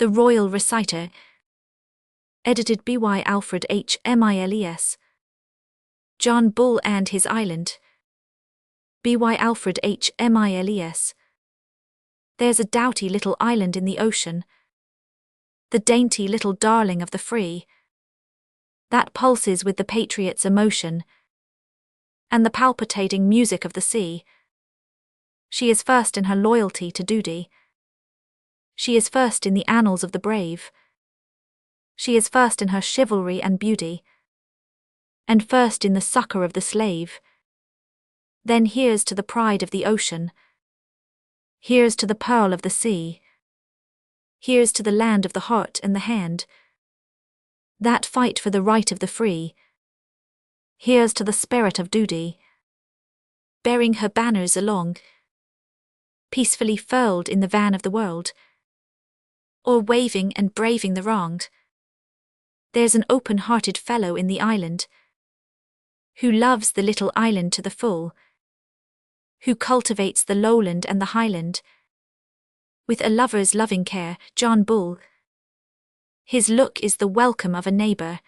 The Royal Reciter. Edited by Alfred H. Miles. John Bull and His Island. By Alfred H. Miles. There's a doughty little island in the ocean, the dainty little darling of the free, that pulses with the patriot's emotion and the palpitating music of the sea. She is first in her loyalty to duty. She is first in the annals of the brave. She is first in her chivalry and beauty, and first in the succor of the slave. Then here's to the pride of the ocean. Here's to the pearl of the sea. Here's to the land of the heart and the hand, that fight for the right of the free. Here's to the spirit of duty, bearing her banners along, peacefully furled in the van of the world, or waving and braving the wronged. There's an open-hearted fellow in the island, who loves the little island to the full, who cultivates the lowland and the highland, with a lover's loving care. John Bull. His look is the welcome of a neighbor.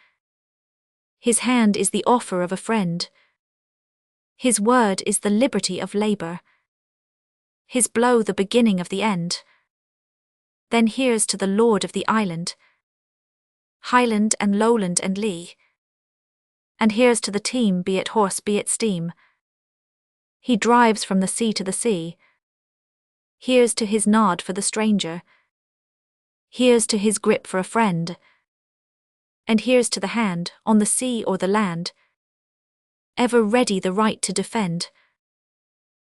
His hand is the offer of a friend. His word is the liberty of labor. His blow the beginning of the end. Then here's to the lord of the island, highland and lowland and lee. And here's to the team, be it horse, be it steam. He drives from the sea to the sea. Here's to his nod for the stranger. Here's to his grip for a friend. And here's to the hand, on the sea or the land, ever ready the right to defend.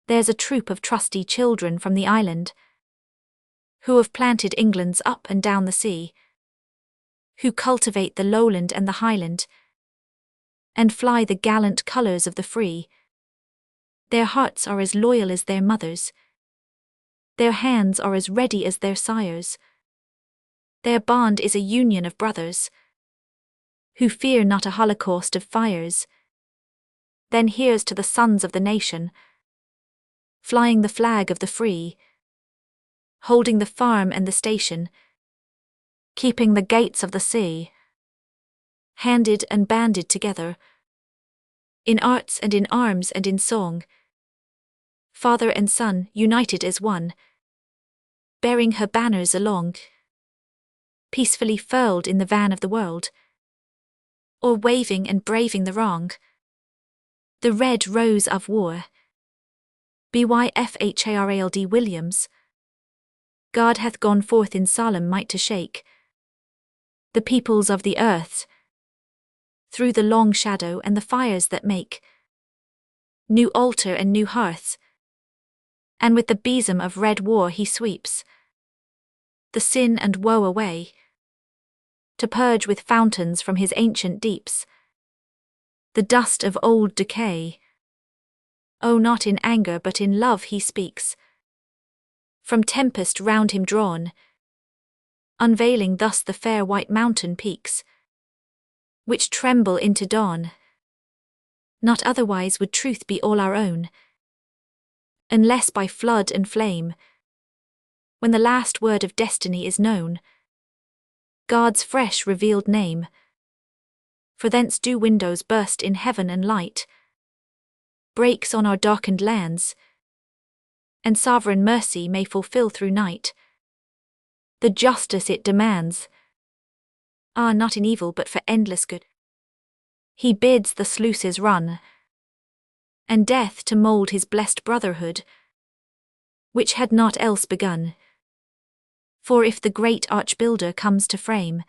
There's a troop of trusty children from the island, who have planted England's up and down the sea, who cultivate the lowland and the highland, and fly the gallant colours of the free. Their hearts are as loyal as their mothers', their hands are as ready as their sires'. Their bond is a union of brothers, who fear not a holocaust of fires. Then here's to the sons of the nation, flying the flag of the free, holding the farm and the station, keeping the gates of the sea, handed and banded together, in arts and in arms and in song, father and son united as one, bearing her banners along, peacefully furled in the van of the world, or waving and braving the wrong, the red rose of war. Byfharald Williams. God hath gone forth in solemn might to shake the peoples of the earth, through the long shadow and the fires that make new altar and new hearths, and with the besom of red war he sweeps the sin and woe away, to purge with fountains from his ancient deeps the dust of old decay. Oh, not in anger but in love he speaks, from tempest round him drawn, unveiling thus the fair white mountain peaks, which tremble into dawn. Not otherwise would truth be all our own, unless by flood and flame, when the last word of destiny is known, God's fresh revealed name. For thence do windows burst in heaven and light breaks on our darkened lands, and sovereign mercy may fulfill through night the justice it demands. Ah, not in evil but for endless good, he bids the sluices run, and death to mould his blessed brotherhood, which had not else begun. For if the great arch-builder comes to frame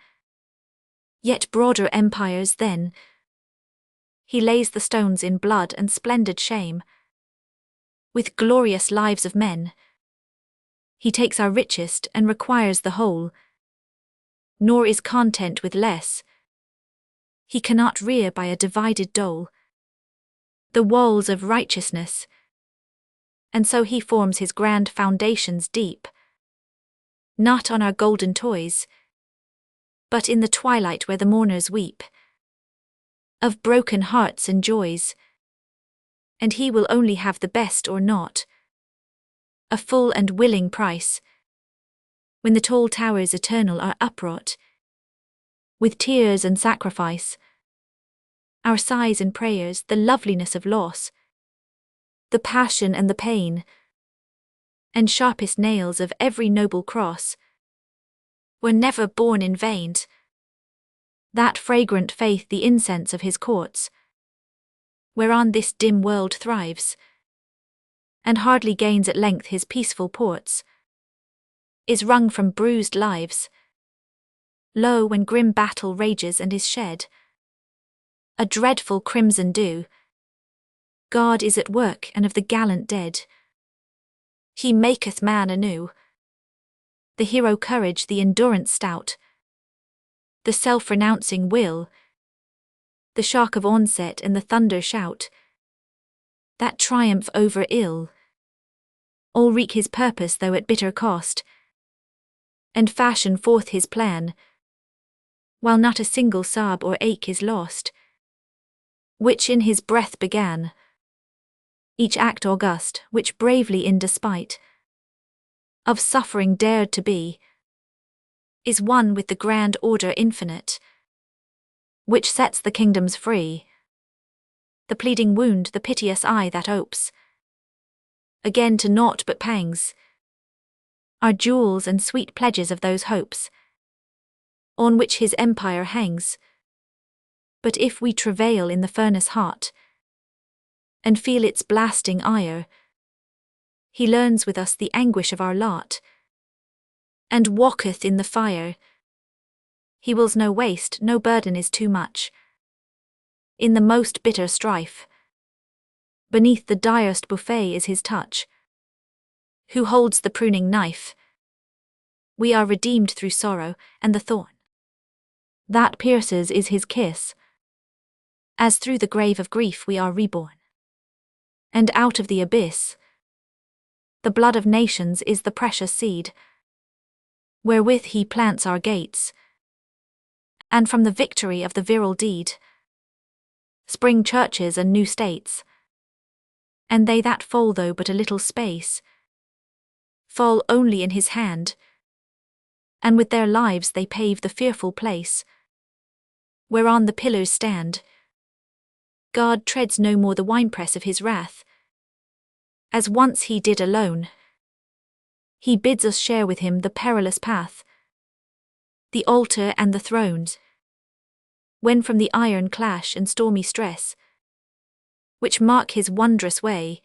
yet broader empires, then he lays the stones in blood and splendid shame, with glorious lives of men. He takes our richest and requires the whole, nor is content with less. He cannot rear by a divided dole the walls of righteousness, and so he forms his grand foundations deep, not on our golden toys, but in the twilight where the mourners weep of broken hearts and joys. And he will only have the best or not, a full and willing price, when the tall towers eternal are upraught with tears and sacrifice, our sighs and prayers, the loveliness of loss, the passion and the pain, and sharpest nails of every noble cross, were never borne in vain. That fragrant faith the incense of his courts, whereon this dim world thrives, and hardly gains at length his peaceful ports, is wrung from bruised lives. Lo, when grim battle rages and is shed a dreadful crimson dew, God is at work, and of the gallant dead he maketh man anew. The hero courage, the endurance stout, the self-renouncing will, the shock of onset and the thunder shout, that triumph over ill, all wreak his purpose though at bitter cost, and fashion forth his plan, while not a single sob or ache is lost, which in his breath began. Each act august, which bravely in despite of suffering dared to be, is one with the grand order infinite, which sets the kingdoms free. The pleading wound, the piteous eye that opes again to naught but pangs, are jewels and sweet pledges of those hopes on which his empire hangs. But if we travail in the furnace hot, and feel its blasting ire, he learns with us the anguish of our lot, and walketh in the fire. He wills no waste, no burden is too much. In the most bitter strife, beneath the direst buffet is his touch, who holds the pruning knife. We are redeemed through sorrow, and the thorn that pierces is his kiss. As through the grave of grief we are reborn, and out of the abyss, the blood of nations is the precious seed, wherewith he plants our gates, and from the victory of the virile deed spring churches and new states. And they that fall, though but a little space, fall only in his hand, and with their lives they pave the fearful place whereon the pillars stand. God treads no more the winepress of his wrath, as once he did alone. He bids us share with him the perilous path, the altar and the thrones, when from the iron clash and stormy stress, which mark his wondrous way,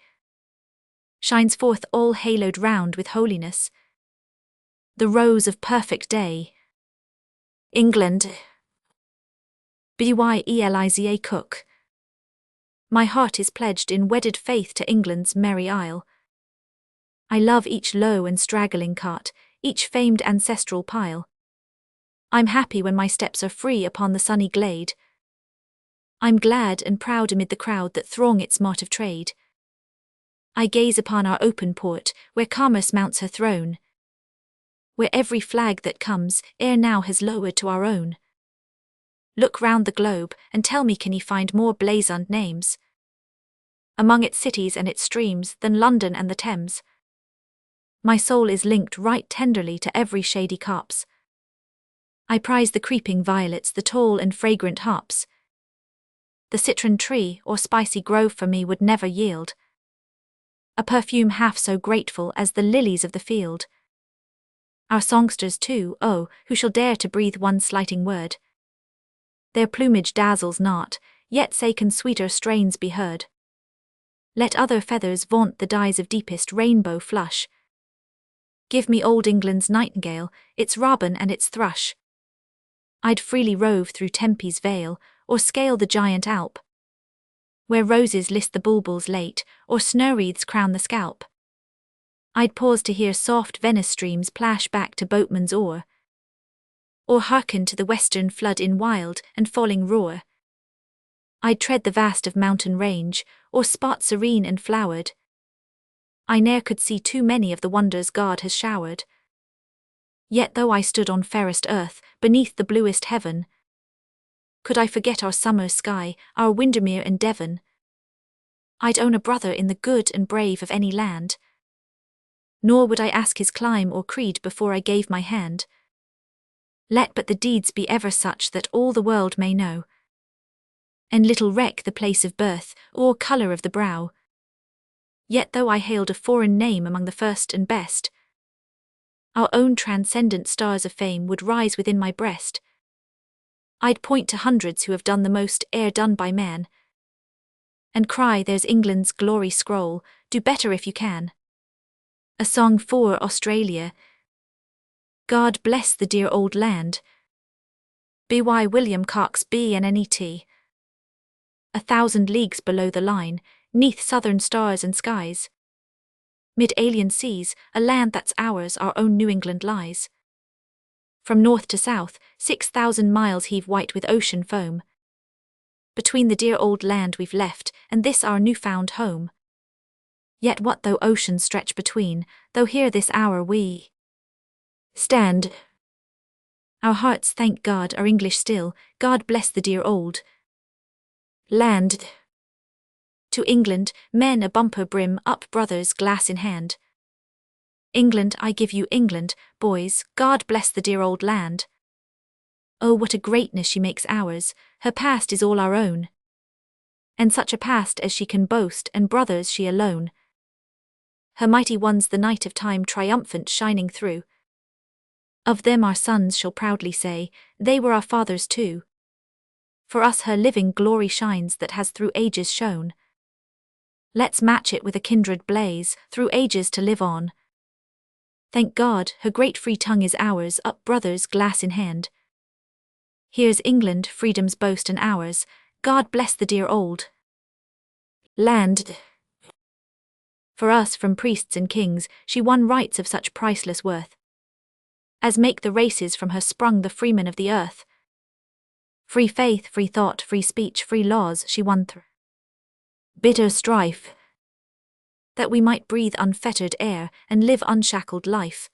shines forth all haloed round with holiness, the rose of perfect day. England. Byeliza Cook. My heart is pledged in wedded faith to England's merry isle. I love each low and straggling cart, each famed ancestral pile. I'm happy when my steps are free upon the sunny glade. I'm glad and proud amid the crowd that throng its mart of trade. I gaze upon our open port, where commerce mounts her throne, where every flag that comes ere now has lowered to our own. Look round the globe, and tell me, can ye find more blazoned names among its cities and its streams than London and the Thames? My soul is linked right tenderly to every shady copse. I prize the creeping violets, the tall and fragrant hops. The citron tree or spicy grove for me would never yield a perfume half so grateful as the lilies of the field. Our songsters too, oh, who shall dare to breathe one slighting word? Their plumage dazzles not, yet say can sweeter strains be heard. Let other feathers vaunt the dyes of deepest rainbow flush. Give me old England's nightingale, its robin and its thrush. I'd freely rove through Tempe's vale, or scale the giant Alp, where roses list the bulbuls late, or snow-wreaths crown the scalp. I'd pause to hear soft Venice streams plash back to boatman's oar, or hearken to the western flood in wild and falling roar. I'd tread the vast of mountain range, or spot serene and flowered. I ne'er could see too many of the wonders God has showered. Yet though I stood on fairest earth, beneath the bluest heaven, could I forget our summer sky, our Windermere and Devon? I'd own a brother in the good and brave of any land, nor would I ask his clime or creed before I gave my hand. Let but the deeds be ever such that all the world may know, and little reck the place of birth, or colour of the brow. Yet though I hailed a foreign name among the first and best, our own transcendent stars of fame would rise within my breast. I'd point to hundreds who have done the most e'er done by man, and cry, there's England's glory scroll, do better if you can. A song for Australia. God bless the dear old land. B.Y. William Cox BNNET. 1,000 leagues below the line, 'neath southern stars and skies, mid alien seas, a land that's ours, our own New England lies. From north to south, 6,000 miles heave white with ocean foam, between the dear old land we've left and this our new-found home. Yet what though oceans stretch between, though here this hour we stand, our hearts, thank God, are English still. God bless the dear old land. To England, men a bumper brim up, brothers, glass in hand. England, I give you England, boys, God bless the dear old land. Oh, what a greatness she makes ours, her past is all our own, and such a past as she can boast, and brothers she alone. Her mighty ones the night of time triumphant shining through, of them our sons shall proudly say, they were our fathers too. For us her living glory shines that has through ages shone. Let's match it with a kindred blaze, through ages to live on. Thank God, her great free tongue is ours, up, brothers, glass in hand. Here's England, freedom's boast and ours, God bless the dear old land. For us, from priests and kings, she won rights of such priceless worth, as make the races from her sprung the freemen of the earth. Free faith, free thought, free speech, free laws she won through bitter strife, that we might breathe unfettered air and live unshackled life.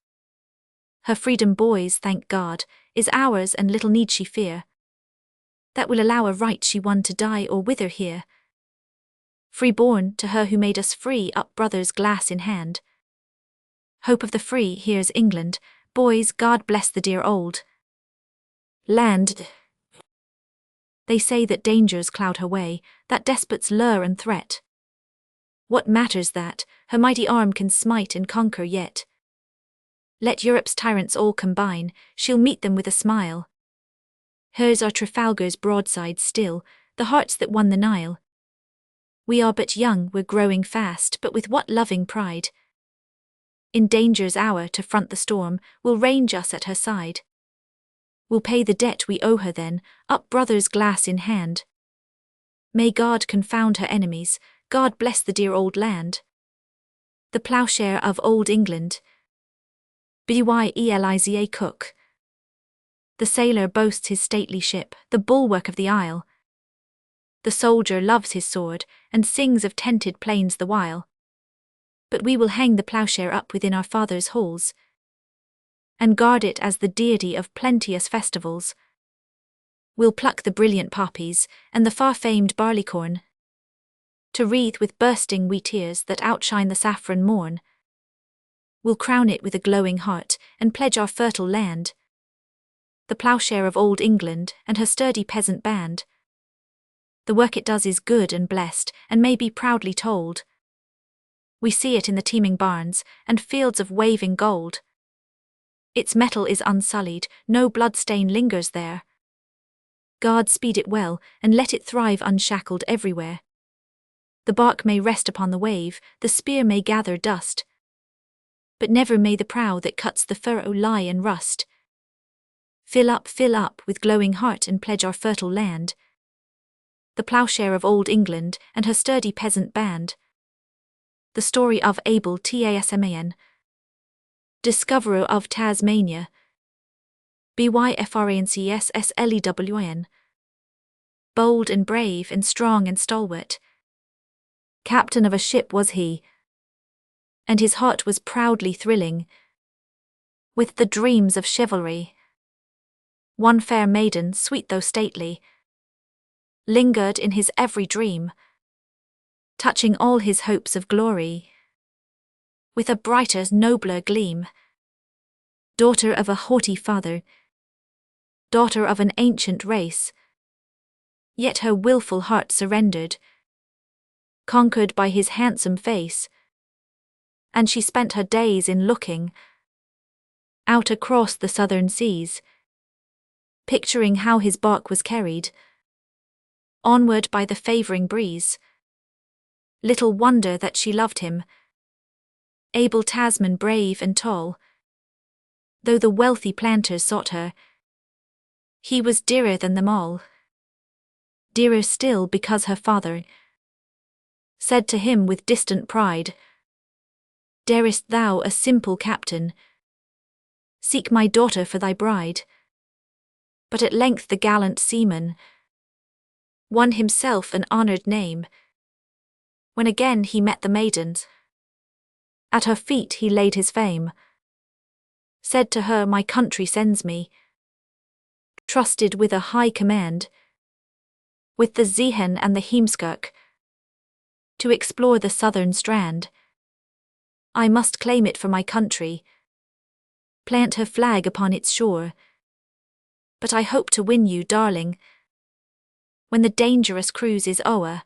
Her freedom, boys, thank God, is ours, and little need she fear that will allow a right she won to die or wither here. Free-born, to her who made us free, up, brothers, glass in hand. Hope of the free, here's England, boys, God bless the dear old land. They say that dangers cloud her way, that despots lure and threat. What matters that? Her mighty arm can smite and conquer yet. Let Europe's tyrants all combine, she'll meet them with a smile. Hers are Trafalgar's broadsides still, the hearts that won the Nile. We are but young, we're growing fast, but with what loving pride, in danger's hour to front the storm, will range us at her side. We'll pay the debt we owe her then, up, brothers, glass in hand. May God confound her enemies, God bless the dear old land. The ploughshare of old England. B.Y. Eliza Cook. The sailor boasts his stately ship, the bulwark of the isle. The soldier loves his sword, and sings of tented plains the while. But we will hang the ploughshare up within our father's halls, and guard it as the deity of plenteous festivals. We'll pluck the brilliant poppies, and the far-famed barleycorn, to wreathe with bursting wee tears that outshine the saffron morn. We'll crown it with a glowing heart, and pledge our fertile land, the ploughshare of old England, and her sturdy peasant band. The work it does is good and blessed, and may be proudly told. We see it in the teeming barns, and fields of waving gold. Its metal is unsullied, no blood stain lingers there. God speed it well, and let it thrive unshackled everywhere. The bark may rest upon the wave, the spear may gather dust, but never may the prow that cuts the furrow lie in rust. Fill up with glowing heart and pledge our fertile land, the ploughshare of old England and her sturdy peasant band. The story of Abel Tasman, discoverer of Tasmania. BYFRANCSSLEWIN. Bold and brave and strong and stalwart, captain of a ship was he, and his heart was proudly thrilling with the dreams of chivalry. One fair maiden, sweet though stately, lingered in his every dream, touching all his hopes of glory. with a brighter, nobler gleam. Daughter of a haughty father, daughter of an ancient race, yet her wilful heart surrendered, conquered by his handsome face, and she spent her days in looking out across the southern seas, picturing how his bark was carried onward by the favouring breeze. Little wonder that she loved him, able Tasman, brave and tall. Though the wealthy planters sought her, he was dearer than them all. Dearer still because her father said to him with distant pride, "Darest thou, a simple captain, seek my daughter for thy bride?" But at length the gallant seaman won himself an honoured name, when again he met the maiden. At her feet he laid his fame, said to her, "My country sends me, trusted with a high command, with the Zeehan and the Heemskirk, to explore the southern strand. I must claim it for my country, plant her flag upon its shore. But I hope to win you, darling, when the dangerous cruise is o'er."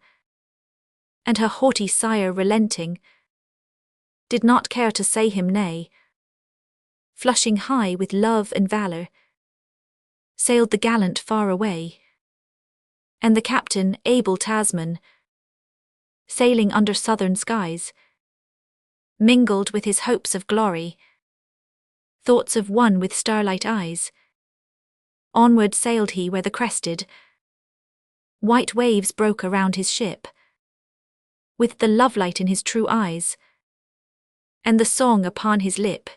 And her haughty sire, relenting, did not care to say him nay. Flushing high with love and valour, sailed the gallant far away. And the captain, able Tasman, sailing under southern skies, mingled with his hopes of glory, thoughts of one with starlight eyes. Onward sailed he where the crested white waves broke around his ship, with the lovelight in his true eyes, and the song upon his lip.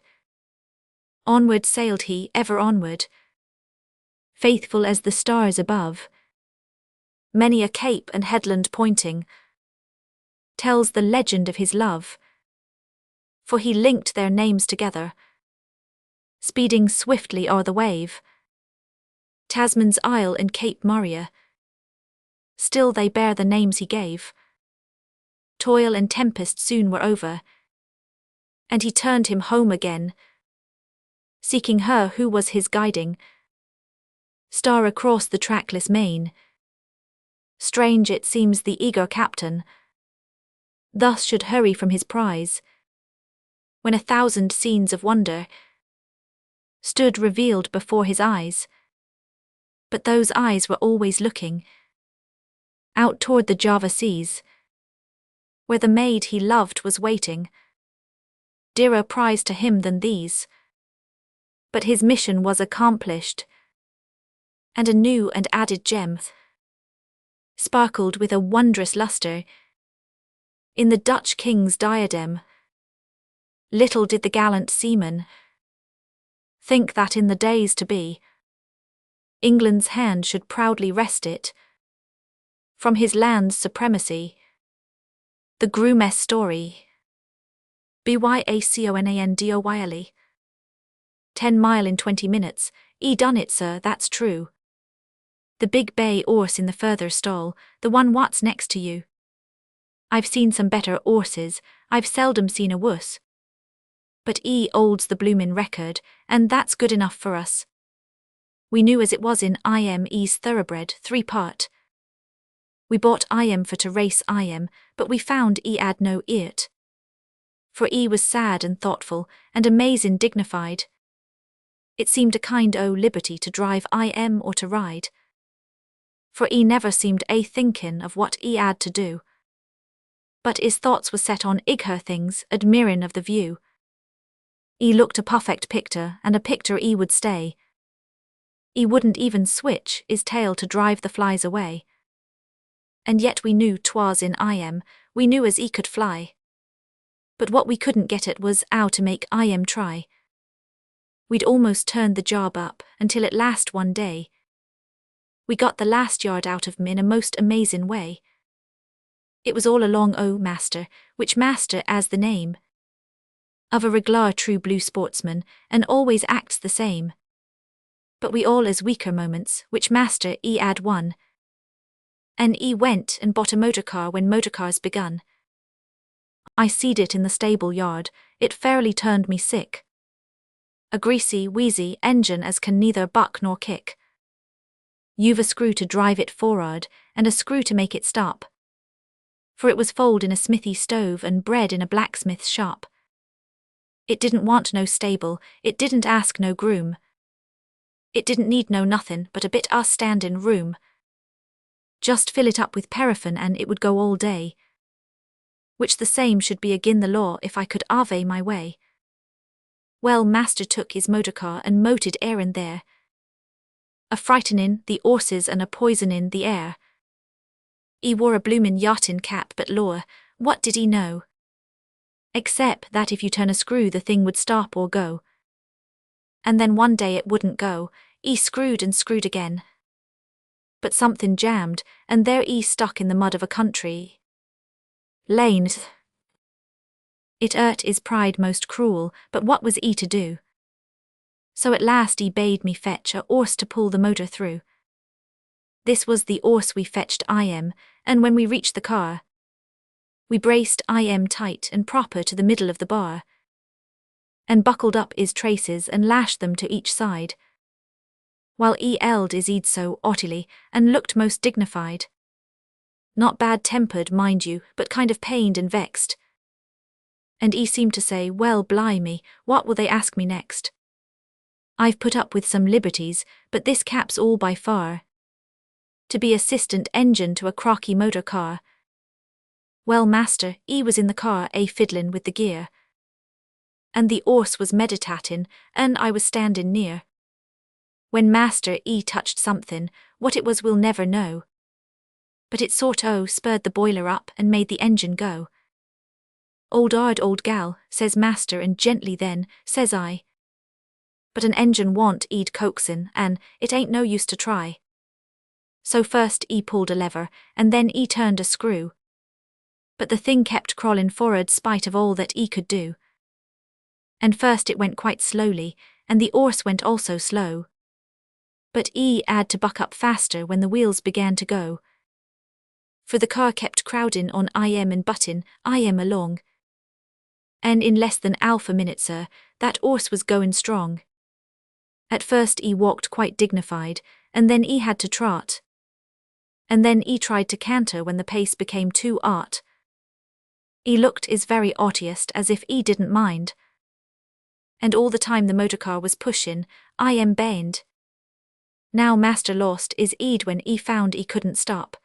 Onward sailed he, ever onward, faithful as the stars above. Many a cape and headland pointing tells the legend of his love, for he linked their names together, speeding swiftly o'er the wave. Tasman's Isle and Cape Maria, still they bear the names he gave. Toil and tempest soon were over, and he turned him home again, seeking her who was his guiding star across the trackless main. Strange it seems the eager captain thus should hurry from his prize, when 1,000 scenes of wonder stood revealed before his eyes. But those eyes were always looking out toward the Java seas, where the maid he loved was waiting, dearer prize to him than these. But his mission was accomplished, and a new and added gem sparkled with a wondrous lustre in the Dutch king's diadem. Little did the gallant seaman think that in the days to be, England's hand should proudly wrest it from his land's supremacy. The Grumess story. Byaconandoyle. 10 mile in 20 minutes, done it, sir, that's true. The big bay 'orse in the further stall, the one what's next to you. I've seen some better 'orses, I've seldom seen a wuss. But 'e 'olds the bloomin' record, and that's good enough for us. We knew as it was in E's thoroughbred 3-part. We bought for to race but we found 'e 'ad no eart. For 'e was sad and thoughtful, and amazin' dignified. It seemed a kind o' liberty to drive or to ride. For 'e never seemed thinkin' of what 'e 'ad to do, but 'is thoughts was set on her things, admirin' of the view. 'E looked a perfect picter, and a picter 'e would stay. 'E wouldn't even switch 'is tail to drive the flies away. And yet we knew 'twas in we knew as 'e could fly. But what we couldn't get at was 'ow to make try. We'd almost turned the job up, until at last one day we got the last yard out of 'em in a most amazin' way. It was all along o' master, which master as the name of a reglar true blue sportsman, and always acts the same. But we all as weaker moments, which master 'ad one, and 'e went and bought a motor car when motor cars begun. I seed it in the stable yard, it fairly turned me sick. A greasy, wheezy engine as can neither buck nor kick. You've a screw to drive it for'ard, and a screw to make it stop. For it was foaled in a smithy stove and bred in a blacksmith's shop. It didn't want no stable, it didn't ask no groom. It didn't need no nothin' but a bit o' standin' room. Just fill it up with paraffin and it would go all day. Which the same should be agin the law if I could ave my way. Well, master took his motor car and moted errand there. A frightenin' the 'orses and a poisonin' the air. He wore a bloomin' yachtin' cap, but lor, what did he know? Except that if you turn a screw the thing would stop or go. And then one day it wouldn't go, he screwed and screwed again. But somethin' jammed, and there he stuck in the mud of a country lane. It hurt his pride most cruel, but what was he to do? So at last he bade me fetch a 'orse to pull the motor through. This was the 'orse we fetched and when we reached the car, we braced tight and proper to the middle of the bar, and buckled up his traces and lashed them to each side, while he held his eed so haughtily and looked most dignified. Not bad-tempered, mind you, but kind of pained and vexed. And he seemed to say, well, blimey, what will they ask me next? I've put up with some liberties, but this cap's all by far. To be assistant engine to a crocky motor car. Well, master, he was in the car fiddlin' with the gear. And the 'orse was meditatin', and I was standin' near. When master touched somethin', what it was we'll never know. But it sort o' spurred the boiler up and made the engine go. Old gal, says master, and gently then, says I. But an engine want coaxin', and it ain't no use to try. So first he pulled a lever, and then he turned a screw. But the thing kept crawlin' for'ard spite of all that he could do. And first it went quite slowly, and the 'orse went also slow. But he had to buck up faster when the wheels began to go. For the car kept crowdin' on and buttin' along. And in less than half a minute, sir, that 'orse was goin' strong. At first he walked quite dignified, and then he had to trot. And then he tried to canter when the pace became too art. He looked his very haughtiest as if he didn't mind. And all the time the motor car was pushin', bayined. Now master lost his eed when he found he couldn't stop.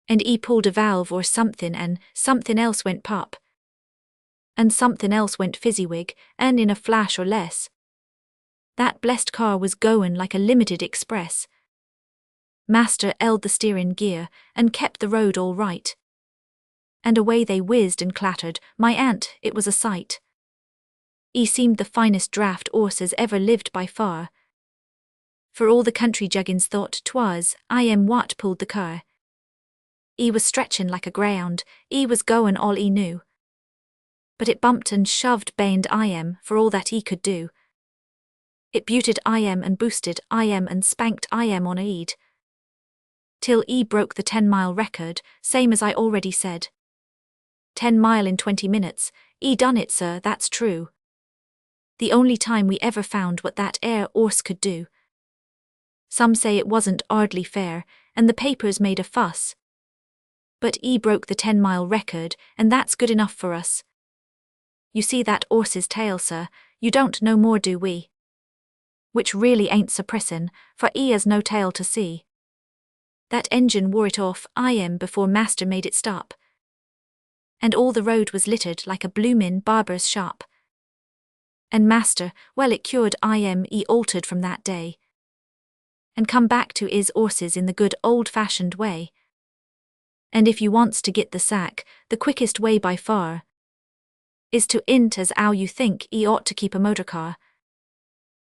And he pulled a valve or somethin' and somethin' else went pop. And somethin' else went fizzywig, and in a flash or less, that blessed car was goin' like a limited express. Master held the steerin' gear, and kept the road all right. And away they whizzed and clattered, my aunt, it was a sight. He seemed the finest draft 'orse as ever lived by far. For all the country juggins thought 'twas what pulled the car. He was stretchin' like a greyhound, he was goin' all he knew. But it bumped and shoved baned for all that he could do. It buted and boosted and spanked on a eed. Till he broke the 10-mile record, same as I already said. 10 mile in 20 minutes, he done it, sir, that's true. The only time we ever found what that 'orse could do. Some say it wasn't hardly fair, and the papers made a fuss. But he broke the 10-mile record, and that's good enough for us. You see that 'orse's tail, sir, you don't no more do we. Which really ain't suppressin', for he has no tail to see. That engine wore it off before master made it stop. And all the road was littered like a bloomin' barber's shop. And master, well, it cured he altered from that day. And come back to 'is 'orses in the good old-fashioned way. And if you wants to get the sack, the quickest way by far is to int as 'ow you think he ought to keep a motor car.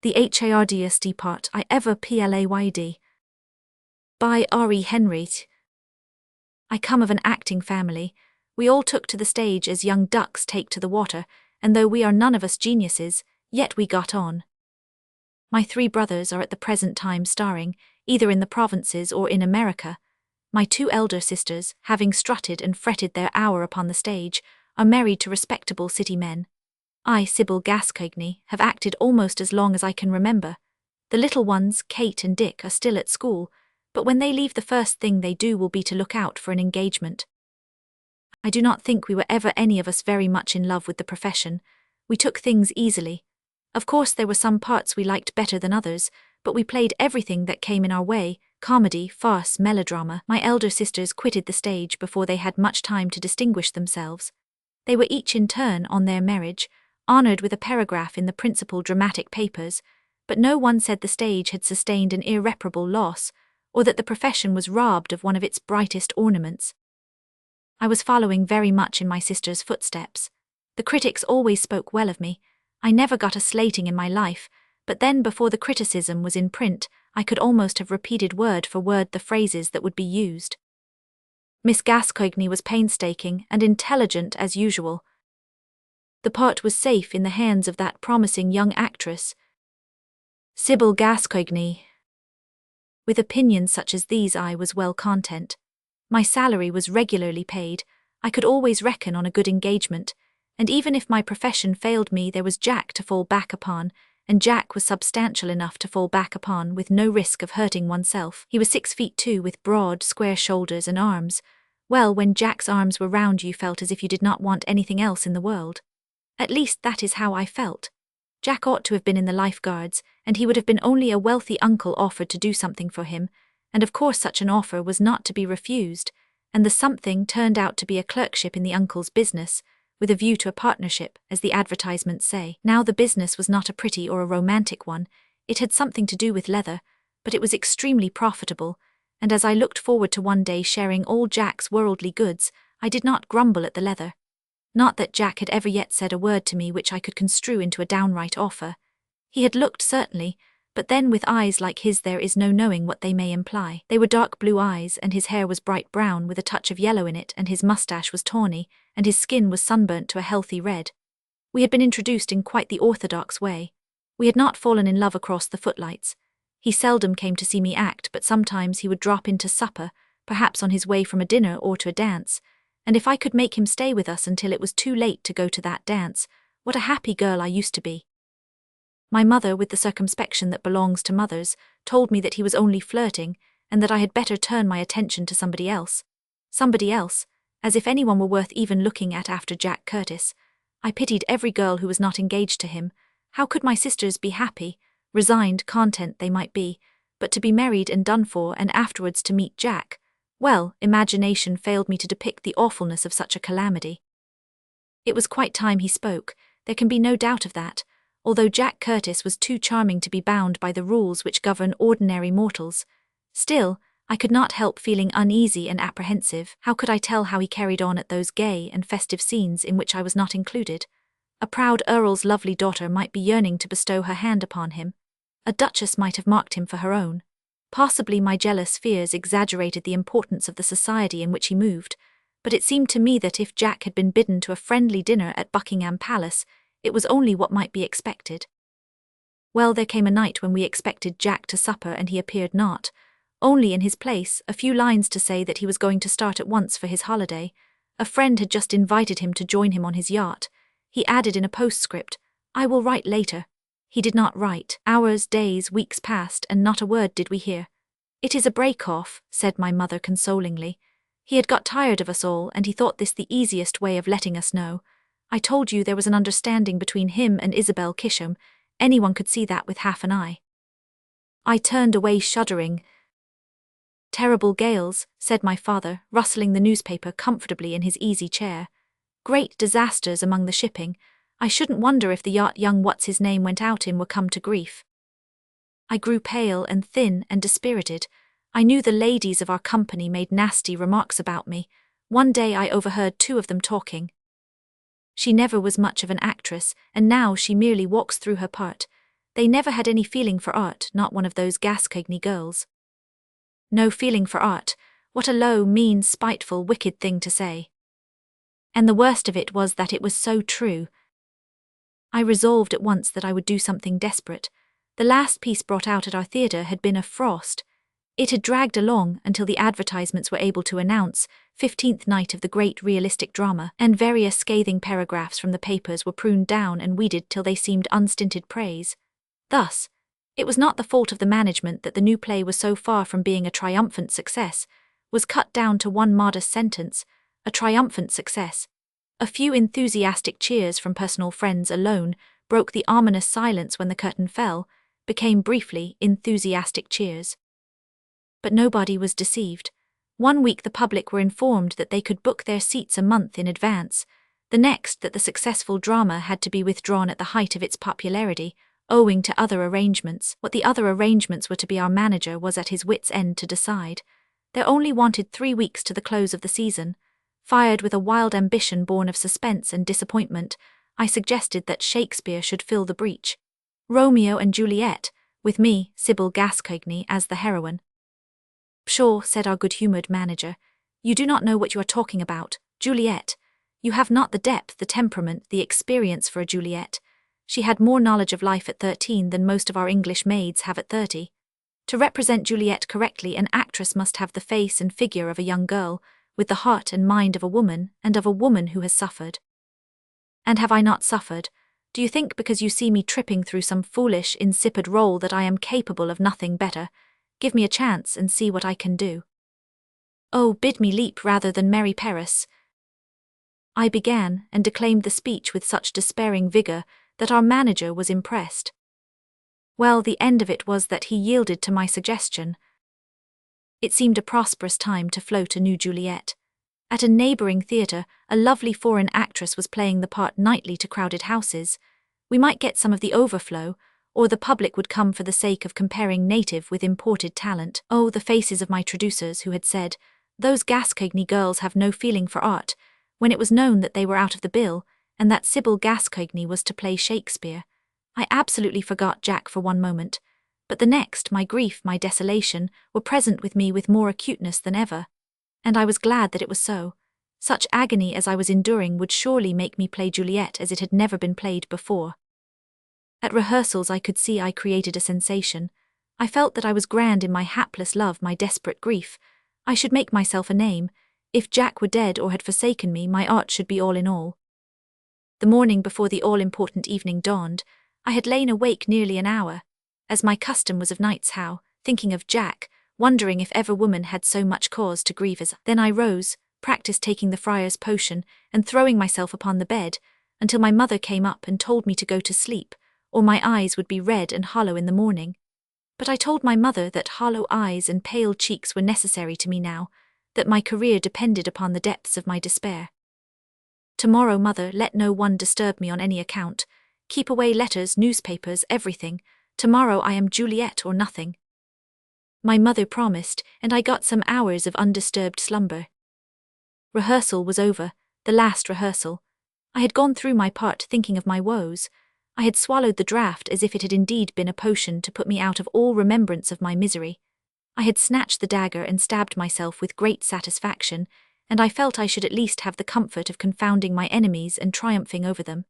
The hardest part I ever played. By R.E. Henry. I come of an acting family. We all took to the stage as young ducks take to the water, and though we are none of us geniuses, yet we got on. My 3 brothers are at the present time starring, either in the provinces or in America. My 2 elder sisters, having strutted and fretted their hour upon the stage, are married to respectable city men. I, Sybil Gascoigne, have acted almost as long as I can remember. The little ones, Kate and Dick, are still at school, but when they leave the first thing they do will be to look out for an engagement. I do not think we were ever any of us very much in love with the profession. We took things easily. Of course there were some parts we liked better than others, but we played everything that came in our way, comedy, farce, melodrama. My elder sisters quitted the stage before they had much time to distinguish themselves. They were each in turn, on their marriage, honoured with a paragraph in the principal dramatic papers, but no one said the stage had sustained an irreparable loss, or that the profession was robbed of one of its brightest ornaments. I was following very much in my sister's footsteps. The critics always spoke well of me. I never got a slating in my life, but then before the criticism was in print, I could almost have repeated word for word the phrases that would be used. Miss Gascoigne was painstaking and intelligent as usual. The part was safe in the hands of that promising young actress, Sybil Gascoigne. With opinions such as these I was well content. My salary was regularly paid, I could always reckon on a good engagement, and even if my profession failed me there was Jack to fall back upon, and Jack was substantial enough to fall back upon with no risk of hurting oneself. He was 6'2" with broad, square shoulders and arms. Well, when Jack's arms were round you felt as if you did not want anything else in the world. At least that is how I felt. Jack ought to have been in the Life Guards, and he would have been only a wealthy uncle offered to do something for him, and of course such an offer was not to be refused, and the something turned out to be a clerkship in the uncle's business, with a view to a partnership, as the advertisements say. Now the business was not a pretty or a romantic one, it had something to do with leather, but it was extremely profitable, and as I looked forward to one day sharing all Jack's worldly goods, I did not grumble at the leather. Not that Jack had ever yet said a word to me which I could construe into a downright offer. He had looked certainly, but then with eyes like his there is no knowing what they may imply. They were dark blue eyes, and his hair was bright brown with a touch of yellow in it, and his moustache was tawny, and his skin was sunburnt to a healthy red. We had been introduced in quite the orthodox way. We had not fallen in love across the footlights. He seldom came to see me act, but sometimes he would drop in to supper, perhaps on his way from a dinner or to a dance, and if I could make him stay with us until it was too late to go to that dance, what a happy girl I used to be. My mother, with the circumspection that belongs to mothers, told me that he was only flirting, and that I had better turn my attention to somebody else. Somebody else, as if anyone were worth even looking at after Jack Curtis. I pitied every girl who was not engaged to him. How could my sisters be happy, resigned, content they might be, but to be married and done for, and afterwards to meet Jack? Well, imagination failed me to depict the awfulness of such a calamity. It was quite time he spoke, there can be no doubt of that, although Jack Curtis was too charming to be bound by the rules which govern ordinary mortals. Still, I could not help feeling uneasy and apprehensive. How could I tell how he carried on at those gay and festive scenes in which I was not included? A proud earl's lovely daughter might be yearning to bestow her hand upon him. A duchess might have marked him for her own. Possibly my jealous fears exaggerated the importance of the society in which he moved, but it seemed to me that if Jack had been bidden to a friendly dinner at Buckingham Palace, it was only what might be expected. Well, there came a night when we expected Jack to supper and he appeared not, only in his place, a few lines to say that he was going to start at once for his holiday. A friend had just invited him to join him on his yacht. He added in a postscript, "I will write later." He did not write. Hours, days, weeks passed, and not a word did we hear. "It is a break-off," said my mother consolingly. "He had got tired of us all, and he thought this the easiest way of letting us know. I told you there was an understanding between him and Isabel Kisham. Anyone could see that with half an eye." I turned away shuddering. "Terrible gales," said my father, rustling the newspaper comfortably in his easy chair. "Great disasters among the shipping. I shouldn't wonder if the yacht young what's-his-name went out in were come to grief." I grew pale and thin and dispirited. I knew the ladies of our company made nasty remarks about me. One day I overheard two of them talking. She never was much of an actress, and now she merely walks through her part. They never had any feeling for art, not one of those Gascoigne girls. No feeling for art. What a low, mean, spiteful, wicked thing to say. And the worst of it was that it was so true. I resolved at once that I would do something desperate. The last piece brought out at our theatre had been a Frost. It had dragged along until the advertisements were able to announce 15th night of the great realistic drama, and various scathing paragraphs from the papers were pruned down and weeded till they seemed unstinted praise. Thus, it was not the fault of the management that the new play was so far from being a triumphant success, was cut down to one modest sentence, a triumphant success. A few enthusiastic cheers from personal friends alone broke the ominous silence when the curtain fell, became briefly enthusiastic cheers. But nobody was deceived. One week the public were informed that they could book their seats a month in advance, the next that the successful drama had to be withdrawn at the height of its popularity, owing to other arrangements. What the other arrangements were to be, our manager was at his wits' end to decide. There only wanted 3 weeks to the close of the season. Fired with a wild ambition born of suspense and disappointment, I suggested that Shakespeare should fill the breach. Romeo and Juliet, with me, Sybil Gascoigne, as the heroine. "Pshaw," said our good-humoured manager. "You do not know what you are talking about. Juliet. You have not the depth, the temperament, the experience for a Juliet. She had more knowledge of life at 13 than most of our English maids have at 30. To represent Juliet correctly, an actress must have the face and figure of a young girl, with the heart and mind of a woman, and of a woman who has suffered." And have I not suffered? Do you think because you see me tripping through some foolish, insipid role that I am capable of nothing better? Give me a chance and see what I can do. Oh, bid me leap rather than Mary Paris. I began and declaimed the speech with such despairing vigour that our manager was impressed. Well, the end of it was that he yielded to my suggestion. It seemed a prosperous time to float a new Juliet. At a neighbouring theatre, a lovely foreign actress was playing the part nightly to crowded houses. We might get some of the overflow, or the public would come for the sake of comparing native with imported talent. Oh, the faces of my traducers who had said, "Those Gascoigne girls have no feeling for art," when it was known that they were out of the bill, and that Sybil Gascoigne was to play Shakespeare. I absolutely forgot Jack for one moment, but the next, my grief, my desolation, were present with me with more acuteness than ever. And I was glad that it was so. Such agony as I was enduring would surely make me play Juliet as it had never been played before. At rehearsals I could see I created a sensation. I felt that I was grand in my hapless love, my desperate grief. I should make myself a name. If Jack were dead or had forsaken me, my art should be all in all. The morning before the all-important evening dawned, I had lain awake nearly an hour, as my custom was of nights, thinking of Jack, wondering if ever woman had so much cause to grieve as. Then I rose, practiced taking the friar's potion, and throwing myself upon the bed, until my mother came up and told me to go to sleep, or my eyes would be red and hollow in the morning. But I told my mother that hollow eyes and pale cheeks were necessary to me now, that my career depended upon the depths of my despair. "Tomorrow, mother, let no one disturb me on any account. Keep away letters, newspapers, everything. Tomorrow I am Juliet or nothing." My mother promised, and I got some hours of undisturbed slumber. Rehearsal was over, the last rehearsal. I had gone through my part thinking of my woes. I had swallowed the draught as if it had indeed been a potion to put me out of all remembrance of my misery. I had snatched the dagger and stabbed myself with great satisfaction, and I felt I should at least have the comfort of confounding my enemies and triumphing over them.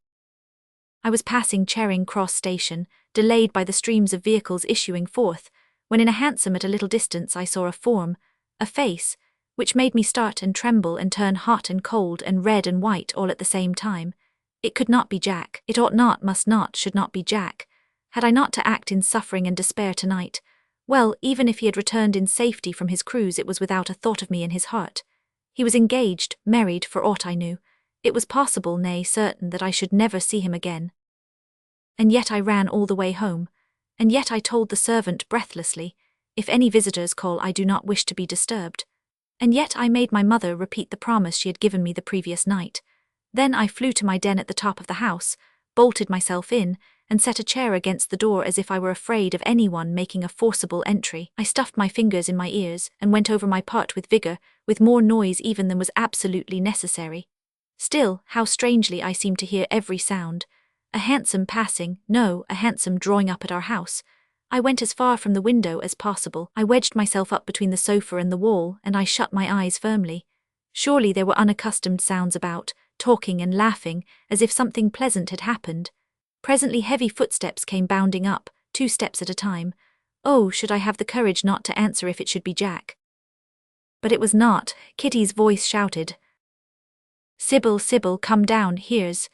I was passing Charing Cross station, delayed by the streams of vehicles issuing forth, when in a hansom at a little distance I saw a form, a face, which made me start and tremble and turn hot and cold and red and white all at the same time. It could not be Jack. It ought not, must not, should not be Jack. Had I not to act in suffering and despair tonight? Well, even if he had returned in safety from his cruise, it was without a thought of me in his heart. He was engaged, married, for aught I knew. It was possible, nay, certain, that I should never see him again. And yet I ran all the way home. And yet I told the servant breathlessly, "If any visitors call, I do not wish to be disturbed." And yet I made my mother repeat the promise she had given me the previous night. Then I flew to my den at the top of the house, bolted myself in, and set a chair against the door as if I were afraid of anyone making a forcible entry. I stuffed my fingers in my ears and went over my part with vigour, with more noise even than was absolutely necessary. Still, how strangely I seemed to hear every sound. A hansom passing, no, a hansom drawing up at our house. I went as far from the window as possible. I wedged myself up between the sofa and the wall, and I shut my eyes firmly. Surely there were unaccustomed sounds about, talking and laughing, as if something pleasant had happened. Presently heavy footsteps came bounding up, 2 steps at a time. Oh, should I have the courage not to answer if it should be Jack? But it was not. Kitty's voice shouted. Sybil, Sybil, come down, here's.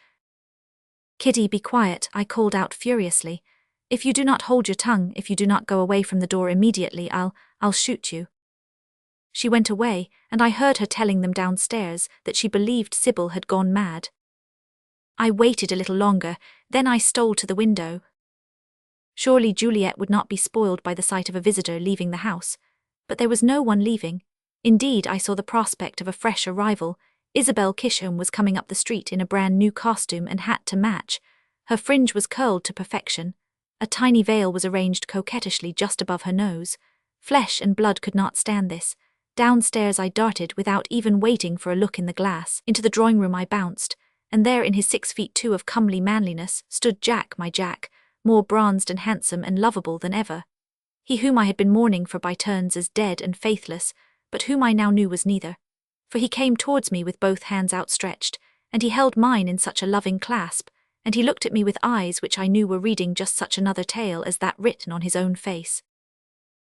Kitty, be quiet, I called out furiously. If you do not hold your tongue, if you do not go away from the door immediately, I'll shoot you. She went away, and I heard her telling them downstairs that she believed Sybil had gone mad. I waited a little longer, then I stole to the window. Surely Juliet would not be spoiled by the sight of a visitor leaving the house. But there was no one leaving. Indeed, I saw the prospect of a fresh arrival. Isabel Kisham was coming up the street in a brand new costume and hat to match. Her fringe was curled to perfection. A tiny veil was arranged coquettishly just above her nose. Flesh and blood could not stand this. Downstairs I darted without even waiting for a look in the glass. Into the drawing room I bounced, and there in his 6'2" of comely manliness stood Jack, my Jack, more bronzed and handsome and lovable than ever. He whom I had been mourning for by turns as dead and faithless, but whom I now knew was neither. For he came towards me with both hands outstretched, and he held mine in such a loving clasp, and he looked at me with eyes which I knew were reading just such another tale as that written on his own face.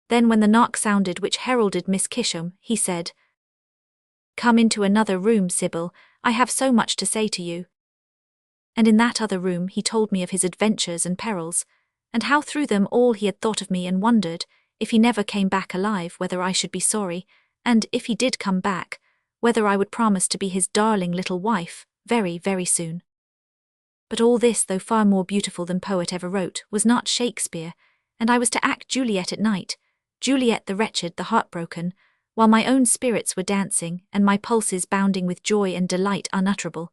Then when the knock sounded which heralded Miss Kisham, he said, Come into another room, Sybil, I have so much to say to you. And in that other room he told me of his adventures and perils, and how through them all he had thought of me and wondered, if he never came back alive, whether I should be sorry, and if he did come back, whether I would promise to be his darling little wife, very, very soon. But all this, though far more beautiful than poet ever wrote, was not Shakespeare, and I was to act Juliet at night, Juliet the wretched, the heartbroken, while my own spirits were dancing and my pulses bounding with joy and delight unutterable.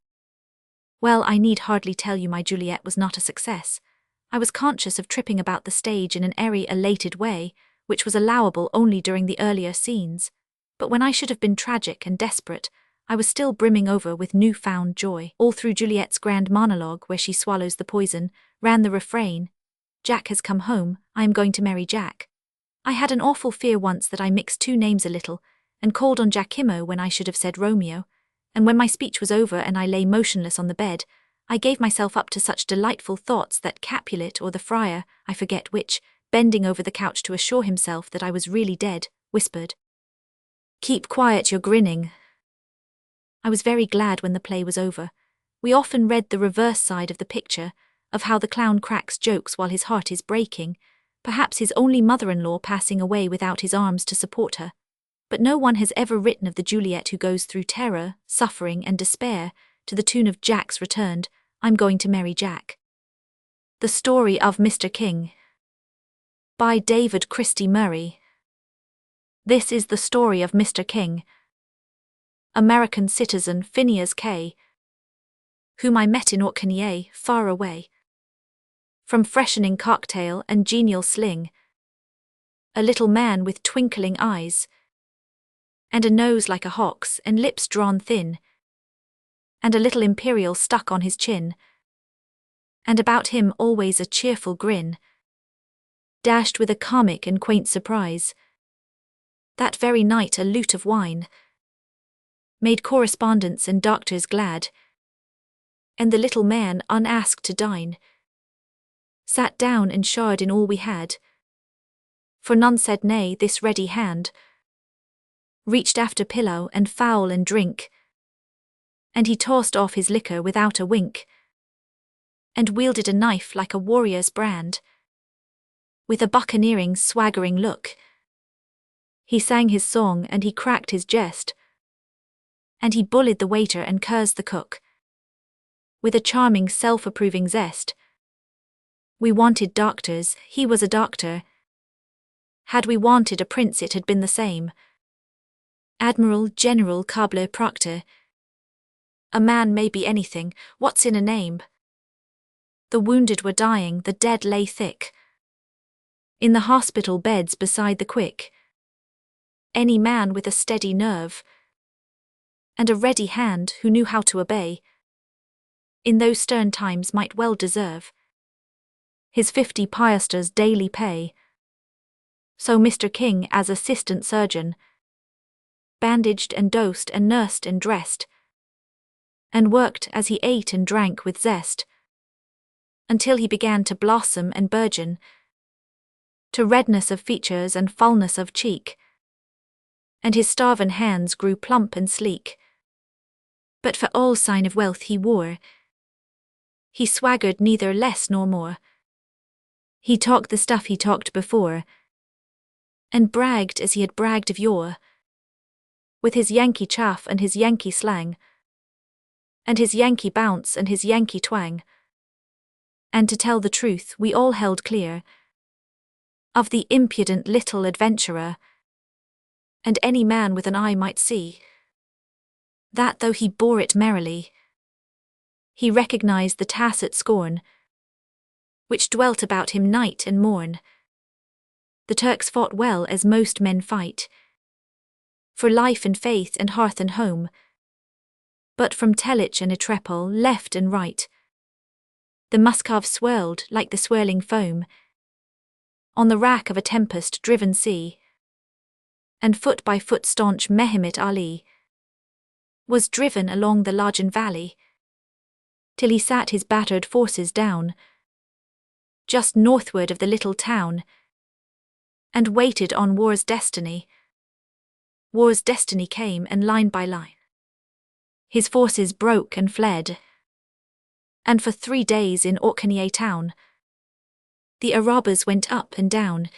Well, I need hardly tell you my Juliet was not a success. I was conscious of tripping about the stage in an airy, elated way, which was allowable only during the earlier scenes. But when I should have been tragic and desperate, I was still brimming over with new-found joy. All through Juliet's grand monologue, where she swallows the poison, ran the refrain, Jack has come home, I am going to marry Jack. I had an awful fear once that I mixed two names a little, and called on Giacomo when I should have said Romeo, and when my speech was over and I lay motionless on the bed, I gave myself up to such delightful thoughts that Capulet or the friar, I forget which, bending over the couch to assure himself that I was really dead, whispered, Keep quiet, you're grinning. I was very glad when the play was over. We often read the reverse side of the picture, of how the clown cracks jokes while his heart is breaking, perhaps his only mother-in-law passing away without his arms to support her. But no one has ever written of the Juliet who goes through terror, suffering, and despair, to the tune of Jack's returned, I'm going to marry Jack. The Story of Mr. King, by David Christie Murray. This is the story of Mr. King, American citizen Phineas K., whom I met in Orkney, far away. From freshening cocktail and genial sling, a little man with twinkling eyes, and a nose like a hawk's and lips drawn thin, and a little imperial stuck on his chin, and about him always a cheerful grin, dashed with a comic and quaint surprise. That very night a lute of wine made correspondents and doctors glad, and the little man, unasked to dine, sat down and shared in all we had. For none said nay, this ready hand reached after pillow and fowl and drink, and he tossed off his liquor without a wink, and wielded a knife like a warrior's brand. With a buccaneering, swaggering look, he sang his song and he cracked his jest, and he bullied the waiter and cursed the cook. With a charming, self-approving zest, we wanted doctors, he was a doctor. Had we wanted a prince, it had been the same. Admiral, General, Cobbler, Proctor. A man may be anything, what's in a name? The wounded were dying, the dead lay thick in the hospital beds beside the quick. Any man with a steady nerve and a ready hand who knew how to obey, in those stern times might well deserve his 50 piastres daily pay. So Mr. King, as assistant surgeon, bandaged and dosed and nursed and dressed, and worked as he ate and drank with zest, until he began to blossom and burgeon, to redness of features and fullness of cheek, and his starven hands grew plump and sleek. But for all sign of wealth he wore, he swaggered neither less nor more. He talked the stuff he talked before, and bragged as he had bragged of yore, with his Yankee chaff and his Yankee slang, and his Yankee bounce and his Yankee twang. And to tell the truth, we all held clear of the impudent little adventurer, and any man with an eye might see that though he bore it merrily, he recognized the tacit scorn which dwelt about him night and morn. The Turks fought well as most men fight, for life and faith and hearth and home, but from Telich and Etrepel left and right, the Muscov swirled like the swirling foam on the rack of a tempest-driven sea, and foot by foot staunch Mehemet Ali was driven along the Lajan valley, till he sat his battered forces down just northward of the little town, and waited on war's destiny. War's destiny came, and line by line his forces broke and fled, and for 3 days in Orkney town the Arabas went up and down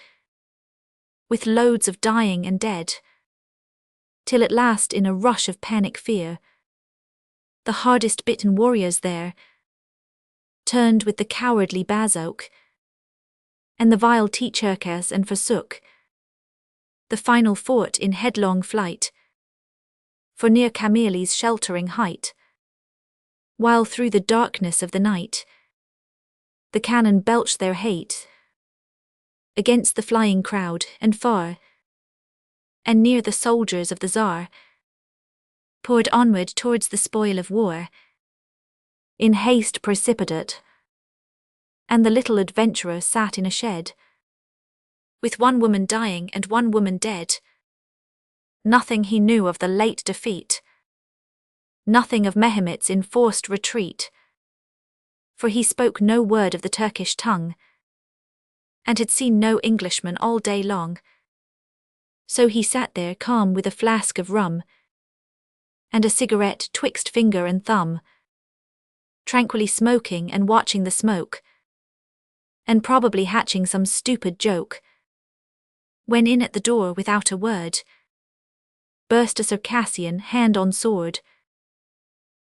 with loads of dying and dead, till at last in a rush of panic fear the hardest bitten warriors there turned with the cowardly Bazok and the vile Teacherkas and forsook the final fort in headlong flight for near Camille's sheltering height, while through the darkness of the night the cannon belched their hate against the flying crowd, and far and near the soldiers of the Tsar poured onward towards the spoil of war in haste precipitate. And the little adventurer sat in a shed with 1 woman dying and 1 woman dead. Nothing he knew of the late defeat, nothing of Mehemet's enforced retreat, for he spoke no word of the Turkish tongue, and had seen no Englishman all day long. So he sat there calm with a flask of rum and a cigarette twixt finger and thumb, tranquilly smoking and watching the smoke, and probably hatching some stupid joke, when in at the door without a word burst a Circassian hand on sword,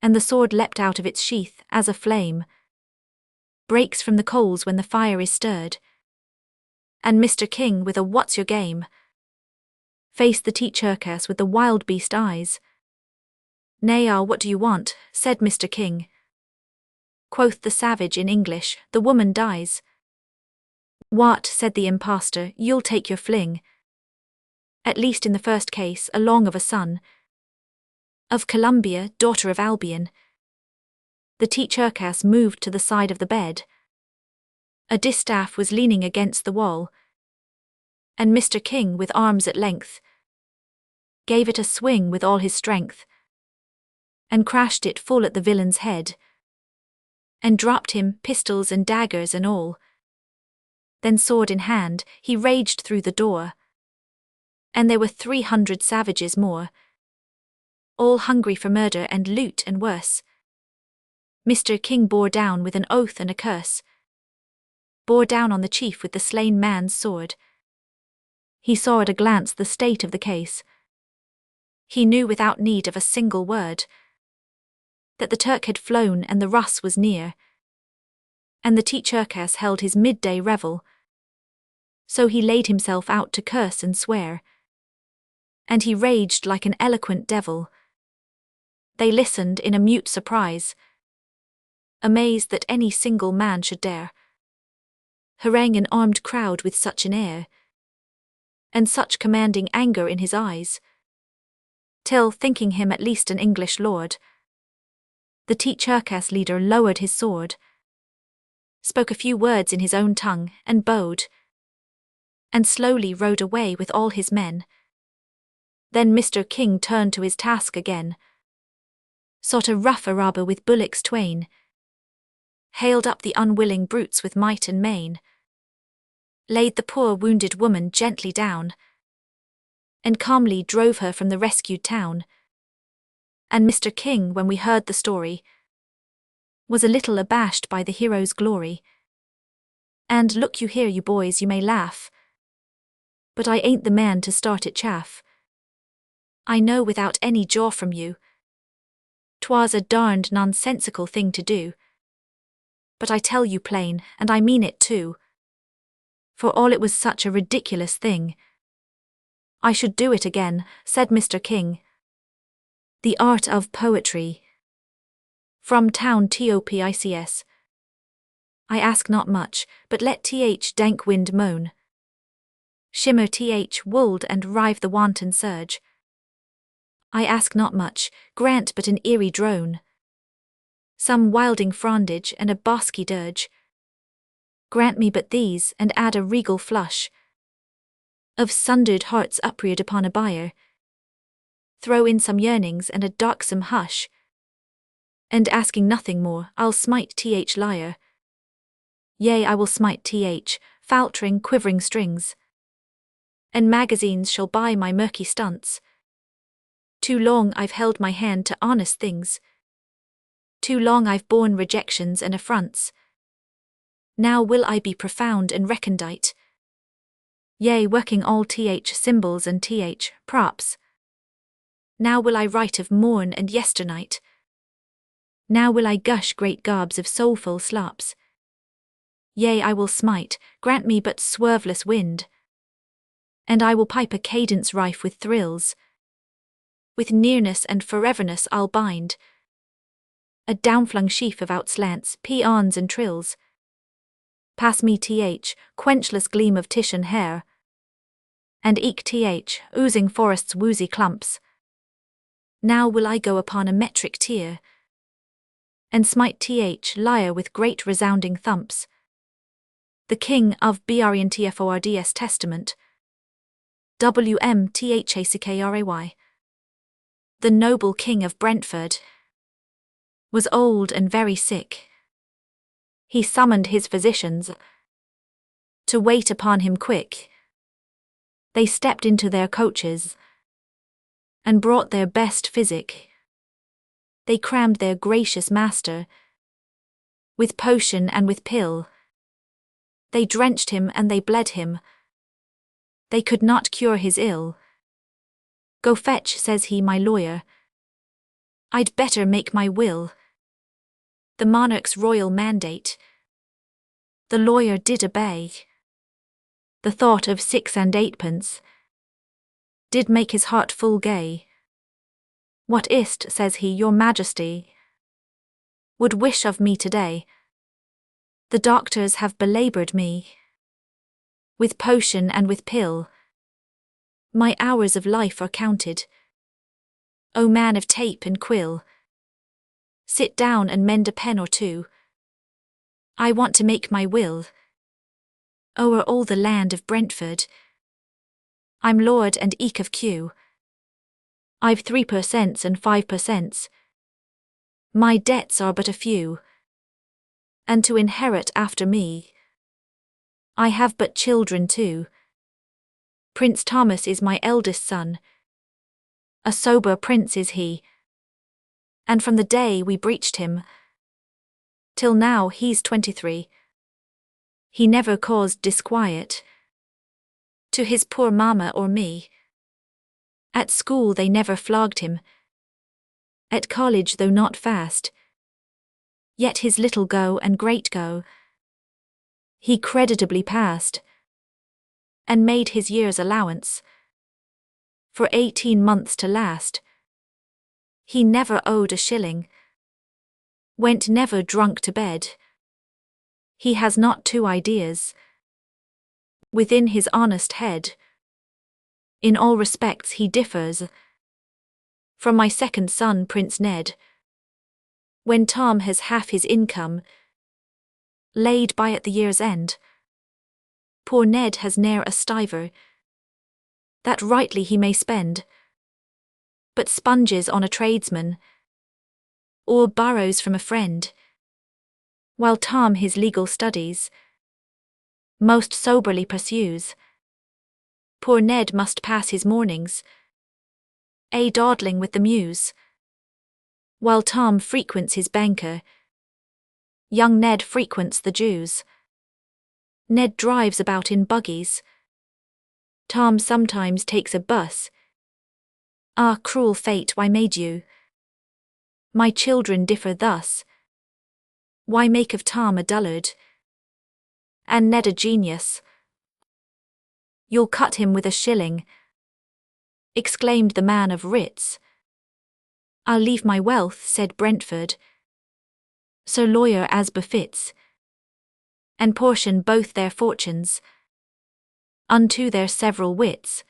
and the sword leapt out of its sheath as a flame breaks from the coals when the fire is stirred, and Mr. King with a "What's your game?" faced the Teacherkas with the wild beast eyes. "Nay, what do you want?" said Mr. King. Quoth the savage in English, "The woman dies." "What," said the impostor, "you'll take your fling, at least in the first case, along of a son of Columbia, daughter of Albion." The Teacherkas moved to the side of the bed. A distaff was leaning against the wall, and Mr. King, with arms at length, gave it a swing with all his strength, and crashed it full at the villain's head, and dropped him, pistols and daggers and all. Then sword in hand, he raged through the door, and there were 300 savages more, all hungry for murder and loot and worse. Mr. King bore down with an oath and a curse, bore down on the chief with the slain man's sword. He saw at a glance the state of the case. He knew without need of a single word that the Turk had flown and the Russ was near, and the Teacherkas held his midday revel. So he laid himself out to curse and swear, and he raged like an eloquent devil. They listened in a mute surprise, amazed that any single man should dare harangue an armed crowd with such an air, and such commanding anger in his eyes, till, thinking him at least an English lord, the Teacherkas leader lowered his sword, spoke a few words in his own tongue, and bowed, and slowly rode away with all his men. Then Mr. King turned to his task again, sought a rough Araber with bullocks twain, hailed up the unwilling brutes with might and main, laid the poor wounded woman gently down, and calmly drove her from the rescued town. And Mr. King, when we heard the story, was a little abashed by the hero's glory. And look you here, you boys, you may laugh, but I ain't the man to start it chaff. I know without any jaw from you, 'twas a darned nonsensical thing to do. But I tell you plain, and I mean it too, for all it was such a ridiculous thing. I should do it again, said Mr. King. The Art of Poetry. From Town Topics. I ask not much, but let th dank wind moan, shimmer th wold and rive the wanton surge. I ask not much, grant but an eerie drone, some wilding frondage and a bosky dirge. Grant me but these, and add a regal flush of sundered hearts upreared upon a bier. Throw in some yearnings and a darksome hush, and asking nothing more, I'll smite th lyre. Yea, I will smite th, faltering quivering strings, and magazines shall buy my murky stunts. Too long I've held my hand to honest things, too long I've borne rejections and affronts. Now will I be profound and recondite, yea, working all th symbols and th props. Now will I write of morn and yesternight. Now will I gush great garbs of soulful slops. Yea, I will smite, grant me but swerveless wind, and I will pipe a cadence rife with thrills. With nearness and foreverness I'll bind a downflung sheaf of outslants, paeans and trills. Pass me th, quenchless gleam of Titian hair, and eke th, oozing forest's woozy clumps. Now will I go upon a metric tier, and smite th lyre with great resounding thumps. The King of Brentfords Testament. WMTHACKRAY. The noble King of Brentford was old and very sick. He summoned his physicians to wait upon him quick. They stepped into their coaches and brought their best physic. They crammed their gracious master with potion and with pill. They drenched him and they bled him. They could not cure his ill. Go fetch, says he, my lawyer. I'd better make my will. The monarch's royal mandate the lawyer did obey. The thought of 6 and 8pence did make his heart full gay. What is't, says he, your majesty would wish of me today? The doctors have belaboured me with potion and with pill. My hours of life are counted. O man of tape and quill, sit down and mend a pen or two. I want to make my will o'er all the land of Brentford. I'm lord and eke of Q. I've 3% and 5%. My debts are but a few, and to inherit after me I have but children too. Prince Thomas is my eldest son, a sober prince is he, and from the day we breached him till now he's 23. He never caused disquiet to his poor mamma or me. At school they never flogged him, at college though not fast, yet his little go and great go he creditably passed, and made his year's allowance for 18 months to last. He never owed a shilling, went never drunk to bed. He has not 2 ideas within his honest head. In all respects he differs from my second son, Prince Ned. When Tom has half his income laid by at the year's end, poor Ned has ne'er a stiver that rightly he may spend, but sponges on a tradesman or borrows from a friend, while Tom his legal studies most soberly pursues. Poor Ned must pass his mornings dawdling with the muse. While Tom frequents his banker, young Ned frequents the Jews. Ned drives about in buggies. Tom sometimes takes a bus. Ah, cruel fate, why made you my children differ thus? Why make of Tom a dullard and Ned a genius? You'll cut him with a shilling, exclaimed the man of wits. I'll leave my wealth, said Brentford, Sir Lawyer as befits, and portion both their fortunes unto their several wits.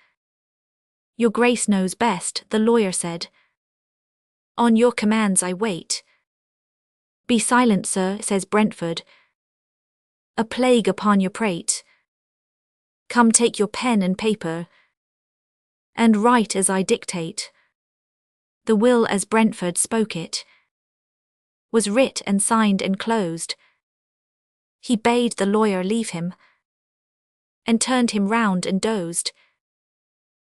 Your Grace knows best, the lawyer said. On your commands I wait. Be silent, sir, says Brentford. A plague upon your prate. Come, take your pen and paper, and write as I dictate. The will as Brentford spoke it was writ and signed and closed. He bade the lawyer leave him, and turned him round and dozed.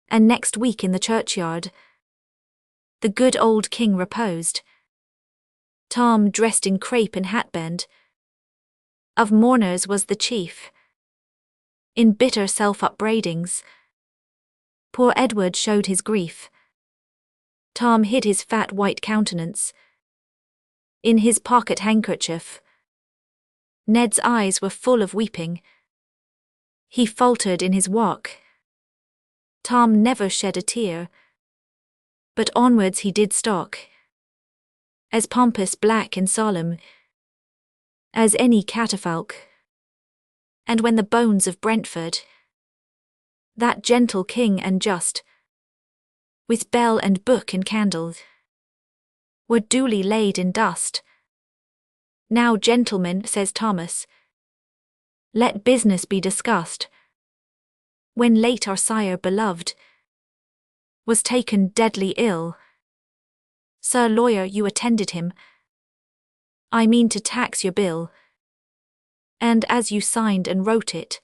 And next week in the churchyard the good old king reposed. Tom, dressed in crape and hatband, of mourners was the chief. In bitter self-upbraidings, poor Edward showed his grief. Tom hid his fat white countenance in his pocket handkerchief. Ned's eyes were full of weeping. He faltered in his walk. Tom never shed a tear, but onwards he did stalk, as pompous, black and solemn as any catafalque. And when the bones of Brentford, that gentle king and just, with bell and book and candle, were duly laid in dust. Now, gentlemen, says Thomas, let business be discussed. When late our sire beloved was taken deadly ill, Sir Lawyer, you attended him. I mean to tax your bill, and as you signed and wrote it,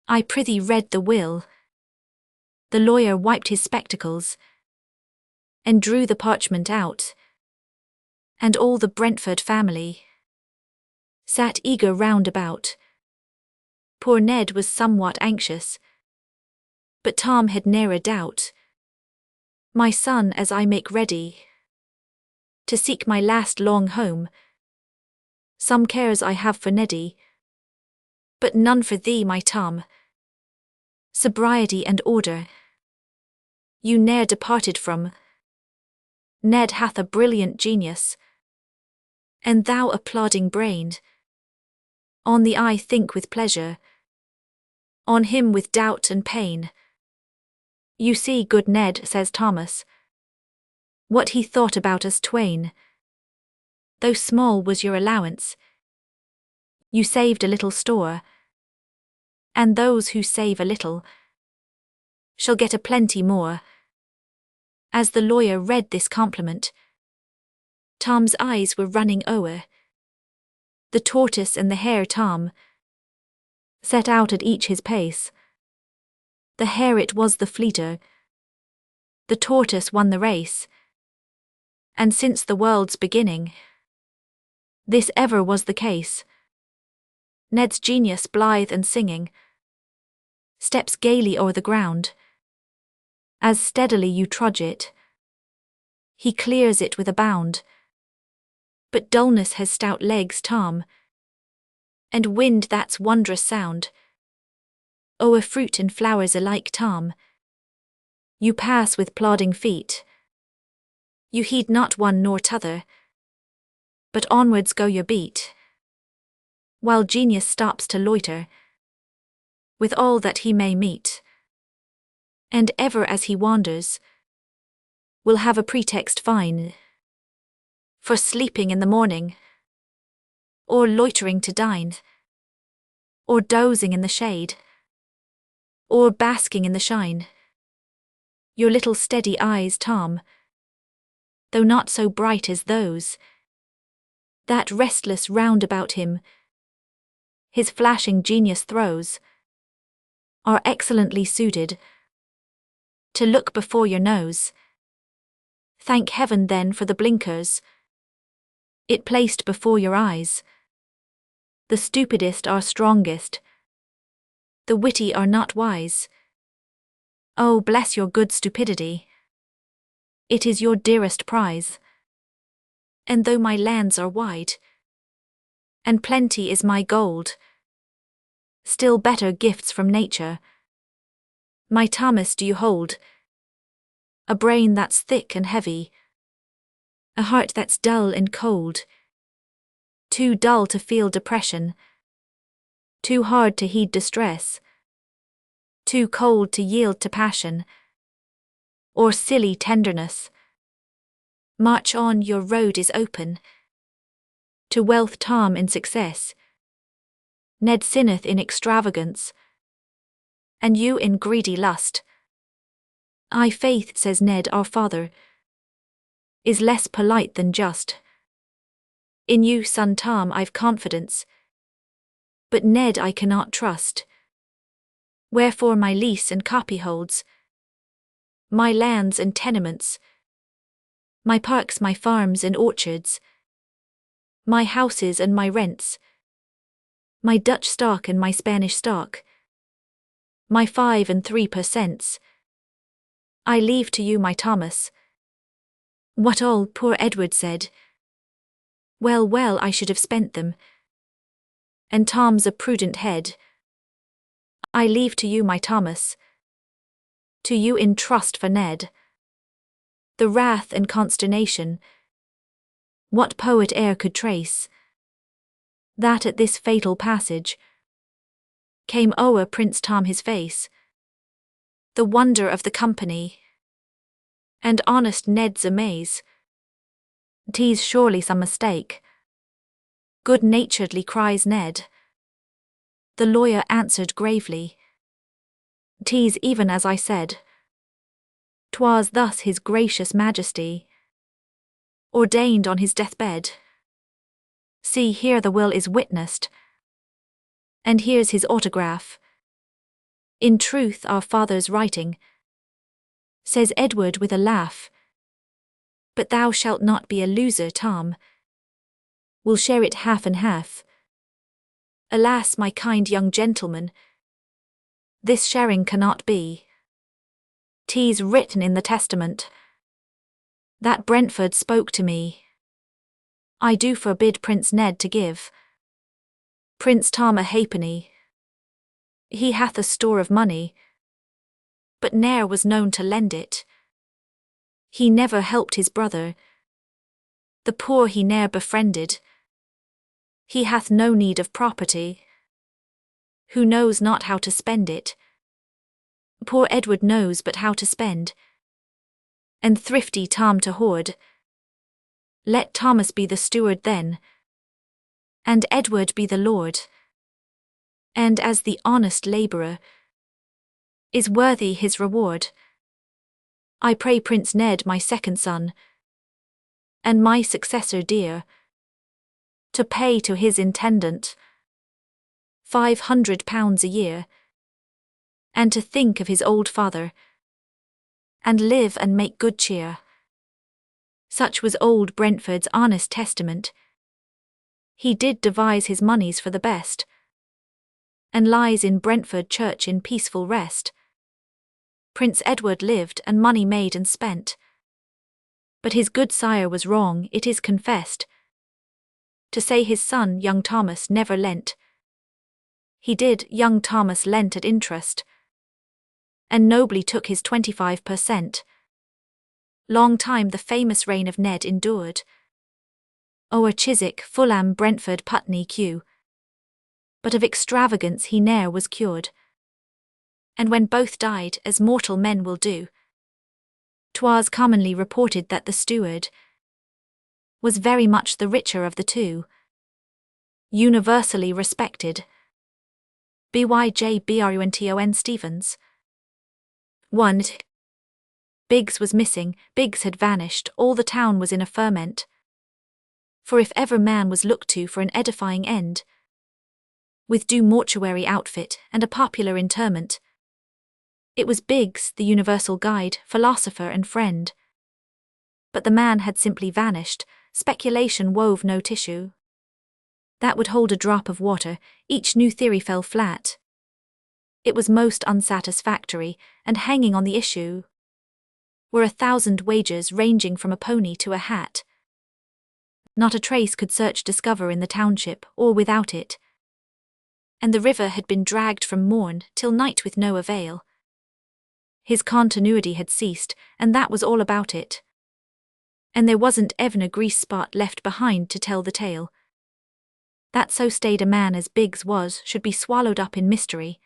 I prithee read the will. The lawyer wiped his spectacles, and drew the parchment out, and all the Brentford family sat eager round about. Poor Ned was somewhat anxious, but Tom had ne'er a doubt. My son, as I make ready to seek my last long home, some cares I have for Neddy, but none for thee, my Tom. Sobriety and order you ne'er departed from. Ned hath a brilliant genius, and thou a plodding brain. On the eye think with pleasure, on him with doubt and pain. You see, good Ned, says Thomas, what he thought about us twain. Though small was your allowance, you saved a little store, and those who save a little shall get a plenty more. As the lawyer read this compliment, Tom's eyes were running o'er. The tortoise and the hare Tom set out at each his pace. The hare it was the fleeter, the tortoise won the race. And since the world's beginning, this ever was the case. Ned's genius blithe and singing steps gaily o'er the ground. As steadily you trudge it, he clears it with a bound. But dullness has stout legs, Tom, and wind that's wondrous sound. O'er fruit and flowers alike, Tom, you pass with plodding feet. You heed not one nor t'other, but onwards go your beat, while genius stops to loiter with all that he may meet, and ever as he wanders will have a pretext fine for sleeping in the morning, or loitering to dine, or dozing in the shade, or basking in the shine. Your little steady eyes, Tom, though not so bright as those that restless round about him his flashing genius throws, are excellently suited to look before your nose. Thank heaven then for the blinkers it placed before your eyes. The stupidest are strongest, the witty are not wise. Oh, bless your good stupidity, it is your dearest prize. And though my lands are wide, and plenty is my gold, still better gifts from nature, my Thomas, do you hold. A brain that's thick and heavy, a heart that's dull and cold, too dull to feel depression, too hard to heed distress, too cold to yield to passion, or silly tenderness. March on, your road is open to wealth, Tom, and success. Ned sinneth in extravagance, and you in greedy lust. I faith, says Ned, our father is less polite than just. In you, son Tom, I've confidence, but Ned I cannot trust. Wherefore my lease and copyholds, my lands and tenements, my parks, my farms and orchards, my houses and my rents, my Dutch stock and my Spanish stock, my 5 and 3%, I leave to you, my Thomas. What all, poor Edward said. Well, well, I should have spent them. And Tom's a prudent head. I leave to you, my Thomas. To you in trust for Ned. The wrath and consternation, what poet e'er could trace, that at this fatal passage came o'er Prince Tom his face. The wonder of the company, and honest Ned's amaze. 'Tis surely some mistake, good-naturedly cries Ned. The lawyer answered gravely, 'Tis even as I said. 'Twas thus his gracious majesty ordained on his deathbed. See, here the will is witnessed, and here's his autograph. In truth, our father's writing, says Edward with a laugh. But thou shalt not be a loser, Tom. We'll share it half and half. Alas, my kind young gentleman, this sharing cannot be. 'Tis written in the testament that Brentford spoke to me. I do forbid Prince Ned to give Prince Tom a halfpenny. He hath a store of money, but ne'er was known to lend it. He never helped his brother, the poor he ne'er befriended. He hath no need of property, who knows not how to spend it. Poor Edward knows but how to spend, and thrifty Tom to hoard. Let Thomas be the steward then, and Edward be the lord. And as the honest labourer is worthy his reward, I pray Prince Ned, my second son, and my successor dear, to pay to his intendant £500 a year, and to think of his old father, and live and make good cheer. Such was old Brentford's honest testament. He did devise his moneys for the best, and lies in Brentford church in peaceful rest. Prince Edward lived, and money made and spent, but his good sire was wrong, it is confessed, to say his son, young Thomas, never lent. He did, young Thomas lent at interest, and nobly took his 25%. Long time the famous reign of Ned endured, o'er Chiswick, Fulham, Brentford, Putney, Kew, but of extravagance he ne'er was cured. And when both died, as mortal men will do, 'twas commonly reported that the steward was very much the richer of the two. Universally respected. Byjbrunton Stevens. 1. Biggs was missing, Biggs had vanished, all the town was in a ferment. For if ever man was looked to for an edifying end, with due mortuary outfit and a popular interment. It was Biggs, the universal guide, philosopher and friend. But the man had simply vanished, speculation wove no tissue that would hold a drop of water, each new theory fell flat. It was most unsatisfactory, and hanging on the issue were 1,000 wagers ranging from a pony to a hat. Not a trace could search discover in the township, or without it. And the river had been dragged from morn till night with no avail. His continuity had ceased, and that was all about it. And there wasn't even a grease spot left behind to tell the tale. That so staid a man as Biggs was should be swallowed up in mystery.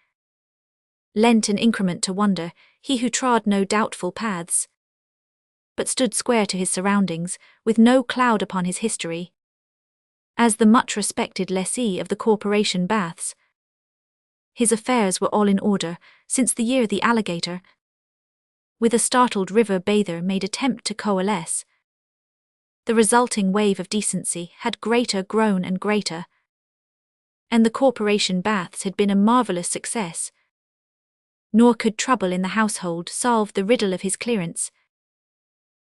Lent an increment to wonder, he who trod no doubtful paths, but stood square to his surroundings, with no cloud upon his history. As the much-respected lessee of the Corporation Baths, his affairs were all in order, since the year the alligator, with a startled river bather, made attempt to coalesce. The resulting wave of decency had greater grown and greater, and the Corporation Baths had been a marvellous success. Nor could trouble in the household solve the riddle of his clearance,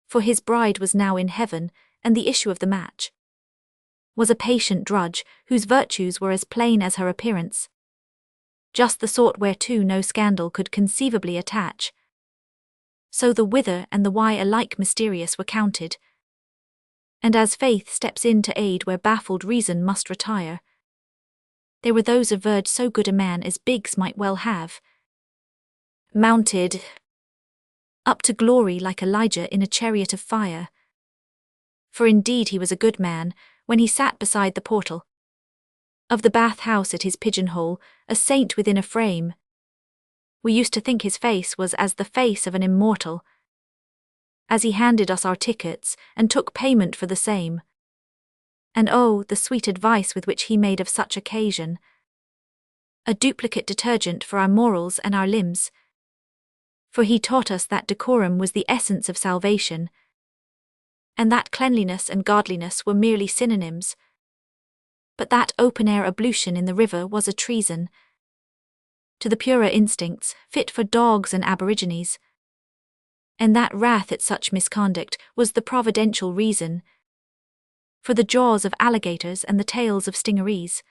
for his bride was now in heaven, and the issue of the match was a patient drudge whose virtues were as plain as her appearance, just the sort whereto no scandal could conceivably attach. So the whither and the why alike mysterious were counted, and as faith steps in to aid where baffled reason must retire, there were those averred so good a man as Biggs might well have mounted up to glory like Elijah in a chariot of fire. For indeed he was a good man, when he sat beside the portal of the bath-house at his pigeon-hole, a saint within a frame. We used to think his face was as the face of an immortal, as he handed us our tickets and took payment for the same. And oh, the sweet advice with which he made of such occasion a duplicate detergent for our morals and our limbs. For he taught us that decorum was the essence of salvation, and that cleanliness and godliness were merely synonyms, but that open-air ablution in the river was a treason to the purer instincts, fit for dogs and aborigines, and that wrath at such misconduct was the providential reason for the jaws of alligators and the tails of stingarees.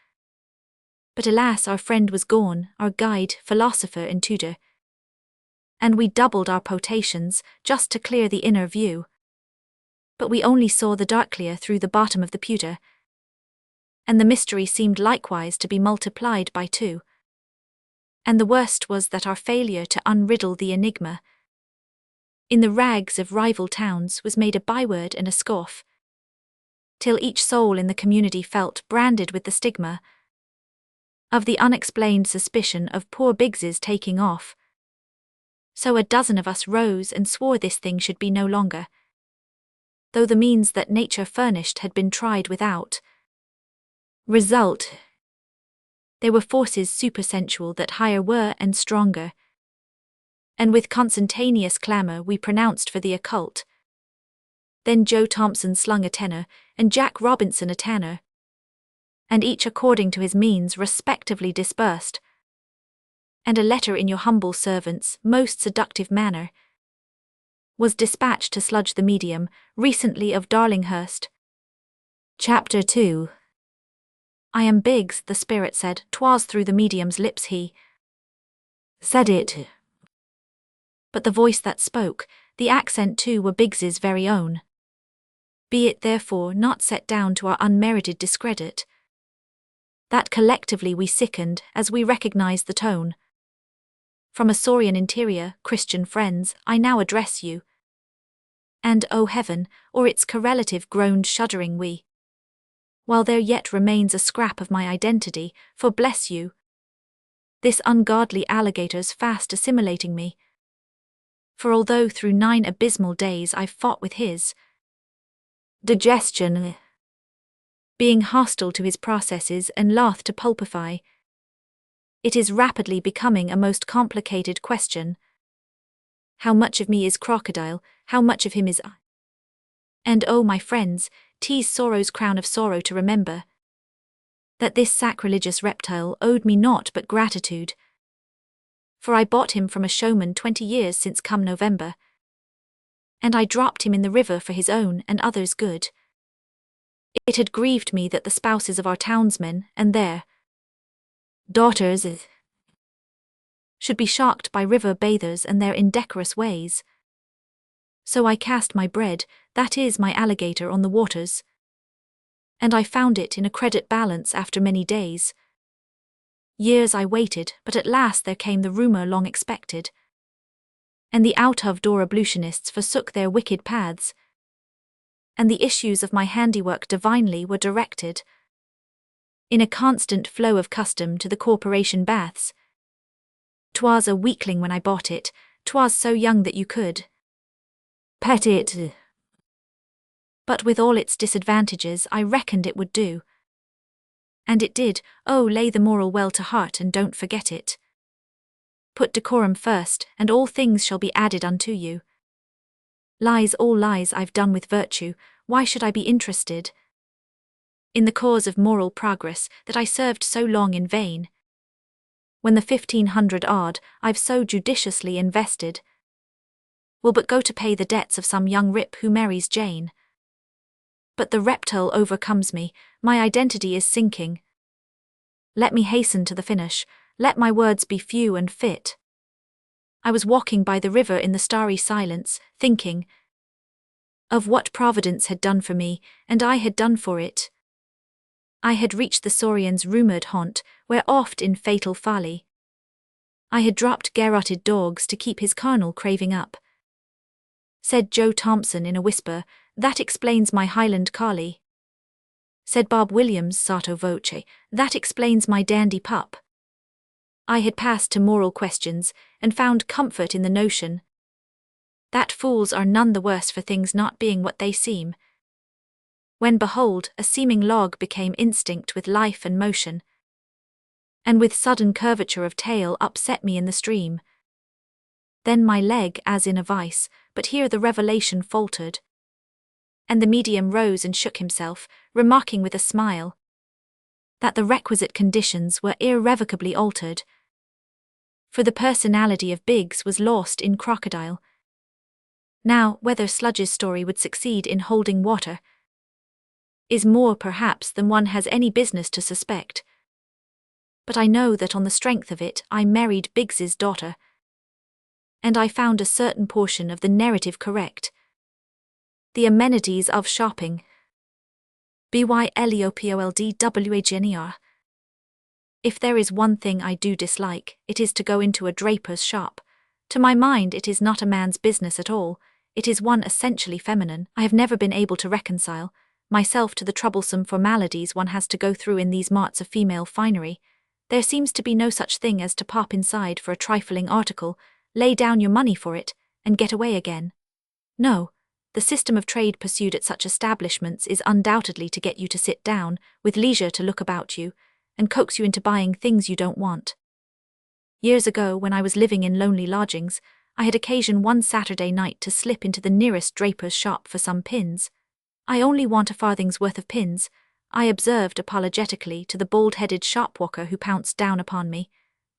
But alas, our friend was gone, our guide, philosopher and tutor, and we doubled our potations just to clear the inner view. But we only saw the dark clear through the bottom of the pewter, and the mystery seemed likewise to be multiplied by 2. And the worst was that our failure to unriddle the enigma in the rags of rival towns was made a byword and a scoff, till each soul in the community felt branded with the stigma of the unexplained suspicion of poor Biggs's taking off. So a dozen of us rose and swore this thing should be no longer, though the means that nature furnished had been tried without result. There were forces supersensual that higher were and stronger, and with consentaneous clamour we pronounced for the occult. Then Joe Thompson slung a tenor, and Jack Robinson a tanner, and each according to his means respectively dispersed, and a letter in your humble servant's most seductive manner was dispatched to Sludge the medium, recently of Darlinghurst. Chapter 2. I am Biggs, the spirit said. 'Twas through the medium's lips he said it, but the voice that spoke, the accent too, were Biggs's very own. Be it therefore not set down to our unmerited discredit that collectively we sickened as we recognized the tone. From a saurian interior, Christian friends, I now address you. And, O heaven, or its correlative, groaned shuddering we, while there yet remains a scrap of my identity, for bless you, this ungodly alligator's fast assimilating me. For although through 9 abysmal days I've fought with his digestion, being hostile to his processes and loth to pulpify, it is rapidly becoming a most complicated question. How much of me is crocodile, how much of him is I? And oh my friends, 'tis sorrow's crown of sorrow to remember that this sacrilegious reptile owed me naught but gratitude. For I bought him from a showman 20 years since come November, and I dropped him in the river for his own and others' good. It had grieved me that the spouses of our townsmen and their daughters should be shocked by river bathers and their indecorous ways. So I cast my bread, that is my alligator, on the waters, and I found it in a credit balance after many days. Years I waited, but at last there came the rumor long expected, and the out-of-door abolitionists forsook their wicked paths, and the issues of my handiwork divinely were directed, in a constant flow of custom, to the corporation baths. 'Twas a weakling when I bought it, 'twas so young that you could pet it, but with all its disadvantages I reckoned it would do. And it did. Oh, lay the moral well to heart and don't forget it. Put decorum first, and all things shall be added unto you. Lies, all lies, I've done with virtue, why should I be interested in the cause of moral progress that I served so long in vain, when the 1,500 odd I've so judiciously invested will but go to pay the debts of some young rip who marries Jane? But the reptile overcomes me, my identity is sinking. Let me hasten to the finish, let my words be few and fit. I was walking by the river in the starry silence, thinking of what Providence had done for me, and I had done for it. I had reached the saurian's rumoured haunt, where oft in fatal folly I had dropped garrotted dogs to keep his carnal craving up. Said Joe Thompson in a whisper, that explains my Highland collie. Said Bob Williams sotto voce, that explains my dandy pup. I had passed to moral questions, and found comfort in the notion that fools are none the worse for things not being what they seem, when behold, a seeming log became instinct with life and motion, and with sudden curvature of tail upset me in the stream. Then my leg as in a vice, but here the revelation faltered, and the medium rose and shook himself, remarking with a smile that the requisite conditions were irrevocably altered, for the personality of Biggs was lost in crocodile. Now, whether Sludge's story would succeed in holding water is more perhaps than one has any business to suspect, but I know that on the strength of it I married Biggs's daughter, and I found a certain portion of the narrative correct. The amenities of shopping. BYLEOPOLDWAGNER. If there is one thing I do dislike, it is to go into a draper's shop. To my mind it is not a man's business at all, it is one essentially feminine. I have never been able to reconcile myself to the troublesome formalities one has to go through in these marts of female finery. There seems to be no such thing as to pop inside for a trifling article, lay down your money for it, and get away again. No, the system of trade pursued at such establishments is undoubtedly to get you to sit down, with leisure to look about you, and coax you into buying things you don't want. Years ago, when I was living in lonely lodgings, I had occasion one Saturday night to slip into the nearest draper's shop for some pins. I only want a farthing's worth of pins, I observed apologetically to the bald-headed shopwalker who pounced down upon me.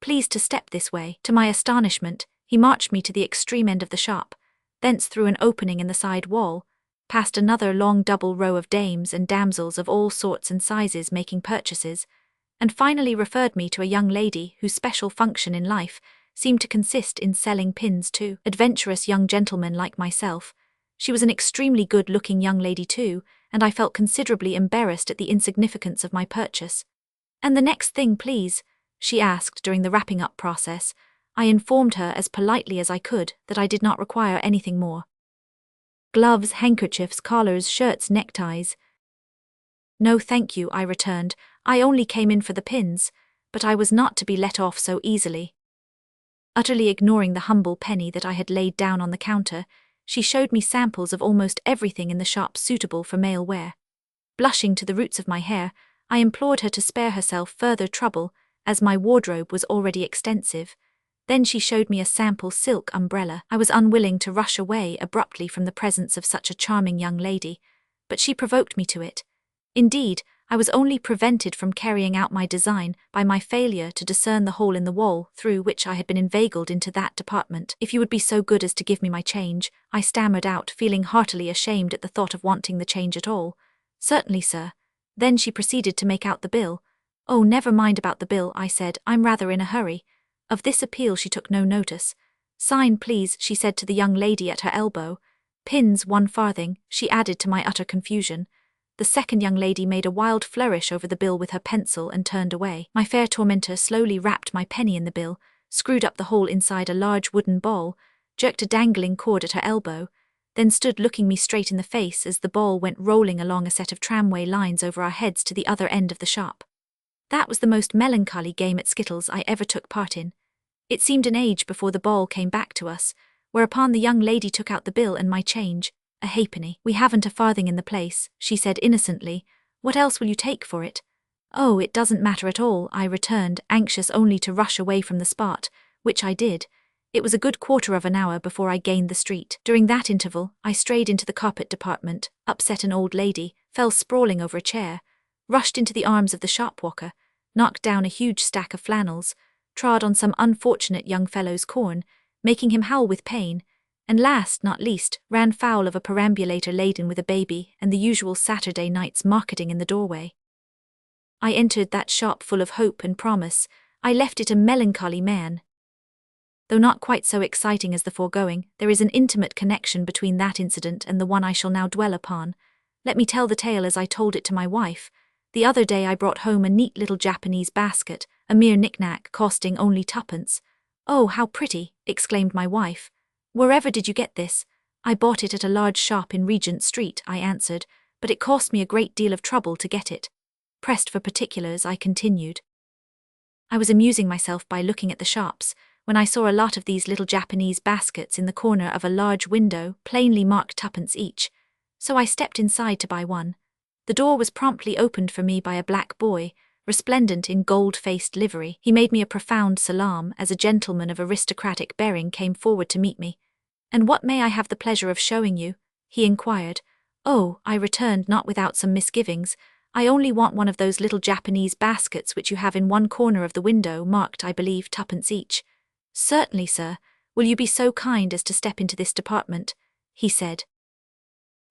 Please to step this way. To my astonishment, he marched me to the extreme end of the shop, thence through an opening in the side wall, past another long double row of dames and damsels of all sorts and sizes making purchases, and finally referred me to a young lady whose special function in life seemed to consist in selling pins to adventurous young gentlemen like myself. She was an extremely good-looking young lady too, and I felt considerably embarrassed at the insignificance of my purchase. "And the next thing, please?" she asked during the wrapping-up process. I informed her as politely as I could that I did not require anything more. "Gloves, handkerchiefs, collars, shirts, neckties." "No, thank you," I returned. "I only came in for the pins," but I was not to be let off so easily. Utterly ignoring the humble penny that I had laid down on the counter, she showed me samples of almost everything in the shop suitable for male wear. Blushing to the roots of my hair, I implored her to spare herself further trouble, as my wardrobe was already extensive. Then she showed me a sample silk umbrella. I was unwilling to rush away abruptly from the presence of such a charming young lady, but she provoked me to it. Indeed, I was only prevented from carrying out my design by my failure to discern the hole in the wall through which I had been inveigled into that department. If you would be so good as to give me my change, I stammered out, feeling heartily ashamed at the thought of wanting the change at all. Certainly, sir. Then she proceeded to make out the bill. Oh, never mind about the bill, I said. I'm rather in a hurry. Of this appeal she took no notice. Sign, please, she said to the young lady at her elbow. Pins 1 farthing, she added to my utter confusion. The second young lady made a wild flourish over the bill with her pencil and turned away. My fair tormentor slowly wrapped my penny in the bill, screwed up the hole inside a large wooden ball, jerked a dangling cord at her elbow, then stood looking me straight in the face as the ball went rolling along a set of tramway lines over our heads to the other end of the shop. That was the most melancholy game at skittles I ever took part in. It seemed an age before the ball came back to us, whereupon the young lady took out the bill and my change, a halfpenny. We haven't a farthing in the place, she said innocently. What else will you take for it? Oh, it doesn't matter at all, I returned, anxious only to rush away from the spot, which I did. It was a good quarter of an hour before I gained the street. During that interval, I strayed into the carpet department, upset an old lady, fell sprawling over a chair, rushed into the arms of the shopwalker, knocked down a huge stack of flannels, trod on some unfortunate young fellow's corn, making him howl with pain, and last, not least, ran foul of a perambulator laden with a baby and the usual Saturday night's marketing in the doorway. I entered that shop full of hope and promise. I left it a melancholy man. Though not quite so exciting as the foregoing, there is an intimate connection between that incident and the one I shall now dwell upon. Let me tell the tale as I told it to my wife. The other day I brought home a neat little Japanese basket, a mere knick-knack costing only 2d. Oh, how pretty, exclaimed my wife. Wherever did you get this? I bought it at a large shop in Regent Street, I answered, but it cost me a great deal of trouble to get it. Pressed for particulars, I continued. I was amusing myself by looking at the shops, when I saw a lot of these little Japanese baskets in the corner of a large window, plainly marked 2d each. So I stepped inside to buy one. The door was promptly opened for me by a black boy, resplendent in gold-faced livery. He made me a profound salaam as a gentleman of aristocratic bearing came forward to meet me. And what may I have the pleasure of showing you? He inquired. Oh, I returned, not without some misgivings. I only want one of those little Japanese baskets which you have in one corner of the window, marked, I believe, 2d each. Certainly, sir. Will you be so kind as to step into this department? He said.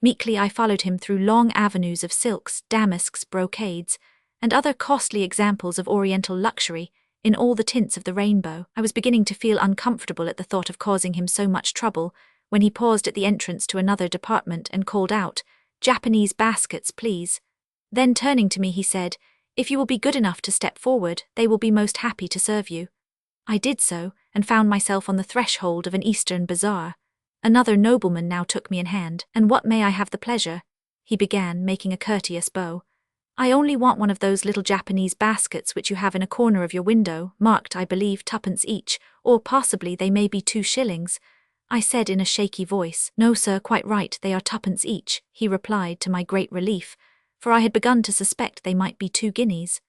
Meekly I followed him through long avenues of silks, damasks, brocades, and other costly examples of oriental luxury, in all the tints of the rainbow. I was beginning to feel uncomfortable at the thought of causing him so much trouble, when he paused at the entrance to another department and called out, Japanese baskets, please. Then turning to me he said, If you will be good enough to step forward, they will be most happy to serve you. I did so, and found myself on the threshold of an Eastern bazaar. Another nobleman now took me in hand. And what may I have the pleasure? He began, making a courteous bow. I only want one of those little Japanese baskets which you have in a corner of your window, marked, I believe, 2d each, or possibly they may be 2 shillings. I said in a shaky voice. No, sir, quite right, they are 2d each, he replied to my great relief, for I had begun to suspect they might be 2 guineas.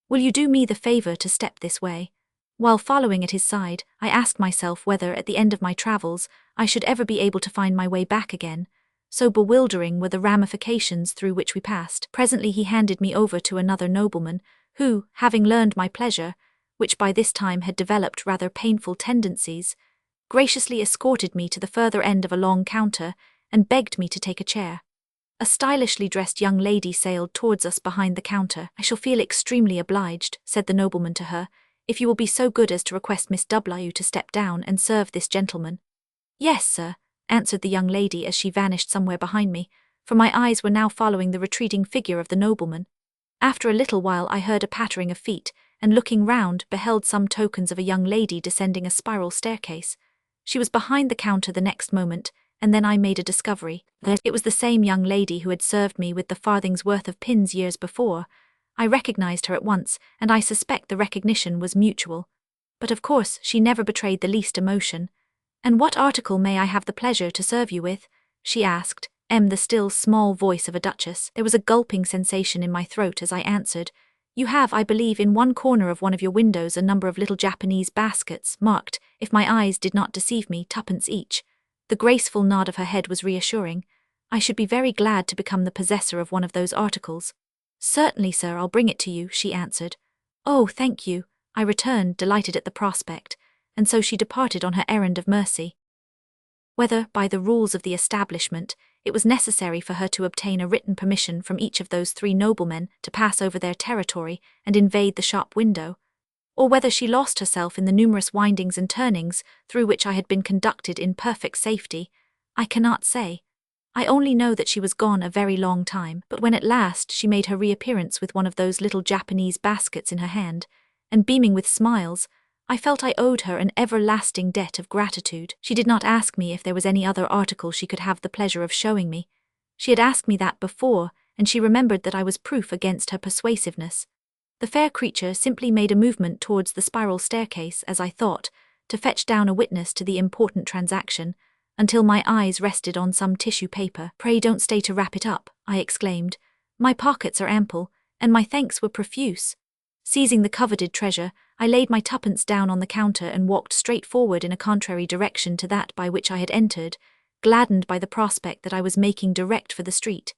Will you do me the favour to step this way? While following at his side, I asked myself whether, at the end of my travels, I should ever be able to find my way back again. So bewildering were the ramifications through which we passed. Presently he handed me over to another nobleman, who, having learned my pleasure, which by this time had developed rather painful tendencies, graciously escorted me to the further end of a long counter and begged me to take a chair. A stylishly dressed young lady sailed towards us behind the counter. I shall feel extremely obliged, said the nobleman to her, if you will be so good as to request Miss W. to step down and serve this gentleman. Yes, sir, answered the young lady as she vanished somewhere behind me, for my eyes were now following the retreating figure of the nobleman. After a little while I heard a pattering of feet, and looking round, beheld some tokens of a young lady descending a spiral staircase. She was behind the counter the next moment, and then I made a discovery. It was the same young lady who had served me with the farthing's worth of pins years before. I recognized her at once, and I suspect the recognition was mutual. But of course she never betrayed the least emotion. And what article may I have the pleasure to serve you with? She asked, the still small voice of a duchess. There was a gulping sensation in my throat as I answered, You have, I believe, in one corner of one of your windows a number of little Japanese baskets, marked, if my eyes did not deceive me, 2d each. The graceful nod of her head was reassuring. I should be very glad to become the possessor of one of those articles. Certainly, sir, I'll bring it to you, she answered. Oh, thank you, I returned, delighted at the prospect, and so she departed on her errand of mercy. Whether, by the rules of the establishment, it was necessary for her to obtain a written permission from each of those 3 noblemen to pass over their territory and invade the shop window, or whether she lost herself in the numerous windings and turnings through which I had been conducted in perfect safety, I cannot say. I only know that she was gone a very long time, but when at last she made her reappearance with one of those little Japanese baskets in her hand, and beaming with smiles, I felt I owed her an everlasting debt of gratitude. She did not ask me if there was any other article she could have the pleasure of showing me. She had asked me that before, and she remembered that I was proof against her persuasiveness. The fair creature simply made a movement towards the spiral staircase, as I thought, to fetch down a witness to the important transaction, until my eyes rested on some tissue paper. Pray don't stay to wrap it up, I exclaimed. My pockets are ample, and my thanks were profuse. Seizing the coveted treasure, I laid my 2pence down on the counter and walked straight forward in a contrary direction to that by which I had entered, gladdened by the prospect that I was making direct for the street.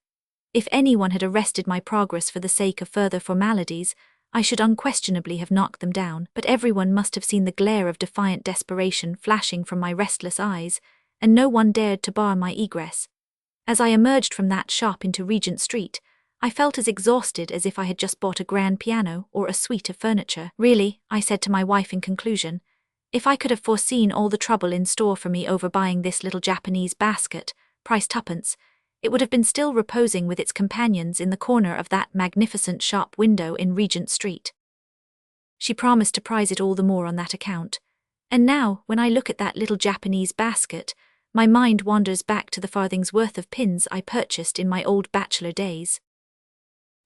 If anyone had arrested my progress for the sake of further formalities, I should unquestionably have knocked them down, but everyone must have seen the glare of defiant desperation flashing from my restless eyes, and no one dared to bar my egress. As I emerged from that shop into Regent Street, I felt as exhausted as if I had just bought a grand piano or a suite of furniture. Really, I said to my wife in conclusion, if I could have foreseen all the trouble in store for me over buying this little Japanese basket, priced 2pence, it would have been still reposing with its companions in the corner of that magnificent shop window in Regent Street. She promised to prize it all the more on that account, and now, when I look at that little Japanese basket, my mind wanders back to the farthing's worth of pins I purchased in my old bachelor days.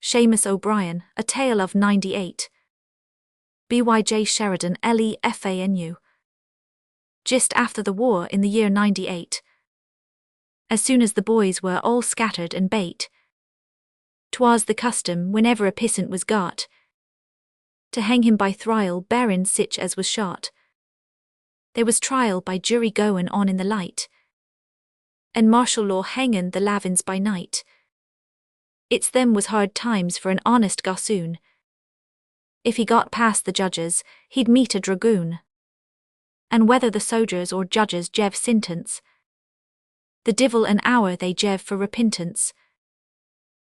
Seamus O'Brien, A Tale of 98. B.Y.J. Sheridan, LEFANU. Just after the war in the year 98. As soon as the boys were all scattered and bait, 'twas the custom, whenever a pissant was got, to hang him by thryle barin sich as was shot. There was trial by jury goin' on in the light, and martial law hangin' the lavins by night. It's them was hard times for an honest gossoon. If he got past the judges, he'd meet a dragoon. And whether the soldiers or judges jev sentence, the divil an hour they jev for repentance.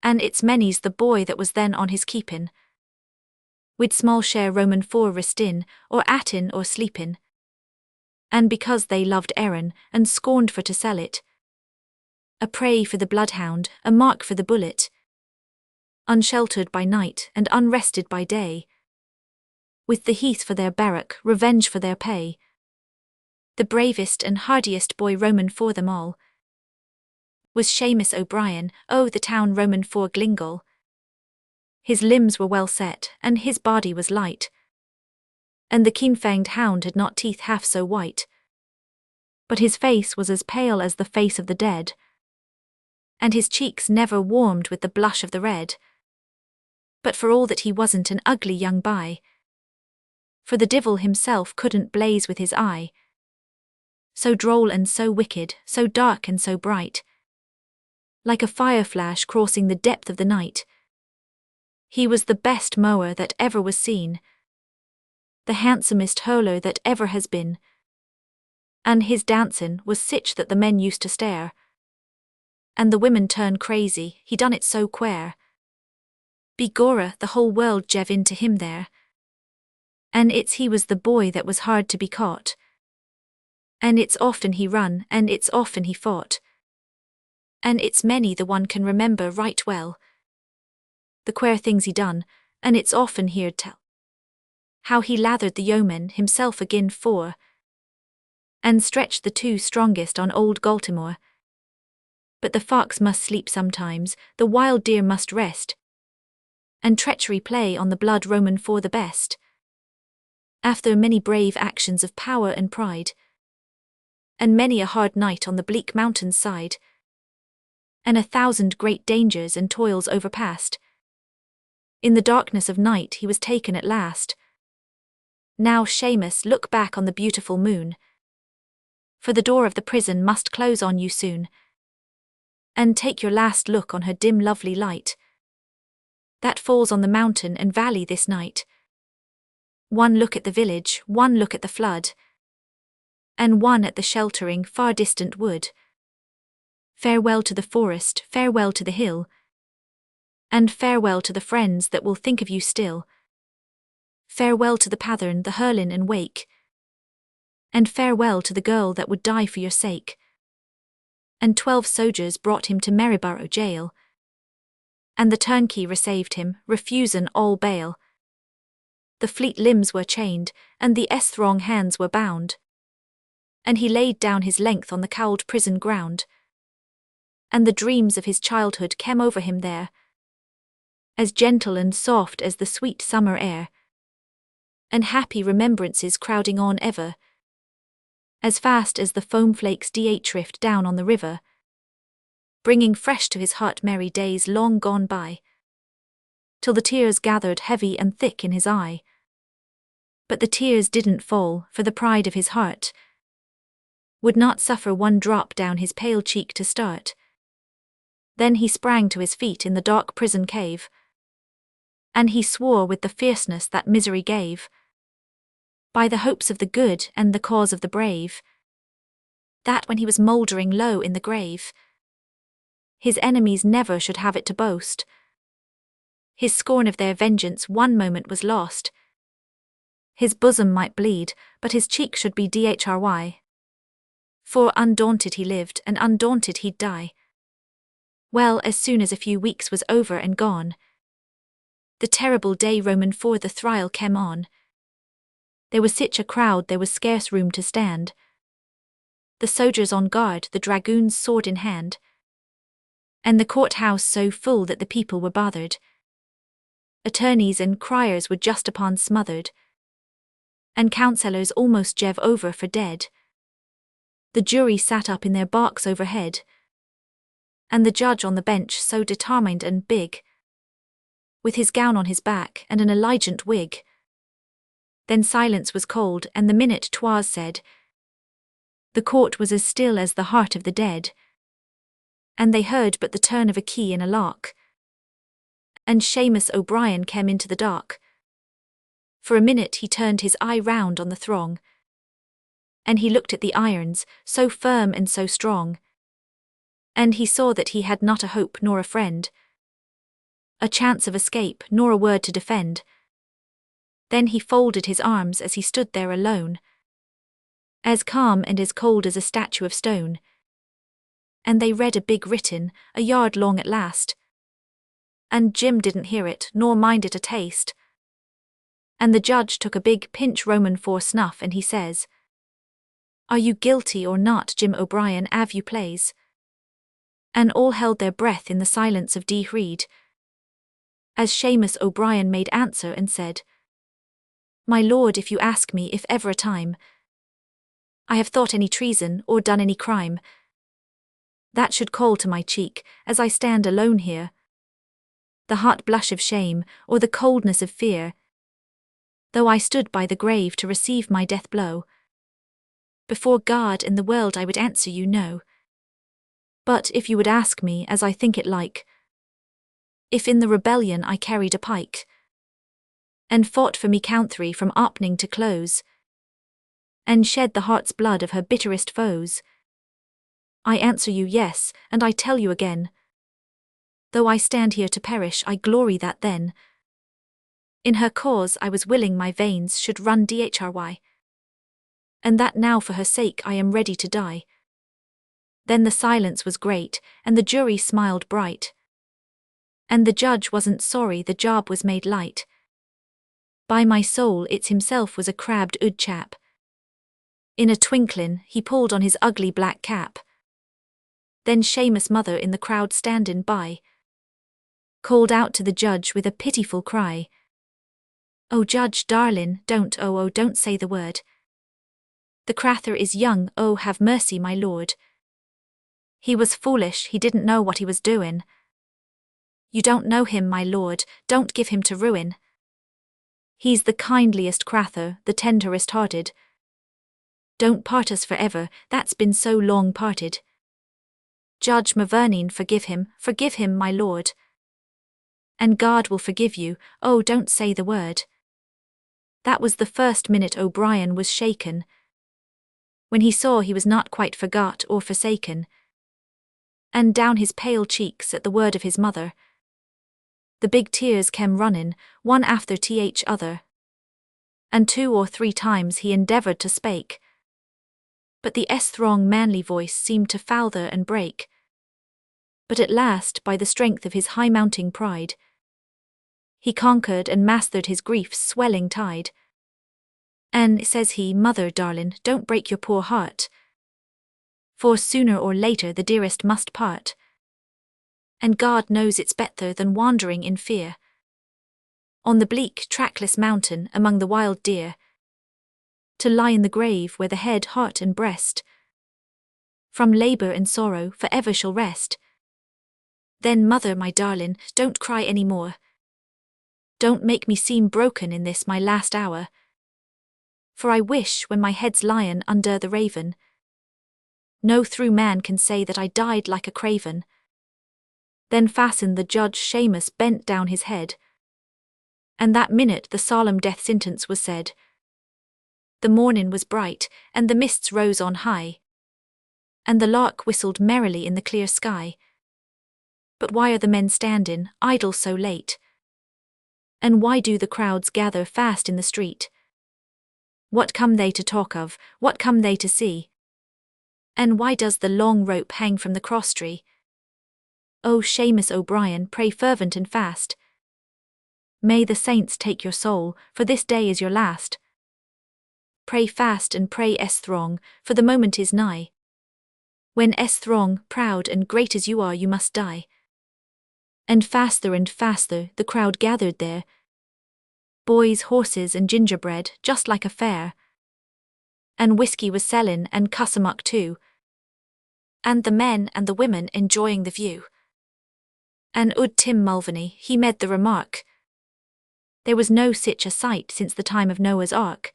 And it's many's the boy that was then on his keepin', wid small share Roman for restin, or atin or sleepin'. And because they loved Erin, and scorned for to sell it, a prey for the bloodhound, a mark for the bullet, unsheltered by night and unrested by day, with the heath for their barrack, revenge for their pay, the bravest and hardiest boy Roman for them all was Seamus O'Brien, the town Roman for Glingall. His limbs were well set, and his body was light, and the keen-fanged hound had not teeth half so white, but his face was as pale as the face of the dead, and his cheeks never warmed with the blush of the red. But for all that he wasn't an ugly young bye, for the divil himself couldn't blaze with his eye, so droll and so wicked, so dark and so bright, like a fire flash crossing the depth of the night. He was the best mower that ever was seen, the handsomest hurler that ever has been, and his dancin' was sich that the men used to stare, and the women turn crazy, he done it so quare. Begorra, the whole world jev in to him there, and it's he was the boy that was hard to be caught, and it's often he run, and it's often he fought, and it's many the one can remember right well, the quare things he done, and it's often heard tell how he lathered the yeoman himself agin for, and stretched the 2 strongest on old Galtimore. But the fox must sleep sometimes, the wild deer must rest, and treachery play on the blood Roman for the best. After many brave actions of power and pride, and many a hard night on the bleak mountain's side, and 1,000 great dangers and toils overpast, in the darkness of night he was taken at last. Now, Seamus, look back on the beautiful moon, for the door of the prison must close on you soon, and take your last look on her dim lovely light. that falls on the mountain and valley this night. One look at the village, one look at the flood, and one at the sheltering, far distant wood. Farewell to the forest, farewell to the hill, and farewell to the friends that will think of you still. Farewell to the pattern, the hurlin and wake, and farewell to the girl that would die for your sake. And 12 soldiers brought him to Maryborough jail, and the turnkey received him, refusin' all bail. The fleet limbs were chained, and the throng hands were bound, and he laid down his length on the cowled prison ground. And the dreams of his childhood came over him there, as gentle and soft as the sweet summer air, and happy remembrances crowding on ever, as fast as the foam flakes drift down on the river, bringing fresh to his heart merry days long gone by, till the tears gathered heavy and thick in his eye. But the tears didn't fall, for the pride of his heart would not suffer one drop down his pale cheek to start. Then he sprang to his feet in the dark prison cave, and he swore with the fierceness that misery gave, by the hopes of the good and the cause of the brave, that when he was mouldering low in the grave, his enemies never should have it to boast. His scorn of their vengeance one moment was lost. His bosom might bleed, but his cheek should be dry. For undaunted he lived, and undaunted he'd die. Well, as soon as a few weeks was over and gone, the terrible day Roman for the trial came on. There was such a crowd there was scarce room to stand. The soldiers on guard, the dragoons sword in hand, and the courthouse so full that the people were bothered. Attorneys and criers were just upon smothered, and counsellors almost jev over for dead. The jury sat up in their barks overhead, and the judge on the bench so determined and big, with his gown on his back and an elegant wig. Then silence was cold, and the minute 'twas said, the court was as still as the heart of the dead, and they heard but the turn of a key in a lock, and Seamus O'Brien came into the dock. For a minute he turned his eye round on the throng, and he looked at the irons, so firm and so strong, and he saw that he had not a hope nor a friend, a chance of escape nor a word to defend. Then he folded his arms as he stood there alone, as calm and as cold as a statue of stone. And they read a big written, a yard long at last, and Jim didn't hear it nor mind it a taste. And the judge took a big pinch Roman for snuff, and he says, "Are you guilty or not, Jim O'Brien, av you plays?" And all held their breath in the silence of reed, as Seamus O'Brien made answer and said, "My lord, if you ask me if ever a time I have thought any treason or done any crime that should call to my cheek, as I stand alone here, the hot blush of shame or the coldness of fear, though I stood by the grave to receive my death blow, before God and the world I would answer you no. But if you would ask me, as I think it like, if in the rebellion I carried a pike, and fought for me country from opening to close, and shed the heart's blood of her bitterest foes, I answer you yes, and I tell you again, though I stand here to perish, I glory that then, in her cause I was willing my veins should run dry, and that now for her sake I am ready to die." Then the silence was great, and the jury smiled bright, and the judge wasn't sorry the job was made light. By my soul, it's himself was a crabbed ood chap. In a twinkling, he pulled on his ugly black cap. Then Seamus' mother in the crowd standing by called out to the judge with a pitiful cry, "Oh, judge, darling, don't, oh, don't say the word. The crather is young, oh, have mercy, my lord. He was foolish, he didn't know what he was doing. You don't know him, my lord, don't give him to ruin. He's the kindliest crather, the tenderest hearted. Don't part us forever, that's been so long parted. Judge Mavernine, forgive him, my lord." And God will forgive you, oh don't say the word. That was the first minute O'Brien was shaken, when he saw he was not quite forgot or forsaken. And down his pale cheeks at the word of his mother, the big tears came runnin', one after t'each other. And 2 or 3 times he endeavoured to spake, but the throng manly voice seemed to falter and break. But at last, by the strength of his high-mounting pride, he conquered and mastered his grief's swelling tide. And, says he, mother darlin', don't break your poor heart, for sooner or later the dearest must part. And God knows it's better than wandering in fear on the bleak, trackless mountain among the wild deer, to lie in the grave where the head, heart and breast from labour and sorrow for ever shall rest. Then mother, my darlin', don't cry any more. Don't make me seem broken in this my last hour. For I wish, when my head's lyin' under the raven, no through man can say that I died like a craven. Then fastened the judge Shamus bent down his head, and that minute the solemn death sentence was said. The mornin' was bright, and the mists rose on high, and the lark whistled merrily in the clear sky. But why are the men standin' idle so late? And why do the crowds gather fast in the street? What come they to talk of, what come they to see? And why does the long rope hang from the cross-tree? O Shamus O'Brien, pray fervent and fast. May the saints take your soul, for this day is your last. Pray fast and pray throng, for the moment is nigh, when throng, proud and great as you are, you must die. And faster the crowd gathered there, boys, horses and gingerbread, just like a fair. And whiskey was sellin' and cussamuck too, and the men and the women enjoying the view. And Tim Mulvaney, he made the remark, there was no sich a sight since the time of Noah's Ark.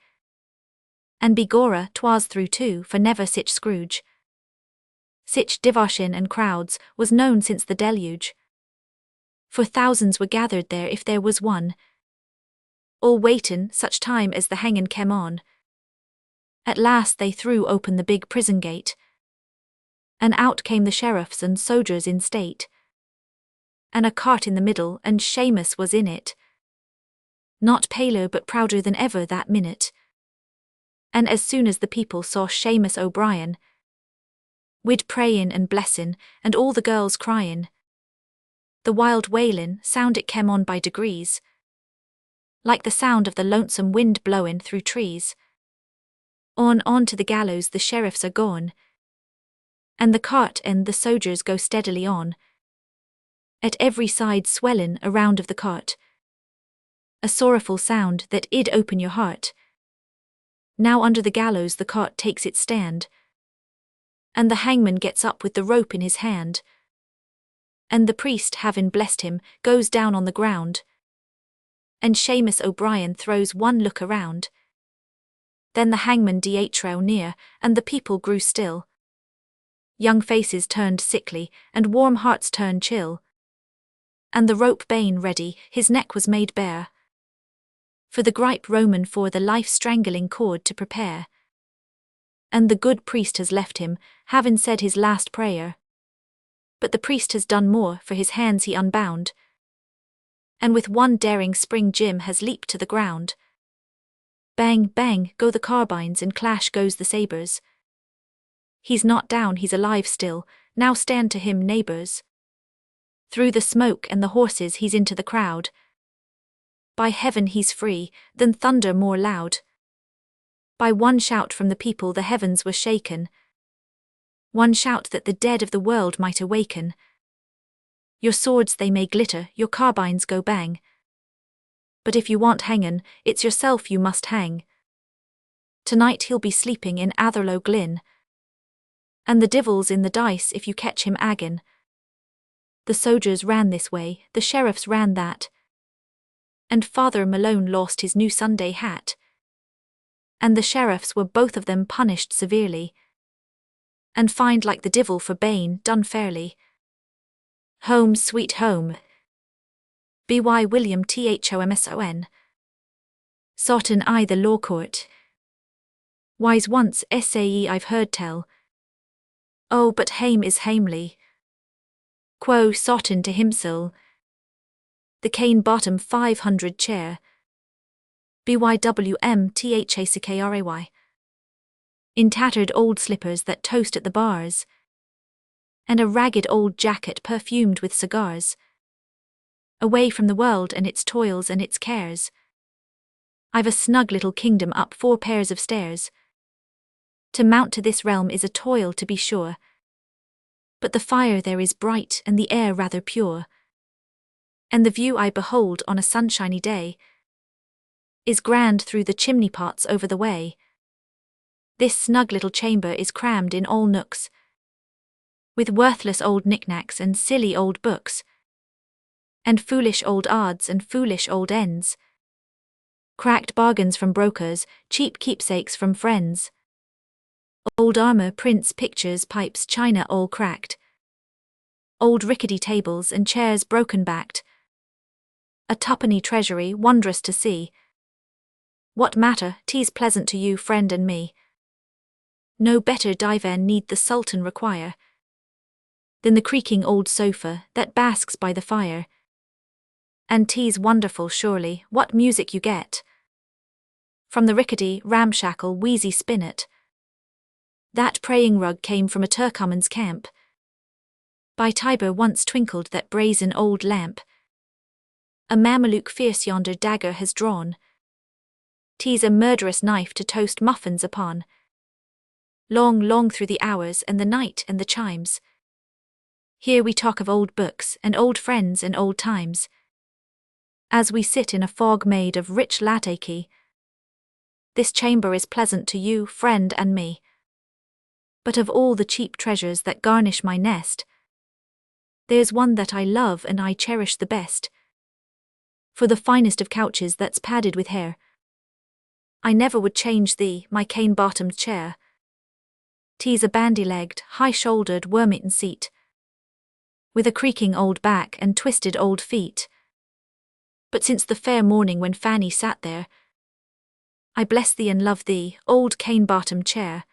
And begorra 'twas through too, for never sich Scrooge, sich divoshin and crowds, was known since the deluge. For thousands were gathered there if there was one, all waitin' such time as the hangin' came on. At last they threw open the big prison gate, and out came the sheriffs and soldiers in state, and a cart in the middle, and Shamus was in it, not paler but prouder than ever that minute. And as soon as the people saw Shamus O'Brien, wid prayin' and blessin', and all the girls cryin', the wild wailin' sound it came on by degrees, like the sound of the lonesome wind blowin' through trees. On to the gallows the sheriffs are gone, and the cart and the soldiers go steadily on, at every side swellin' around of the cart, a sorrowful sound that id open your heart. Now under the gallows the cart takes its stand, and the hangman gets up with the rope in his hand, and the priest, having blessed him, goes down on the ground, and Shamus O'Brien throws one look around. Then the hangman drew near, and the people grew still. Young faces turned sickly, and warm hearts turned chill. And the rope bane ready, his neck was made bare, for the gripe Roman for the life-strangling cord to prepare. And the good priest has left him, having said his last prayer. But the priest has done more, for his hands he unbound, and with one daring spring Jim has leaped to the ground. Bang, bang, go the carbines and clash goes the sabres. He's not down, he's alive still, now stand to him neighbours. Through the smoke and the horses he's into the crowd. By heaven he's free, then thunder more loud. By one shout from the people the heavens were shaken, one shout that the dead of the world might awaken. Your swords they may glitter, your carbines go bang, but if you want hangin', it's yourself you must hang. Tonight he'll be sleeping in Atherlow Glyn, and the divil's in the dice if you catch him aggin'. The soldiers ran this way, the sheriffs ran that, and Father Malone lost his new Sunday hat. And the sheriffs were both of them punished severely, and fined like the divil for bane done fairly. Home, sweet home. by William Thomson. Sotten I the law court. Wise once sae I've heard tell. Oh, but hame is hamely. Quo sotten to himsel. The cane bottom 500 chair. BYWMTHACKRAY. In tattered old slippers that toast at the bars, and a ragged old jacket perfumed with cigars. Away from the world and its toils and its cares, I've a snug little kingdom up 4 pairs of stairs. To mount to this realm is a toil, to be sure, but the fire there is bright and the air rather pure, and the view I behold on a sunshiny day is grand through the chimney pots over the way. This snug little chamber is crammed in all nooks with worthless old knickknacks and silly old books, and foolish old odds and foolish old ends, cracked bargains from brokers, cheap keepsakes from friends, old armor, prints, pictures, pipes, china all cracked, old rickety tables and chairs broken-backed, a twopenny treasury wondrous to see. What matter, 'tis pleasant to you, friend, and me. No better divan need the Sultan require than the creaking old sofa that basks by the fire. And 'tis wonderful, surely, what music you get from the rickety, ramshackle, wheezy spinet. That praying rug came from a Turcoman's camp. By Tiber once twinkled that brazen old lamp. A Mameluke fierce yonder dagger has drawn. 'Tis a murderous knife to toast muffins upon. Long, long through the hours and the night and the chimes, here we talk of old books and old friends and old times, as we sit in a fog made of rich latake. This chamber is pleasant to you, friend, and me. But of all the cheap treasures that garnish my nest, there's one that I love and I cherish the best. For the finest of couches that's padded with hair, I never would change thee, my cane-bottomed chair. 'Tis a bandy-legged, high-shouldered, worm-eaten seat, with a creaking old back and twisted old feet. But since the fair morning when Fanny sat there, I bless thee and love thee, old cane-bottomed chair.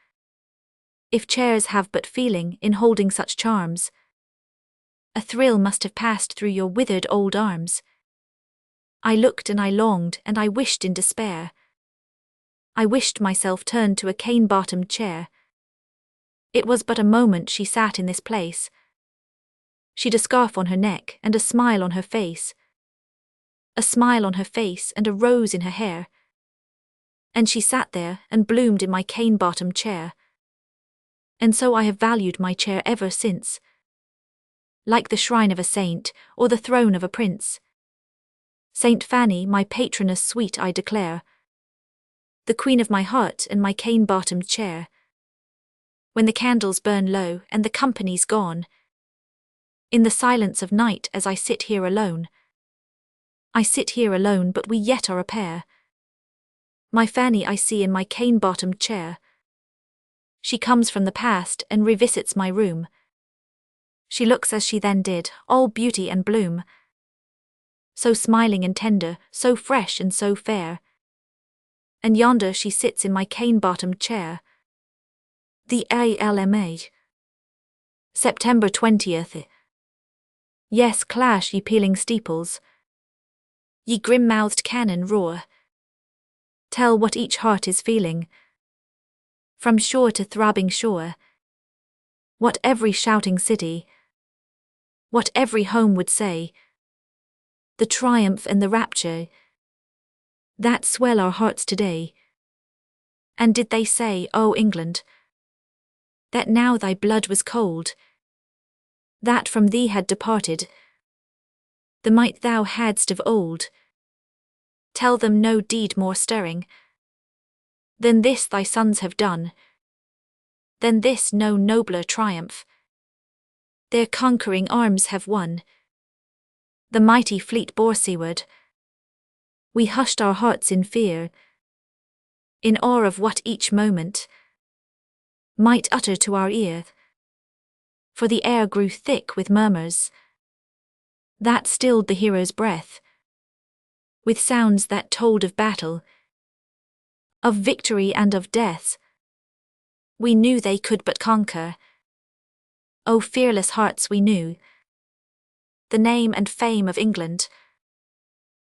If chairs have but feeling in holding such charms, a thrill must have passed through your withered old arms. I looked and I longed and I wished in despair. I wished myself turned to a cane-bottomed chair. It was but a moment she sat in this place. She'd a scarf on her neck and a smile on her face, a smile on her face and a rose in her hair. And she sat there and bloomed in my cane-bottomed chair. And so I have valued my chair ever since, like the shrine of a saint or the throne of a prince. Saint Fanny, my patroness sweet, I declare, the queen of my heart and my cane-bottomed chair. When the candles burn low and the company's gone, in the silence of night as I sit here alone, I sit here alone, but we yet are a pair. My Fanny I see in my cane-bottomed chair. She comes from the past and revisits my room. She looks as she then did, all beauty and bloom, so smiling and tender, so fresh and so fair. And yonder she sits in my cane-bottomed chair. The ALMA. September 20th. Yes, clash, ye pealing steeples. Ye grim-mouthed cannon roar. Tell what each heart is feeling, from shore to throbbing shore. What every shouting city, what every home would say, the triumph and the rapture that swell our hearts today. And did they say, O England, that now thy blood was cold, that from thee had departed the might thou hadst of old? Tell them no deed more stirring than this thy sons have done, than this no nobler triumph their conquering arms have won. The mighty fleet bore seaward. We hushed our hearts in fear, in awe of what each moment might utter to our ear. For the air grew thick with murmurs that stilled the hero's breath. with sounds that told of battle, of victory and of death. We knew they could but conquer. O fearless hearts, we knew the name and fame of England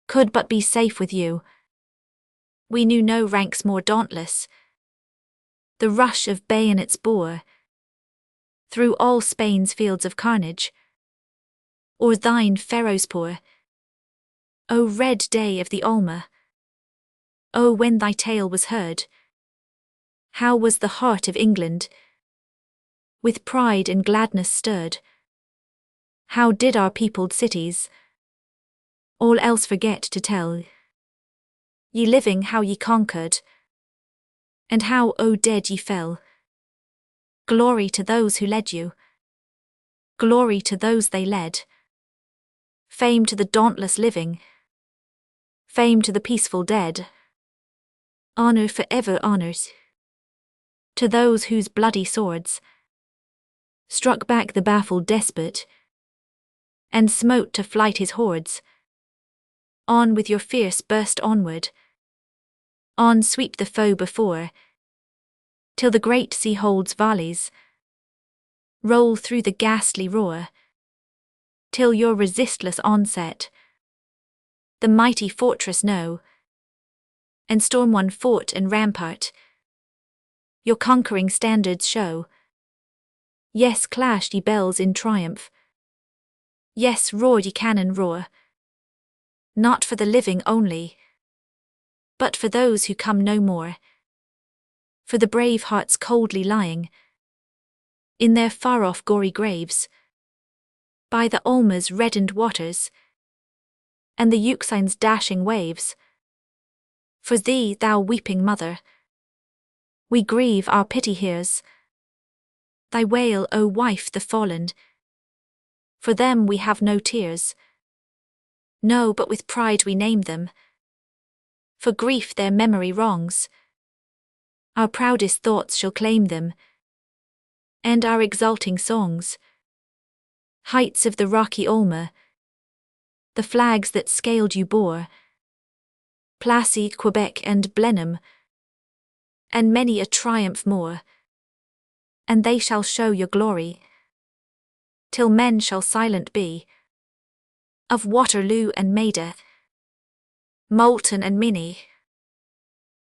could but be safe with you. We knew no ranks more dauntless. The rush of bayonets bore through all Spain's fields of carnage, or thine furrows pour. O red day of the Alma! O when thy tale was heard, how was the heart of England with pride and gladness stirred? How did our peopled cities all else forget to tell? Ye living, how ye conquered, and how, O dead, ye fell. Glory to those who led you, glory to those they led. Fame to the dauntless living, fame to the peaceful dead. Honour forever honours to those whose bloody swords struck back the baffled despot and smote to flight his hordes. On with your fierce burst onward, on sweep the foe before, till the great sea holds valleys roll through the ghastly roar, till your resistless onset the mighty fortress know, and storm one fort and rampart your conquering standards show. Yes, clash ye bells in triumph, yes, roar ye cannon roar, not for the living only, but for those who come no more, for the brave hearts coldly lying in their far-off gory graves, by the Alma's reddened waters, and the Euxine's dashing waves. For thee, thou weeping mother, we grieve, our pity hears thy wail, O wife the fallen. For them we have no tears, no, but with pride we name them, for grief their memory wrongs. Our proudest thoughts shall claim them, and our exulting songs. Heights of the rocky Alma, the flags that scaled you bore, Plassey, Quebec and Blenheim, and many a triumph more, and they shall show your glory, till men shall silent be, of Waterloo and Maida, Moulton and Minnie.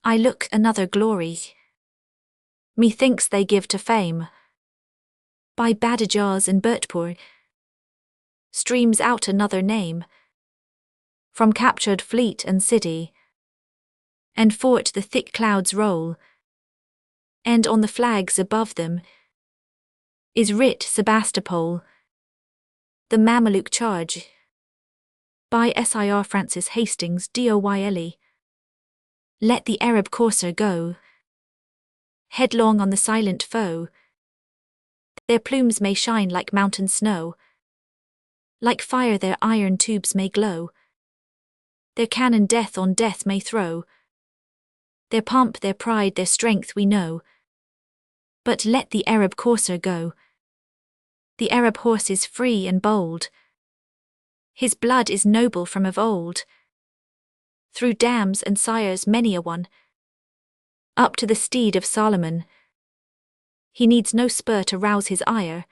I look another glory, methinks they give to fame, by Badajoz and Bertpore, streams out another name, from captured fleet and city, and fort the thick clouds roll, and on the flags above them is writ Sebastopol, the Mameluke charge, by Sir Francis Hastings Doyle. Let the Arab courser go headlong on the silent foe. Their plumes may shine like mountain snow, like fire their iron tubes may glow, their cannon death on death may throw, their pomp, their pride, their strength we know. But let the Arab courser go. The Arab horse is free and bold, his blood is noble from of old, through dams and sires many a one, up to the steed of Solomon. He needs no spur to rouse his ire,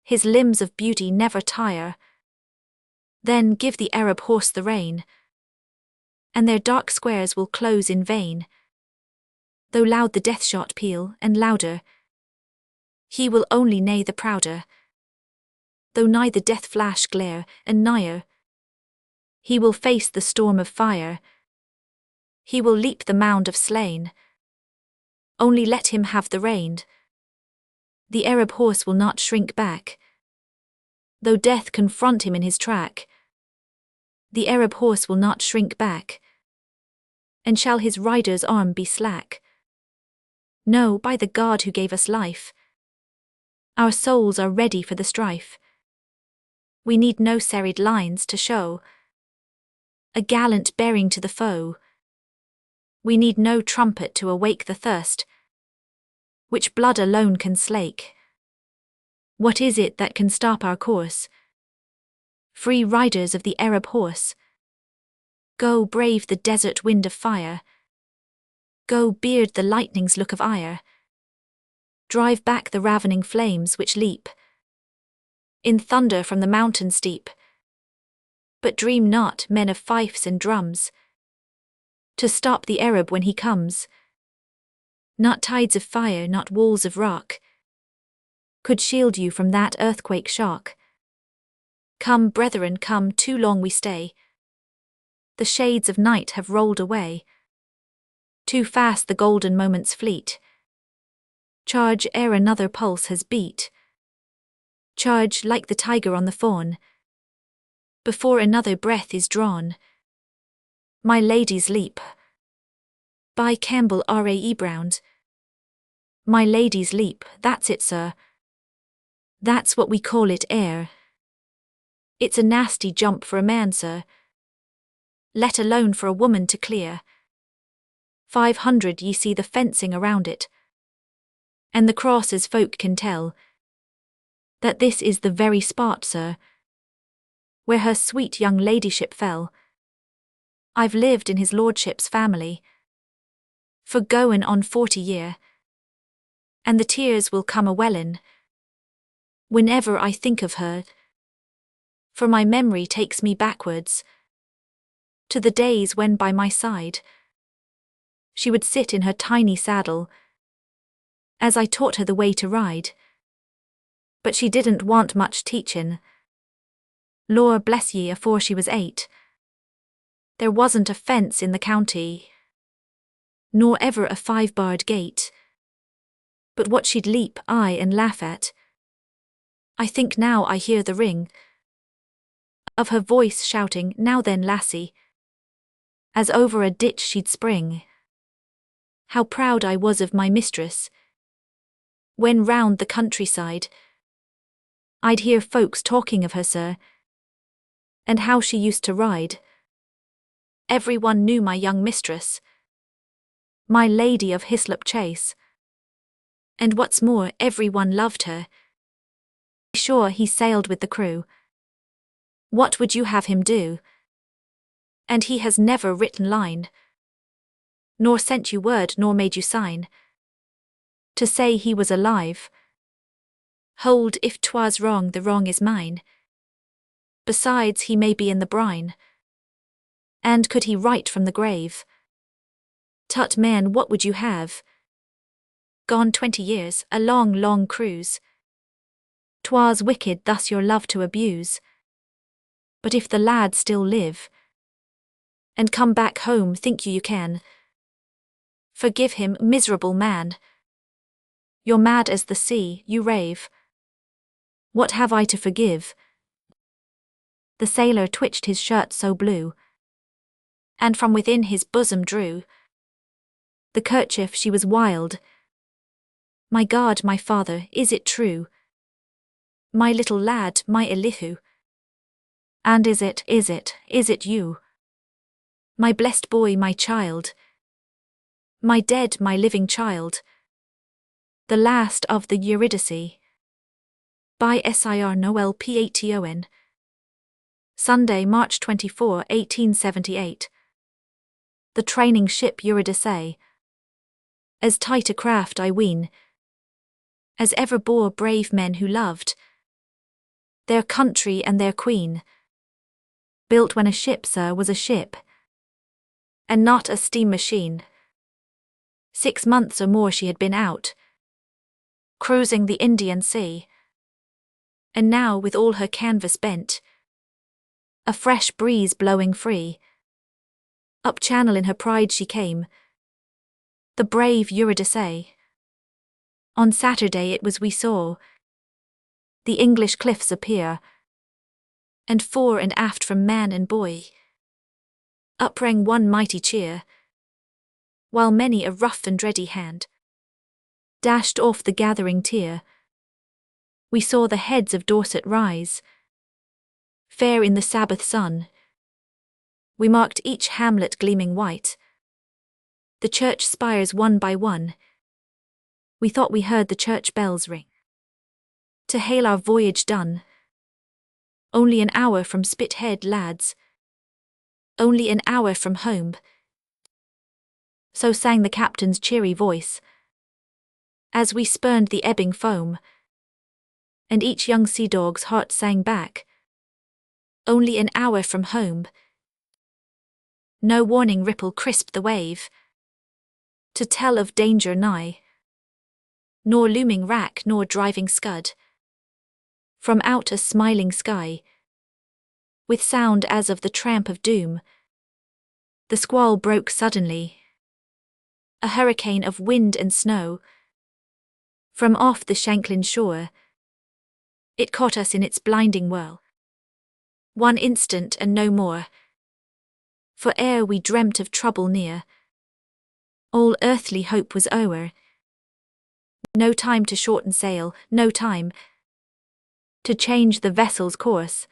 his limbs of beauty never tire. Then give the Arab horse the rein, and their dark squares will close in vain. Though loud the death shot peal, and louder, he will only neigh the prouder. Though nigh the death flash glare, and nigher, he will face the storm of fire. He will leap the mound of slain. Only let him have the rein. The Arab horse will not shrink back, though death confront him in his track. The Arab horse will not shrink back, and shall his rider's arm be slack? No, by the God who gave us life, our souls are ready for the strife. We need no serried lines to show a gallant bearing to the foe. We need no trumpet to awake the thirst, which blood alone can slake. What is it that can stop our course? Free riders of the Arab horse, Go brave the desert wind of fire. Go beard the lightning's look of ire. Drive back the ravening flames which leap in thunder from the mountain steep. But dream not, men of fifes and drums, to stop the Arab when he comes. Not tides of fire, not walls of rock, could shield you from that earthquake shock. Come, brethren, come, too long we stay. The shades of night have rolled away. Too fast the golden moments fleet. Charge ere another pulse has beat. Charge like the tiger on the fawn, before another breath is drawn. My Lady's Leap, by Campbell R.A.E. Brown. My Lady's Leap, that's it, sir. That's what we call it, air. It's a nasty jump for a man, sir, let alone for a woman to clear. 500 ye see the fencing around it, and the crosses folk can tell that this is the very spot, sir, where her sweet young ladyship fell. I've lived in his lordship's family for goin' on 40 year, and the tears will come a-wellin' whenever I think of her, for my memory takes me backwards to the days when by my side she would sit in her tiny saddle as I taught her the way to ride. But she didn't want much teachin'. Lor bless ye, afore she was 8, there wasn't a fence in the county, nor ever a 5-barred gate, but what she'd leap, aye, and laugh at. I think now I hear the ring of her voice shouting, now then, lassie, as over a ditch she'd spring. How proud I was of my mistress, when round the countryside I'd hear folks talking of her, sir, and how she used to ride. Everyone knew my young mistress, my Lady of Hislop Chase, and what's more, everyone loved her. Sure he sailed with the crew. What would you have him do? And he has never written line, nor sent you word, nor made you sign, to say he was alive. Hold, if 'twas wrong, the wrong is mine. Besides, he may be in the brine, and could he write from the grave? Tut, man, what would you have? Gone 20 years, a long, long cruise. 'Twas wicked thus your love to abuse. But if the lad still live, and come back home, think you can forgive him, miserable man? You're mad as the sea, you rave. What have I to forgive? The sailor twitched his shirt so blue, and from within his bosom drew the kerchief. She was wild. My God, my father, is it true? My little lad, my Elihu. And is it you? My blessed boy, my child, my dead, my living child, the last of the Eurydice. By Sir Noel Paton. Sunday, March 24, 1878. The training ship Eurydice, as tight a craft, I ween, as ever bore brave men who loved their country and their queen. Built when a ship, sir, was a ship, and not a steam machine. 6 months or more she had been out, cruising the Indian Sea, and now with all her canvas bent, a fresh breeze blowing free, up channel in her pride she came, the brave Eurydice. On Saturday it was we saw the English cliffs appear, and fore and aft from man and boy uprang one mighty cheer, while many a rough and ready hand dashed off the gathering tear. We saw the heads of Dorset rise, fair in the Sabbath sun. We marked each hamlet gleaming white, the church spires one by one. We thought we heard the church bells ring to hail our voyage done. Only an hour from Spithead, lads, only an hour from home. So sang the captain's cheery voice, as we spurned the ebbing foam, and each young sea dog's heart sang back, only an hour from home. No warning ripple crisped the wave, to tell of danger nigh, nor looming wrack nor driving scud, from out a smiling sky, with sound as of the tramp of doom. The squall broke suddenly, a hurricane of wind and snow. From off the Shanklin shore, it caught us in its blinding whirl. One instant and no more, for ere we dreamt of trouble near, all earthly hope was o'er. No time to shorten sail, no time to change the vessel's course.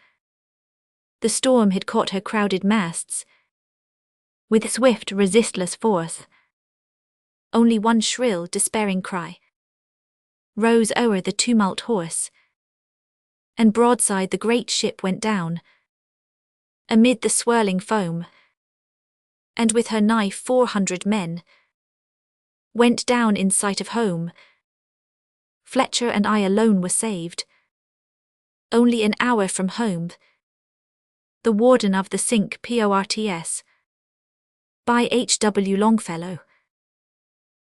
The storm had caught her crowded masts with swift, resistless force. Only one shrill, despairing cry rose o'er the tumult hoarse, and broadside the great ship went down amid the swirling foam, and with her nigh 400 men went down in sight of home. Fletcher and I alone were saved, only an hour from home. The Warden of the Sink Ports. By H. W. Longfellow.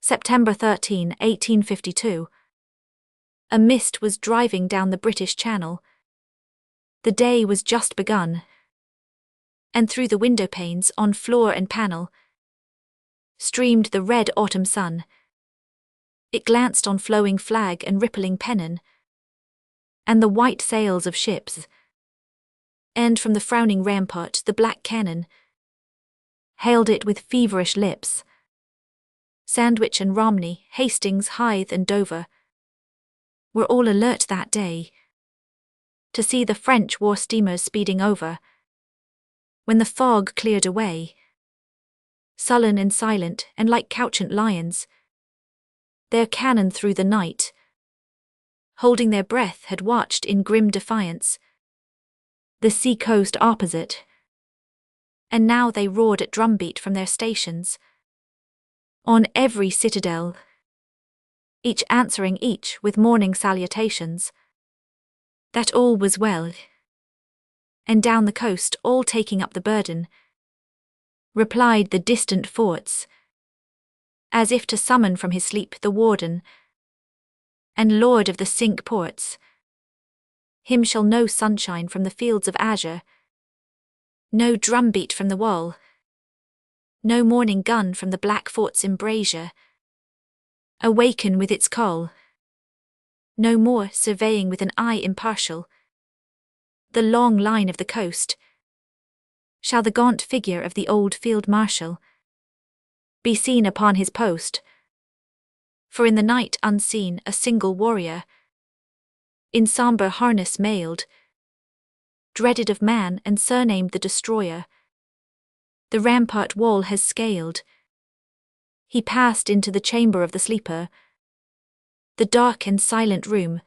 September 13, 1852. A mist was driving down the British Channel. The day was just begun, and through the window panes on floor and panel streamed the red autumn sun. It glanced on flowing flag and rippling pennon, and the white sails of ships, and from the frowning rampart the black cannon hailed it with feverish lips. Sandwich and Romney, Hastings, Hythe and Dover were all alert that day to see the French war steamers speeding over. When the fog cleared away, sullen and silent and like couchant lions, their cannon through the night, holding their breath, had watched in grim defiance the sea coast opposite, and now they roared at drumbeat from their stations on every citadel, each answering each with morning salutations, that all was well, and down the coast, all taking up the burden, replied the distant forts, as if to summon from his sleep the warden and lord of the Cinque Ports. Him shall no sunshine from the fields of azure, no drumbeat from the wall, no morning gun from the black fort's embrasure awaken with its call. No more, surveying with an eye impartial the long line of the coast, shall the gaunt figure of the old field marshal be seen upon his post. For in the night unseen a single warrior, in sombre harness mailed, dreaded of man and surnamed the Destroyer, the rampart wall has scaled. He passed into the chamber of the sleeper, the dark and silent room,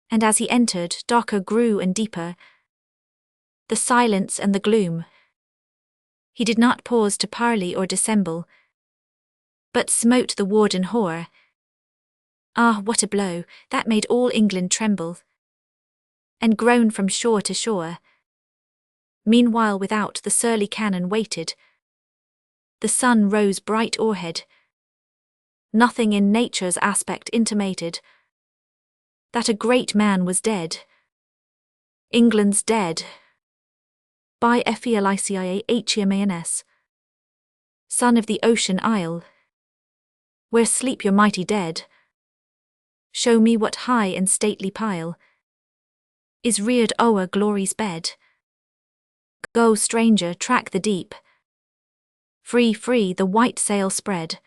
and as he entered, darker grew and deeper the silence and the gloom. He did not pause to parley or dissemble, but smote the warden hoar. Ah, what a blow, that made all England tremble, and groan from shore to shore. Meanwhile without the surly cannon waited, the sun rose bright o'erhead. Nothing in nature's aspect intimated that a great man was dead. England's dead. By Felicii Son of the ocean isle, where sleep your mighty dead. Show me what high and stately pile is reared o'er glory's bed. Go, stranger, track the deep. Free, free, the white sail spread.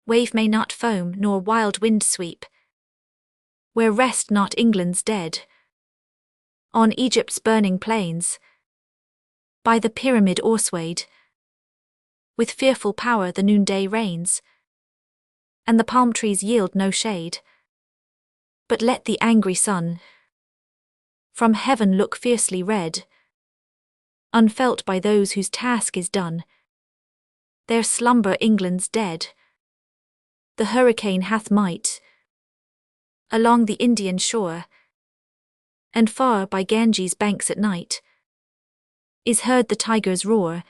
Wave may not foam, nor wild wind sweep, where rest not England's dead. On Egypt's burning plains, by the pyramid o'erswayed, with fearful power the noonday reigns, and the palm trees yield no shade. But let the angry sun from heaven look fiercely red unfelt by those whose task is done. There slumber England's dead. The hurricane hath might along the Indian shore, and far by Ganges' banks at night is heard the tiger's roar.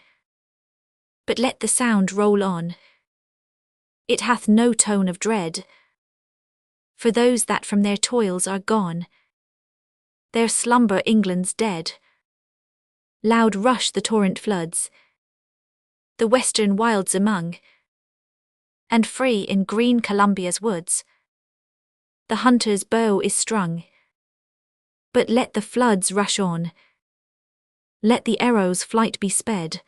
But let the sound roll on. It hath no tone of dread, for those that from their toils are gone. There slumber England's dead. Loud rush the torrent floods, the western wilds among, and free in green Columbia's woods the hunter's bow is strung. But let the floods rush on, let the arrow's flight be sped.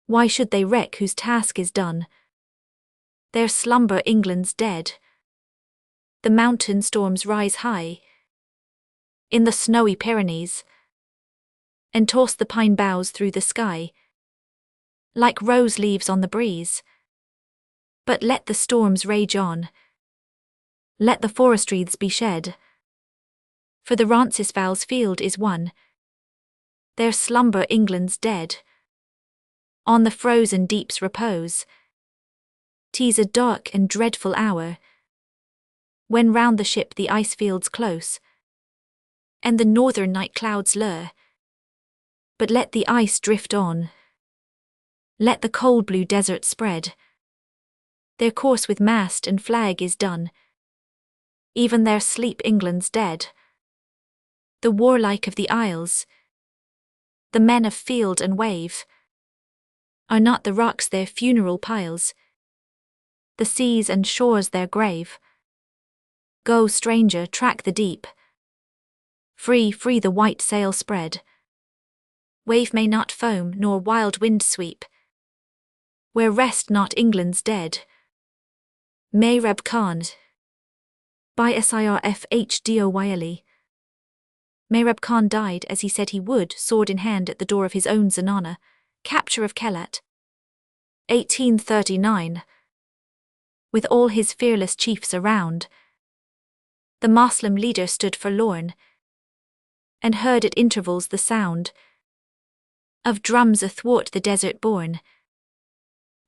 Why should they wreck whose task is done? There slumber England's dead. The mountain storms rise high in the snowy Pyrenees, and toss the pine boughs through the sky like rose leaves on the breeze. But let the storms rage on, let the forest wreaths be shed, for the Roncesvalles field is won. There slumber England's dead. On the frozen deep's repose, 'tis a dark and dreadful hour, when round the ship the ice fields close, and the northern night clouds lure. But let the ice drift on, let the cold blue desert spread. Their course with mast and flag is done, even their sleep England's dead. The warlike of the isles, the men of field and wave, are not the rocks their funeral piles, the seas and shores their grave. Go, stranger, track the deep. Free, free the white sail spread. Wave may not foam nor wild wind sweep, where rest not England's dead. Mehrab Khan, by Alfred H. Mehrab Khan died as he said he would, sword in hand at the door of his own Zanana. Capture of Kelat, 1839. With all his fearless chiefs around, the Moslem leader stood forlorn, and heard at intervals the sound of drums athwart the desert borne.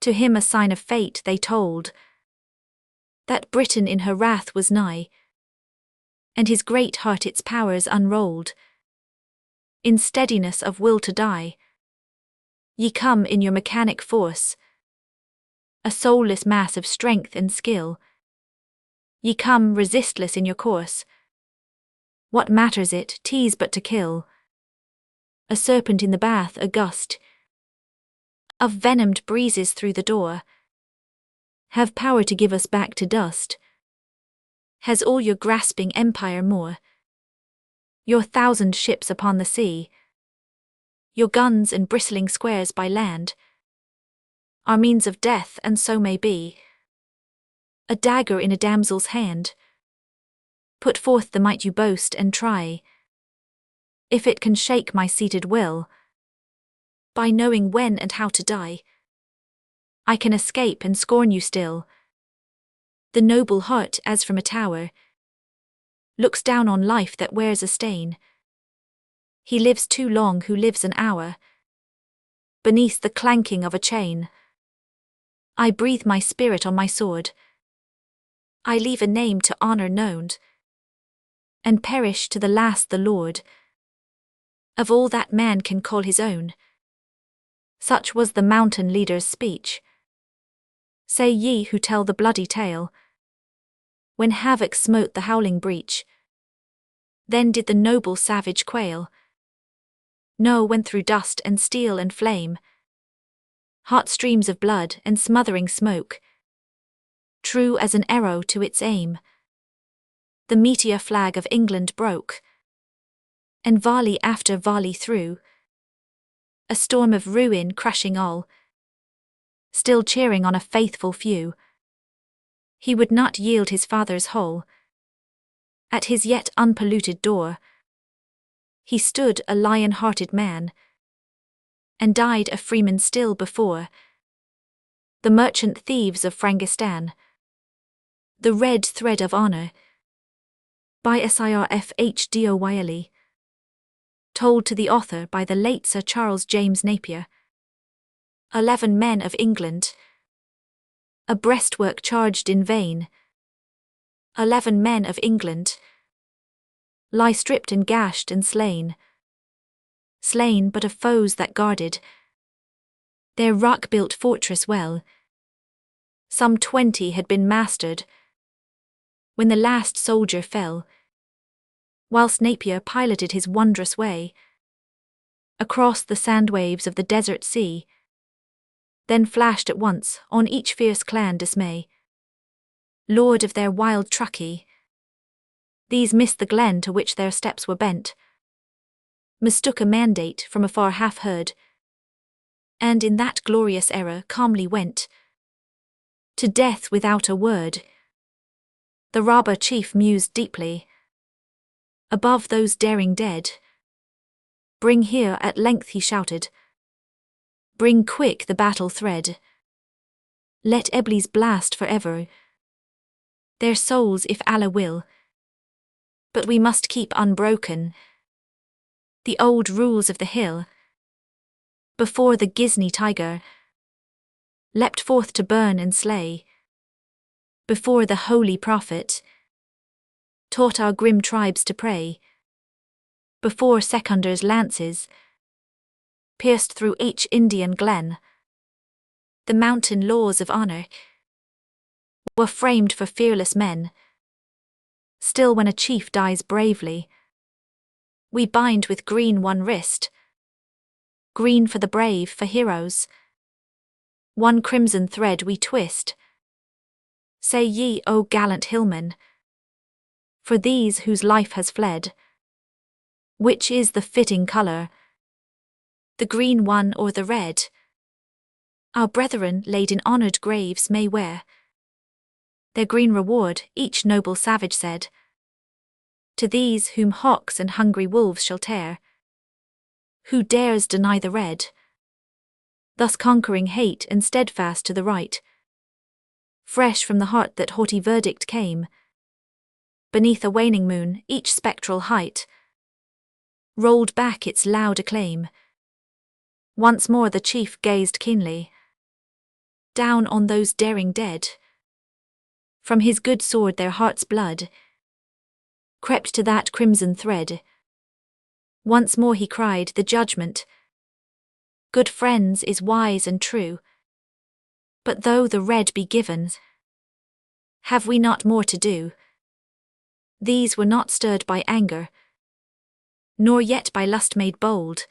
To him a sign of fate they told, that Britain in her wrath was nigh, and his great heart its powers unrolled, in steadiness of will to die. Ye come in your mechanic force, a soulless mass of strength and skill. Ye come resistless in your course. What matters it, 'tis but to kill. A serpent in the bath, a gust of venomed breezes through the door, have power to give us back to dust. Has all your grasping empire more, your 1,000 ships upon the sea, your guns and bristling squares by land, are means of death, and so may be. A dagger in a damsel's hand, put forth the might you boast and try, if it can shake my seated will, by knowing when and how to die. I can escape and scorn you still. The noble heart, as from a tower, looks down on life that wears a stain. He lives too long who lives an hour beneath the clanking of a chain. I breathe my spirit on my sword, I leave a name to honor known, and perish to the last the lord of all that man can call his own. Such was the mountain leader's speech. Say ye who tell the bloody tale, when havoc smote the howling breach, then did the noble savage quail. No, when through dust and steel and flame, hot streams of blood and smothering smoke, true as an arrow to its aim, the meteor flag of England broke, and volley after volley through, a storm of ruin crushing all, still cheering on a faithful few. He would not yield his father's whole. At his yet unpolluted door, he stood a lion-hearted man, and died a freeman still before the merchant thieves of Frangistan. The red thread of honor, by Alfred H. told to the author by the late Sir Charles James Napier. 11 men of England. A breastwork charged in vain. 11 men of England lie stripped and gashed and slain. Slain but of foes that guarded their rock-built fortress well. Some 20 had been mastered when the last soldier fell, whilst Napier piloted his wondrous way across the sand waves of the desert sea. Then flashed at once on each fierce clan dismay. Lord of their wild truckee, these missed the glen to which their steps were bent, mistook a mandate from afar half heard, and in that glorious era calmly went to death without a word. The robber chief mused deeply above those daring dead. Bring here, at length he shouted. Bring quick the battle thread. Let Eblis blast forever their souls if Allah will. But we must keep unbroken the old rules of the hill. Before the gizny tiger leapt forth to burn and slay, before the holy prophet taught our grim tribes to pray, before Seconder's lances pierced through each Indian glen, the mountain laws of honor were framed for fearless men. Still when a chief dies bravely, we bind with green one wrist, green for the brave, for heroes. One crimson thread we twist. Say ye, O gallant hillmen, for these whose life has fled, which is the fitting colour, the green one or the red? Our brethren laid in honoured graves may wear their green reward, each noble savage said, to these whom hawks and hungry wolves shall tear. Who dares deny the red? Thus conquering hate and steadfast to the right, fresh from the heart that haughty verdict came. Beneath a waning moon, each spectral height rolled back its loud acclaim. Once more the chief gazed keenly down on those daring dead. From his good sword their heart's blood crept to that crimson thread. Once more he cried, the judgment, good friends, is wise and true. But though the red be given, have we not more to do? These were not stirred by anger, nor yet by lust made bold.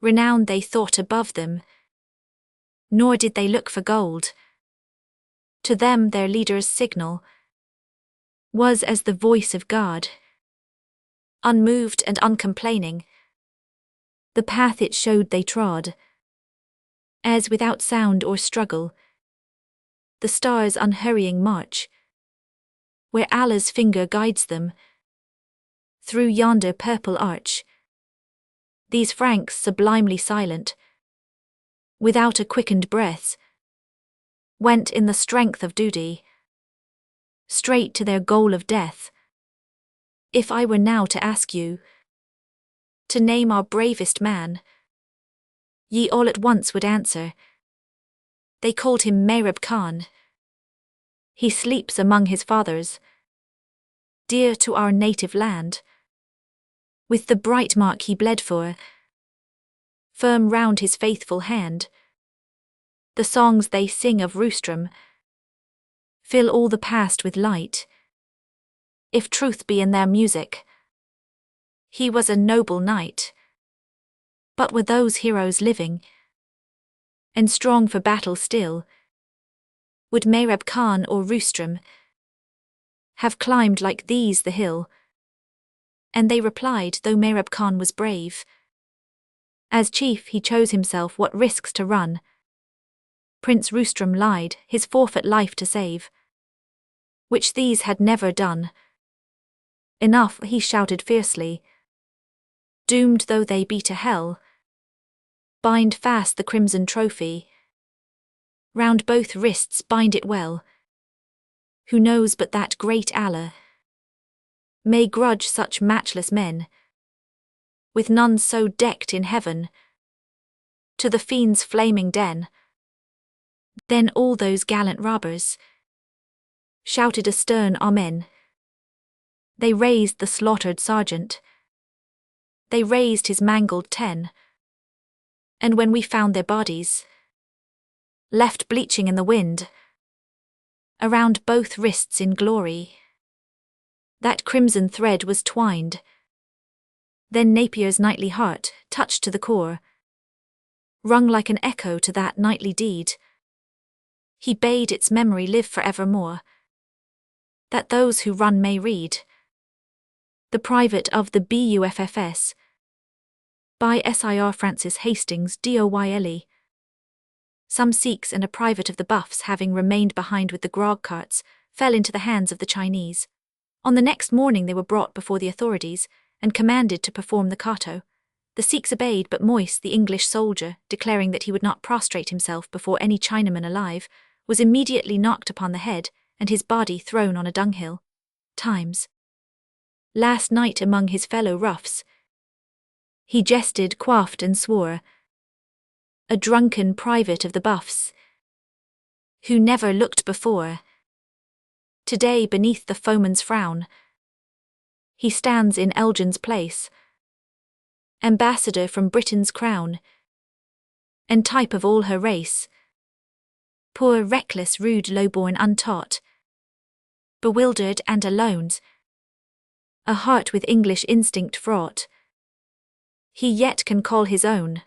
Renown they thought above them, nor did they look for gold. To them their leader's signal was as the voice of God. Unmoved and uncomplaining, the path it showed they trod, as without sound or struggle, the stars' unhurrying march, where Allah's finger guides them, through yonder purple arch. These Franks sublimely silent, without a quickened breath, went in the strength of duty, straight to their goal of death. If I were now to ask you to name our bravest man, ye all at once would answer. They called him Mehrab Khan. He sleeps among his fathers, dear to our native land, with the bright mark he bled for, firm round his faithful hand. The songs they sing of Rustum fill all the past with light. If truth be in their music, he was a noble knight. But were those heroes living, and strong for battle still, would Mehrab Khan or Rustum have climbed like these the hill? And they replied, though Mehrab Khan was brave, as chief he chose himself what risks to run. Prince Rustum lied, his forfeit life to save, which these had never done. Enough, he shouted fiercely, doomed though they be to hell. Bind fast the crimson trophy, round both wrists bind it well. Who knows but that great Allah may grudge such matchless men with none so decked in heaven, to the fiend's flaming den. Then all those gallant robbers shouted a stern amen. They raised the slaughtered sergeant, they raised his mangled 10. And when we found their bodies, left bleaching in the wind, around both wrists in glory, that crimson thread was twined. Then Napier's knightly heart, touched to the core, rung like an echo to that knightly deed. He bade its memory live forevermore, that those who run may read. The Private of the BUFFS, by Sir Francis Hastings Doyle. Some Sikhs and a private of the Buffs, having remained behind with the grog carts, fell into the hands of the Chinese. On the next morning they were brought before the authorities, and commanded to perform the kato. The Sikhs obeyed, but Moise, the English soldier, declaring that he would not prostrate himself before any Chinaman alive, was immediately knocked upon the head, and his body thrown on a dunghill. Times. Last night among his fellow roughs, he jested, quaffed, and swore. A drunken private of the Buffs, who never looked before. Today, beneath the foeman's frown, he stands in Elgin's place, ambassador from Britain's crown, and type of all her race. Poor, reckless, rude, low-born, untaught, bewildered and alone, a heart with English instinct fraught, he yet can call his own.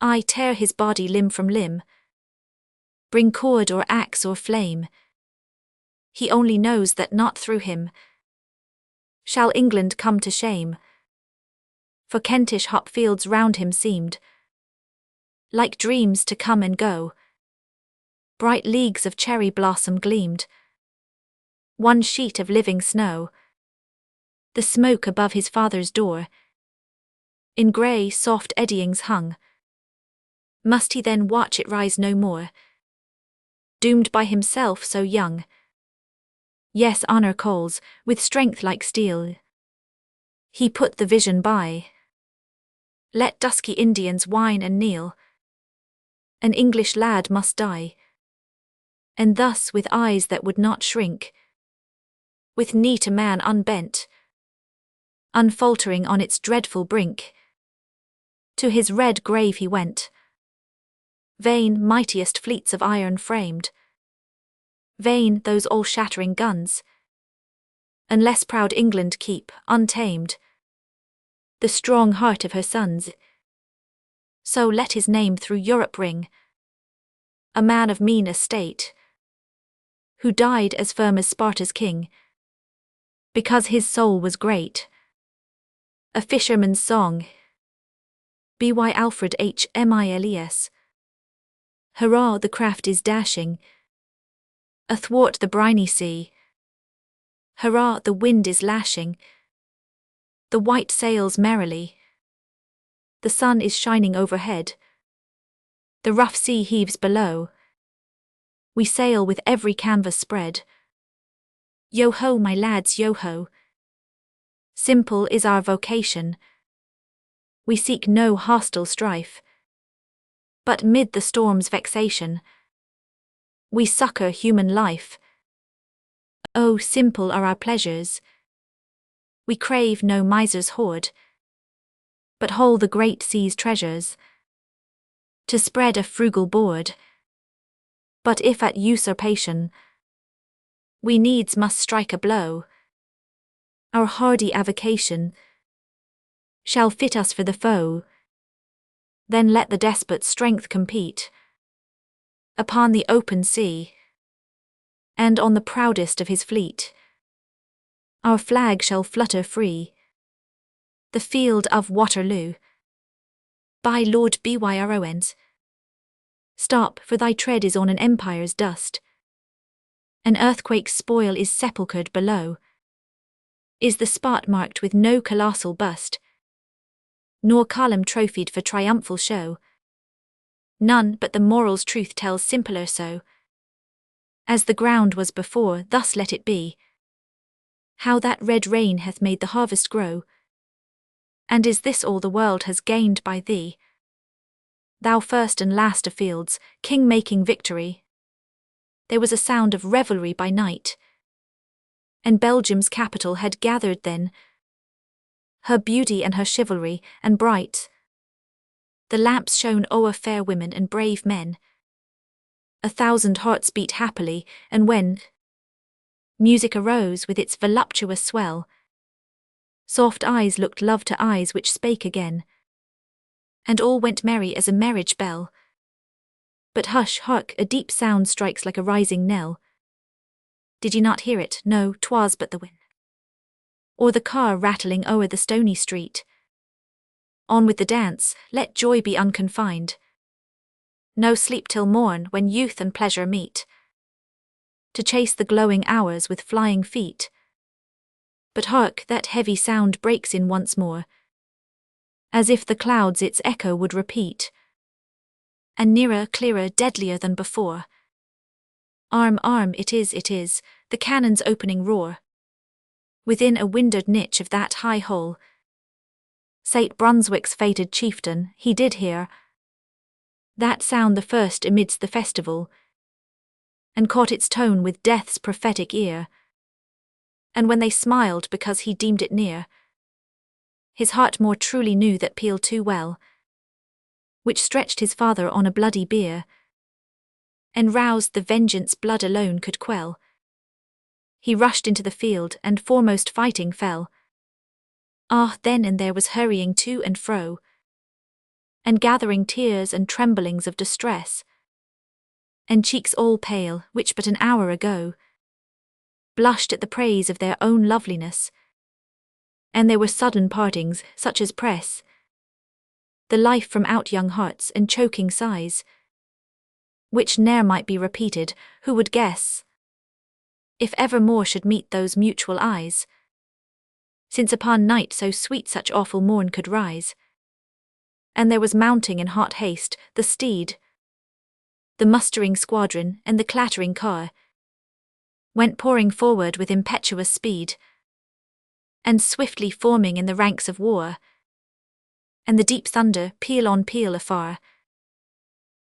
I tear his body limb from limb, bring cord or axe or flame. He only knows that not through him shall England come to shame. For Kentish hop fields round him seemed like dreams to come and go. Bright leagues of cherry blossom gleamed, one sheet of living snow. The smoke above his father's door in grey soft eddyings hung. Must he then watch it rise no more, doomed by himself so young? Yes, honour calls, with strength like steel. He put the vision by. Let dusky Indians whine and kneel. An English lad must die. And thus, with eyes that would not shrink, with knee to man unbent, unfaltering on its dreadful brink, to his red grave he went. Vain, mightiest fleets of iron framed, vain those all-shattering guns, unless proud England keep, untamed, the strong heart of her sons. So let his name through Europe ring, a man of mean estate, who died as firm as Sparta's king, because his soul was great. A fisherman's song, by Alfred H. Miles. Hurrah, the craft is dashing athwart the briny sea. Hurrah, the wind is lashing the white sails merrily. The sun is shining overhead, the rough sea heaves below. We sail with every canvas spread. Yo-ho, my lads, yo-ho. Simple is our vocation. We seek no hostile strife, but mid the storm's vexation, we succour human life. Oh, simple are our pleasures. We crave no miser's hoard, but hold the great sea's treasures, to spread a frugal board. But if at usurpation we needs must strike a blow, our hardy avocation shall fit us for the foe. Then let the despot's strength compete upon the open sea, and on the proudest of his fleet our flag shall flutter free. The Field of Waterloo, by Lord Byron. Stop, for thy tread is on an empire's dust. An earthquake's spoil is sepulchred below. Is the spot marked with no colossal bust, nor column trophied for triumphal show? None, but the moral's truth tells simpler so. As the ground was before, thus let it be. How that red rain hath made the harvest grow, And is this all the world has gained by thee? Thou first and last of fields, king making victory. There was a sound of revelry by night, and Belgium's capital had gathered then, her beauty and her chivalry, and bright the lamps shone o'er fair women and brave men. 1,000 hearts beat happily, and when music arose with its voluptuous swell, soft eyes looked love to eyes which spake again, and all went merry as a marriage bell. But hush, hark, a deep sound strikes like a rising knell. Did ye not hear it? No, 'twas but the wind, or the car rattling o'er the stony street. On with the dance, let joy be unconfined. No sleep till morn, when youth and pleasure meet, to chase the glowing hours with flying feet. But hark, that heavy sound breaks in once more, as if the clouds its echo would repeat, and nearer, clearer, deadlier than before. Arm, arm, it is, the cannon's opening roar. Within a windowed niche of that high hole, St. Brunswick's fated chieftain, he did hear that sound the first amidst the festival, and caught its tone with death's prophetic ear. And when they smiled because he deemed it near, his heart more truly knew that peal too well, which stretched his father on a bloody bier, and roused the vengeance blood alone could quell. He rushed into the field, and foremost fighting fell. Ah, then and there was hurrying to and fro, and gathering tears and tremblings of distress, and cheeks all pale, which but an hour ago blushed at the praise of their own loveliness. And there were sudden partings, such as press the life from out young hearts, and choking sighs, which ne'er might be repeated. Who would guess, if ever more should meet those mutual eyes, since upon night so sweet such awful morn could rise? And there was mounting in hot haste the steed, the mustering squadron, and the clattering car went pouring forward with impetuous speed, and swiftly forming in the ranks of war. And the deep thunder, peal on peal afar,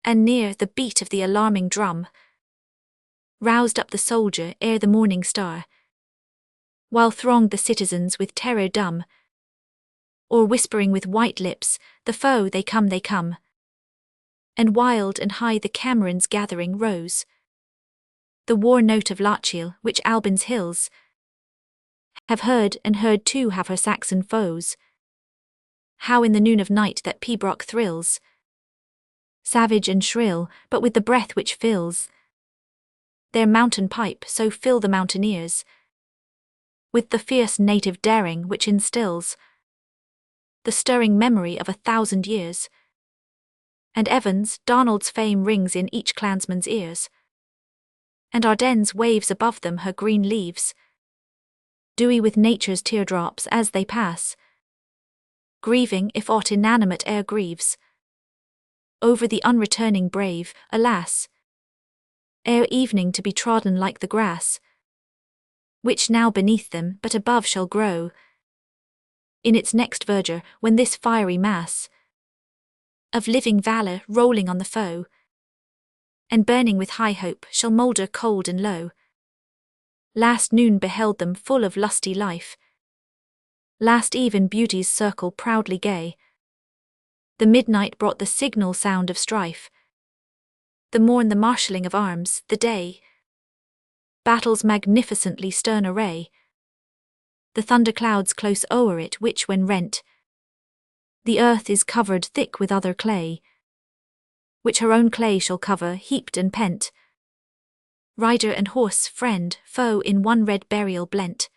and near the beat of the alarming drum, roused up the soldier ere the morning star, while thronged the citizens with terror dumb, or whispering with white lips, the foe, they come, they come. And wild and high the Camerons gathering rose, the war note of Lochiel, which Albin's hills have heard, and heard too have her Saxon foes. How in the noon of night that pibroch thrills, savage and shrill, but with the breath which fills their mountain pipe, so fill the mountaineers with the fierce native daring which instills the stirring memory of 1,000 years. And Evans, Donald's fame rings in each clansman's ears, and Ardennes waves above them her green leaves, dewy with nature's teardrops as they pass, grieving if aught inanimate e'er grieves over the unreturning brave, alas, ere evening to be trodden like the grass, which now beneath them but above shall grow in its next verdure, when this fiery mass of living valour rolling on the foe, and burning with high hope, shall moulder cold and low. Last noon beheld them full of lusty life, last eve in beauty's circle proudly gay. The midnight brought the signal sound of strife, the morn the marshalling of arms, the day battle's magnificently stern array. The thunderclouds close o'er it, which when rent, the earth is covered thick with other clay, which her own clay shall cover, heaped and pent. Rider and horse, friend, foe in one red burial blent.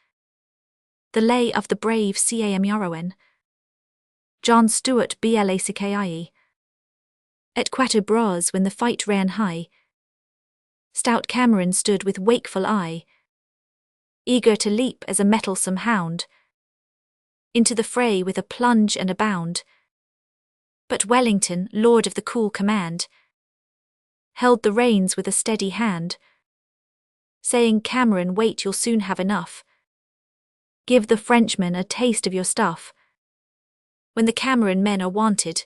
The lay of the brave Cam Yarrowen, John Stuart Blackie. At Quatre Bras when the fight ran high, stout Cameron stood with wakeful eye, eager to leap as a mettlesome hound into the fray with a plunge and a bound. But Wellington, lord of the cool command, held the reins with a steady hand, saying, Cameron, wait, you'll soon have enough. Give the Frenchmen a taste of your stuff. when the Cameron men are wanted.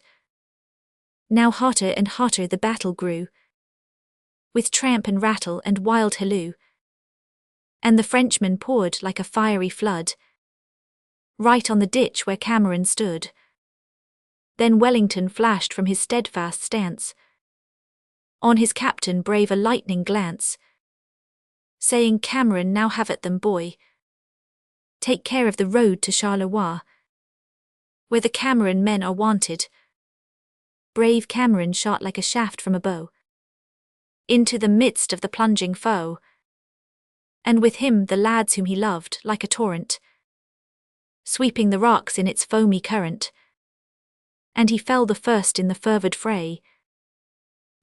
Now hotter and hotter the battle grew, with tramp and rattle and wild halloo, and the Frenchmen poured like a fiery flood, right on the ditch where Cameron stood. Then Wellington flashed from his steadfast stance, on his captain brave a lightning glance, saying, "Cameron, now have at them, boy. Take care of the road to Charleroi, where the Cameron men are wanted." Brave Cameron shot like a shaft from a bow, into the midst of the plunging foe, and with him the lads whom he loved like a torrent, sweeping the rocks in its foamy current. And he fell the first in the fervid fray,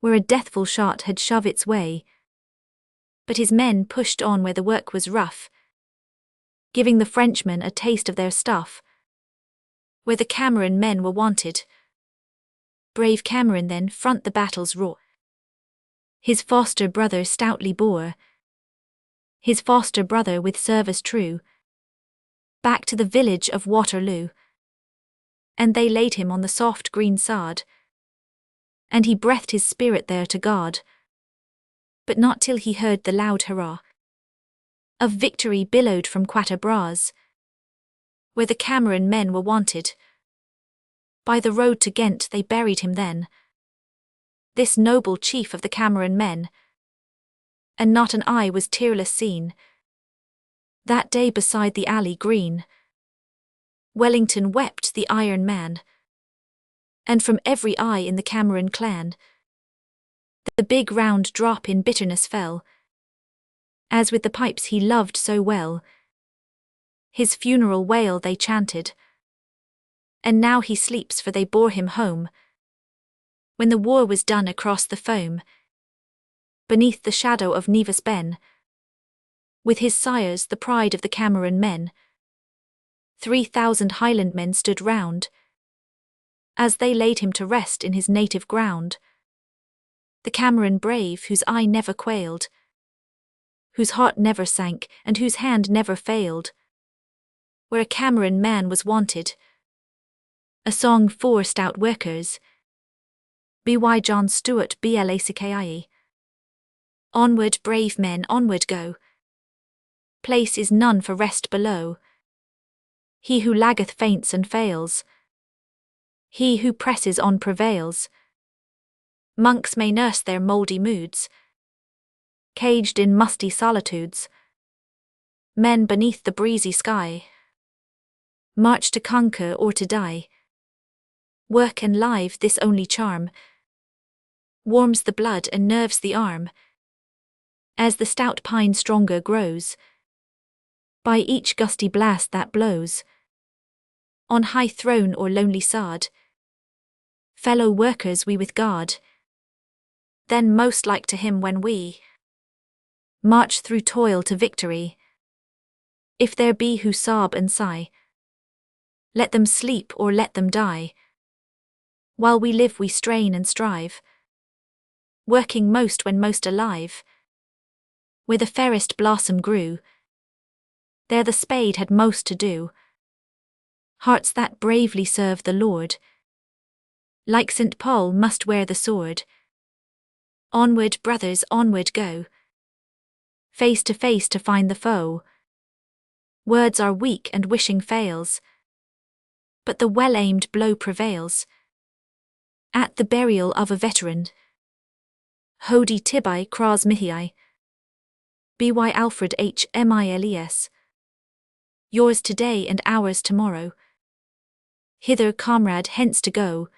where a deathful shot had shove its way. But his men pushed on where the work was rough, giving the Frenchmen a taste of their stuff, where the Cameron men were wanted. Brave Cameron then front the battle's roar, his foster brother stoutly bore, his foster brother with service true, back to the village of Waterloo. And they laid him on the soft green sod, and he breathed his spirit there to God. But not till he heard the loud hurrah of victory billowed from Quatre Bras, where the Cameron men were wanted. By the road to Ghent they buried him then, this noble chief of the Cameron men, and not an eye was tearless seen that day beside the alley green. Wellington wept, the Iron Man, and from every eye in the Cameron clan the big round drop in bitterness fell, as with the pipes he loved so well his funeral wail they chanted. And now he sleeps, for they bore him home when the war was done across the foam, beneath the shadow of Nevis Ben, with his sires, the pride of the Cameron men. 3,000 Highlandmen stood round as they laid him to rest in his native ground. The Cameron brave, whose eye never quailed, whose heart never sank, and whose hand never failed, where a Cameron man was wanted. A song for stout workers, by John Stuart Blackie. Onward, brave men, onward go. Place is none for rest below. He who laggeth faints and fails. He who presses on prevails. Monks may nurse their mouldy moods, caged in musty solitudes. Men beneath the breezy sky march to conquer or to die. Work and live, this only charm, warms the blood and nerves the arm. As the stout pine stronger grows, by each gusty blast that blows, on high throne or lonely sod, fellow workers we with God, then most like to him when we march through toil to victory. If there be who sob and sigh, let them sleep or let them die. While we live we strain and strive, working most when most alive. Where the fairest blossom grew, there the spade had most to do. Hearts that bravely serve the Lord, like St. Paul must wear the sword. Onward, brothers, onward go, face to find the foe. Words are weak and wishing fails, but the well-aimed blow prevails. At the burial of a veteran, Hodi Tibi Cras Mihi, by Alfred H. Miles. Yours today and ours tomorrow. Hither, comrade, hence to go.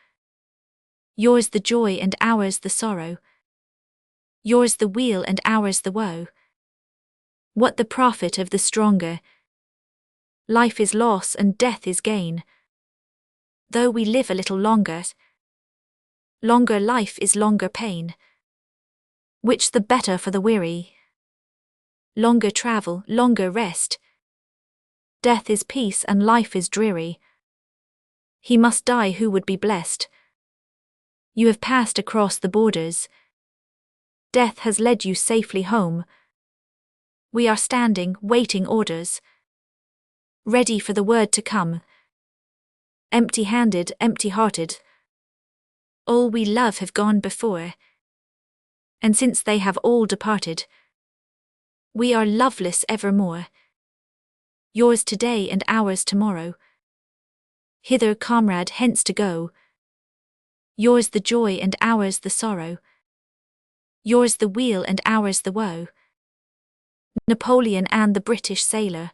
Yours the joy and ours the sorrow. Yours the weal and ours the woe. What the profit of the stronger? Life is loss and death is gain. Though we live a little longer, longer life is longer pain. Which the better for the weary? Longer travel, longer rest. Death is peace and life is dreary. He must die who would be blessed. You have passed across the borders. Death has led you safely home. We are standing, waiting orders, ready for the word to come. empty-handed, empty-hearted. All we love have gone before, and since they have all departed, we are loveless evermore. Yours today and ours tomorrow. Hither, comrade, hence to go. Yours the joy and ours the sorrow. Yours the weal and ours the woe. Napoleon and the British sailor.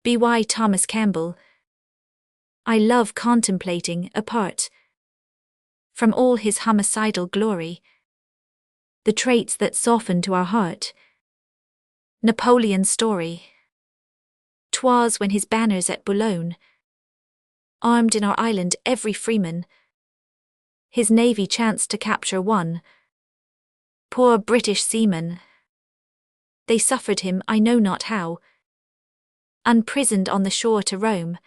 B.Y. Thomas Campbell. I love contemplating, apart from all his homicidal glory, the traits that soften to our heart Napoleon's story. 'Twas when his banners at Boulogne armed in our island every freeman, his navy chanced to capture one poor British seaman. They suffered him, I know not how, unprisoned on the shore to roam,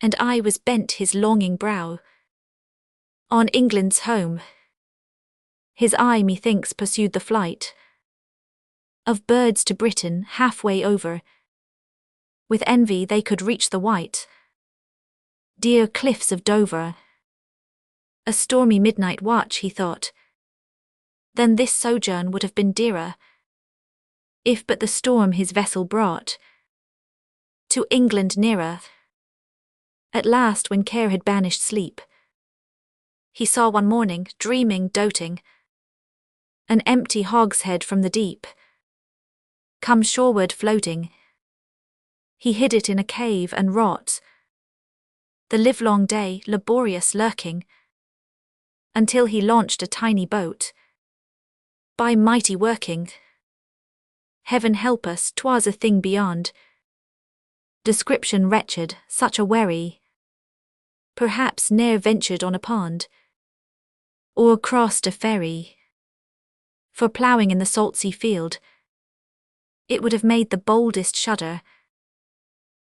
and I was bent his longing brow on England's home. His eye, methinks, pursued the flight of birds to Britain halfway over. With envy they could reach the white dear cliffs of Dover. A stormy midnight watch, he thought, then this sojourn would have been dearer, if but the storm his vessel brought to England nearer. At last, when care had banished sleep, he saw one morning, dreaming, doting, an empty hogshead from the deep come shoreward floating. He hid it in a cave and wrought the livelong day, laborious lurking, until he launched a tiny boat by mighty working. Heaven help us, 'twas a thing beyond description wretched, such a wherry perhaps ne'er ventured on a pond, or crossed a ferry. For ploughing in the salt sea field, it would have made the boldest shudder,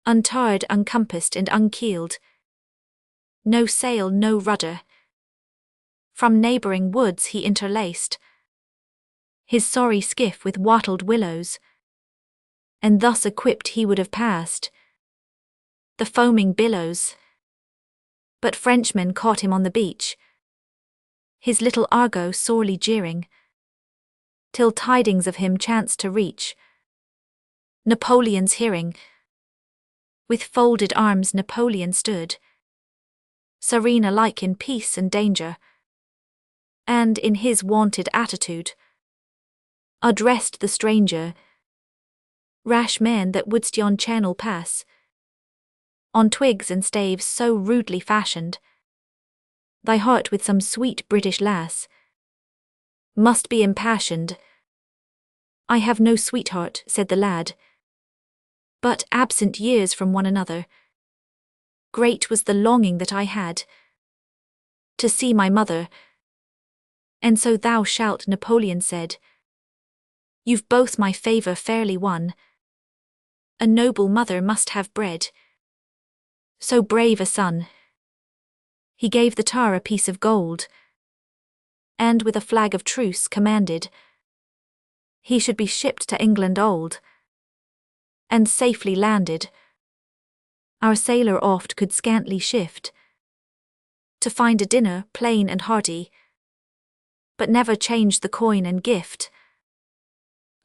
untarred, uncompassed, and unkeeled. No sail, no rudder. From neighbouring woods he interlaced his sorry skiff with wattled willows, and thus equipped he would have passed the foaming billows. But Frenchmen caught him on the beach, his little Argo sorely jeering, till tidings of him chanced to reach Napoleon's hearing. With folded arms Napoleon stood, serene alike in peace and danger, and in his wonted attitude addressed the stranger. Rash man, that wouldst yon channel pass, on twigs and staves so rudely fashioned, thy heart with some sweet British lass must be impassioned. I have no sweetheart, said the lad, but absent years from one another, great was the longing that I had to see my mother. And so thou shalt, Napoleon said, you've both my favour fairly won. A noble mother must have bred so brave a son. He gave the tar a piece of gold, and with a flag of truce commanded he should be shipped to England old, and safely landed. Our sailor oft could scantly shift to find a dinner plain and hearty, but never changed the coin and gift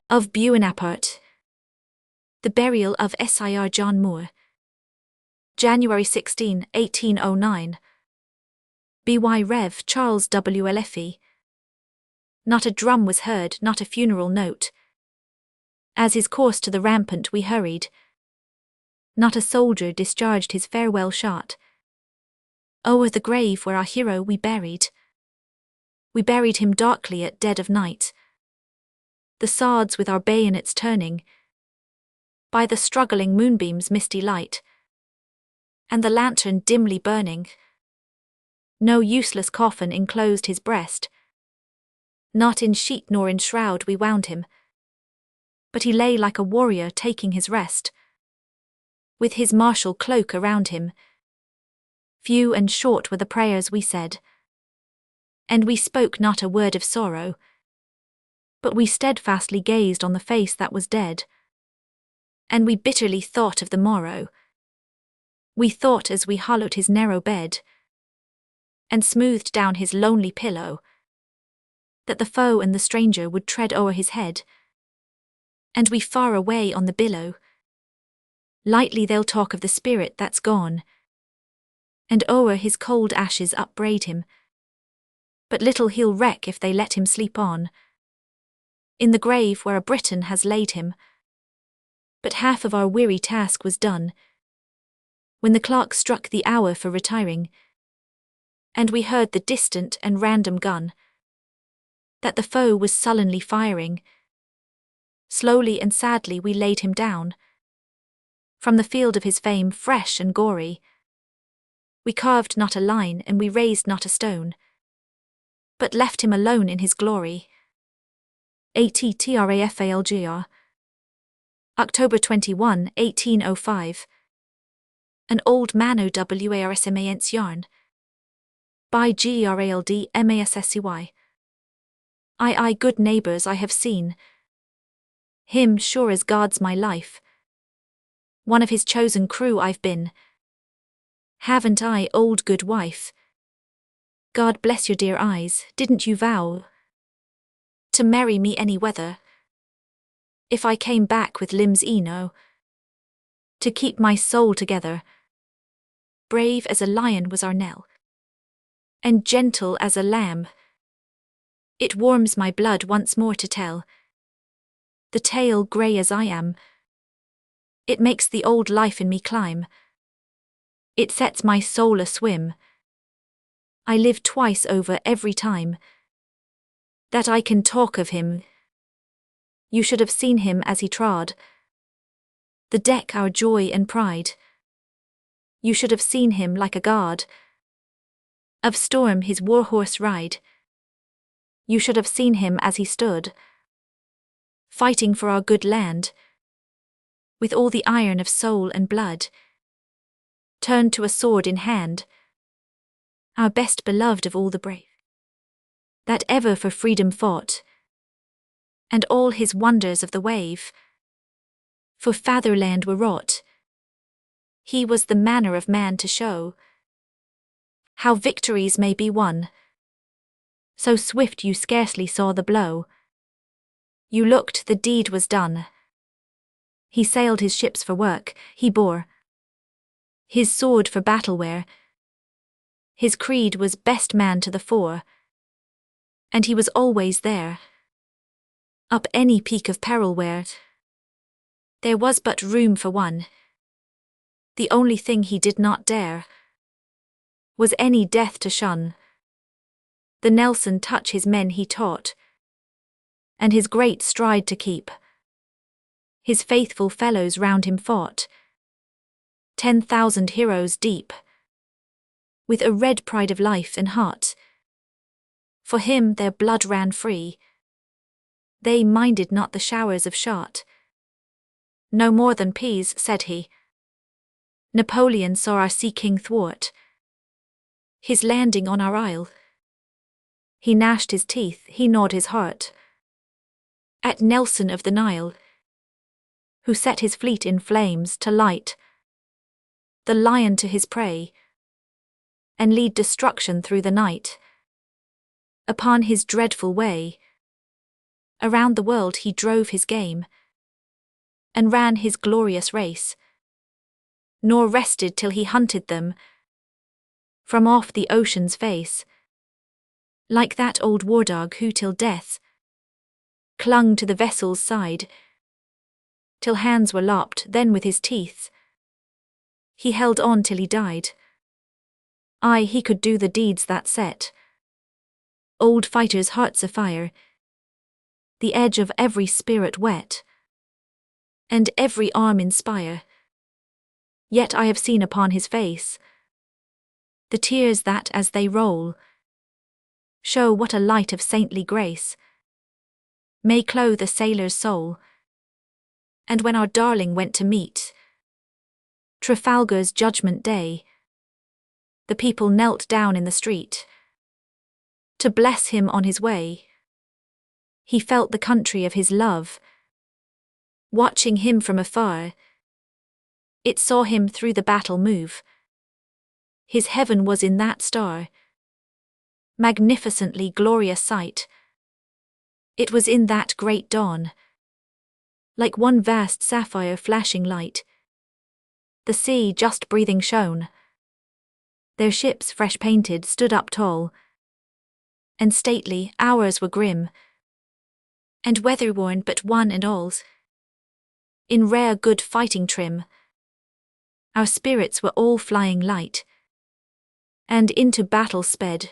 of Buonaparte. The burial of Sir John Moore, January 16, 1809. B.Y. Rev. Charles W. Leffey. Not a drum was heard, not a funeral note. As his course to the rampant we hurried, not a soldier discharged his farewell shot. O'er the grave where our hero we buried him darkly at dead of night, the sods with our bayonets turning by the struggling moonbeam's misty light, and the lantern dimly burning. No useless coffin enclosed his breast, not in sheet nor in shroud we wound him, but he lay like a warrior taking his rest, with his martial cloak around him. Few and short were the prayers we said, and we spoke not a word of sorrow, but we steadfastly gazed on the face that was dead, and we bitterly thought of the morrow. We thought as we hollowed his narrow bed, and smoothed down his lonely pillow, that the foe and the stranger would tread o'er his head, and we far away on the billow. Lightly they'll talk of the spirit that's gone, and o'er his cold ashes upbraid him, but little he'll reck if they let him sleep on, in the grave where a Briton has laid him. But half of our weary task was done, when the clock struck the hour for retiring, and we heard the distant and random gun, that the foe was sullenly firing. Slowly and sadly we laid him down, from the field of his fame fresh and gory. We carved not a line and we raised not a stone, but left him alone in his glory. Attrafalgr. October 21, 1805. An Old Mano Warsmans Yarn. By Gerald Massey. I good neighbours I have seen, him sure as God's my life. One of his chosen crew I've been. Haven't I, old good wife? God bless your dear eyes, didn't you vow to marry me any weather, if I came back with limbs eno, to keep my soul together? Brave as a lion was our Nell, and gentle as a lamb. It warms my blood once more to tell the tale, grey as I am. It makes the old life in me climb, it sets my soul a-swim. I live twice over every time that I can talk of him. You should have seen him as he trod the deck, our joy and pride. You should have seen him like a god of storm his war-horse ride. You should have seen him as he stood, fighting for our good land, with all the iron of soul and blood, turned to a sword in hand, our best beloved of all the brave that ever for freedom fought, and all his wonders of the wave for fatherland were wrought. He was the manner of man to show how victories may be won. So swift you scarcely saw the blow. You looked, the deed was done. He sailed his ships for work, he bore his sword for battle wear. His creed was best man to the fore, and he was always there, up any peak of peril where there was but room for one. The only thing he did not dare was any death to shun. The Nelson touch his men he taught, and his great stride to keep. His faithful fellows round him fought, 10,000 heroes deep, with a red pride of life and heart. For him their blood ran free. They minded not the showers of shot. No more than peas, said he. Napoleon saw our sea king thwart his landing on our isle. He gnashed his teeth, he gnawed his heart at Nelson of the Nile, who set his fleet in flames to light the lion to his prey, and lead destruction through the night. Upon his dreadful way, around the world he drove his game, and ran his glorious race, nor rested till he hunted them from off the ocean's face, like that old war dog who till death clung to the vessel's side, till hands were lopped, then with his teeth he held on till he died. Aye, he could do the deeds that set old fighters' hearts afire, the edge of every spirit wet, and every arm inspire. Yet I have seen upon his face the tears that, as they roll, show what a light of saintly grace may clothe a sailor's soul. And when our darling went to meet Trafalgar's Judgment Day, the people knelt down in the street to bless him on his way. He felt the country of his love watching him from afar, It saw him through the battle move. His heaven was in that star. Magnificently glorious sight. It was in that great dawn. Like one vast sapphire flashing light. The sea just breathing shone. Their ships fresh painted stood up tall. And stately, ours were grim. And weather-worn but one and all's. In rare good fighting trim. Our spirits were all flying light. And into battle sped.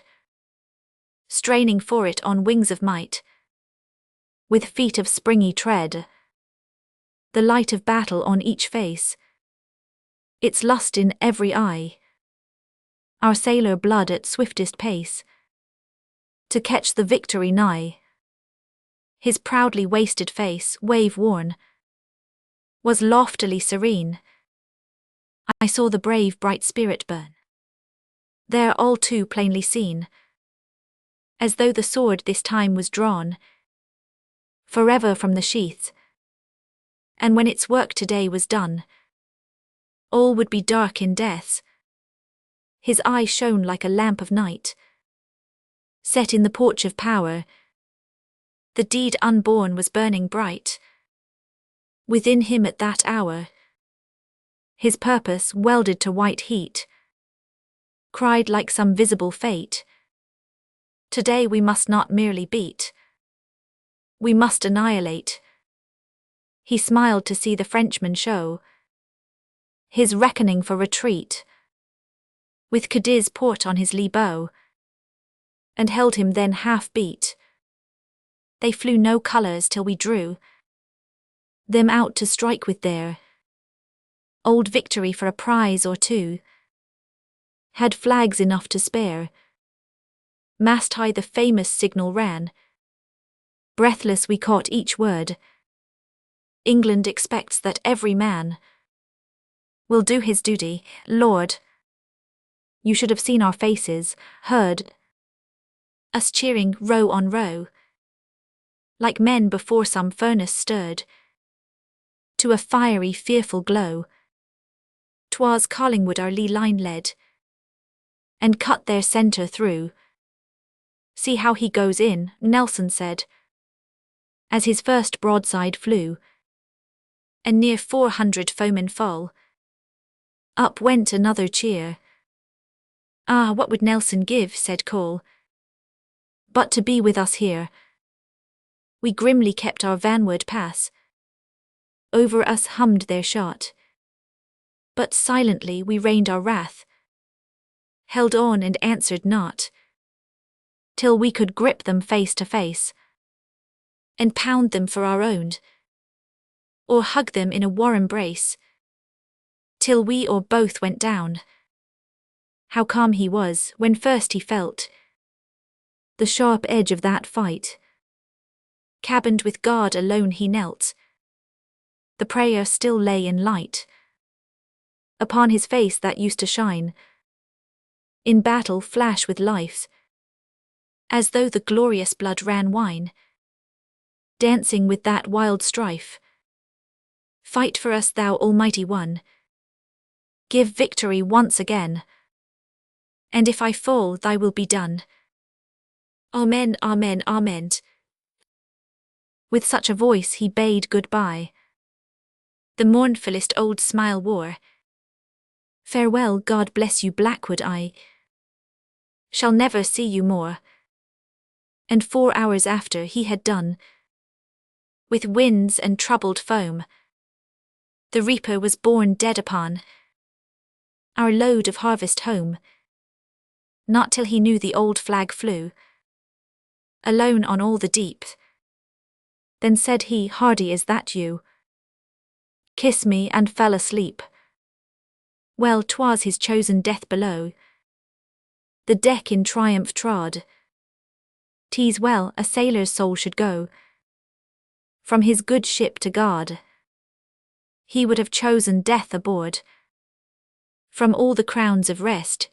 Straining for it on wings of might. With feet of springy tread. The light of battle on each face. Its lust in every eye. Our sailor blood at swiftest pace. To catch the victory nigh. His proudly wasted face, wave-worn, was loftily serene. I saw the brave bright spirit burn. There all too plainly seen. As though the sword this time was drawn. Forever from the sheath. And when its work today was done. All would be dark in death. His eye shone like a lamp of night. Set in the porch of power. The deed unborn was burning bright. Within him at that hour. His purpose, welded to white heat. Cried like some visible fate. Today we must not merely beat. We must annihilate. He smiled to see the Frenchman show his reckoning for retreat. With Cadiz port on his lee bow. And held him then half beat. They flew no colours till we drew them out to strike with their old victory for a prize or two. Had flags enough to spare. Mast high the famous signal ran. Breathless we caught each word. England expects that every man will do his duty, Lord. You should have seen our faces, heard us cheering row on row. Like men before some furnace stirred. To a fiery fearful glow. 'Twas Collingwood our lee line led. And cut their centre through. See how he goes in, Nelson said. As his first broadside flew. And near 400 foemen fall. Up went another cheer. Ah, what would Nelson give, said Cole. But to be with us here. We grimly kept our vanward pass. Over us hummed their shot. But silently we reined our wrath. Held on and answered not. Till we could grip them face to face. And pound them for our own. Or hug them in a war embrace. Till we or both went down. How calm he was when first he felt the sharp edge of that fight. Cabined with God alone he knelt. The prayer still lay in light. Upon his face that used to shine. In battle flash with life. As though the glorious blood ran wine. Dancing with that wild strife. Fight for us, thou Almighty One. Give victory once again. And if I fall, thy will be done. Amen, amen, amen. With such a voice he bade goodbye. The mournfulest old smile wore. Farewell, God bless you, Blackwood, I shall never see you more. And 4 hours after he had done, with winds and troubled foam, the reaper was borne dead upon our load of harvest home. Not till he knew the old flag flew, alone on all the deep. Then said he, Hardy, is that you? Kiss me, and fell asleep. Well, 'twas his chosen death below. The deck in triumph trod. 'Tis well a sailor's soul should go from his good ship to God. He would have chosen death aboard from all the crowns of rest,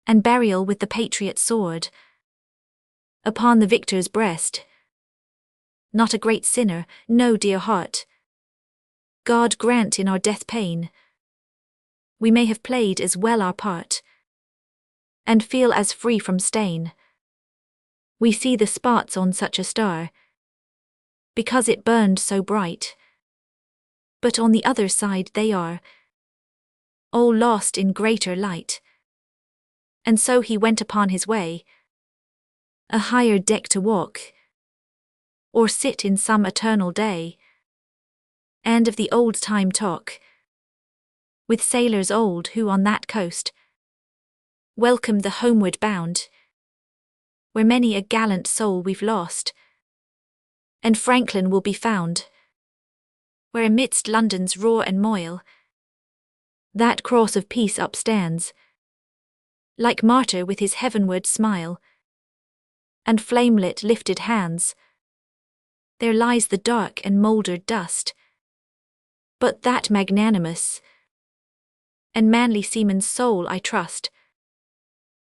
and burial with the patriot sword upon the victor's breast. Not a great sinner, no, dear heart. God grant in our death pain we may have played as well our part, and feel as free from stain. We see the spots on such a star, because it burned so bright. But on the other side they are all lost in greater light. And so he went upon his way, a higher deck to walk, or sit in some eternal day. And of the old time talk, with sailors old who on that coast welcome the homeward bound, where many a gallant soul we've lost, and Franklin will be found, where amidst London's roar and moil, that cross of peace upstands, like martyr with his heavenward smile, and flamelit lifted hands. There lies the dark and mouldered dust, but that magnanimous and manly seaman's soul, I trust,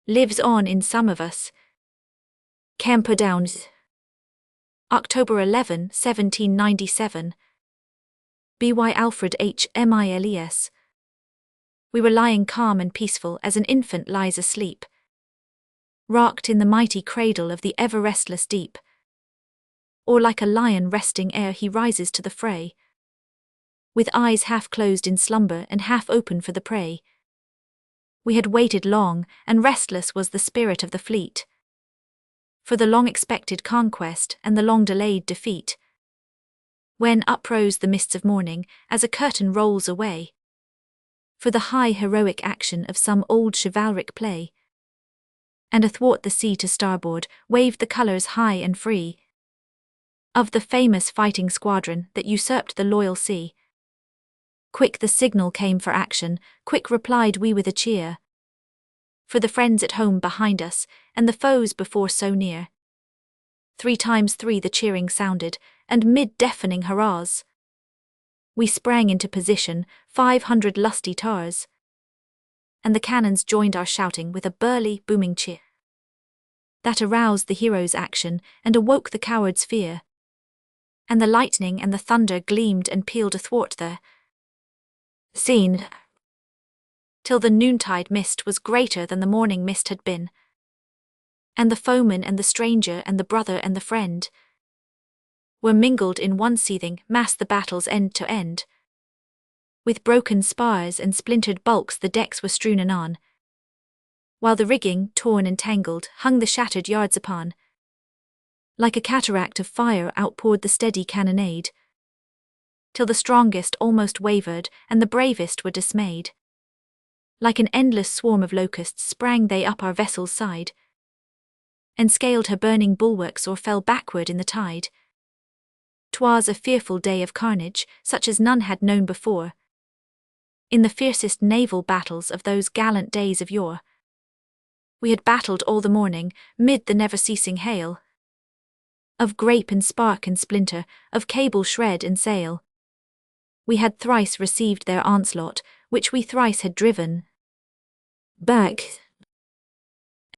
lives on in some of us. Camperdowns, October 11, 1797. By Alfred H. Miles. We were lying calm and peaceful as an infant lies asleep, rocked in the mighty cradle of the ever-restless deep. Or like a lion resting ere he rises to the fray, with eyes half closed in slumber and half open for the prey. We had waited long, and restless was the spirit of the fleet, for the long-expected conquest and the long-delayed defeat. When uprose the mists of morning, as a curtain rolls away, for the high heroic action of some old chivalric play. And athwart the sea to starboard waved the colours high and free of the famous fighting squadron that usurped the loyal sea. Quick the signal came for action, quick replied we with a cheer, for the friends at home behind us, and the foes before so near. 3 times 3 the cheering sounded, and mid deafening hurrahs, we sprang into position, 500 lusty tars, and the cannons joined our shouting with a burly, booming cheer that aroused the hero's action and awoke the coward's fear. And the lightning and the thunder gleamed and pealed athwart the scene, till the noontide mist was greater than the morning mist had been. And the foeman and the stranger and the brother and the friend were mingled in one seething mass, the battle's end to end. With broken spars and splintered bulks the decks were strewn anon, while the rigging, torn and tangled, hung the shattered yards upon. Like a cataract of fire outpoured the steady cannonade, till the strongest almost wavered and the bravest were dismayed. Like an endless swarm of locusts sprang they up our vessel's side, and scaled her burning bulwarks or fell backward in the tide. 'Twas a fearful day of carnage, such as none had known before, in the fiercest naval battles of those gallant days of yore. We had battled all the morning, mid the never-ceasing hail of grape and spark and splinter, of cable shred and sail. We had thrice received their onslaught, which we thrice had driven back,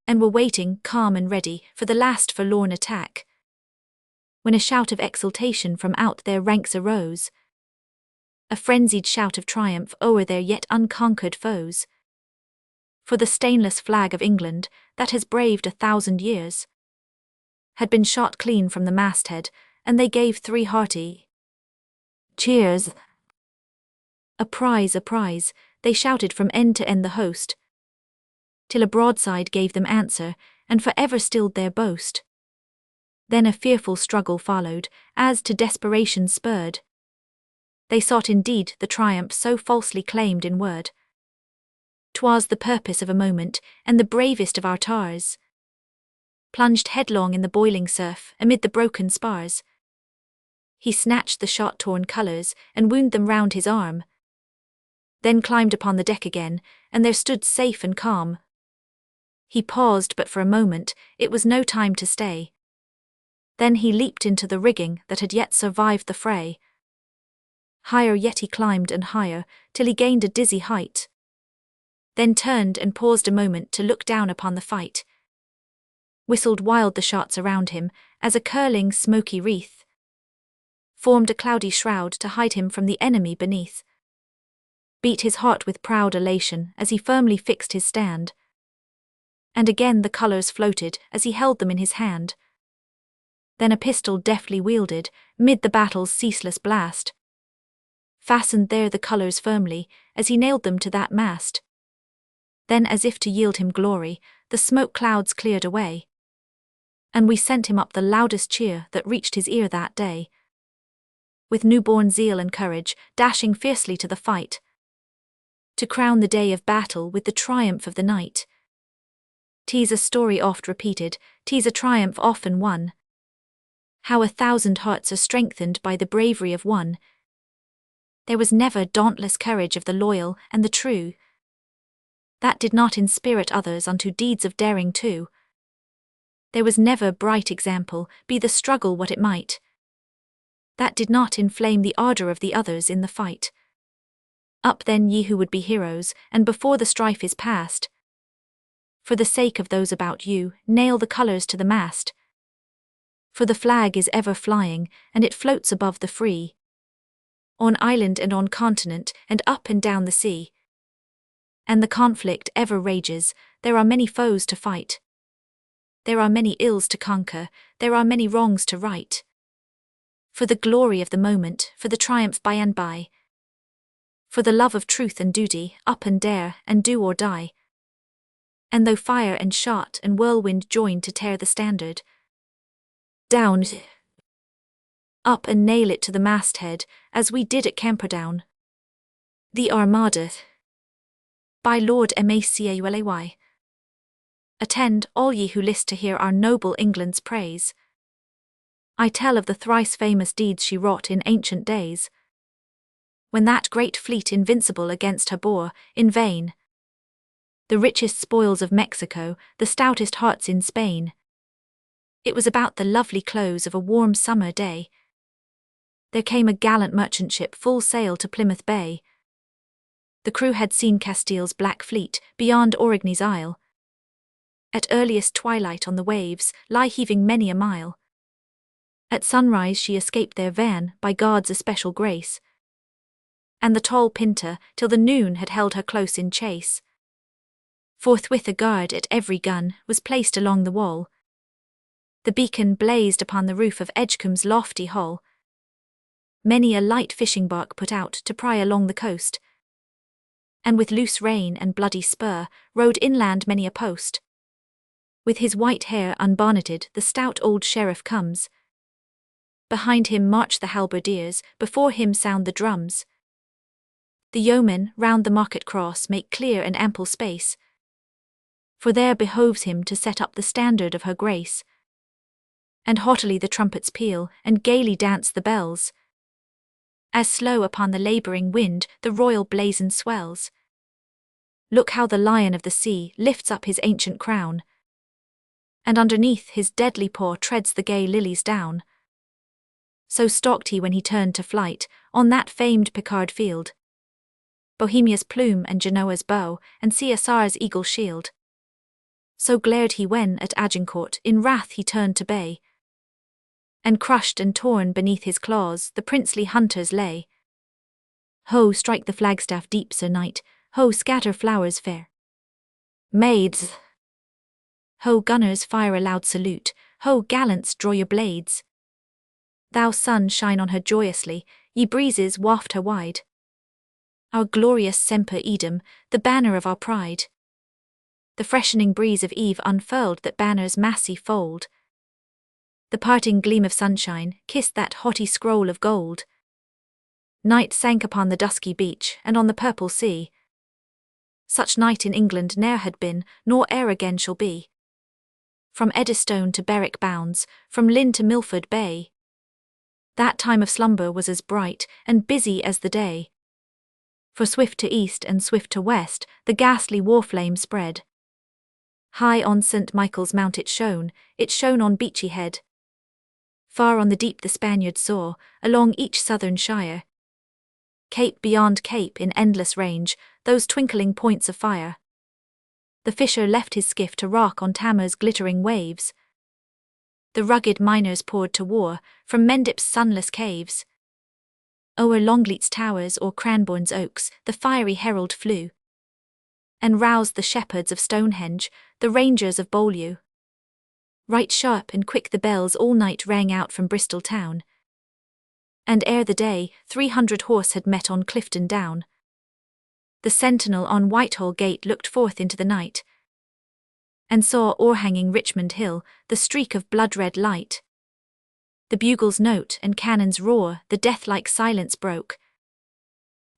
and were waiting, calm and ready, for the last forlorn attack, when a shout of exultation from out their ranks arose, a frenzied shout of triumph o'er their yet unconquered foes. For the stainless flag of England, that has braved 1,000 years, had been shot clean from the masthead, and they gave 3 hearty cheers. A prize, they shouted from end to end the host, till a broadside gave them answer, and for ever stilled their boast. Then a fearful struggle followed, as to desperation spurred. They sought indeed the triumph so falsely claimed in word. 'Twas the purpose of a moment, and the bravest of our tars plunged headlong in the boiling surf amid the broken spars. He snatched the shot-torn colours and wound them round his arm, then climbed upon the deck again, and there stood safe and calm. He paused but for a moment, it was no time to stay. Then he leaped into the rigging that had yet survived the fray. Higher yet he climbed and higher, till he gained a dizzy height, then turned and paused a moment to look down upon the fight. Whistled wild the shots around him, as a curling smoky wreath formed a cloudy shroud to hide him from the enemy beneath. Beat his heart with proud elation as he firmly fixed his stand. And again the colours floated as he held them in his hand. Then a pistol deftly wielded, mid the battle's ceaseless blast, fastened there the colours firmly, as he nailed them to that mast. Then, as if to yield him glory, the smoke clouds cleared away, and we sent him up the loudest cheer that reached his ear that day. With newborn zeal and courage, dashing fiercely to the fight, to crown the day of battle with the triumph of the night. 'Tis a story oft repeated, 'tis a triumph often won. How 1,000 hearts are strengthened by the bravery of one. There was never dauntless courage of the loyal and the true, that did not inspirit others unto deeds of daring too. There was never bright example, be the struggle what it might, that did not inflame the ardour of the others in the fight. Up then, ye who would be heroes, and before the strife is past, for the sake of those about you, nail the colours to the mast. For the flag is ever flying, and it floats above the free, on island and on continent, and up and down the sea. And the conflict ever rages, there are many foes to fight. There are many ills to conquer, there are many wrongs to right. For the glory of the moment, for the triumph by and by. For the love of truth and duty, up and dare, and do or die. And though fire and shot and whirlwind join to tear the standard down, up and nail it to the masthead, as we did at Camperdown. The Armada. By Lord Macaulay. Attend, all ye who list to hear our noble England's praise. I tell of the thrice famous deeds she wrought in ancient days, when that great fleet invincible against her bore, in vain, the richest spoils of Mexico, the stoutest hearts in Spain. It was about the lovely close of a warm summer day. There came a gallant merchant ship full sail to Plymouth Bay. The crew had seen Castile's black fleet, beyond Origny's isle, at earliest twilight on the waves, lie heaving many a mile. At sunrise she escaped their van, by God's especial grace, and the tall Pinta, till the noon had held her close in chase. Forthwith a guard at every gun was placed along the wall. The beacon blazed upon the roof of Edgecombe's lofty hull. Many a light fishing bark put out to pry along the coast, and with loose rein and bloody spur, rode inland many a post. With his white hair unbonneted, the stout old sheriff comes. Behind him march the halberdiers, before him sound the drums. The yeomen, round the market cross, make clear and ample space, for there behoves him to set up the standard of her grace. And haughtily the trumpets peal, and gaily dance the bells, as slow upon the labouring wind the royal blazon swells. Look how the Lion of the Sea lifts up his ancient crown, and underneath his deadly paw treads the gay lilies down. So stalked he when he turned to flight, on that famed Picard field, Bohemia's plume and Genoa's bow, and CSR's eagle shield. So glared he when, at Agincourt, in wrath he turned to bay, and crushed and torn beneath his claws the princely hunters lay. Ho, strike the flagstaff deep, Sir Knight, ho, scatter flowers fair. Maids! Ho, gunners, fire a loud salute, ho, gallants, draw your blades. Thou sun, shine on her joyously, ye breezes, waft her wide. Our glorious Semper Idem, the banner of our pride. The freshening breeze of eve unfurled that banner's massy fold. The parting gleam of sunshine kissed that haughty scroll of gold. Night sank upon the dusky beach and on the purple sea. Such night in England ne'er had been, nor e'er again shall be. From Eddystone to Berwick bounds, from Lynn to Milford Bay, that time of slumber was as bright and busy as the day. For swift to east and swift to west, the ghastly war flame spread. High on St. Michael's Mount it shone on Beachy Head. Far on the deep the Spaniards saw, along each southern shire, cape beyond cape in endless range, those twinkling points of fire. The fisher left his skiff to rock on Tamar's glittering waves. The rugged miners poured to war, from Mendip's sunless caves. O'er Longleat's towers or Cranbourne's oaks, the fiery herald flew, and roused the shepherds of Stonehenge, the rangers of Beaulieu. Right sharp and quick the bells all night rang out from Bristol town, and ere the day, 300 horse had met on Clifton Down. The sentinel on Whitehall gate looked forth into the night, and saw o'erhanging Richmond Hill the streak of blood-red light. The bugle's note and cannon's roar the death-like silence broke,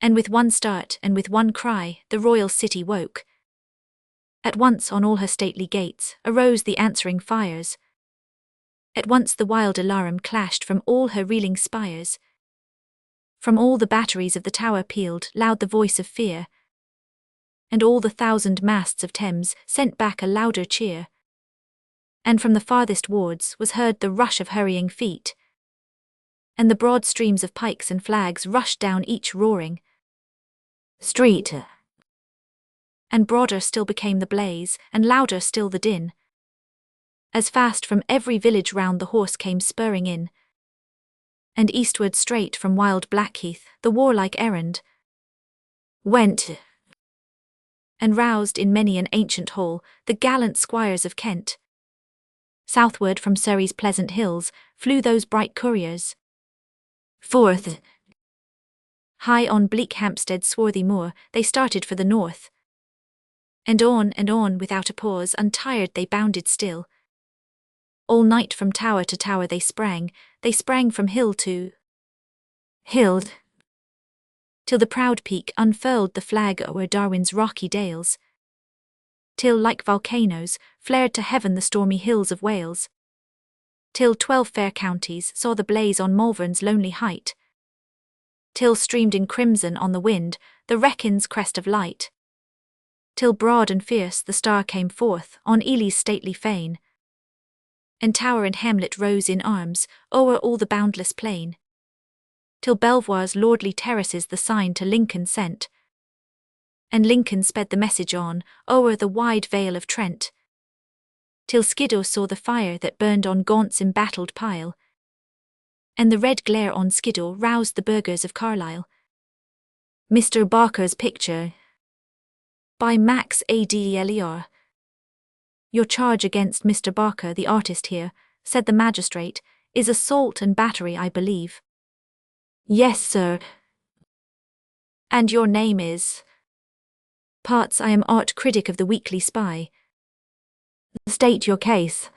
and with one start and with one cry the royal city woke. At once on all her stately gates arose the answering fires. At once the wild alarum clashed from all her reeling spires. From all the batteries of the tower pealed loud the voice of fear, and all the 1,000 masts of Thames sent back a louder cheer. And from the farthest wards was heard the rush of hurrying feet, and the broad streams of pikes and flags rushed down each roaring street. And broader still became the blaze, and louder still the din, as fast from every village round the horse came spurring in, and eastward straight from wild Blackheath the warlike errand went, and roused in many an ancient hall the gallant squires of Kent. Southward from Surrey's pleasant hills flew those bright couriers forth. High on bleak Hampstead's swarthy moor they started for the north, and on without a pause untired they bounded still. All night from tower to tower they sprang from hill to hill, till the proud peak unfurled the flag o'er Darwin's rocky dales, till like volcanoes flared to heaven the stormy hills of Wales, till 12 fair counties saw the blaze on Malvern's lonely height, till streamed in crimson on the wind the Wrekin's crest of light, till broad and fierce the star came forth on Ely's stately fane, and tower and hamlet rose in arms o'er all the boundless plain, till Belvoir's lordly terraces the sign to Lincoln sent, and Lincoln sped the message on o'er the wide vale of Trent, till Skiddaw saw the fire that burned on Gaunt's embattled pile, and the red glare on Skiddaw roused the burghers of Carlisle. Mr. Barker's picture, by Max Adler. Your charge against Mr. Barker, the artist here, said the magistrate, is assault and battery, I believe. Yes, sir. And your name is? Parts, I am art critic of the Weekly Spy. State your case.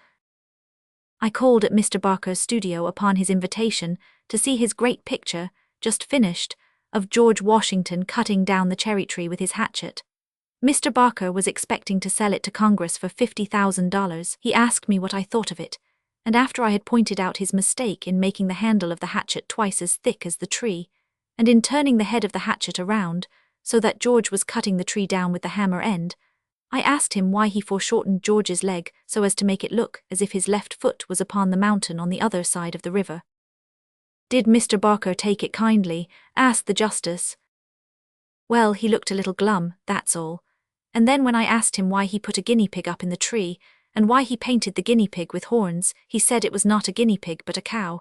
I called at Mr. Barker's studio upon his invitation to see his great picture, just finished, of George Washington cutting down the cherry tree with his hatchet. Mr. Barker was expecting to sell it to Congress for $50,000. He asked me what I thought of it, and after I had pointed out his mistake in making the handle of the hatchet twice as thick as the tree, and in turning the head of the hatchet around, so that George was cutting the tree down with the hammer end, I asked him why he foreshortened George's leg so as to make it look as if his left foot was upon the mountain on the other side of the river. Did Mr. Barker take it kindly? Asked the justice. Well, he looked a little glum, that's all. And then when I asked him why he put a guinea pig up in the tree, and why he painted the guinea pig with horns, he said it was not a guinea pig but a cow,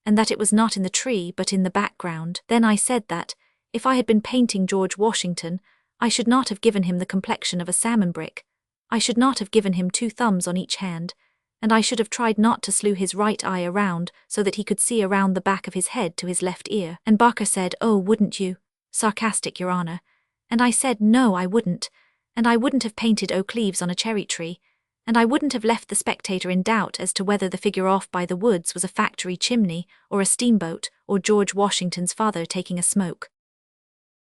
and that it was not in the tree but in the background. Then I said that, if I had been painting George Washington, I should not have given him the complexion of a salmon brick, I should not have given him 2 thumbs on each hand, and I should have tried not to slew his right eye around so that he could see around the back of his head to his left ear. And Barker said, "Oh, wouldn't you? Sarcastic, Your Honor." And I said, "No, I wouldn't. And I wouldn't have painted oak leaves on a cherry tree, and I wouldn't have left the spectator in doubt as to whether the figure off by the woods was a factory chimney, or a steamboat, or George Washington's father taking a smoke."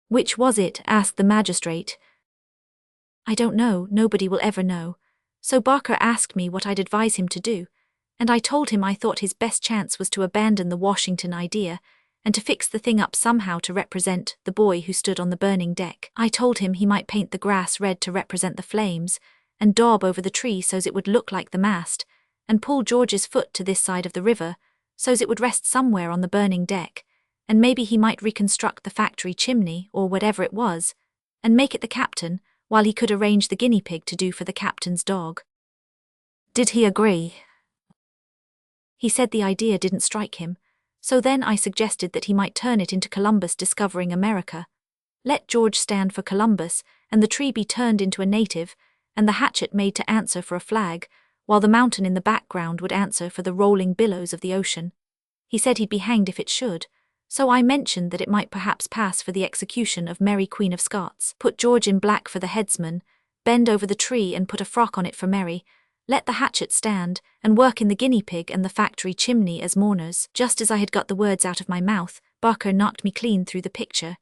"Which was it?" asked the magistrate. "I don't know, nobody will ever know." So Barker asked me what I'd advise him to do, and I told him I thought his best chance was to abandon the Washington idea, and to fix the thing up somehow to represent the boy who stood on the burning deck. I told him he might paint the grass red to represent the flames, and daub over the tree so's it would look like the mast, and pull George's foot to this side of the river, so's it would rest somewhere on the burning deck, and maybe he might reconstruct the factory chimney, or whatever it was, and make it the captain, while he could arrange the guinea pig to do for the captain's dog. Did he agree? He said the idea didn't strike him, So then I suggested that he might turn it into Columbus discovering America. Let George stand for Columbus, and the tree be turned into a native, and the hatchet made to answer for a flag, while the mountain in the background would answer for the rolling billows of the ocean. He said he'd be hanged if it should, so I mentioned that it might perhaps pass for the execution of Mary Queen of Scots. Put George in black for the headsman, bend over the tree and put a frock on it for Mary, let the hatchet stand, and work in the guinea pig and the factory chimney as mourners. Just as I had got the words out of my mouth, Barker knocked me clean through the picture.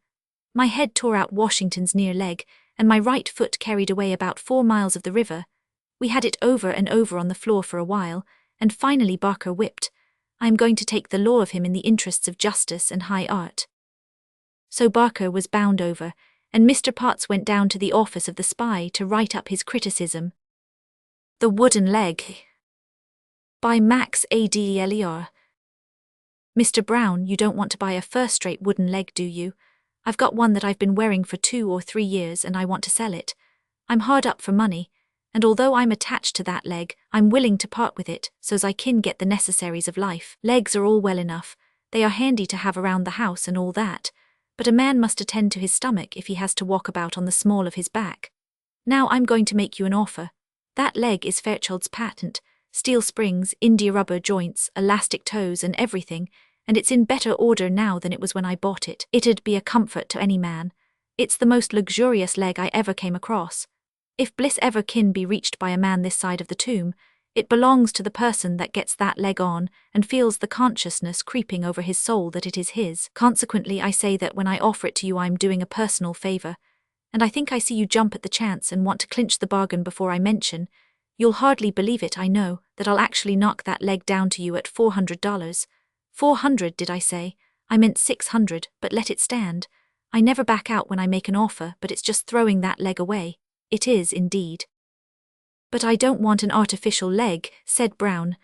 My head tore out Washington's near leg, and my right foot carried away about 4 miles of the river. We had it over and over on the floor for a while, and finally Barker whipped, "I am going to take the law of him in the interests of justice and high art." So Barker was bound over, and Mr. Potts went down to the office of the Spy to write up his criticism. The Wooden Leg, by Max Adler. Mr. Brown, you don't want to buy a first-rate wooden leg, do you? I've got one that I've been wearing for 2 or 3 years and I want to sell it. I'm hard up for money, and although I'm attached to that leg, I'm willing to part with it so's I can get the necessaries of life. Legs are all well enough, they are handy to have around the house and all that, but a man must attend to his stomach if he has to walk about on the small of his back. Now I'm going to make you an offer. That leg is Fairchild's patent, steel springs, India rubber joints, elastic toes and everything, and it's in better order now than it was when I bought it. It'd be a comfort to any man. It's the most luxurious leg I ever came across. If bliss ever can be reached by a man this side of the tomb, it belongs to the person that gets that leg on and feels the consciousness creeping over his soul that it is his. Consequently, I say that when I offer it to you I'm doing a personal favor, and I think I see you jump at the chance and want to clinch the bargain before I mention, you'll hardly believe it, I know, that I'll actually knock that leg down to you at $400. 400 did I say? I meant 600, but let it stand. I never back out when I make an offer, but it's just throwing that leg away. It is indeed. But I don't want an artificial leg, said Brown.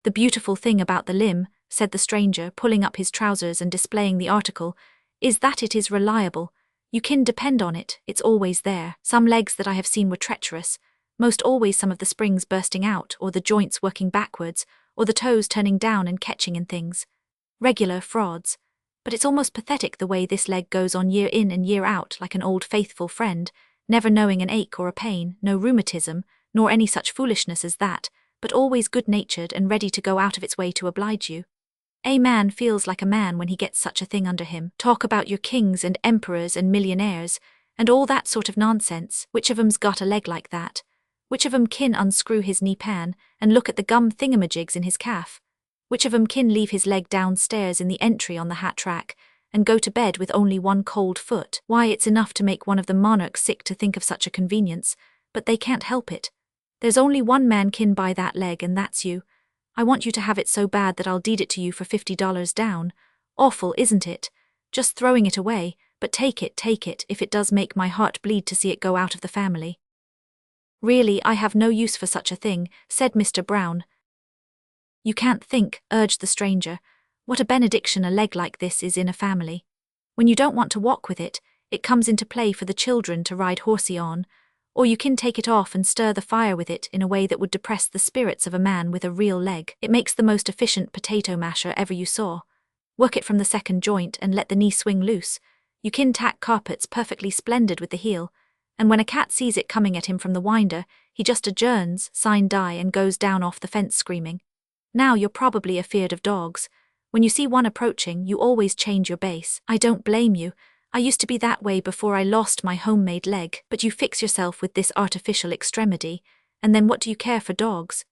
The beautiful thing about the limb, said the stranger, pulling up his trousers and displaying the article, is that it is reliable. You can depend on it, it's always there. Some legs that I have seen were treacherous, most always some of the springs bursting out, or the joints working backwards, or the toes turning down and catching in things. Regular frauds. But it's almost pathetic the way this leg goes on year in and year out like an old faithful friend, never knowing an ache or a pain, no rheumatism, nor any such foolishness as that, but always good-natured and ready to go out of its way to oblige you. A man feels like a man when he gets such a thing under him. Talk about your kings and emperors and millionaires, and all that sort of nonsense. Which of 'em's got a leg like that? Which of 'em kin unscrew his knee pan and look at the gum thingamajigs in his calf? Which of 'em kin leave his leg downstairs in the entry on the hat rack and go to bed with only one cold foot? Why, it's enough to make one of the monarchs sick to think of such a convenience, but they can't help it. There's only one man kin buy that leg, and that's you. I want you to have it so bad that I'll deed it to you for $50 down. Awful, isn't it? Just throwing it away, but take it if it does make my heart bleed to see it go out of the family. Really, I have no use for such a thing, said Mr. Brown. You can't think, urged the stranger, what a benediction a leg like this is in a family. When you don't want to walk with it, it comes into play for the children to ride horsey on, or you can take it off and stir the fire with it in a way that would depress the spirits of a man with a real leg. It makes the most efficient potato masher ever you saw. Work it from the second joint and let the knee swing loose. You can tack carpets perfectly splendid with the heel, and when a cat sees it coming at him from the winder, he just adjourns, sign die, and goes down off the fence screaming. Now you're probably afeard of dogs. When you see one approaching, you always change your base. I don't blame you. I used to be that way before I lost my homemade leg, but you fix yourself with this artificial extremity, and then what do you care for dogs?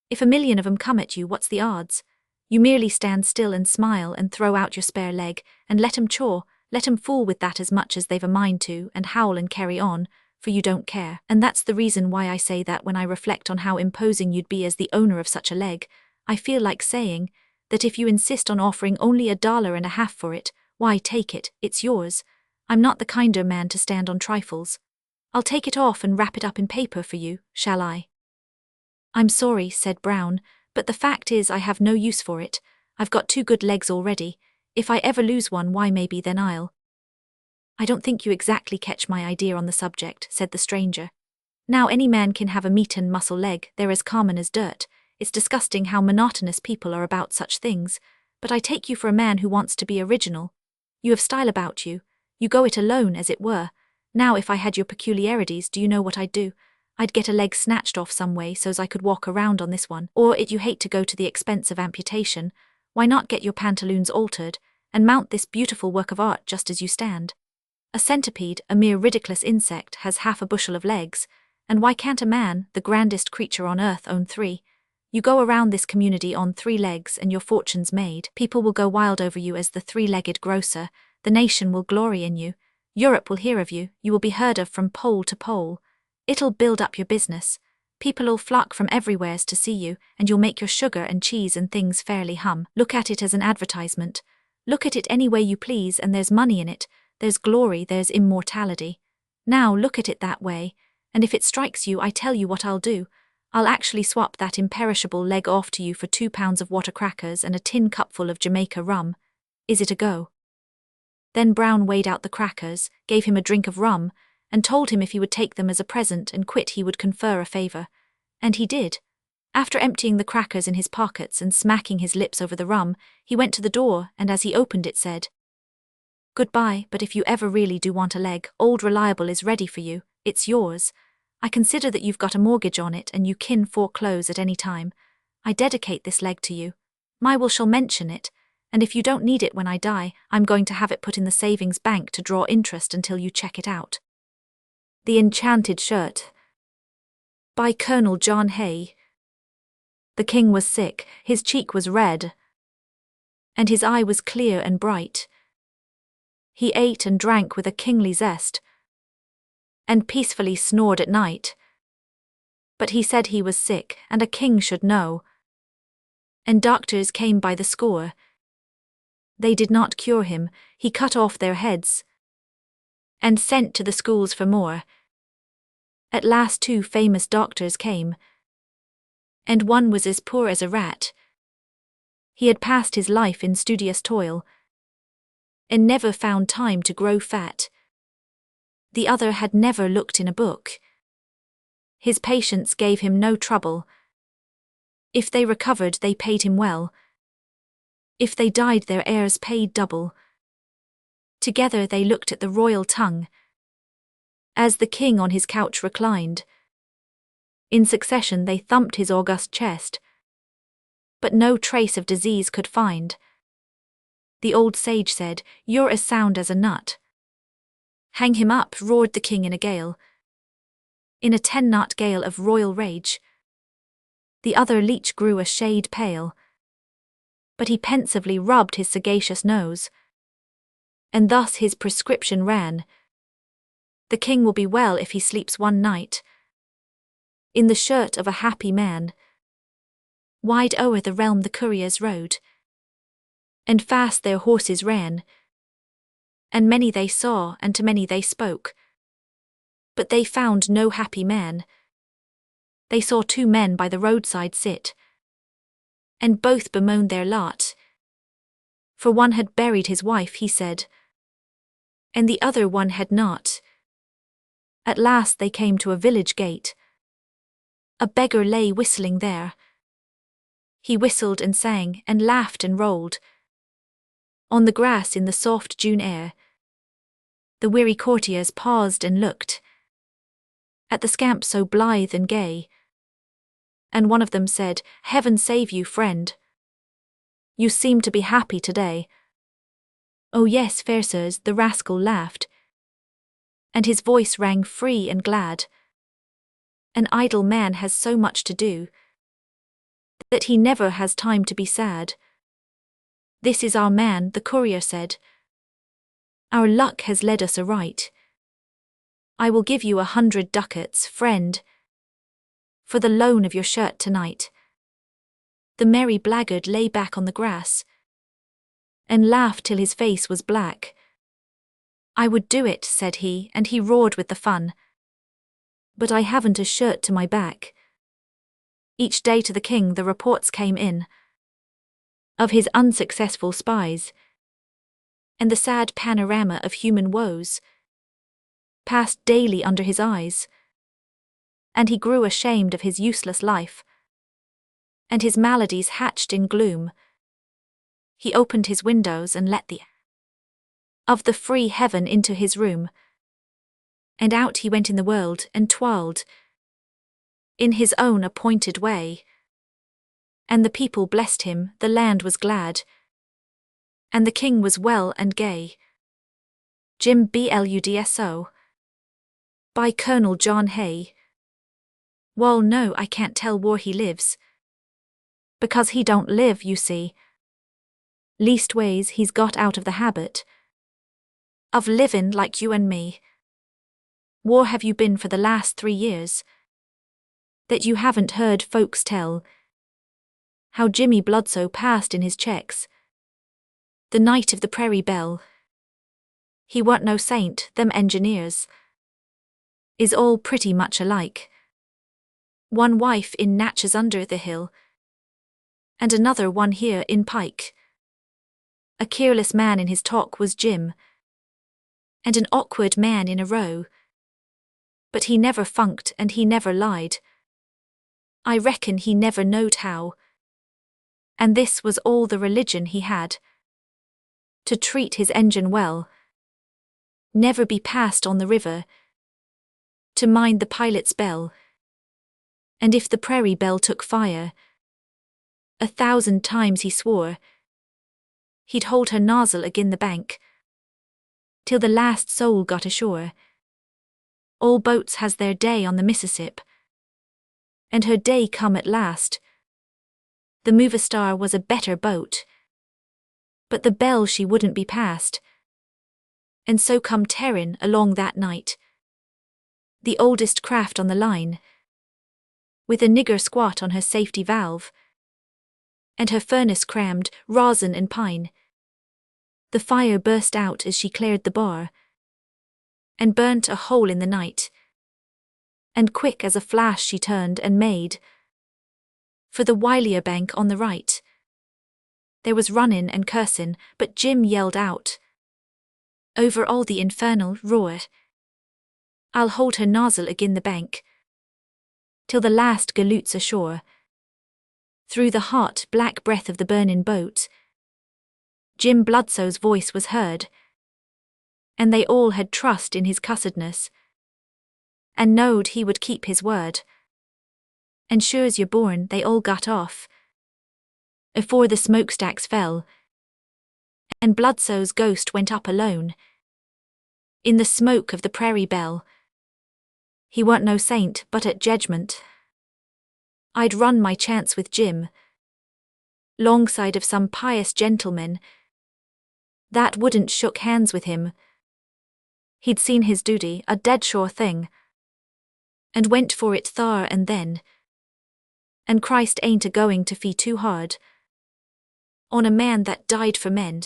If 1,000,000 of 'em come at you, what's the odds? You merely stand still and smile and throw out your spare leg, and let 'em chaw, let 'em fool with that as much as they've a mind to, and howl and carry on, for you don't care. And that's the reason why I say that when I reflect on how imposing you'd be as the owner of such a leg, I feel like saying that if you insist on offering only $1.50 for it, why take it, it's yours. I'm not the kinder man to stand on trifles. I'll take it off and wrap it up in paper for you, shall I? I'm sorry, said Brown, but the fact is I have no use for it. I've got 2 good legs already. If I ever lose one, why maybe then I'll. I don't think you exactly catch my idea on the subject, said the stranger. Now any man can have a meat and muscle leg, they're as common as dirt. It's disgusting how monotonous people are about such things, but I take you for a man who wants to be original. You have style about you. You go it alone, as it were. Now if I had your peculiarities, do you know what I'd do? I'd get a leg snatched off some way so's I could walk around on this one. Or if you hate to go to the expense of amputation, why not get your pantaloons altered, and mount this beautiful work of art just as you stand? A centipede, a mere ridiculous insect, has half a bushel of legs, and why can't a man, the grandest creature on earth, own 3? You go around this community on 3 legs and your fortune's made. People will go wild over you as the 3-legged grocer, the nation will glory in you, Europe will hear of you, you will be heard of from pole to pole. It'll build up your business. People'll flock from everywheres to see you, and you'll make your sugar and cheese and things fairly hum. Look at it as an advertisement. Look at it any way you please, and there's money in it, there's glory, there's immortality. Now look at it that way, and if it strikes you, I tell you what I'll do. I'll actually swap that imperishable leg off to you for 2 pounds of water crackers and a tin cupful of Jamaica rum. Is it a go? Then Brown weighed out the crackers, gave him a drink of rum, and told him if he would take them as a present and quit he would confer a favor. And he did. After emptying the crackers in his pockets and smacking his lips over the rum, he went to the door and as he opened it said, "Goodbye, but if you ever really do want a leg, Old Reliable is ready for you, it's yours. I consider that you've got a mortgage on it and you kin foreclose at any time. I dedicate this leg to you. My will shall mention it, and if you don't need it when I die, I'm going to have it put in the savings bank to draw interest until you check it out." The Enchanted Shirt by Colonel John Hay. The king was sick, his cheek was red, and his eye was clear and bright. He ate and drank with a kingly zest, and peacefully snored at night. But he said he was sick, and a king should know. And doctors came by the score. They did not cure him, he cut off their heads, and sent to the schools for more. At last 2 famous doctors came, and one was as poor as a rat. He had passed his life in studious toil, and never found time to grow fat. The other had never looked in a book. His patients gave him no trouble. If they recovered, they paid him well. If they died, their heirs paid double. Together they looked at the royal tongue, as the king on his couch reclined. In succession they thumped his august chest, but no trace of disease could find. The old sage said, "You're as sound as a nut." "Hang him up," roared the king in a gale, in a 10-knot gale of royal rage. The other leech grew a shade pale, but he pensively rubbed his sagacious nose, and thus his prescription ran: "The king will be well if he sleeps one night in the shirt of a happy man." Wide o'er the realm the couriers rode, and fast their horses ran, and many they saw, and to many they spoke, but they found no happy man. They saw 2 men by the roadside sit, and both bemoaned their lot. For one had buried his wife, he said, and the other one had not. At last they came to a village gate. A beggar lay whistling there. He whistled and sang, and laughed and rolled on the grass in the soft June air. The weary courtiers paused and looked at the scamp so blithe and gay, and one of them said, "Heaven save you, friend. You seem to be happy today." "Oh yes, fair sirs," the rascal laughed, and his voice rang free and glad. "An idle man has so much to do that he never has time to be sad. This is our man," the courier said. "Our luck has led us aright. I will give you 100 ducats, friend, for the loan of your shirt tonight." The merry blackguard lay back on the grass and laughed till his face was black. "I would do it," said he, and he roared with the fun, "but I haven't a shirt to my back." Each day to the king the reports came in of his unsuccessful spies, and the sad panorama of human woes passed daily under his eyes, and he grew ashamed of his useless life, and his maladies hatched in gloom. He opened his windows and let the of the free heaven into his room. And out he went in the world and twirled in his own appointed way. And the people blessed him, the land was glad, and the king was well and gay. Jim Bludso. By Colonel John Hay. Wall, no, I can't tell where he lives, because he don't live, you see. Leastways, he's got out of the habit of livin' like you and me. Where have you been for the last 3 years, that you haven't heard folks tell how Jimmy Bludso passed in his checks the night of the Prairie Belle? He weren't no saint, them engineers is all pretty much alike. One wife in Natchez under the hill, and another one here in Pike. A careless man in his talk was Jim, and an awkward man in a row. But he never funked and he never lied. I reckon he never knowed how. And this was all the religion he had: to treat his engine well, never be passed on the river, to mind the pilot's bell. And if the Prairie Belle took fire, 1,000 times he swore he'd hold her nozzle agin the bank till the last soul got ashore. All boats has their day on the Mississippi, and her day come at last. The Movastar was a better boat, but the Belle she wouldn't be passed, and so come tearin' along that night, the oldest craft on the line, with a nigger squat on her safety valve, and her furnace crammed, rosin and pine. The fire burst out as she cleared the bar, and burnt a hole in the night, and quick as a flash she turned and made for the Wylia bank on the right. There was runnin' and cursin', but Jim yelled out over all the infernal roar, I'll hold her nozzle agin the bank till the last galoot's ashore. Through the hot, black breath of the burnin' boat, Jim Bludso's voice was heard, and they all had trust in his cussedness, and knowed he would keep his word. And sure's you're born, they all got off afore the smokestacks fell, and Bludso's ghost went up alone in the smoke of the Prairie Belle. He weren't no saint, but at judgment I'd run my chance with Jim, longside of some pious gentleman that wouldn't shook hands with him. He'd seen his duty, a dead sure thing, and went for it thar and then. And Christ ain't a-going to fee too hard on a man that died for men.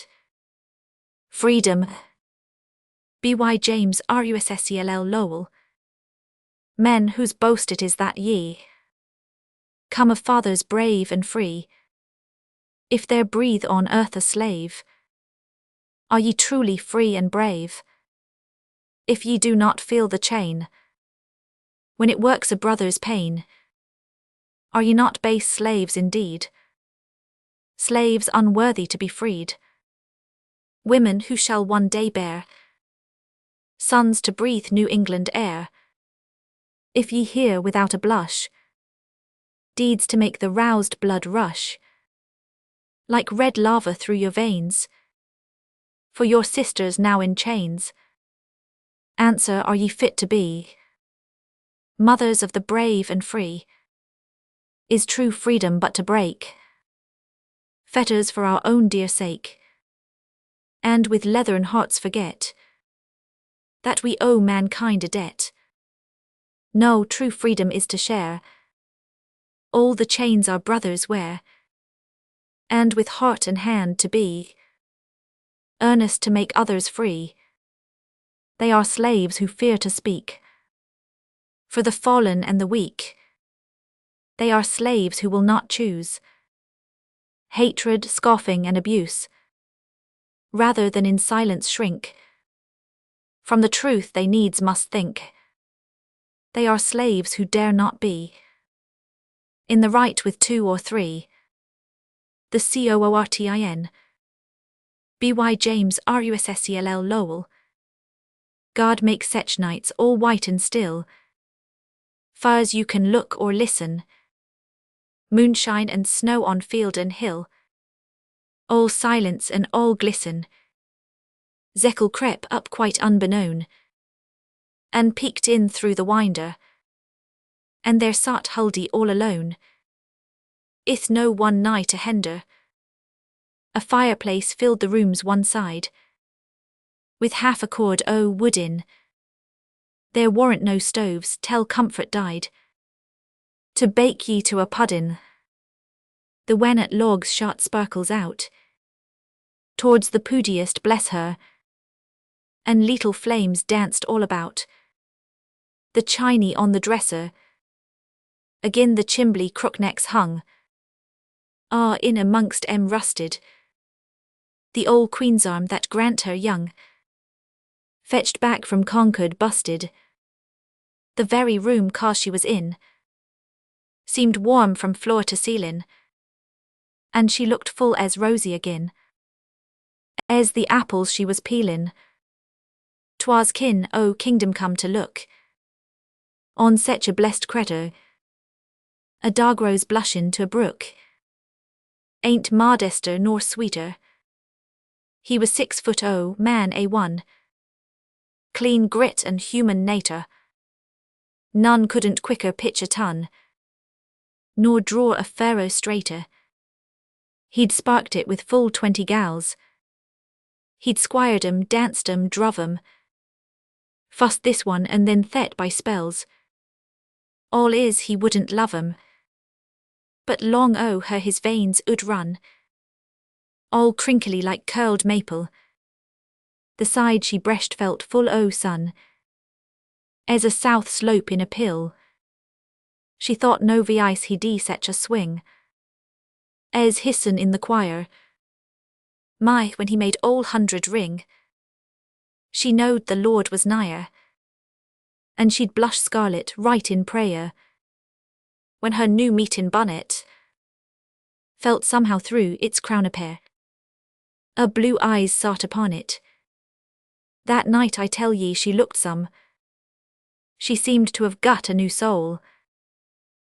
Freedom. B.Y. James Russell Lowell. Men whose boast it is that ye come of fathers brave and free, if there breathe on earth a slave, are ye truly free and brave? If ye do not feel the chain when it works a brother's pain, are ye not base slaves indeed? Slaves unworthy to be freed, women who shall one day bear sons to breathe New England air. If ye hear without a blush deeds to make the roused blood rush like red lava through your veins, for your sisters now in chains, answer, are ye fit to be mothers of the brave and free? Is true freedom but to break fetters for our own dear sake, and with leathern hearts forget that we owe mankind a debt? No, true freedom is to share all the chains our brothers wear, and with heart and hand to be earnest to make others free. They are slaves who fear to speak for the fallen and the weak. They are slaves who will not choose hatred, scoffing, and abuse, rather than in silence shrink from the truth they needs must think. They are slaves who dare not be in the right with 2 or 3. The COORTIN by James Russell Lowell. God makes such nights all white and still, far as you can look or listen. Moonshine and snow on field and hill, all silence and all glisten. Zekel crept up quite unbeknown, and peeked in through the winder, and there sat Huldy all alone, ith no one nigh to hinder. A fireplace filled the room's one side, with half a cord o' wood in. There warn't no stoves, till comfort died, to bake ye to a puddin'. The wen at logs shot sparkles out, towards the poodiest bless her, and leetle flames danced all about. The chiny on the dresser, agin the chimbly crooknecks hung, in amongst rusted. The old queen's arm that grant her young, fetched back from Concord busted. The very room ca she was in, seemed warm from floor to ceiling, and she looked full as rosy agin, as the apples she was peeling. 'Twas kin o' kingdom come to look on sech a blessed cretur, a dog rose blushin' to a brook. Ain't modester nor sweeter. He was 6 foot man A1, clean grit and human natur. None couldn't quicker pitch a ton, nor draw a furrow straighter. He'd sparked it with full 20 gals. He'd squired 'em, danced 'em, druv 'em, fussed this one and then thet by spells. All is he wouldn't love 'em, but long o' her his veins 'ud run, all crinkly like curled maple. The side she breast felt full o' sun, as a south slope in a pill. She thought no vice he dee sech a swing, as hisson in the choir. My, when he made all 100 ring, she knowed the Lord was nigher, and she'd blush scarlet right in prayer, when her new meetin' bonnet felt somehow through its crown a pair of blue eyes sot upon it. That night I tell ye she looked some. She seemed to have got a new soul,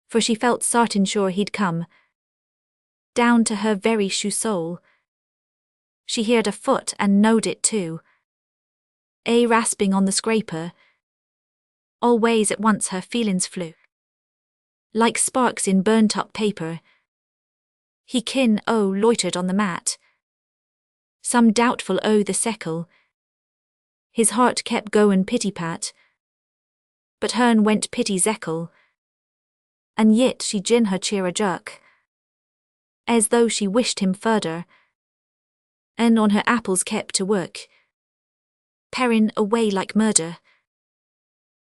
for she felt sartin sure he'd come, down to her very shoe sole. She heard a foot and knowed it too, a rasping on the scraper. Always at once her feelings flew, like sparks in burnt-up paper. He kin loitered on the mat, some doubtful o' the seckle. His heart kept goin' pity-pat, but hern went pity-zeckle. And yet she gin her cheer a jerk, as though she wished him further, and on her apples kept to work, parin' away like murder.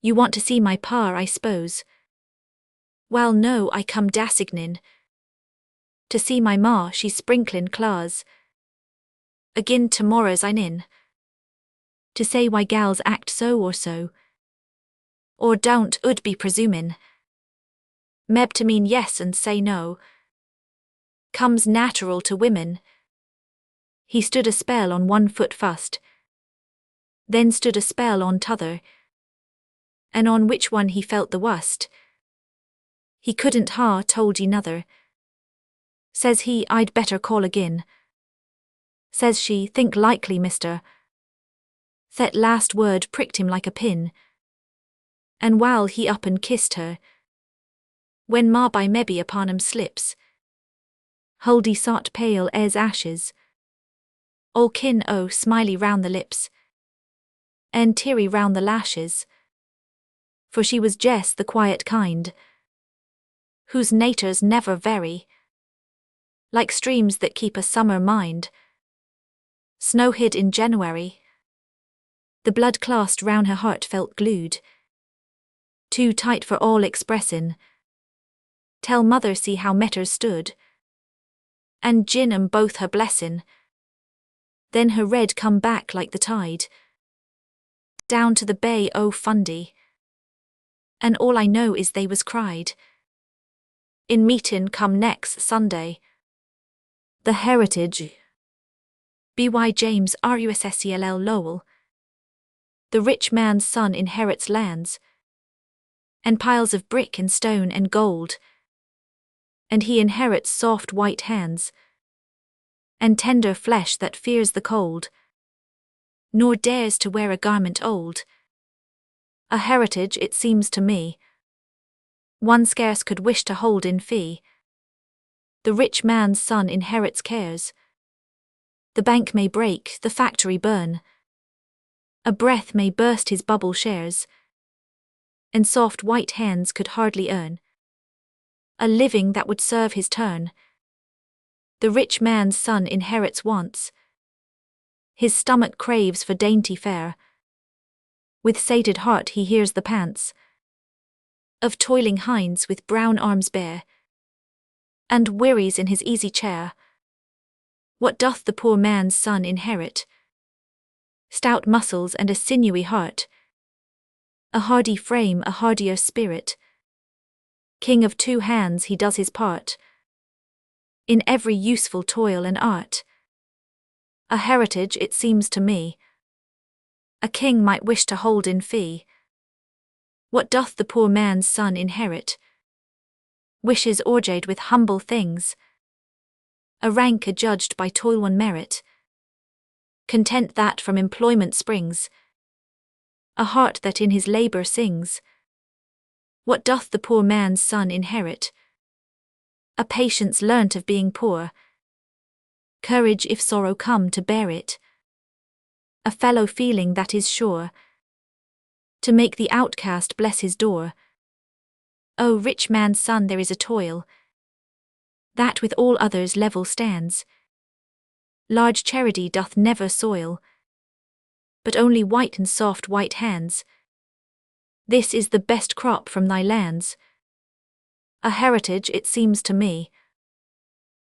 You want to see my pa, I s'pose? Well, no, I come dassignin' to see my ma, she's sprinklin' claws agin tomorrow's I'm in, to say why gals act so, or don't 'ud be presumin'. Meb to mean yes and say no comes natural to women. He stood a spell on one foot fust, then stood a spell on t'other, and on which one he felt the wust. He couldn't told ye nother. Says he, I'd better call agin. Says she, think likely, mister. That last word pricked him like a pin, and while he up and kissed her, when ma by mebbe upon 'em slips, Huldy sot pale as ashes, all kin smiley round the lips, and teary round the lashes, for she was jest the quiet kind, whose naturs never vary, like streams that keep a summer mind, snow hid in January. The blood clasped round her heart felt glued, too tight for all expressin'. Tell mother see how metters stood, and gin 'em both her blessin'. Then her red come back like the tide, down to the bay o' Fundy, and all I know is they was cried in meetin' come next Sunday. The Heritage. by James Russell Lowell. The rich man's son inherits lands, and piles of brick and stone and gold, and he inherits soft white hands, and tender flesh that fears the cold, nor dares to wear a garment old. A heritage, it seems to me, one scarce could wish to hold in fee. The rich man's son inherits cares. The bank may break, the factory burn, a breath may burst his bubble shares, and soft white hands could hardly earn a living that would serve his turn. The rich man's son inherits wants. His stomach craves for dainty fare. With sated heart he hears the pants of toiling hinds with brown arms bare, and wearies in his easy chair. What doth the poor man's son inherit? Stout muscles and a sinewy heart, a hardy frame, a hardier spirit. King of two hands, he does his part in every useful toil and art. A heritage, it seems to me, a king might wish to hold in fee. What doth the poor man's son inherit? Wishes orgied with humble things, a rank adjudged by toil-won merit, content that from employment springs, a heart that in his labour sings. What doth the poor man's son inherit? A patience learnt of being poor, courage if sorrow come to bear it, a fellow feeling that is sure to make the outcast bless his door. O rich man's son, there is a toil that with all others level stands. Large charity doth never soil, but only white and soft white hands. This is the best crop from thy lands. A heritage, it seems to me,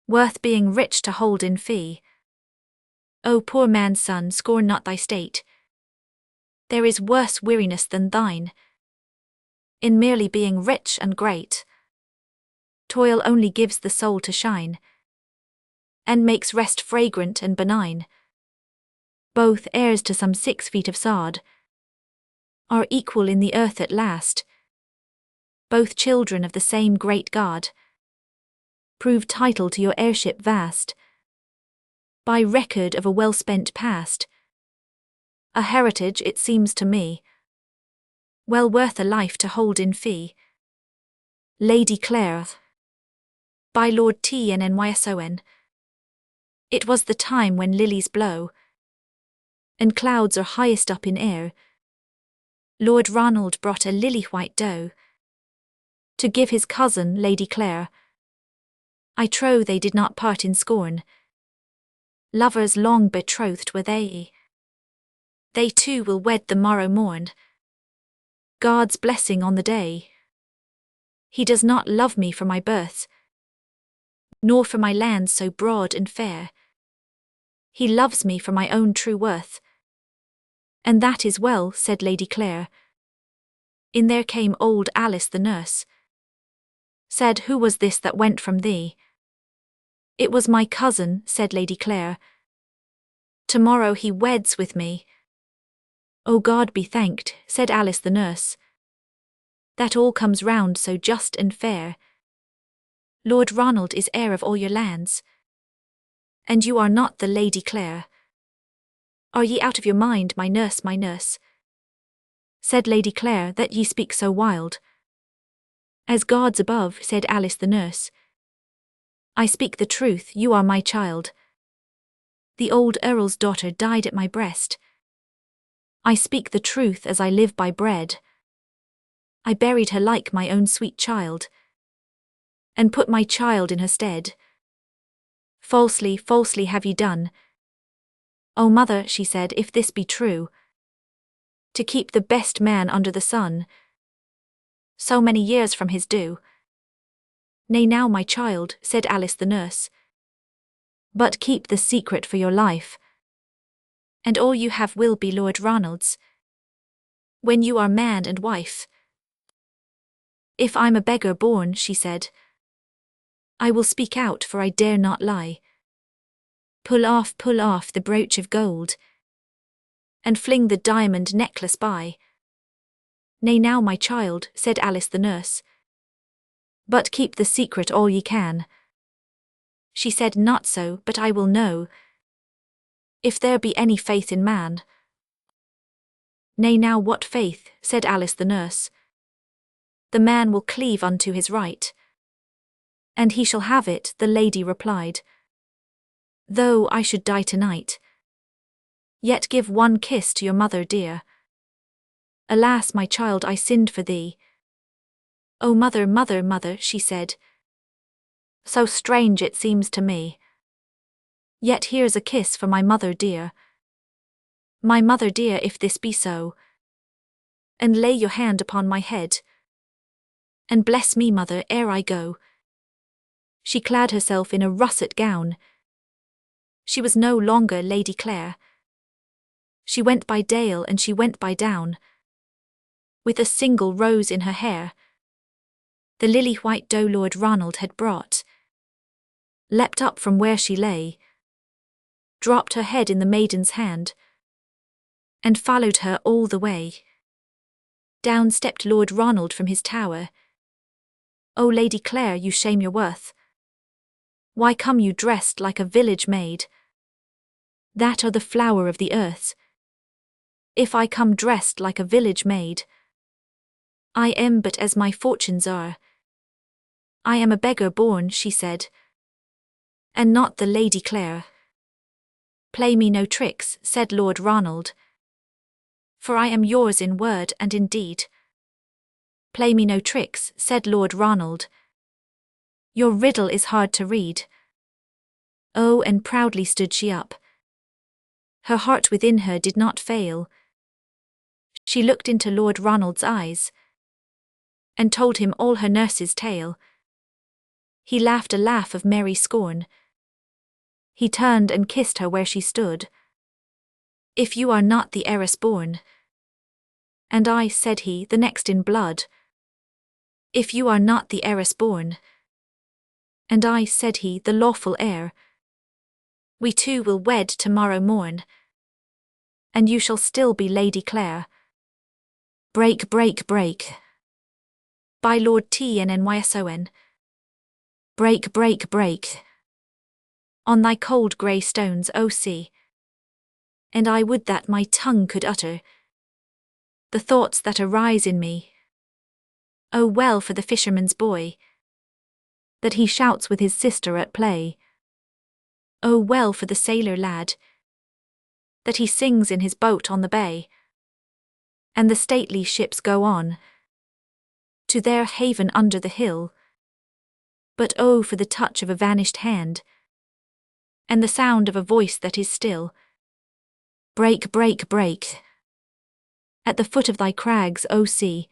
worth being rich to hold in fee. O poor man's son, scorn not thy state. There is worse weariness than thine in merely being rich and great. Toil only gives the soul to shine, and makes rest fragrant and benign. Both heirs to some 6 feet of sod are equal in the earth at last. Both children of the same great God prove title to your heirship vast by record of a well-spent past. A heritage, it seems to me, well worth a life to hold in fee. Lady Clare, by Lord Tennyson. It was the time when lilies blow, and clouds are highest up in air. Lord Ronald brought a lily-white doe to give his cousin, Lady Clare. I trow they did not part in scorn. Lovers long betrothed were they. They too will wed the morrow morn. God's blessing on the day. He does not love me for my birth, nor for my lands so broad and fair. He loves me for my own true worth. And that is well, said Lady Clare. In there came old Alice the nurse. Said, who was this that went from thee? It was my cousin, said Lady Clare. Tomorrow he weds with me. O God be thanked, said Alice the nurse, that all comes round so just and fair. Lord Ronald is heir of all your lands, and you are not the Lady Clare. Are ye out of your mind, my nurse, my nurse? Said Lady Clare, that ye speak so wild. As God's above, said Alice the nurse, I speak the truth, you are my child. The old Earl's daughter died at my breast. I speak the truth as I live by bread. I buried her like my own sweet child, and put my child in her stead. Falsely, falsely have ye done. O mother, she said, if this be true, to keep the best man under the sun, so many years from his due. Nay now, my child, said Alice the nurse, but keep the secret for your life, and all you have will be Lord Ronald's, when you are man and wife. If I'm a beggar born, she said, I will speak out, for I dare not lie. pull off the brooch of gold, and fling the diamond necklace by. Nay now, my child, said Alice the nurse, but keep the secret all ye can. She said, not so, but I will know, if there be any faith in man. Nay now, what faith, said Alice the nurse. The man will cleave unto his right, and he shall have it, the lady replied. Though I should die tonight, yet give one kiss to your mother dear. Alas, my child, I sinned for thee. O mother, mother, mother, she said, so strange it seems to me. Yet here's a kiss for my mother dear. My mother dear, if this be so, and lay your hand upon my head, and bless me, mother, ere I go. She clad herself in a russet gown. She was no longer Lady Clare. She went by dale and she went by down, with a single rose in her hair. The lily-white doe Lord Ronald had brought, leapt up from where she lay, dropped her head in the maiden's hand, and followed her all the way. Down stepped Lord Ronald from his tower. O Lady Clare, you shame your worth. Why come you dressed like a village maid? That are the flower of the earth. If I come dressed like a village maid, I am but as my fortunes are. I am a beggar born, she said, and not the Lady Clare. Play me no tricks, said Lord Ronald, for I am yours in word and in deed. Play me no tricks, said Lord Ronald. Your riddle is hard to read. Oh, and proudly stood she up. Her heart within her did not fail. She looked into Lord Ronald's eyes, and told him all her nurse's tale. He laughed a laugh of merry scorn. He turned and kissed her where she stood. If you are not the heiress born, and I, said he, the next in blood. If you are not the heiress born, and I, said he, the lawful heir, we two will wed tomorrow morn, and you shall still be Lady Clare. Break, break, break. By Lord Tennnyson. Break, break, break. On thy cold grey stones, O sea. And I would that my tongue could utter the thoughts that arise in me. O well for the fisherman's boy, that he shouts with his sister at play. O well for the sailor lad, that he sings in his boat on the bay. And the stately ships go on to their haven under the hill. But oh, for the touch of a vanished hand, and the sound of a voice that is still. Break, break, break. At the foot of thy crags, O sea.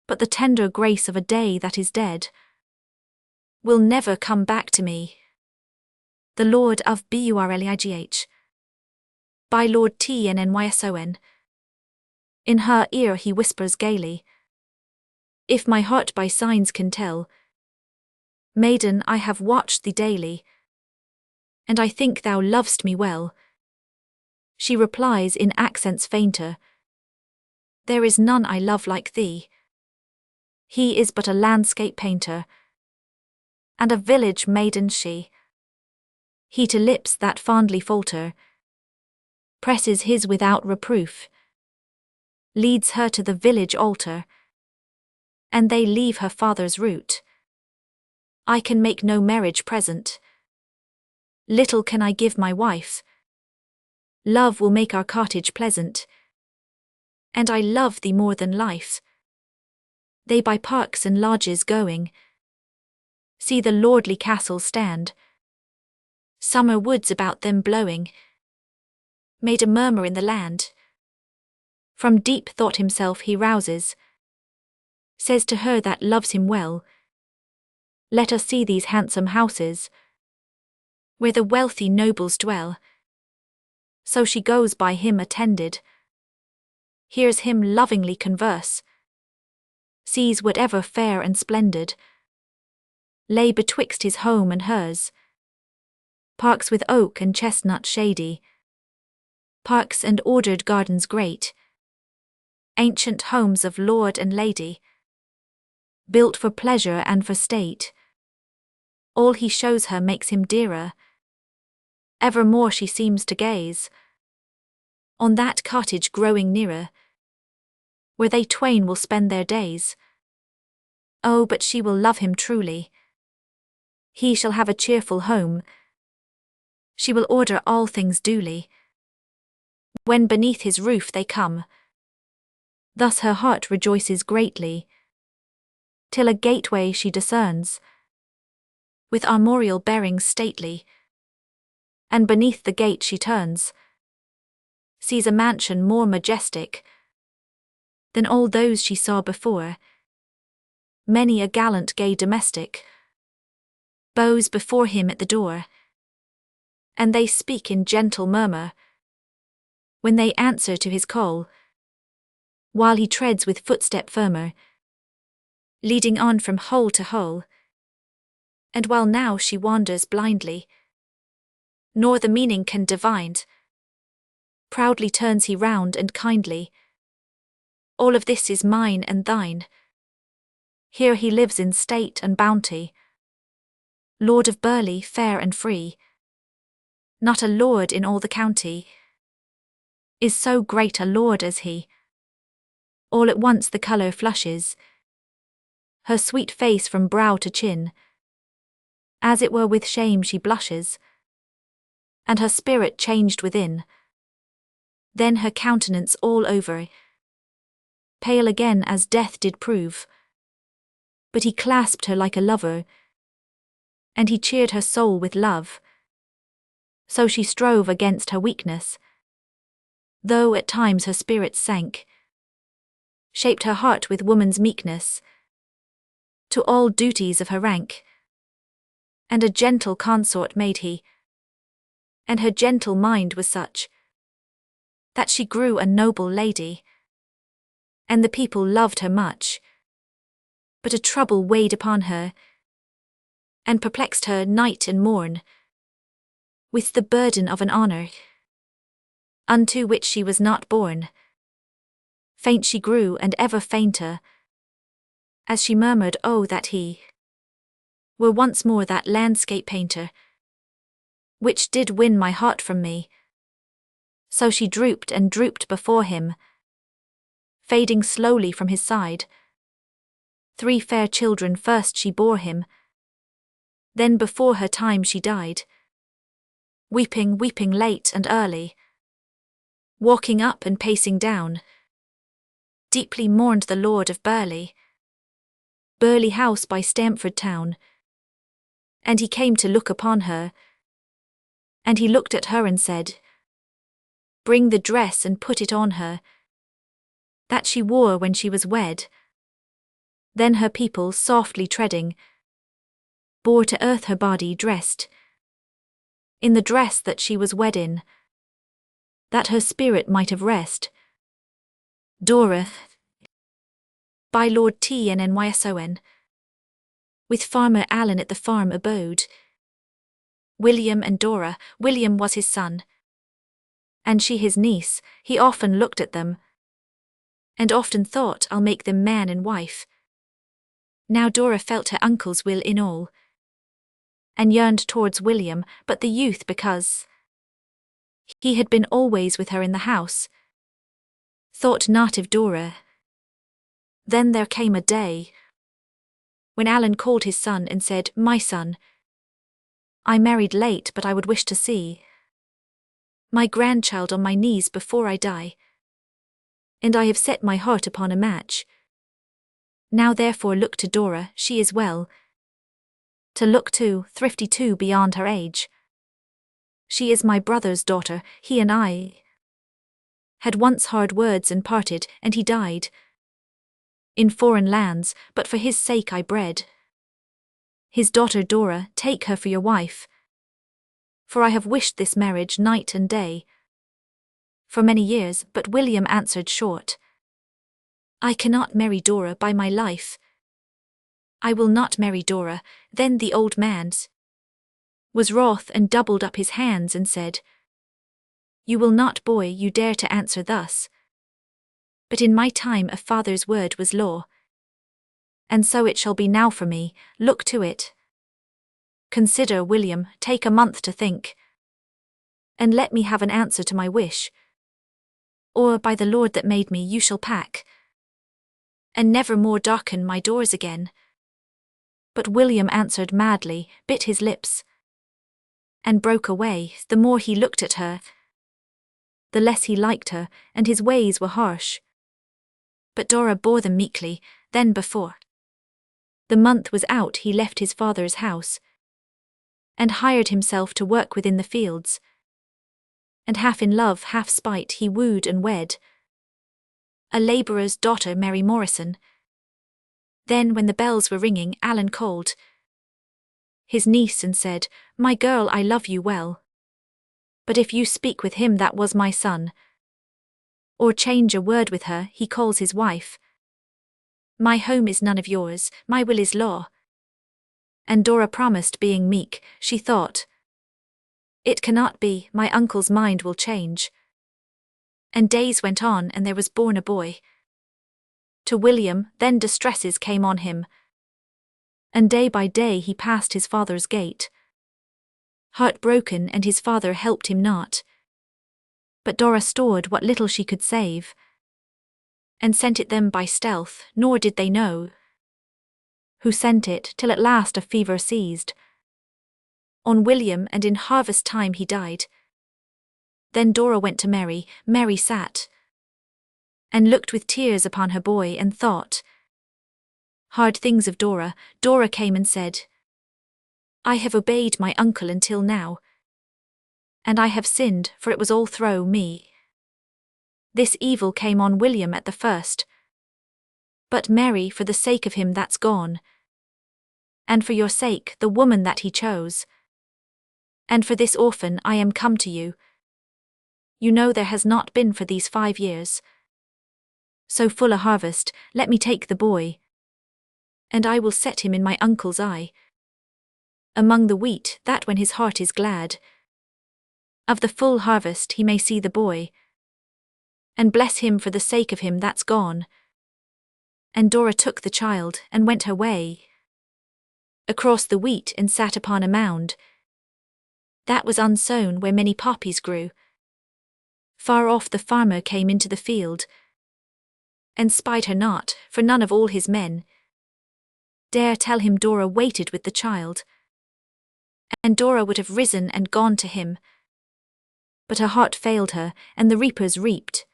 But the tender grace of a day that is dead will never come back to me. The Lord of Burleigh. By Lord Tennnyson. In her ear he whispers gaily, if my heart by signs can tell, maiden, I have watched thee daily, and I think thou lovest me well. She replies in accents fainter, there is none I love like thee. He is but a landscape painter, and a village maiden she. He to lips that fondly falter presses his without reproof, leads her to the village altar, and they leave her father's root. I can make no marriage present, little can I give my wife. Love will make our cottage pleasant, and I love thee more than life. They by parks and lodges going, see the lordly castles stand, summer woods about them blowing, made a murmur in the land. From deep thought himself he rouses, says to her that loves him well, let us see these handsome houses, where the wealthy nobles dwell. So she goes by him attended, hears him lovingly converse, sees whatever fair and splendid lay betwixt his home and hers. parks with oak and chestnut shady, parks and ordered gardens great, ancient homes of lord and lady, built for pleasure and for state. All he shows her makes him dearer, evermore she seems to gaze on that cottage growing nearer, where they twain will spend their days. Oh, but she will love him truly, he shall have a cheerful home, she will order all things duly, when beneath his roof they come. Thus her heart rejoices greatly, till a gateway she discerns, with armorial bearings stately, and beneath the gate she turns, sees a mansion more majestic than all those she saw before, many a gallant gay domestic bows before him at the door, and they speak in gentle murmur when they answer to his call, while he treads with footstep firmer, leading on from hole to hole. And while now she wanders blindly, nor the meaning can divine, proudly turns he round and kindly, all of this is mine and thine. Here he lives in state and bounty, Lord of Burleigh fair and free, not a lord in all the county is so great a lord as he. All at once the colour flushes her sweet face from brow to chin, as it were with shame she blushes, and her spirit changed within. Then her countenance all over pale again as death did prove, but he clasped her like a lover, and he cheered her soul with love. So she strove against her weakness, though at times her spirits sank, shaped her heart with woman's meekness to all duties of her rank, and a gentle consort made he, and her gentle mind was such that she grew a noble lady, and the people loved her much. But a trouble weighed upon her, and perplexed her night and morn, with the burden of an honour unto which she was not born. Faint she grew and ever fainter, as she murmured, oh, that he were once more that landscape painter, which did win my heart from me. So she drooped and drooped before him, fading slowly from his side. 3 fair children first she bore him, then before her time she died, weeping, weeping late and early, walking up and pacing down, deeply mourned the Lord of Burleigh, Burleigh House by Stamford town. And he came to look upon her, and he looked at her and said, bring the dress and put it on her, that she wore when she was wed. Then her people, softly treading, bore to earth her body dressed in the dress that she was wed in, that her spirit might have rest. Dora, by Lord Tnnyson, with Farmer Allen at the farm abode. William and Dora, William was his son, and she his niece. He often looked at them, and often thought, I'll make them man and wife. Now Dora felt her uncle's will in all, and yearned towards William, but the youth, because he had been always with her in the house, thought not of Dora. Then there came a day when Allen called his son and said, my son, I married late, but I would wish to see my grandchild on my knees before I die, and I have set my heart upon a match. Now therefore look to Dora, she is well to look to, thrifty too beyond her age. She is my brother's daughter, he and I had once hard words and parted, and he died in foreign lands, but for his sake I bred his daughter Dora. Take her for your wife, for I have wished this marriage night and day for many years. But William answered short, I cannot marry Dora by my life. I will not marry Dora. Then the old man was wroth and doubled up his hands and said, "You will not, boy, you dare to answer thus. But in my time a father's word was law. And so it shall be now for me, look to it. Consider, William, take a month to think. And let me have an answer to my wish. Or by the Lord that made me you shall pack. And never more darken my doors again." But William answered madly, bit his lips, and broke away. The more he looked at her, the less he liked her, and his ways were harsh. But Dora bore them meekly. Then before the month was out he left his father's house, and hired himself to work within the fields. And half in love, half spite, he wooed and wed a labourer's daughter, Mary Morrison. Then when the bells were ringing, Alan called his niece and said, "My girl, I love you well. But if you speak with him that was my son, or change a word with her he calls his wife, my home is none of yours, my will is law." And Dora promised, being meek. She thought, "It cannot be, my uncle's mind will change." And days went on, and there was born a boy to William. Then distresses came on him, and day by day he passed his father's gate, heartbroken, and his father helped him not. But Dora stored what little she could save, and sent it them by stealth, nor did they know who sent it, till at last a fever seized on William, and in harvest time he died. Then Dora went to Mary. Mary sat and looked with tears upon her boy, and thought hard things of Dora. Dora came and said, "I have obeyed my uncle until now, and I have sinned, for it was all through me. This evil came on William at the first. But Mary, for the sake of him that's gone, and for your sake, the woman that he chose, and for this orphan I am come to you. You know there has not been for these 5 years so full a harvest. Let me take the boy, and I will set him in my uncle's eye, among the wheat, that when his heart is glad of the full harvest he may see the boy, and bless him for the sake of him that's gone." And Dora took the child, and went her way across the wheat, and sat upon a mound that was unsown, where many poppies grew. Far off the farmer came into the field, and spied her not, for none of all his men dare tell him Dora waited with the child. And Dora would have risen and gone to him, but her heart failed her, and the reapers reaped,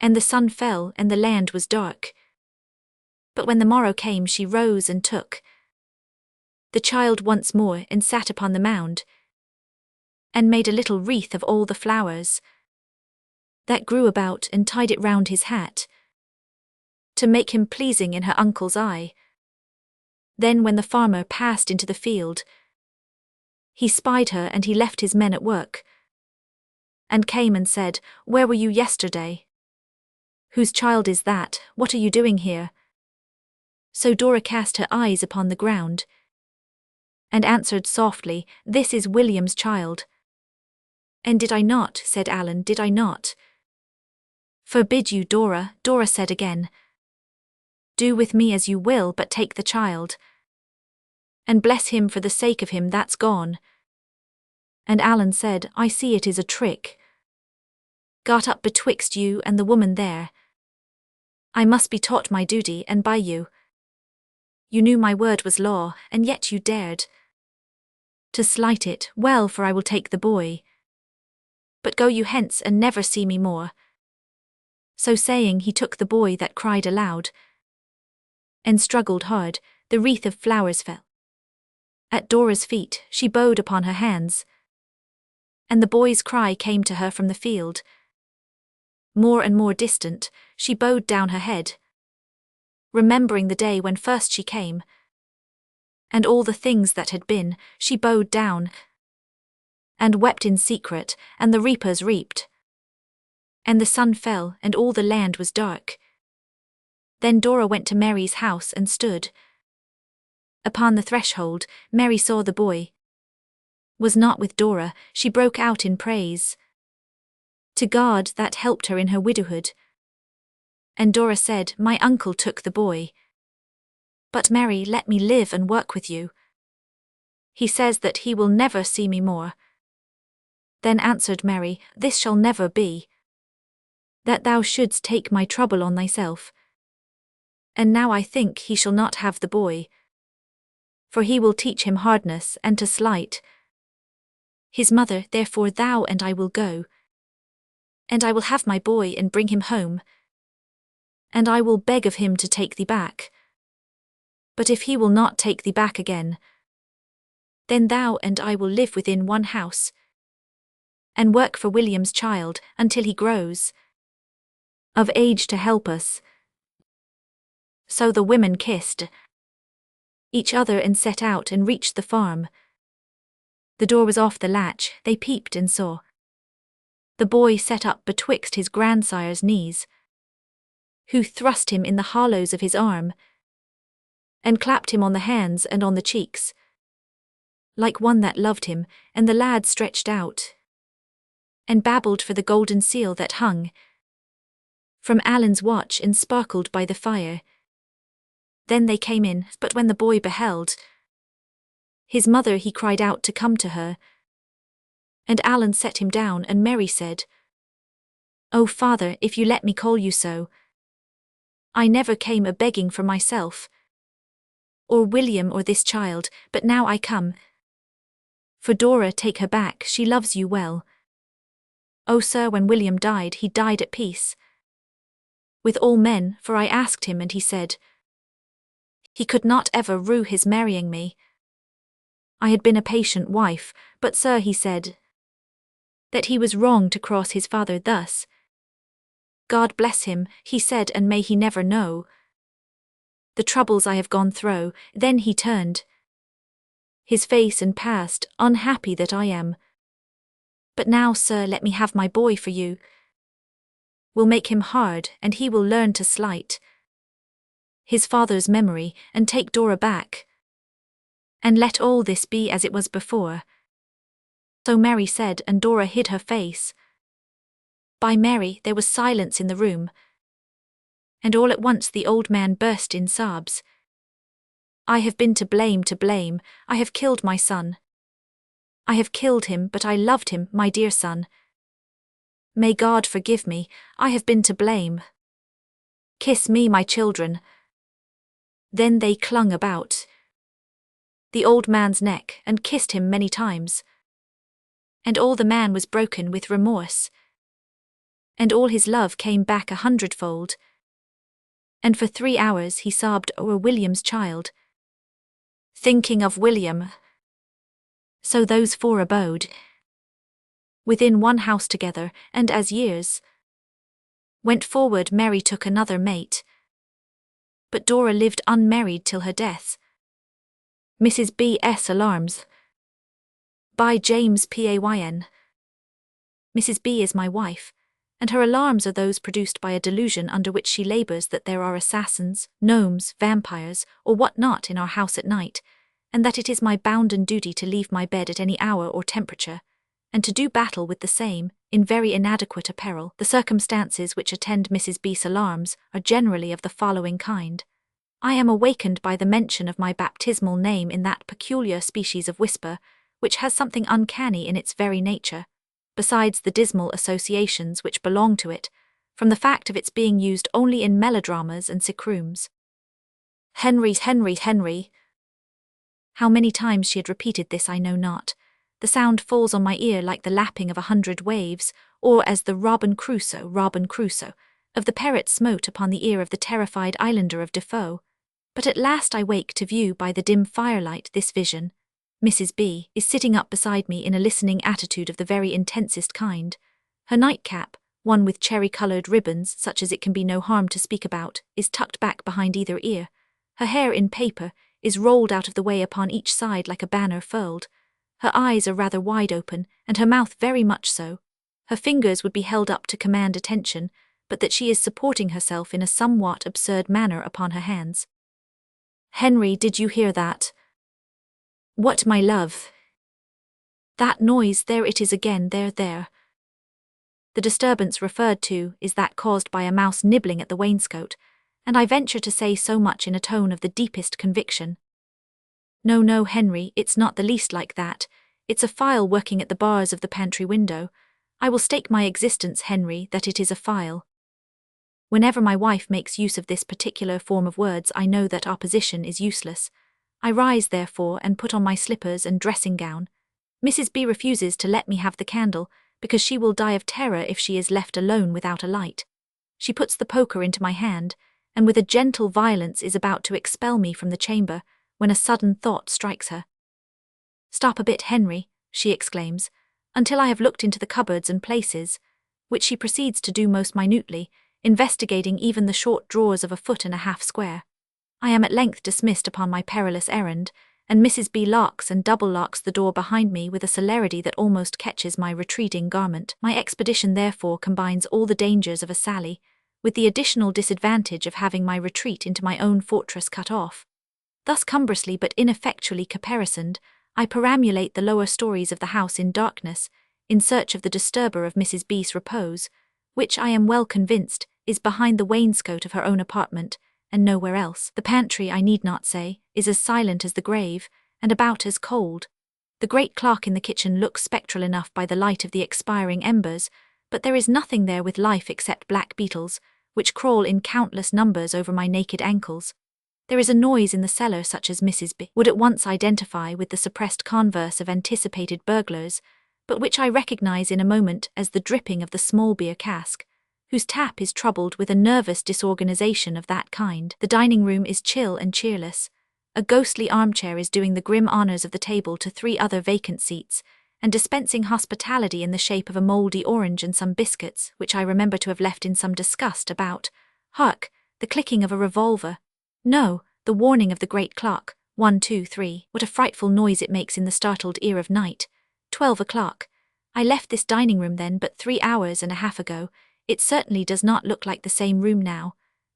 and the sun fell, and the land was dark. But when the morrow came she rose and took the child once more, and sat upon the mound, and made a little wreath of all the flowers that grew about, and tied it round his hat, to make him pleasing in her uncle's eye. Then when the farmer passed into the field, he spied her, and he left his men at work, and came and said, "Where were you yesterday? Whose child is that? What are you doing here?" So Dora cast her eyes upon the ground, and answered softly, "This is William's child." "And did I not," said Alan, "did I not forbid you, Dora?" Dora said again, "Do with me as you will, but take the child, and bless him for the sake of him that's gone." And Alan said, "I see it is a trick got up betwixt you and the woman there. I must be taught my duty, and by you. You knew my word was law, and yet you dared to slight it. Well, for I will take the boy. But go you hence, and never see me more." So saying, he took the boy that cried aloud, and struggled hard. The wreath of flowers fell at Dora's feet. She bowed upon her hands, and the boy's cry came to her from the field. More and more distant, she bowed down her head, remembering the day when first she came, and all the things that had been. She bowed down and wept in secret, and the reapers reaped, and the sun fell, and all the land was dark. Then Dora went to Mary's house and stood upon the threshold. Mary saw the boy, was not with Dora, she broke out in praise to God that helped her in her widowhood. And Dora said, "My uncle took the boy. But Mary let me live and work with you. He says that he will never see me more." Then answered Mary, "This shall never be, that thou shouldst take my trouble on thyself. And now I think he shall not have the boy, for he will teach him hardness and to slight his mother. Therefore thou and I will go, and I will have my boy and bring him home, and I will beg of him to take thee back. But if he will not take thee back again, then thou and I will live within one house, and work for William's child until he grows of age to help us." So the women kissed each other and set out and reached the farm. The door was off the latch. They peeped and saw the boy set up betwixt his grandsire's knees, who thrust him in the hollows of his arm, and clapped him on the hands and on the cheeks, like one that loved him. And the lad stretched out and babbled for the golden seal that hung from Alan's watch and sparkled by the fire. Then they came in, but when the boy beheld his mother, he cried out to come to her. And Alan set him down, and Mary said, "O father, if you let me call you so, I never came a-begging for myself, or William or this child, but now I come. For Dora, take her back, she loves you well. O sir, when William died, he died at peace with all men, for I asked him, and he said he could not ever rue his marrying me. I had been a patient wife, but sir, he said that he was wrong to cross his father thus. God bless him, he said, and may he never know the troubles I have gone through." Then he turned his face and passed, "Unhappy that I am. But now, sir, let me have my boy for you. We'll make him hard, and he will learn to slight his father's memory, and take Dora back. And let all this be as it was before." So Mary said, and Dora hid her face. By Mary there was silence in the room, and all at once the old man burst in sobs. "I have been to blame, I have killed my son. I have killed him, but I loved him, my dear son. May God forgive me, I have been to blame. Kiss me, my children." Then they clung about the old man's neck and kissed him many times. And all the man was broken with remorse, and all his love came back 100-fold. And for 3 hours he sobbed o'er William's child, thinking of William. So those 4 abode within one house together, and as years went forward, Mary took another mate. But Dora lived unmarried till her death. Mrs. B.'s Alarms. By James Payn. Mrs. B. is my wife, and her alarms are those produced by a delusion under which she labours that there are assassins, gnomes, vampires, or what not in our house at night, and that it is my bounden duty to leave my bed at any hour or temperature, and to do battle with the same, in very inadequate apparel. The circumstances which attend Mrs. B.'s alarms are generally of the following kind. I am awakened by the mention of my baptismal name in that peculiar species of whisper, which has something uncanny in its very nature, besides the dismal associations which belong to it, from the fact of its being used only in melodramas and sick rooms. Henry, Henry, Henry. How many times she had repeated this I know not. The sound falls on my ear like the lapping of 100 waves, or as the Robin Crusoe, of the parrot smote upon the ear of the terrified islander of Defoe. But at last I wake to view by the dim firelight this vision. Mrs. B. is sitting up beside me in a listening attitude of the very intensest kind. Her nightcap, one with cherry-coloured ribbons such as it can be no harm to speak about, is tucked back behind either ear. Her hair in paper is rolled out of the way upon each side like a banner furled. Her eyes are rather wide open, and her mouth very much so. Her fingers would be held up to command attention, but that she is supporting herself in a somewhat absurd manner upon her hands. Henry, did you hear that? What, my love? That noise, there it is again, there. The disturbance referred to is that caused by a mouse nibbling at the wainscot, and I venture to say so much in a tone of the deepest conviction. No, Henry, it's not the least like that. It's a file working at the bars of the pantry window. I will stake my existence, Henry, that it is a file. Whenever my wife makes use of this particular form of words, I know that opposition is useless. I rise, therefore, and put on my slippers and dressing gown. Mrs. B refuses to let me have the candle, because she will die of terror if she is left alone without a light. She puts the poker into my hand, and with a gentle violence is about to expel me from the chamber, when a sudden thought strikes her. "Stop a bit, Henry," she exclaims, "until I have looked into the cupboards and places," which she proceeds to do most minutely, investigating even the short drawers of 1.5 feet square. I am at length dismissed upon my perilous errand, and Mrs. B locks and double locks the door behind me with a celerity that almost catches my retreating garment. My expedition therefore combines all the dangers of a sally, with the additional disadvantage of having my retreat into my own fortress cut off. Thus cumbrously but ineffectually caparisoned, I perambulate the lower stories of the house in darkness, in search of the disturber of Mrs. B.'s repose, which I am well convinced is behind the wainscot of her own apartment, and nowhere else. The pantry, I need not say, is as silent as the grave, and about as cold. The great clock in the kitchen looks spectral enough by the light of the expiring embers, but there is nothing there with life except black beetles, which crawl in countless numbers over my naked ankles. There is a noise in the cellar such as Mrs. B would at once identify with the suppressed converse of anticipated burglars, but which I recognize in a moment as the dripping of the small beer cask, whose tap is troubled with a nervous disorganization of that kind. The dining room is chill and cheerless. A ghostly armchair is doing the grim honors of the table to 3 other vacant seats, and dispensing hospitality in the shape of a mouldy orange and some biscuits, which I remember to have left in some disgust about. Hark, the clicking of a revolver. No, the warning of the great clock. 1, 2, 3. What a frightful noise it makes in the startled ear of night. 12 o'clock. I left this dining room then but 3 hours and a half ago. It certainly does not look like the same room now.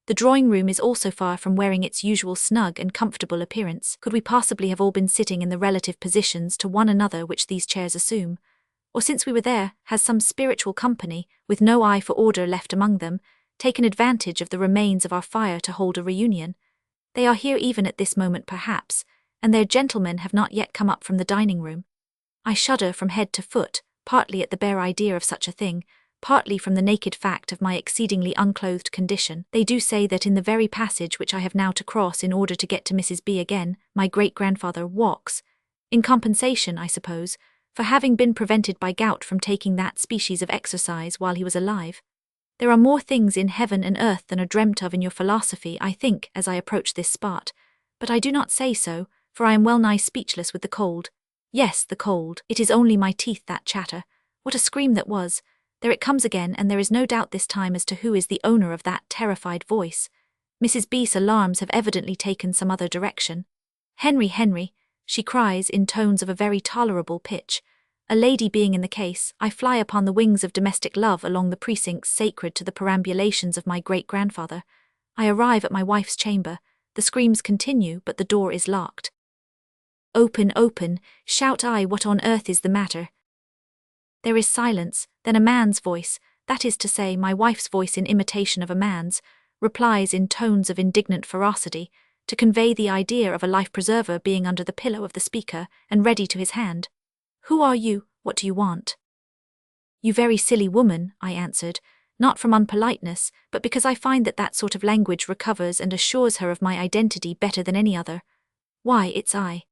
The drawing-room is also far from wearing its usual snug and comfortable appearance. Could we possibly have all been sitting in the relative positions to one another which these chairs assume? Or since we were there, has some spiritual company, with no eye for order left among them, taken advantage of the remains of our fire to hold a reunion? They are here even at this moment perhaps, and their gentlemen have not yet come up from the dining-room. I shudder from head to foot, partly at the bare idea of such a thing, partly from the naked fact of my exceedingly unclothed condition. They do say that in the very passage which I have now to cross in order to get to Mrs. B again, my great-grandfather walks, in compensation, I suppose, for having been prevented by gout from taking that species of exercise while he was alive. There are more things in heaven and earth than are dreamt of in your philosophy, I think, as I approach this spot, but I do not say so, for I am well nigh speechless with the cold. Yes, the cold. It is only my teeth that chatter. What a scream that was! There it comes again, and there is no doubt this time as to who is the owner of that terrified voice. Mrs. B.'s alarms have evidently taken some other direction. Henry, she cries in tones of a very tolerable pitch. A lady being in the case, I fly upon the wings of domestic love along the precincts sacred to the perambulations of my great-grandfather. I arrive at my wife's chamber. The screams continue, but the door is locked. Open, shout I, what on earth is the matter? There is silence, then a man's voice, that is to say, my wife's voice in imitation of a man's, replies in tones of indignant ferocity, to convey the idea of a life-preserver being under the pillow of the speaker and ready to his hand. Who are you? What do you want? You very silly woman, I answered, not from unpoliteness, but because I find that sort of language recovers and assures her of my identity better than any other. Why, it's I.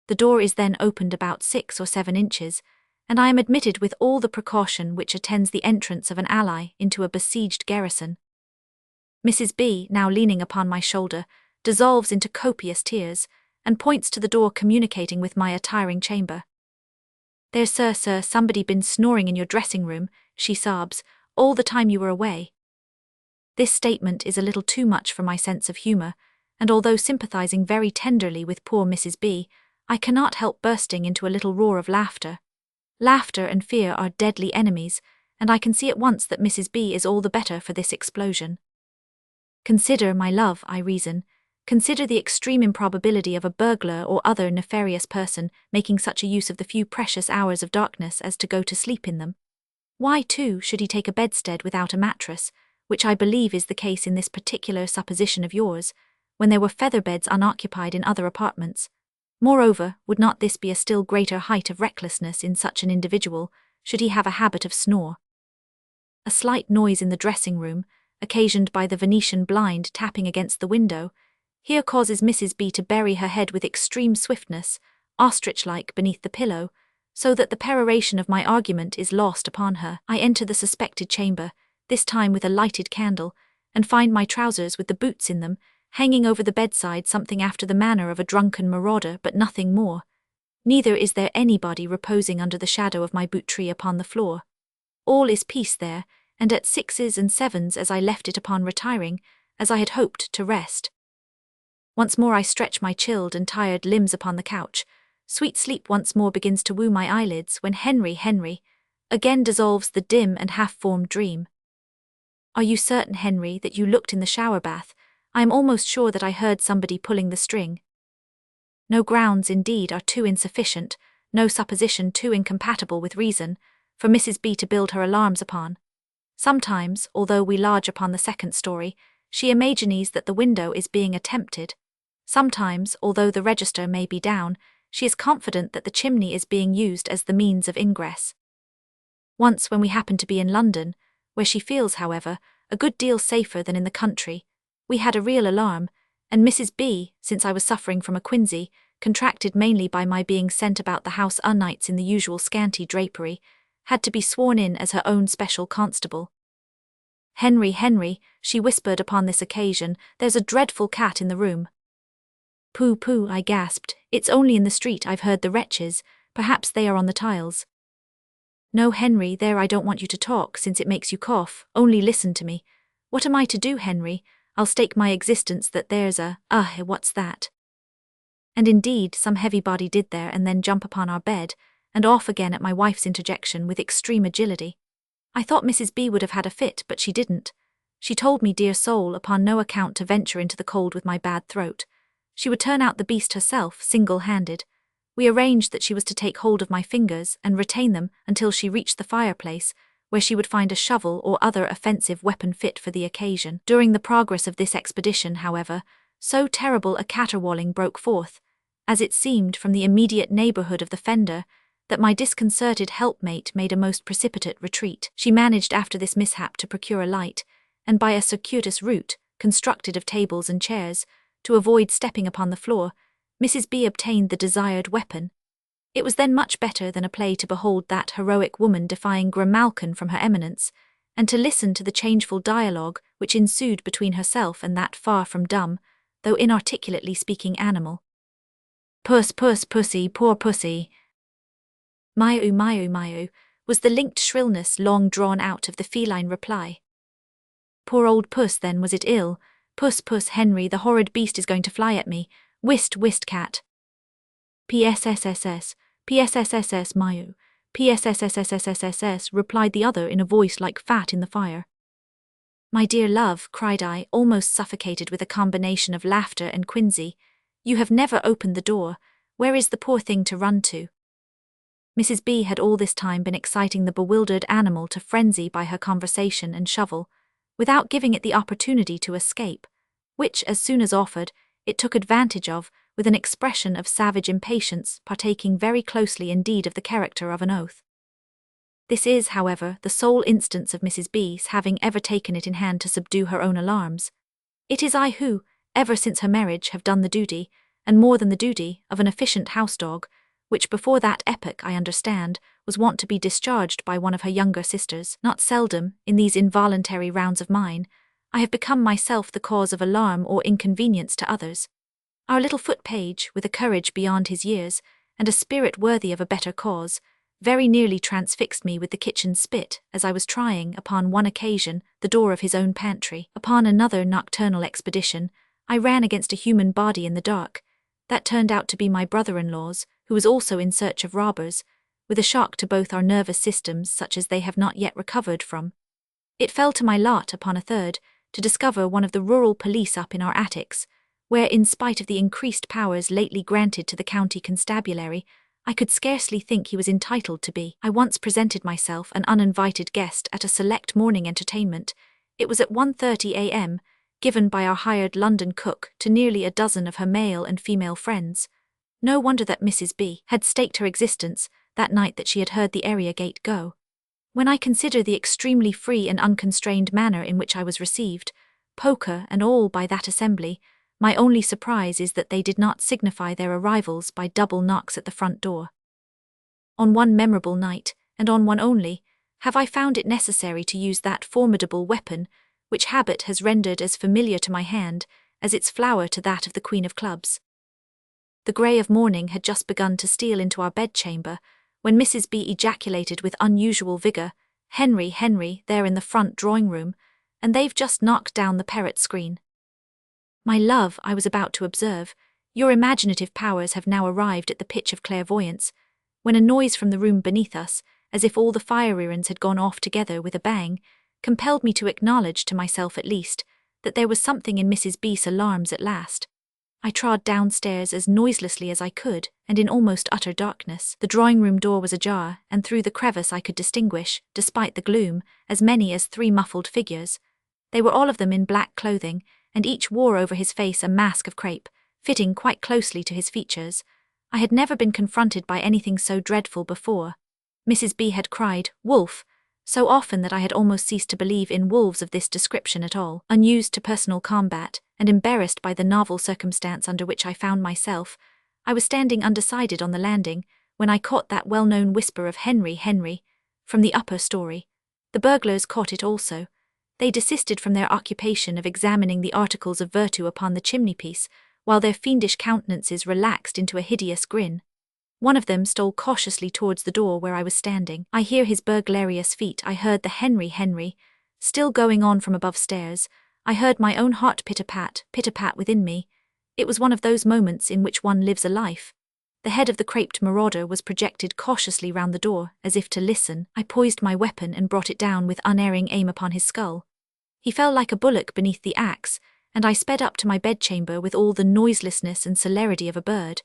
The door is then opened about 6 or 7 inches, and I am admitted with all the precaution which attends the entrance of an ally into a besieged garrison. Mrs. B, now leaning upon my shoulder, dissolves into copious tears, and points to the door communicating with my attiring chamber. There's sir, somebody been snoring in your dressing-room, she sobs, all the time you were away. This statement is a little too much for my sense of humour, and although sympathizing very tenderly with poor Mrs. B, I cannot help bursting into a little roar of laughter. Laughter and fear are deadly enemies, and I can see at once that Mrs. B is all the better for this explosion. Consider, my love, I reason, Consider the extreme improbability of a burglar or other nefarious person making such a use of the few precious hours of darkness as to go to sleep in them. Why, too, should he take a bedstead without a mattress, which I believe is the case in this particular supposition of yours, when there were feather beds unoccupied in other apartments? Moreover, would not this be a still greater height of recklessness in such an individual, should he have a habit of snore? A slight noise in the dressing-room, occasioned by the Venetian blind tapping against the window, here causes Mrs. B to bury her head with extreme swiftness, ostrich-like beneath the pillow, so that the peroration of my argument is lost upon her. I enter the suspected chamber, this time with a lighted candle, and find my trousers with the boots in them, hanging over the bedside something after the manner of a drunken marauder, but nothing more. Neither is there anybody reposing under the shadow of my boot tree upon the floor. All is peace there, and at 6s and 7s as I left it upon retiring, as I had hoped to rest. Once more I stretch my chilled and tired limbs upon the couch. Sweet sleep once more begins to woo my eyelids when Henry, again dissolves the dim and half-formed dream. Are you certain, Henry, that you looked in the shower-bath? I am almost sure that I heard somebody pulling the string. No grounds, indeed, are too insufficient, no supposition too incompatible with reason, for Mrs. B to build her alarms upon. Sometimes, although we lodge upon the second story, she imagines that the window is being attempted. Sometimes, although the register may be down, she is confident that the chimney is being used as the means of ingress. Once, when we happened to be in London, where she feels, however, a good deal safer than in the country, we had a real alarm, and Mrs. B, since I was suffering from a quinsy, contracted mainly by my being sent about the house unights in the usual scanty drapery, had to be sworn in as her own special constable. Henry, she whispered upon this occasion, there's a dreadful cat in the room. Pooh, I gasped, it's only in the street I've heard the wretches, perhaps they are on the tiles. No, Henry, there I don't want you to talk, since it makes you cough, only listen to me. What am I to do, Henry? I'll stake my existence that there's what's that? And indeed, some heavy body did there and then jump upon our bed, and off again at my wife's interjection with extreme agility. I thought Mrs. B would have had a fit, but she didn't. She told me, dear soul, upon no account to venture into the cold with my bad throat. She would turn out the beast herself, single-handed. We arranged that she was to take hold of my fingers and retain them until she reached the fireplace, where she would find a shovel or other offensive weapon fit for the occasion. During the progress of this expedition, however, so terrible a caterwauling broke forth, as it seemed from the immediate neighbourhood of the fender, that my disconcerted helpmate made a most precipitate retreat. She managed after this mishap to procure a light, and by a circuitous route, constructed of tables and chairs, to avoid stepping upon the floor, Mrs. B obtained the desired weapon. It was then much better than a play to behold that heroic woman defying Grimalkin from her eminence, and to listen to the changeful dialogue which ensued between herself and that far from dumb, though inarticulately speaking animal. Puss, pussy, poor pussy. Miau, was the linked shrillness long drawn out of the feline reply. Poor old puss, then, was it ill? Puss, Henry, the horrid beast is going to fly at me. Whist, cat. PSSSS, Miau, PSSSSSSS, replied the other in a voice like fat in the fire. My dear love, cried I, almost suffocated with a combination of laughter and quinsy, you have never opened the door. Where is the poor thing to run to? Mrs. B had all this time been exciting the bewildered animal to frenzy by her conversation and shovel, without giving it the opportunity to escape, which, as soon as offered, it took advantage of, with an expression of savage impatience partaking very closely indeed of the character of an oath. This is, however, the sole instance of Mrs. B.'s having ever taken it in hand to subdue her own alarms. It is I who, ever since her marriage, have done the duty, and more than the duty, of an efficient house-dog, which before that epoch, I understand, was wont to be discharged by one of her younger sisters. Not seldom, in these involuntary rounds of mine, I have become myself the cause of alarm or inconvenience to others. Our little foot-page, with a courage beyond his years, and a spirit worthy of a better cause, very nearly transfixed me with the kitchen spit as I was trying, upon one occasion, the door of his own pantry. Upon another nocturnal expedition, I ran against a human body in the dark. That turned out to be my brother-in-law's, who was also in search of robbers, with a shock to both our nervous systems such as they have not yet recovered from. It fell to my lot, upon a third, to discover one of the rural police up in our attics, where, in spite of the increased powers lately granted to the county constabulary, I could scarcely think he was entitled to be. I once presented myself an uninvited guest at a select morning entertainment. It was at 1:30 a.m., given by our hired London cook to nearly a dozen of her male and female friends. No wonder that Mrs. B had staked her existence that night that she had heard the area gate go. When I consider the extremely free and unconstrained manner in which I was received, poker and all, by that assembly, my only surprise is that they did not signify their arrivals by double knocks at the front door. On one memorable night, and on one only, have I found it necessary to use that formidable weapon, which habit has rendered as familiar to my hand as its flower to that of the Queen of Clubs. The grey of morning had just begun to steal into our bedchamber, when Mrs. B ejaculated with unusual vigour, "Henry, Henry, there in the front drawing-room, and they've just knocked down the parrot screen." "My love," I was about to observe, "your imaginative powers have now arrived at the pitch of clairvoyance," when a noise from the room beneath us, as if all the fire-irons had gone off together with a bang, compelled me to acknowledge to myself at least that there was something in Mrs. B.'s alarms at last. I trod downstairs as noiselessly as I could, and in almost utter darkness. The drawing-room door was ajar, and through the crevice I could distinguish, despite the gloom, as many as 3 muffled figures. They were all of them in black clothing, and each wore over his face a mask of crape, fitting quite closely to his features. I had never been confronted by anything so dreadful before. Mrs. B had cried, "Wolf," so often that I had almost ceased to believe in wolves of this description at all. Unused to personal combat, and embarrassed by the novel circumstance under which I found myself, I was standing undecided on the landing, when I caught that well-known whisper of "Henry, Henry," from the upper story. The burglars caught it also. They desisted from their occupation of examining the articles of virtu upon the chimney-piece, while their fiendish countenances relaxed into a hideous grin. One of them stole cautiously towards the door where I was standing. I hear his burglarious feet. I heard the "Henry, Henry," still going on from above stairs. I heard my own heart pitter-pat within me. It was one of those moments in which one lives a life. The head of the craped marauder was projected cautiously round the door, as if to listen. I poised my weapon and brought it down with unerring aim upon his skull. He fell like a bullock beneath the axe, and I sped up to my bedchamber with all the noiselessness and celerity of a bird.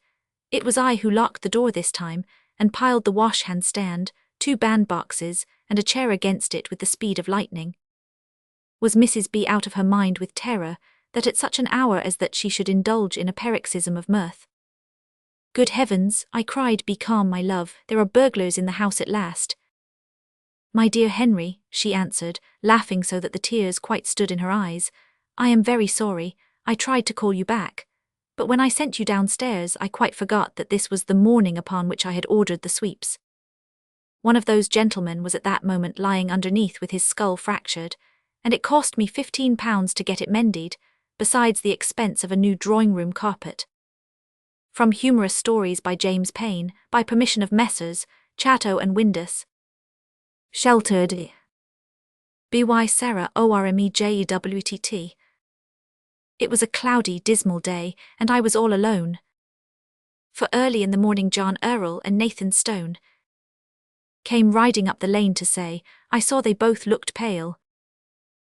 It was I who locked the door this time, and piled the wash-hand stand, 2 bandboxes, and a chair against it with the speed of lightning. Was Mrs. B out of her mind with terror, that at such an hour as that she should indulge in a paroxysm of mirth? "Good heavens," I cried, "be calm, my love, there are burglars in the house at last." "My dear Henry," she answered, laughing so that the tears quite stood in her eyes, "I am very sorry, I tried to call you back. But when I sent you downstairs I quite forgot that this was the morning upon which I had ordered the sweeps." One of those gentlemen was at that moment lying underneath with his skull fractured, and it cost me £15 to get it mended, besides the expense of a new drawing-room carpet. From Humorous Stories by James Payn, by permission of Messrs. Chatto and Windus. Sheltered. by Sarah Ormejewtt. It was a cloudy, dismal day, and I was all alone. For early in the morning John Earl and Nathan Stone came riding up the lane to say, I saw they both looked pale,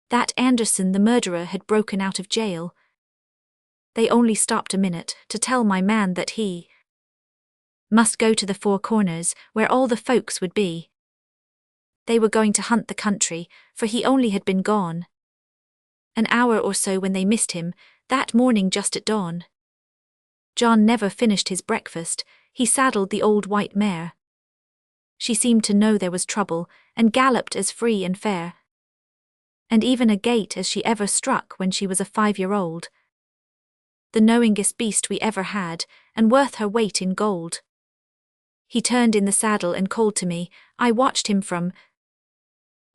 that Anderson the murderer had broken out of jail. They only stopped a minute to tell my man that he must go to the Four Corners, where all the folks would be. They were going to hunt the country, for he only had been gone an hour or so when they missed him, that morning just at dawn. John never finished his breakfast. He saddled the old white mare. She seemed to know there was trouble, and galloped as free and fair, and even a gait as she ever struck when she was a 5-year-old. The knowingest beast we ever had, and worth her weight in gold. He turned in the saddle and called to me. I watched him from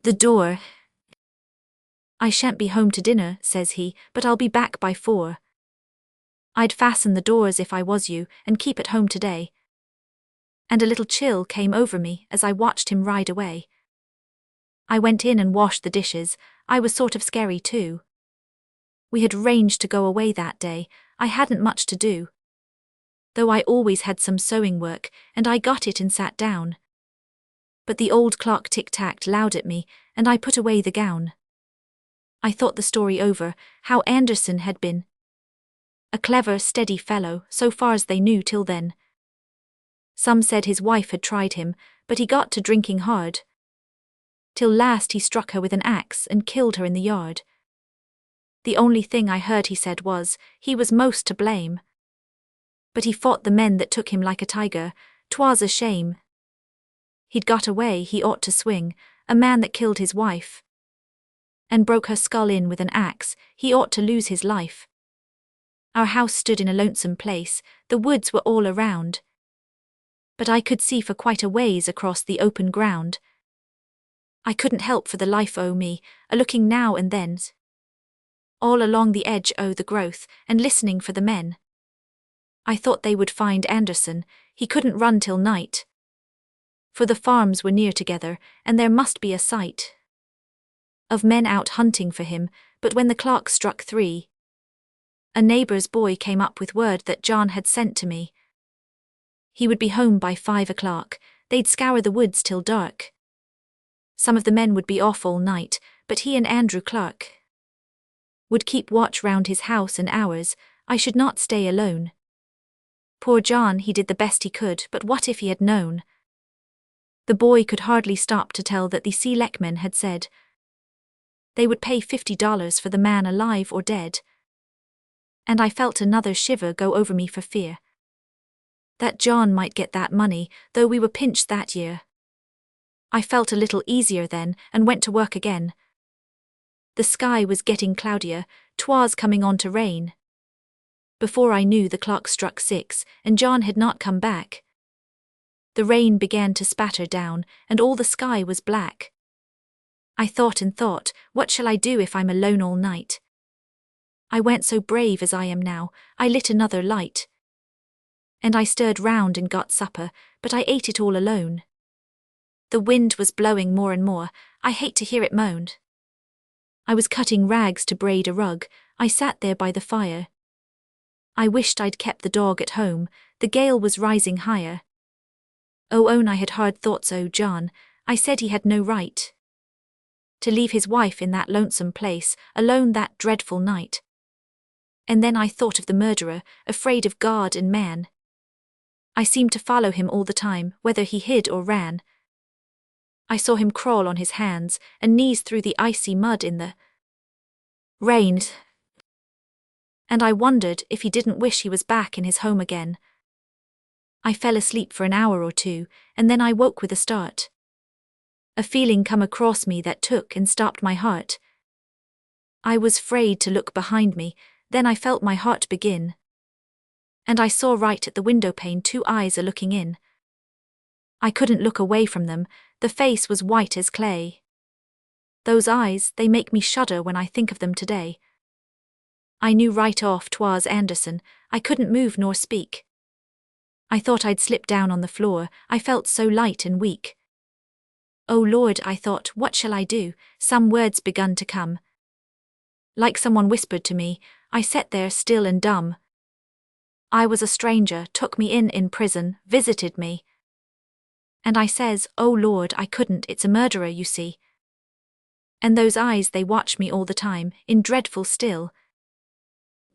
the door. I shan't be home to dinner, says he, but I'll be back by 4. I'd fasten the doors if I was you, and keep at home today. And a little chill came over me as I watched him ride away. I went in and washed the dishes. I was sort of scary too. We had arranged to go away that day. I hadn't much to do, though I always had some sewing work, and I got it and sat down. But the old clock tick-tacked loud at me, and I put away the gown. I thought the story over, how Anderson had been A clever, steady fellow, so far as they knew till then. Some said his wife had tried him, but he got to drinking hard. Till last he struck her with an axe and killed her in the yard. The only thing I heard he said was, he was most to blame. But he fought the men that took him like a tiger, 'twas a shame. He'd got away, he ought to swing, a man that killed his wife and broke her skull in with an axe, he ought to lose his life. Our house stood in a lonesome place, the woods were all around, but I could see for quite a ways across the open ground. I couldn't help for the life o' me, a-looking now and then, all along the edge o' the growth, and listening for the men. I thought they would find Anderson, he couldn't run till night, for the farms were near together, and there must be a sight of men out hunting for him. But when the clock struck 3, a neighbour's boy came up with word that John had sent to me. He would be home by 5 o'clock, they'd scour the woods till dark. Some of the men would be off all night, but he and Andrew Clark would keep watch round his house and ours. I should not stay alone. Poor John, he did the best he could, but what if he had known? The boy could hardly stop to tell that the selectmen had said they would pay $50 for the man alive or dead. And I felt another shiver go over me for fear that John might get that money, though we were pinched that year. I felt a little easier then, and went to work again. The sky was getting cloudier, 'twas coming on to rain. Before I knew, the clock struck 6, and John had not come back. The rain began to spatter down, and all the sky was black. I thought and thought, what shall I do if I'm alone all night? I went so brave as I am now, I lit another light. And I stirred round and got supper, but I ate it all alone. The wind was blowing more and more, I hate to hear it moan. I was cutting rags to braid a rug, I sat there by the fire. I wished I'd kept the dog at home, the gale was rising higher. Oh, own I had hard thoughts o' John, I said he had no right to leave his wife in that lonesome place, alone that dreadful night. And then I thought of the murderer, afraid of God and man. I seemed to follow him all the time, whether he hid or ran. I saw him crawl on his hands and knees through the icy mud in the rain. And I wondered if he didn't wish he was back in his home again. I fell asleep for an hour or two, and then I woke with a start. A feeling come across me that took and stopped my heart. I was afraid to look behind me, then I felt my heart begin. And I saw right at the window pane 2 eyes a-looking in. I couldn't look away from them, the face was white as clay. Those eyes, they make me shudder when I think of them today. I knew right off 'twas Anderson, I couldn't move nor speak. I thought I'd slip down on the floor, I felt so light and weak. Oh Lord, I thought, what shall I do? Some words begun to come. Like someone whispered to me, I sat there still and dumb. I was a stranger, took me in prison, visited me. And I says, oh Lord, I couldn't, it's a murderer you see. And those eyes, they watch me all the time, in dreadful still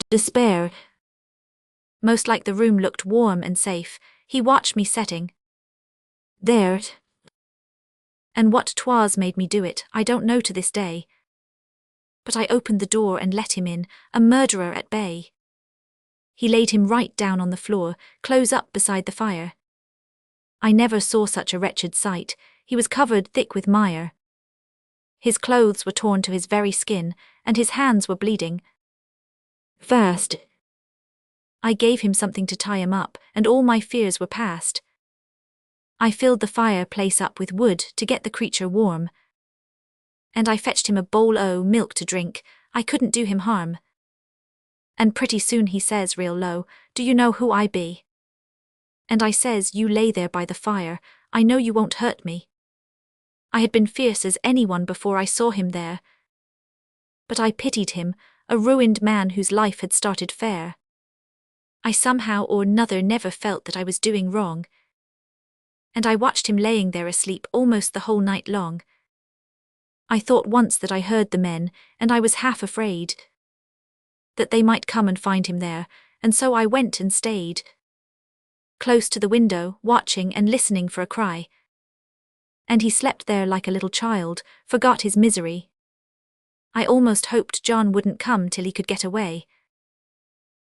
despair. Most like the room looked warm and safe, he watched me setting there. And what 'twas made me do it, I don't know to this day. But I opened the door and let him in, a murderer at bay. He laid him right down on the floor, close up beside the fire. I never saw such a wretched sight, he was covered thick with mire. His clothes were torn to his very skin, and his hands were bleeding fast. I gave him something to tie him up, and all my fears were past. I filled the fireplace up with wood to get the creature warm. And I fetched him a bowl o' milk to drink, I couldn't do him harm. And pretty soon he says real low, do you know who I be? And I says, you lay there by the fire, I know you won't hurt me. I had been fierce as anyone before I saw him there. But I pitied him, a ruined man whose life had started fair. I somehow or another never felt that I was doing wrong. And I watched him laying there asleep almost the whole night long. I thought once that I heard the men, and I was half afraid that they might come and find him there, and so I went and stayed close to the window, watching and listening for a cry. And he slept there like a little child, forgot his misery. I almost hoped John wouldn't come till he could get away.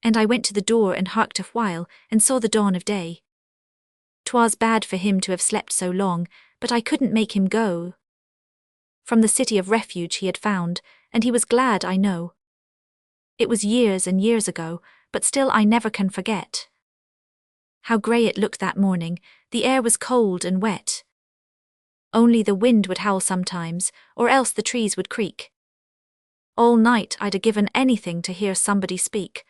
And I went to the door and harked a while, and saw the dawn of day. 'Twas bad for him to have slept so long, but I couldn't make him go from the city of refuge he had found, and he was glad, I know. It was years and years ago, but still I never can forget how grey it looked that morning. The air was cold and wet. Only the wind would howl sometimes, or else the trees would creak. All night I'd a given anything to hear somebody speak.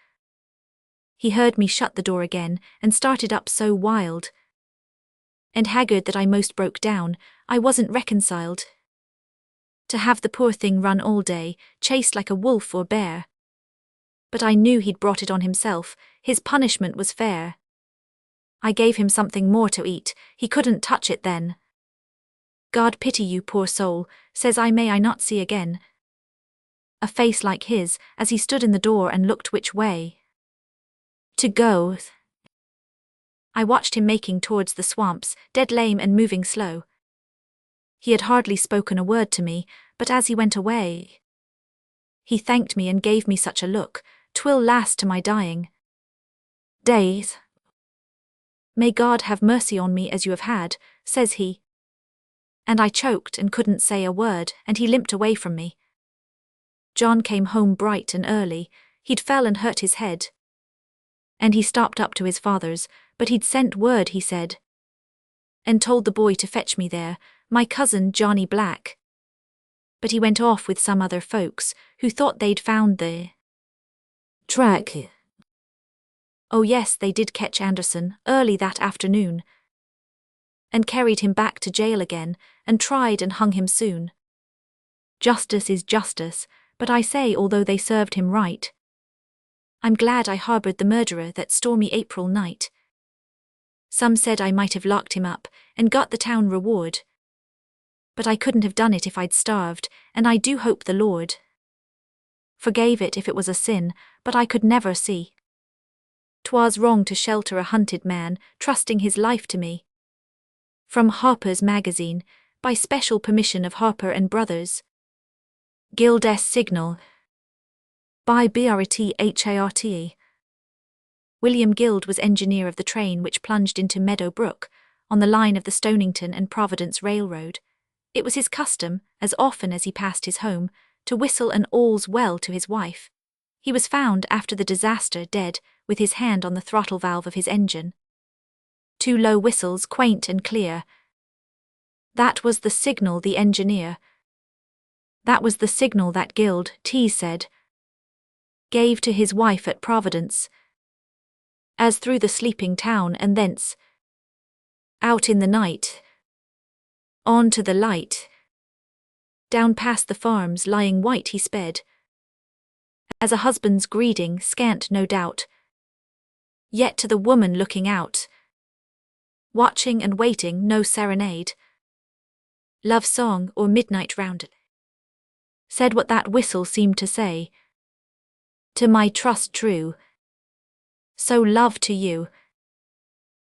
He heard me shut the door again, and started up so wild and haggard that I most broke down. I wasn't reconciled to have the poor thing run all day, chased like a wolf or bear. But I knew he'd brought it on himself. His punishment was fair. I gave him something more to eat. He couldn't touch it then. God pity you, poor soul, says I, may I not see again a face like his, as he stood in the door and looked which way to go. I watched him making towards the swamps, dead lame and moving slow. He had hardly spoken a word to me, but as he went away, he thanked me and gave me such a look, 'twill last to my dying days. May God have mercy on me as you have had, says he. And I choked and couldn't say a word, and he limped away from me. John came home bright and early. He'd fell and hurt his head, and he stopped up to his father's, but he'd sent word, he said, and told the boy to fetch me there, my cousin Johnny Black. But he went off with some other folks, who thought they'd found the track. Oh yes, they did catch Anderson early that afternoon, and carried him back to jail again, and tried and hung him soon. Justice is justice, but I say, although they served him right, I'm glad I harbored the murderer that stormy April night. Some said I might have locked him up, and got the town reward. But I couldn't have done it if I'd starved, and I do hope the Lord forgave it if it was a sin, but I could never see 'twas wrong to shelter a hunted man, trusting his life to me. From Harper's Magazine, by special permission of Harper and Brothers. Guild S. Signal. By Brit Hart. William Guild was engineer of the train which plunged into Meadow Brook, on the line of the Stonington and Providence Railroad. It was his custom, as often as he passed his home, to whistle an all's well to his wife. He was found after the disaster dead, with his hand on the throttle valve of his engine. 2 low whistles, quaint and clear. That was the signal the engineer. That was the signal that Guild T said gave to his wife at Providence, as through the sleeping town and thence out in the night, on to the light, down past the farms lying white he sped, as a husband's greeting, scant no doubt, yet to the woman looking out, watching and waiting, no serenade, love song or midnight round, said what that whistle seemed to say, to my trust true, so love to you.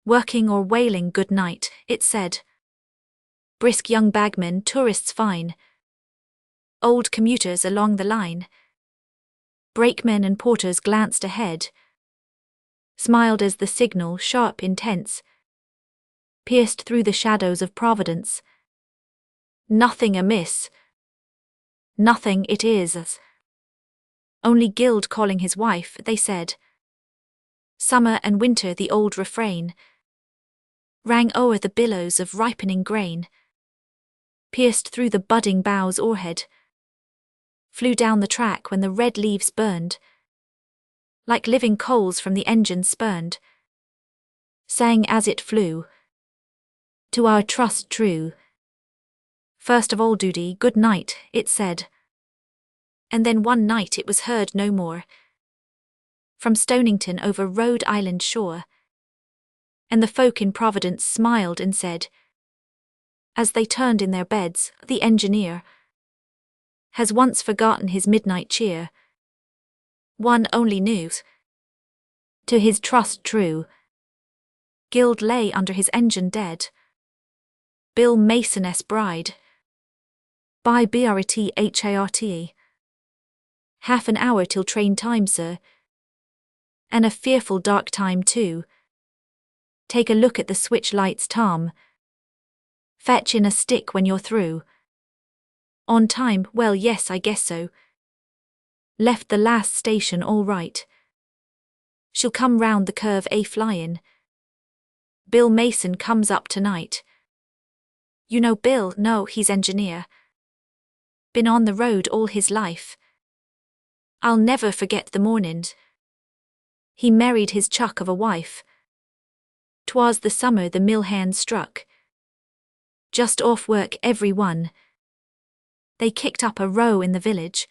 Working or wailing good night, it said. Brisk young bagmen, tourists fine, old commuters along the line, brakemen and porters glanced ahead, smiled as the signal, sharp, intense, pierced through the shadows of Providence. Nothing amiss. Nothing it is. Only Guild calling his wife, they said. Summer and winter the old refrain rang o'er the billows of ripening grain, pierced through the budding boughs o'erhead, flew down the track when the red leaves burned, like living coals from the engine spurned, sang as it flew, to our trust true. First of all duty, good night, it said. And then one night it was heard no more, from Stonington over Rhode Island shore. And the folk in Providence smiled and said, as they turned in their beds, the engineer has once forgotten his midnight cheer. One only knew To his trust true, Guild lay under his engine dead. Bill Mason's bride. By Brit Half an hour till train time, sir. And a fearful dark time too. Take a look at the switch lights, Tom. Fetch in a stick when you're through. On time, well yes I guess so. Left the last station all right. She'll come round the curve flyin'. Bill Mason comes up tonight. You know Bill? No, he's engineer. Been on the road all his life. I'll never forget the mornin'. He married his chuck of a wife. 'Twas the summer the mill hands struck. Just off work every one. They kicked up a row in the village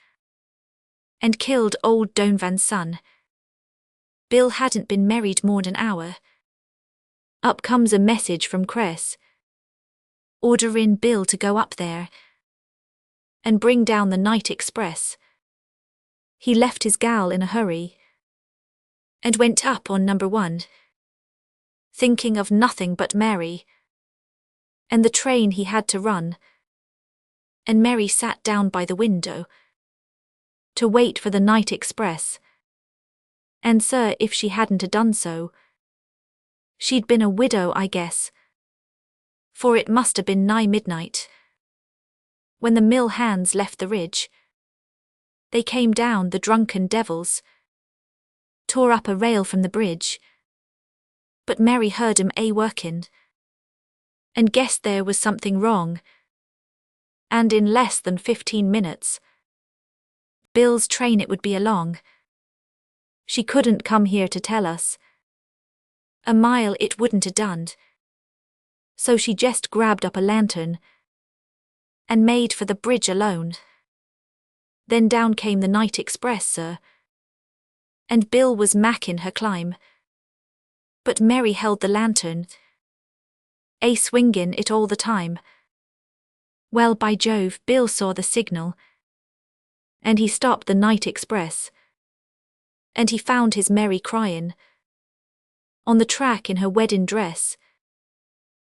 and killed old Donovan's son. Bill hadn't been married more'n an hour. Up comes a message from Cress, orderin' Bill to go up there and bring down the night express. He left his gal in a hurry and went up on number 1, thinking of nothing but Mary and the train he had to run. And Mary sat down by the window to wait for the night express. And sir, if she hadn't done so, she'd been a widow I guess, for it must have been nigh midnight when the mill hands left the ridge. They came down, the drunken devils, tore up a rail from the bridge, but Mary heard 'em workin', and guessed there was something wrong, and in less than 15 minutes, Bill's train it would be along. She couldn't come here to tell us. A mile it wouldn't have done. So she just grabbed up a lantern and made for the bridge alone. Then down came the night express, sir, and Bill was mackin' her climb. But Mary held the lantern, swingin' it all the time. Well, by Jove, Bill saw the signal, and he stopped the night express, and he found his Mary cryin' on the track in her weddin' dress,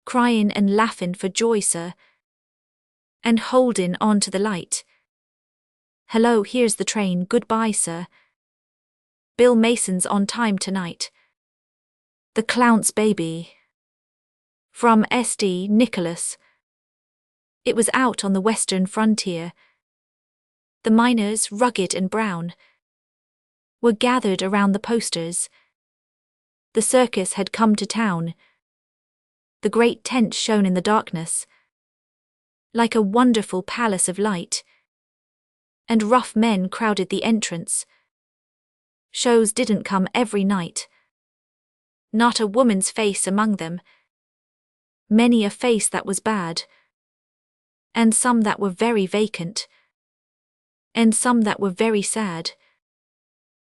cryin' and laughin' for joy, sir, and holdin' on to the light. Hello, here's the train, goodbye, sir. Bill Mason's on time tonight. The Clount's baby. From S.D. Nicholas. It was out on the western frontier. The miners, rugged and brown, were gathered around the posters. The circus had come to town. The great tent shone in the darkness like a wonderful palace of light, and rough men crowded the entrance. Shows didn't come every night. Not a woman's face among them. Many a face that was bad, and some that were very vacant, and some that were very sad.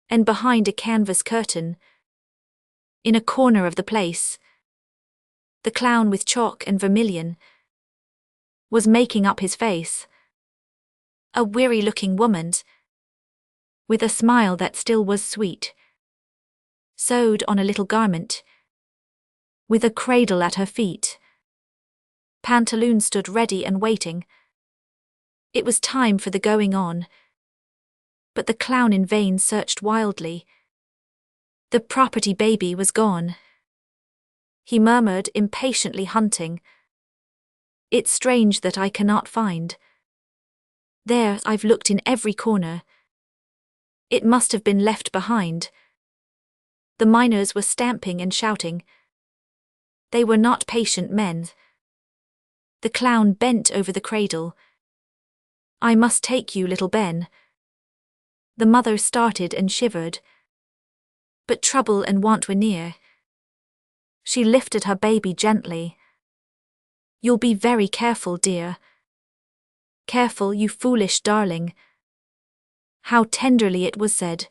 And behind a canvas curtain, in a corner of the place, the clown with chalk and vermilion was making up his face. A weary-looking woman, with a smile that still was sweet, sewed on a little garment, with a cradle at her feet. Pantaloon stood ready and waiting. It was time for the going on, but the clown in vain searched wildly. The property baby was gone. He murmured, impatiently hunting. It's strange that I cannot find. There, I've looked in every corner. It must have been left behind. The miners were stamping and shouting. They were not patient men. The clown bent over the cradle. I must take you, little Ben. The mother started and shivered. But trouble and want were near. She lifted her baby gently. You'll be very careful, dear. Careful, you foolish darling. How tenderly it was said.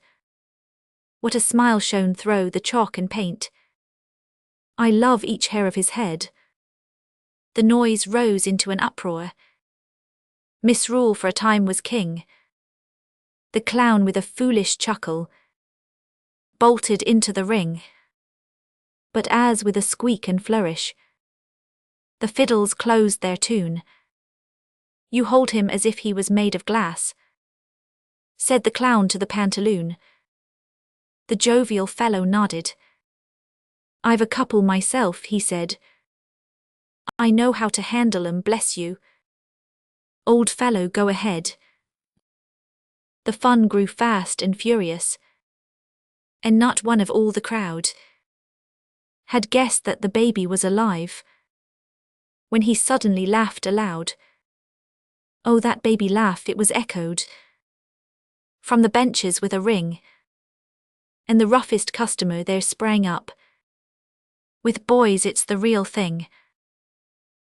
What a smile shone through the chalk and paint. I love each hair of his head. The noise rose into an uproar. Misrule for a time was king. The clown with a foolish chuckle bolted into the ring. But as with a squeak and flourish, the fiddles closed their tune, "You hold him as if he was made of glass," said the clown to the pantaloon. The jovial fellow nodded. "I've a couple myself," he said. "I know how to handle 'em, bless you. Old fellow, go ahead." The fun grew fast and furious, and not one of all the crowd had guessed that the baby was alive, when he suddenly laughed aloud. Oh, that baby laugh, it was echoed from the benches with a ring, and the roughest customer there sprang up. With boys, it's the real thing.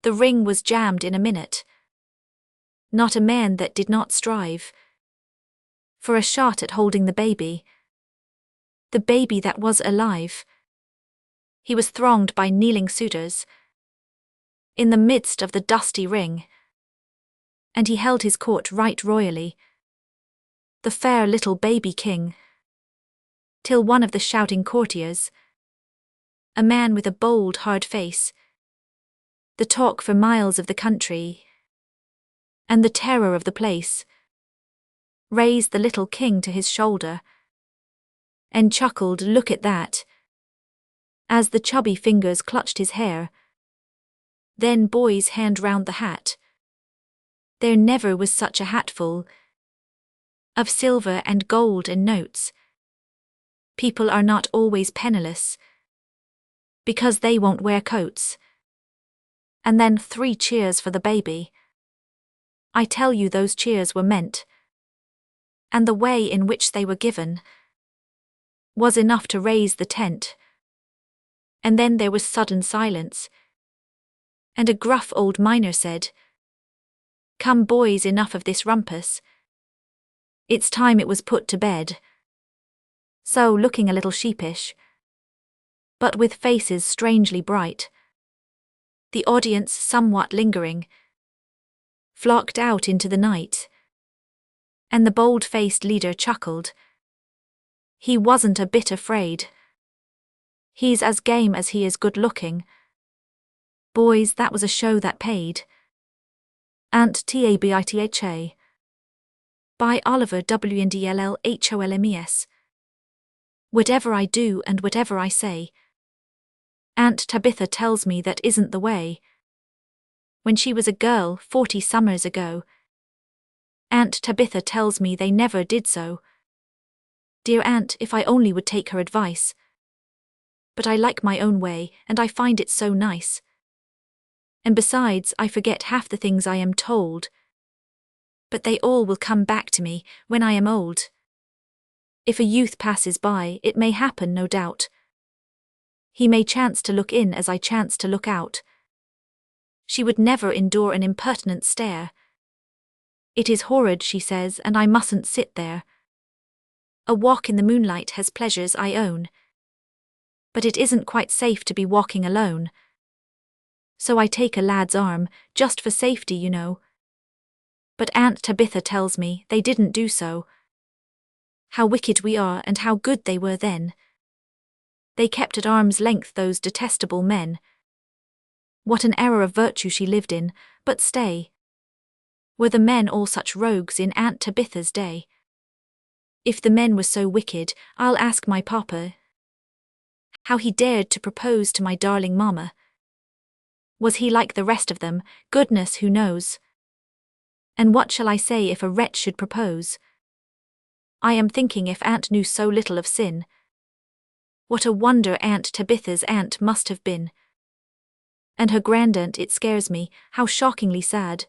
The ring was jammed in a minute. Not a man that did not strive for a shot at holding the baby that was alive. He was thronged by kneeling suitors in the midst of the dusty ring, and he held his court right royally, the fair little baby king, till one of the shouting courtiers, a man with a bold, hard face, the talk for miles of the country, and the terror of the place, raised the little king to his shoulder, and chuckled, "Look at that," as the chubby fingers clutched his hair. Then boys, hand round the hat. There never was such a hatful of silver and gold and notes. People are not always penniless, because they won't wear coats. And then 3 cheers for the baby. I tell you, those cheers were meant, and the way in which they were given was enough to raise the tent. And then there was sudden silence, and a gruff old miner said, "Come boys, enough of this rumpus. It's time it was put to bed." So, looking a little sheepish, but with faces strangely bright, the audience, somewhat lingering, flocked out into the night, and the bold-faced leader chuckled. He wasn't a bit afraid. He's as game as he is good-looking. Boys, that was a show that paid. Tabitha. By Oliver Wendell Holmes. Whatever I do and whatever I say, Aunt Tabitha tells me that isn't the way. When she was a girl 40 summers ago, Aunt Tabitha tells me they never did so. Dear Aunt, if I only would take her advice. But I like my own way, and I find it so nice. And besides, I forget half the things I am told. But they all will come back to me when I am old. If a youth passes by, it may happen, no doubt. He may chance to look in as I chance to look out. She would never endure an impertinent stare. It is horrid, she says, and I mustn't sit there. A walk in the moonlight has pleasures, I own. But it isn't quite safe to be walking alone. So I take a lad's arm, just for safety, you know. But Aunt Tabitha tells me they didn't do so. How wicked we are, and how good they were then. They kept at arm's length those detestable men. What an error of virtue she lived in, but stay. Were the men all such rogues in Aunt Tabitha's day? If the men were so wicked, I'll ask my papa how he dared to propose to my darling mamma. Was he like the rest of them? Goodness, who knows? And what shall I say if a wretch should propose? I am thinking, if Aunt knew so little of sin, what a wonder Aunt Tabitha's aunt must have been. And her grandaunt, it scares me, how shockingly sad,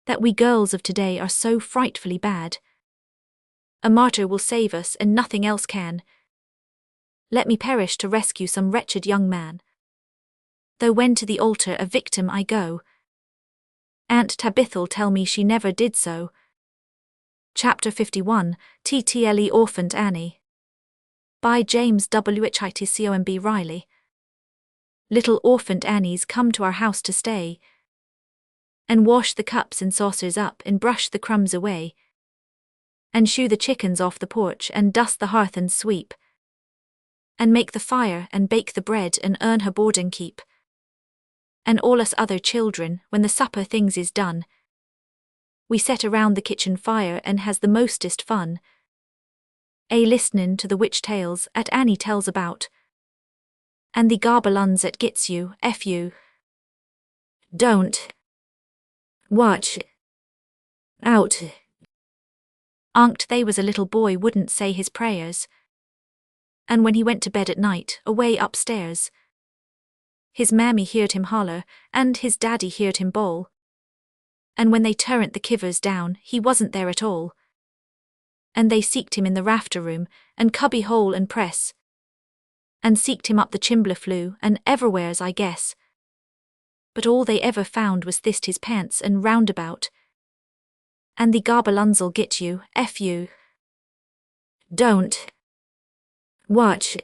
that we girls of today are so frightfully bad. A martyr will save us, and nothing else can. Let me perish to rescue some wretched young man. Though when to the altar a victim I go, Aunt Tabitha'll tell me she never did so. Chapter 51, TTLE Orphaned Annie. By James Whitcomb Riley. Little orphaned Annies come to our house to stay, and wash the cups and saucers up and brush the crumbs away, and shoo the chickens off the porch and dust the hearth and sweep, and make the fire and bake the bread and earn her board and keep. And all us other children, when the supper things is done, we set around the kitchen fire and has the mostest fun. Listenin' to the witch tales 'at Annie tells about, and the garbelons 'at gets you, F you. Don't watch out. Ankt they was a little boy wouldn't say his prayers, and when he went to bed at night, away upstairs, his mammy heard him holler, and his daddy heard him bawl. And when they turnt the kivers down, he wasn't there at all. And they seeked him in the rafter room, and cubby hole and press, and seeked him up the chimbler flue, and everywheres I guess. But all they ever found was thist his pants and roundabout. And the garbelons'll get you, F you. Don't watch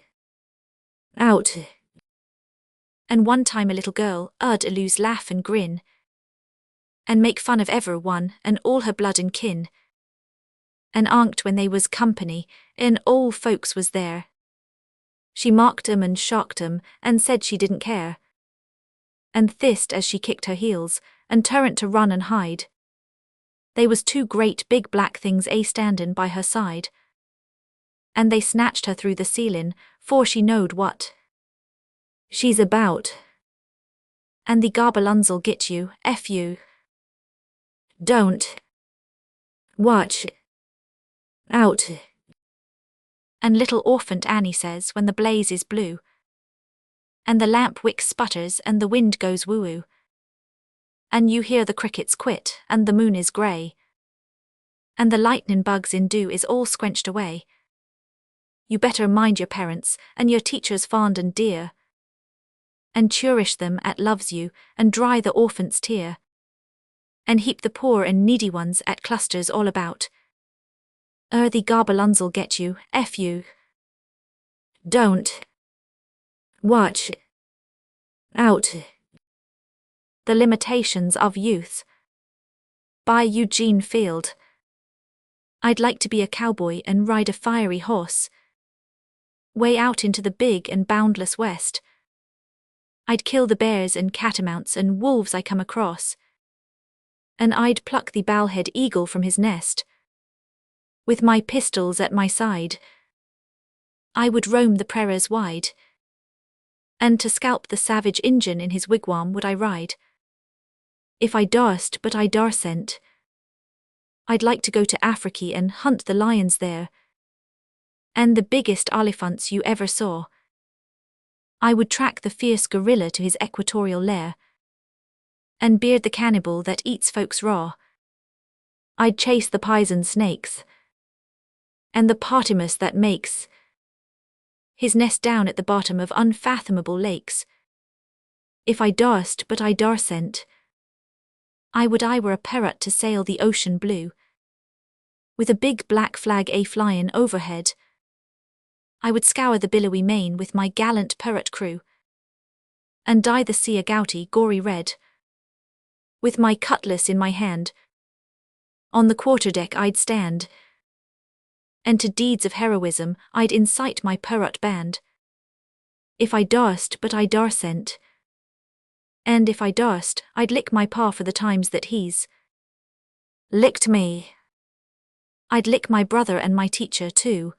out. And one time a little girl 'ud a lose laugh and grin, and make fun of ever one and all her blood and kin. And ankt when they was company, and all folks was there, she mocked 'em and shocked 'em, and said she didn't care. And thist as she kicked her heels, and turnt to run and hide, they was two great big black things standin' by her side. And they snatched her through the ceiling, for she knowed what she's about. And the garbelons'll get you, F you. Don't watch out. And little orphant Annie says when the blaze is blue, and the lamp wick sputters and the wind goes woo-woo, and you hear the crickets quit and the moon is grey, and the lightnin' bugs in dew is all squenched away, you better mind your parents and your teachers fond and dear, and cherish them 'at loves you, and dry the orphant's tear, and heap the poor and needy ones 'at clusters all about. The garbelons'll get you, F you. Don't watch out. The Limitations of Youth, by Eugene Field. I'd like to be a cowboy and ride a fiery horse, way out into the big and boundless West. I'd kill the bears and catamounts and wolves I come across, and I'd pluck the bowhead eagle from his nest. With my pistols at my side, I would roam the prairies wide, and to scalp the savage Injun in his wigwam would I ride. If I darst but I darsent, I'd like to go to Africa and hunt the lions there, and the biggest elephants you ever saw. I would track the fierce gorilla to his equatorial lair, and beard the cannibal that eats folks raw. I'd chase the poison snakes, and the Potamus that makes his nest down at the bottom of unfathomable lakes. If I darst but I darsent, I were a parrot to sail the ocean blue, with a big black flag flyin' overhead. I would scour the billowy main with my gallant parrot crew, and dye the sea a gouty, gory red. With my cutlass in my hand, on the quarterdeck I'd stand, and to deeds of heroism I'd incite my parrot band. If I darst but I darsent, and if I darst, I'd lick my paw for the times that he's licked me. I'd lick my brother and my teacher too.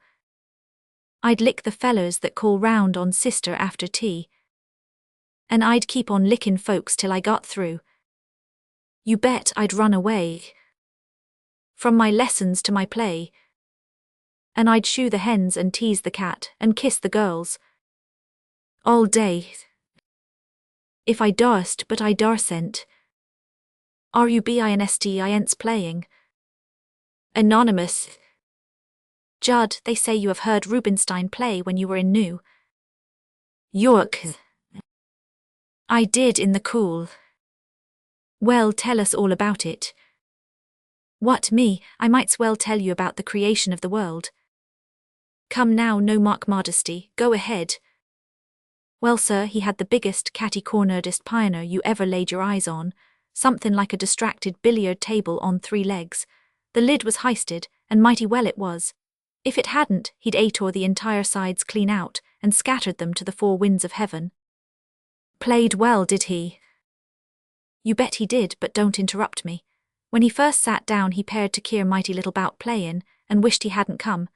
I'd lick the fellers that call round on sister after tea, and I'd keep on lickin' folks till I got through. You bet I'd run away from my lessons to my play, and I'd shoo the hens and tease the cat and kiss the girls all day. If I darst but I darsent, rubinst's playing. Anonymous. Judd, they say you have heard Rubinstein play when you were in New York. I did in the cool. Well, tell us all about it. What, me? I might's well tell you about the creation of the world. Come now, no mock modesty, go ahead. Well, sir, he had the biggest, catty-corneredest pioneer you ever laid your eyes on, something like a distracted billiard table on 3 legs. The lid was heisted, and mighty well it was. If it hadn't, he'd tore the entire sides clean out, and scattered them to the four winds of heaven. Played well, did he? You bet he did, but don't interrupt me. When he first sat down he paired to keer mighty little bout playin', and wished he hadn't come.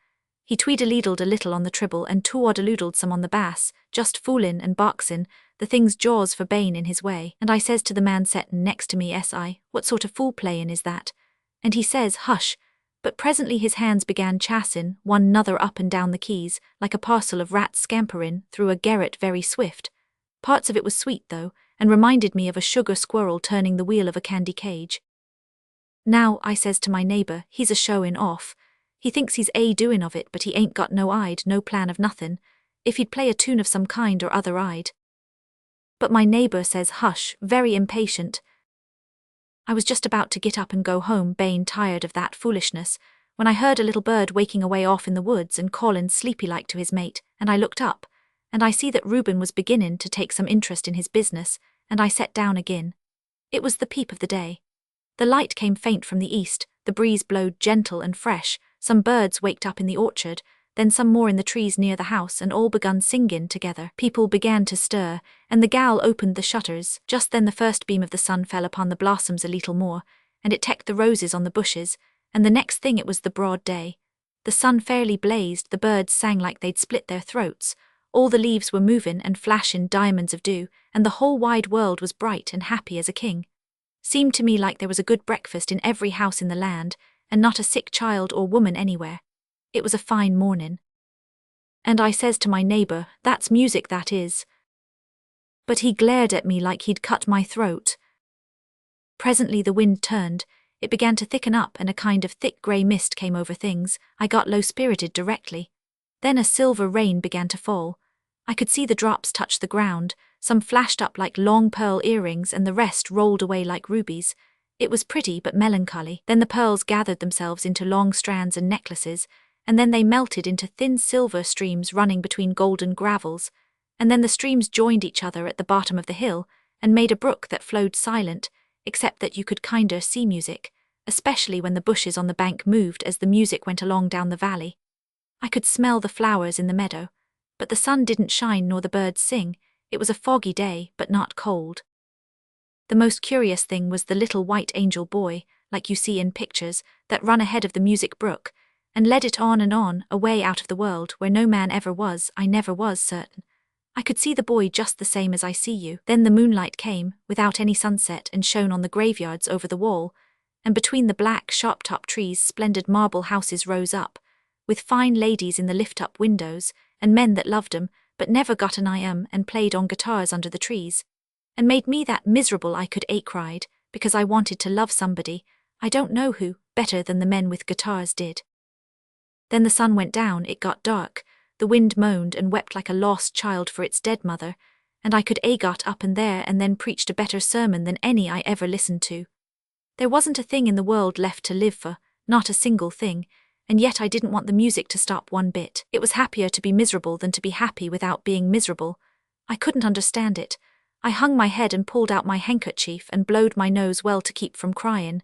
He tweedledleedled a little on the tribble and two-oddaloodled some on the bass, just foolin' and boxin', the thing's jaws for bane in his way, and I says to the man settin' next to me, S.I., what sort of fool playin' is that? And he says, hush, but presently his hands began chassin' one 'nother up and down the keys, like a parcel of rats scamperin' through a garret very swift. Parts of it was sweet, though, and reminded me of a sugar squirrel turning the wheel of a candy cage. Now, I says to my neighbour, he's a showin' off. He thinks he's doin' of it, but he ain't got no ide, no plan of nothin'. If he'd play a tune of some kind or other I'd. But my neighbour says hush, very impatient. I was just about to get up and go home, bane tired of that foolishness, when I heard a little bird waking away off in the woods and callin' sleepy-like to his mate, and I looked up, and I see that Reuben was beginnin' to take some interest in his business, and I set down agin. It was the peep of the day. The light came faint from the east, the breeze blowed gentle and fresh, some birds waked up in the orchard, then some more in the trees near the house, and all begun singin' together. People began to stir, and the gal opened the shutters. Just then the first beam of the sun fell upon the blossoms a leetle more, and it teched the roses on the bushes, and the next thing it was the broad day. The sun fairly blazed, the birds sang like they'd split their throats, all the leaves were movin' and flashin' diamonds of dew, and the whole wide world was bright and happy as a king. Seemed to me like there was a good breakfast in every house in the land, and not a sick child or woman anywhere. It was a fine mornin'. And I says to my neighbour, that's music, that is. But he glared at me like he'd cut my throat. Presently the wind turned, it began to thicken up and a kind of thick grey mist came over things. I got low-spirited directly. Then a silver rain began to fall. I could see the drops touch the ground, some flashed up like long pearl earrings and the rest rolled away like rubies. It was pretty but melancholy. Then the pearls gathered themselves into long strands and necklaces, and then they melted into thin silver streams running between golden gravels, and then the streams joined each other at the bottom of the hill and made a brook that flowed silent, except that you could kinder see music, especially when the bushes on the bank moved as the music went along down the valley. I could smell the flowers in the meadow, but the sun didn't shine nor the birds sing. It was a foggy day, but not cold. The most curious thing was the little white angel boy, like you see in pictures, that run ahead of the music brook, and led it on, away out of the world, where no man ever was. I never was certain. I could see the boy just the same as I see you. Then the moonlight came, without any sunset, and shone on the graveyards over the wall, and between the black, sharp-top trees splendid marble houses rose up, with fine ladies in the lift-up windows, and men that loved 'em, but never got an I and played on guitars under the trees, and made me that miserable I could cried, because I wanted to love somebody, I don't know who, better than the men with guitars did. Then the sun went down, it got dark, the wind moaned and wept like a lost child for its dead mother, and I could got up and then preached a better sermon than any I ever listened to. There wasn't a thing in the world left to live for, not a single thing, and yet I didn't want the music to stop one bit. It was happier to be miserable than to be happy without being miserable. I couldn't understand it. I hung my head and pulled out my handkerchief and blowed my nose well to keep from cryin'.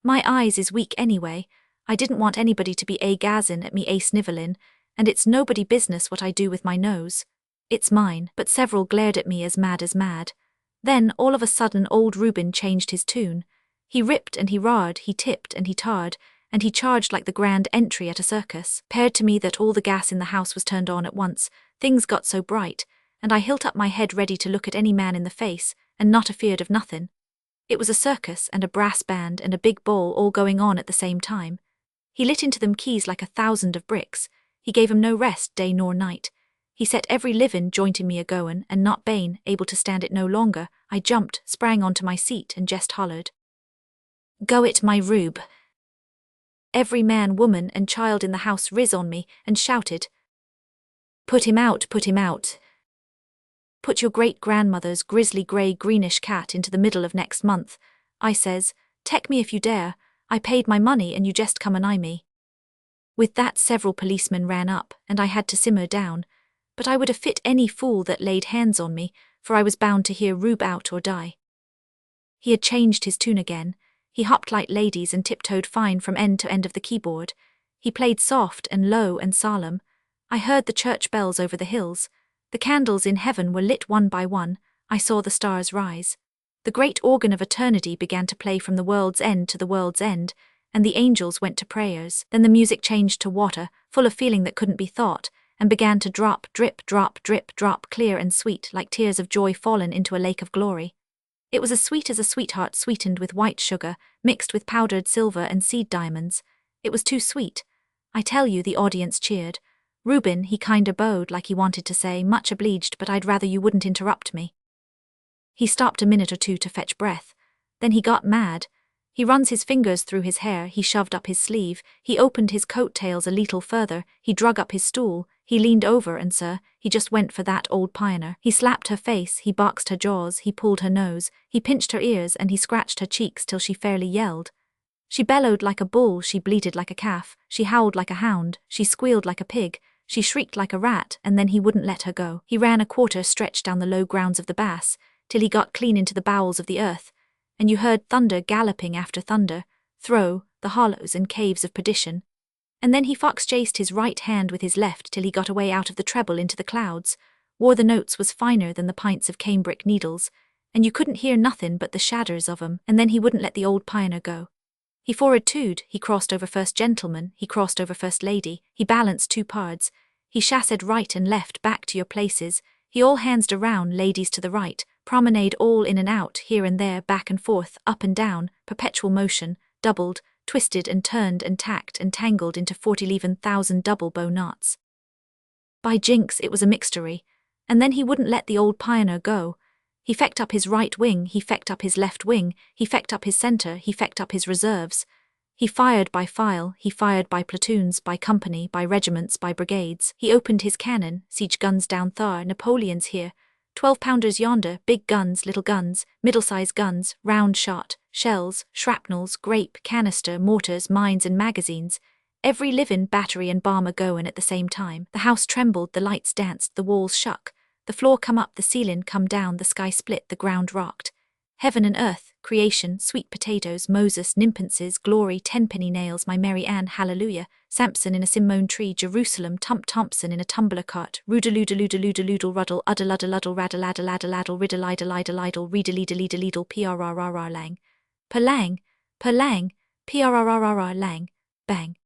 My eyes is weak anyway. I didn't want anybody to be gazzin' at me snivellin', and it's nobody business what I do with my nose. It's mine. But several glared at me as mad. Then, all of a sudden, old Reuben changed his tune. He ripped and he roared, he tipped and he tarred, and he charged like the grand entry at a circus. Paired to me that all the gas in the house was turned on at once, things got so bright, and I hilt up my head ready to look at any man in the face, and not afeard of nothin'. It was a circus and a brass band and a big ball all going on at the same time. He lit into them keys like 1,000 of bricks. He gave 'em no rest day nor night. He set every livin' joint in me a-goin', and not bane, able to stand it no longer, I jumped, sprang onto my seat, and jest hollered, "Go it, my Rube!" Every man, woman, and child in the house riz on me, and shouted, "Put him out, put him out! Put your great-grandmother's grizzly grey-greenish cat into the middle of next month," I says, "Tek me if you dare, I paid my money and you jest come and eye me." With that several policemen ran up, and I had to simmer down, but I would have fit any fool that laid hands on me, for I was bound to hear Rube out or die. He had changed his tune again. He hopped like ladies and tiptoed fine from end to end of the keyboard. He played soft and low and solemn. I heard the church bells over the hills. The candles in heaven were lit one by one, I saw the stars rise. The great organ of eternity began to play from the world's end to the world's end, and the angels went to prayers. Then the music changed to water, full of feeling that couldn't be thought, and began to drop, drip, drop, drip, drop, clear and sweet, like tears of joy fallen into a lake of glory. It was as sweet as a sweetheart sweetened with white sugar, mixed with powdered silver and seed diamonds. It was too sweet. I tell you, the audience cheered. Reuben, he kinder bowed like he wanted to say, much obliged, but I'd rather you wouldn't interrupt me. He stopped a minute or two to fetch breath. Then he got mad. He runs his fingers through his hair, he shoved up his sleeve, he opened his coat tails a little further, he drug up his stool, he leaned over and, sir, he just went for that old pioneer. He slapped her face, he boxed her jaws, he pulled her nose, he pinched her ears and he scratched her cheeks till she fairly yelled. She bellowed like a bull, she bleated like a calf, she howled like a hound, she squealed like a pig, she shrieked like a rat, and then he wouldn't let her go. He ran a quarter stretch down the low grounds of the bass, till he got clean into the bowels of the earth, and you heard thunder galloping after thunder, through the hollows and caves of perdition. And then he fox-chased his right hand with his left till he got away out of the treble into the clouds, wore the notes was finer than the pints of cambric needles, and you couldn't hear nothing but the shadders of 'em, and then he wouldn't let the old pioneer go. He forward tooed, he crossed over first gentleman, he crossed over first lady, he balanced two pards, he chassed right and left back to your places, he all handsed around, ladies to the right, promenade all in and out, here and there, back and forth, up and down, perpetual motion, doubled, twisted and turned and tacked and tangled into 40,000 double bow knots. By jinks, it was a mixtery, and then he wouldn't let the old pioneer go. He fecked up his right wing, he fecked up his left wing, he fecked up his center, he fecked up his reserves. He fired by file, he fired by platoons, by company, by regiments, by brigades. He opened his cannon, siege guns down thar, Napoleon's here, 12-pounders yonder, big guns, little guns, middle-sized guns, round shot, shells, shrapnels, grape, canister, mortars, mines and magazines. Every livin' battery and bomb a-goin' at the same time. The house trembled, the lights danced, the walls shook. The floor come up, the ceiling come down, the sky split, the ground rocked. Heaven and earth, creation, sweet potatoes, Moses, nymphences, glory, tenpenny nails, my Mary Ann, hallelujah, Samson in a simone tree, Jerusalem, Tump Thompson in a tumbler cart, roodaloo-daloo-daloo-daloo-doodle ruddle, uddle-uddle-uddle, raddle-addle-addle-addle, riddle-idle-idle-idle, reedle-leedle-leedle, prrrrrr-lang, perlang, perlang, prrrrr-lang, bang.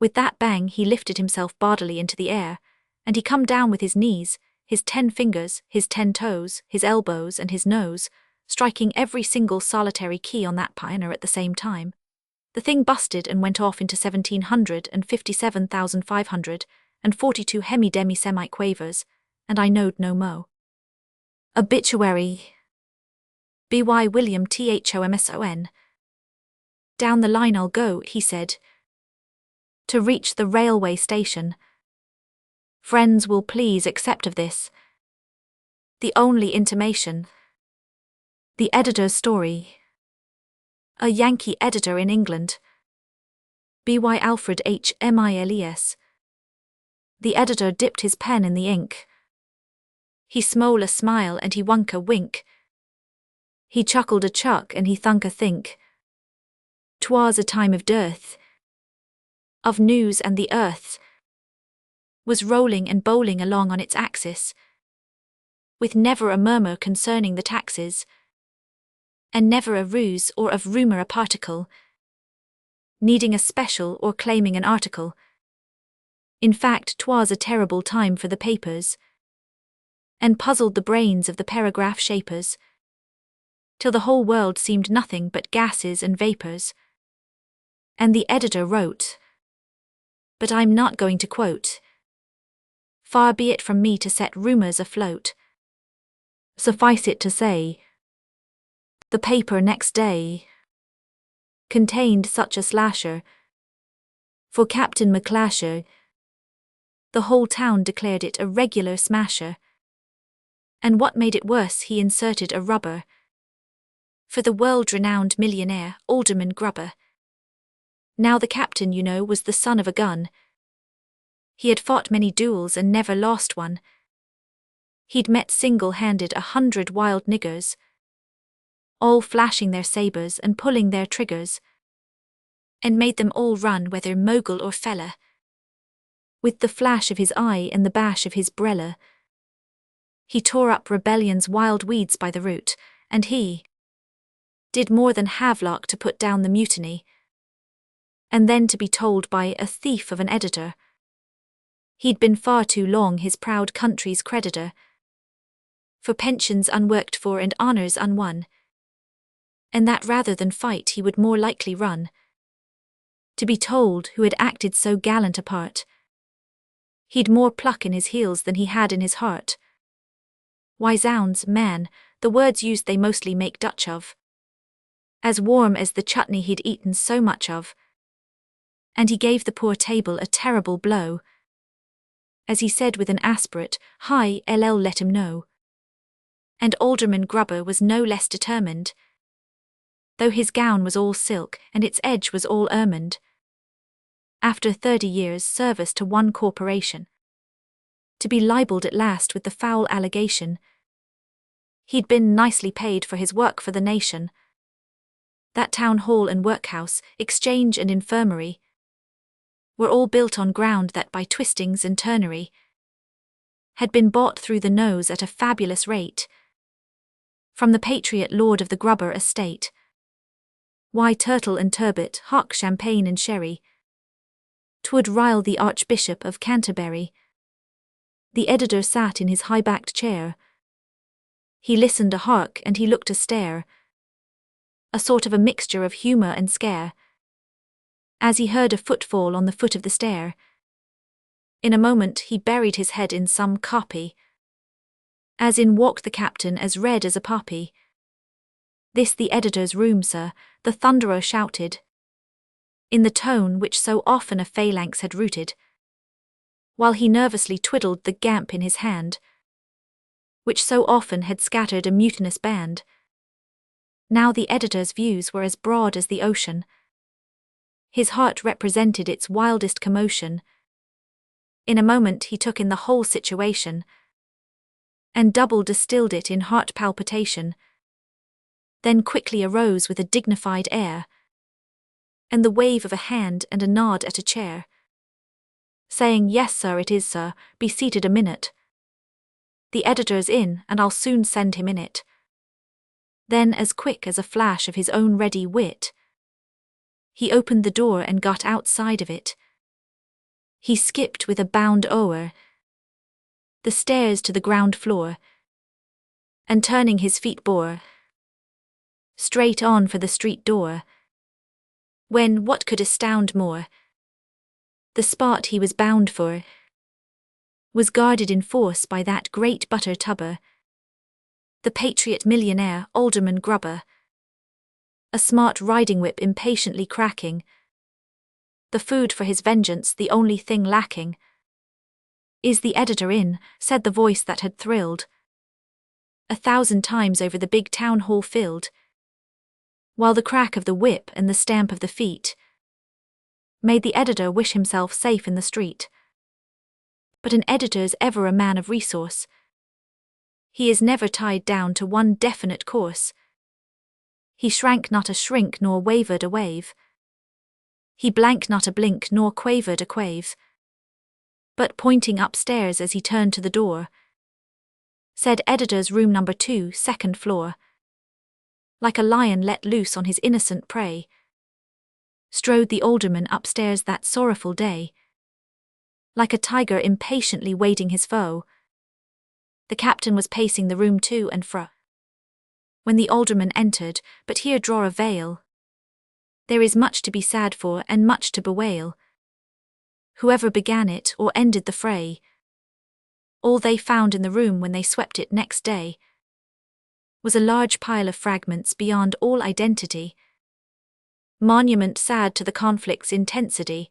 With that bang he lifted himself bodily into the air, and he come down with his knees, his 10 fingers, his 10 toes, his elbows and his nose, striking every single solitary key on that pioneer at the same time. The thing busted and went off into 1757,542 hemi-demi-semi-quavers, and I knowed no mo. Obituary. B.Y. William Thomson. Down the line I'll go, he said. To reach the railway station. Friends will please accept of this. The only intimation. The editor's story. A Yankee editor in England. B.Y. Alfred H. Miles. The editor dipped his pen in the ink. He smole a smile and he wunk a wink. He chuckled a chuck and he thunk a think. 'Twas a time of dearth. Of news, and the earth was rolling and bowling along on its axis, with never a murmur concerning the taxes, and never a ruse or of rumour a particle, needing a special or claiming an article. In fact, 'twas a terrible time for the papers, and puzzled the brains of the paragraph shapers, till the whole world seemed nothing but gases and vapours. And the editor wrote, but I'm not going to quote. Far be it from me to set rumours afloat. Suffice it to say, the paper next day contained such a slasher for Captain McClasher. The whole town declared it a regular smasher. And what made it worse, he inserted a rubber for the world-renowned millionaire, Alderman Grubber. Now the captain, you know, was the son of a gun. He had fought many duels and never lost one. He'd met single-handed 100 wild niggers, all flashing their sabres and pulling their triggers, and made them all run whether mogul or fella, with the flash of his eye and the bash of his brella. He tore up rebellion's wild weeds by the root, and he did more than Havelock to put down the mutiny. And then to be told by a thief of an editor he'd been far too long his proud country's creditor, for pensions unworked for and honours unwon, and that rather than fight he would more likely run. To be told, who had acted so gallant a part, he'd more pluck in his heels than he had in his heart. Why zounds, man, the words used they mostly make Dutch of, as warm as the chutney he'd eaten so much of. And he gave the poor table a terrible blow, as he said with an aspirate, "Hi, LL, let him know." And Alderman Grubber was no less determined, though his gown was all silk and its edge was all ermined, after 30 years' service to one corporation, to be libelled at last with the foul allegation he'd been nicely paid for his work for the nation. That town hall and workhouse, exchange and infirmary, were all built on ground that by twistings and turnery had been bought through the nose at a fabulous rate from the patriot lord of the Grubber estate. Why, turtle and turbot, hock, champagne and sherry, 'twould rile the Archbishop of Canterbury. The editor sat in his high-backed chair. He listened a hark and he looked a stare, a sort of a mixture of humour and scare, as he heard a footfall on the foot of the stair. In a moment he buried his head in some copy, as in walked the captain as red as a poppy. "This the editor's room, sir," the thunderer shouted, in the tone which so often a phalanx had rooted, while he nervously twiddled the gamp in his hand, which so often had scattered a mutinous band. Now the editor's views were as broad as the ocean. His heart represented its wildest commotion. In a moment he took in the whole situation, and double distilled it in heart palpitation, then quickly arose with a dignified air, and the wave of a hand and a nod at a chair, saying, "Yes, sir, it is, sir, be seated a minute. The editor's in, and I'll soon send him in it." Then, as quick as a flash of his own ready wit, he opened the door and got outside of it. He skipped with a bound o'er the stairs to the ground floor, and turning his feet bore straight on for the street door, when, what could astound more, the spot he was bound for was guarded in force by that great butter tubber, the patriot millionaire Alderman Grubber, a smart riding whip impatiently cracking, the food for his vengeance the only thing lacking. "Is the editor in?" said the voice that had thrilled 1,000 times over the big town hall filled, while the crack of the whip and the stamp of the feet made the editor wish himself safe in the street. But an editor's ever a man of resource. He is never tied down to one definite course. He shrank not a shrink nor wavered a wave. He blanked not a blink nor quavered a quave, but pointing upstairs as he turned to the door, said, "Editor's room number 2, second floor." Like a lion let loose on his innocent prey, strode the alderman upstairs that sorrowful day. Like a tiger impatiently waiting his foe, the captain was pacing the room to and fro, when the alderman entered. But here draw a veil. There is much to be sad for and much to bewail. Whoever began it or ended the fray, all they found in the room when they swept it next day was a large pile of fragments beyond all identity, monument sad to the conflict's intensity.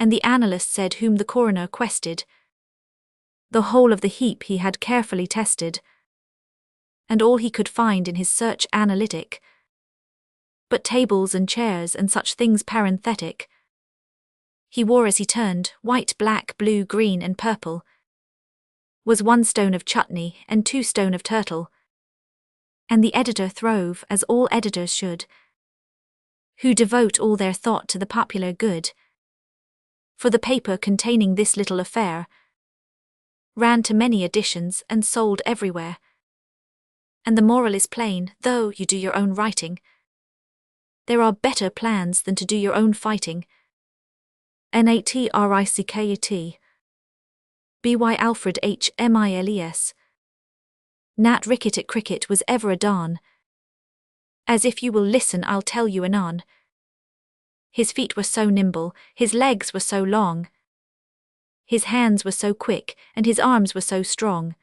And the analyst said, whom the coroner quested, the whole of the heap he had carefully tested, and all he could find in his search analytic, but tables and chairs and such things parenthetic. He wore as he turned, white, black, blue, green and purple, was 1 stone of chutney and 2 stone of turtle. And the editor throve, as all editors should, who devote all their thought to the popular good. For the paper containing this little affair ran to many editions and sold everywhere. And the moral is plain, though you do your own writing, there are better plans than to do your own fighting. Natricket. By Alfred H. Miles. Nat Ricket at cricket was ever a darn. As if you will listen, I'll tell you anon. His feet were so nimble, his legs were so long, his hands were so quick, and his arms were so strong,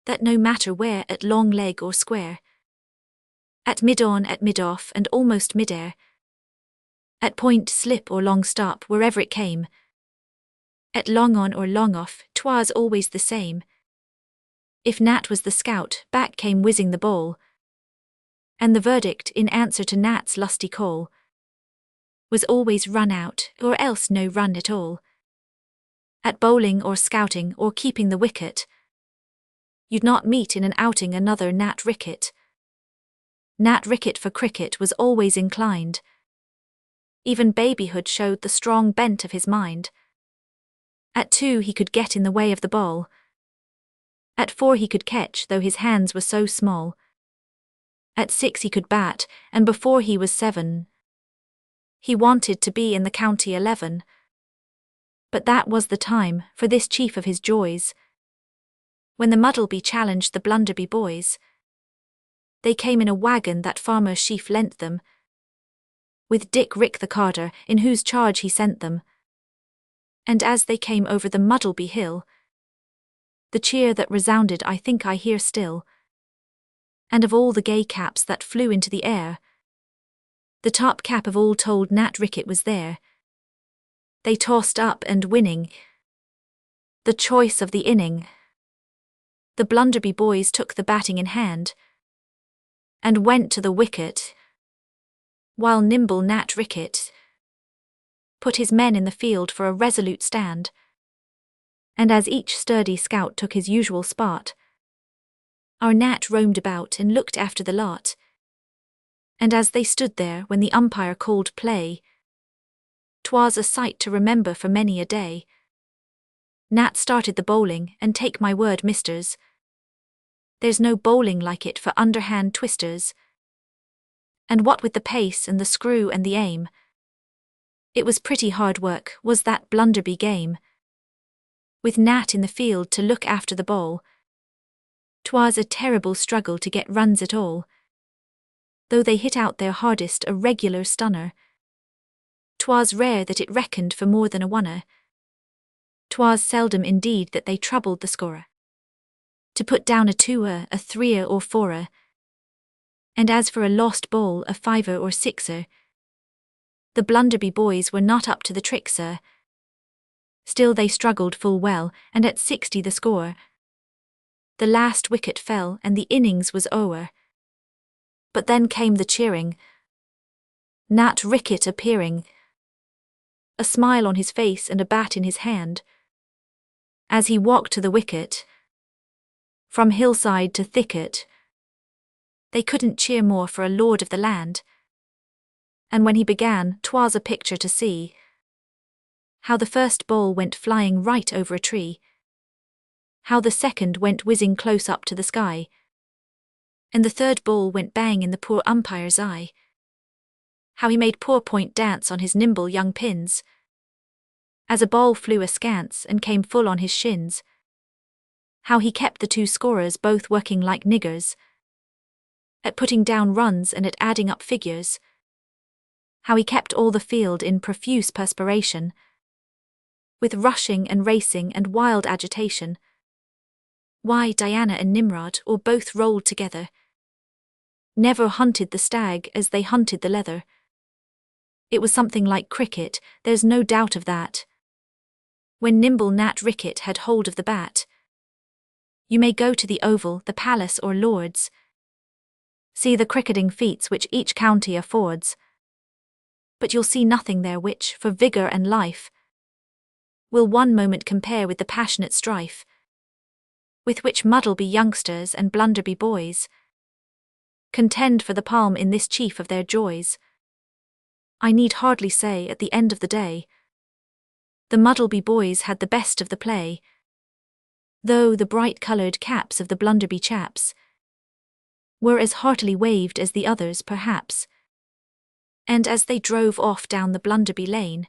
that no matter where, at long leg or square, at mid-on, at mid-off, and almost mid-air, at point, slip, or long stop, wherever it came, at long on or long off, 'twas always the same. If Nat was the scout, back came whizzing the ball, and the verdict, in answer to Nat's lusty call, was always run out, or else no run at all. At bowling or scouting or keeping the wicket, you'd not meet in an outing another Nat Ricket. Nat Ricket for cricket was always inclined. Even babyhood showed the strong bent of his mind. At 2 he could get in the way of the ball. At 4 he could catch, though his hands were so small. At 6 he could bat, and before he was 7, he wanted to be in the county 11. But that was the time, for this chief of his joys, when the Muddleby challenged the Blunderby boys. They came in a wagon that Farmer Sheaf lent them, with Dick Rick the carter, in whose charge he sent them. And as they came over the Muddleby hill, the cheer that resounded I think I hear still. And of all the gay caps that flew into the air, the top cap of all told Nat Ricket was there. They tossed up and winning, the choice of the inning. The Blunderby boys took the batting in hand, and went to the wicket, while nimble Nat Ricket put his men in the field for a resolute stand. And as each sturdy scout took his usual spot, our Nat roamed about and looked after the lot. And as they stood there when the umpire called play, 'twas a sight to remember for many a day. Nat started the bowling, and take my word, misters, there's no bowling like it for underhand twisters. And what with the pace and the screw and the aim, it was pretty hard work, was that Blunderby game. With Nat in the field to look after the ball, 'twas a terrible struggle to get runs at all. Though they hit out their hardest, a regular stunner, 'twas rare that it reckoned for more than a oneer. 'Twas seldom indeed that they troubled the scorer to put down a 2er, a 3er or 4er. And as for a lost ball, a 5er or 6er, the Blunderby boys were not up to the trick, sir. Still they struggled full well, and at 60 the score, the last wicket fell and the innings was o'er. But then came the cheering, Nat Ricket appearing, a smile on his face and a bat in his hand, as he walked to the wicket. From hillside to thicket, they couldn't cheer more for a lord of the land. And when he began, 'twas a picture to see, how the first ball went flying right over a tree, how the second went whizzing close up to the sky, and the third ball went bang in the poor umpire's eye, how he made poor Point dance on his nimble young pins, as a ball flew askance and came full on his shins, how he kept the 2 scorers both working like niggers, at putting down runs and at adding up figures, how he kept all the field in profuse perspiration, with rushing and racing and wild agitation. Why, Diana and Nimrod, or both rolled together, never hunted the stag as they hunted the leather. It was something like cricket, there's no doubt of that. When nimble Nat Ricket had hold of the bat, you may go to the Oval, the Palace or Lord's, see the cricketing feats which each county affords, but you'll see nothing there which, for vigour and life, will one moment compare with the passionate strife with which Muddleby youngsters and Blunderby boys contend for the palm in this chief of their joys. I need hardly say, at the end of the day, the Muddleby boys had the best of the play. though the bright-coloured caps of the Blunderby chaps were as heartily waved as the others perhaps. And as they drove off down the Blunderby lane,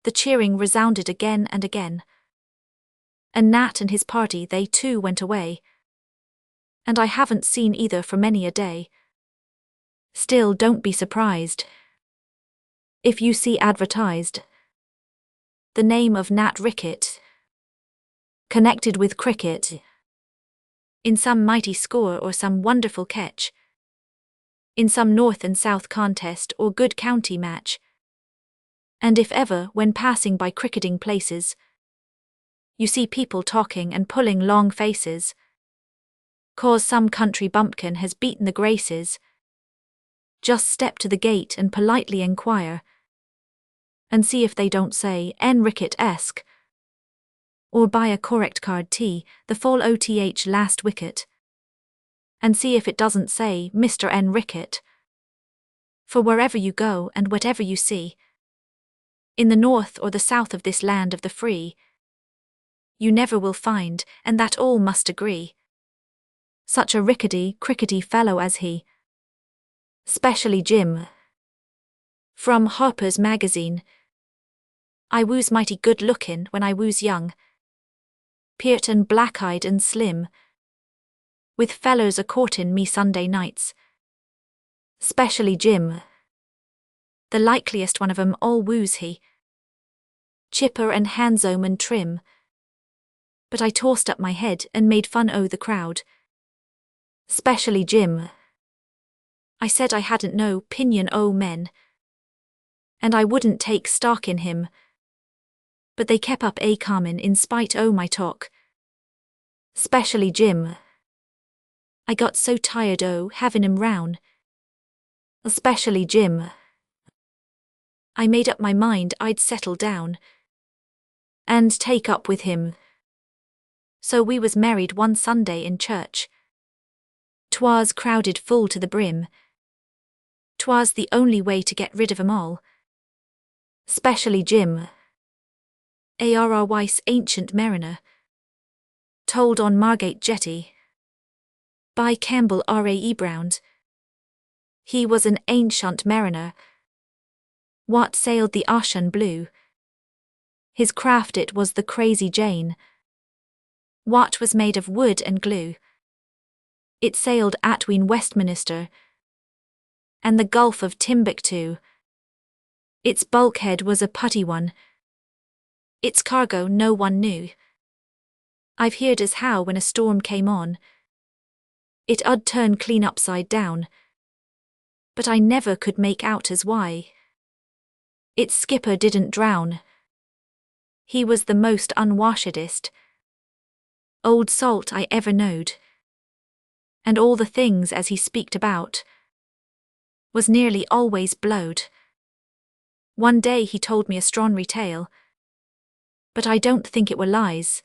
the cheering resounded again and again. And Nat and his party, they too went away, and I haven't seen either for many a day. Still, don't be surprised if you see advertised the name of Nat Rickett connected with cricket in some mighty score or some wonderful catch, in some north and south contest or good county match. And if ever, when passing by cricketing places, you see people talking and pulling long faces, 'cause some country bumpkin has beaten the graces, just step to the gate and politely enquire, and see if they don't say N. Rickett-esque, or buy a correct card T, the full OTH last wicket, and see if it doesn't say Mr. N. Rickett. For wherever you go and whatever you see, in the north or the south of this land of the free, you never will find, and that all must agree, such a crickety fellow as he. Specially Jim. From Harper's Magazine. I was mighty good-lookin' when I was young, peart and black-eyed and slim, with fellers a-courtin' me Sunday nights. Specially Jim. The likeliest one of 'em all woos he, chipper and handsome and trim. But I tossed up my head and made fun o' the crowd. Specially Jim. I said I hadn't no pinion o' men, and I wouldn't take stock in him. But they kep up a-comin' in spite o' my talk. Specially Jim. I got so tired o' havin' him round. Especially Jim. I made up my mind I'd settle down and take up with him. So we was married one Sunday in church. 'Twas crowded full to the brim. 'Twas the only way to get rid of 'em all. Specially Jim. A.R.R. Weiss, Ancient Mariner. Told on Margate Jetty. By Campbell R.A.E. Brown. He was an ancient mariner, what sailed the ocean blue. His craft it was the Crazy Jane, what was made of wood and glue. It sailed atween Westminster and the Gulf of Timbuktu. Its bulkhead was a putty one, its cargo no one knew. I've heard as how when a storm came on, it 'ud turn clean upside down, but I never could make out as why. Its skipper didn't drown. He was the most unwashedest old salt I ever knowed, and all the things as he speaked about was nearly always blowed. One day he told me a straw'nry tale, but I don't think it were lies,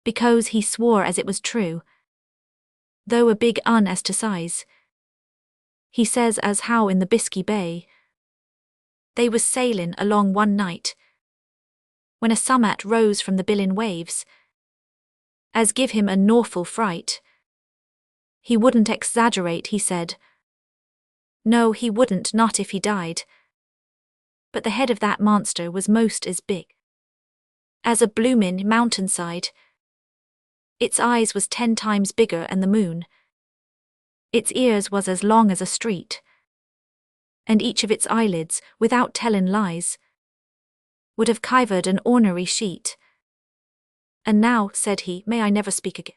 because he swore as it was true, though a big un as to size. He says as how in the Bisky Bay they was sailin' along one night, when a summat rose from the billin' waves, as give him a nawful fright. He wouldn't exaggerate, he said. No, he wouldn't, not if he died. But the head of that monster was most as big as a bloomin' mountainside. Its eyes was 10 times bigger than the moon. Its ears was as long as a street, and each of its eyelids, without tellin' lies, would have kivered an ornery sheet. And now, said he, may I never speak again,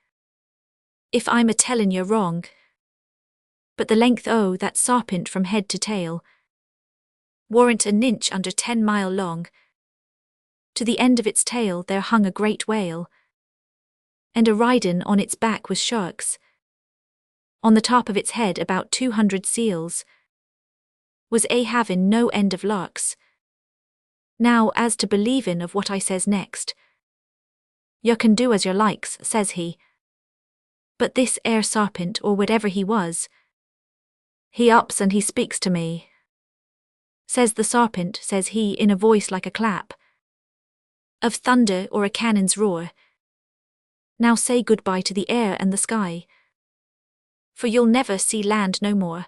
if I'm a tellin' you wrong. But the length o' that sarpent from head to tail warn't an inch under 10 mile long. To the end of its tail there hung a great whale, and a ridin' on its back was sharks. On the top of its head about 200 seals was havin' no end of larks. Now as to believin' of what I says next, you can do as you likes, says he. But this air sarpent, or whatever he was, he ups and he speaks to me. Says the sarpent, says he, in a voice like a clap of thunder or a cannon's roar. Now say goodbye to the air and the sky, for you'll never see land no more.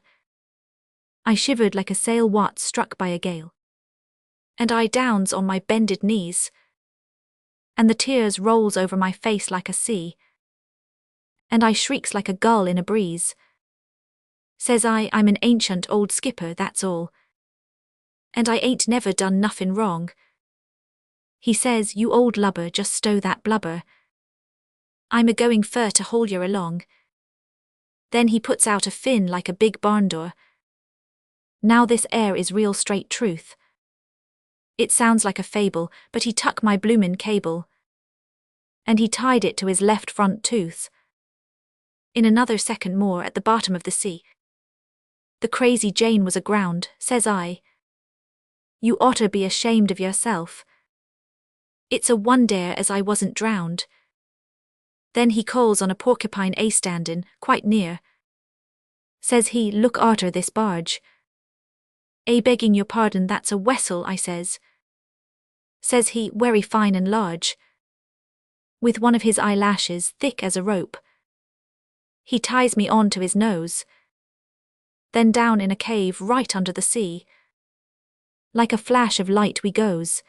I shivered like a sail wat struck by a gale, and I downs on my bended knees, and the tears rolls over my face like a sea, and I shrieks like a gull in a breeze. Says I'm an ancient old skipper, that's all, and I ain't never done nothing wrong. He says, you old lubber, just stow that blubber, I'm a-going fur to haul yer along. Then he puts out a fin like a big barn door. Now this air is real straight truth. It sounds like a fable, but he tuck my bloomin' cable, and he tied it to his left front tooth. In another second more at the bottom of the sea, the crazy Jane was aground. Says I, you oughter be ashamed of yourself. It's a wonder as I wasn't drowned. Then he calls on a porcupine a-standin' quite near. Says he, look arter this barge. Begging your pardon, that's a wessel, I says. Says he, werry fine and large, with one of his eyelashes thick as a rope. He ties me on to his nose, then down in a cave right under the sea. Like a flash of light we goes.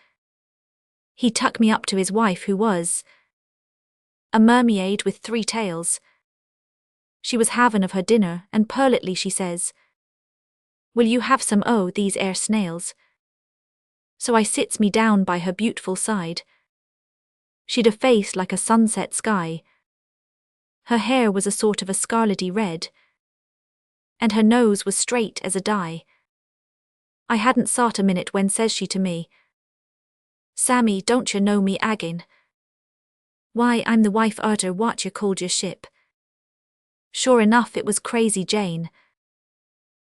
He tuck me up to his wife, who was a mermaid with 3 tails. She was havin' of her dinner, and purlitely she says, will you have some o' these air snails? So I sits me down by her beautiful side. She'd a face like a sunset sky. Her hair was a sort of a scarlety red, and her nose was straight as a die. I hadn't sot a minute when says she to me, Sammy, don't you know me agin? Why, I'm the wife arter what you called your ship. Sure enough it was crazy Jane,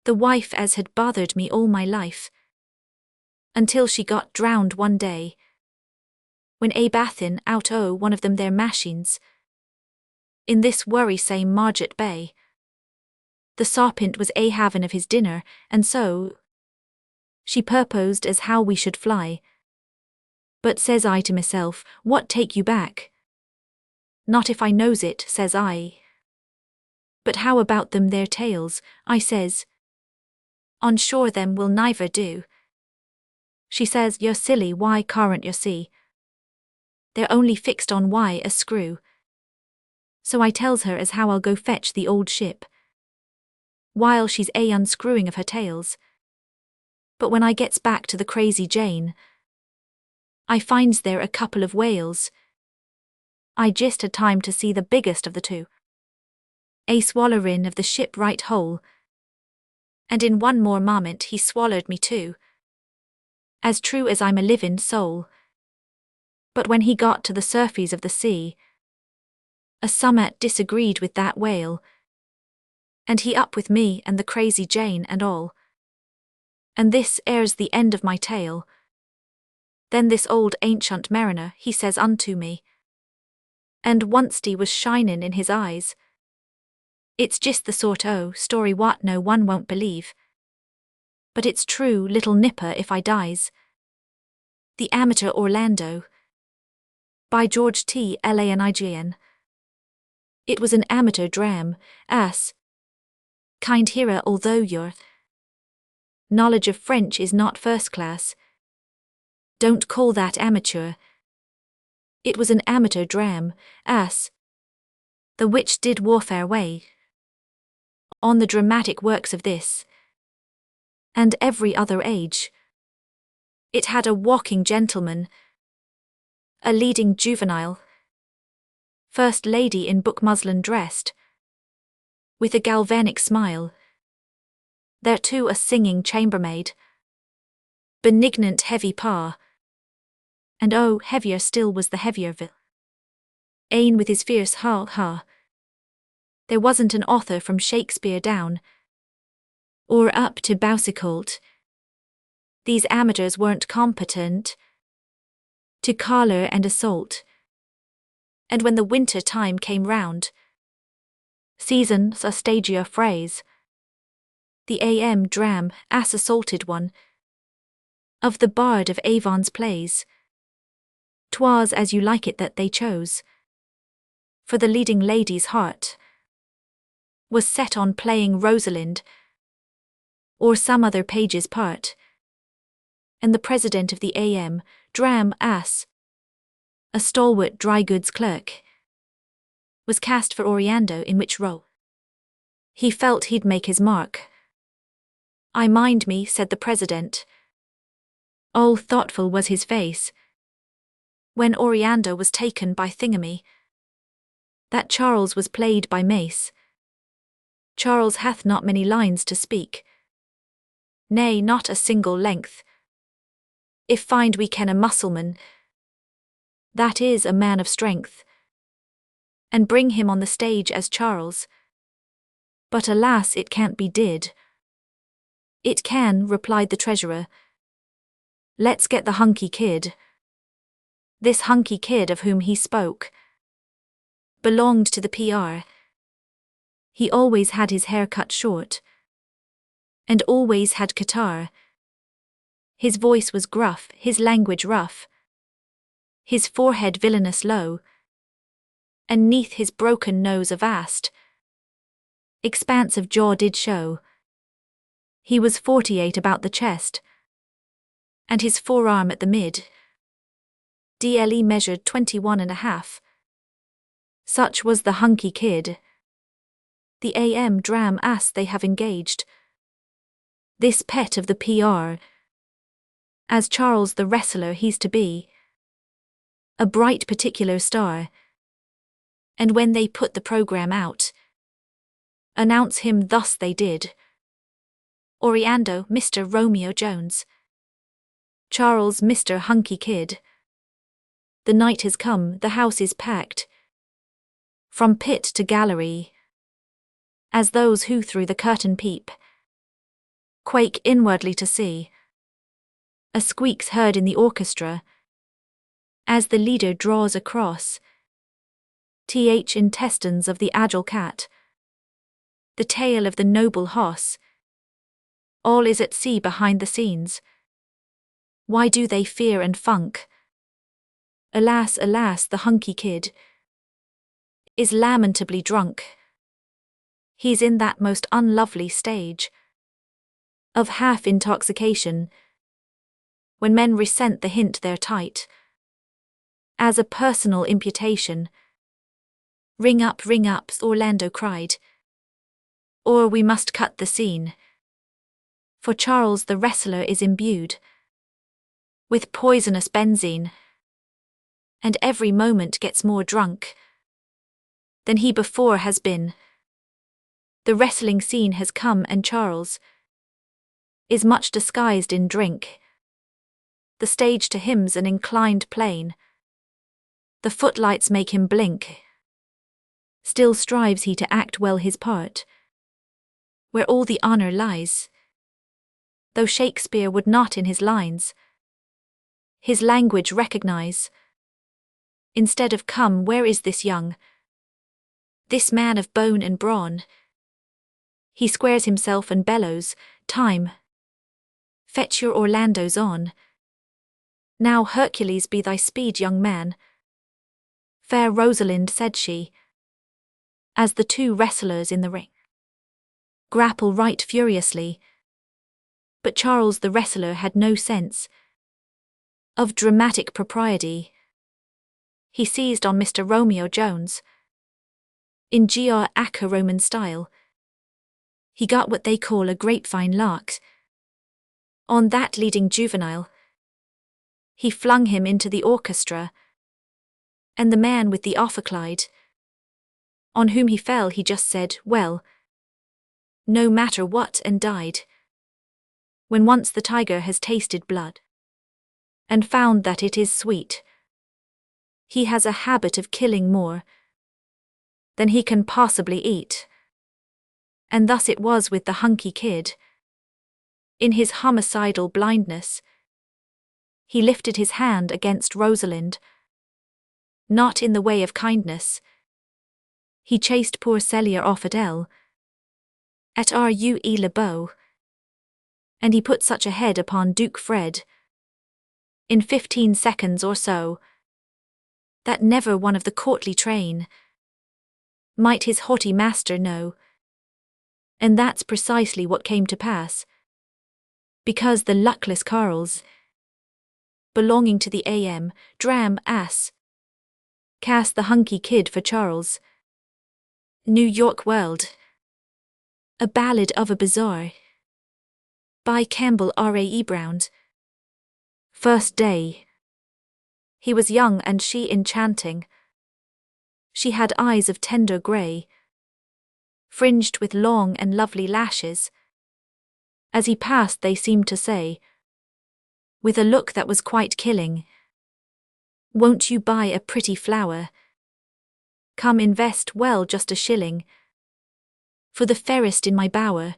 the wife as had bothered me all my life, until she got drowned one day, when bathin' out o' one of them there machines, in this worry same Marget Bay. The sarpint was havin' of his dinner, and so she purposed as how we should fly. But says I to myself, what take you back? Not if I knows it, says I. But how about them their tails, I says. On shore them will neither do. She says, you're silly, why can't you see? They're only fixed on why a screw. So I tells her as how I'll go fetch the old ship, while she's unscrewing of her tails. But when I gets back to the crazy Jane, I finds there a couple of whales. I just had time to see the biggest of the two, a swallerin of the ship right whole, and in one more moment he swallowed me too, as true as I'm a livin' soul. But when he got to the surface of the sea, a summat disagreed with that whale, and he up with me and the crazy Jane and all. And this airs the end of my tale. Then this old ancient mariner, he says unto me, and once he was shinin' in his eyes, it's just the sort o' story what no one won't believe, but it's true, little nipper, if I dies. The Amateur Orlando, by George T. Lanign. It was an amateur dram, kind hearer, although your knowledge of French is not first class. Don't call that amateur. It was an amateur dram, the which did warfare way on the dramatic works of this and every other age. It had a walking gentleman, a leading juvenile, first lady in book muslin dressed, with a galvanic smile, there too a singing chambermaid, benignant heavy pa, and oh, heavier still was the heavier Ain with his fierce ha-ha. There wasn't an author from Shakespeare down, or up to Boucicault. These amateurs weren't competent to collar and assault. And when the winter time came round, season's a stagier phrase, the AM dram assaulted one of the bard of Avon's plays. 'Twas as you like it that they chose. for the leading lady's heart was set on playing Rosalind or some other page's part, and the president of the A.M. Dram Ass, a stalwart dry goods clerk, was cast for Oriando, in which role he felt he'd make his mark. "I mind me," said the president. All thoughtful was his face, when Oriando was taken by Thingamy, that Charles was played by Mace. Charles hath not many lines to speak, nay, not a single length. If find we can a Mussulman, that is a man of strength, and bring him on the stage as Charles. But alas, it can't be did. It can, replied the treasurer. Let's get the hunky kid. This hunky kid of whom he spoke belonged to the PR. He always had his hair cut short, and always had catarrh. His voice was gruff, his language rough, his forehead villainous low, and 'neath his broken nose a vast expanse of jaw did show. He was 48 about the chest, and his forearm at the mid DLE measured 21.5. Such was the hunky kid. The A.M. Dram Ass they have engaged, this pet of the PR, as Charles the wrestler he's to be, a bright particular star. And when they put the program out, announce him thus they did: Oriando, Mr. Romeo Jones. Charles, Mr. Hunky Kid. The night has come, the house is packed, from pit to gallery, as those who through the curtain peep quake inwardly to see. A squeak's heard in the orchestra, as the leader draws across intestines of the agile cat, the tail of the noble hoss. All is at sea behind the scenes. Why do they fear and funk? Alas, alas, the hunky kid is lamentably drunk. He's in that most unlovely stage of half intoxication, when men resent the hint they're tight, as a personal imputation. Ring up, Orlando cried, or we must cut the scene. For Charles the wrestler is imbued with poisonous benzene, and every moment gets more drunk than he before has been. The wrestling scene has come, and Charles is much disguised in drink. The stage to him's an inclined plane. The footlights make him blink. Still strives he to act well his part, where all the honor lies, though Shakespeare would not in his lines his language recognize. Instead of come, where is this young, this man of bone and brawn? He squares himself and bellows, time, fetch your Orlandos on. Now Hercules be thy speed, young man. Fair Rosalind, said she, as the two wrestlers in the ring grapple right furiously. But Charles the wrestler had no sense of dramatic propriety. He seized on Mr. Romeo Jones in gr Roman style. He got what they call a grapevine lark on that leading juvenile. He flung him into the orchestra, and the man with the ophiclide, on whom he fell, he just said, well, no matter what, and died. When once the tiger has tasted blood and found that it is sweet, he has a habit of killing more than he can possibly eat. And thus it was with the hunky kid. In his homicidal blindness, he lifted his hand against Rosalind, not in the way of kindness. He chased poor Celia off at Rue Le Beau, and he put such a head upon Duke Fred in 15 seconds or so, that never one of the courtly train might his haughty master know. And that's precisely what came to pass. Because the luckless Carls, belonging to the A.M. Dram Ass, cast the hunky kid for Charles. New York World. A Ballad of a Bazaar. By Campbell R.A.E. Brown. First day. He was young and she enchanting. She had eyes of tender grey, fringed with long and lovely lashes. As he passed they seemed to say, with a look that was quite killing, "Won't you buy a pretty flower? Come invest well just a shilling, for the fairest in my bower."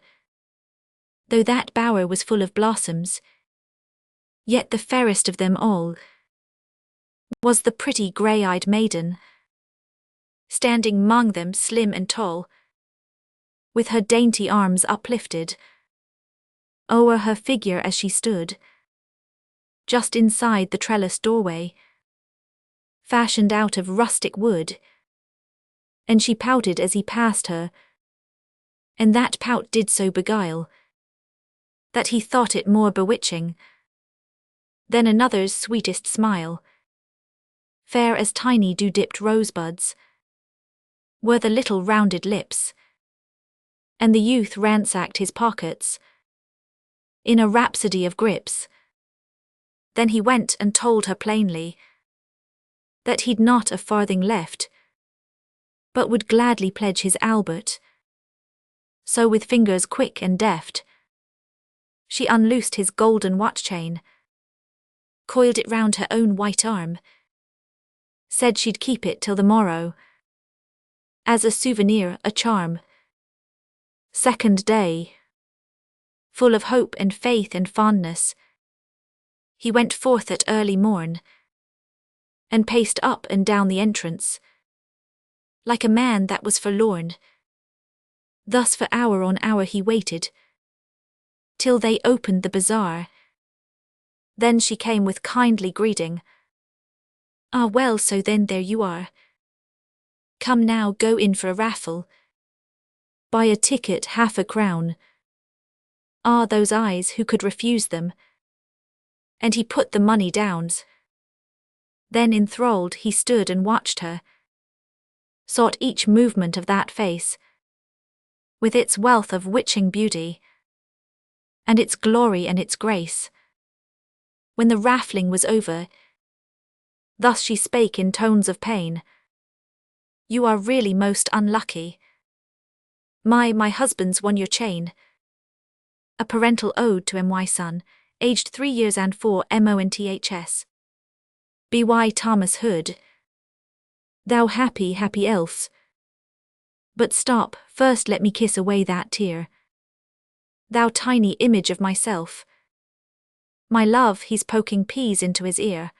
Though that bower was full of blossoms, yet the fairest of them all was the pretty grey-eyed maiden, standing 'mong them slim and tall, with her dainty arms uplifted o'er her figure as she stood, just inside the trellised doorway, fashioned out of rustic wood. And she pouted as he passed her, and that pout did so beguile that he thought it more bewitching than another's sweetest smile. Fair as tiny dew-dipped rosebuds were the little rounded lips, and the youth ransacked his pockets in a rhapsody of grips. Then he went and told her plainly that he'd not a farthing left, but would gladly pledge his Albert. So with fingers quick and deft, she unloosed his golden watch chain, coiled it round her own white arm, said she'd keep it till the morrow, as a souvenir, a charm. Second day. Full of hope and faith and fondness, he went forth at early morn, and paced up and down the entrance, like a man that was forlorn. Thus for hour on hour he waited, till they opened the bazaar. Then she came with kindly greeting. "Ah well, so then there you are. Come now, go in for a raffle. Buy a ticket, half a crown." Ah, those eyes, who could refuse them? And he put the money down. Then enthralled he stood and watched her, sought each movement of that face, with its wealth of witching beauty, and its glory and its grace. When the raffling was over, thus she spake in tones of pain. "You are really most unlucky. My husband's won your chain." A parental ode to my son, aged 3 years and 4 months. B.Y. Thomas Hood. Thou happy, happy elves. But stop, first let me kiss away that tear. Thou tiny image of myself. My love, he's poking peas into his ear.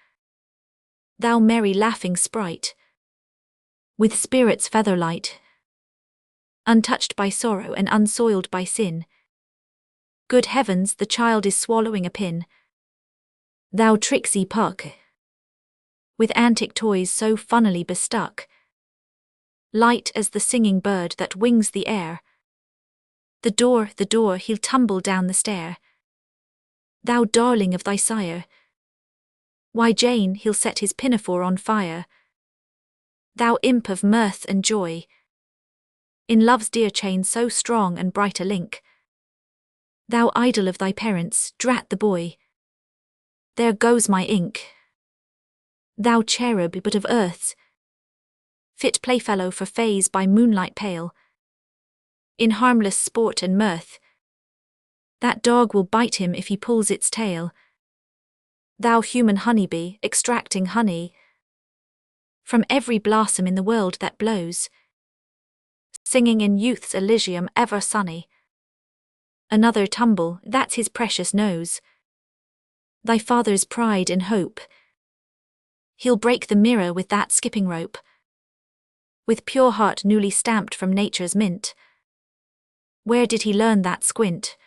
Thou merry laughing sprite, with spirit's featherlight, untouched by sorrow and unsoiled by sin. Good heavens, the child is swallowing a pin. Thou tricksy puck, with antic toys so funnily bestuck, light as the singing bird that wings the air. The door, he'll tumble down the stair. Thou darling of thy sire. Why, Jane, he'll set his pinafore on fire. Thou imp of mirth and joy, in love's dear chain so strong and bright a link. Thou idol of thy parents, drat the boy. There goes my ink. Thou cherub but of earth's, fit playfellow for fays by moonlight pale, in harmless sport and mirth. That dog will bite him if he pulls its tail. Thou human honeybee, extracting honey from every blossom in the world that blows, singing in youth's elysium ever sunny. Another tumble, that's his precious nose. Thy father's pride and hope. He'll break the mirror with that skipping rope, with pure heart newly stamped from nature's mint. Where did he learn that squint?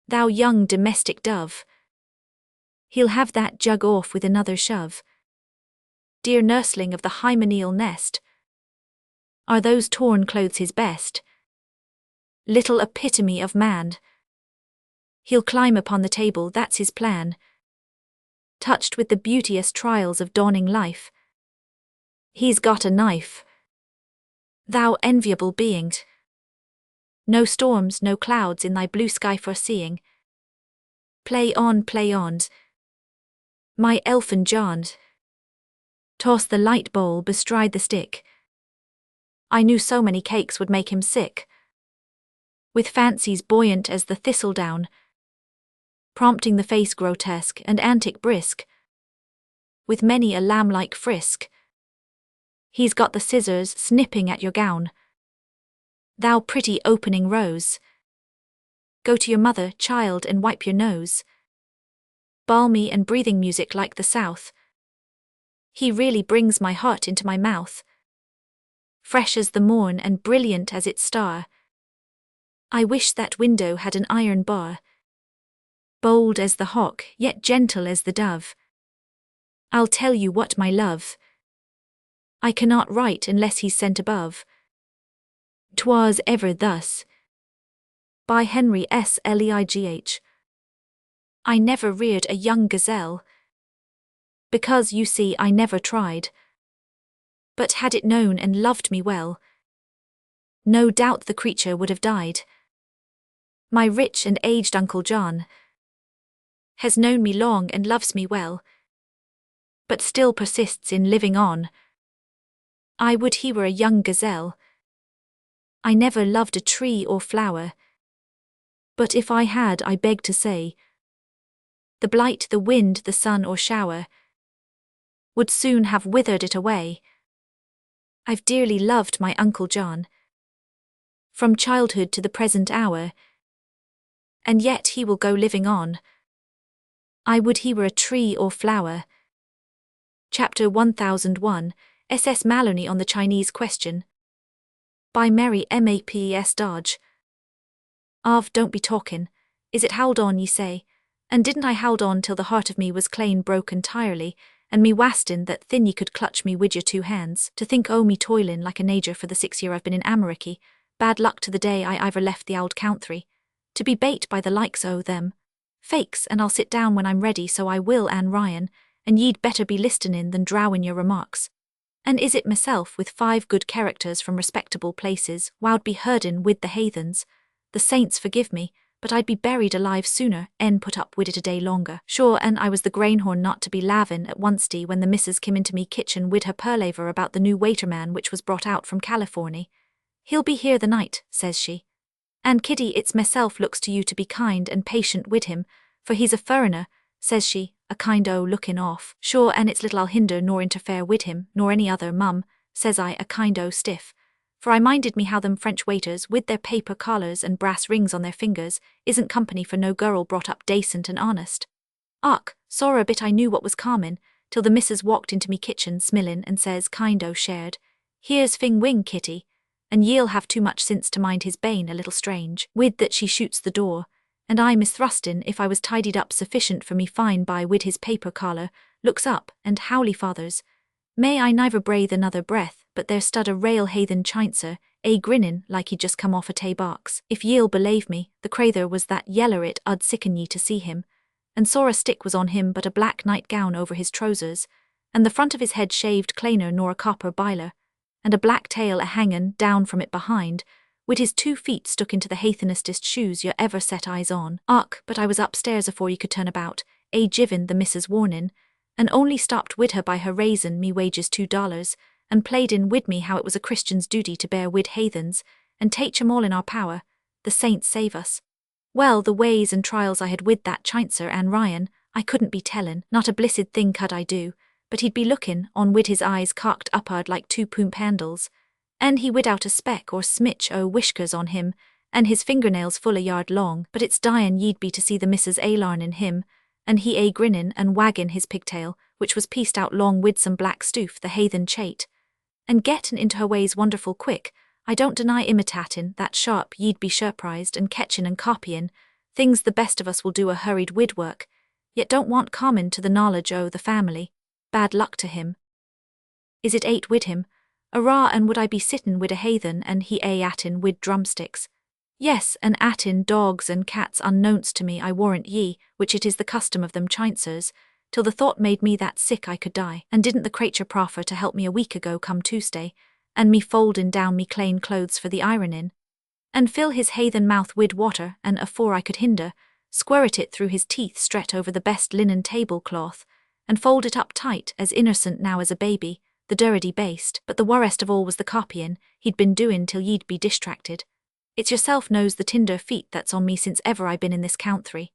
Thou young domestic dove. He'll have that jug off with another shove. Dear nursling of the hymeneal nest. Are those torn clothes his best? Little epitome of man. He'll climb upon the table, that's his plan. Touched with the beauteous trials of dawning life, he's got a knife. Thou enviable being, no storms, no clouds in thy blue sky foreseeing. Play on, my elfin John. Toss the light bowl, bestride the stick. I knew so many cakes would make him sick. With fancies buoyant as the thistledown, prompting the face grotesque and antic brisk, with many a lamb-like frisk. He's got the scissors snipping at your gown. Thou pretty opening rose, go to your mother, child, and wipe your nose. Balmy and breathing music like the south, he really brings my heart into my mouth. Fresh as the morn and brilliant as its star, I wish that window had an iron bar. Bold as the hawk, yet gentle as the dove. I'll tell you what, my love, I cannot write unless he's sent above. 'Twas ever thus. By Henry S. Leigh. I never reared a young gazelle, because, you see, I never tried. But had it known and loved me well, no doubt the creature would have died. My rich and aged Uncle John has known me long and loves me well, but still persists in living on. I would he were a young gazelle. I never loved a tree or flower, but if I had, I beg to say, the blight, the wind, the sun or shower would soon have withered it away. I've dearly loved my Uncle John, from childhood to the present hour, and yet he will go living on. I would he were a tree or flower. Chapter 1001, S.S. Maloney on the Chinese Question. By Mary Maps Dodge. Don't be talkin'. Is it howled on, ye say? And didn't I howled on till the heart of me was clane broke entirely, and me wastin' that thin ye could clutch me wid your 2 hands, to think o' me toilin' like a nager for the 6 year I've been in Ameriky. Bad luck to the day I iver left the ould country, to be bait by the likes o' them fakes, and I'll sit down when I'm ready, so I will, Anne Ryan, and ye'd better be listenin' than drowin' your remarks. And is it myself, with 5 good characters from respectable places, wow'd be herdin' wid the haythens? The saints forgive me, but I'd be buried alive sooner en put up wid it a day longer. Sure, and I was the greenhorn not to be lavin' at oncety when the missus kim into me kitchen wid her purlaver about the new waiterman which was brought out from Californy. He'll be here the night, says she. And Kitty, it's myself looks to you to be kind and patient wid him, for he's a furriner, says she, a kind o' lookin' off. Sure, and it's little I'll hinder nor interfere wid him, nor any other, mum, says I, a kind o' stiff. For I minded me how them French waiters, with their paper collars and brass rings on their fingers, isn't company for no girl brought up dacent and honest. Och, sorra a bit I knew what was common, till the missus walked into me kitchen smillin' and says, kind o' shared, here's Fing Wing, Kitty, and ye'll have too much sense to mind his bane a little strange. Wid that she shoots the door, and I misthrustin' if I was tidied up sufficient for me fine by wid his paper collar, looks up, and howly fathers, may I niver breathe another breath, but there stud a rail haythen chincer, grinnin' like he'd just come off a tay box. If ye'll belave me, the crather was that yeller it ud sicken ye to see him, and sorra stick was on him but a black nightgown over his trousers, and the front of his head shaved claner nor a copper biler, and a black tail a hangin' down from it behind, wid his 2 feet stuck into the haythenestest shoes you ever set eyes on. Och, but I was upstairs afore ye could turn about, jivin' the missus warnin', and only stopped wid her by her raisin' me wages $2, and played in wid me how it was a Christian's duty to bear wid haythens, and taich 'em all in our power, the saints save us. Well, the ways and trials I had wid that chincer Anne Ryan, I couldn't be tellin', not a blissed thing could I do, but he'd be lookin' on wid his eyes cocked up'ard like 2 poomp handles, and he wid out a speck or smitch o' whiskers on him, and his fingernails full a yard long, but it's dyin' ye'd be to see the missus larnin' him, and he grinnin' and waggin' his pigtail, which was pieced out long wid some black stoof the haythen chait, and gettin' into her ways wonderful quick. I don't deny imitatin' that sharp ye'd be surprised, and catchin' and copyin', things the best of us will do a hurried wid work, yet don't want common to the knowledge o' the family. Bad luck to him. Is it 8 wid him? Arrah, and would I be sittin' wid a haythen and he a atin wid drumsticks? Yes, and atin dogs and cats unknownst to me, I warrant ye, which it is the custom of them chincers, till the thought made me that sick I could die. And didn't the creature proffer to help me a week ago come Tuesday, and me foldin' down me clane clothes for the ironin', and fill his haythen mouth wid water, and afore I could hinder, squirt it through his teeth stret over the best linen tablecloth, and fold it up tight as innercent now as a baby, the durredy baste. But the worrest of all was the copyin' he'd been doin' till ye'd be distracted. It's yourself knows the tinder feet that's on me since ever I been in this country.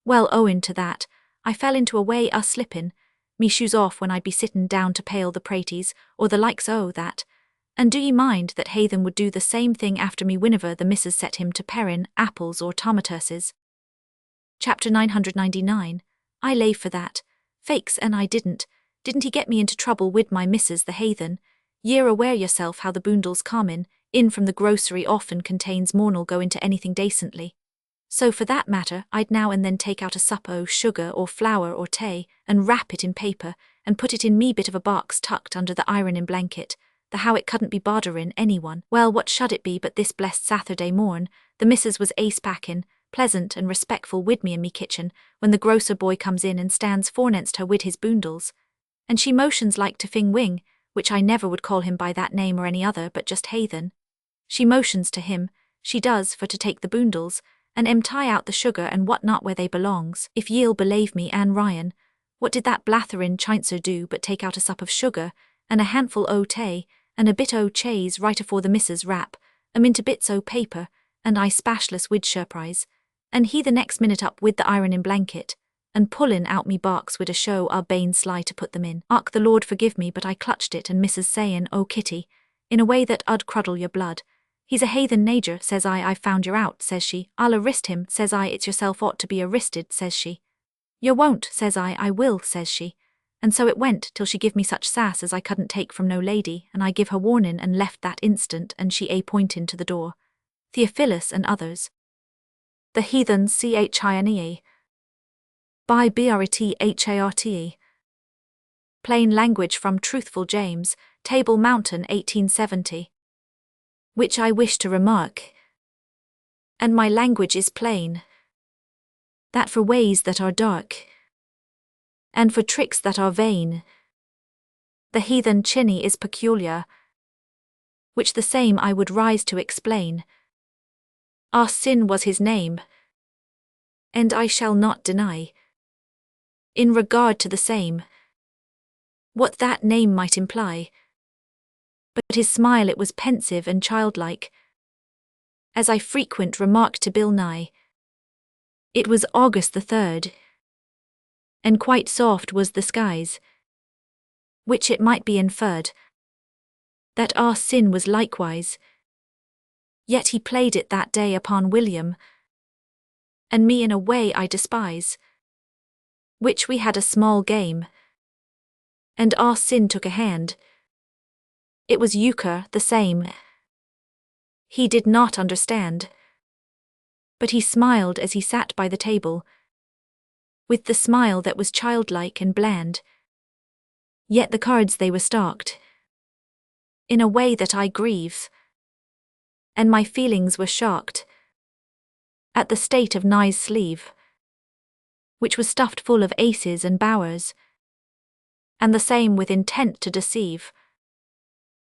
Well, owin' to that, I fell into a way slippin', me shoes off when I'd be sittin' down to pale the praties, or the likes o' that. And do ye mind that haythen would do the same thing after me whenever the missus set him to parin' apples or tomaturses? Chapter 999. I lay for that. Fakes, and I didn't he get me into trouble wid my missus the haythen? Ye're aware yourself how the boondles comin' in from the grocery often contains more'n'll go into anything decently. So for that matter, I'd now and then take out a sup o' sugar or flour or tay, and wrap it in paper, and put it in me bit of a box tucked under the ironin' blanket, the how it couldn't be botherin' anyone. Well, what should it be but this blessed Saturday morn, the missus was ace packin', pleasant and respectful wid me in me kitchen, when the grocer boy comes in and stands fornenst her wid his boondles. And she motions like to Fing Wing, which I never would call him by that name or any other but just haythen. She motions to him, she does, for to take the boondles, and tie out the sugar and what not where they belongs. If ye'll belave me, Anne Ryan, what did that blatherin' chincer do but take out a sup of sugar, and a handful o' tay, and a bit o' chaise right afore the missus wrap, into bits o' paper, and I spashless wid surprise, and he the next minute up wid the ironin' blanket, and pullin' out me box wid a show bane sly to put them in. Ark, the Lord forgive me, but I clutched it, and missus sayin', "Oh, Kitty," in a way that 'ud cruddle your blood. "He's a haythen nager," says I've found you out, says she. "I'll arrest him," says I. "It's yourself ought to be arrested," says she. "You won't," says I will, says she. And so it went till she give me such sass as I couldn't take from no lady, and I give her warnin' and left that instant, and she pointin' to the door. Theophilus and others. The Heathen Chine. By Bret Harte. Plain language from Truthful James, Table Mountain 1870. Which I wish to remark, and my language is plain, that for ways that are dark, and for tricks that are vain, the heathen chinny is peculiar, which the same I would rise to explain. Our sin was his name, and I shall not deny, in regard to the same, what that name might imply. But his smile it was pensive and childlike, as I frequent remarked to Bill Nye. It was August the 3rd, and quite soft was the skies, which it might be inferred that our sin was likewise. Yet he played it that day upon William, and me in a way I despise, which we had a small game, and our sin took a hand. It was euchre the same. He did not understand, but he smiled as he sat by the table, with the smile that was childlike and bland. Yet the cards they were stalked, in a way that I grieve, and my feelings were shocked at the state of Nye's sleeve, which was stuffed full of aces and bowers, and the same with intent to deceive.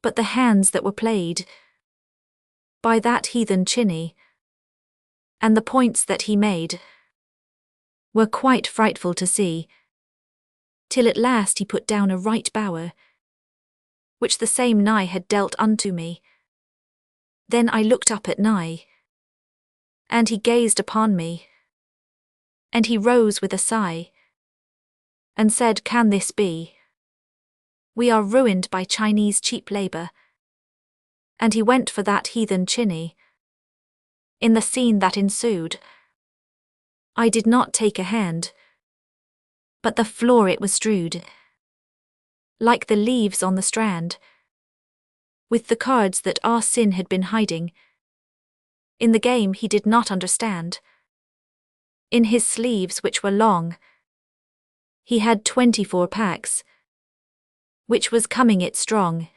But the hands that were played by that heathen chinny, and the points that he made, were quite frightful to see, till at last he put down a right bower, which the same Nye had dealt unto me. Then I looked up at Nye, and he gazed upon me, and he rose with a sigh, and said, "Can this be? We are ruined by Chinese cheap labor." And he went for that heathen chinny. In the scene that ensued, I did not take a hand, but the floor it was strewed, like the leaves on the strand, with the cards that our sin had been hiding. In the game he did not understand. In his sleeves, which were long, he had 24 packs, which was coming it strong.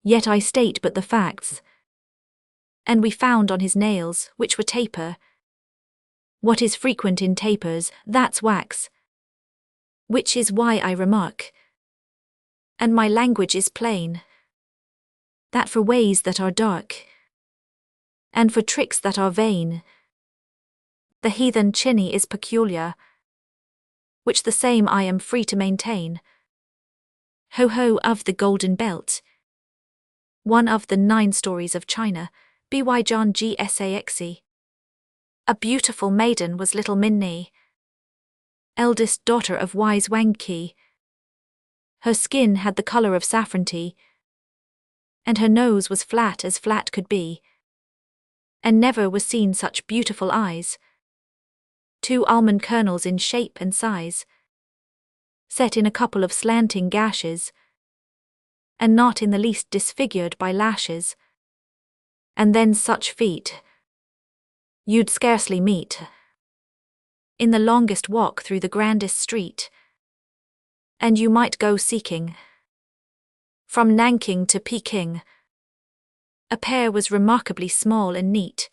Yet I state but the facts. And we found on his nails, which were taper, what is frequent in tapers, that's wax. Which is why I remark, and my language is plain, that for ways that are dark, and for tricks that are vain, the heathen chinny is peculiar, which the same I am free to maintain. Ho ho of the golden belt, one of the 9 stories of China, by John G. Saxe. A beautiful maiden was little Minnie, eldest daughter of wise Wang Qi. Her skin had the color of saffron tea, and her nose was flat as flat could be, and never was seen such beautiful eyes, 2 almond kernels in shape and size, set in a couple of slanting gashes, and not in the least disfigured by lashes. And then such feet you'd scarcely meet in the longest walk through the grandest street, and you might go seeking from Nanking to Peking. A pair was remarkably small and neat,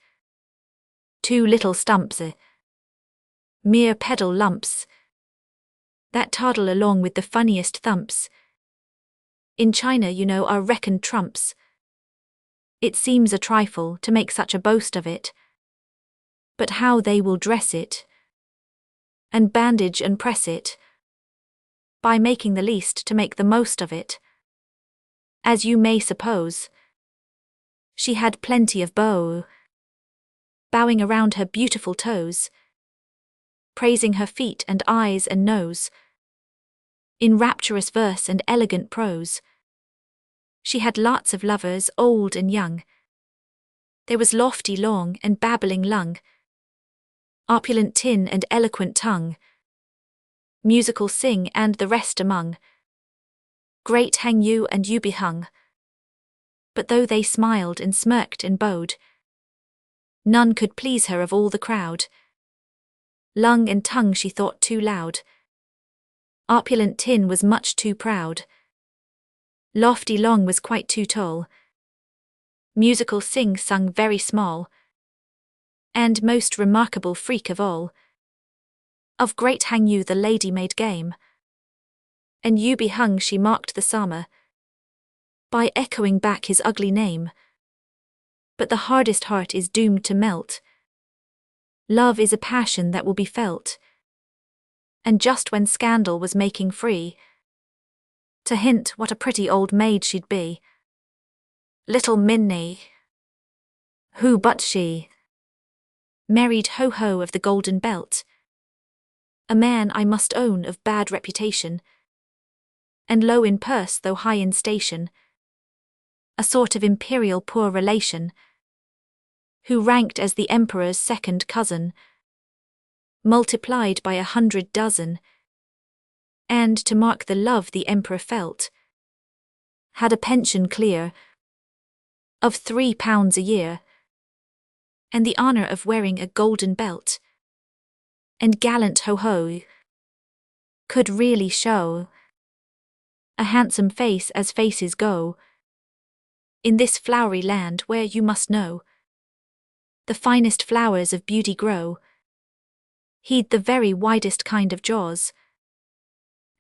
2 little stumps, mere pedal lumps, that toddle along with the funniest thumps. In China, you know, are reckoned trumps. It seems a trifle to make such a boast of it, but how they will dress it, and bandage and press it, by making the least to make the most of it. As you may suppose, she had plenty of beaux, bowing around her beautiful toes, praising her feet and eyes and nose, in rapturous verse and elegant prose. She had lots of lovers, old and young. There was lofty long and babbling lung, opulent tin and eloquent tongue, musical sing and the rest among. Great hang you and you be hung. But though they smiled and smirked and bowed, none could please her of all the crowd. Lung and tongue she thought too loud, opulent tin was much too proud, lofty long was quite too tall, musical sing sung very small, and most remarkable freak of all, of great hang you the lady made game, and you be hung she marked the summer by echoing back his ugly name. But the hardest heart is doomed to melt. Love is a passion that will be felt, and just when scandal was making free to hint what a pretty old maid she'd be, little Minnie, who but she married Ho Ho of the golden belt, a man I must own of bad reputation, and low in purse though high in station, a sort of imperial poor relation, who ranked as the emperor's second cousin, multiplied by 100 dozen, and to mark the love the emperor felt, had a pension clear of £3 a year, and the honour of wearing a golden belt, and gallant Ho-Ho could really show a handsome face as faces go, in this flowery land where you must know the finest flowers of beauty grow. He'd the very widest kind of jaws,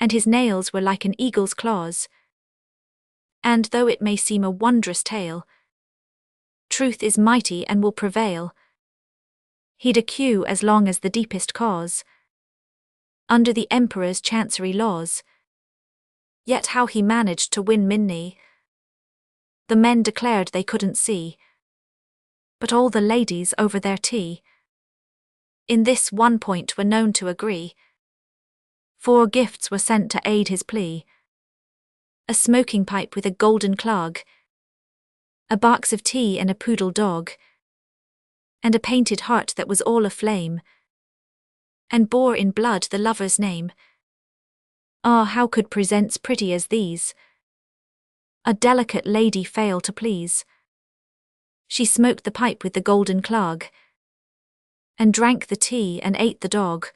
and his nails were like an eagle's claws. And though it may seem a wondrous tale, truth is mighty and will prevail. He'd a queue as long as the deepest cause, under the emperor's chancery laws. Yet how he managed to win Minnie, the men declared they couldn't see, but all the ladies over their tea in this one point were known to agree. 4 gifts were sent to aid his plea: a smoking pipe with a golden clog, a box of tea and a poodle dog, and a painted heart that was all aflame, and bore in blood the lover's name. Ah, how could presents pretty as these a delicate lady fail to please? She smoked the pipe with the golden clog, and drank the tea and ate the dog,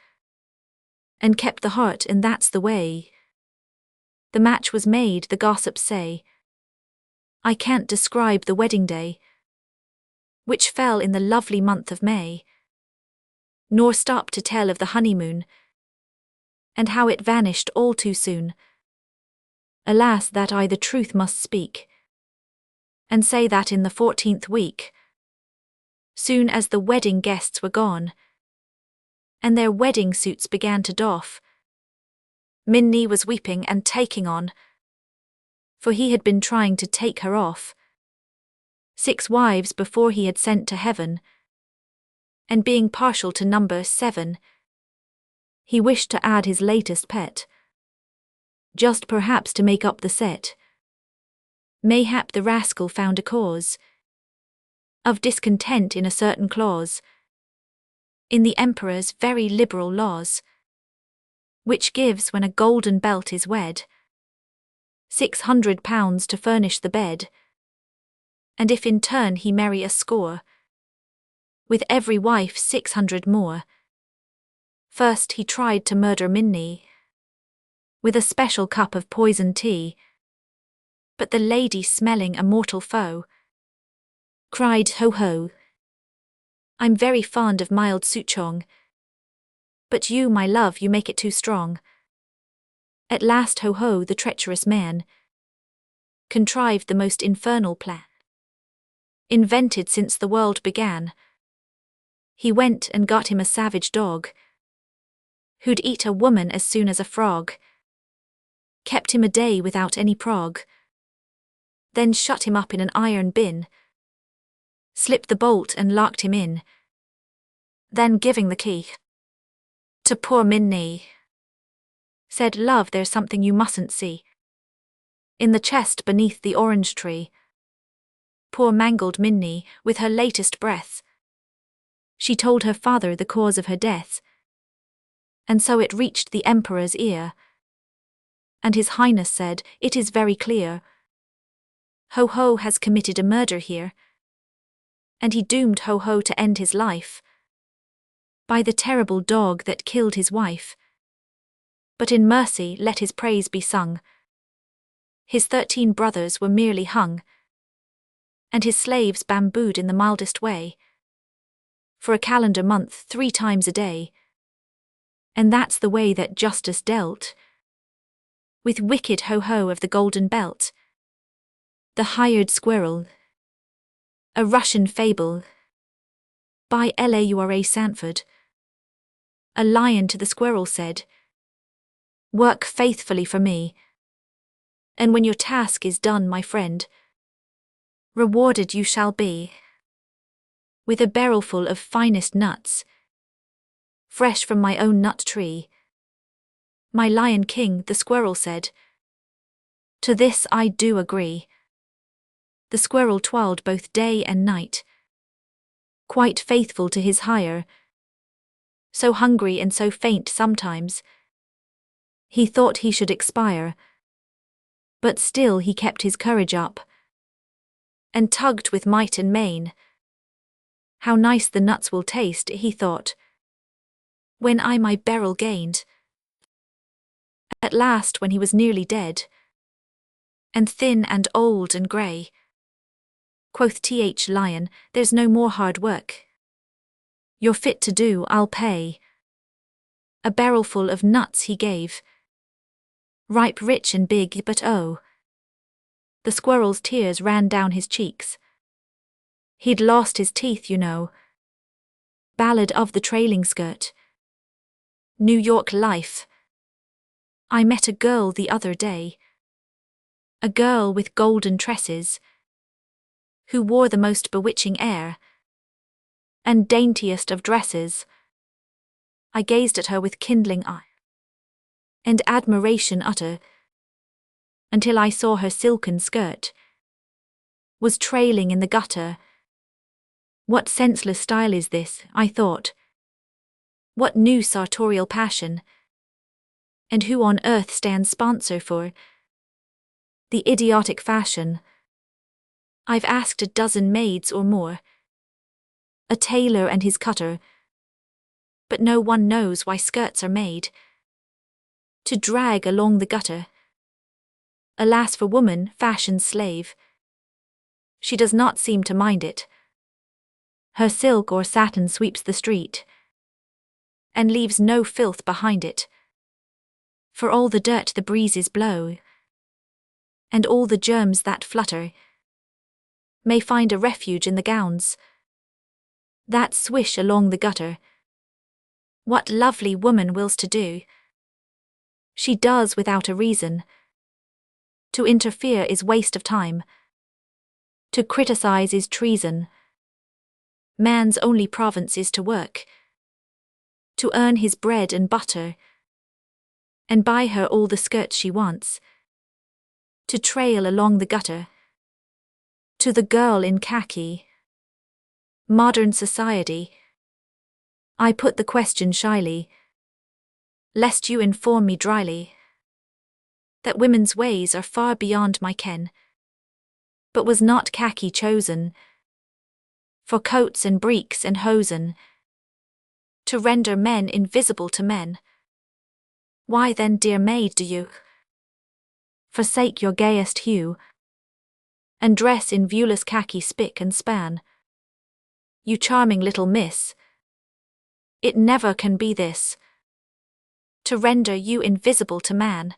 and kept the heart, and that's the way the match was made, the gossips say. I can't describe the wedding day, which fell in the lovely month of May, nor stop to tell of the honeymoon, and how it vanished all too soon. Alas, that I the truth must speak, and say that in the 14th week, soon as the wedding guests were gone, and their wedding suits began to doff, Minnie was weeping and taking on, for he had been trying to take her off 6 wives before he had sent to heaven, and being partial to number 7, he wished to add his latest pet, just perhaps to make up the set. Mayhap the rascal found a cause of discontent in a certain clause in the emperor's very liberal laws, which gives, when a golden belt is wed, £600 to furnish the bed, and if in turn he marry a score, with every wife 600 more. First he tried to murder Minnie with a special cup of poison tea, but the lady, smelling a mortal foe, cried, "Ho ho! I'm very fond of mild souchong, but you, my love, you make it too strong." At last Ho ho, the treacherous man, contrived the most infernal plan invented since the world began. He went and got him a savage dog, who'd eat a woman as soon as a frog, kept him a day without any prog, then shut him up in an iron bin, slipped the bolt and locked him in, then giving the key to poor Minnie, said, "Love, there's something you mustn't see in the chest beneath the orange tree." Poor mangled Minnie, with her latest breath, she told her father the cause of her death, and so it reached the emperor's ear, and his highness said, "It is very clear, Ho ho has committed a murder here, and he doomed Ho ho to end his life by the terrible dog that killed his wife. But in mercy let his praise be sung. His 13 brothers were merely hung, and his slaves bambooed in the mildest way, for a calendar month 3 times a day. And that's the way that justice dealt with wicked Ho ho of the golden belt, the hired squirrel. A Russian fable by Laura Sanford. A lion to the squirrel said, "Work faithfully for me, and when your task is done, my friend, rewarded you shall be with a barrelful of finest nuts, fresh from my own nut tree." "My lion king," the squirrel said, "to this I do agree." The squirrel toiled both day and night, quite faithful to his hire, so hungry and so faint sometimes, he thought he should expire, but still he kept his courage up, and tugged with might and main. "How nice the nuts will taste," he thought, "when I my barrel gained." At last, when he was nearly dead, and thin and old and grey, quoth Th Lion, "There's no more hard work you're fit to do, I'll pay." A barrelful of nuts he gave, ripe, rich and big, but oh, the squirrel's tears ran down his cheeks. He'd lost his teeth, you know. Ballad of the Trailing Skirt. New York life. I met a girl the other day, a girl with golden tresses, who wore the most bewitching air and daintiest of dresses. I gazed at her with kindling eye and admiration utter, until I saw her silken skirt was trailing in the gutter. What senseless style is this, I thought. What new sartorial passion, and who on earth stands sponsor for the idiotic fashion? I've asked a dozen maids or more, a tailor and his cutter, but no one knows why skirts are made to drag along the gutter. Alas for woman, fashion's slave, She does not seem to mind it. Her silk or satin sweeps the street, and leaves no filth behind it. For all the dirt the breezes blow, and all the germs that flutter, may find a refuge in the gowns that swish along the gutter. What lovely woman wills to do, she does without a reason. To interfere is waste of time. To criticize is treason. Man's only province is to work, to earn his bread and butter, and buy her all the skirts she wants, to trail along the gutter. To the girl in khaki, modern society, I put the question shyly, lest you inform me dryly that women's ways are far beyond my ken. But was not khaki chosen for coats and breeks and hosen, to render men invisible to men? Why then, dear maid, do you forsake your gayest hue, and dress in viewless khaki spick and span? You charming little miss, it never can be this, to render you invisible to man.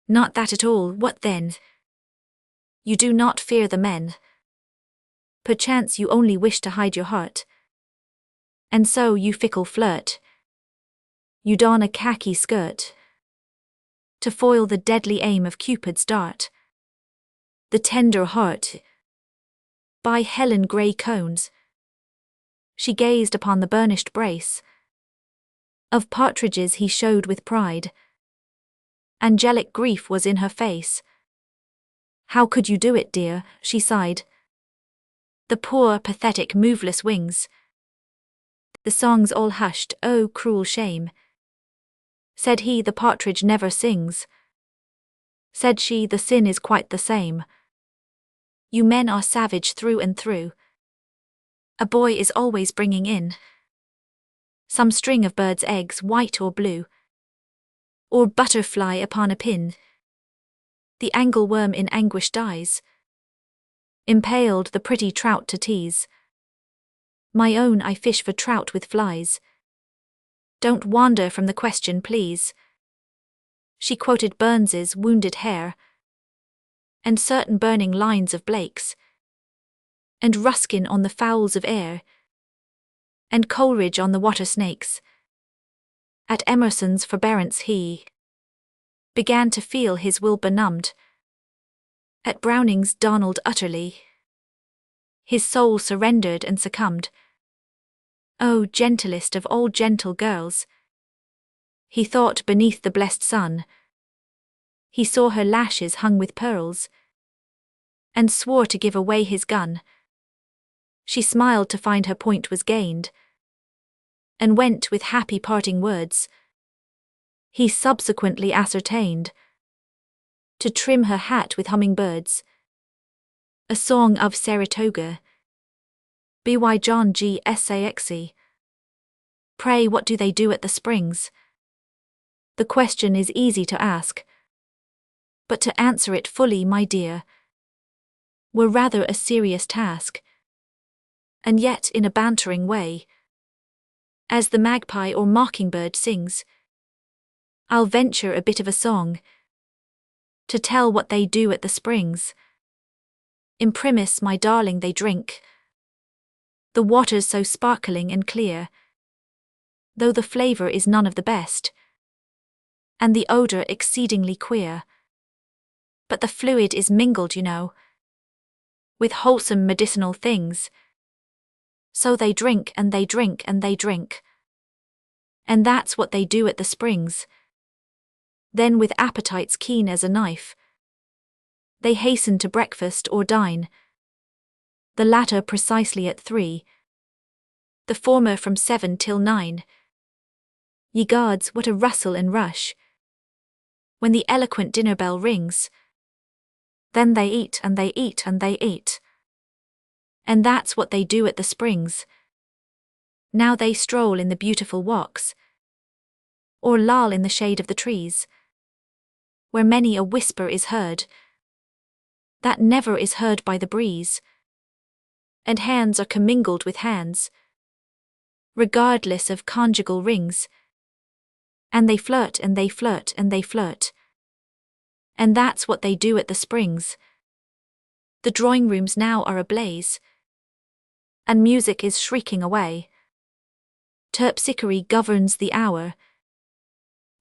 Not that at all. What then? You do not fear the men. Perchance you only wish to hide your heart, and so you fickle flirt. You don a khaki skirt to foil the deadly aim of Cupid's dart. The tender heart, by Helen Grey Cones, she gazed upon the burnished brace of partridges he showed with pride. Angelic grief was in her face. How could you do it, dear? She sighed. The poor, pathetic, moveless wings. The song's all hushed, oh, cruel shame. Said he, the partridge never sings. Said she, the sin is quite the same. You men are savage through and through. A boy is always bringing in some string of bird's eggs, white or blue, or butterfly upon a pin. The angleworm in anguish dies, impaled the pretty trout to tease. My own, I fish for trout with flies. Don't wander from the question, please. She quoted Burns's Wounded Hare, and certain burning lines of Blake's, and Ruskin on the fowls of air, and Coleridge on the water snakes. At Emerson's forbearance he began to feel his will benumbed. At Browning's Donald utterly his soul surrendered and succumbed. Oh, gentlest of all gentle girls, he thought beneath the blessed sun. He saw her lashes hung with pearls, and swore to give away his gun. She smiled to find her point was gained, and went with happy parting words, he subsequently ascertained, to trim her hat with hummingbirds. A Song of Saratoga, by John G. Saxe. Pray, what do they do at the Springs? The question is easy to ask, but to answer it fully, my dear, were rather a serious task. And yet, in a bantering way, as the magpie or mockingbird sings, I'll venture a bit of a song to tell what they do at the Springs. Imprimis, my darling, they drink the waters so sparkling and clear, though the flavour is none of the best, and the odour exceedingly queer. But the fluid is mingled, you know, with wholesome medicinal things. So they drink and they drink and they drink. And that's what they do at the Springs. Then, with appetites keen as a knife, they hasten to breakfast or dine, the latter precisely at 3, the former from 7 till 9. Ye gods, what a rustle and rush when the eloquent dinner bell rings. Then they eat and they eat and they eat. And that's what they do at the Springs. Now they stroll in the beautiful walks, or loll in the shade of the trees, where many a whisper is heard, that never is heard by the breeze. And hands are commingled with hands, regardless of conjugal rings. And they flirt and they flirt and they flirt. And that's what they do at the Springs. The drawing rooms now are ablaze, and music is shrieking away. Terpsichore governs the hour,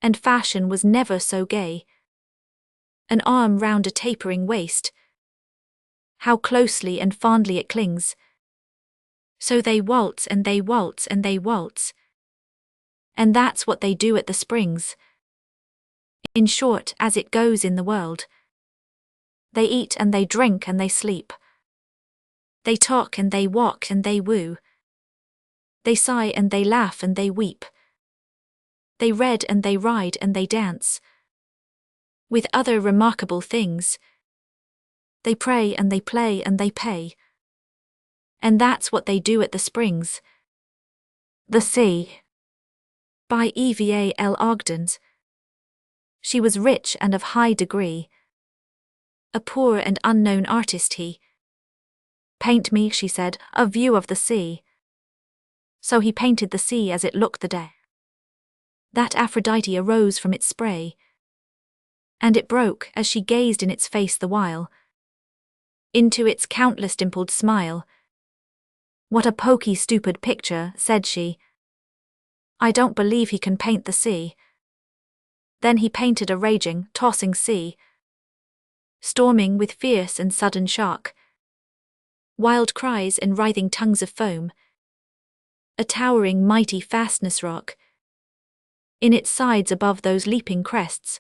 and fashion was never so gay. An arm round a tapering waist, how closely and fondly it clings. So they waltz and they waltz and they waltz. And that's what they do at the Springs. In short, as it goes in the world. They eat and they drink and they sleep. They talk and they walk and they woo. They sigh and they laugh and they weep. They read and they ride and they dance. With other remarkable things. They pray and they play and they pay. And that's what they do at the Springs. The Sea. By Eva L. Ogden. She was rich and of high degree. A poor and unknown artist he. Paint me, she said, a view of the sea. So he painted the sea as it looked the day that Aphrodite arose from its spray. And it broke as she gazed in its face the while, into its countless dimpled smile. What a poky stupid picture, said she. I don't believe he can paint the sea. Then he painted a raging, tossing sea, storming with fierce and sudden shock, wild cries and writhing tongues of foam, a towering mighty fastness rock. In its sides above those leaping crests,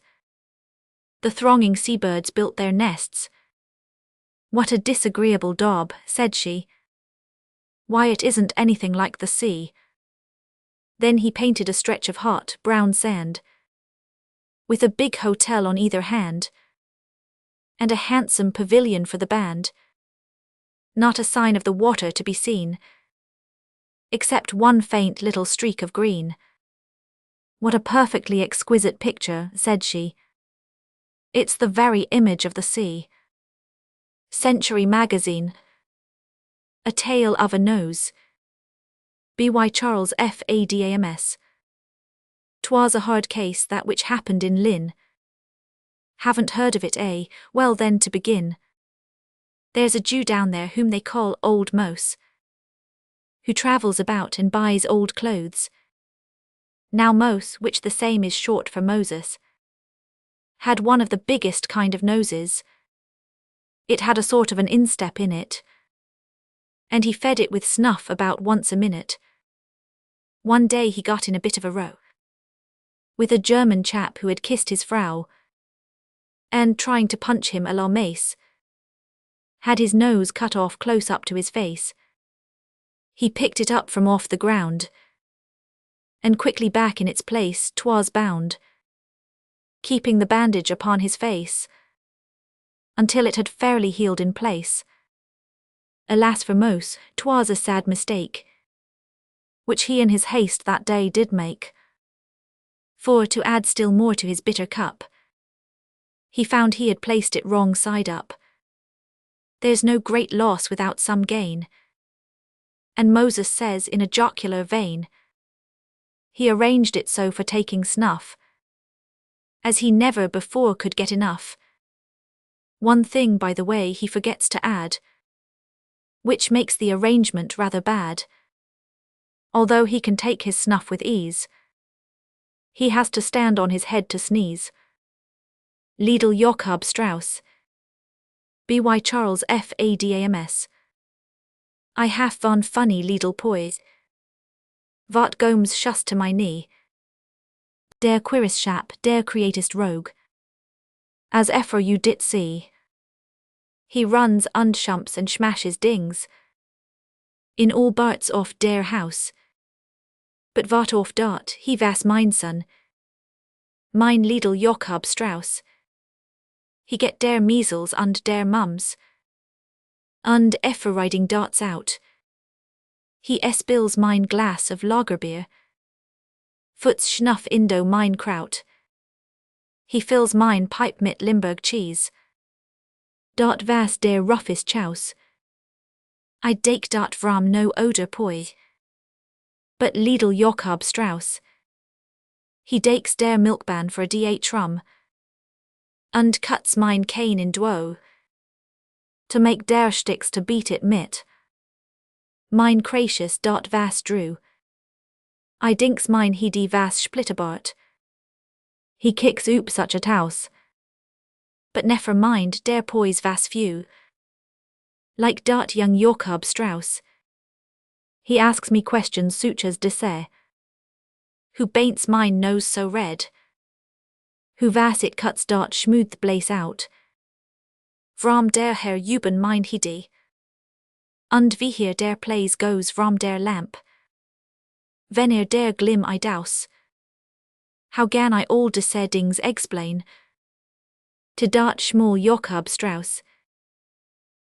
the thronging seabirds built their nests. What a disagreeable daub, said she. Why, it isn't anything like the sea. Then he painted a stretch of hot, brown sand, with a big hotel on either hand, and a handsome pavilion for the band. Not a sign of the water to be seen, except one faint little streak of green. What a perfectly exquisite picture, said she. It's the very image of the sea. Century Magazine. A Tale of a Nose. By Charles F. Adams. 'Twas a hard case that which happened in Lynn. Haven't heard of it, eh? Well then, to begin. There's a Jew down there whom they call Old Mose, who travels about and buys old clothes. Now Mose, which the same is short for Moses, had one of the biggest kind of noses. It had a sort of an instep in it, and he fed it with snuff about once a minute. One day he got in a bit of a row with a German chap who had kissed his Frau, and, trying to punch him a la mace, had his nose cut off close up to his face. He picked it up from off the ground, and quickly back in its place 'twas bound, keeping the bandage upon his face, until it had fairly healed in place. Alas for Mose, 'twas a sad mistake, which he in his haste that day did make. For, to add still more to his bitter cup, he found he had placed it wrong side up. There's no great loss without some gain, and Moses says in a jocular vein, he arranged it so for taking snuff, as he never before could get enough. One thing, by the way, he forgets to add, which makes the arrangement rather bad. Although he can take his snuff with ease, he has to stand on his head to sneeze. Liedl Jakob Strauss. By Charles F. Adams. I have von funny Liedl poise. Wat gomes schust to my knee. Der queerest chap, der createst rogue. As effer you dit see. He runs und shumps and smashes dings. In all barts off der house. But wat off dot, he vas mein son. Mein Liedl Jakob Strauss. He get der measles und der mumps. Und effer riding darts out. He spills mein glass of lagerbier. Futs schnuff indo mein kraut. He fills mein pipe mit Limburg cheese. Dot vas der roughest chouse. I dake dot vram no oder poi. But Liedl Jakob Strauss. He dakes der milkban for a dh rum. Und cuts mine cane in dwo. To make der sticks to beat it mit. Mine gracious dot vas drew. I dinks mine he die vas splitterbart. He kicks oop such a house. But never mind der poise vas few. Like dot young Jakob Strauss. He asks me questions such as dessert. Who baints mine nose so red? Who vas it cuts dot schmooth blaze out? Vrom der Herr Juben mine he die. Und wie hier der plays goes vrom der lamp. Wenn der glim I douse. How gan I all dessert dings explain? To dot schmall Jakob Strauss.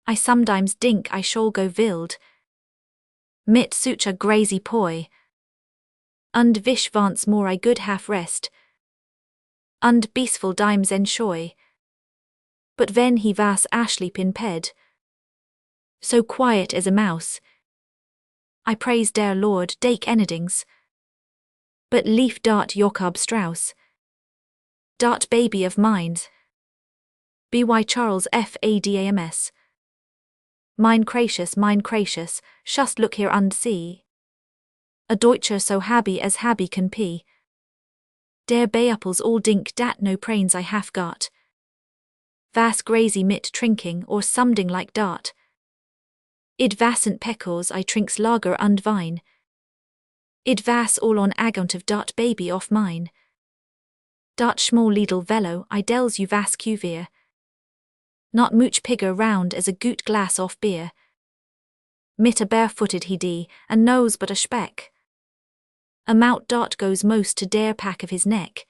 I sometimes dink I shall go wild. Mit such a grazy poi. Und vish vance more I good half rest. Und peaceful dimes enjoy. But ven he vas ashleep in ped. So quiet as a mouse. I praise der Lord dake enedings. But leaf dart Jakob Strauss. Dart baby of mind. By Charles Fadams. Mine gracious, shust look here und see. A Deutscher so happy as happy can be. Der Beapples all dink dat no prains I have got. Vas grazy mit trinking or somding like dart. Id vasent peckors I trinks lager und vine. Id vas all on agont of dart baby off mine. Dart schmall Liedl velo I dells you vas cuvier. Not mooch pigger round as a goot glass off beer. Mit a barefooted he die, and knows but a speck. A mout dot goes most to der pack of his neck.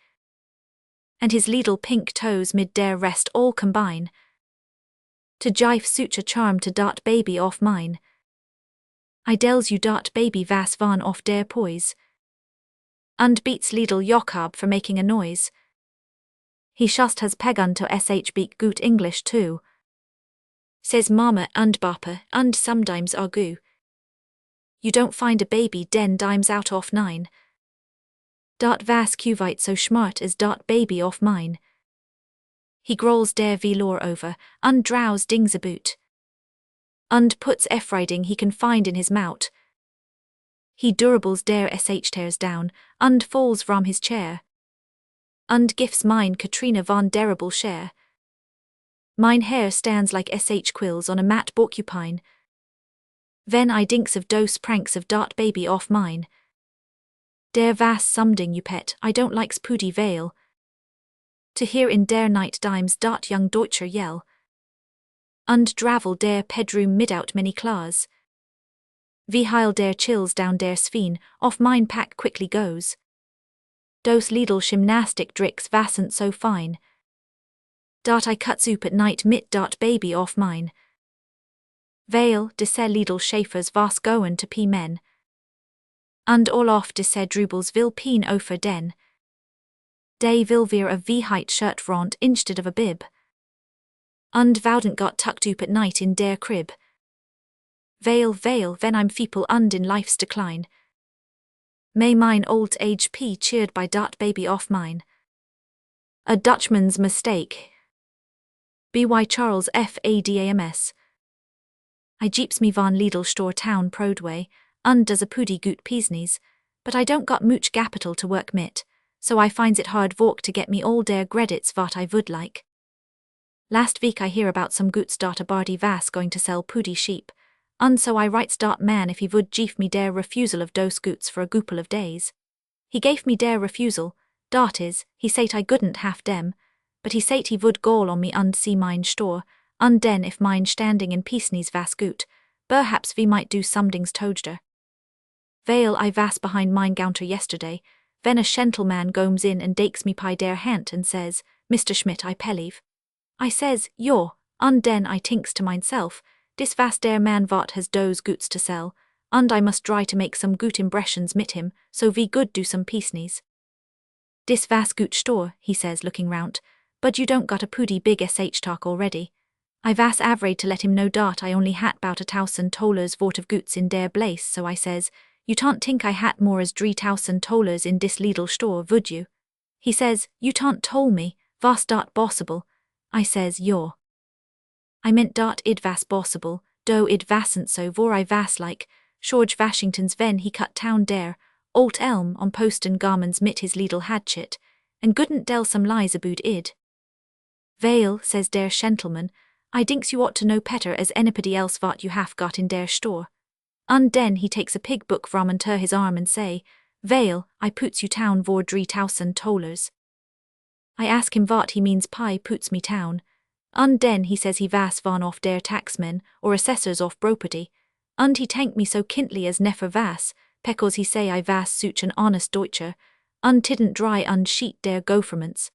And his Liedl pink toes mid der rest all combine. To jive such a charm to dart baby off mine. I dells you dart baby vas van off der poise. Und beats Liedl Jakob for making a noise. He shust has pegun to sh beak gut English too. Says mama und bappa und sometimes argu. You don't find a baby den dimes out off 9. Dart vas cuvite so smart as dart baby off mine. He growls der velour over, und drows dings aboot. Und puts riding he can find in his mout. He durables der sh tears down, und falls from his chair. Und gifts mine Katrina von derable share. Mine hair stands like sh quills on a mat porcupine. Ven I dinks of dose pranks of dart baby off mine. Der vas somding you pet I don't likes pooty veil. To hear in der night dimes dart young Deutscher yell. Und dravel der pedroom midout many claws. Wie heil der chills down der Sphene, off mine pack quickly goes. Dos Liedl gymnastic dricks vasent so fine. Dart I cuts oop at night mit dart baby off mine. Veil dessert Liedl Schäfers vas goen to p men. Und all off dessert drubels vil peen ofer den. Day vil vir a v-height shirt front instead of a bib. Und voudent got tucked oop at night in der crib. Veil ven I'm feeple und in life's decline. May mine old age p cheered by dart baby off mine. A Dutchman's mistake. By Charles Fadams. I jeeps me van Liedl Stor town Prodway, und does a pooty goot peasneys, but I don't got mooch capital to work mit, so I finds it hard vork to get me all der credits vat I would like. Last week I hear about some goots dot a bardy vas going to sell pooty sheep, und so I writes dot man if he would jeef me der refusal of dose goots for a goopel of days. He gave me der refusal, dot is, he sate I couldn't have dem, but he sate he would gall on me und see mine store, und den if mine standing in peasneys vas goot, perhaps we might do somedings tojdr. Veil I vas behind mine counter yesterday, ven a gentleman gomes in and dakes me pi der hand and says, Mr. Schmidt I pellive. I says, "Jo," und den I tinks to myself, dis vas der man vot has dose goots to sell, und I must try to make some goot impressions mit him, so we good do some peasneys. Dis vas goot store, he says looking round, but you don't got a pooty big sh talk already. I vas Avred to let him know dart I only hat bout 1,000 tollers vort of goods in der place, so I says, you tant tink I hat more as 3,000 tollers in dis Lidl store, would you? He says, you tant toll me, vas dart possible? I says, yo. I meant dart id vas possible, do id vasn't so vor I vas like, George Washington's ven he cut town der, Old Elm on posten garments mit his Lidl hatchet, and couldn't tell some lies aboot id. Vale, says der gentleman, I dinks you ought to know petter as anybody else vot you have got in der store. Und den he takes a pig book from unter his arm and say, Vale, I puts you town vor 3,000 tollers. I ask him vot he means pie puts me town. Und den he says he vas van off der taxmen or assessors off property, und he tank me so kintly as nefer vas, peckos he say I vas such an honest Deutscher, und tidn't dry und sheet der governments.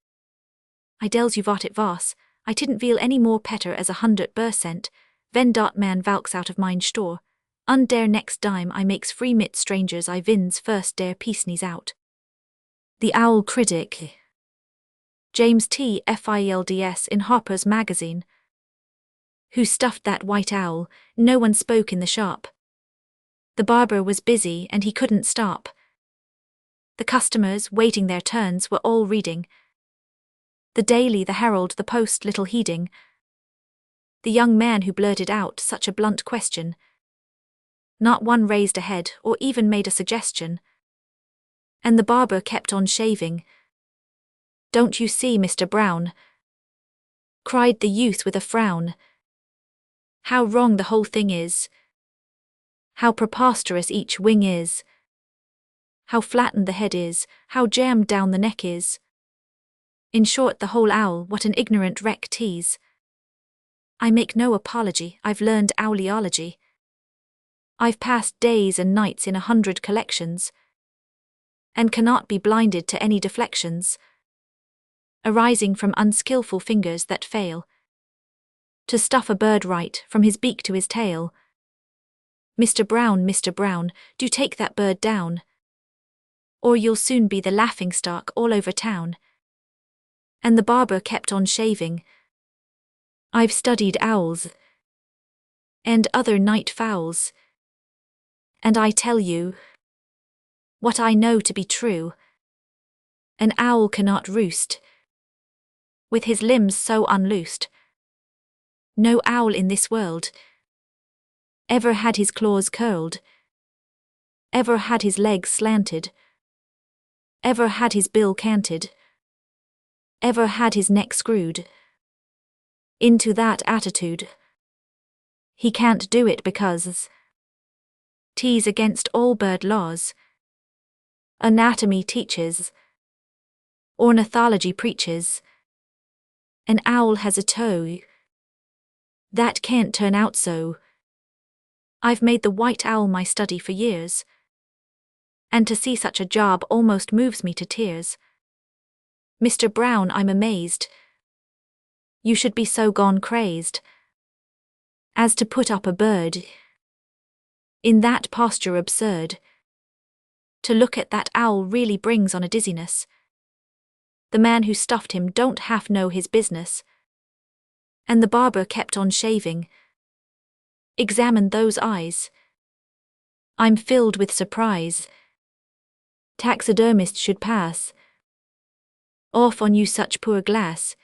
I dells you vot it vas, I tidn't feel any more petter as 100%, ven dot man valks out of mine store, und der next dime I makes free mit strangers I vins first der piecenies out. The Owl Critic. James T. Fields in Harper's Magazine. Who stuffed that white owl? No one spoke in the shop. The barber was busy and he couldn't stop. The customers, waiting their turns, were all reading the Daily, the Herald, the Post, little heeding the young man who blurted out such a blunt question. Not one raised a head or even made a suggestion. And the barber kept on shaving. Don't you see, Mr. Brown? Cried the youth with a frown. How wrong the whole thing is. How preposterous each wing is. How flattened the head is, how jammed down the neck is. In short, the whole owl, what an ignorant wreck 'tis. I make no apology, I've learned owliology. I've passed days and nights in 100 collections, and cannot be blinded to any deflections arising from unskillful fingers that fail to stuff a bird right from his beak to his tail. Mr. Brown, do take that bird down, or you'll soon be the laughingstock all over town. And the barber kept on shaving. I've studied owls and other night fowls, and I tell you what I know to be true. An owl cannot roost with his limbs so unloosed. No owl in this world ever had his claws curled, ever had his legs slanted, ever had his bill canted, ever had his neck screwed into that attitude. He can't do it because 'tis against all bird laws. Anatomy teaches, ornithology preaches. An owl has a toe that can't turn out so. I've made the white owl my study for years, and to see such a job almost moves me to tears. Mr. Brown, I'm amazed. You should be so gone crazed as to put up a bird in that posture absurd. To look at that owl really brings on a dizziness. The man who stuffed him don't half know his business. And the barber kept on shaving. Examine those eyes. I'm filled with surprise. Taxidermist should pass off on you such poor glass.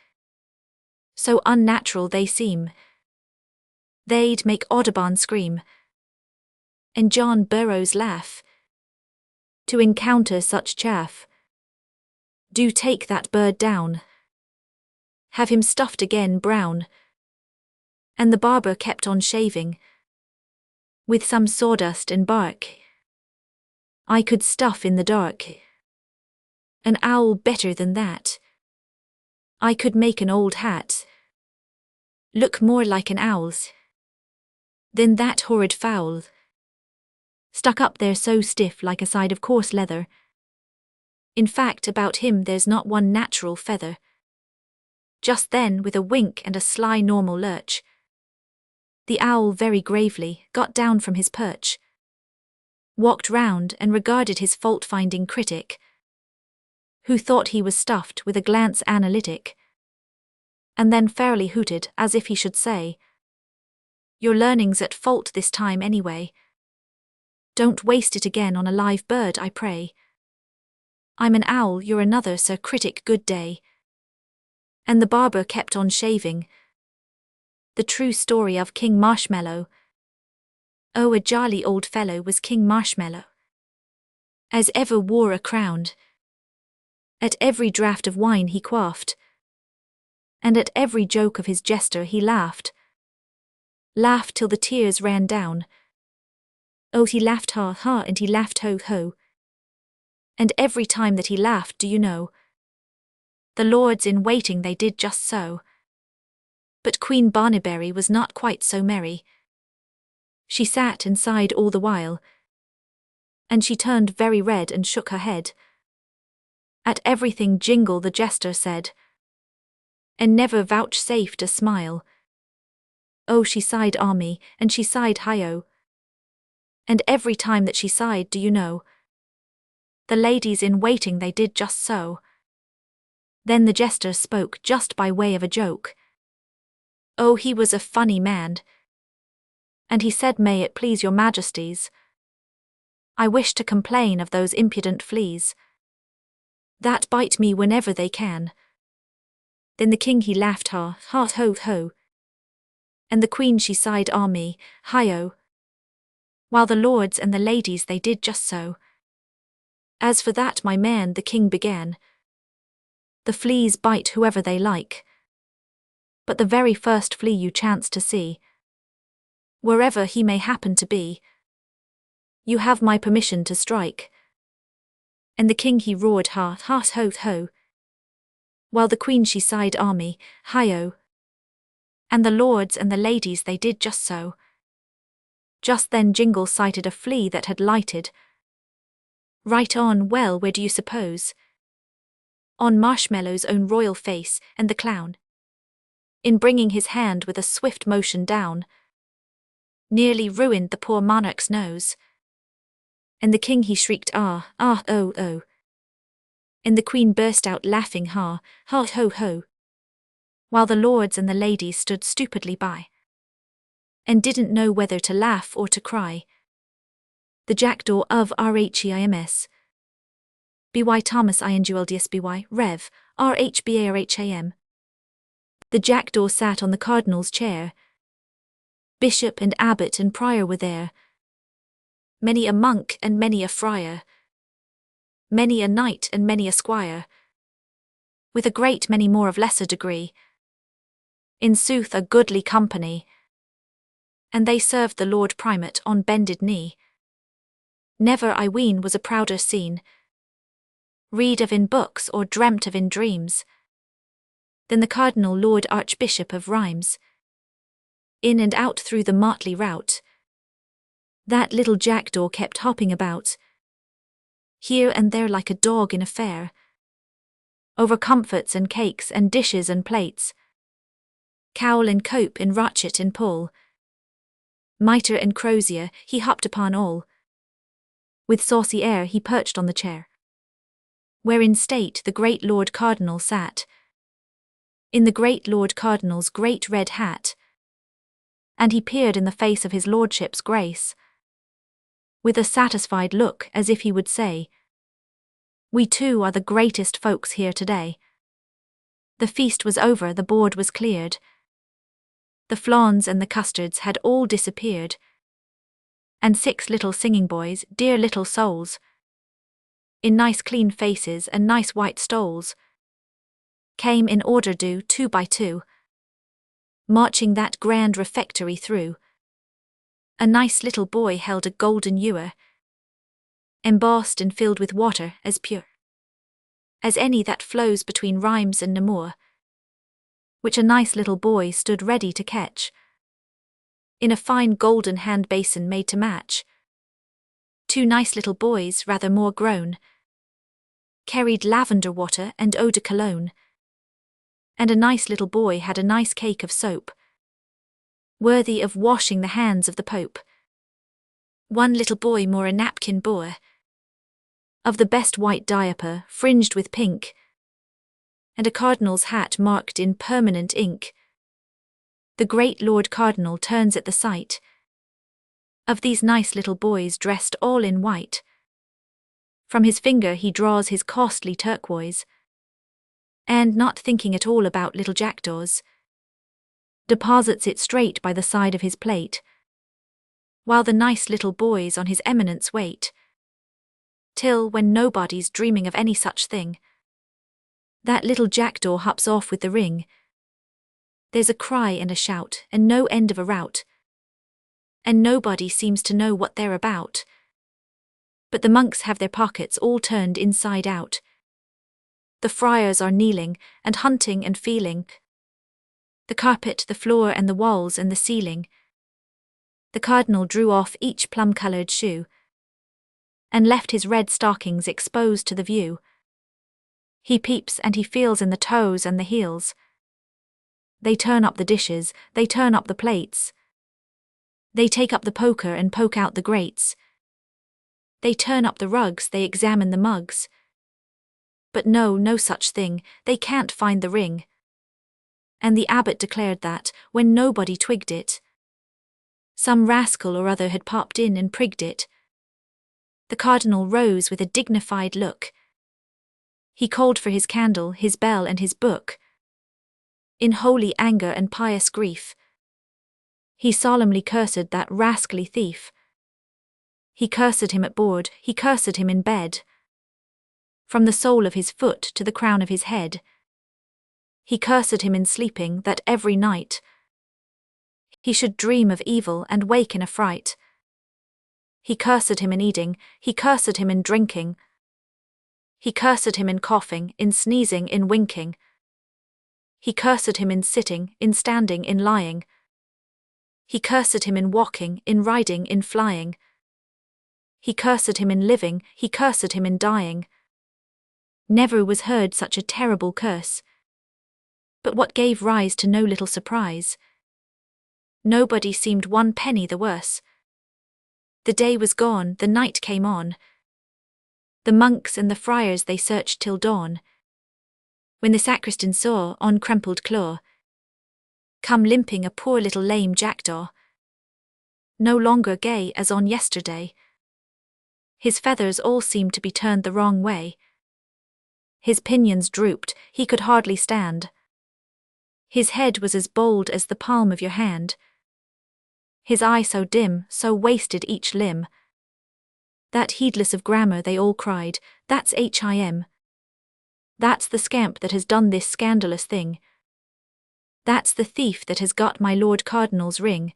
So unnatural they seem. They'd make Audubon scream and John Burroughs laugh to encounter such chaff. Do take that bird down. Have him stuffed again, Brown. And the barber kept on shaving with some sawdust and bark. I could stuff in the dark an owl better than that. I could make an old hat look more like an owl's than that horrid fowl stuck up there so stiff like a side of coarse leather. In fact, about him there's not one natural feather. Just then, with a wink and a sly normal lurch, the owl very gravely got down from his perch, walked round and regarded his fault-finding critic, who thought he was stuffed with a glance analytic. and then fairly hooted as if he should say, "Your learning's at fault this time anyway. Don't waste it again on a live bird, I pray. I'm an owl, you're another, Sir Critic, good day." And the barber kept on shaving. The true story of King Marshmallow. Oh, a jolly old fellow was King Marshmallow, as ever wore a crown. At every draught of wine he quaffed, and at every joke of his jester he laughed. Laughed till the tears ran down. Oh, he laughed ha ha, and he laughed ho ho. And every time that he laughed, do you know, the lords in waiting they did just so. But Queen Barnaberry was not quite so merry. She sat and sighed all the while, and she turned very red and shook her head at everything Jingle the jester said, and never vouchsafed a smile. Oh, she sighed me, and she sighed hi-oh. And every time that she sighed, do you know, the ladies in waiting they did just so. Then the jester spoke just by way of a joke. Oh, he was a funny man, and he said, "May it please your majesties, I wish to complain of those impudent fleas that bite me whenever they can." Then the king he laughed ha ha ho ho, and the queen she sighed me hi-oh, while the lords and the ladies they did just so. "As for that, my man," the king began, "the fleas bite whoever they like, but the very first flea you chance to see, wherever he may happen to be, you have my permission to strike." And the king he roared ha ha ho ho, while the queen she sighed me hi-oh, and the lords and the ladies they did just so. Just then Jingle sighted a flea that had lighted right on, well, where do you suppose? On Marshmallow's own royal face, and the clown, in bringing his hand with a swift motion down, nearly ruined the poor monarch's nose. And the king he shrieked ah, ah, oh, oh. And the queen burst out laughing ha, ha, ho, ho, while the lords and the ladies stood stupidly by, and didn't know whether to laugh or to cry. The jackdaw of Rheims, by Thomas Inguldius by Rev. Rhbarham. The jackdaw sat on the cardinal's chair. Bishop and abbot and prior were there, many a monk and many a friar, many a knight and many a squire, with a great many more of lesser degree. In sooth a goodly company, and they served the Lord Primate on bended knee. Never, I ween, was a prouder scene, read of in books or dreamt of in dreams, than the Cardinal Lord Archbishop of Rheims. In and out through the motley rout, that little jackdaw kept hopping about, here and there like a dog in a fair, over comforts and cakes and dishes and plates, cowl and cope and rochet and pull, mitre and crozier, he hopped upon all. With saucy air he perched on the chair, where in state the great Lord Cardinal sat, in the great Lord Cardinal's great red hat, and he peered in the face of his lordship's grace, with a satisfied look as if he would say, "We too are the greatest folks here today." The feast was over, the board was cleared, the flans and the custards had all disappeared, and 6 little singing boys, dear little souls, in nice clean faces and nice white stoles, came in order due 2 by 2, marching that grand refectory through. A nice little boy held a golden ewer, embossed and filled with water as pure as any that flows between Rheims and Namur, which a nice little boy stood ready to catch, in a fine golden hand basin made to match. 2 nice little boys, rather more grown, carried lavender water and eau de cologne, and a nice little boy had a nice cake of soap, worthy of washing the hands of the Pope. 1 little boy more a napkin bore, of the best white diaper, fringed with pink, and a cardinal's hat marked in permanent ink. The great Lord Cardinal turns at the sight of these nice little boys dressed all in white. From his finger he draws his costly turquoise, and not thinking at all about little jackdaws, deposits it straight by the side of his plate, while the nice little boys on his eminence wait, till, when nobody's dreaming of any such thing, that little jackdaw hops off with the ring. There's a cry and a shout, and no end of a rout, and nobody seems to know what they're about. But the monks have their pockets all turned inside out. The friars are kneeling, and hunting and feeling the carpet, the floor, and the walls, and the ceiling. The cardinal drew off each plum-coloured shoe, and left his red stockings exposed to the view. He peeps and he feels in the toes and the heels. They turn up the dishes, they turn up the plates. They take up the poker and poke out the grates. They turn up the rugs, they examine the mugs. But no such thing, they can't find the ring. And the abbot declared that, when nobody twigged it, some rascal or other had popped in and prigged it. The cardinal rose with a dignified look. He called for his candle, his bell, and his book. In holy anger and pious grief, he solemnly cursed that rascally thief. He cursed him at board, he cursed him in bed, from the sole of his foot to the crown of his head. He cursed him in sleeping, that every night he should dream of evil and wake in a fright. He cursed him in eating, he cursed him in drinking. He cursed him in coughing, in sneezing, in winking. He cursed him in sitting, in standing, in lying. He cursed him in walking, in riding, in flying. He cursed him in living, he cursed him in dying. Never was heard such a terrible curse. But what gave rise to no little surprise, nobody seemed one penny the worse. The day was gone, the night came on. The monks and the friars they searched till dawn, when the sacristan saw, on crumpled claw, come limping a poor little lame jackdaw, no longer gay as on yesterday. His feathers all seemed to be turned the wrong way. His pinions drooped, he could hardly stand. His head was as bald as the palm of your hand. His eye so dim, so wasted each limb, that heedless of grammar they all cried, "That's him. That's the scamp that has done this scandalous thing. That's the thief that has got my Lord Cardinal's ring."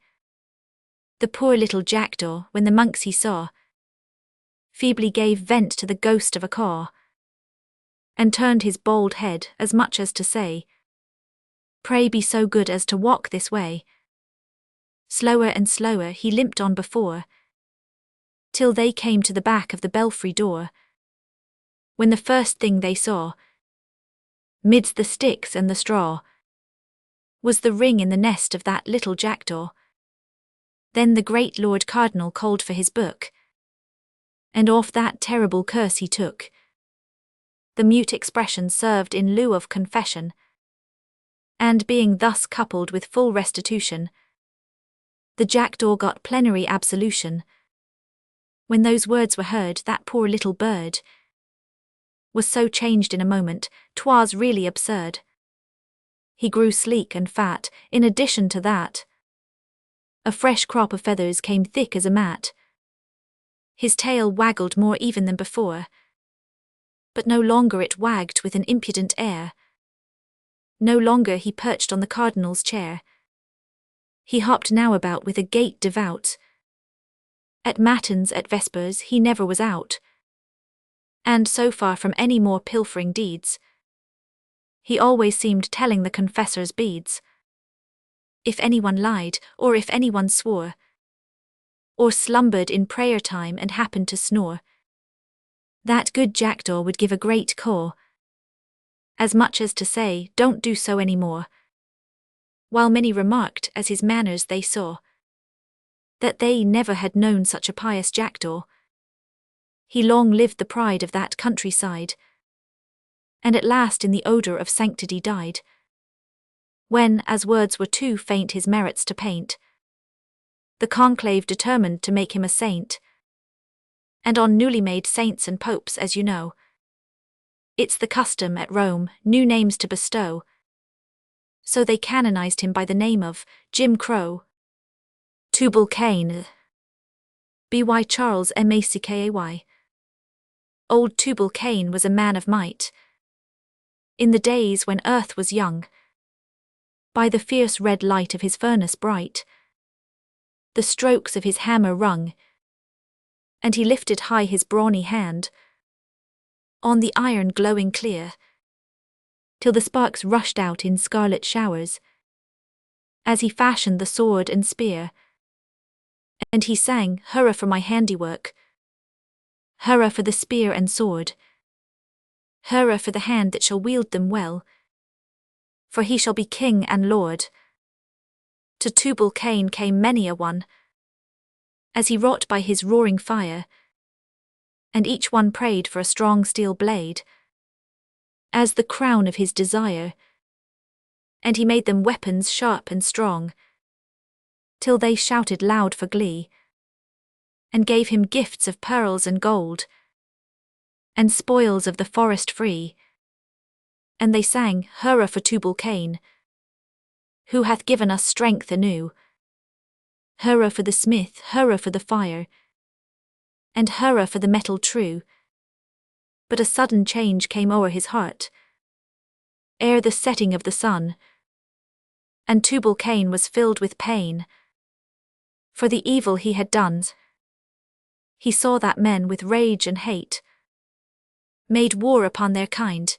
The poor little jackdaw, when the monks he saw, feebly gave vent to the ghost of a caw, and turned his bald head as much as to say, "Pray be so good as to walk this way." Slower and slower he limped on before, till they came to the back of the belfry door, when the first thing they saw, midst the sticks and the straw, was the ring in the nest of that little jackdaw. Then the great Lord Cardinal called for his book, and off that terrible curse he took. The mute expression served in lieu of confession, and being thus coupled with full restitution, the jackdaw got plenary absolution. When those words were heard, that poor little bird was so changed in a moment, 'twas really absurd. He grew sleek and fat, in addition to that, a fresh crop of feathers came thick as a mat. His tail waggled more even than before, but no longer it wagged with an impudent air. No longer he perched on the cardinal's chair. He hopped now about with a gait devout. At matins, at vespers, he never was out, and so far from any more pilfering deeds, he always seemed telling the confessor's beads. If anyone lied, or if anyone swore, or slumbered in prayer time and happened to snore, that good jackdaw would give a great caw, as much as to say, "Don't do so any more," while many remarked, as his manners they saw, that they never had known such a pious jackdaw. He long lived the pride of that countryside, and at last in the odour of sanctity died. When, as words were too faint his merits to paint, the conclave determined to make him a saint. And on newly made saints and popes, as you know, it's the custom at Rome new names to bestow. So they canonized him by the name of Jim Crow. Tubal-Cain. B.Y. Charles Mackay. Old Tubal-Cain was a man of might. In the days when earth was young, by the fierce red light of his furnace bright, the strokes of his hammer rung, and he lifted high his brawny hand on the iron glowing clear, till the sparks rushed out in scarlet showers, as he fashioned the sword and spear. And he sang, "Hurrah for my handiwork! Hurrah for the spear and sword! Hurrah for the hand that shall wield them well! For he shall be king and lord." To Tubal-Cain came many a one, as he wrought by his roaring fire, and each one prayed for a strong steel blade as the crown of his desire. And he made them weapons sharp and strong, till they shouted loud for glee, and gave him gifts of pearls and gold, and spoils of the forest free. And they sang, "Hurrah for Tubal-Cain, who hath given us strength anew. Hurrah for the smith, hurrah for the fire, and hurrah for the metal true." But a sudden change came o'er his heart, ere the setting of the sun, and Tubal-Cain was filled with pain for the evil he had done. He saw that men with rage and hate made war upon their kind,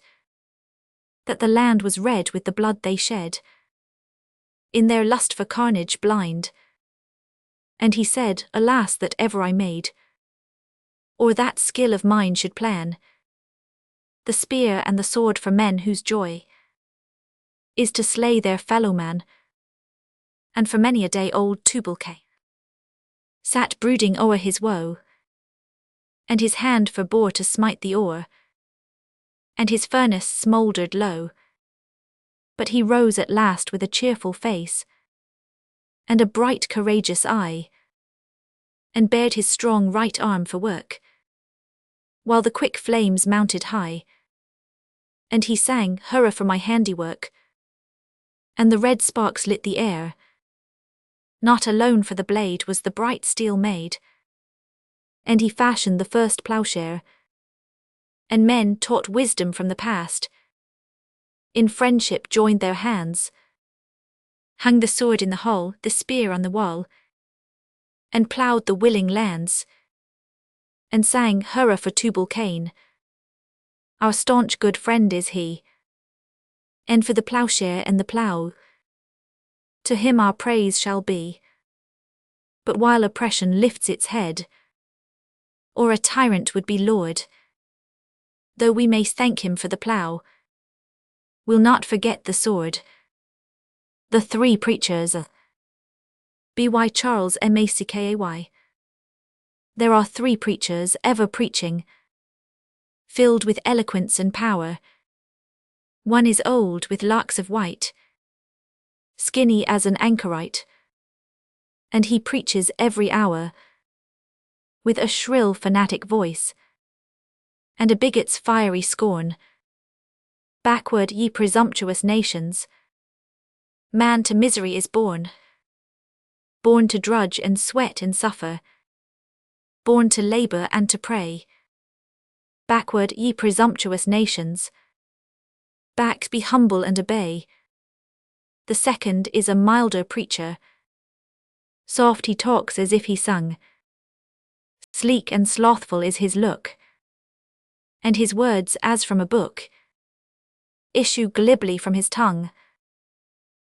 that the land was red with the blood they shed, in their lust for carnage blind. And he said, "Alas that ever I made, or that skill of mine should plan, the spear and the sword for men whose joy is to slay their fellow man." And for many a day old Tubal-Cain sat brooding o'er his woe, and his hand forbore to smite the ore, and his furnace smouldered low. But he rose at last with a cheerful face, and a bright courageous eye, and bared his strong right arm for work, while the quick flames mounted high. And he sang, "Hurrah for my handiwork," and the red sparks lit the air. Not alone for the blade was the bright steel made, and he fashioned the first ploughshare, and men taught wisdom from the past, in friendship joined their hands, hung the sword in the hall, the spear on the wall, and ploughed the willing lands, and sang, "Hurrah for Tubal-Cain, our staunch good friend is he, and for the ploughshare and the plough, to him our praise shall be." But while oppression lifts its head, or a tyrant would be lord, though we may thank him for the plough, we'll not forget the sword. The Three Preachers. B.Y. Charles Mackay. There are three preachers ever preaching, filled with eloquence and power. One is old with locks of white, skinny as an anchorite, and he preaches every hour, with a shrill fanatic voice, and a bigot's fiery scorn. "Backward, ye presumptuous nations! Man to misery is born, born to drudge and sweat and suffer, born to labor and to pray. Backward, ye presumptuous nations! Back, be humble and obey." The second is a milder preacher. Soft he talks as if he sung, sleek and slothful is his look, and his words as from a book issue glibly from his tongue.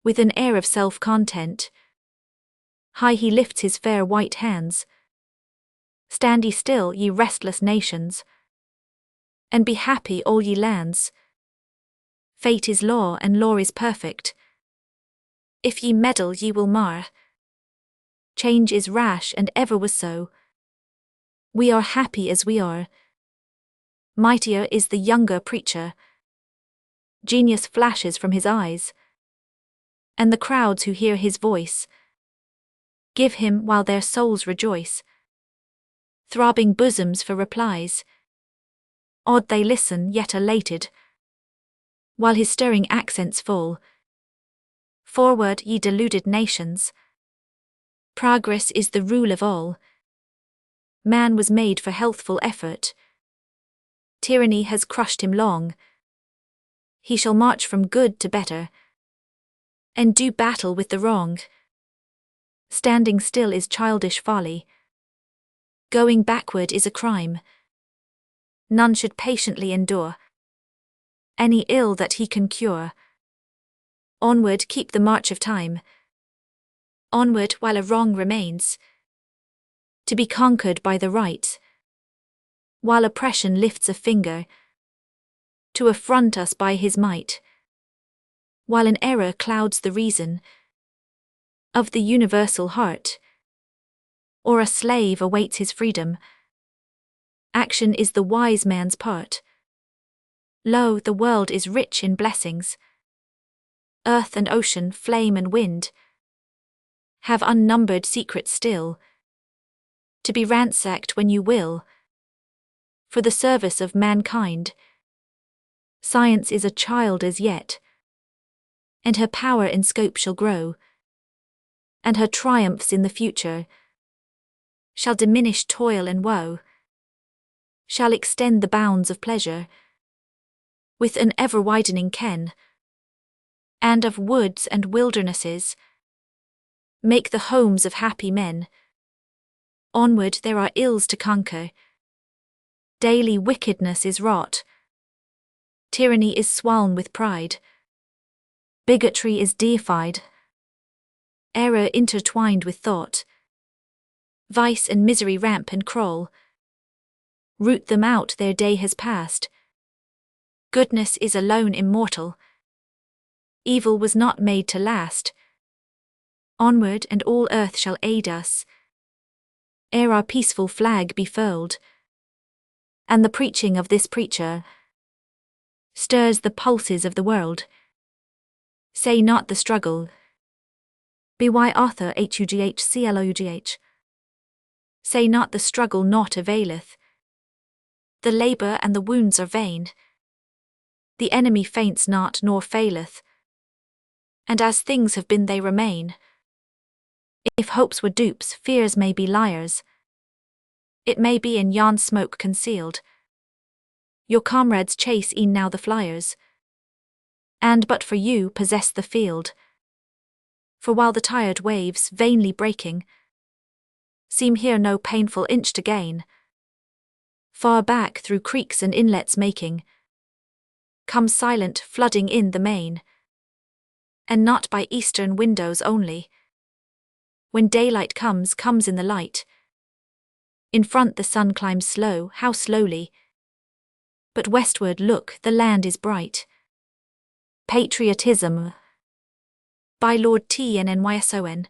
With an air of self-content, high he lifts his fair white hands. "Stand ye still, ye restless nations, and be happy all ye lands. Fate is law and law is perfect. If ye meddle ye will mar. Change is rash and ever was so. We are happy as we are." Mightier is the younger preacher, Genius flashes from his eyes, and the crowds who hear his voice give him while their souls rejoice. Throbbing bosoms for replies, awed they listen yet elated, while his stirring accents fall. Forward, ye deluded nations! Progress is the rule of all. Man was made for healthful effort. Tyranny has crushed him long. He shall march from good to better, and do battle with the wrong. Standing still is childish folly. Going backward is a crime. None should patiently endure any ill that he can cure. Onward keep the march of time. Onward while a wrong remains, to be conquered by the right, while oppression lifts a finger to affront us by his might, while an error clouds the reason of the universal heart, or a slave awaits his freedom. Action is the wise man's part. Lo, the world is rich in blessings. Earth and ocean, flame and wind, have unnumbered secrets still, to be ransacked when you will, for the service of mankind. Science is a child as yet, and her power in scope shall grow, and her triumphs in the future shall diminish toil and woe, shall extend the bounds of pleasure with an ever-widening ken, and of woods and wildernesses make the homes of happy men. Onward there are ills to conquer. Daily wickedness is wrought. Tyranny is swoln with pride. Bigotry is deified. Error intertwined with thought. Vice and misery ramp and crawl. Root them out, their day has passed. Goodness is alone immortal. Evil was not made to last. Onward, and all earth shall aid us, ere our peaceful flag be furled, and the preaching of this preacher stirs the pulses of the world. Say not the struggle. By Arthur Hugh. Say not the struggle naught availeth. The labour and the wounds are vain. The enemy faints not nor faileth, and as things have been they remain. If hopes were dupes, fears may be liars. It may be in yon smoke concealed. Your comrades chase e'en now the flyers, and but for you possess the field. For while the tired waves, vainly breaking, seem here no painful inch to gain, far back through creeks and inlets making, come silent, flooding in the main, and not by eastern windows only. When daylight comes in the light. In front the sun climbs slow, how slowly. But westward look, the land is bright. Patriotism. By Lord Tnnyson.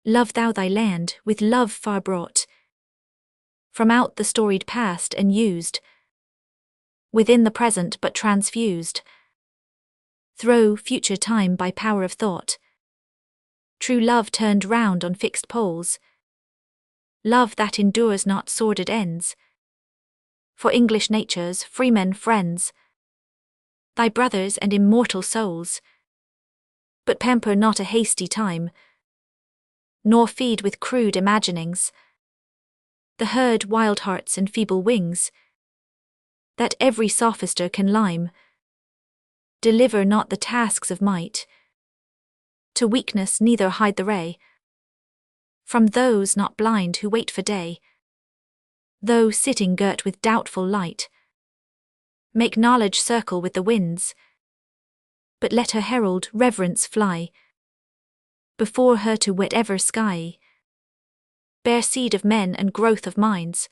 Love thou thy land, with love far brought from out the storied past and used within the present but transfused. Throw future time by power of thought. True love turned round on fixed poles. Love that endures not sordid ends. For English nature's freemen friends, thy brothers and immortal souls. But pamper not a hasty time, nor feed with crude imaginings the herd wild hearts and feeble wings that every sophister can lime. Deliver not the tasks of might, to weakness neither hide the ray from those not blind who wait for day. Though sitting girt with doubtful light, make knowledge circle with the winds, but let her herald reverence fly before her to whatever sky. Bear seed of men and growth of minds.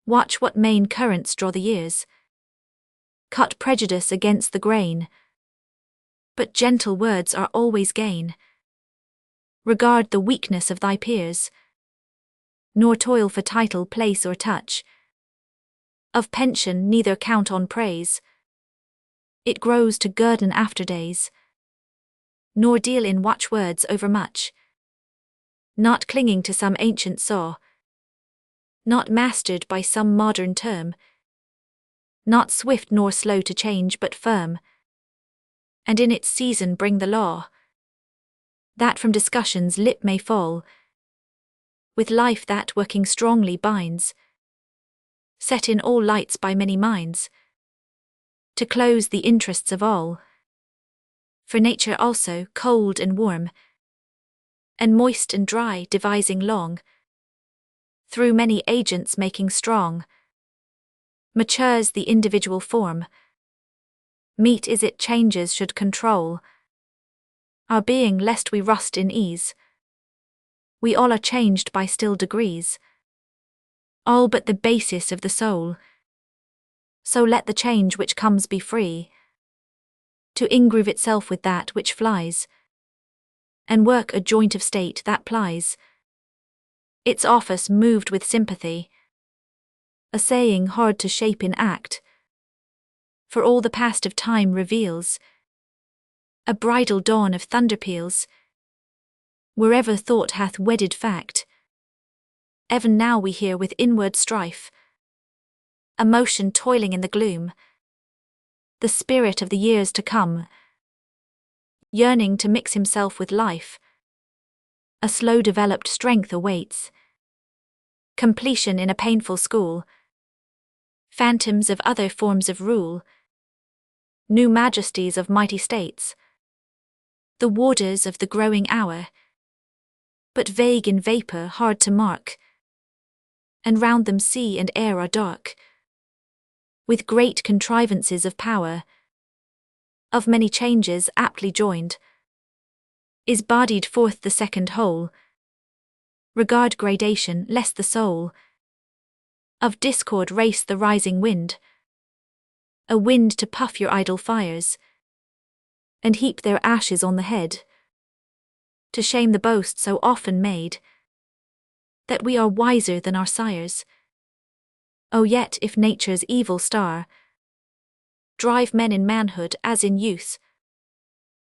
Watch what main currents draw the years. Cut prejudice against the grain, but gentle words are always gain. Regard the weakness of thy peers, nor toil for title, place or touch. Of pension neither count on praise. it grows to guerdon after days, nor deal in watchwords overmuch, not clinging to some ancient saw, not mastered by some modern term, not swift nor slow to change but firm, and in its season bring the law, that from discussion's lip may fall, with life that working strongly binds, set in all lights by many minds, to close the interests of all. For nature also, cold and warm, and moist and dry, devising long, through many agents making strong, matures the individual form. Meet is it changes should control our being lest we rust in ease. We all are changed by still degrees, all but the basis of the soul. So let the change which comes be free, to ingroove itself with that which flies, and work a joint of state that plies its office moved with sympathy, a saying hard to shape in act, for all the past of time reveals a bridal dawn of thunder peals, wherever thought hath wedded fact. Even now we hear with inward strife a motion toiling in the gloom, the spirit of the years to come, yearning to mix himself with life. A slow developed strength awaits completion in a painful school, phantoms of other forms of rule, new majesties of mighty states, the warders of the growing hour, but vague in vapour hard to mark, and round them sea and air are dark, with great contrivances of power, of many changes aptly joined, is bodied forth the second whole. Regard gradation lest the soul of discord race the rising wind, a wind to puff your idle fires, and heap their ashes on the head, to shame the boast so often made, that we are wiser than our sires. Oh yet if nature's evil star drive men in manhood as in youth,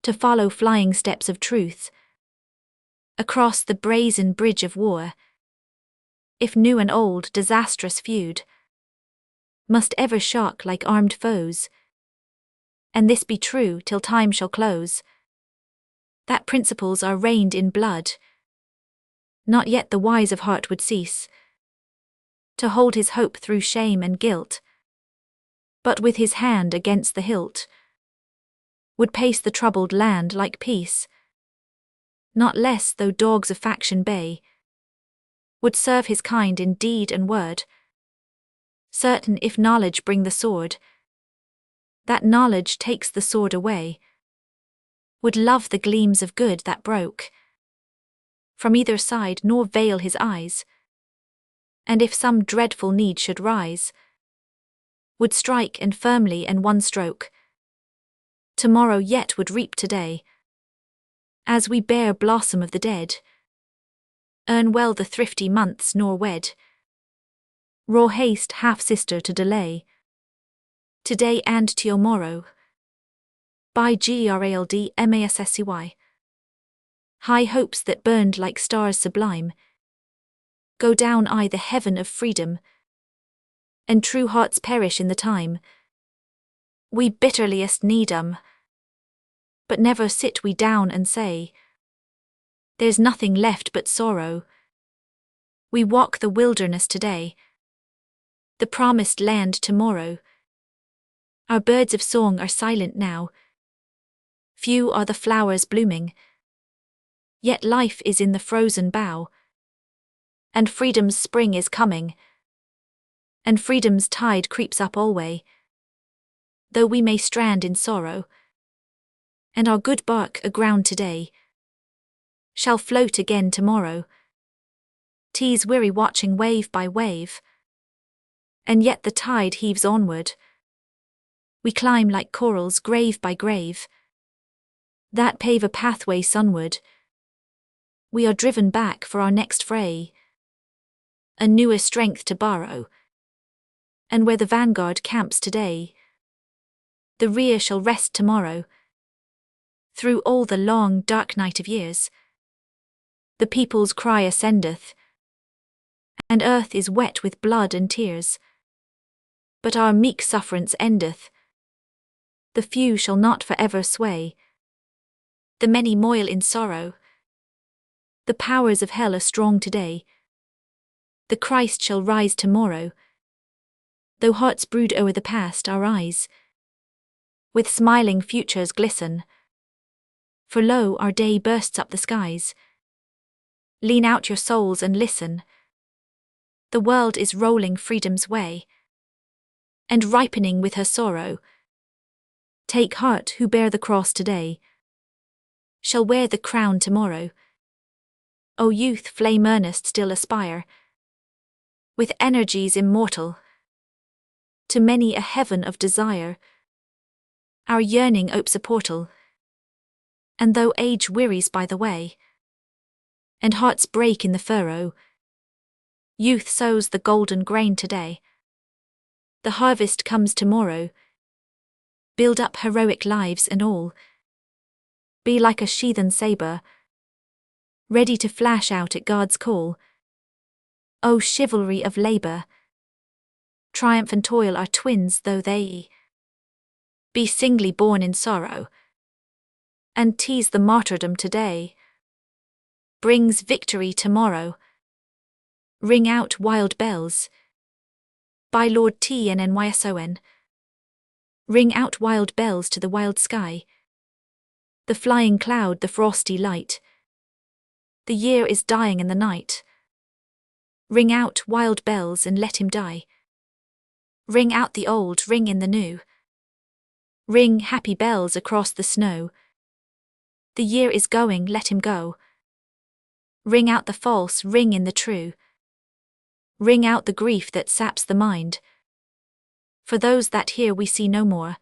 to follow flying steps of truth, across the brazen bridge of war, if new and old disastrous feud must ever shock like armed foes, and this be true till time shall close, that principles are reigned in blood, not yet the wise of heart would cease to hold his hope through shame and guilt, but with his hand against the hilt would pace the troubled land like peace, not less though dogs of faction bay would serve his kind in deed and word, certain if knowledge bring the sword, that knowledge takes the sword away, would love the gleams of good that broke from either side nor veil his eyes, and if some dreadful need should rise, would strike and firmly and one stroke, tomorrow yet would reap today, as we bear blossom of the dead, earn well the thrifty months nor wed, raw haste half-sister to delay, today and to morrow. By Gerald Masscy. High hopes that burned like stars sublime go down the heaven of freedom, and true hearts perish in the time we bitterliest need 'em. But never sit we down and say, there's nothing left but sorrow. We walk the wilderness today, the promised land tomorrow. Our birds of song are silent now, few are the flowers blooming, yet life is in the frozen bough, and freedom's spring is coming, and freedom's tide creeps up alway, though we may strand in sorrow, and our good bark aground today shall float again tomorrow. 'Tis weary watching wave by wave, and yet the tide heaves onward. We climb like corals grave by grave, that pave a pathway sunward. We are driven back for our next fray, a newer strength to borrow, and where the vanguard camps today, the rear shall rest tomorrow. Through all the long, dark night of years, the people's cry ascendeth, and earth is wet with blood and tears. But our meek sufferance endeth. The few shall not forever sway. The many moil in sorrow. The powers of hell are strong today. The Christ shall rise tomorrow. Though hearts brood o'er the past, our eyes with smiling futures glisten. For lo, our day bursts up the skies. Lean out your souls and listen. The world is rolling freedom's way, and ripening with her sorrow. Take heart who bear the cross today, shall wear the crown tomorrow. O youth, flame earnest still aspire, with energies immortal, to many a heaven of desire. Our yearning opes a portal, and though age wearies by the way, and hearts break in the furrow, youth sows the golden grain today. The harvest comes tomorrow. Build up heroic lives and all. Be like a sheathen sabre, ready to flash out at God's call. O chivalry of labour! Triumph and toil are twins though they be singly born in sorrow, and tease the martyrdom today brings victory tomorrow. Ring out wild bells, by Lord TNNYSON. Ring out wild bells to the wild sky, the flying cloud, the frosty light. The year is dying in the night. Ring out wild bells and let him die. Ring out the old, ring in the new. Ring happy bells across the snow. The year is going, let him go. Ring out the false, ring in the true. Ring out the grief that saps the mind. For those that here we see no more.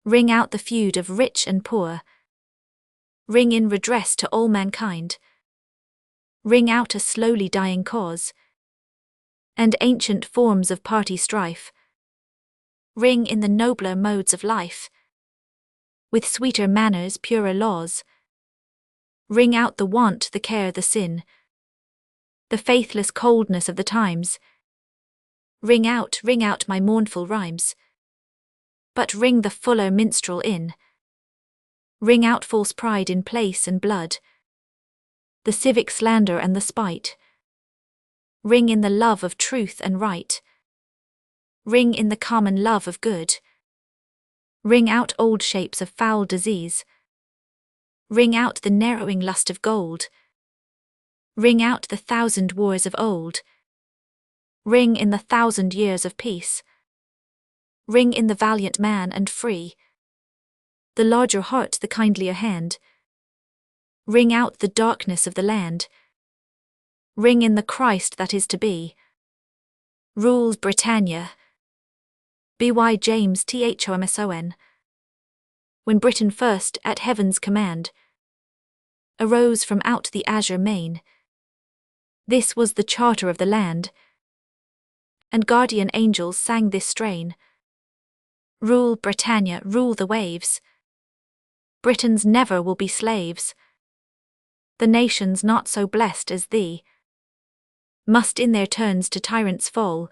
Ring out the feud of rich and poor. Ring in redress to all mankind. Ring out a slowly dying cause, and ancient forms of party strife. Ring in the nobler modes of life, with sweeter manners, purer laws. Ring out the want, the care, the sin, the faithless coldness of the times. Ring out my mournful rhymes, but ring the fuller minstrel in. Ring out false pride in place and blood, the civic slander and the spite. Ring in the love of truth and right. Ring in the common love of good. Ring out old shapes of foul disease. Ring out the narrowing lust of gold. Ring out the 1,000 wars of old. Ring in the 1,000 years of peace. Ring in the valiant man and free, the larger heart, the kindlier hand. Ring out the darkness of the land. Ring in the Christ that is to be. Rules Britannia. B.Y. James THOMSON. When Britain first, at heaven's command, arose from out the azure main, this was the charter of the land, and guardian angels sang this strain. Rule Britannia, rule the waves. Britons never will be slaves. The nations not so blessed as thee must in their turns to tyrants fall,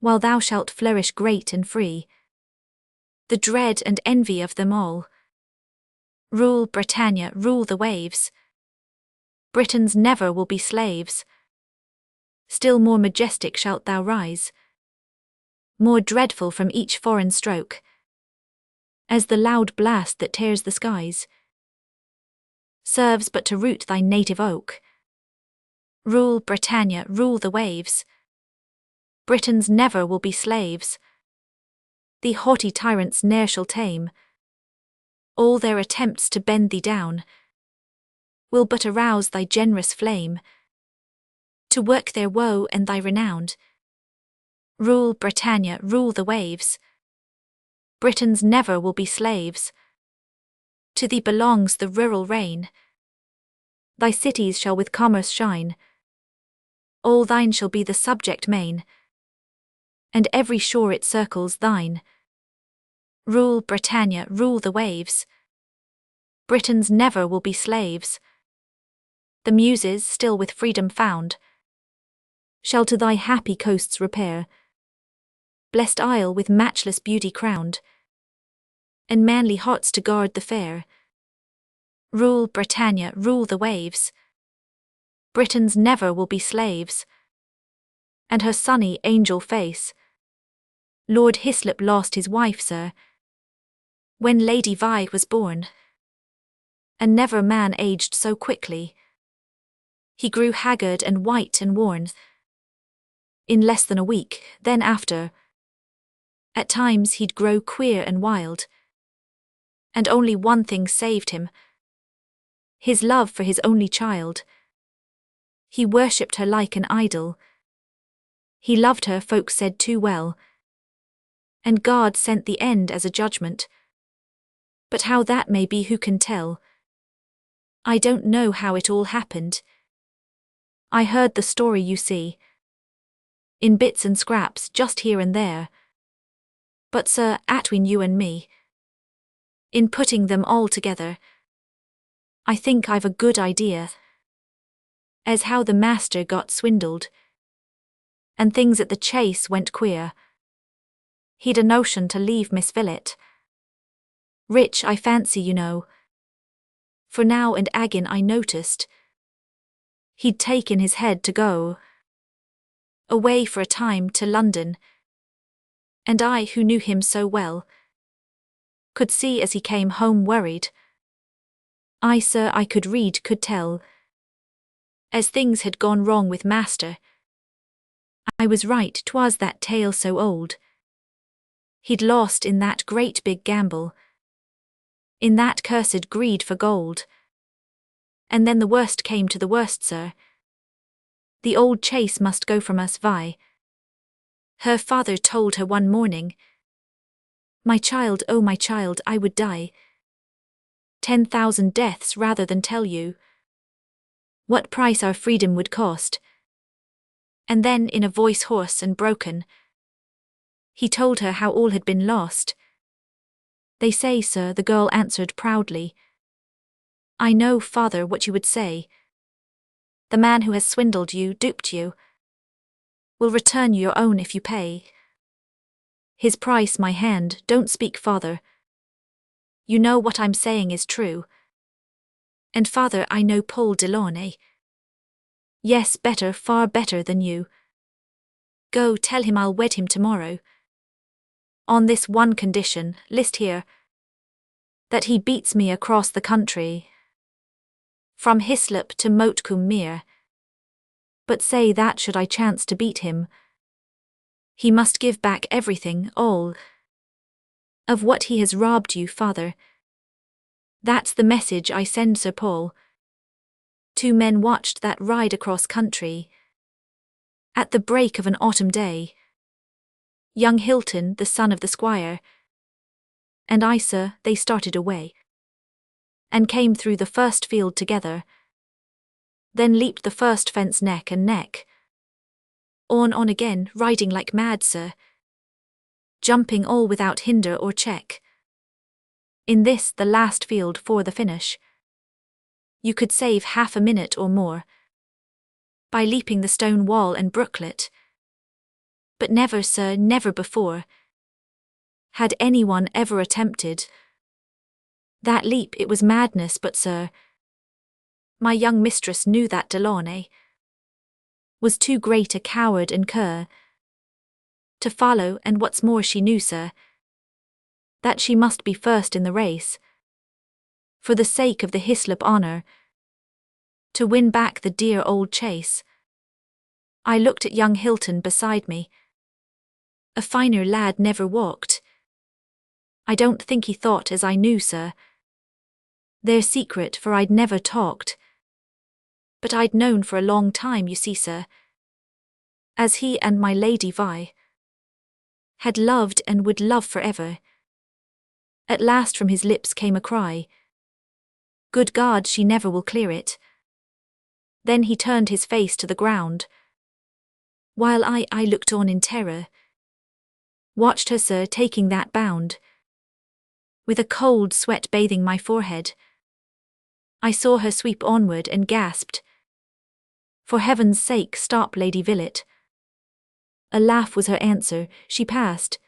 while thou shalt flourish great and free, the dread and envy of them all. Rule Britannia, rule the waves. Britons never will be slaves. Still more majestic shalt thou rise, more dreadful from each foreign stroke, as the loud blast that tears the skies serves but to root thy native oak. Rule Britannia, rule the waves. Britons never will be slaves. The haughty tyrants ne'er shall tame. All their attempts to bend thee down will but arouse thy generous flame, to work their woe and thy renown. Rule Britannia, rule the waves. Britons never will be slaves. To thee belongs the rural reign. Thy cities shall with commerce shine. All thine shall be the subject main, and every shore it circles thine. Rule Britannia, rule the waves. Britons never will be slaves. The Muses, still with freedom found, shall to thy happy coasts repair, blessed isle with matchless beauty crowned, and manly hearts to guard the fair. Rule Britannia, rule the waves. Britons never will be slaves. And her sunny angel face. Lord Hislop lost his wife, sir, when Lady Vi was born. And never man aged so quickly. He grew haggard and white and worn in less than a week. Then after, at times he'd grow queer and wild. And only one thing saved him, his love for his only child. He worshipped her like an idol. He loved her, folks said, too well. And God sent the end as a judgment. But how that may be, who can tell? I don't know how it all happened. I heard the story, you see, in bits and scraps just here and there. But sir, atween you and me, in putting them all together, I think I've a good idea as how the master got swindled, and things at the chase went queer. He'd a notion to leave Miss Villett rich, I fancy, you know, for now and agin I noticed he'd taken his head to go away for a time to London, and I, who knew him so well, could see as he came home worried. I, sir, I could read, could tell, as things had gone wrong with master. I was right, 'twas that tale so old. He'd lost in that great big gamble, in that cursed greed for gold. And then the worst came to the worst, sir. The old chase must go from us, Vi. Her father told her one morning, my child, oh my child, I would die 10,000 deaths rather than tell you what price our freedom would cost. And then, in a voice hoarse and broken, he told her how all had been lost. They say, sir, the girl answered proudly, I know, father, what you would say. The man who has swindled you, duped you, will return you your own if you pay his price. My hand, don't speak, father. You know what I'm saying is true. And father, I know Paul Delaunay. Yes, better, far better than you. Go tell him I'll wed him tomorrow. On this one condition, list here, that he beats me across the country, from Hislop to Motecombe Mere. But say that should I chance to beat him, he must give back everything, all of what he has robbed you, father. That's the message I send Sir Paul. 2 men watched that ride across country at the break of an autumn day. Young Hilton, the son of the squire, and I, sir, they started away, and came through the first field together, then leaped the first fence neck and neck. On again, riding like mad, sir, jumping all without hinder or check. In this, the last field for the finish, you could save half a minute or more by leaping the stone wall and brooklet. But never, sir, never before had anyone ever attempted that leap. It was madness, but sir, my young mistress knew that Delaunay was too great a coward and cur to follow, and what's more, she knew, sir, that she must be first in the race, for the sake of the Hislop honour, to win back the dear old chase. I looked at young Hilton beside me. A finer lad never walked. I don't think he thought as I knew, sir, their secret, for I'd never talked, but I'd known for a long time, you see, sir, as he and my Lady Vi had loved and would love forever. At last from his lips came a cry, good God, she never will clear it. Then he turned his face to the ground, while I looked on in terror, watched her, sir, taking that bound with a cold sweat bathing my forehead. I saw her sweep onward and gasped, "For heaven's sake, stop, Lady Villette." A laugh was her answer. She passed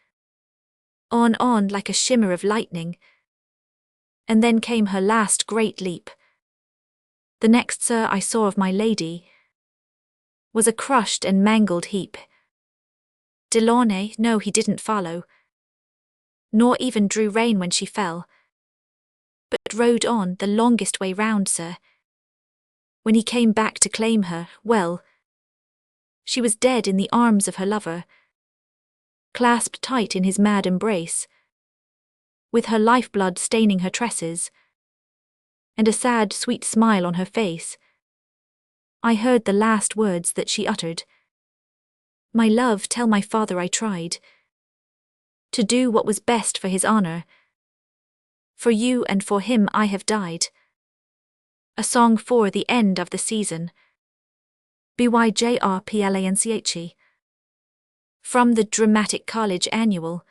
on like a shimmer of lightning. And then came her last great leap. The next, sir, I saw of my lady was a crushed and mangled heap. Delaunay, no, he didn't follow, nor even drew rein when she fell, but rode on the longest way round, sir. When he came back to claim her, well, she was dead in the arms of her lover, clasped tight in his mad embrace, with her lifeblood staining her tresses, and a sad, sweet smile on her face. I heard the last words that she uttered. "My love, tell my father I tried to do what was best for his honor. For you and for him I have died." A song for the end of the season. Byjrplanche. From the Dramatic College Annual.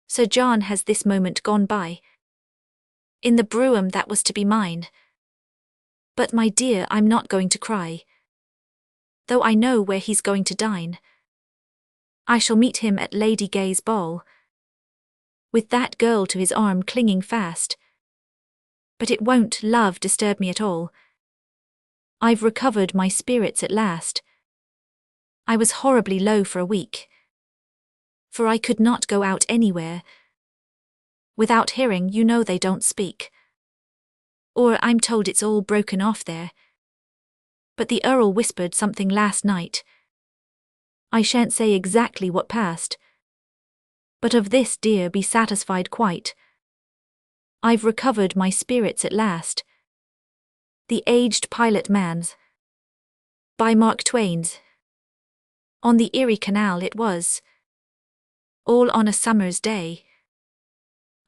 Sir John has this moment gone by in the brougham that was to be mine. But my dear, I'm not going to cry, though I know where he's going to dine. I shall meet him at Lady Gay's ball, with that girl to his arm clinging fast. But it won't, love, disturb me at all. I've recovered my spirits at last. I was horribly low for a week, for I could not go out anywhere without hearing, you know they don't speak. Or I'm told it's all broken off there. But the Earl whispered something last night. I shan't say exactly what passed, but of this, dear, be satisfied quite. I've recovered my spirits at last. The Aged Pilot Man's, by Mark Twain's. On the Erie Canal it was, all on a summer's day.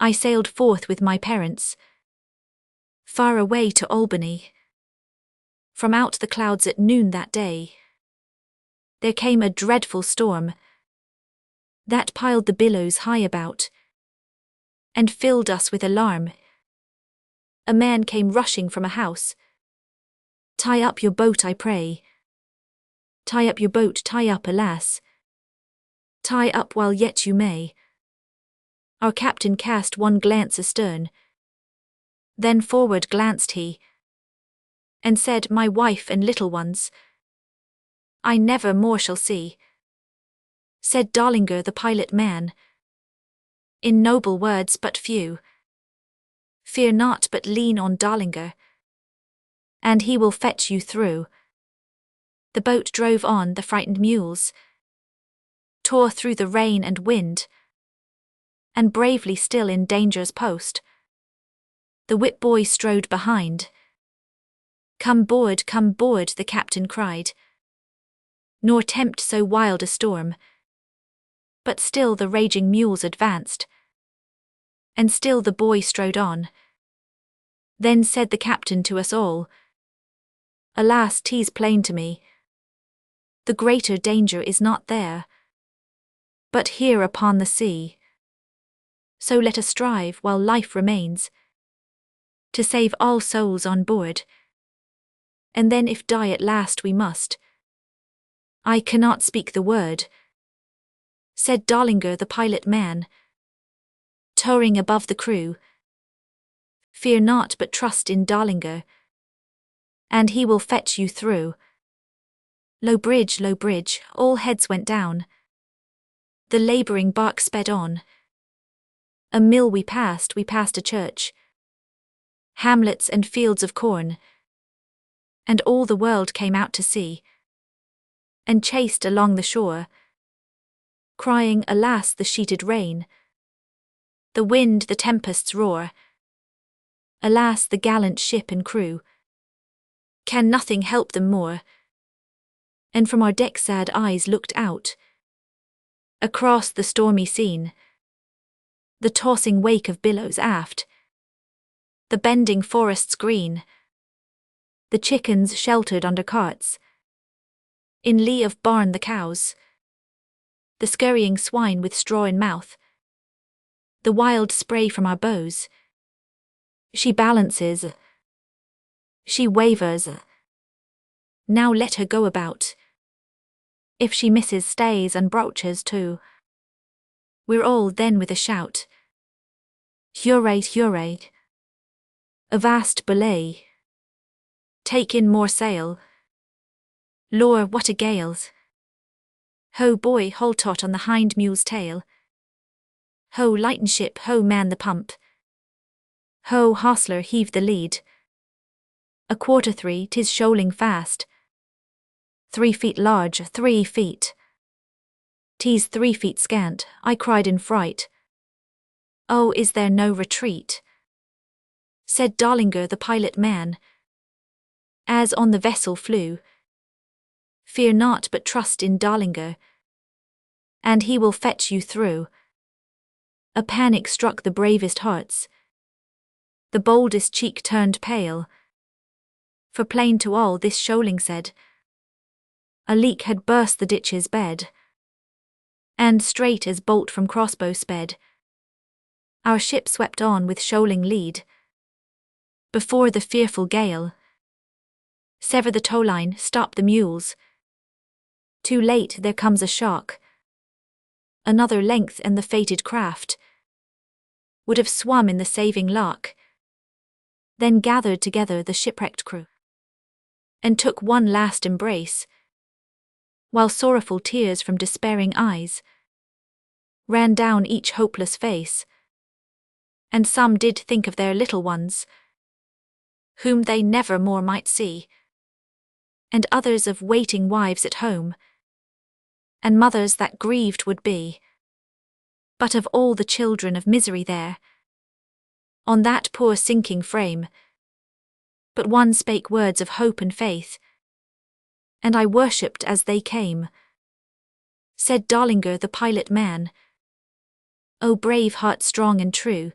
I sailed forth with my parents, far away to Albany. From out the clouds at noon that day, there came a dreadful storm that piled the billows high about, and filled us with alarm. A man came rushing from a house. "Tie up your boat, I pray. Tie up your boat, tie up, alas. Tie up while yet you may." Our captain cast one glance astern, then forward glanced he, and said, "My wife and little ones I never more shall see." Said Dollinger the pilot man, in noble words but few, "Fear not, but lean on Dollinger, and he will fetch you through." The boat drove on, the frightened mules tore through the rain and wind, and bravely still in danger's post, the whip boy strode behind. come board," the captain cried, "nor tempt so wild a storm." But still the raging mules advanced, and still the boy strode on. Then said the captain to us all, "Alas, 'tis plain to me, the greater danger is not there, but here upon the sea. So let us strive, while life remains, to save all souls on board. And then if die at last we must, I cannot speak the word," said Dollinger the pilot man, towering above the crew. "Fear not, but trust in Dollinger, and he will fetch you through." Low bridge, all heads went down. The labouring bark sped on. A mill we passed a church, hamlets and fields of corn, and all the world came out to see, and chased along the shore, crying, "Alas, the sheeted rain, the wind, the tempest's roar! Alas, the gallant ship and crew! Can nothing help them more?" And from our deck sad eyes looked out across the stormy scene, the tossing wake of billows aft, the bending forests green, the chickens sheltered under carts, in lee of barn the cows, the scurrying swine with straw in mouth, the wild spray from our bows. She balances, she wavers. Now let her go about. If she misses, stays and broaches too. We're all then with a shout. Hurrah, hurrah. Avast belay. Take in more sail. Lor, what a gale's. Ho boy, hold taut on the hind mule's tail. Ho lighten ship, ho man the pump. Ho hostler, heave the lead. 1/4 'tis shoaling fast. 3 feet large, 3 feet. 'Tis 3 feet scant, I cried in fright. Oh, is there no retreat? Said Darlinger the pilot man, as on the vessel flew. Fear not, but trust in Darlinger, and he will fetch you through. A panic struck the bravest hearts. The boldest cheek turned pale. For plain to all this shoaling said, a leak had burst the ditch's bed, and straight as bolt from crossbow sped. Our ship swept on with shoaling lead. Before the fearful gale, sever the towline, stop the mules. Too late, there comes a shock. Another length and the fated craft would have swum in the saving lock. Then gathered together the shipwrecked crew, and took one last embrace, while sorrowful tears from despairing eyes ran down each hopeless face. And some did think of their little ones, whom they never more might see, and others of waiting wives at home, and mothers that grieved would be. But of all the children of misery there, on that poor sinking frame, but one spake words of hope and faith, and I worshipped as they came. Said Darlinger the pilot man, O brave heart strong and true,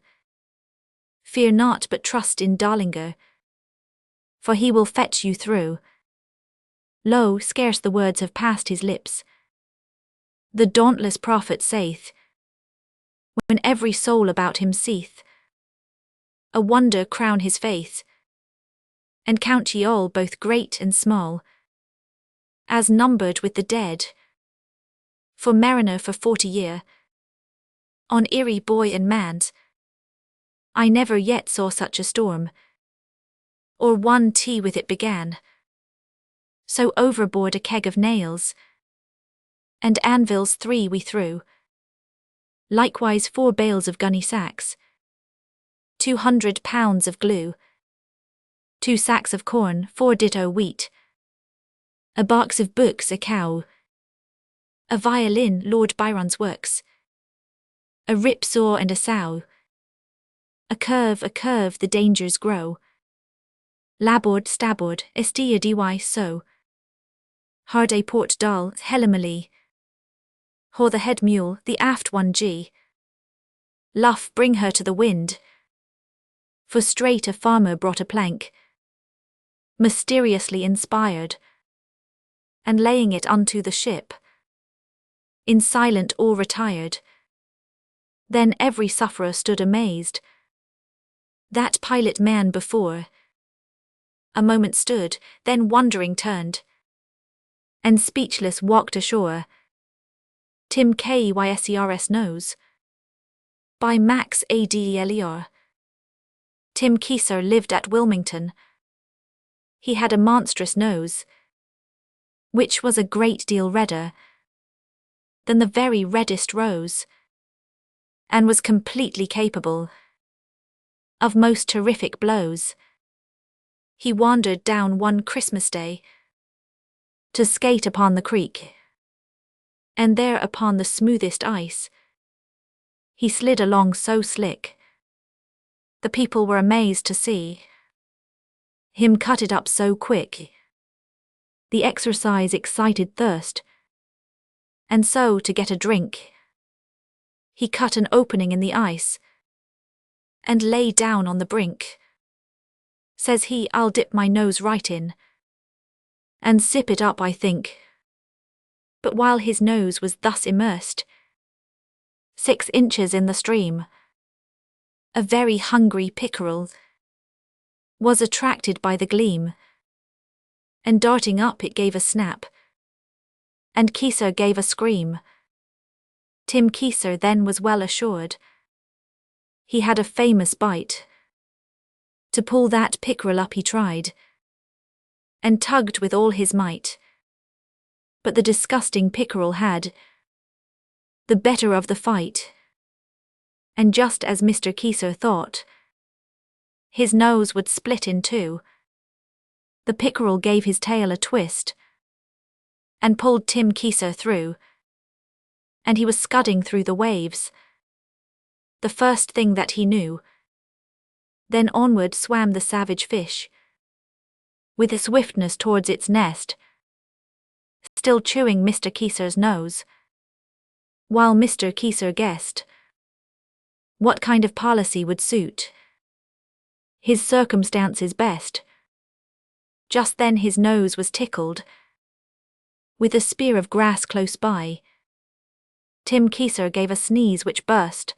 fear not but trust in Darlinger, for he will fetch you through. Lo, scarce the words have passed his lips, the dauntless prophet saith, when every soul about him seeth, a wonder crown his faith, and count ye all both great and small, as numbered with the dead. For mariner for 40 year, on Erie boy and man's, I never yet saw such a storm, or one tea with it began. So overboard a keg of nails, and anvils 3 we threw, likewise 4 bales of gunny sacks, 200 pounds of glue, 2 sacks of corn, 4 ditto wheat, a box of books, a cow, a violin, Lord Byron's works, a rip saw and a sow, a curve, the dangers grow, labord, starboard, estia dy so, hard a port dull, helimally, haw the head mule, the aft one G, luff, bring her to the wind, for straight a farmer brought a plank, mysteriously inspired, and laying it unto the ship, in silent awe retired. Then every sufferer stood amazed. That pilot man before a moment stood, then wondering turned, and speechless walked ashore. Tim Keysers knows, by Max Adler. Tim Keyser lived at Wilmington. He had a monstrous nose, which was a great deal redder than the very reddest rose, and was completely capable of most terrific blows. He wandered down one Christmas day to skate upon the creek, and there upon the smoothest ice he slid along so slick, the people were amazed to see him cut it up so quick. The exercise excited thirst, and so to get a drink, he cut an opening in the ice, and lay down on the brink. Says he, I'll dip my nose right in, and sip it up, I think. But while his nose was thus immersed, 6 inches in the stream, A very hungry pickerel was attracted by the gleam, and darting up it gave a snap, and Kieser gave a scream. Tim Kieser then was well assured. He had a famous bite. To pull that pickerel up he tried, and tugged with all his might. But the disgusting pickerel had the better of the fight. And just as Mr. Kieser thought his nose would split in two, the pickerel gave his tail a twist and pulled Tim Kieser through, and he was scudding through the waves, the first thing that he knew. Then onward swam the savage fish, with a swiftness towards its nest, still chewing Mr. Kieser's nose, while Mr. Kieser guessed what kind of policy would suit his circumstances best. Just then his nose was tickled with a spear of grass close by. Tim Kieser gave a sneeze which burst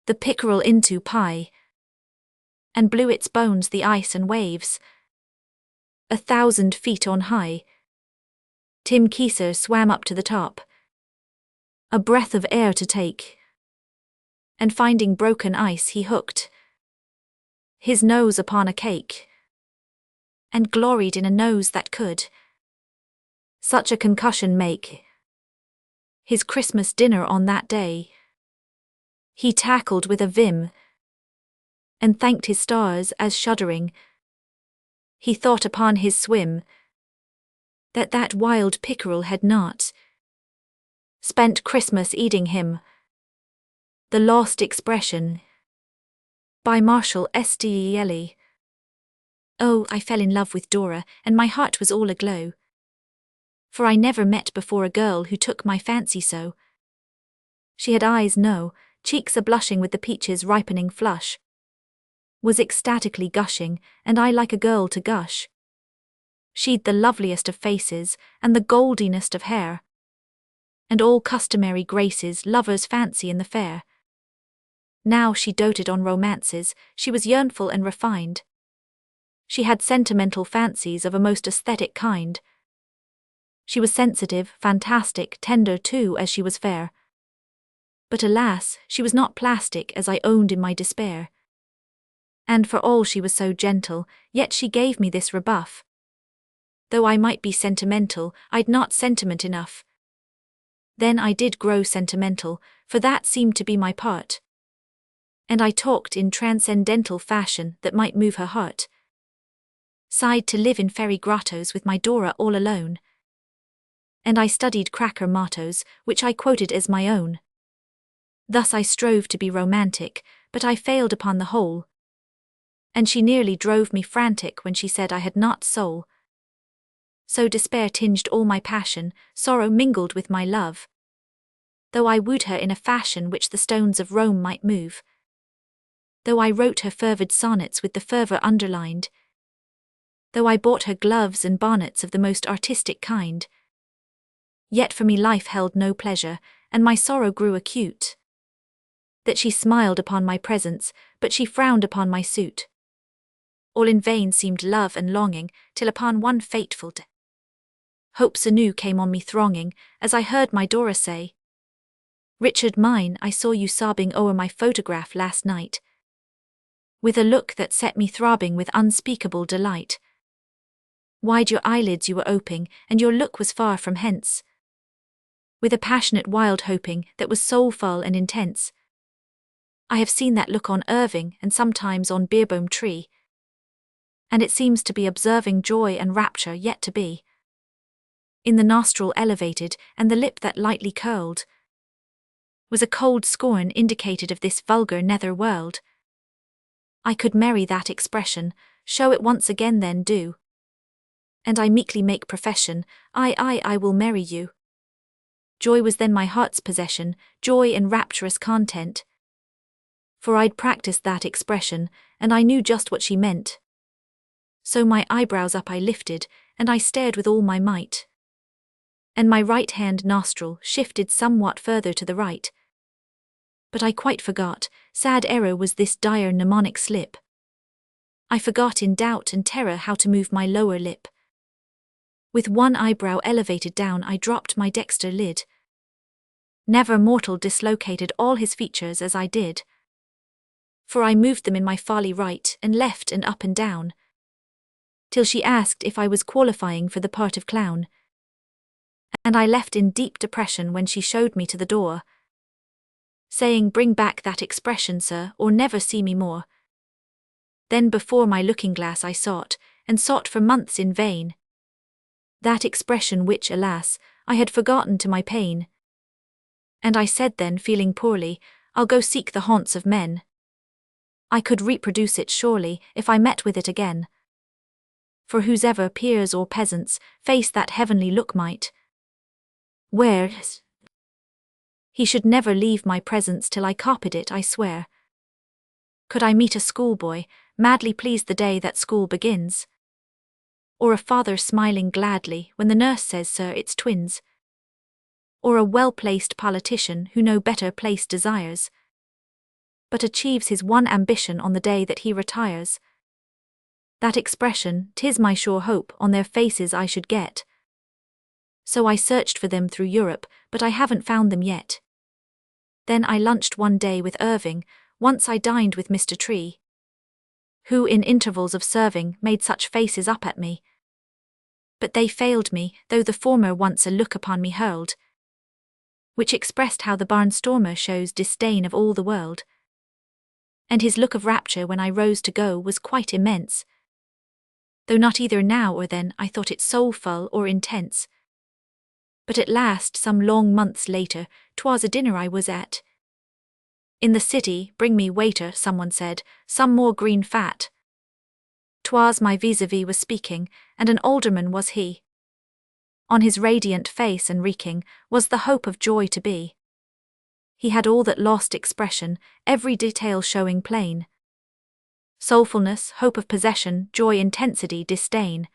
the pickerel into pie, and blew its bones the ice and waves 1,000 feet on high. Tim Kieser swam up to the top, a breath of air to take, and finding broken ice he hooked his nose upon a cake, and gloried in a nose that could such a concussion make. His Christmas dinner on that day he tackled with a vim, and thanked his stars as shuddering he thought upon his swim that that wild pickerel had not spent Christmas eating him. The Lost Expression, by Marshall Stele. Oh, I fell in love with Dora, and my heart was all aglow, for I never met before a girl who took my fancy so. She had eyes, no, cheeks a-blushing with the peach's ripening flush, was ecstatically gushing, and I like a girl to gush. She'd the loveliest of faces, and the goldinest of hair, and all customary graces lovers fancy in the fair. Now she doted on romances, she was yearnful and refined. She had sentimental fancies of a most aesthetic kind. She was sensitive, fantastic, tender too as she was fair. But alas, she was not plastic as I owned in my despair. And for all she was so gentle, yet she gave me this rebuff. Though I might be sentimental, I'd not sentiment enough. Then I did grow sentimental, for that seemed to be my part. And I talked in transcendental fashion that might move her heart. Sighed to live in fairy grottos with my Dora all alone. And I studied cracker mottos, which I quoted as my own. Thus I strove to be romantic, but I failed upon the whole. And she nearly drove me frantic when she said I had not soul. So despair tinged all my passion, sorrow mingled with my love. Though I wooed her in a fashion which the stones of Rome might move. Though I wrote her fervid sonnets with the fervour underlined. Though I bought her gloves and bonnets of the most artistic kind. Yet for me life held no pleasure, and my sorrow grew acute. That she smiled upon my presence, but she frowned upon my suit. All in vain seemed love and longing, till upon one fateful day, hopes anew came on me thronging, as I heard my Dora say, "Richard mine, I saw you sobbing o'er my photograph last night," with a look that set me throbbing with unspeakable delight. Wide your eyelids you were oping, and your look was far from hence, with a passionate wild hoping that was soulful and intense. I have seen that look on Irving and sometimes on Beerbohm Tree, and it seems to be observing joy and rapture yet to be. In the nostril elevated, and the lip that lightly curled, was a cold scorn indicated of this vulgar nether world. I could marry that expression, show it once again then do. And I meekly make profession, I will marry you. Joy was then my heart's possession, joy and rapturous content. For I'd practiced that expression, and I knew just what she meant. So my eyebrows up I lifted, and I stared with all my might. And my right hand nostril shifted somewhat further to the right. But I quite forgot, sad error was this dire mnemonic slip. I forgot in doubt and terror how to move my lower lip. With one eyebrow elevated down I dropped my dexter lid. Never mortal dislocated all his features as I did. For I moved them in my folly right and left and up and down, till she asked if I was qualifying for the part of clown. And I left in deep depression when she showed me to the door, saying, "Bring back that expression, sir, or never see me more." Then before my looking-glass I sought, and sought for months in vain, that expression which, alas, I had forgotten to my pain. And I said then, feeling poorly, "I'll go seek the haunts of men. I could reproduce it surely, if I met with it again. For whosever peers or peasants face that heavenly look might wear, he should never leave my presence till I copied it, I swear. Could I meet a schoolboy, madly pleased the day that school begins? Or a father smiling gladly when the nurse says, "Sir, it's twins"? Or a well-placed politician who no better place desires, but achieves his one ambition on the day that he retires? That expression, 'tis my sure hope, on their faces I should get. So I searched for them through Europe, but I haven't found them yet. Then I lunched one day with Irving, once I dined with Mr. Tree, who in intervals of serving made such faces up at me. But they failed me, though the former once a look upon me hurled, which expressed how the barnstormer shows disdain of all the world. And his look of rapture when I rose to go was quite immense, though not either now or then I thought it soulful or intense. But at last, some long months later, 'twas a dinner I was at. In the city, "Bring me, waiter," someone said, "some more green fat." 'Twas my vis-a-vis was speaking, and an alderman was he. On his radiant face and reeking was the hope of joy to be. He had all that lost expression, every detail showing plain. Soulfulness, hope of possession, joy, intensity, disdain.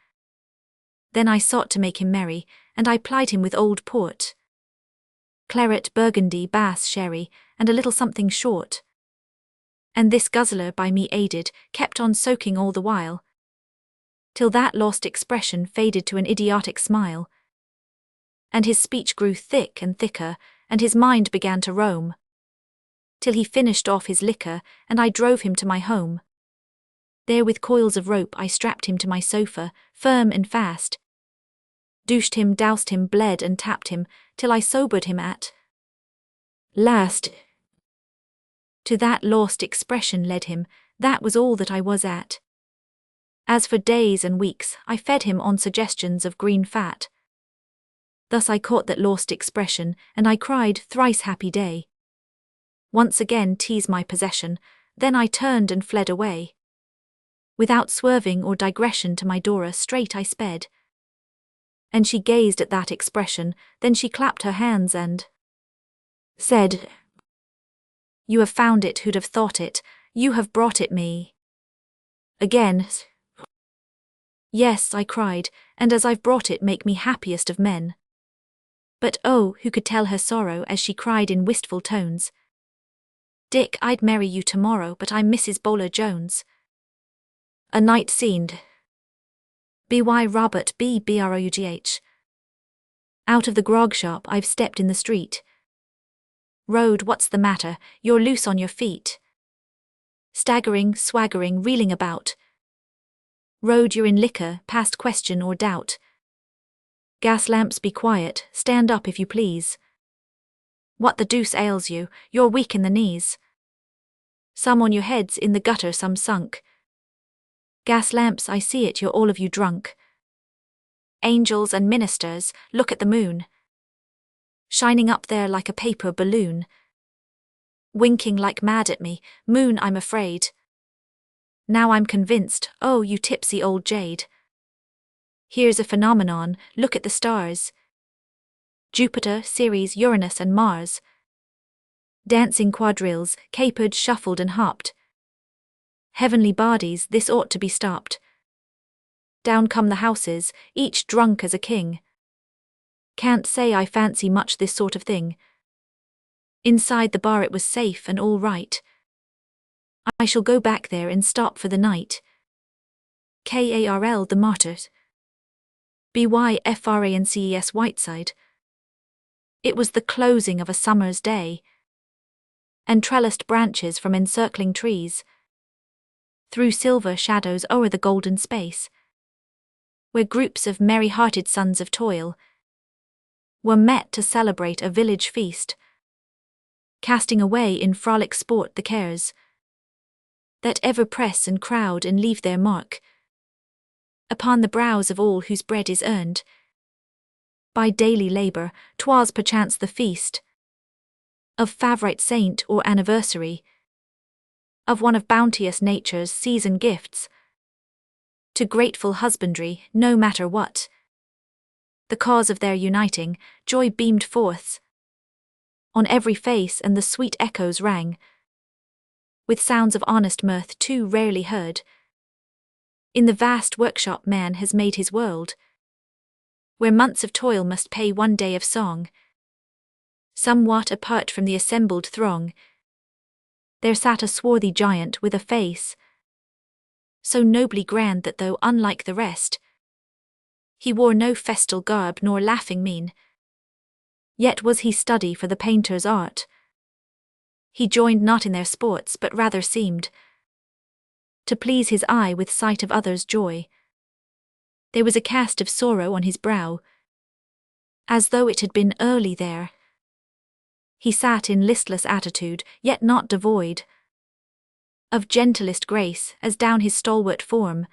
Then I sought to make him merry, and I plied him with old port, claret, burgundy, Bass, sherry, and a little something short. And this guzzler, by me aided, kept on soaking all the while, till that lost expression faded to an idiotic smile, and his speech grew thick and thicker, and his mind began to roam, till he finished off his liquor, and I drove him to my home. There with coils of rope I strapped him to my sofa, firm and fast, douched him, doused him, bled and tapped him, till I sobered him at last. To that lost expression led him, that was all that I was at. As for days and weeks, I fed him on suggestions of green fat. Thus I caught that lost expression, and I cried, "Thrice happy day." Once again teased my possession, then I turned and fled away. Without swerving or digression to my Dora straight I sped. And she gazed at that expression, then she clapped her hands and said, "You have found it, who'd have thought it, you have brought it me." Again, "Yes," I cried, "and as I've brought it make me happiest of men." But oh, who could tell her sorrow as she cried in wistful tones, "Dick, I'd marry you tomorrow, but I'm Mrs. Bowler Jones." A night scened. B.Y. Robert B. Brough. Out of the grog shop I've stepped in the street. Road, what's the matter, you're loose on your feet. Staggering, swaggering, reeling about. Road, you're in liquor, past question or doubt. Gas lamps, be quiet, stand up if you please. What the deuce ails you, you're weak in the knees. Some on your heads, in the gutter some sunk. Gas lamps, I see it, you're all of you drunk. Angels and ministers, look at the moon, shining up there like a paper balloon. Winking like mad at me, moon, I'm afraid. Now I'm convinced, oh, you tipsy old jade. Here's a phenomenon, look at the stars. Jupiter, Ceres, Uranus and Mars. Dancing quadrilles, capered, shuffled and hopped. Heavenly bodies, this ought to be stopped. Down come the houses, each drunk as a king. Can't say I fancy much this sort of thing. Inside the bar it was safe and all right. I shall go back there and stop for the night. Karl the Martyrs. Byfrances Whiteside. It was the closing of a summer's day. Entrelaced branches from encircling trees threw silver shadows o'er the golden space, where groups of merry-hearted sons of toil were met to celebrate a village feast, casting away in frolic sport the cares that ever press and crowd and leave their mark upon the brows of all whose bread is earned by daily labour. 'Twas perchance the feast of favorite saint or anniversary of one of bounteous nature's season gifts to grateful husbandry. No matter what the cause of their uniting, joy beamed forth on every face, and the sweet echoes rang with sounds of honest mirth too rarely heard in the vast workshop man has made his world, where months of toil must pay one day of song. Somewhat apart from the assembled throng, there sat a swarthy giant with a face so nobly grand that though unlike the rest, he wore no festal garb nor laughing mien, yet was he study for the painter's art. He joined not in their sports, but rather seemed to please his eye with sight of others' joy. There was a cast of sorrow on his brow, as though it had been early there. He sat in listless attitude, yet not devoid of gentlest grace, as down his stalwart form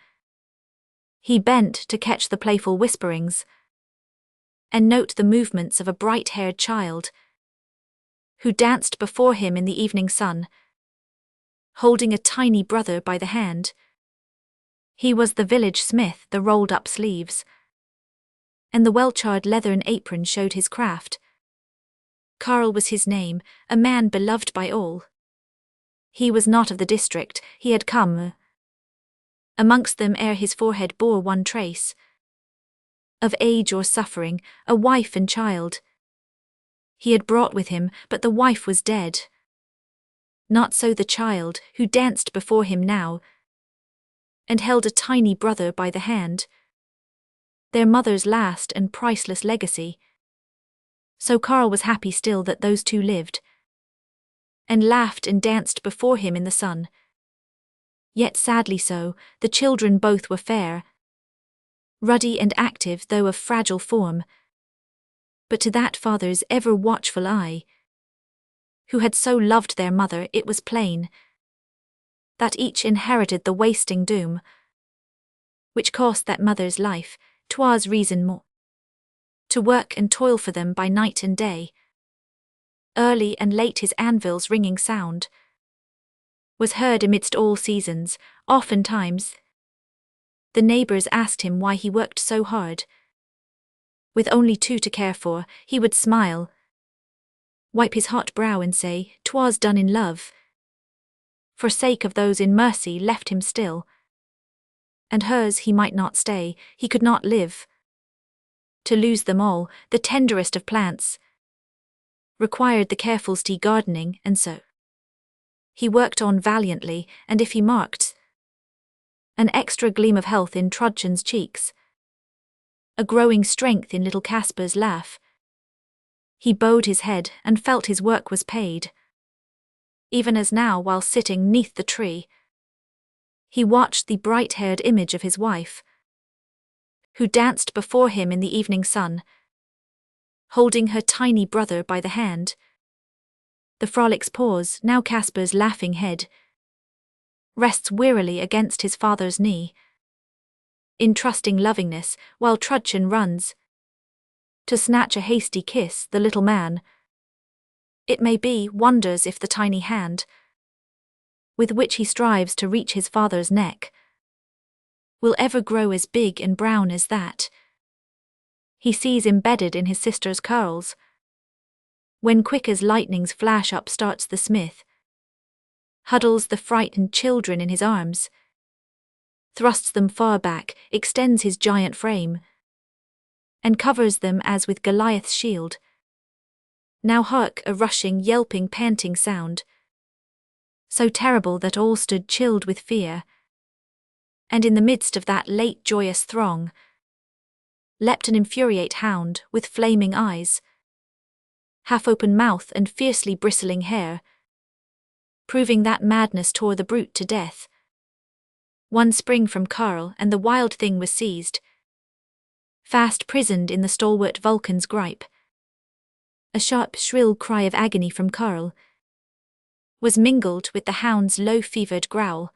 he bent to catch the playful whisperings and note the movements of a bright-haired child who danced before him in the evening sun, holding a tiny brother by the hand. He was the village smith. The rolled-up sleeves and the well-charred leathern apron showed his craft. Karl was his name, a man beloved by all. He was not of the district, he had come amongst them ere his forehead bore one trace of age or suffering, a wife and child he had brought with him, but the wife was dead. Not so the child, who danced before him now and held a tiny brother by the hand, their mother's last and priceless legacy. So Karl was happy still that those two lived and laughed and danced before him in the sun. Yet sadly so, the children both were fair, ruddy and active though of fragile form, but to that father's ever watchful eye, who had so loved their mother, it was plain that each inherited the wasting doom which cost that mother's life. 'Twas reason more to work and toil for them by night and day. Early and late his anvil's ringing sound was heard amidst all seasons. Oftentimes the neighbours asked him why he worked so hard. With only two to care for, he would smile, wipe his hot brow and say, "'Twas done in love." For sake of those in mercy left him still, and hers he might not stay, he could not live. To lose them all, the tenderest of plants, required the careful'sty gardening, and so he worked on valiantly, and if he marked an extra gleam of health in Trudchen's cheeks, a growing strength in little Caspar's laugh, he bowed his head and felt his work was paid. Even as now, while sitting 'neath the tree, he watched the bright-haired image of his wife, who danced before him in the evening sun, holding her tiny brother by the hand. The frolic's pause, now Caspar's laughing head rests wearily against his father's knee, in trusting lovingness, while Trudchen runs to snatch a hasty kiss. The little man, it may be, wonders if the tiny hand with which he strives to reach his father's neck will ever grow as big and brown as that he sees embedded in his sister's curls. When quick as lightning's flash up starts the smith, huddles the frightened children in his arms, thrusts them far back, extends his giant frame, and covers them as with Goliath's shield. Now hark, a rushing, yelping, panting sound, so terrible that all stood chilled with fear. And in the midst of that late joyous throng leapt an infuriate hound with flaming eyes, half-open mouth and fiercely bristling hair, proving that madness tore the brute to death. One spring from Karl and the wild thing was seized, fast prisoned in the stalwart Vulcan's gripe. A sharp, shrill cry of agony from Karl was mingled with the hound's low fevered growl,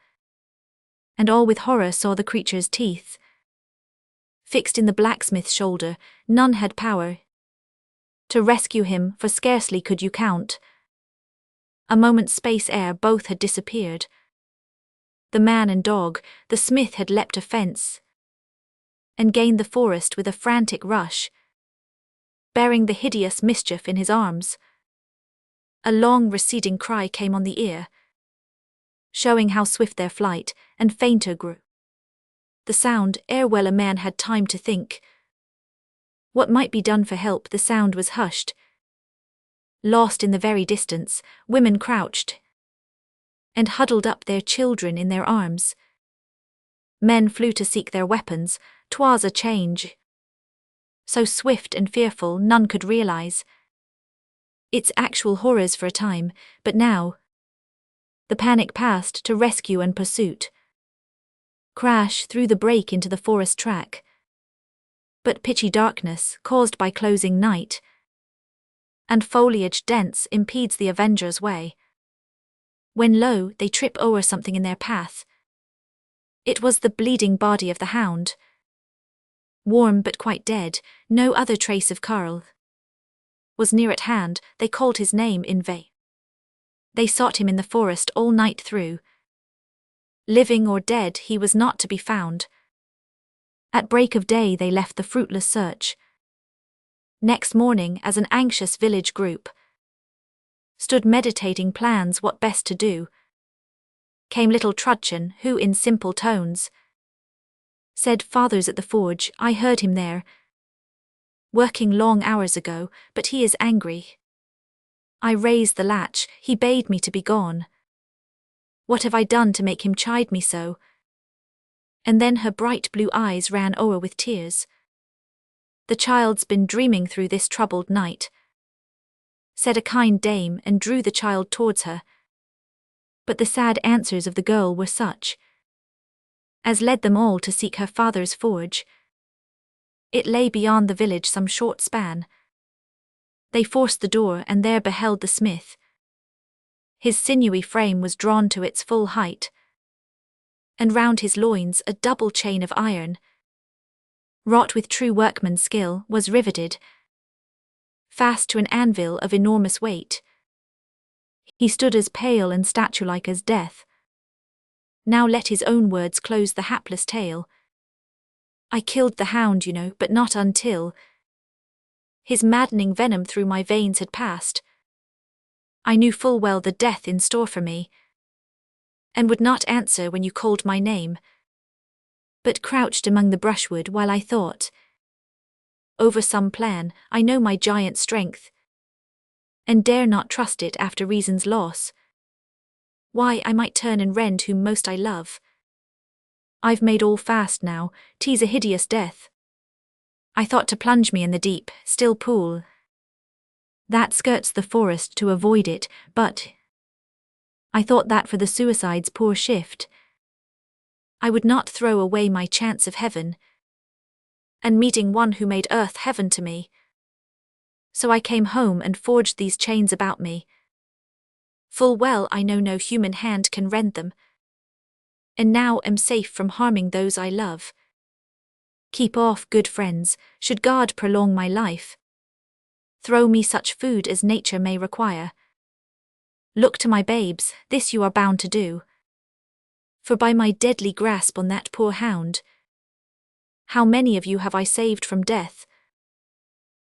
and all with horror saw the creature's teeth fixed in the blacksmith's shoulder. None had power to rescue him, for scarcely could you count a moment's space ere both had disappeared. The man and dog, the smith had leapt a fence and gained the forest with a frantic rush, bearing the hideous mischief in his arms. A long receding cry came on the ear, showing how swift their flight, and fainter grew the sound. Ere well a man had time to think what might be done for help, the sound was hushed. Lost in the very distance, women crouched and huddled up, their children in their arms. Men flew to seek their weapons. 'Twas a change so swift and fearful none could realize its actual horrors for a time, but now the panic passed to rescue and pursuit. Crash through the break into the forest track, but pitchy darkness, caused by closing night, and foliage dense, impedes the avenger's way. When lo, they trip o'er something in their path. It was the bleeding body of the hound, warm but quite dead. No other trace of Karl was near at hand. They called his name in vain. They sought him in the forest all night through. Living or dead, he was not to be found. At break of day they left the fruitless search. Next morning, as an anxious village group stood meditating plans what best to do, came little Trudchen, who in simple tones said, "Father's at the forge, I heard him there, working long hours ago, but he is angry. I raised the latch, he bade me to be gone. What have I done to make him chide me so?" And then her bright blue eyes ran o'er with tears. "The child's been dreaming through this troubled night," said a kind dame, and drew the child towards her. But the sad answers of the girl were such as led them all to seek her father's forge. It lay beyond the village some short span. They forced the door and there beheld the smith. His sinewy frame was drawn to its full height, and round his loins a double chain of iron, wrought with true workman's skill, was riveted fast to an anvil of enormous weight. He stood as pale and statue-like as death. Now let his own words close the hapless tale. "I killed the hound, you know, but not until his maddening venom through my veins had passed. I knew full well the death in store for me, and would not answer when you called my name, but crouched among the brushwood while I thought over some plan. I know my giant strength, and dare not trust it after reason's loss. Why, I might turn and rend whom most I love. I've made all fast now, 'tis a hideous death. I thought to plunge me in the deep, still pool that skirts the forest to avoid it, but I thought that for the suicide's poor shift I would not throw away my chance of heaven, and meeting one who made earth heaven to me. So I came home and forged these chains about me. Full well I know no human hand can rend them, and now am safe from harming those I love. Keep off, good friends, should God prolong my life. Throw me such food as nature may require. Look to my babes, this you are bound to do. For by my deadly grasp on that poor hound, how many of you have I saved from death?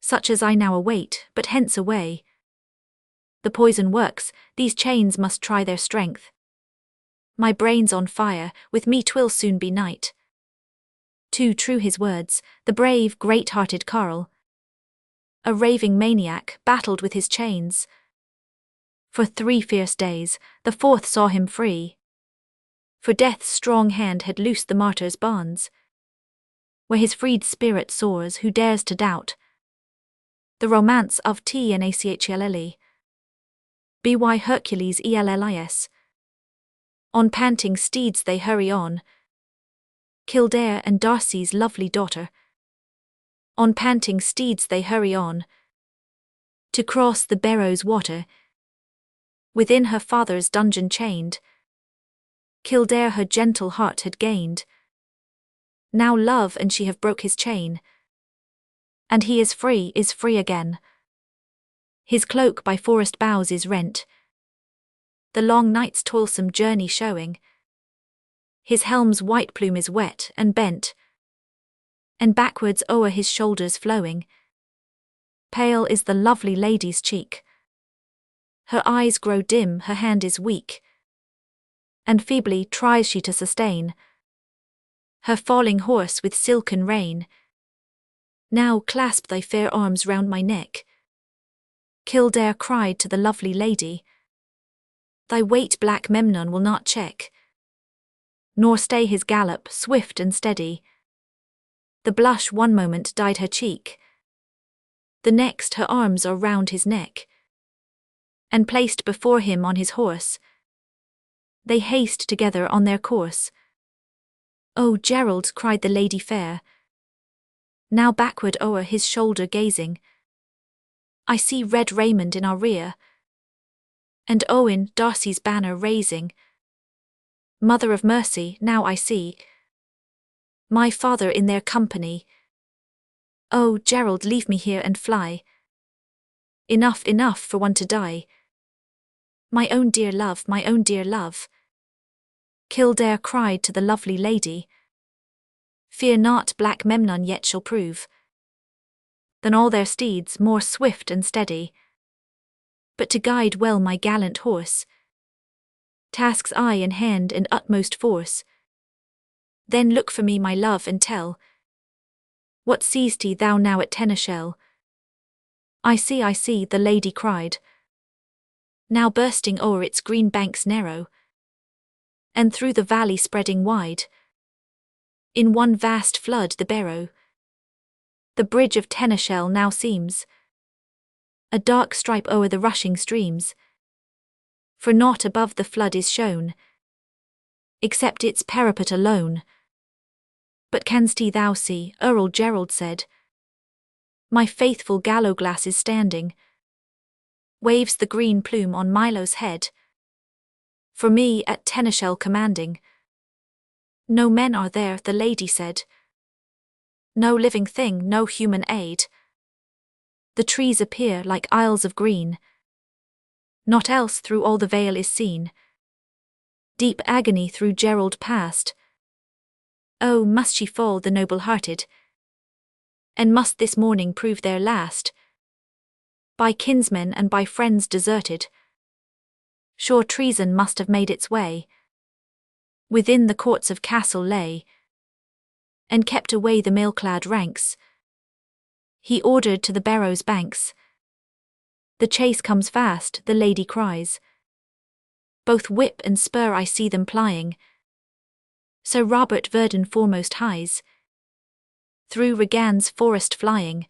Such as I now await, but hence away. The poison works, these chains must try their strength. My brain's on fire, with me 'twill soon be night." Too true his words, the brave, great-hearted Karl A raving maniac battled with his chains. For 3 fierce days, the 4th saw him free. For death's strong hand had loosed the martyr's bonds. Where his freed spirit soars, who dares to doubt the romance of Tnachlle? By Hercules Ellis. On panting steeds they hurry on. Kildare and Darcy's lovely daughter. On panting steeds they hurry on. To cross the Barrow's water. Within her father's dungeon chained. Kildare her gentle heart had gained. Now love and she have broke his chain. And he is free again. His cloak by forest boughs is rent. The long night's toilsome journey showing. His helm's white plume is wet and bent. And backwards o'er his shoulders flowing. Pale is the lovely lady's cheek. Her eyes grow dim, her hand is weak. And feebly tries she to sustain her falling horse with silken rein. Now clasp thy fair arms round my neck. Kildare cried to the lovely lady. Thy weight black Memnon will not check, nor stay his gallop swift and steady. The blush one moment dyed her cheek. The next her arms are round his neck. And placed before him on his horse, they haste together on their course. O Gerald, cried the lady fair, now backward o'er his shoulder gazing, I see red Raymond in our rear, and Owen Darcy's banner raising. Mother of mercy, now I see my father in their company. O Gerald, leave me here and fly. Enough, enough for one to die. My own dear love, my own dear love. Kildare cried to the lovely lady. Fear not, black Memnon yet shall prove than all their steeds more swift and steady. But to guide well my gallant horse, tasks I in hand and utmost force. Then look for me, my love, and tell what seest thou now at Tenachelle? I see, the lady cried, now bursting o'er its green banks narrow, and through the valley spreading wide. In one vast flood the Barrow, the bridge of Tenachelle now seems a dark stripe o'er the rushing streams. For naught above the flood is shown, except its parapet alone. But canst thou see, Earl Gerald said, my faithful Gallowglass is standing, waves the green plume on Milo's head, for me at Tenachelle commanding. No men are there, the lady said, no living thing, no human aid. The trees appear like isles of green, naught else through all the vale is seen. Deep agony through Gerald passed. Oh, must she fall, the noble-hearted, and must this morning prove their last? By kinsmen and by friends deserted, sure treason must have made its way within the courts of Castle lay, and kept away the mail-clad ranks. He ordered to the Barrow's banks. The chase comes fast, the lady cries. Both whip and spur I see them plying. Sir Robert Verdon foremost hies, through Regan's forest flying.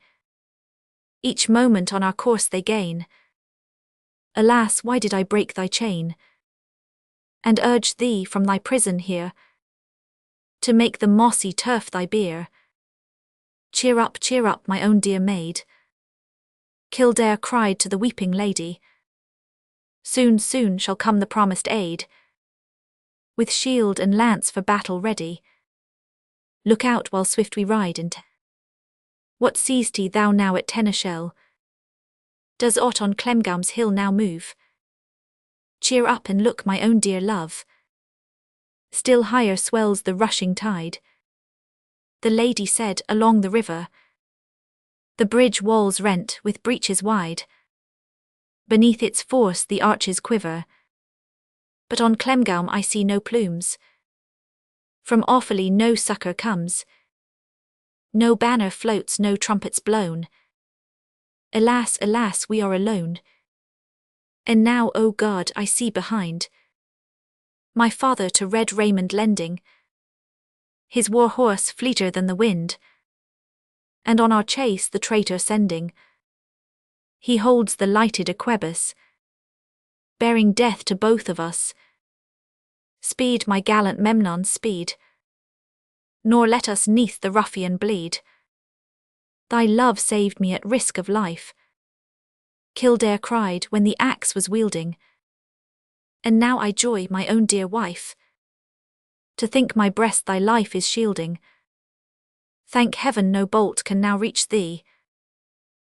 Each moment on our course they gain. Alas, why did I break thy chain, and urge thee from thy prison here, to make the mossy turf thy bier? Cheer up, my own dear maid, Kildare cried to the weeping lady. Soon, soon shall come the promised aid, with shield and lance for battle ready. Look out while swift we ride into. What seest thou now at Tenachelle? Does aught on Clemgaum's hill now move? Cheer up and look, my own dear love. Still higher swells the rushing tide. The lady said, along the river, the bridge walls rent with breaches wide. Beneath its force the arches quiver. But on Clemgaum I see no plumes. From Offaly no succour comes. No banner floats, no trumpets blown. Alas, alas, we are alone. And now, O God, I see behind my father to red raiment lending, his war horse fleeter than the wind, and on our chase the traitor sending. He holds the lighted arquebus, bearing death to both of us. Speed, my gallant Memnon, speed, nor let us neath the ruffian bleed. Thy love saved me at risk of life, Kildare cried when the axe was wielding. And now I joy, my own dear wife, to think my breast thy life is shielding. Thank heaven no bolt can now reach thee,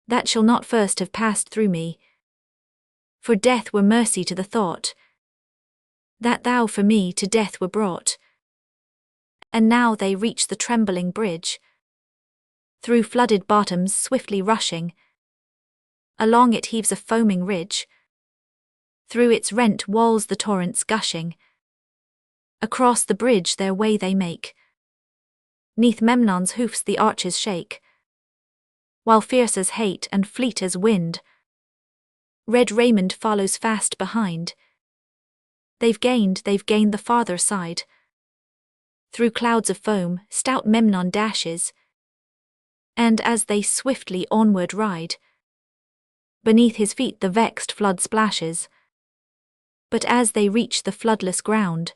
that shall not first have passed through me. For death were mercy to the thought, that thou for me to death were brought. And now they reach the trembling bridge, through flooded bottoms swiftly rushing. Along it heaves a foaming ridge, through its rent walls the torrents gushing. Across the bridge their way they make, 'neath Memnon's hoofs the arches shake, while fierce as hate and fleet as wind, red Raymond follows fast behind. They've gained the farther side. Through clouds of foam, stout Memnon dashes, and as they swiftly onward ride, beneath his feet the vexed flood splashes. But as they reach the floodless ground,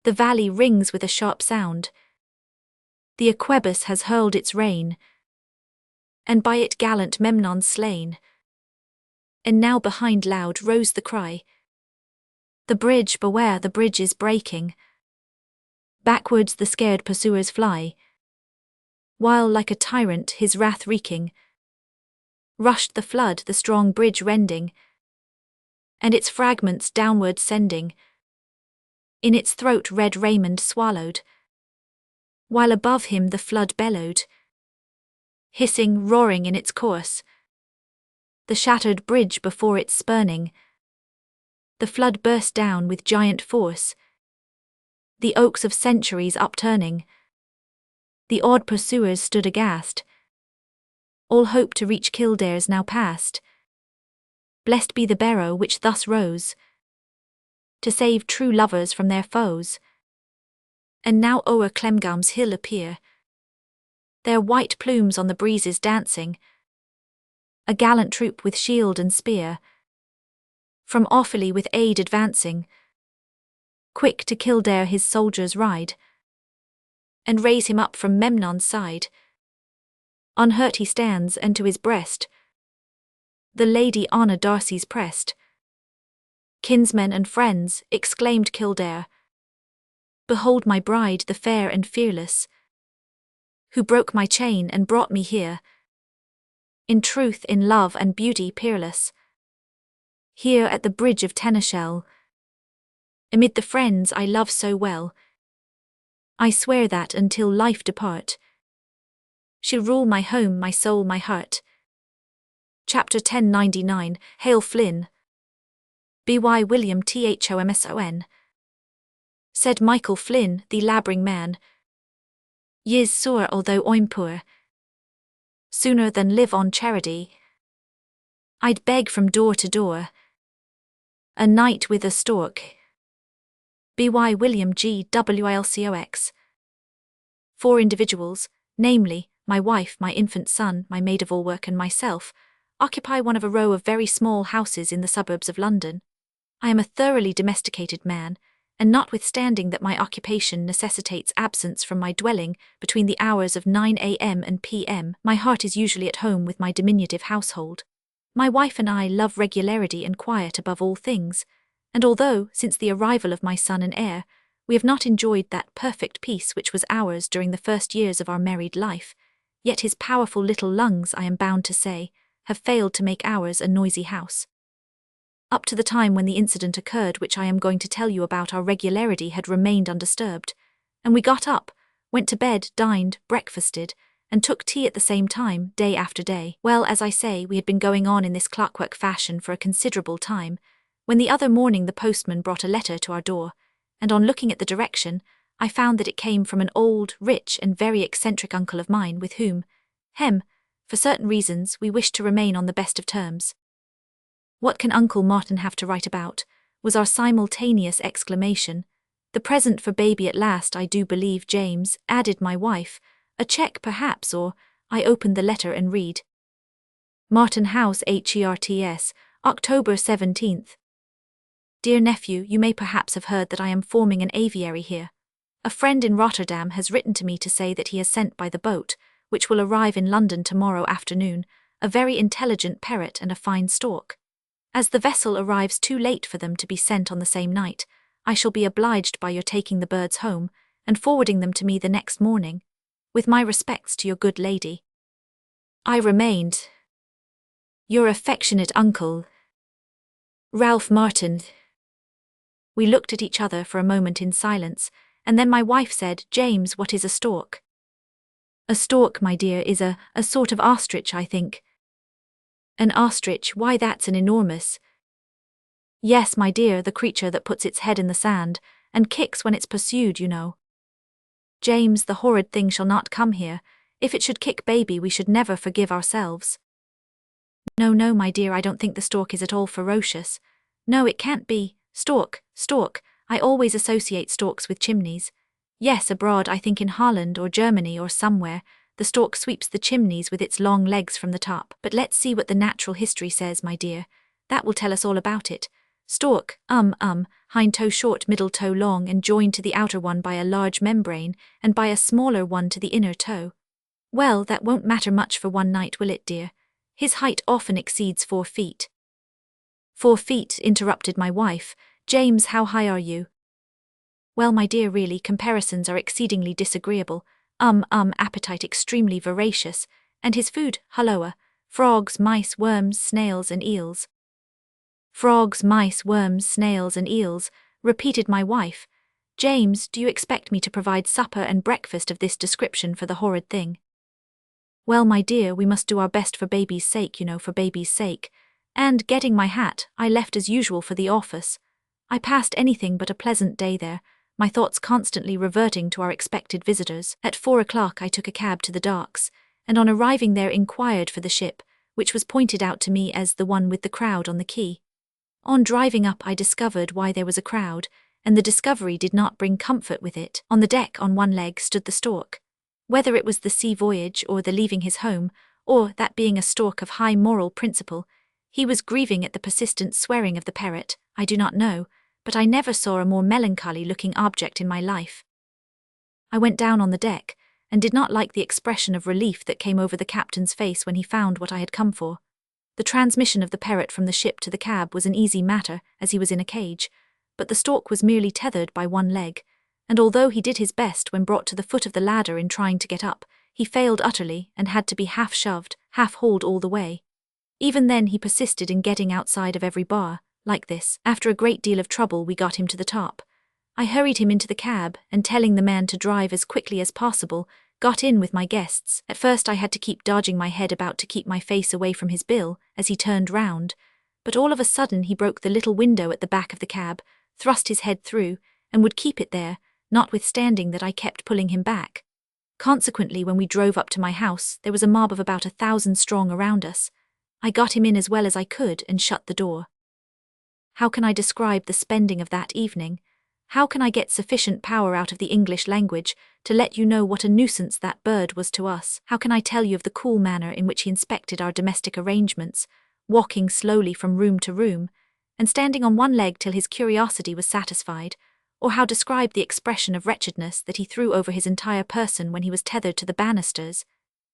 the valley rings with a sharp sound. The arquebus has hurled its rain, and by it gallant Memnon's slain. And now behind loud rose the cry, "The bridge, beware, the bridge is breaking." Backwards the scared pursuers fly, while like a tyrant his wrath wreaking, rushed the flood the strong bridge rending, and its fragments downward sending. In its throat red Raymond swallowed, while above him the flood bellowed, hissing, roaring in its course, the shattered bridge before it spurning. The flood burst down with giant force, the oaks of centuries upturning. The awed pursuers stood aghast, all hope to reach Kildare's now past. Blessed be the barrow which thus rose, to save true lovers from their foes. And now o'er Clemgaum's hill appear, their white plumes on the breezes dancing, a gallant troop with shield and spear, from Offaly with aid advancing. Quick to Kildare his soldiers ride, and raise him up from Memnon's side. Unhurt he stands, and to his breast the Lady Honor Darcy's pressed. "Kinsmen and friends," exclaimed Kildare, "behold my bride, the fair and fearless, who broke my chain and brought me here, in truth, in love and beauty peerless. Here at the bridge of Tenachel, amid the friends I love so well, I swear that until life depart, she'll rule my home, my soul, my heart." Chapter 1099, Hail Flynn. B.Y. William Thomson. Said Michael Flynn, the labouring man, "Ye's sore although I'm poor, sooner than live on charity. I'd beg from door to door, a night with a stork." B.Y. William G. Wilcox. 4 individuals, namely, my wife, my infant son, my maid-of-all-work and myself, occupy one of a row of very small houses in the suburbs of London. I am a thoroughly domesticated man, and notwithstanding that my occupation necessitates absence from my dwelling between the hours of 9 a.m. and p.m., my heart is usually at home with my diminutive household. My wife and I love regularity and quiet above all things, and although, since the arrival of my son and heir, we have not enjoyed that perfect peace which was ours during the first years of our married life, yet his powerful little lungs, I am bound to say, have failed to make ours a noisy house. Up to the time when the incident occurred which I am going to tell you about, our regularity had remained undisturbed, and we got up, went to bed, dined, breakfasted, and took tea at the same time, day after day. Well, as I say, we had been going on in this clockwork fashion for a considerable time, when the other morning the postman brought a letter to our door, and on looking at the direction, I found that it came from an old, rich, and very eccentric uncle of mine with whom, For certain reasons, we wish to remain on the best of terms. What can Uncle Martin have to write about? Was our simultaneous exclamation. The present for baby at last, I do believe, James, added my wife. A cheque perhaps, or… I opened the letter and read. Martin House, Herts, October 17th. Dear nephew, you may perhaps have heard that I am forming an aviary here. A friend in Rotterdam has written to me to say that he has sent by the boat, which will arrive in London tomorrow afternoon, a very intelligent parrot and a fine stork. As the vessel arrives too late for them to be sent on the same night, I shall be obliged by your taking the birds home and forwarding them to me the next morning, with my respects to your good lady. I remained your affectionate uncle, Ralph Martin. We looked at each other for a moment in silence, and then my wife said, James, what is a stork? A stork, my dear, is a sort of ostrich, I think. An ostrich, why that's an enormous… Yes, my dear, the creature that puts its head in the sand, and kicks when it's pursued, you know. James, the horrid thing shall not come here. If it should kick baby, we should never forgive ourselves. No, no, my dear, I don't think the stork is at all ferocious. No, it can't be. Stork, I always associate storks with chimneys. Yes, abroad, I think in Holland or Germany or somewhere, the stork sweeps the chimneys with its long legs from the top. But let's see what the natural history says, my dear. That will tell us all about it. Stork, hind toe short, middle toe long, and joined to the outer one by a large membrane, and by a smaller one to the inner toe. Well, that won't matter much for one night, will it, dear? His height often exceeds 4 feet. 4 feet, interrupted my wife. James, how high are you? Well, my dear, really, comparisons are exceedingly disagreeable. Appetite extremely voracious, and his food, hulloa, frogs, mice, worms, snails, and eels. Frogs, mice, worms, snails, and eels, repeated my wife. James, do you expect me to provide supper and breakfast of this description for the horrid thing? Well, my dear, we must do our best for baby's sake, you know, for baby's sake. And, getting my hat, I left as usual for the office. I passed anything but a pleasant day there, my thoughts constantly reverting to our expected visitors. At 4 o'clock I took a cab to the docks, and on arriving there inquired for the ship, which was pointed out to me as the one with the crowd on the quay. On driving up I discovered why there was a crowd, and the discovery did not bring comfort with it. On the deck on one leg stood the stork. Whether it was the sea voyage or the leaving his home, or that being a stork of high moral principle, he was grieving at the persistent swearing of the parrot, I do not know, but I never saw a more melancholy-looking object in my life. I went down on the deck, and did not like the expression of relief that came over the captain's face when he found what I had come for. The transmission of the parrot from the ship to the cab was an easy matter, as he was in a cage, but the stork was merely tethered by one leg, and although he did his best when brought to the foot of the ladder in trying to get up, he failed utterly and had to be half shoved, half hauled all the way. Even then he persisted in getting outside of every bar. Like this, after a great deal of trouble, we got him to the top. I hurried him into the cab, and telling the man to drive as quickly as possible, got in with my guests. At first I had to keep dodging my head about to keep my face away from his bill as he turned round, but all of a sudden he broke the little window at the back of the cab, thrust his head through, and would keep it there, notwithstanding that I kept pulling him back. Consequently, when we drove up to my house, there was a mob of about 1,000 strong around us. I got him in as well as I could and shut the door. How can I describe the spending of that evening? How can I get sufficient power out of the English language to let you know what a nuisance that bird was to us? How can I tell you of the cool manner in which he inspected our domestic arrangements, walking slowly from room to room, and standing on one leg till his curiosity was satisfied, or how describe the expression of wretchedness that he threw over his entire person when he was tethered to the banisters,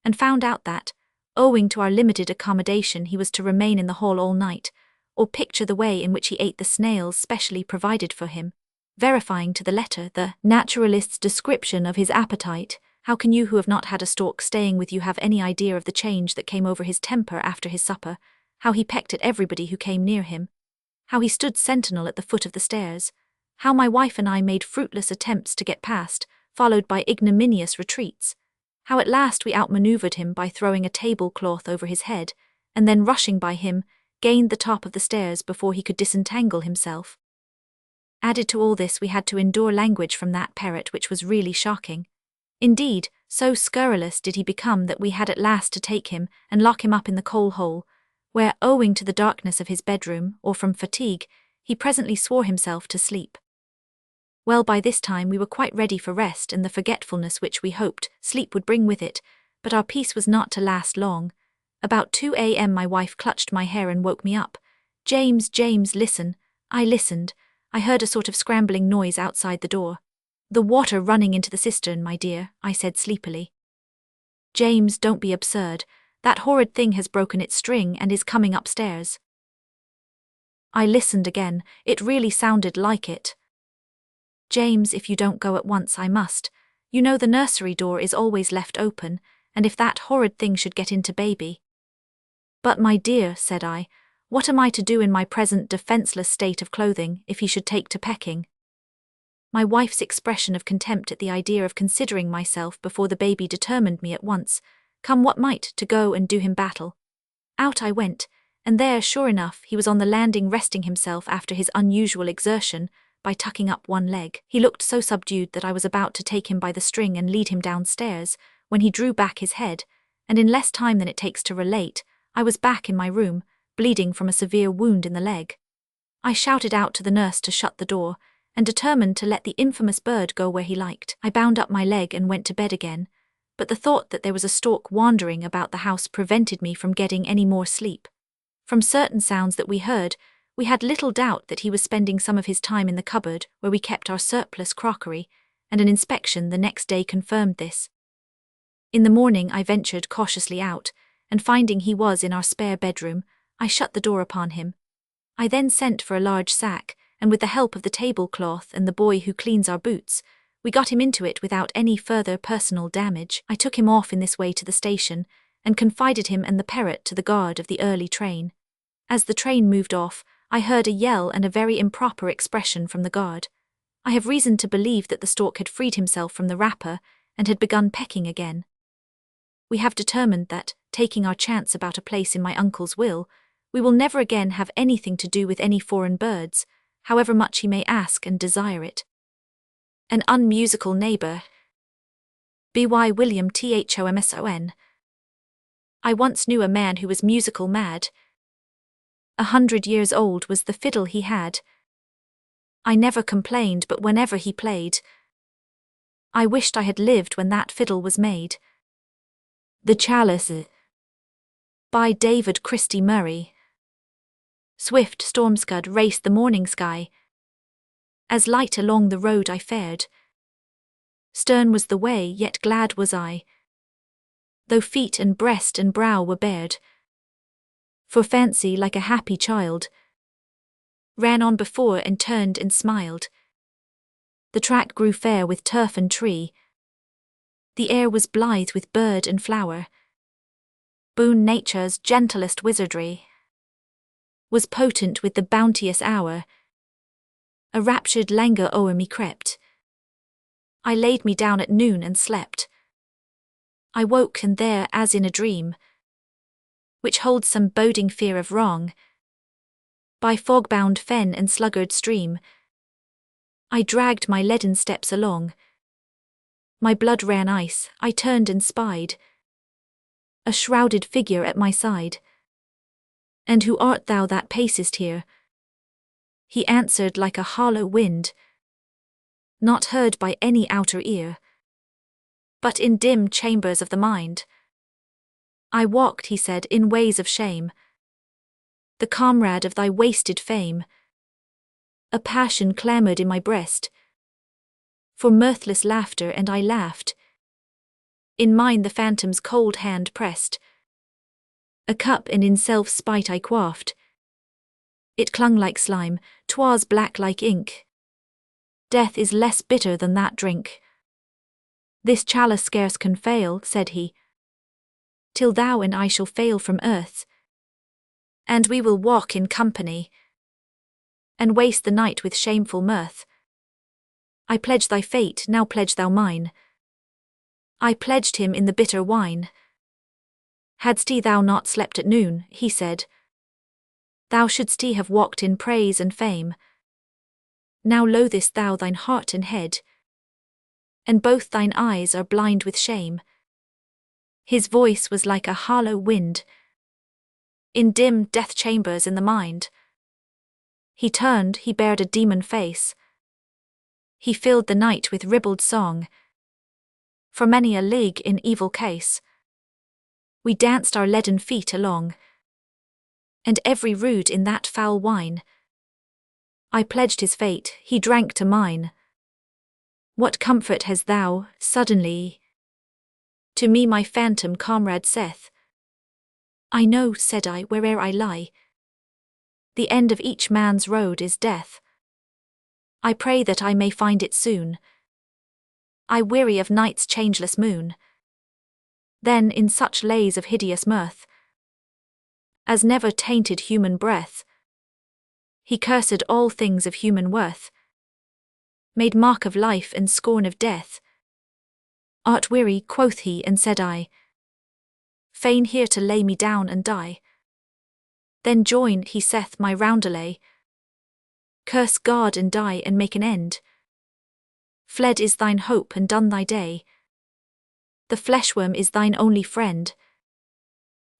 and found out that, owing to our limited accommodation, he was to remain in the hall all night, or picture the way in which he ate the snails specially provided for him, verifying to the letter the naturalist's description of his appetite. How can you who have not had a stork staying with you have any idea of the change that came over his temper after his supper, how he pecked at everybody who came near him, how he stood sentinel at the foot of the stairs, how my wife and I made fruitless attempts to get past, followed by ignominious retreats, how at last we outmaneuvered him by throwing a tablecloth over his head, and then rushing by him, gained the top of the stairs before he could disentangle himself. Added to all this, we had to endure language from that parrot which was really shocking. Indeed, So scurrilous did he become that we had at last to take him and lock him up in the coal hole, where, owing to the darkness of his bedroom, or from fatigue, he presently swore himself to sleep. Well, by this time we were quite ready for rest and the forgetfulness which we hoped sleep would bring with it, but our peace was not to last long. About 2 a.m. my wife clutched my hair and woke me up. "James, James, listen." I listened. I heard a sort of scrambling noise outside the door. "The water running into the cistern, my dear," I said sleepily. "James, don't be absurd. That horrid thing has broken its string and is coming upstairs." I listened again. It really sounded like it. "James, if you don't go at once, I must. You know the nursery door is always left open, and if that horrid thing should get into baby." "But my dear," said I, "what am I to do in my present defenseless state of clothing if he should take to pecking?" My wife's expression of contempt at the idea of considering myself before the baby determined me at once, come what might, to go and do him battle. Out I went, and there, sure enough, he was on the landing resting himself after his unusual exertion, by tucking up one leg. He looked so subdued that I was about to take him by the string and lead him downstairs, when he drew back his head, and in less time than it takes to relate, I was back in my room, bleeding from a severe wound in the leg. I shouted out to the nurse to shut the door, and determined to let the infamous bird go where he liked. I bound up my leg and went to bed again, but the thought that there was a stork wandering about the house prevented me from getting any more sleep. From certain sounds that we heard, we had little doubt that he was spending some of his time in the cupboard where we kept our surplus crockery, and an inspection the next day confirmed this. In the morning I ventured cautiously out, and finding he was in our spare bedroom, I shut the door upon him. I then sent for a large sack, and with the help of the tablecloth and the boy who cleans our boots, we got him into it without any further personal damage. I took him off in this way to the station, and confided him and the parrot to the guard of the early train. As the train moved off, I heard a yell and a very improper expression from the guard. I have reason to believe that the stork had freed himself from the wrapper and had begun pecking again. We have determined that, taking our chance about a place in my uncle's will, we will never again have anything to do with any foreign birds, however much he may ask and desire it. An unmusical neighbour. B.Y. William Thomson. I once knew a man who was musical mad. 100 years old was the fiddle he had. I never complained, but whenever he played, I wished I had lived when that fiddle was made. The Chalice. By David Christie Murray. Swift storm scud raced the morning sky. As light along the road I fared. Stern was the way, yet glad was I, though feet and breast and brow were bared. For fancy, like a happy child, ran on before and turned and smiled. The track grew fair with turf and tree. The air was blithe with bird and flower. Boon nature's gentlest wizardry was potent with the bounteous hour. A raptured languor o'er me crept. I laid me down at noon and slept. I woke, and there, as in a dream, which holds some boding fear of wrong, by fog-bound fen and sluggard stream, I dragged my leaden steps along. My blood ran ice, I turned and spied a shrouded figure at my side. And who art thou that pacest here? He answered like a hollow wind, not heard by any outer ear, but in dim chambers of the mind. I walked, he said, in ways of shame, the comrade of thy wasted fame. A passion clamoured in my breast for mirthless laughter, and I laughed. In mine the phantom's cold hand pressed a cup, and in self-spite I quaffed. It clung like slime, 'twas black like ink. Death is less bitter than that drink. This chalice scarce can fail, said he, till thou and I shall fail from earth, and we will walk in company, and waste the night with shameful mirth. I pledge thy fate, now pledge thou mine. I pledged him in the bitter wine. Hadst thou not slept at noon, he said, thou shouldst have walked in praise and fame. Now loathest thou thine heart and head. and both thine eyes are blind with shame. His voice was like a hollow wind in dim death chambers in the mind. He turned, he bared a demon face. He filled the night with ribald song. For many a league in evil case, we danced our leaden feet along, and every rood in that foul wine I pledged his fate, he drank to mine. What comfort hast thou, suddenly, to me my phantom comrade saith? I know, said I, where'er I lie, the end of each man's road is death. I pray that I may find it soon. I weary of night's changeless moon. Then in such lays of hideous mirth as never tainted human breath, he cursed all things of human worth, made mock of life and scorn of death. Art weary, quoth he, and said I, fain here to lay me down and die. Then join, he saith, my roundelay, curse God and die and make an end. Fled is thine hope and done thy day. The fleshworm is thine only friend.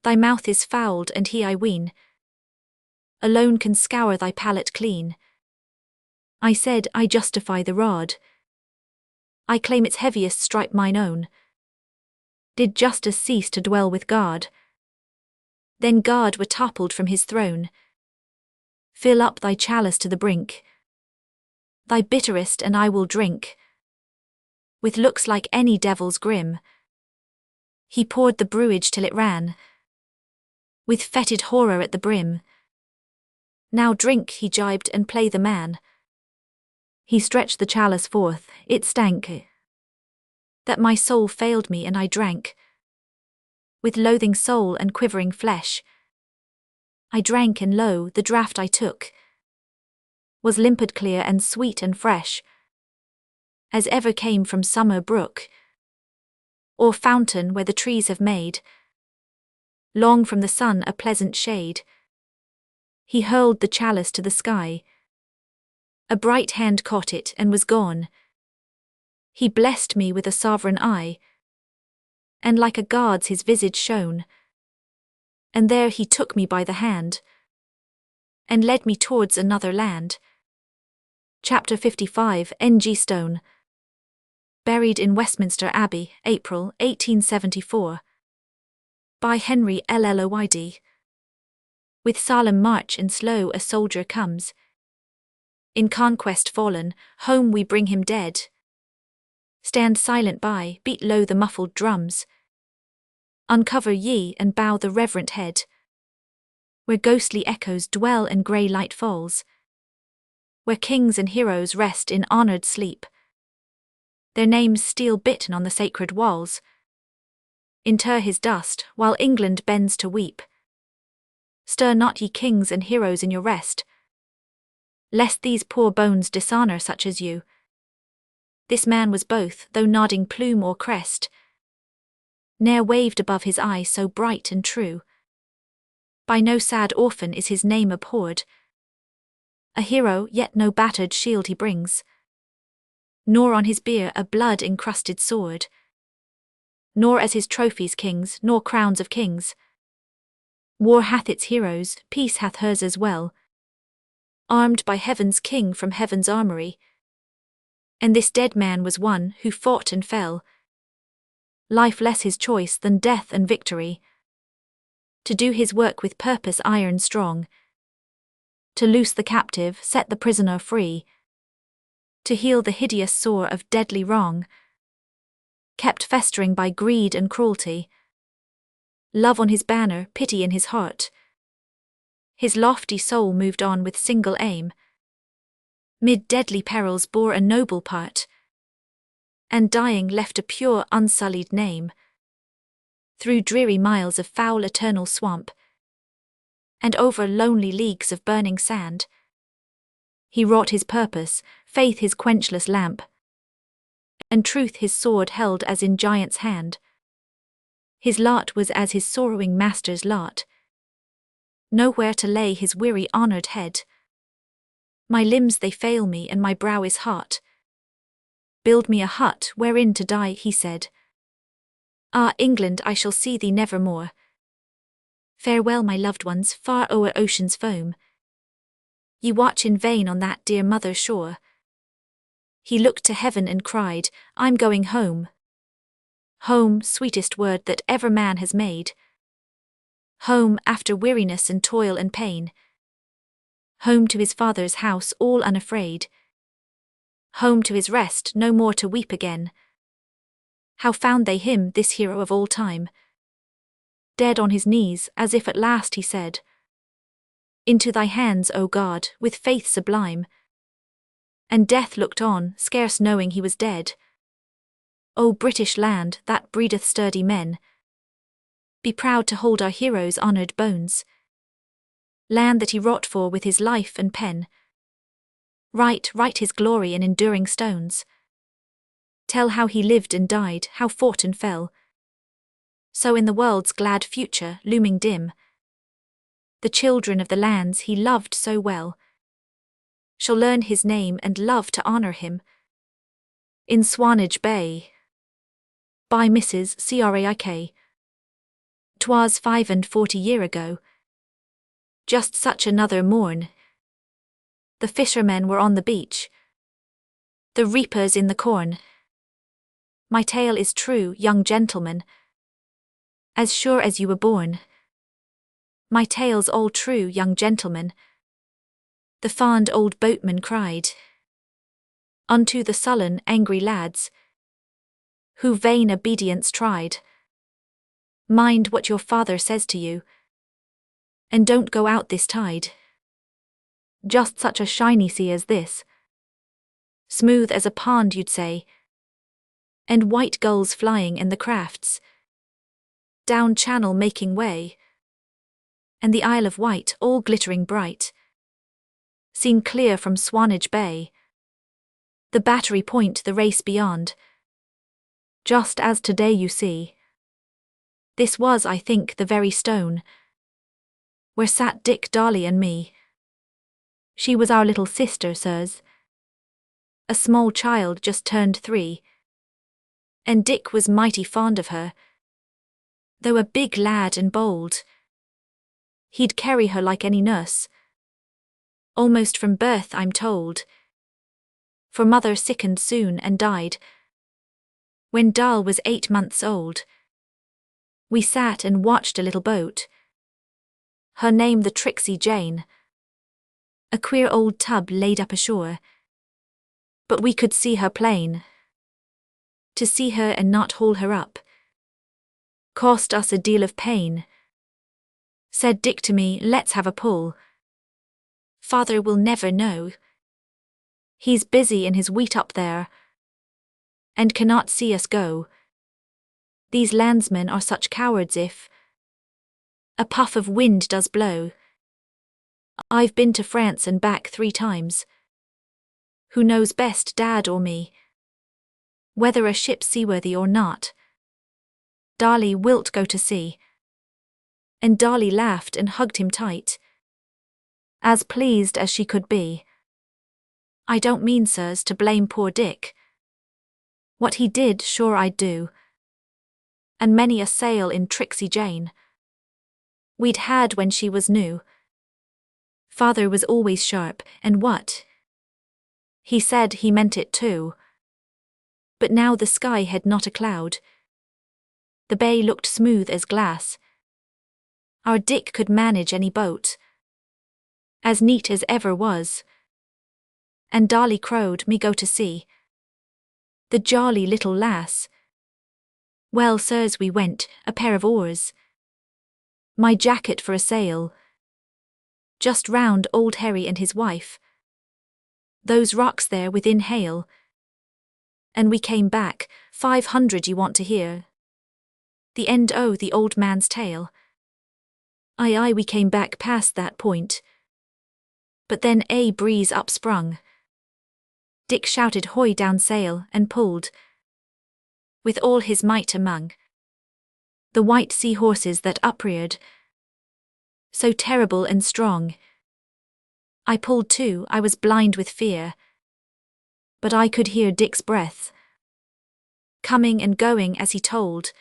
Thy mouth is fouled, and he, I ween, alone can scour thy palate clean. I said, I justify the rod. I claim its heaviest stripe mine own. Did justice cease to dwell with God, then God were toppled from his throne. Fill up thy chalice to the brink, thy bitterest, and I will drink. With looks like any devil's grim, he poured the brewage till it ran, with fetid horror at the brim. Now drink, he gibed, and play the man. He stretched the chalice forth, it stank, that my soul failed me, and I drank. With loathing soul and quivering flesh, I drank, and lo, the draught I took was limpid clear and sweet and fresh, as ever came from summer brook, or fountain where the trees have made, long from the sun a pleasant shade. He hurled the chalice to the sky. A bright hand caught it and was gone. He blessed me with a sovereign eye, and like a god's his visage shone. And there he took me by the hand, and led me towards another land. Chapter 55, N.G. Stone. Buried in Westminster Abbey, April 1874. By Henry Lloyd. With solemn march and slow a soldier comes. In conquest fallen, home we bring him dead. Stand silent by, beat low the muffled drums. Uncover ye and bow the reverent head. Where ghostly echoes dwell and grey light falls. Where kings and heroes rest in honoured sleep. Their names steel bitten on the sacred walls. Inter his dust, while England bends to weep. Stir not ye kings and heroes in your rest, lest these poor bones dishonour such as you. This man was both, though nodding plume or crest, ne'er waved above his eye so bright and true. By no sad orphan is his name abhorred. A hero, yet no battered shield he brings, nor on his bier a blood-encrusted sword, nor as his trophies kings, nor crowns of kings. War hath its heroes, peace hath hers as well, armed by heaven's king from heaven's armoury. And this dead man was one who fought and fell, life less his choice than death and victory, to do his work with purpose iron strong, to loose the captive, set the prisoner free, to heal the hideous sore of deadly wrong, kept festering by greed and cruelty. Love on his banner, pity in his heart. His lofty soul moved on with single aim. Mid deadly perils bore a noble part, and dying left a pure unsullied name. Through dreary miles of foul eternal swamp, and over lonely leagues of burning sand, he wrought his purpose, faith his quenchless lamp, and truth his sword held as in giant's hand. His lot was as his sorrowing master's lot, nowhere to lay his weary honoured head. My limbs they fail me and my brow is hot, Build me a hut wherein to die, he said. Ah, England, I shall see thee never more. Farewell, my loved ones, far o'er ocean's foam. Ye watch in vain on that dear mother shore. He looked to heaven and cried, I'm going home. Home, sweetest word that ever man has made. Home, after weariness and toil and pain. Home to his father's house, all unafraid. Home to his rest, no more to weep again. How found they him, this hero of all time? Dead on his knees, as if at last he said, Into thy hands, O God, with faith sublime. And death looked on, scarce knowing he was dead. O British land, that breedeth sturdy men, be proud to hold our hero's honoured bones. Land that he wrought for with his life and pen. Write his glory in enduring stones. Tell how he lived and died, how fought and fell. So in the world's glad future, looming dim, the children of the lands he loved so well shall learn his name and love to honour him. In Swanage Bay. By Mrs. Craik. 'Twas 45 year ago. Just such another morn. The fishermen were on the beach, the reapers in the corn. My tale is true, young gentleman, as sure as you were born. My tale's all true, young gentleman. The fond old boatman cried unto the sullen, angry lads, who vain obedience tried. Mind what your father says to you, and don't go out this tide. Just such a shiny sea as this, smooth as a pond you'd say, and white gulls flying in the crafts, down channel making way, and the Isle of Wight all glittering bright, seen clear from Swanage Bay, the Battery Point the race beyond, just as today you see. This was, I think, the very stone where sat Dick, Dolly and me. She was our little sister, sirs, a small child just turned 3, and Dick was mighty fond of her, though a big lad and bold. He'd carry her like any nurse, almost from birth I'm told, for mother sickened soon and died when Doll was 8 months old. We sat and watched a little boat, her name the Tricksy Jane, a queer old tub laid up ashore, but we could see her plain. To see her and not haul her up cost us a deal of pain. Said Dick to me, let's have a pull. Father will never know. He's busy in his wheat up there, and cannot see us go. These landsmen are such cowards if a puff of wind does blow. I've been to France and back 3 times. Who knows best, Dad or me, whether a ship's seaworthy or not? Dolly, wilt go to sea? And Dolly laughed and hugged him tight, as pleased as she could be. I don't mean, sirs, to blame poor Dick. What he did, sure I'd do. And many a sail in Tricksy Jane we'd had when she was new. Father was always sharp, and what he said he meant it too. But now the sky had not a cloud. The bay looked smooth as glass. Our Dick could manage any boat, as neat as ever was. And Dolly crowed me go to sea, the jolly little lass. Well, sirs, we went, a pair of oars, my jacket for a sail, just round old Harry and his wife, those rocks there within hail. And we came back, 500 you want to hear the end o' the old man's tale. Aye, we came back past that point, but then a breeze upsprung. Dick shouted hoy down sail and pulled with all his might among the white sea horses that upreared, so terrible and strong. I pulled too, I was blind with fear, But I could hear Dick's breath, coming and going as he told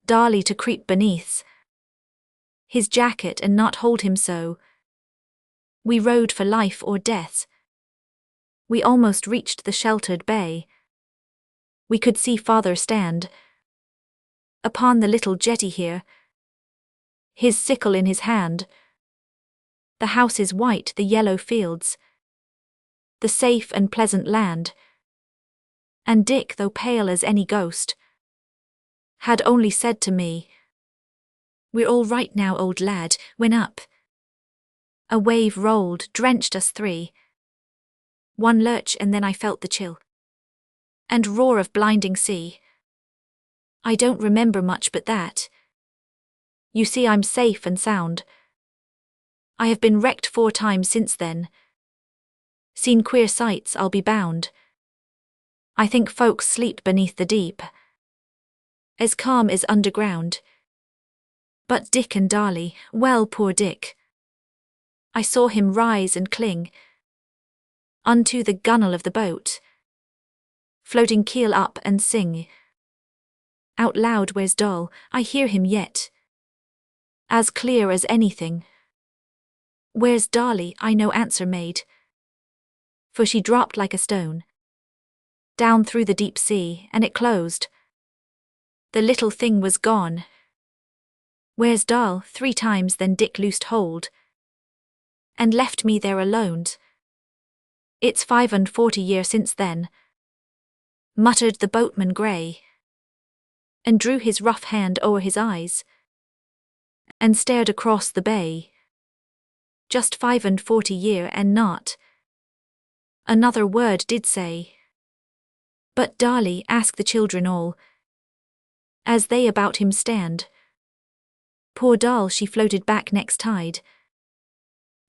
Darley to creep beneath his jacket and not hold him so. We rode for life or death. We almost reached the sheltered bay. We could see father stand upon the little jetty here, his sickle in his hand. The house is white, the yellow fields, the safe and pleasant land. And Dick, though pale as any ghost, had only said to me, "We're all right now, old lad," when up a wave rolled, drenched us three. One lurch and then I felt the chill and roar of blinding sea. I don't remember much but that. You see, I'm safe and sound. I have been wrecked 4 times since then. Seen queer sights, I'll be bound. I think folks sleep beneath the deep, as calm as underground. But Dick and Darley, well, poor Dick. I saw him rise and cling unto the gunwale of the boat, floating keel up and sing out loud, "Where's Doll?" I hear him yet, as clear as anything. "Where's Darley?" I no answer made, for she dropped like a stone down through the deep sea, and it closed. The little thing was gone. "Where's Doll?" 3 times, then Dick loosed hold and left me there alone. "It's 45 years since then," muttered the boatman grey, and drew his rough hand o'er his eyes, and stared across the bay. "Just 45 year, and not another word did say." "But Darley?" ask the children all, as they about him stand. "Poor Doll, she floated back next tide,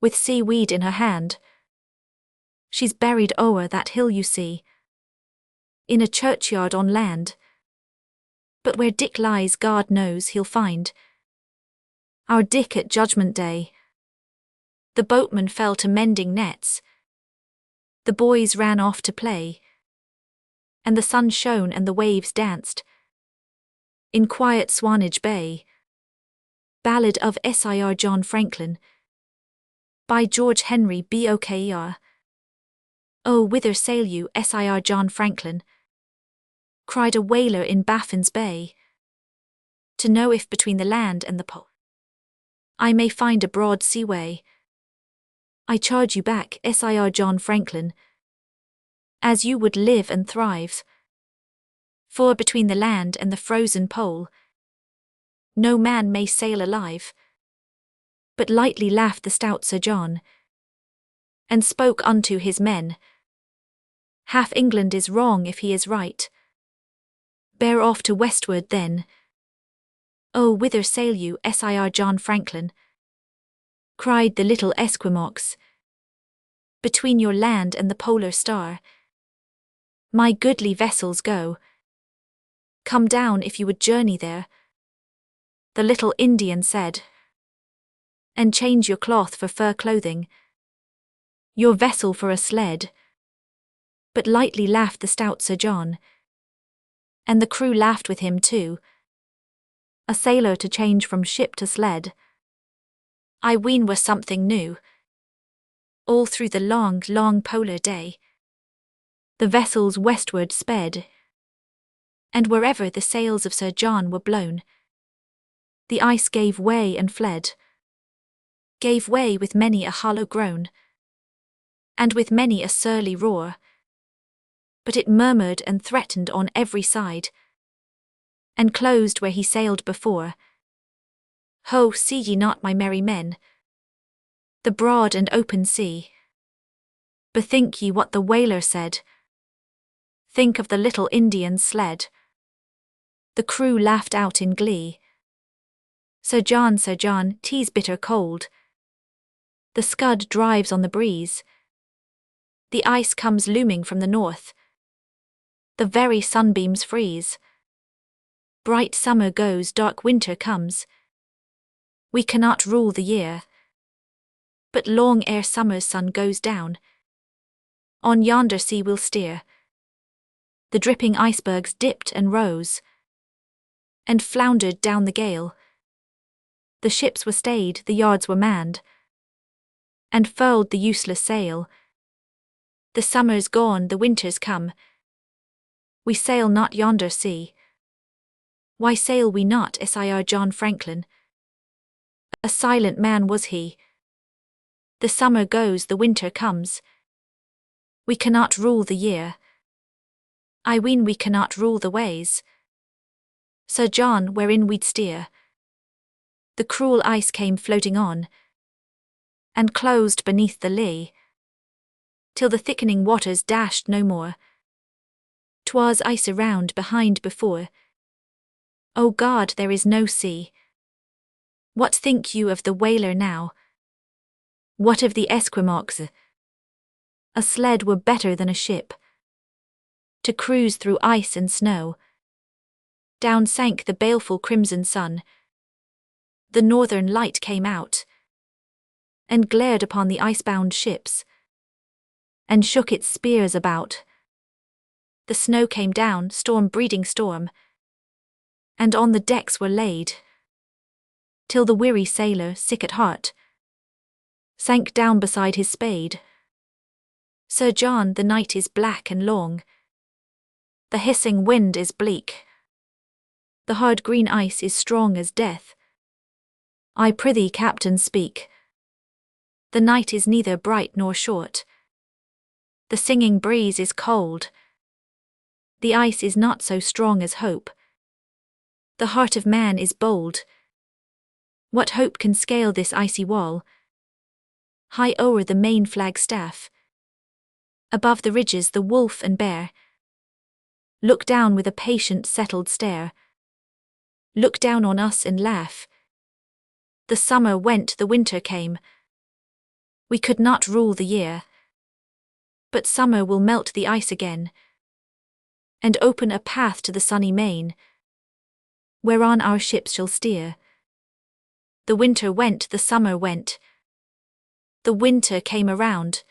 with seaweed in her hand. She's buried o'er that hill you see, in a churchyard on land. But where Dick lies, God knows he'll find our Dick at Judgment Day." The boatman fell to mending nets. The boys ran off to play, and the sun shone and the waves danced in quiet Swanage Bay. Ballad of Sir John Franklin, by George Henry Boker. "Oh, whither sail you, Sir John Franklin?" cried a whaler in Baffin's Bay, "to know if between the land and the pole I may find a broad seaway." I charge you back, Sir John Franklin, as you would live and thrive, for between the land and the frozen pole no man may sail alive. But lightly laughed the stout Sir John, and spoke unto his men, "Half England is wrong if he is right. Bear off to westward then." "Oh, whither sail you, Sir John Franklin?" cried the little Esquimaux, "between your land and the polar star my goodly vessels go. Come down if you would journey there," the little Indian said, "and change your cloth for fur clothing, your vessel for a sled." But lightly laughed the stout Sir John, and the crew laughed with him too. A sailor to change from ship to sled, I ween was something new. All through the long, long polar day the vessels westward sped, and wherever the sails of Sir John were blown, the ice gave way and fled, gave way with many a hollow groan, and with many a surly roar. But it murmured and threatened on every side, and closed where he sailed before. Ho, see ye not, my merry men, the broad and open sea? Bethink ye what the whaler said. Think of the little Indian's sled. The crew laughed out in glee. Sir John, 'tis bitter cold. The scud drives on the breeze. The ice comes looming from the north. The very sunbeams freeze. Bright summer goes, dark winter comes. We cannot rule the year, but long ere summer's sun goes down, On yonder sea we'll steer. The dripping icebergs dipped and rose, and floundered down the gale. The ships were stayed, the yards were manned, and furled the useless sail. The summer's gone, the winter's come. We sail not yonder sea. Why sail we not? Sir John Franklin. A silent man was he. The summer goes, the winter comes. We cannot rule the year. I ween we cannot rule the ways, Sir John, wherein we'd steer. The cruel ice came floating on, and closed beneath the lee, till the thickening waters dashed no more. 'Twas ice around, behind, before. O God, there is no sea. What think you of the whaler now? What of the Esquimaux? A sled were better than a ship, to cruise through ice and snow. Down sank the baleful crimson sun. The northern light came out, and glared upon the icebound ships, and shook its spears about. The snow came down, storm breeding storm, and on the decks were laid, till the weary sailor, sick at heart, sank down beside his spade. Sir John, the night is black and long. The hissing wind is bleak. The hard green ice is strong as death. I prithee, Captain, speak. The night is neither bright nor short. The singing breeze is cold. The ice is not so strong as hope. The heart of man is bold. What hope can scale this icy wall? High o'er the main flagstaff, above the ridges the wolf and bear look down with a patient settled stare, look down on us and laugh. The summer went, the winter came. We could not rule the year, but summer will melt the ice again, and open a path to the sunny main, whereon our ships shall steer. The winter went, the summer went. The winter came around,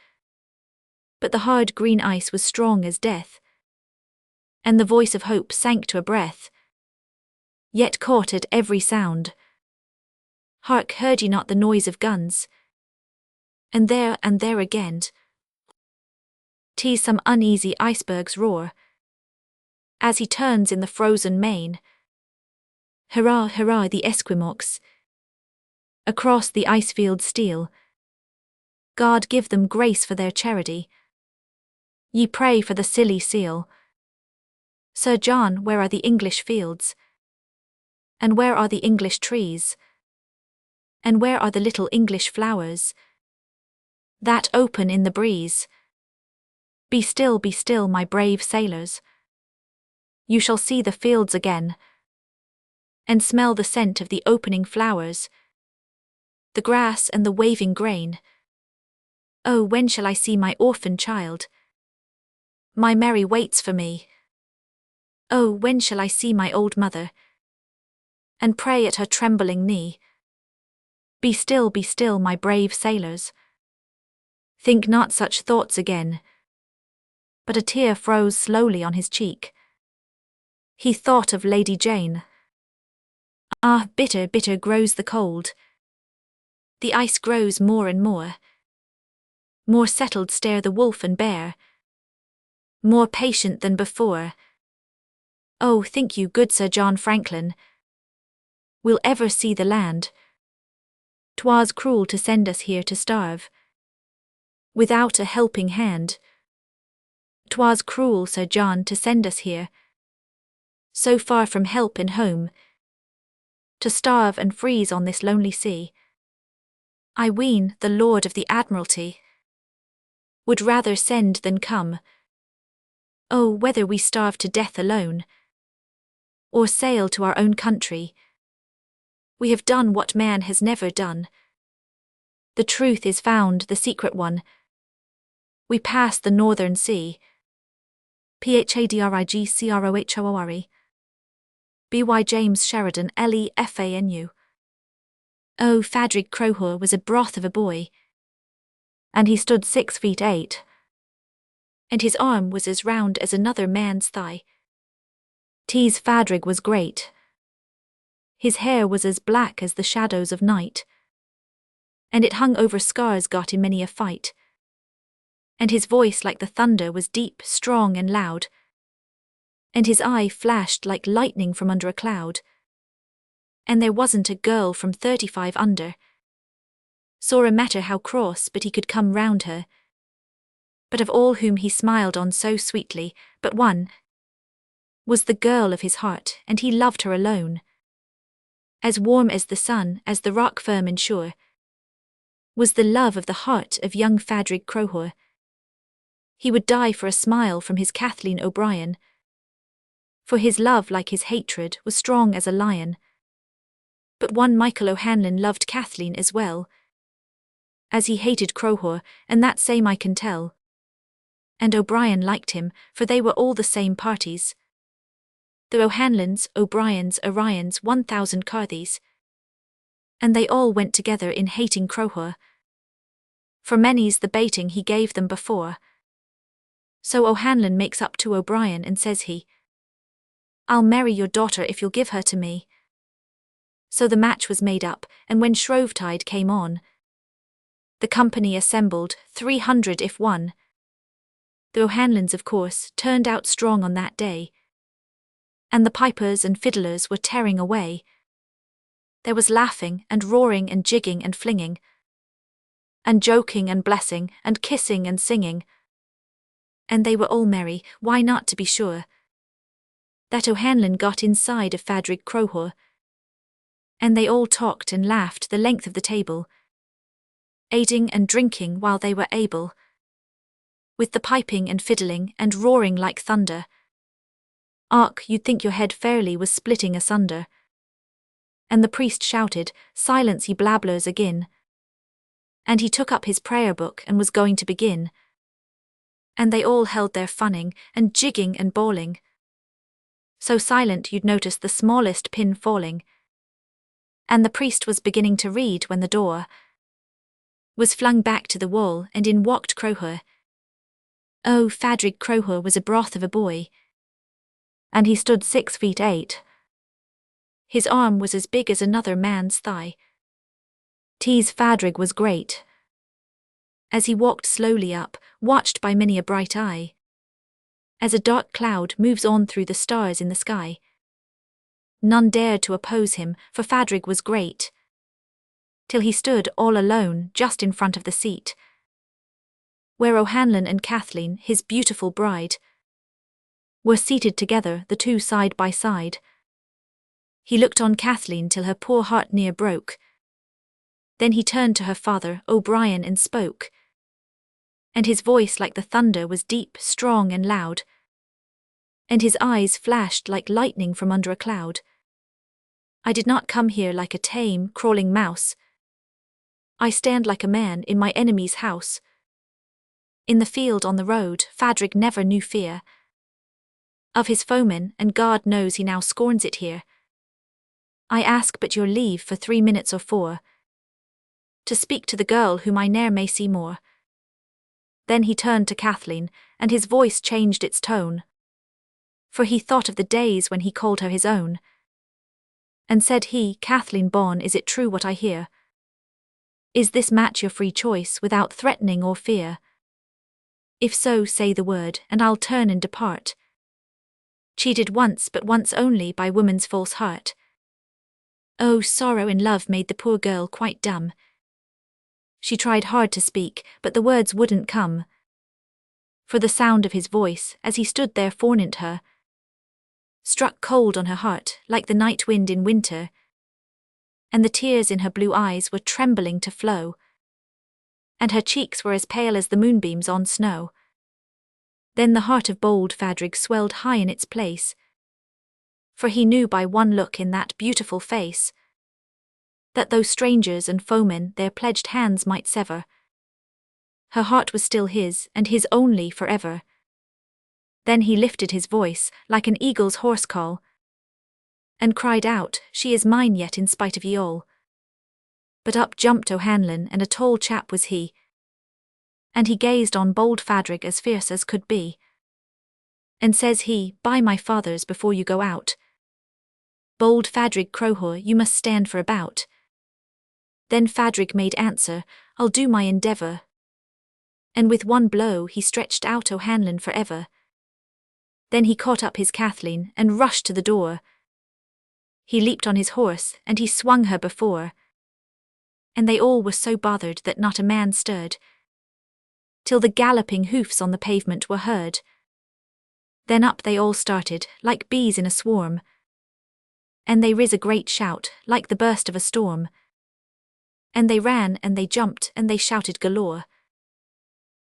but the hard green ice was strong as death, and the voice of hope sank to a breath, yet caught at every sound. Hark, heard ye not the noise of guns? And there again. 'Tis some uneasy iceberg's roar, as he turns in the frozen main. Hurrah, hurrah, the Esquimaux, across the icefield steal. God give them grace for their charity. Ye pray for the silly seal. Sir John, where are the English fields? And where are the English trees? And where are the little English flowers that open in the breeze? Be still, my brave sailors. You shall see the fields again, and smell the scent of the opening flowers, the grass and the waving grain. Oh, when shall I see my orphan child? My Mary waits for me. Oh, when shall I see my old mother, and pray at her trembling knee? Be still, my brave sailors. Think not such thoughts again. But a tear froze slowly on his cheek. He thought of Lady Jane. Ah, bitter, bitter grows the cold. The ice grows more and more. More settled stare the wolf and bear, more patient than before. Oh, think you, good Sir John Franklin, we'll ever see the land? 'Twas cruel to send us here to starve, without a helping hand. 'Twas cruel, Sir John, to send us here, so far from help and home, to starve and freeze on this lonely sea. I ween the Lord of the Admiralty would rather send than come. Oh, whether we starve to death alone, or sail to our own country, we have done what man has never done. The truth is found, the secret one. We pass the northern sea. PHADRIGCROHOORE. B.Y. James Sheridan, LEFANU. Oh, Fadrig Crowhor was a broth of a boy, and he stood 6 feet 8. and his arm was as round as another man's thigh. T's Fadrig was great. His hair was as black as the shadows of night, and it hung over scars got in many a fight. And his voice like the thunder was deep, strong and loud, and his eye flashed like lightning from under a cloud. And there wasn't a girl from 35 under saw a matter how cross but he could come round her, but of all whom he smiled on so sweetly, but one was the girl of his heart, and he loved her alone. As warm as the sun, as the rock firm and sure, was the love of the heart of young Fadrig Crowhor. He would die for a smile from his Kathleen O'Brien, for his love, like his hatred, was strong as a lion. But one Michael O'Hanlon loved Kathleen as well as he hated Crowhor, and that same I can tell. And O'Brien liked him, for they were all the same parties. The O'Hanlons, O'Briens, Orions, 1,000 Carthies. And they all went together in hating Crowhor, for many's the baiting he gave them before. So O'Hanlon makes up to O'Brien and says he, "I'll marry your daughter if you'll give her to me." So the match was made up, and when Shrovetide came on, the company assembled, 300 if one. The O'Hanlons, of course, turned out strong on that day, and the pipers and fiddlers were tearing away. There was laughing and roaring and jigging and flinging, and joking and blessing and kissing and singing. And they were all merry, why not to be sure? That O'Hanlon got inside of Fadrig Crowhor, and they all talked and laughed the length of the table, aiding and drinking while they were able, with the piping and fiddling and roaring like thunder. Ark, you'd think your head fairly was splitting asunder. And the priest shouted, "Silence, ye blabblers agin." And he took up his prayer book and was going to begin. And they all held their funning and jigging and bawling, so silent you'd notice the smallest pin falling. And the priest was beginning to read when the door was flung back to the wall, and in walked Crowhor. Oh, Fadrig Crowhor was a broth of a boy, and he stood 6 feet 8. His arm was as big as another man's thigh. T's Fadrig was great. As he walked slowly up, watched by many a bright eye, as a dark cloud moves on through the stars in the sky, none dared to oppose him, for Fadrig was great, till he stood all alone just in front of the seat, where O'Hanlon and Kathleen, his beautiful bride, were seated together, the two side by side. He looked on Kathleen till her poor heart near broke. Then he turned to her father, O'Brien, and spoke, and his voice like the thunder was deep, strong and loud, and his eyes flashed like lightning from under a cloud. "I did not come here like a tame, crawling mouse. I stand like a man in my enemy's house. In the field, on the road, Fadrig never knew fear of his foemen, and God knows he now scorns it here. I ask but your leave for 3 minutes or 4, to speak to the girl whom I ne'er may see more." Then he turned to Kathleen, and his voice changed its tone, for he thought of the days when he called her his own. And said he, "Kathleen Bawn, is it true what I hear? Is this match your free choice, without threatening or fear? If so, say the word, and I'll turn and depart. Cheated once, but once only, by woman's false heart." Oh, sorrow and love made the poor girl quite dumb. She tried hard to speak, but the words wouldn't come, for the sound of his voice, as he stood there fornint her, struck cold on her heart, like the night wind in winter, and the tears in her blue eyes were trembling to flow, and her cheeks were as pale as the moonbeams on snow. Then the heart of bold Fadrig swelled high in its place, for he knew by one look in that beautiful face that though strangers and foemen their pledged hands might sever, her heart was still his, and his only forever. Then he lifted his voice, like an eagle's hoarse call, and cried out, "She is mine yet in spite of ye all." But up jumped O'Hanlon, and a tall chap was he, And he gazed on bold Fadrig as fierce as could be. And says he, by my fathers before you go out, bold Fadrig Crowhor, you must stand for a bout. Then Fadrig made answer, I'll do my endeavour. And with one blow he stretched out O'Hanlon for ever. Then he caught up his Kathleen and rushed to the door. He leaped on his horse and he swung her before. And they all were so bothered that not a man stirred, till the galloping hoofs on the pavement were heard. Then up they all started, like bees in a swarm, and they riz a great shout, like the burst of a storm. And they ran and they jumped and they shouted galore.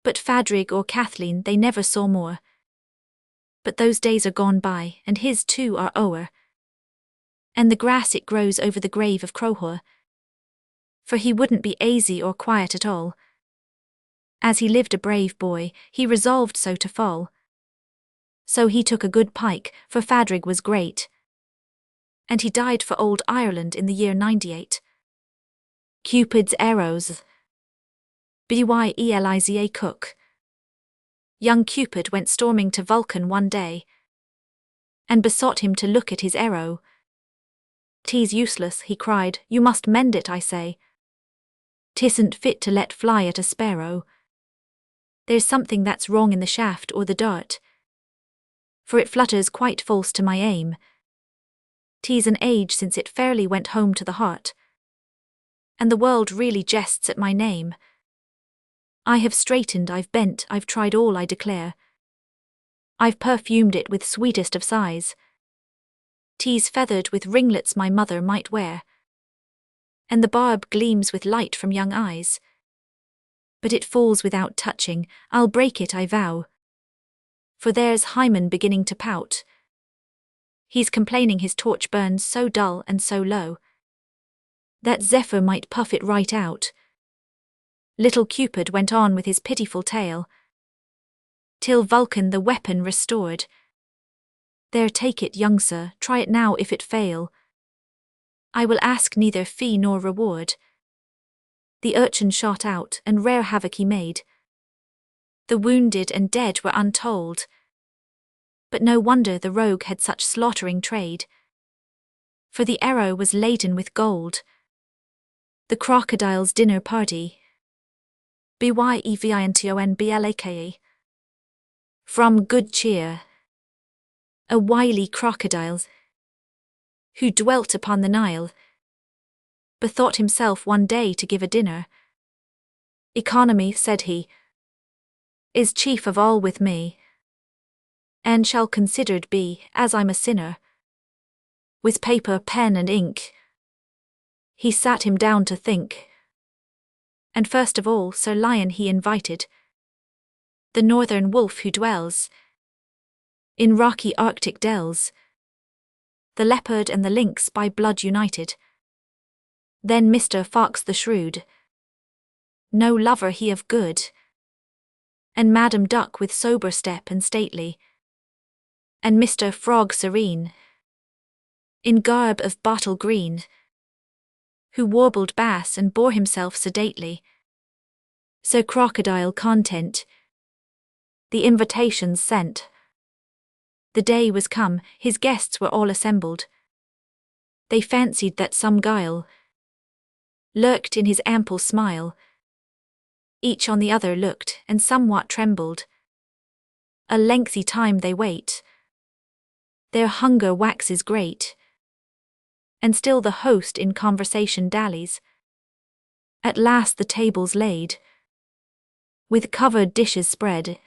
But Fadrig or Kathleen they never saw more. But those days are gone by, and his too are o'er. And the grass it grows over the grave of Crowhor, for he wouldn't be aisy or quiet at all. As he lived a brave boy, he resolved so to fall. So he took a good pike, for Fadrig was great. And he died for old Ireland in the year 98. Cupid's arrows. Byeliza Cook. Young Cupid went storming to Vulcan one day, and besought him to look at his arrow. "'Tis useless," he cried, "you must mend it, I say. 'Tisn't fit to let fly at a sparrow. There's something that's wrong in the shaft or the dart, for it flutters quite false to my aim. 'Tis an age since it fairly went home to the heart, and the world really jests at my name. I have straightened, I've bent, I've tried all, I declare. I've perfumed it with sweetest of sighs. 'Tis feathered with ringlets my mother might wear, and the barb gleams with light from young eyes. But it falls without touching, I'll break it, I vow. For there's Hymen beginning to pout. He's complaining his torch burns so dull and so low, that Zephyr might puff it right out." Little Cupid went on with his pitiful tale, till Vulcan the weapon restored. "There, take it, young sir, try it now if it fail. I will ask neither fee nor reward." The urchin shot out, and rare havoc he made. The wounded and dead were untold, but no wonder the rogue had such slaughtering trade, for the arrow was laden with gold. The crocodile's dinner party. Byevintonblake. From good cheer. A wily crocodile, who dwelt upon the Nile, bethought himself one day to give a dinner. "Economy," said he, "is chief of all with me, and shall considered be, as I'm a sinner." With paper, pen, and ink, he sat him down to think. And first of all Sir Lion he invited, the northern wolf who dwells in rocky Arctic dells, the leopard and the lynx by blood united. Then Mr. Fox the shrewd, no lover he of good, and Madam Duck with sober step and stately, and Mr. Frog serene, in garb of bottle green, who warbled bass and bore himself sedately. Sir Crocodile content, the invitations sent. The day was come, his guests were all assembled. They fancied that some guile lurked in his ample smile. Each on the other looked, and somewhat trembled. A lengthy time they wait. Their hunger waxes great, and still the host in conversation dallies. At last the table's laid, with covered dishes spread,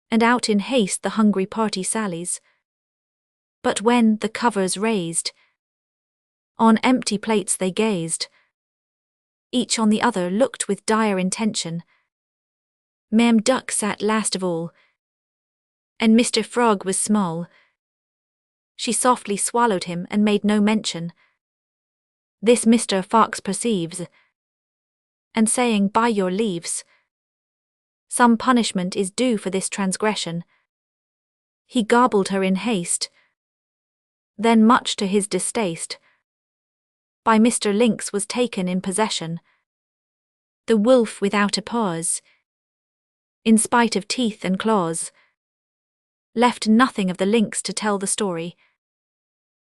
and out in haste the hungry party sallies. But when, the covers raised, on empty plates they gazed. Each on the other looked with dire intention. Ma'am Duck sat last of all, and Mr. Frog was small. She softly swallowed him and made no mention. This Mr. Fox perceives, and saying, "By your leaves, some punishment is due for this transgression," he gobbled her in haste. Then, much to his distaste, by Mr. Lynx was taken in possession. The wolf without a pause in spite of teeth and claws. Left nothing of the lynx to tell the story.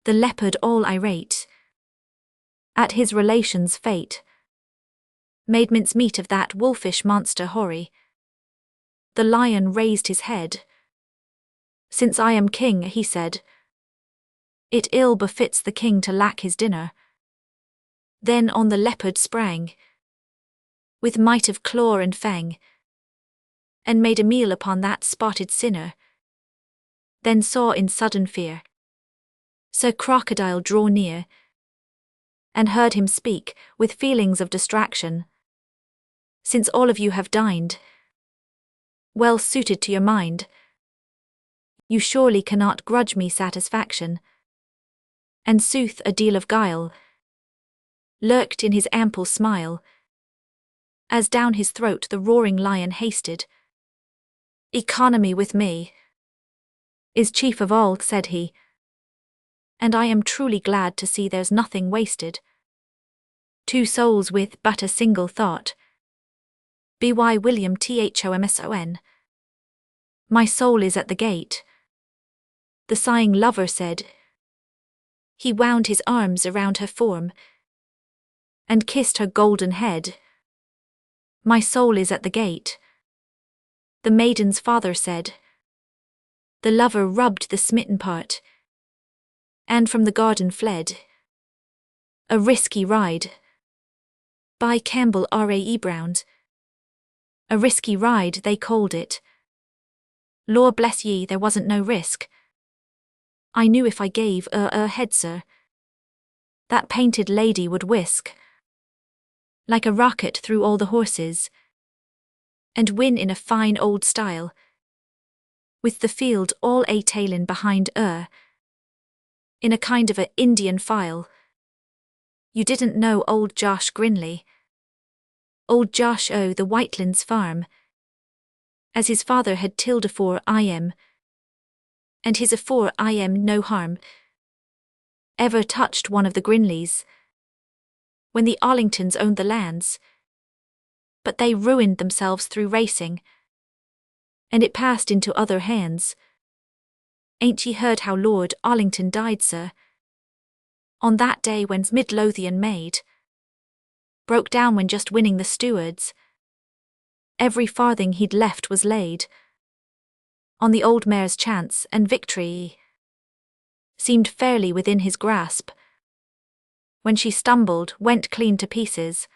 The leopard all irate at his relation's fate, made mincemeat of that wolfish monster hoary. The lion raised his head. Since I am king, he said, it ill befits the king to lack his dinner. Then on the leopard sprang, with might of claw and fang, and made a meal upon that spotted sinner. Then saw in sudden fear Sir Crocodile draw near, and heard him speak, with feelings of distraction. Since all of you have dined, well suited to your mind, you surely cannot grudge me satisfaction. And sooth a deal of guile lurked in his ample smile, as down his throat the roaring lion hasted. Economy with me is chief of all, said he, and I am truly glad to see there's nothing wasted. Two souls with but a single thought. By William Thomson. My soul is at the gate, the sighing lover said. He wound his arms around her form, and kissed her golden head. My soul is at the gate, the maiden's father said. The lover rubbed the smitten part, and from the garden fled. A risky ride. By Campbell R.A.E. Brown. A risky ride they called it. Lor bless ye, there wasn't no risk. I knew if I gave a head, sir, that painted lady would whisk like a rocket through all the horses, and win in a fine old style, with the field all a-tailin' behind in a kind of a Indian file. You didn't know old Josh Grinley, old Josh o' the Whitelands farm, as his father had tilled afore and his afore no harm ever touched one of the Grinleys, when the Arlingtons owned the lands, but they ruined themselves through racing, and it passed into other hands. Ain't ye heard how Lord Arlington died, sir? On that day when's Midlothian maid broke down when just winning the stewards. Every farthing he'd left was laid on the old mare's chance, and victory seemed fairly within his grasp. When she stumbled, went clean to pieces,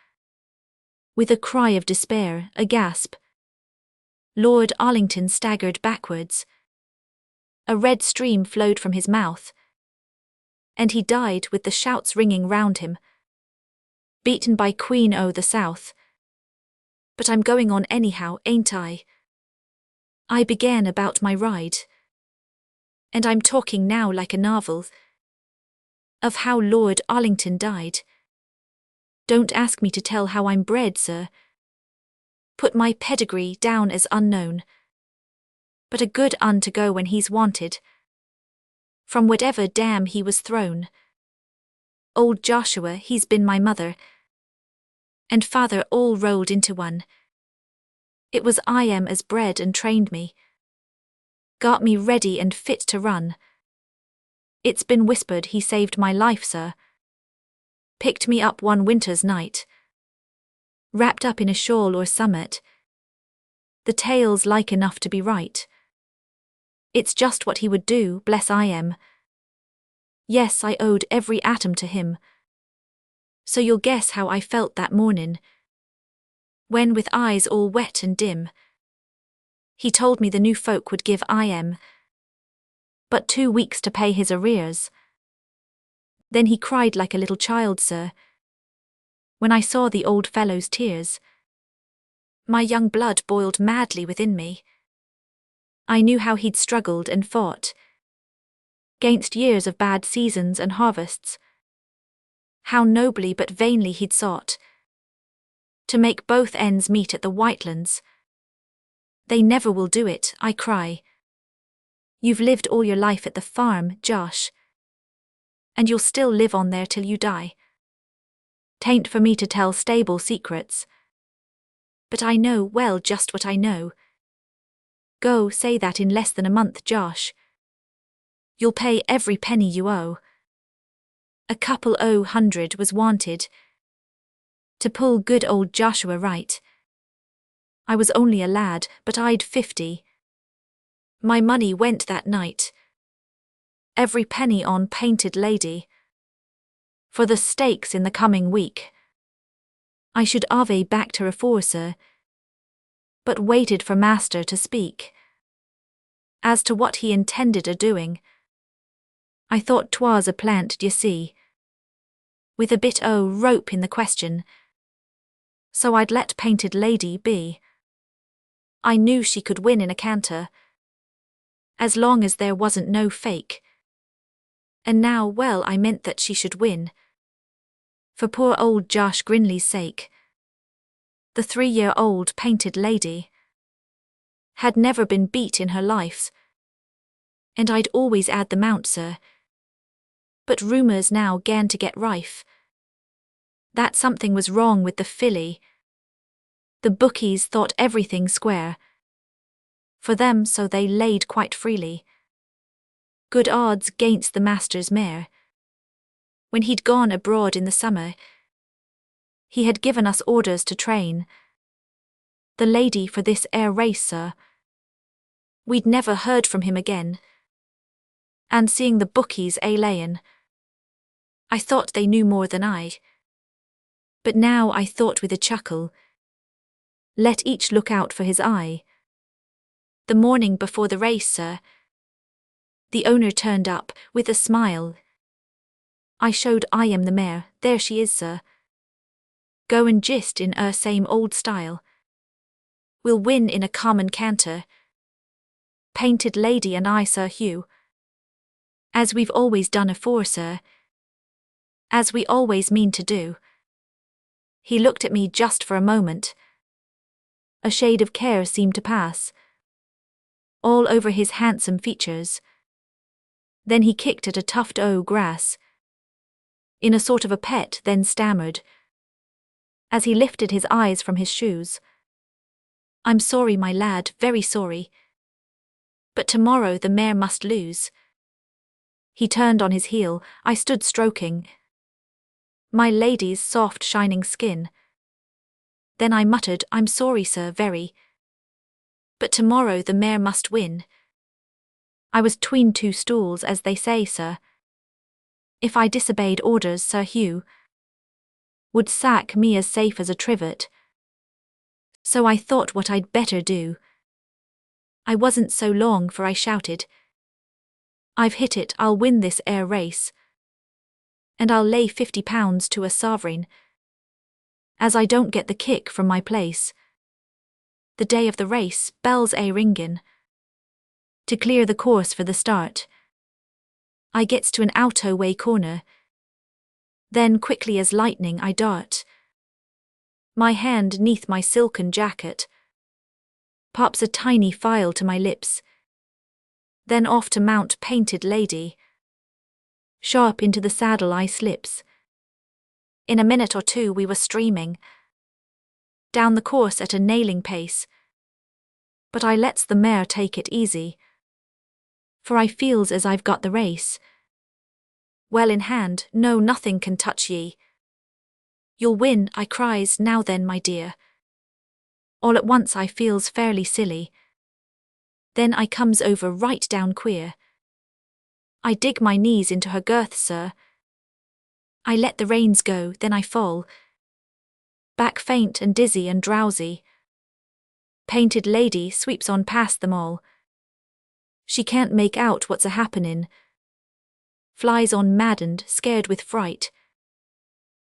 with a cry of despair, a gasp, Lord Arlington staggered backwards. A red stream flowed from his mouth, and he died with the shouts ringing round him. Beaten by Queen o' the South. But I'm going on anyhow, ain't I? I began about my ride, and I'm talking now like a novel of how Lord Arlington died. Don't ask me to tell how I'm bred, sir. Put my pedigree down as unknown, but a good un to go when he's wanted, from whatever dam he was thrown. Old Joshua, he's been my mother and father all rolled into one. It was I am as bred and trained me, got me ready and fit to run. It's been whispered he saved my life, sir. Picked me up one winter's night, wrapped up in a shawl or summat. The tale's like enough to be right. It's just what he would do, bless I am. Yes, I owed every atom to him. So you'll guess how I felt that mornin', when with eyes all wet and dim, he told me the new folk would give but 2 weeks to pay his arrears. Then he cried like a little child, sir, when I saw the old fellow's tears. My young blood boiled madly within me. I knew how he'd struggled and fought 'gainst years of bad seasons and harvests, how nobly but vainly he'd sought to make both ends meet at the Whitelands. They never will do it, I cry. You've lived all your life at the farm, Josh, and you'll still live on there till you die. 'Tain't for me to tell stable secrets, but I know well just what I know. Go say that in less than a month, Josh. You'll pay every penny you owe. A couple $100 was wanted to pull good old Joshua right. I was only a lad, but I'd 50. My money went that night. Every penny on Painted Lady. For the stakes in the coming week. I should ave backed her afore, sir, but waited for master to speak. As to what he intended a-doing, I thought 'twas a plant, d'ye see, with a bit o' rope in the question, so I'd let Painted Lady be. I knew she could win in a canter, as long as there wasn't no fake. And now, well, I meant that she should win, for poor old Josh Grinley's sake. The 3-year-old Painted Lady had never been beat in her life, and I'd always 'ad the mount, sir. But rumours now 'gan to get rife that something was wrong with the filly. The bookies thought everything square for them, so they laid quite freely good odds 'gainst the master's mare. When he'd gone abroad in the summer, he had given us orders to train the lady for this air race, sir. We'd never heard from him again, and seeing the bookies a-layin', I thought they knew more than I. But now I thought with a chuckle, let each look out for his eye. The morning before the race, sir, the owner turned up with a smile. I showed I am the mare, there she is, sir. Go and gist in same old style. We'll win in a common canter, Painted Lady and I, Sir Hugh, as we've always done afore, sir, as we always mean to do. He looked at me just for a moment. A shade of care seemed to pass all over his handsome features. Then he kicked at a tuft o' grass in a sort of a pet, then stammered, as he lifted his eyes from his shoes, I'm sorry, my lad, very sorry, but tomorrow the mare must lose. He turned on his heel. I stood stroking my lady's soft shining skin. Then I muttered, I'm sorry, sir, very, but tomorrow the mare must win. I was 'tween two stools, as they say, sir. If I disobeyed orders, Sir Hugh would sack me as safe as a trivet. So I thought what I'd better do. I wasn't so long, for I shouted, I've hit it, I'll win this air race, and I'll lay £50 to a sovereign, as I don't get the kick from my place. The day of the race, bells a-ringin', to clear the course for the start. I gets to an out-o'-way corner, then quickly as lightning I dart. My hand 'neath my silken jacket pops a tiny phial to my lips, then off to mount Painted Lady. Sharp into the saddle I slips. In a minute or two we were streaming down the course at a nailing pace, but I lets the mare take it easy, for I feels as I've got the race well in hand. No, nothing can touch ye. You'll win, I cries. Now then, my dear. All at once I feels fairly silly. Then I comes over right down queer. I dig my knees into her girth, sir. I let the reins go, then I fall back faint and dizzy and drowsy. Painted Lady sweeps on past them all. She can't make out what's a-happenin'. Flies on maddened, scared with fright.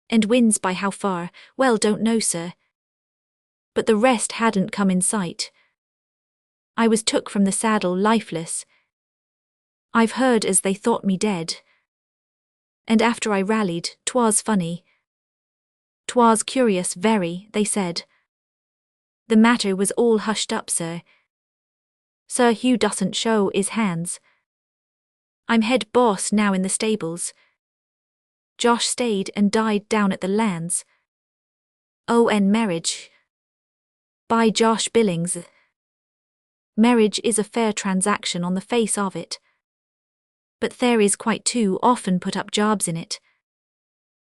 And wins by how far, well, don't know, sir. But the rest hadn't come in sight. I was took from the saddle lifeless. I've heard as they thought me dead. And after I rallied, 'twas funny. 'Twas curious very, they said. The matter was all hushed up, sir. Sir Hugh doesn't show his hands. I'm head boss now in the stables. Josh stayed and died down at the lands. Oh, and marriage. By Josh Billings. Marriage is a fair transaction on the face of it. But there is quite too often put up jobs in it.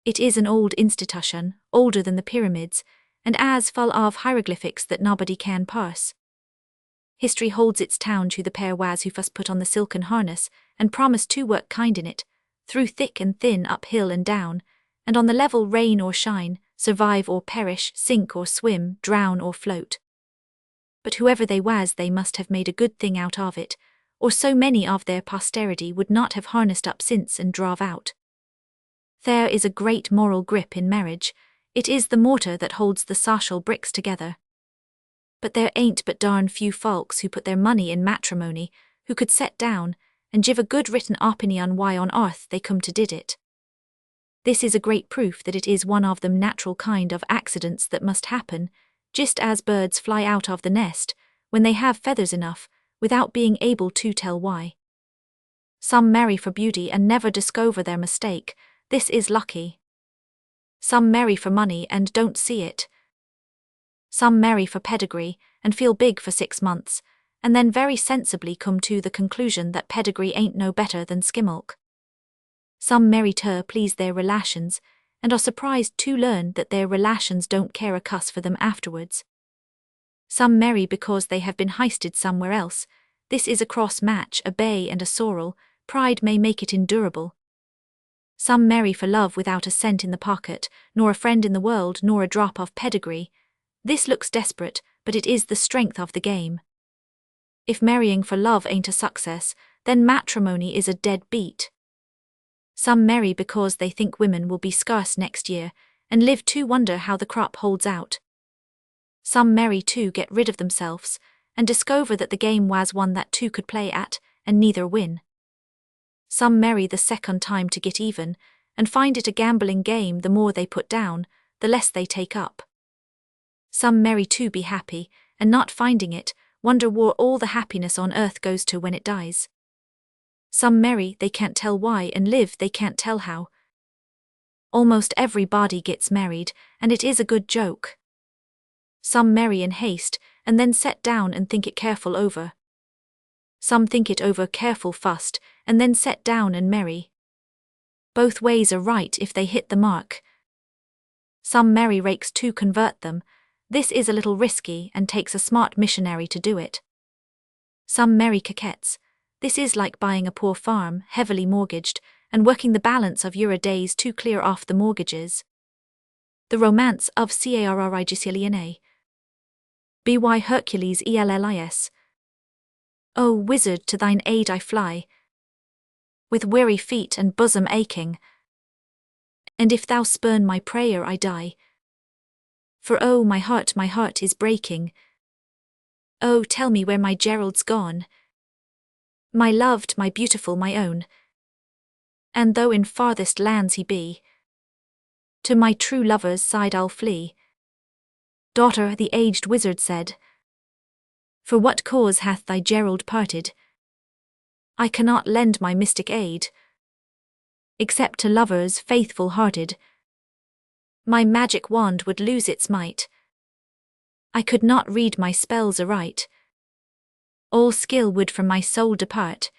It is an old institution, older than the pyramids, and as full of hieroglyphics that nobody can parse. History holds its town to the pair was who first put on the silken harness, and promised to work kind in it, through thick and thin, up hill and down, and on the level rain or shine, survive or perish, sink or swim, drown or float. But whoever they was, they must have made a good thing out of it, or so many of their posterity would not have harnessed up since and drove out. There is a great moral grip in marriage. It is the mortar that holds the social bricks together. But there ain't but darn few folks who put their money in matrimony, who could set down and give a good written opinion why on earth they come to did it. This is a great proof that it is one of them natural kind of accidents that must happen, just as birds fly out of the nest, when they have feathers enough, without being able to tell why. Some marry for beauty and never discover their mistake. This is lucky. Some marry for money and don't see it. Some marry for pedigree and feel big for 6 months, and then very sensibly come to the conclusion that pedigree ain't no better than skimilk. Some marry to please their relations, and are surprised to learn that their relations don't care a cuss for them afterwards. Some marry because they have been heisted somewhere else. This is a cross match, a bay and a sorrel. Pride may make it endurable. Some marry for love without a cent in the pocket, nor a friend in the world, nor a drop of pedigree. This looks desperate, but it is the strength of the game. If marrying for love ain't a success, then matrimony is a dead beat. Some marry because they think women will be scarce next year, and live to wonder how the crop holds out. Some marry to get rid of themselves, and discover that the game was one that two could play at, and neither win. Some marry the second time to get even, and find it a gambling game. The more they put down, the less they take up. Some marry to be happy, and not finding it, wonder where all the happiness on earth goes to when it dies. Some marry they can't tell why, and live they can't tell how. Almost everybody gets married, and it is a good joke. Some marry in haste, and then set down and think it careful over. Some think it over careful fust, and then set down and marry. Both ways are right if they hit the mark. Some marry rakes to convert them. This is a little risky and takes a smart missionary to do it. Some marry coquettes. This is like buying a poor farm, heavily mortgaged, and working the balance of your days to clear off the mortgages. The romance of Carrigicilianae. By Hercules Ellis. O wizard, to thine aid I fly, with weary feet and bosom aching, and if thou spurn my prayer I die. For oh, my heart is breaking. Oh, tell me where my Gerald's gone, my loved, my beautiful, my own. And though in farthest lands he be, to my true lover's side I'll flee. Daughter, the aged wizard said, for what cause hath thy Gerald parted? I cannot lend my mystic aid, except to lovers faithful-hearted. My magic wand would lose its might. I could not read my spells aright. All skill would from my soul depart,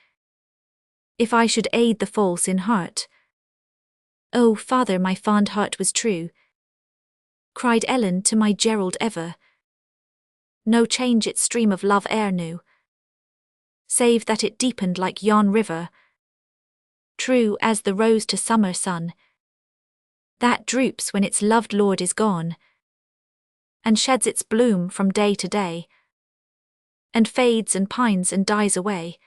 if I should aid the false in heart. O father, my fond heart was true, cried Ellen to my Gerald ever. No change its stream of love e'er knew, save that it deepened like yon river, true as the rose to summer sun, that droops when its loved lord is gone, and sheds its bloom from day to day, and fades and pines and dies away.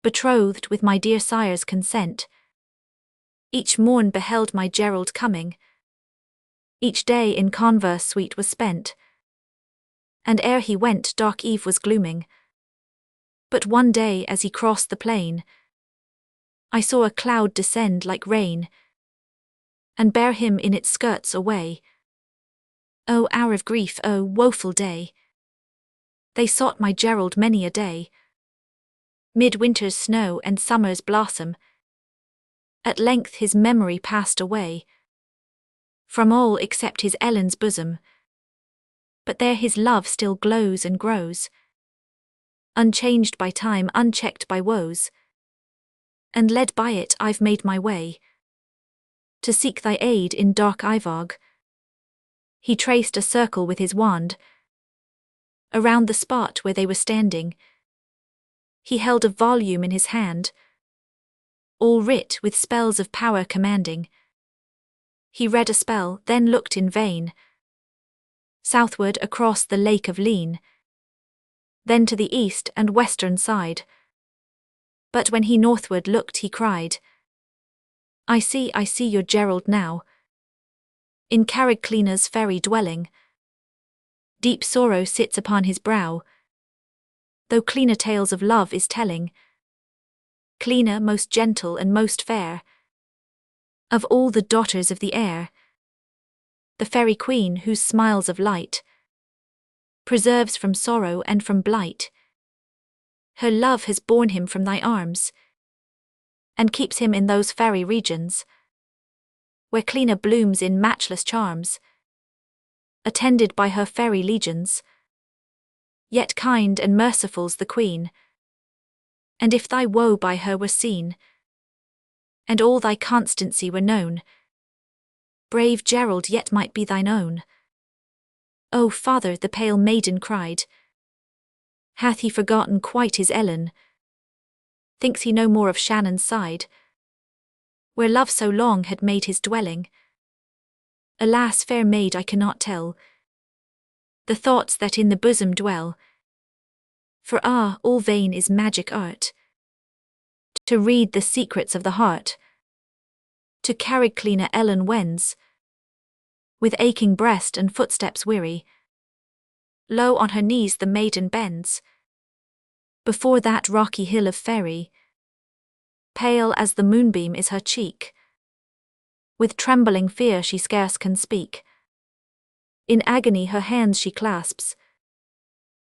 Betrothed with my dear sire's consent, each morn beheld my Gerald coming, each day in converse sweet was spent, and ere he went dark eve was glooming. But one day as he crossed the plain, I saw a cloud descend like rain, and bear him in its skirts away. O hour of grief, O woeful day! They sought my Gerald many a day, mid winter's snow and summer's blossom. At length his memory passed away from all except his Ellen's bosom, but there his love still glows and grows. unchanged by time, unchecked by woes, and led by it I've made my way, to seek thy aid in dark Ivog. He traced a circle with his wand, around the spot where they were standing. He held a volume in his hand, all writ with spells of power commanding. He read a spell, then looked in vain, southward across the lake of Leen, then to the east and western side. But when he northward looked he cried, I see your Gerald now, in Carrickcleaner's fairy dwelling. Deep sorrow sits upon his brow, though Cleaner tales of love is telling. Cleaner most gentle and most fair, of all the daughters of the air, the fairy queen whose smiles of light preserves from sorrow and from blight. Her love has borne him from thy arms, and keeps him in those fairy regions, where Cleaner blooms in matchless charms, attended by her fairy legions. Yet kind and merciful's the queen, and if thy woe by her were seen, and all thy constancy were known, brave Gerald yet might be thine own. O father, the pale maiden cried, hath he forgotten quite his Ellen? Thinks he no more of Shannon's side, where love so long had made his dwelling? Alas, fair maid, I cannot tell the thoughts that in the bosom dwell. For all vain is magic art, to read the secrets of the heart. To Carrickcleaner Ellen wends, with aching breast and footsteps weary. Low on her knees the maiden bends, before that rocky hill of fairy. Pale as the moonbeam is her cheek, with trembling fear she scarce can speak. In agony her hands she clasps,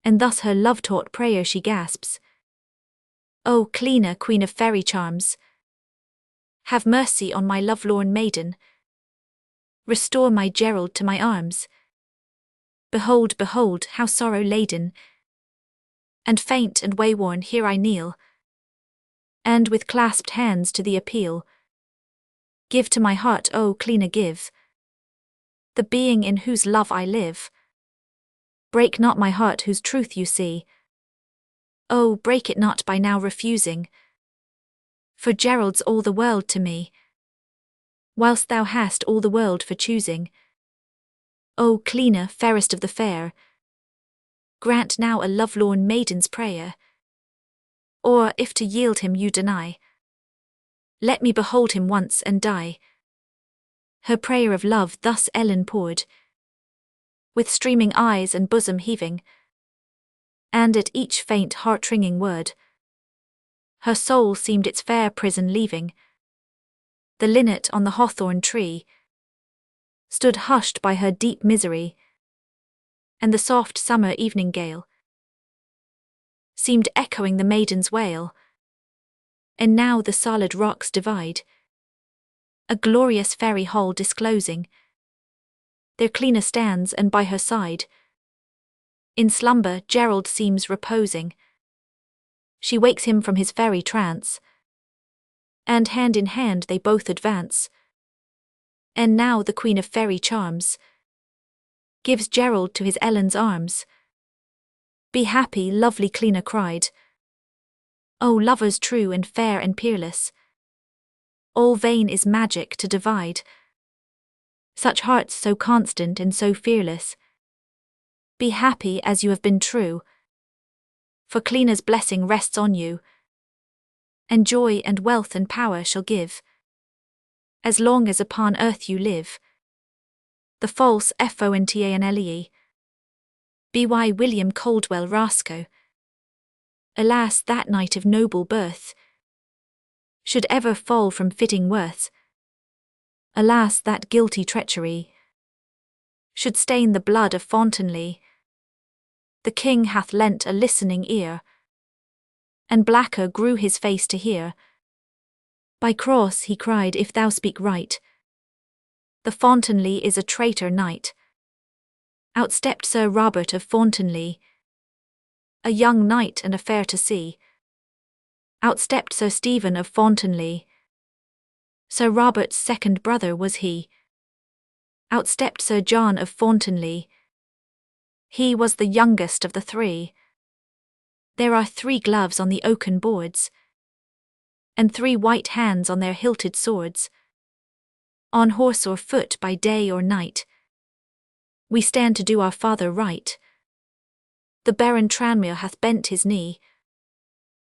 and thus her love-taught prayer she gasps. O Cleaner, queen of fairy charms, have mercy on my lovelorn maiden. Restore my Gerald to my arms. Behold, behold, how sorrow-laden, and faint and wayworn here I kneel, and with clasped hands to thee appeal. Give to my heart, O Cleaner, give, the being in whose love I live. Break not my heart whose truth you see. Oh, break it not by now refusing, for Gerald's all the world to me, whilst thou hast all the world for choosing. O Cleaner, fairest of the fair, grant now a lovelorn maiden's prayer. Or, if to yield him you deny, let me behold him once and die. Her prayer of love thus Ellen poured, with streaming eyes and bosom heaving, and at each faint heart-wringing word, her soul seemed its fair prison leaving. The linnet on the hawthorn tree stood hushed by her deep misery, and the soft summer evening gale seemed echoing the maiden's wail. And now the solid rocks divide, a glorious fairy hall disclosing. There Cleaner stands, and by her side, in slumber Gerald seems reposing. She wakes him from his fairy trance, and hand in hand they both advance. And now the queen of fairy charms gives Gerald to his Ellen's arms. Be happy, lovely Cleaner cried. O lovers true and fair and peerless, all vain is magic to divide such hearts so constant and so fearless. Be happy as you have been true, for Cleaner's blessing rests on you, and joy and wealth and power shall give, as long as upon earth you live. The false Fontanele, by William Caldwell Roscoe. Alas, that knight of noble birth should ever fall from fitting worth. Alas, that guilty treachery should stain the blood of Fontanele. The king hath lent a listening ear, and blacker grew his face to hear. By cross, he cried, if thou speak right, the Fontanele is a traitor knight. Outstepped Sir Robert of Fontanele, a young knight and a fair to see. Outstepped Sir Stephen of Fountainley. Sir Robert's second brother was he. Outstepped Sir John of Fountainley. He was the youngest of the three. There are 3 gloves on the oaken boards, and 3 white hands on their hilted swords. On horse or foot by day or night, we stand to do our father right. The Baron Tranmere hath bent his knee,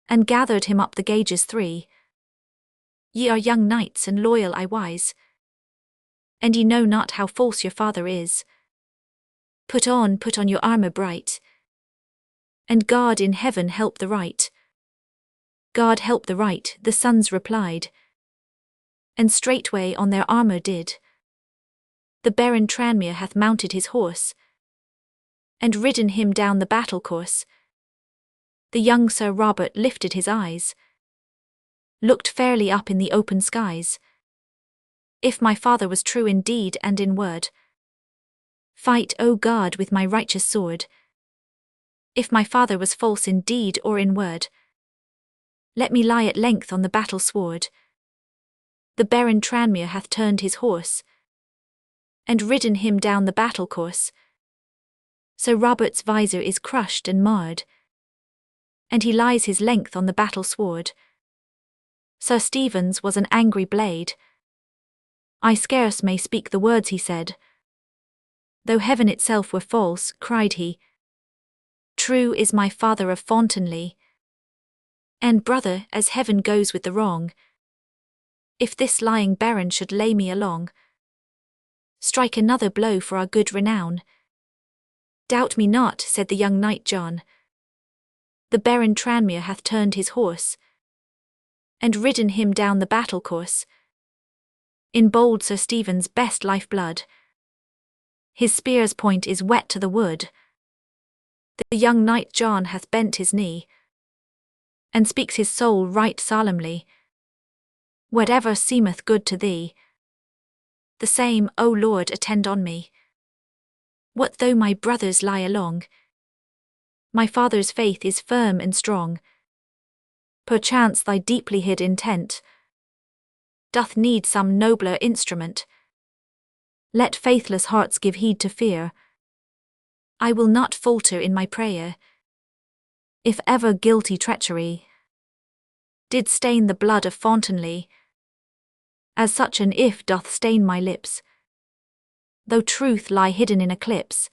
and gathered him up the gauges 3. Ye are young knights and loyal I wise, and ye know not how false your father is. Put on your armour bright, and God in heaven help the right. God help the right, the sons replied, and straightway on their armour did. The Baron Tranmere hath mounted his horse, and ridden him down the battle course. The young Sir Robert lifted his eyes, looked fairly up in the open skies. If my father was true in deed and in word, fight, O God, with my righteous sword. If my father was false in deed or in word, let me lie at length on the battle sward. The Baron Tranmere hath turned his horse, and ridden him down the battle course. Sir Robert's visor is crushed and marred, and he lies his length on the battle sward. Sir Stephen's was an angry blade. I scarce may speak the words he said. Though heaven itself were false, cried he, true is my father of Fountainley. And brother, as heaven goes with the wrong, if this lying baron should lay me along, strike another blow for our good renown. Doubt me not, said the young knight John. The Baron Tranmere hath turned his horse, and ridden him down the battle course. In bold Sir Stephen's best life blood, his spear's point is wet to the wood. The young knight John hath bent his knee, and speaks his soul right solemnly. Whatever seemeth good to thee, the same, O Lord, attend on me. What though my brothers lie along? My father's faith is firm and strong. Perchance thy deeply hid intent doth need some nobler instrument. Let faithless hearts give heed to fear. I will not falter in my prayer. If ever guilty treachery did stain the blood of Fountainley, as such an if doth stain my lips, though truth lie hidden in eclipse,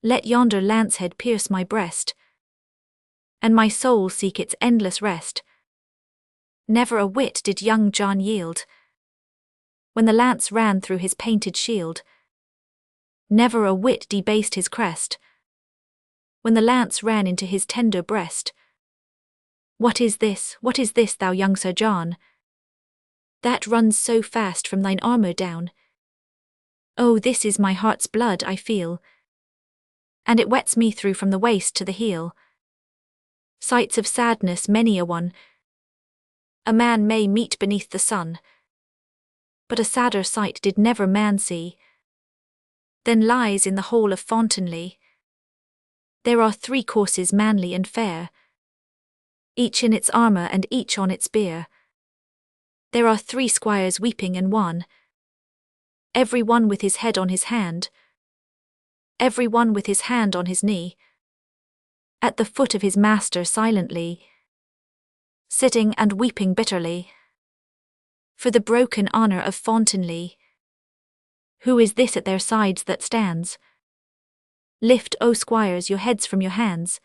let yonder lance-head pierce my breast, and my soul seek its endless rest. Never a whit did young John yield, when the lance ran through his painted shield. Never a whit debased his crest, when the lance ran into his tender breast. What is this, thou young Sir John, that runs so fast from thine armour down? Oh, this is my heart's blood I feel, and it wets me through from the waist to the heel. Sights of sadness many a one a man may meet beneath the sun, but a sadder sight did never man see than lies in the hall of Fountainley. There are 3 courses manly and fair, each in its armour and each on its bier. There are 3 squires weeping and one, every one with his head on his hand, every one with his hand on his knee, at the foot of his master silently, sitting and weeping bitterly, for the broken honour of Fountainley. Who is this at their sides that stands? Lift, O squires, your heads from your hands.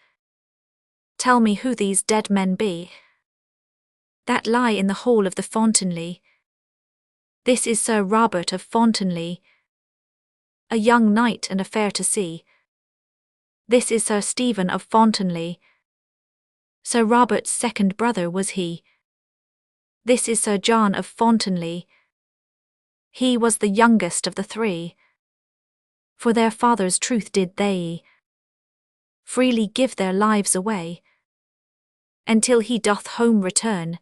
Tell me who these dead men be, that lie in the hall of the Fountainley. This is Sir Robert of Fountainley, a young knight and a fair to see. This is Sir Stephen of Fountainley, Sir Robert's second brother was he. This is Sir John of Fountainley. He was the youngest of the 3. For their father's truth did they freely give their lives away, until he doth home return.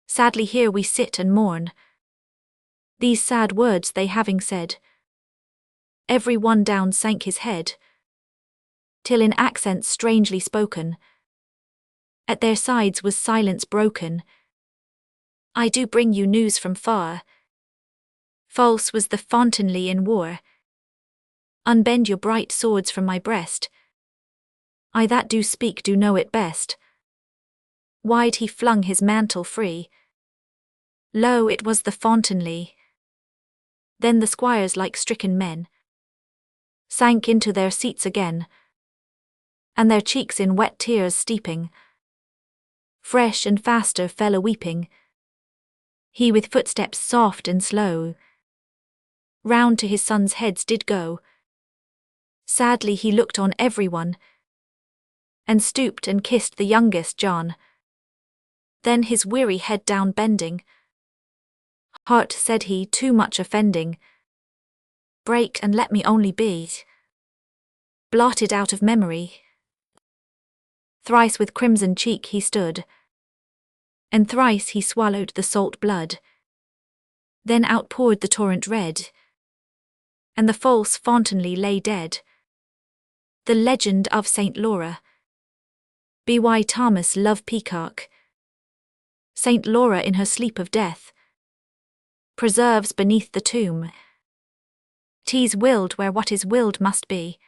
Sadly here we sit and mourn. These sad words they having said, every one down sank his head. till in accents strangely spoken, at their sides was silence broken. I do bring you news from far. False was the fontainely in war. Unbend your bright swords from my breast. I that do speak do know it best. Wide he flung his mantle free. Lo, it was the fontainely. Then the squires like stricken men sank into their seats again, and their cheeks in wet tears steeping, fresh and faster fell a-weeping. He with footsteps soft and slow round to his sons' heads did go. Sadly he looked on everyone, and stooped and kissed the youngest John. Then his weary head down bending, Heart, said he, too much offending, break and let me only be blotted out of memory. Thrice with crimson cheek he stood, and thrice he swallowed the salt blood. Then outpoured the torrent red, and the false fontainely lay dead. The legend of Saint Laura. B.Y. Thomas Love Peacock. Saint Laura in her sleep of death preserves beneath the tomb. 'Tis willed where what is willed must be,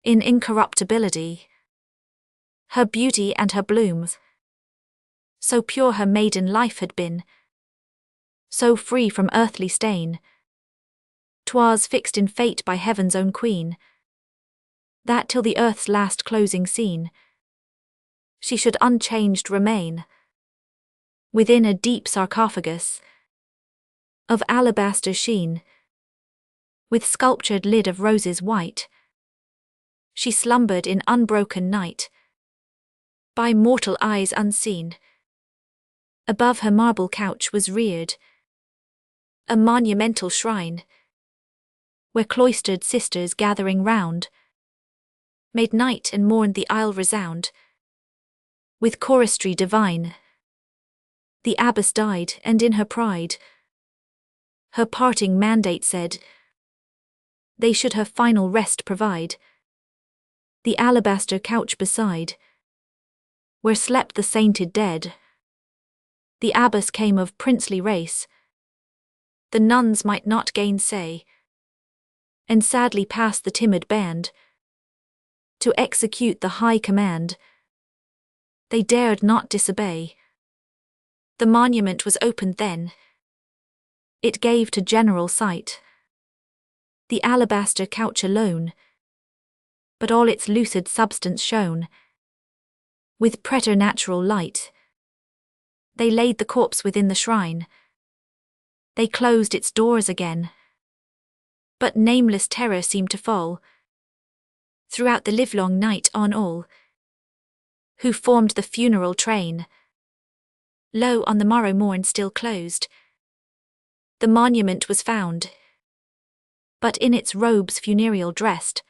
in incorruptibility. Her beauty and her blooms, so pure her maiden life had been, so free from earthly stain, 'twas fixed in fate by heaven's own queen, that till the earth's last closing scene, she should unchanged remain, within a deep sarcophagus of alabaster sheen, with sculptured lid of roses white. She slumbered in unbroken night, by mortal eyes unseen. Above her marble couch was reared a monumental shrine, where cloistered sisters gathering round made night and morn the aisle resound with choristry divine. The abbess died, and in her pride her parting mandate said they should her final rest provide. The alabaster couch beside, where slept the sainted dead. The abbess came of princely race, the nuns might not gainsay, and sadly passed the timid band to execute the high command. They dared not disobey. The monument was opened then. It gave to general sight the alabaster couch alone, but all its lucid substance shone with preternatural light. They laid the corpse within the shrine. They closed its doors again. But nameless terror seemed to fall throughout the livelong night on all who formed the funeral train. Lo, on the morrow morn still closed, the monument was found, but in its robes funereal dressed.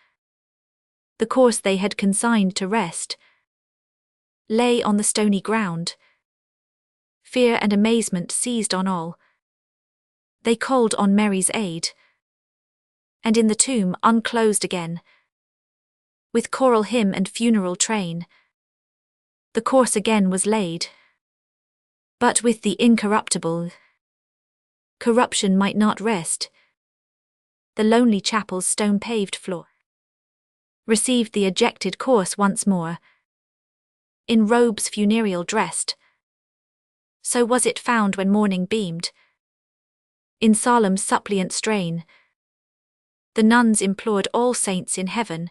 The corse they had consigned to rest lay on the stony ground. Fear and amazement seized on all. They called on Mary's aid, and in the tomb unclosed again, with choral hymn and funeral train, the corse again was laid. But with the incorruptible, corruption might not rest. The lonely chapel's stone-paved floor received the ejected corse once more, in robes funereal dressed. So was it found when morning beamed. In solemn suppliant strain, the nuns implored all saints in heaven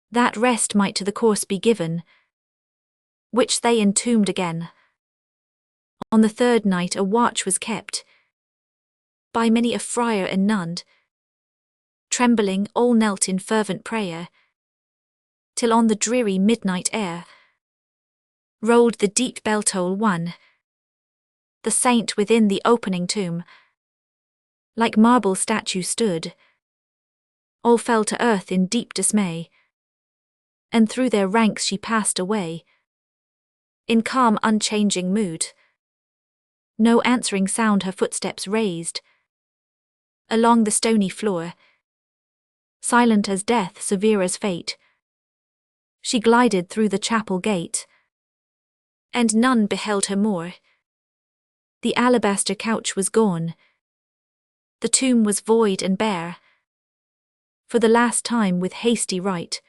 that rest might to the corse be given, which they entombed again. On the third night a watch was kept by many a friar and nun. Trembling, all knelt in fervent prayer, till on the dreary midnight air rolled the deep bell-toll one. The saint within the opening tomb, like marble statue stood. All fell to earth in deep dismay, and through their ranks she passed away, in calm unchanging mood. No answering sound her footsteps raised along the stony floor. silent as death, severe as fate. She glided through the chapel gate, and none beheld her more. The alabaster couch was gone, the tomb was void and bare. For the last time with hasty rite,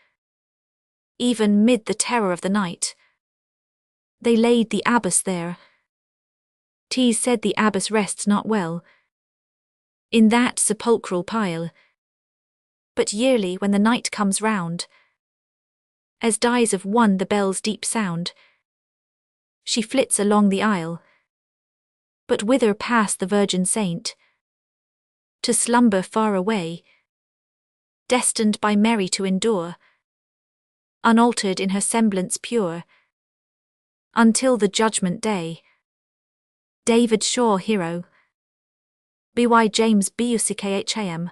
even mid the terror of the night, they laid the abbess there. 'Tis said the abbess rests not well in that sepulchral pile, but yearly when the night comes round, as dies of one the bell's deep sound, she flits along the aisle. But whither passed the virgin saint? To slumber far away, destined by Mary to endure, unaltered in her semblance pure, until the judgment day. David Shaw, hero. B.Y. James Buckham.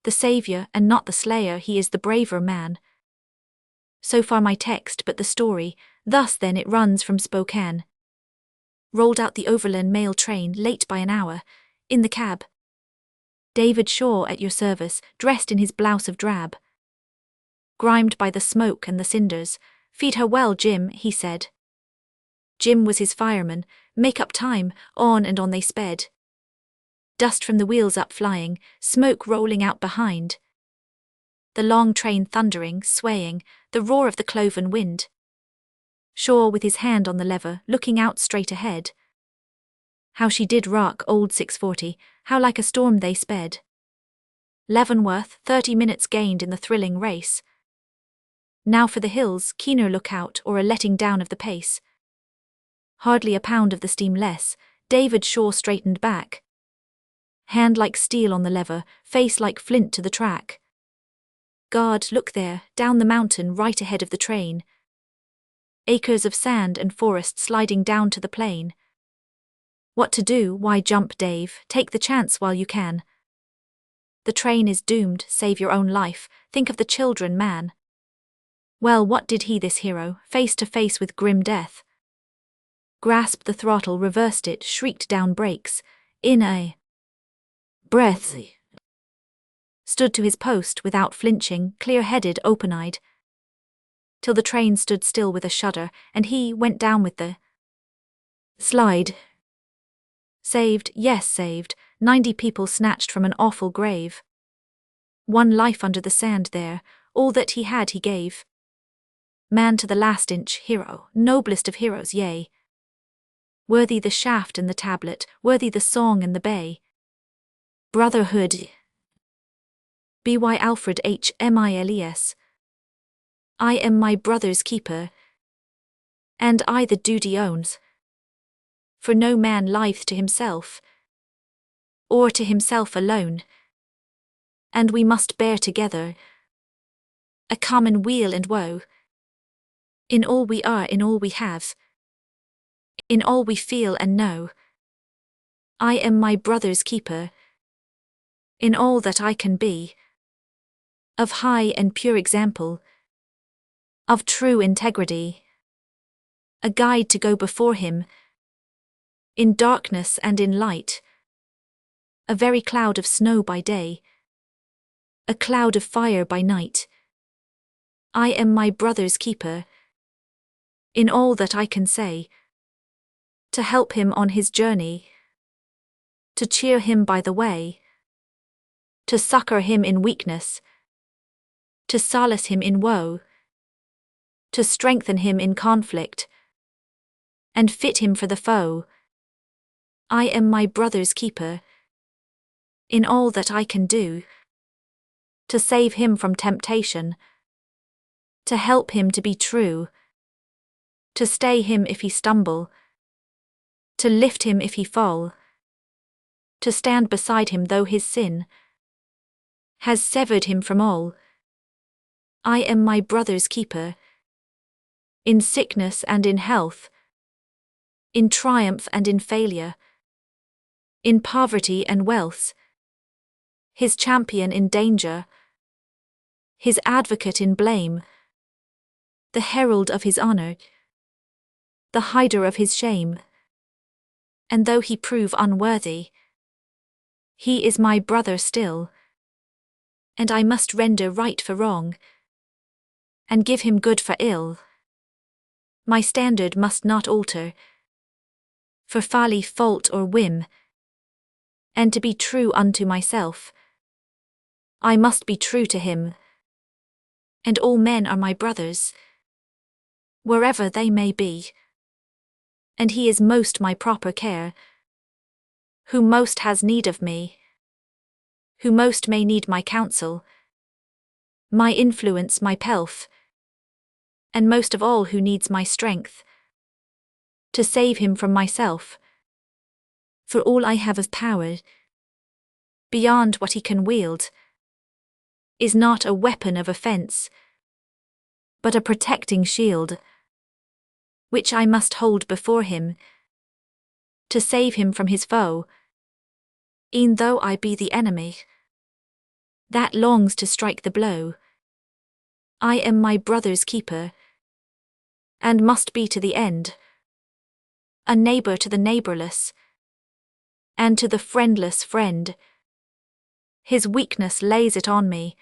The Saviour and not the slayer, he is the braver man. So far my text, but the story, thus then it runs from Spokane. Rolled out the overland mail train, late by an hour, in the cab. David Shaw at your service, dressed in his blouse of drab. Grimed by the smoke and the cinders, feed her well, Jim, he said. Jim was his fireman, make up time, on and on they sped. Dust from the wheels up flying, smoke rolling out behind. The long train thundering, swaying, the roar of the cloven wind. Shaw with his hand on the lever, looking out straight ahead. How she did rock old 640, how like a storm they sped. Leavenworth, 30 minutes gained in the thrilling race. Now for the hills, keener lookout or a letting down of the pace. Hardly a pound of the steam less, David Shaw straightened back. Hand like steel on the lever, face like flint to the track. God, look there, down the mountain right ahead of the train. Acres of sand and forest sliding down to the plain. What to do? Why jump, Dave, take the chance while you can. The train is doomed, save your own life, think of the children, man. Well, what did he, this hero, face to face with grim death? Grasped the throttle, reversed it, shrieked down brakes, in a breath. Stood to his post without flinching, clear-headed, open-eyed, till the train stood still with a shudder, and he went down with the slide. Saved, yes saved, 90 people snatched from an awful grave. One life under the sand there, all that he had he gave. Man to the last inch, hero, noblest of heroes, yea. Worthy the shaft and the tablet, worthy the song and the bay. Brotherhood. B.Y. Alfred H. Miles. I am my brother's keeper, and I the duty owns. For no man lieth to himself, or to himself alone, and we must bear together a common weal and woe. In all we are, in all we have, in all we feel and know, I am my brother's keeper, in all that I can be, of high and pure example, of true integrity, a guide to go before him, in darkness and in light, a very cloud of snow by day, a cloud of fire by night. I am my brother's keeper, in all that I can say, to help him on his journey, to cheer him by the way, to succor him in weakness, to solace him in woe, to strengthen him in conflict, and fit him for the foe. I am my brother's keeper, in all that I can do, to save him from temptation, to help him to be true, to stay him if he stumble, to lift him if he fall, to stand beside him though his sin has severed him from all. I am my brother's keeper, in sickness and in health, in triumph and in failure, in poverty and wealth, his champion in danger, his advocate in blame, the herald of his honor, the hider of his shame. And though he prove unworthy, he is my brother still. and I must render right for wrong, and give him good for ill. My standard must not alter, for folly, fault, or whim, and to be true unto myself, I must be true to him, and all men are my brothers, wherever they may be, and he is most my proper care, who most has need of me, who most may need my counsel, my influence, my pelf, and most of all who needs my strength, to save him from myself, for all I have of power, beyond what he can wield, is not a weapon of offence, but a protecting shield, which I must hold before him, to save him from his foe, e'en though I be the enemy that longs to strike the blow. I am my brother's keeper, and must be to the end, a neighbour to the neighbourless, and to the friendless friend. His weakness lays it on me,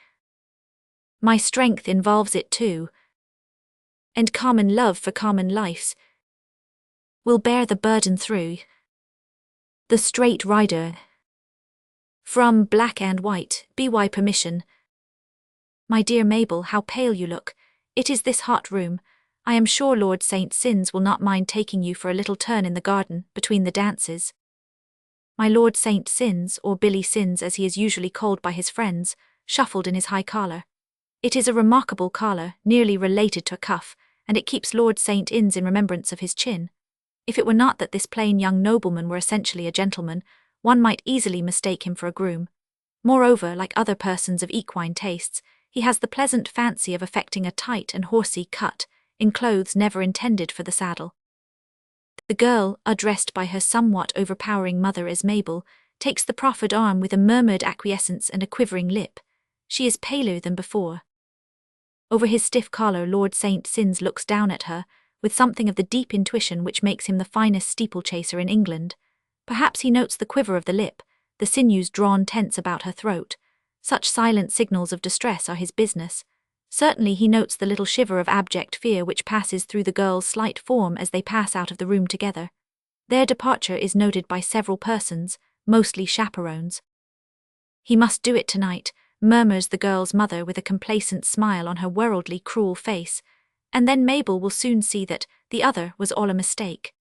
my strength involves it too, and common love for common life will bear the burden through. The straight rider, from black and white, by permission. My dear Mabel, how pale you look. It is this hot room. I am sure Lord St. Sins will not mind taking you for a little turn in the garden, between the dances. My Lord St. Sins, or Billy Sins as he is usually called by his friends, shuffled in his high collar. It is a remarkable collar, nearly related to a cuff, and it keeps Lord St. Inns in remembrance of his chin. If it were not that this plain young nobleman were essentially a gentleman, one might easily mistake him for a groom. Moreover, like other persons of equine tastes, he has the pleasant fancy of affecting a tight and horsey cut, in clothes never intended for the saddle. The girl, addressed by her somewhat overpowering mother as Mabel, takes the proffered arm with a murmured acquiescence and a quivering lip. She is paler than before. Over his stiff collar Lord St. Sins looks down at her, with something of the deep intuition which makes him the finest steeplechaser in England. Perhaps he notes the quiver of the lip, the sinews drawn tense about her throat. Such silent signals of distress are his business. Certainly he notes the little shiver of abject fear which passes through the girl's slight form as they pass out of the room together. Their departure is noted by several persons, mostly chaperones. He must do it tonight, murmurs the girl's mother with a complacent smile on her worldly, cruel face, and then Mabel will soon see that the other was all a mistake.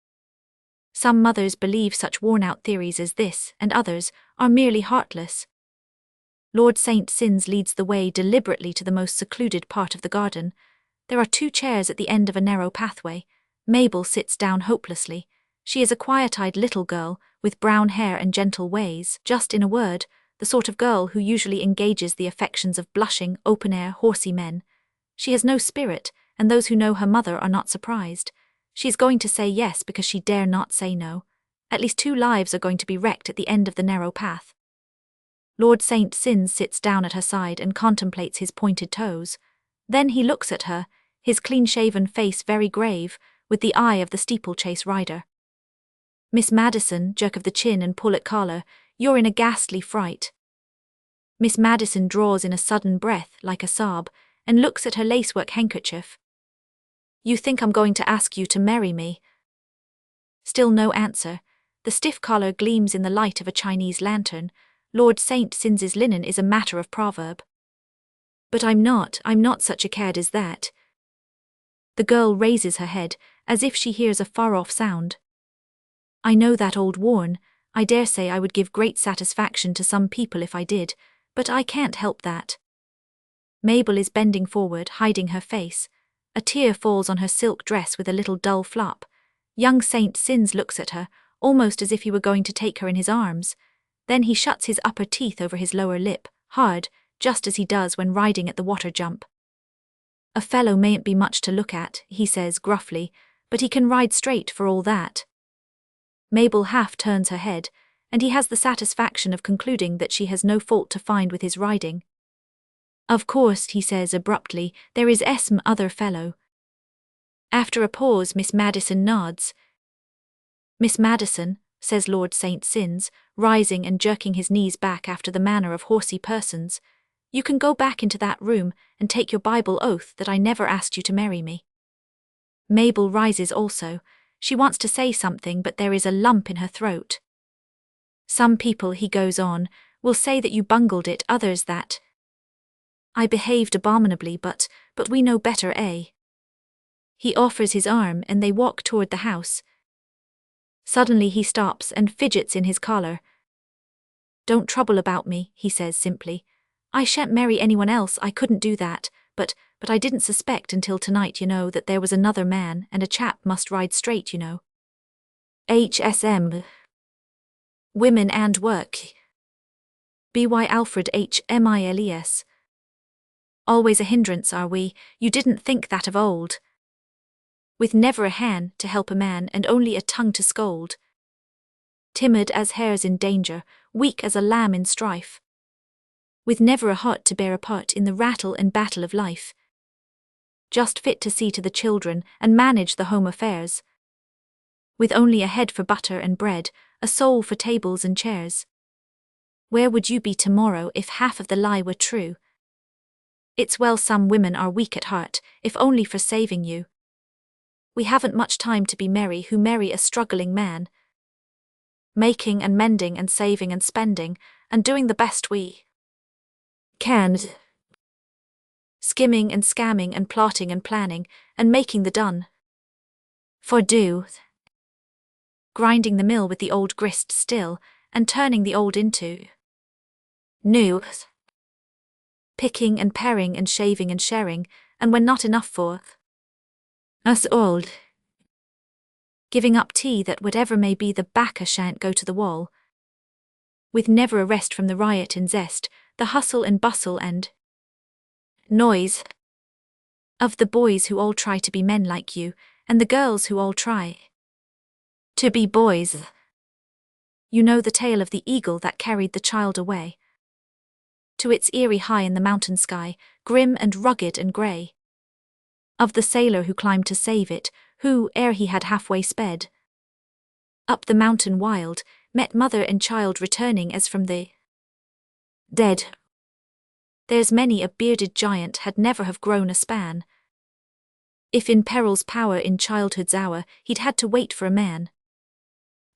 Some mothers believe such worn-out theories as this, and others are merely heartless. Lord St. Sins leads the way deliberately to the most secluded part of the garden. There are 2 chairs at the end of a narrow pathway. Mabel sits down hopelessly. She is a quiet-eyed little girl, with brown hair and gentle ways, just in a word, the sort of girl who usually engages the affections of blushing, open-air, horsey men. She has no spirit, and those who know her mother are not surprised. She is going to say yes because she dare not say no. At least 2 lives are going to be wrecked at the end of the narrow path. Lord St. Sins sits down at her side and contemplates his pointed toes. Then he looks at her, his clean-shaven face very grave, with the eye of the steeplechase rider. Miss Madison, jerk of the chin and pull at collar, you're in a ghastly fright. Miss Madison draws in a sudden breath, like a sob, and looks at her lacework handkerchief. You think I'm going to ask you to marry me? Still no answer. The stiff collar gleams in the light of a Chinese lantern. Lord St. Sins's linen is a matter of proverb. But I'm not such a cad as that. The girl raises her head, as if she hears a far-off sound. I know that old warn. I dare say I would give great satisfaction to some people if I did, but I can't help that. Mabel is bending forward, hiding her face. A tear falls on her silk dress with a little dull flop. Young St. Sins looks at her, almost as if he were going to take her in his arms. Then he shuts his upper teeth over his lower lip, hard, just as he does when riding at the water jump. A fellow mayn't be much to look at, he says gruffly, but he can ride straight for all that. Mabel half turns her head, and he has the satisfaction of concluding that she has no fault to find with his riding. Of course, he says abruptly, there is some other fellow. After a pause, Miss Madison nods. Miss Madison, says Lord St. Sins, rising and jerking his knees back after the manner of horsey persons, You can go back into that room and take your Bible oath that I never asked you to marry me. Mabel rises also. She wants to say something, but there is a lump in her throat. Some people, he goes on, will say that you bungled it, others that I behaved abominably, but we know better, eh? He offers his arm and they walk toward the house. Suddenly he stops and fidgets in his collar. Don't trouble about me, he says simply. I shan't marry anyone else, I couldn't do that, but I didn't suspect until tonight, that there was another man, and a chap must ride straight, HSM. Women and work. By Alfred H. Miles. Always a hindrance are we, you didn't think that of old. With never a hand to help a man and only a tongue to scold. Timid as hares in danger, weak as a lamb in strife. With never a heart to bear a part in the rattle and battle of life. Just fit to see to the children and manage the home affairs. With only a head for butter and bread, a soul for tables and chairs. Where would you be tomorrow if half of the lie were true? It's well some women are weak at heart, if only for saving you. We haven't much time to be merry who marry a struggling man. Making and mending and saving and spending, and doing the best we can. Skimming and scamming and plotting and planning, and making the done. For do. Grinding the mill with the old grist still, and turning the old into new. Picking and paring and shaving and sharing, and when not enough for us old. Giving up tea that whatever may be the backer shan't go to the wall. With never a rest from the riot and zest, the hustle and bustle and noise of the boys who all try to be men like you, and the girls who all try to be boys. You know the tale of the eagle that carried the child away to its eyrie high in the mountain sky, grim and rugged and grey. Of the sailor who climbed to save it, who, ere he had halfway sped up the mountain wild, met mother and child returning as from the dead. There's many a bearded giant had never have grown a span, if in peril's power in childhood's hour he'd had to wait for a man.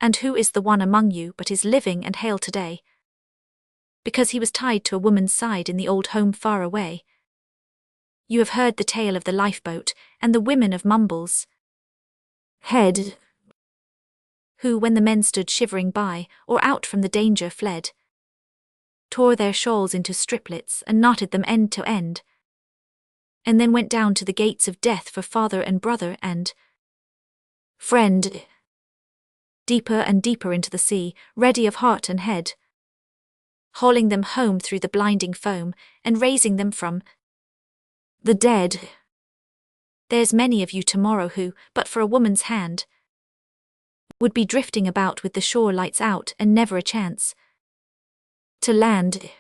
And who is the one among you but is living and hale today? Because he was tied to a woman's side in the old home far away. You have heard the tale of the lifeboat, and the women of Mumble's head, who, when the men stood shivering by, or out from the danger fled, tore their shawls into striplets and knotted them end to end, and then went down to the gates of death for father and brother and friend, deeper and deeper into the sea, ready of heart and head, hauling them home through the blinding foam, and raising them from the dead. There's many of you tomorrow who, but for a woman's hand, would be drifting about with the shore lights out and never a chance to land.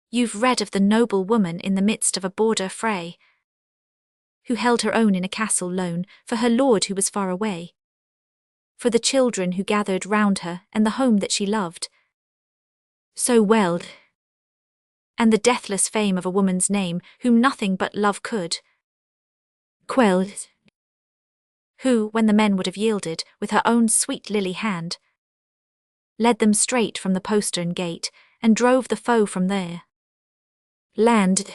You've read of the noble woman in the midst of a border fray, who held her own in a castle lone, for her lord who was far away, for the children who gathered round her and the home that she loved so well, and the deathless fame of a woman's name whom nothing but love could quell, who, when the men would have yielded, with her own sweet lily hand, led them straight from the postern gate, and drove the foe from their land.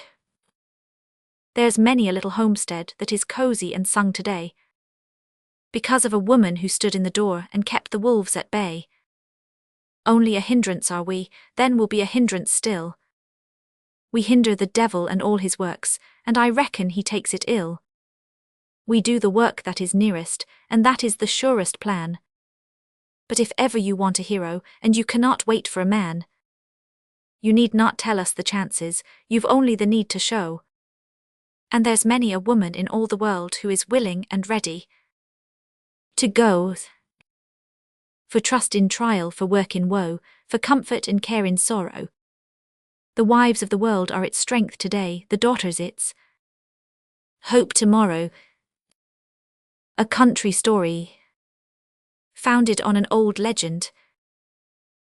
There's many a little homestead that is cosy and sung today, because of a woman who stood in the door and kept the wolves at bay. Only a hindrance are we, then will be a hindrance still. We hinder the devil and all his works, and I reckon he takes it ill. We do the work that is nearest, and that is the surest plan. But if ever you want a hero, and you cannot wait for a man, you need not tell us the chances, you've only the need to show. And there's many a woman in all the world who is willing and ready to go. For trust in trial, for work in woe, for comfort and care in sorrow. The wives of the world are its strength today, the daughters its hope tomorrow. A country story, founded on an old legend.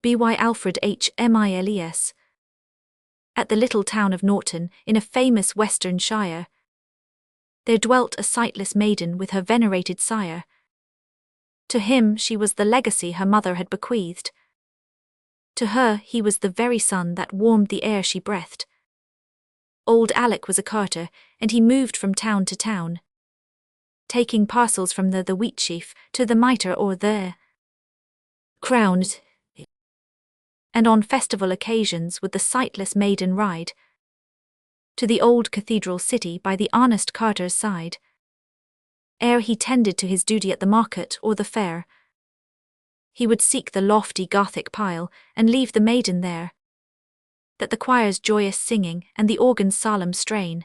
By Alfred H. Miles. At the little town of Norton, in a famous western shire, there dwelt a sightless maiden with her venerated sire. To him she was the legacy her mother had bequeathed. To her he was the very sun that warmed the air she breathed. Old Alec was a carter, and he moved from town to town, taking parcels from the wheat sheaf to the mitre or the crowned. And on festival occasions would the sightless maiden ride to the old cathedral city by the honest carter's side. Ere he tended to his duty at the market or the fair, he would seek the lofty Gothic pile and leave the maiden there, that the choir's joyous singing and the organ's solemn strain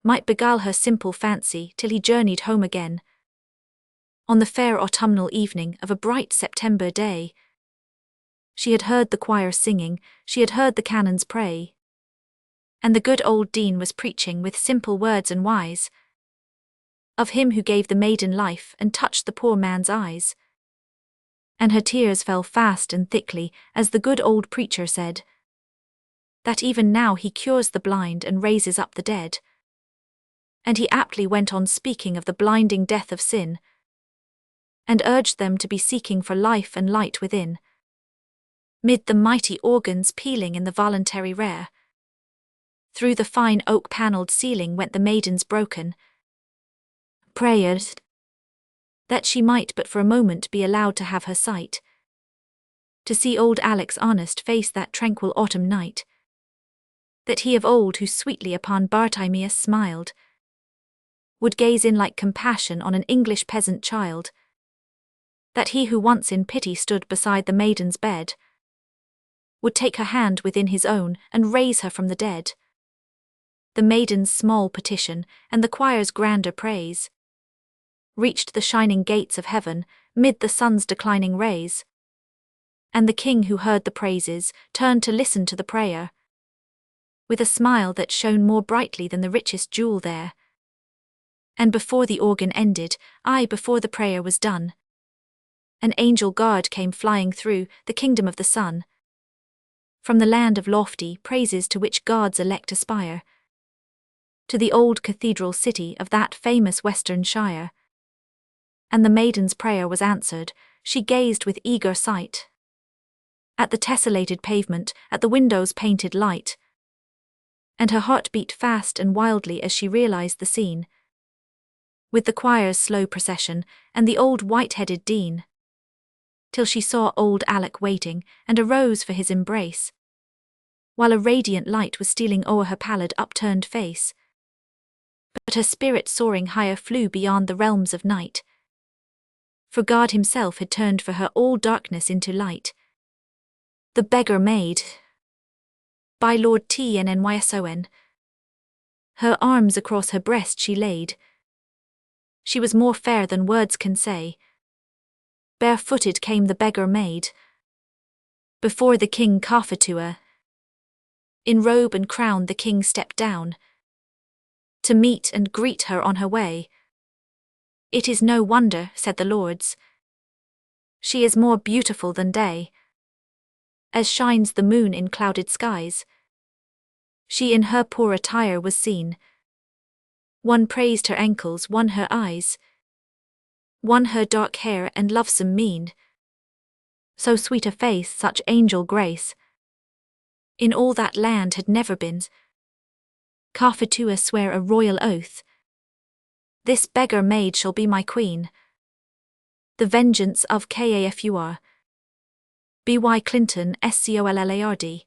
might beguile her simple fancy till he journeyed home again. On the fair autumnal evening of a bright September day, she had heard the choir singing, she had heard the canons pray, and the good old dean was preaching with simple words and wise of him who gave the maiden life and touched the poor man's eyes. And her tears fell fast and thickly as the good old preacher said that even now he cures the blind and raises up the dead. And he aptly went on speaking of the blinding death of sin, and urged them to be seeking for life and light within. Mid the mighty organs pealing in the voluntary rare, through the fine oak-panelled ceiling went the maiden's broken prayers, that she might but for a moment be allowed to have her sight, to see old Alec's honest face that tranquil autumn night, that he of old who sweetly upon Bartimaeus smiled, would gaze in like compassion on an English peasant child, that he who once in pity stood beside the maiden's bed would take her hand within his own and raise her from the dead. The maiden's small petition and the choir's grander praise reached the shining gates of heaven mid the sun's declining rays, and the king who heard the praises turned to listen to the prayer with a smile that shone more brightly than the richest jewel there. And before the organ ended, before the prayer was done, an angel guard came flying through the kingdom of the sun, from the land of lofty praises to which God's elect aspire, to the old cathedral city of that famous western shire. And the maiden's prayer was answered, she gazed with eager sight at the tessellated pavement, at the window's painted light, and her heart beat fast and wildly as she realized the scene, with the choir's slow procession and the old white-headed dean, till she saw old Alec waiting and arose for his embrace, while a radiant light was stealing o'er her pallid upturned face. But her spirit soaring higher flew beyond the realms of night, for God himself had turned for her all darkness into light. The beggar maid, by Lord Tnnyson, her arms across her breast she laid. She was more fair than words can say. Barefooted came the beggar maid before the king Cophetua. In robe and crown the king stepped down to meet and greet her on her way. It is no wonder, said the lords, she is more beautiful than day, as shines the moon in clouded skies. She in her poor attire was seen. One praised her ankles, one her eyes, one her dark hair and lovesome mien. So sweet a face, such angel grace, in all that land had never been. Cophetua sware a royal oath, this beggar maid shall be my queen. The vengeance of Kafur. By Clinton Schollard.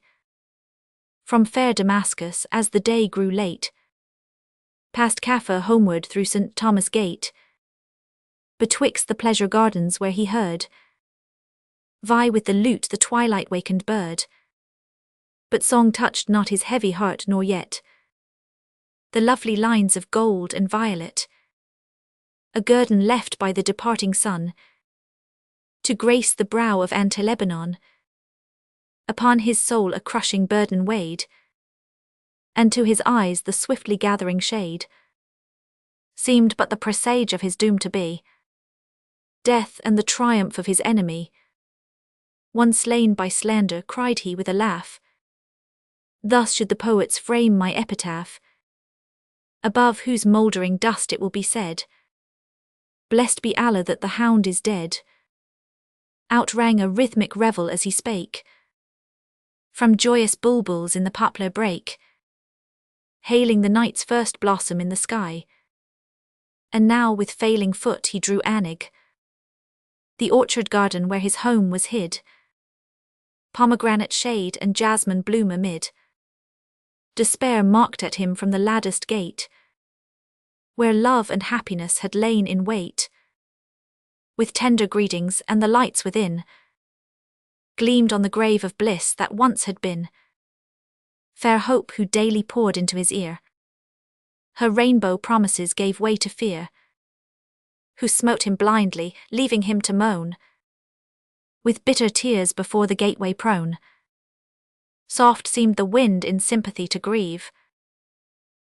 From fair Damascus as the day grew late, past Kaffa homeward through St. Thomas Gate, betwixt the pleasure gardens where he heard vie with the lute the twilight-wakened bird. But song touched not his heavy heart nor yet the lovely lines of gold and violet, a guerdon left by the departing sun, to grace the brow of Anti-Lebanon. Upon his soul a crushing burden weighed, and to his eyes the swiftly gathering shade seemed but the presage of his doom to be, death and the triumph of his enemy. One slain by slander, cried he with a laugh, Thus should the poets frame my epitaph, above whose mouldering dust it will be said, Blessed be Allah that the hound is dead. Outrang a rhythmic revel as he spake, from joyous bulbuls in the poplar brake, hailing the night's first blossom in the sky. And now with failing foot he drew Anig, the orchard garden where his home was hid, pomegranate shade and jasmine bloom amid. Despair mocked at him from the latticed gate, where love and happiness had lain in wait. With tender greetings and the lights within gleamed on the grave of bliss that once had been. Fair hope who daily poured into his ear her rainbow promises gave way to fear, who smote him blindly, leaving him to moan, with bitter tears before the gateway prone. Soft seemed the wind in sympathy to grieve,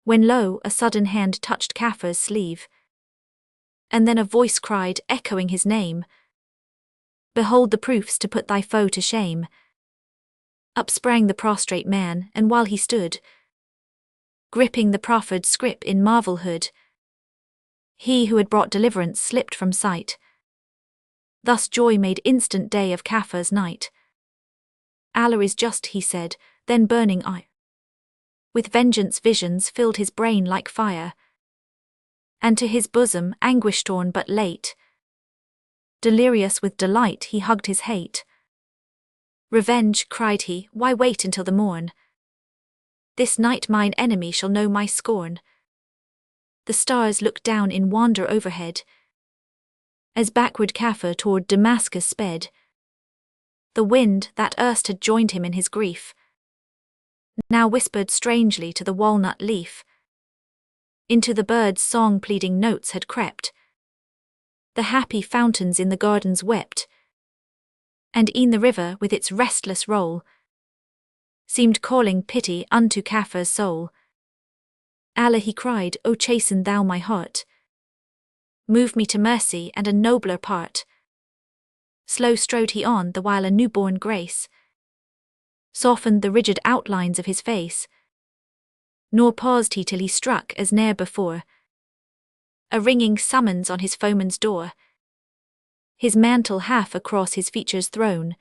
when lo, a sudden hand touched Kaffir's sleeve, and then a voice cried, echoing his name, Behold the proofs to put thy foe to shame. Up sprang the prostrate man, and while he stood, gripping the proffered scrip in marvelhood, he who had brought deliverance slipped from sight. Thus joy made instant day of Kaffir's night. Allah is just, he said, then burning eye. With vengeance visions filled his brain like fire, and to his bosom, anguish-torn but late, delirious with delight he hugged his hate. Revenge, cried he, why wait until the morn? This night mine enemy shall know my scorn. The stars looked down in wonder overhead, as backward Kaffir toward Damascus sped. The wind, that erst had joined him in his grief, now whispered strangely to the walnut leaf. Into the bird's song pleading notes had crept. The happy fountains in the gardens wept, and e'en the river with its restless roll seemed calling pity unto Kaffir's soul. Allah, he cried, O chasten thou my heart, move me to mercy and a nobler part. Slow strode he on, the while a newborn grace softened the rigid outlines of his face, nor paused he till he struck, as ne'er before, a ringing summons on his foeman's door. His mantle half across his features thrown,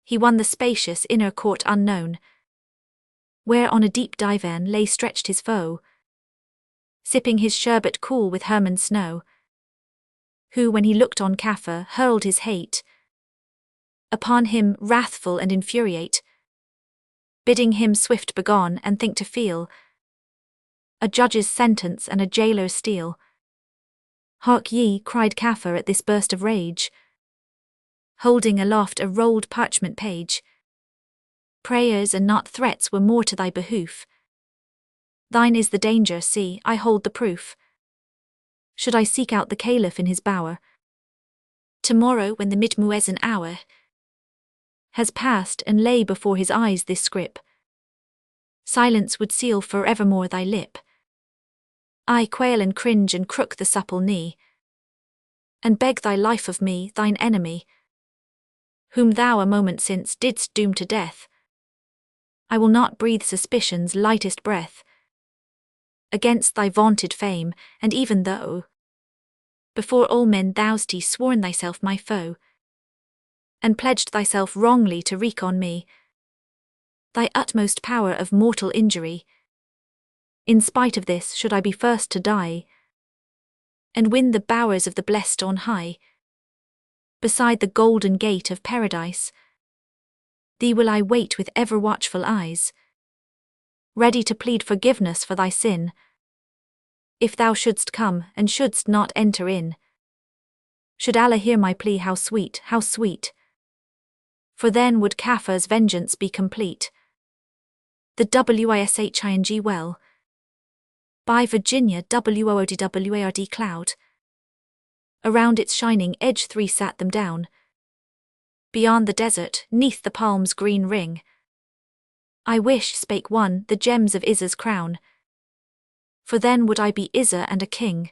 he won the spacious inner court unknown, where on a deep divan lay stretched his foe, sipping his sherbet cool with Hermon's snow, who when he looked on Kaffir hurled his hate upon him, wrathful and infuriate, bidding him swift begone and think to feel a judge's sentence and a jailer's steel. Hark ye, cried Kaffir at this burst of rage, holding aloft a rolled parchment page. Prayers and not threats were more to thy behoof. Thine is the danger, see, I hold the proof. Should I seek out the caliph in his bower, tomorrow when the mid-muezzin hour has passed and lay before his eyes this scrip, silence would seal forevermore thy lip. I quail and cringe and crook the supple knee, and beg thy life of me, thine enemy, whom thou a moment since didst doom to death. I will not breathe suspicion's lightest breath against thy vaunted fame, and even though before all men thou'st sworn thyself my foe, and pledged thyself wrongly to wreak on me thy utmost power of mortal injury, in spite of this should I be first to die, and win the bowers of the blessed on high, beside the golden gate of paradise, thee will I wait with ever watchful eyes, ready to plead forgiveness for thy sin, if thou shouldst come and shouldst not enter in. Should Allah hear my plea, how sweet, how sweet! For then would Kaffir's vengeance be complete. The Wishing well. By Virginia Woodward cloud. Around its shining edge 3 sat them down. Beyond the desert, 'neath the palm's green ring. I wish, spake one, the gems of Izza's crown. For then would I be Izza and a king.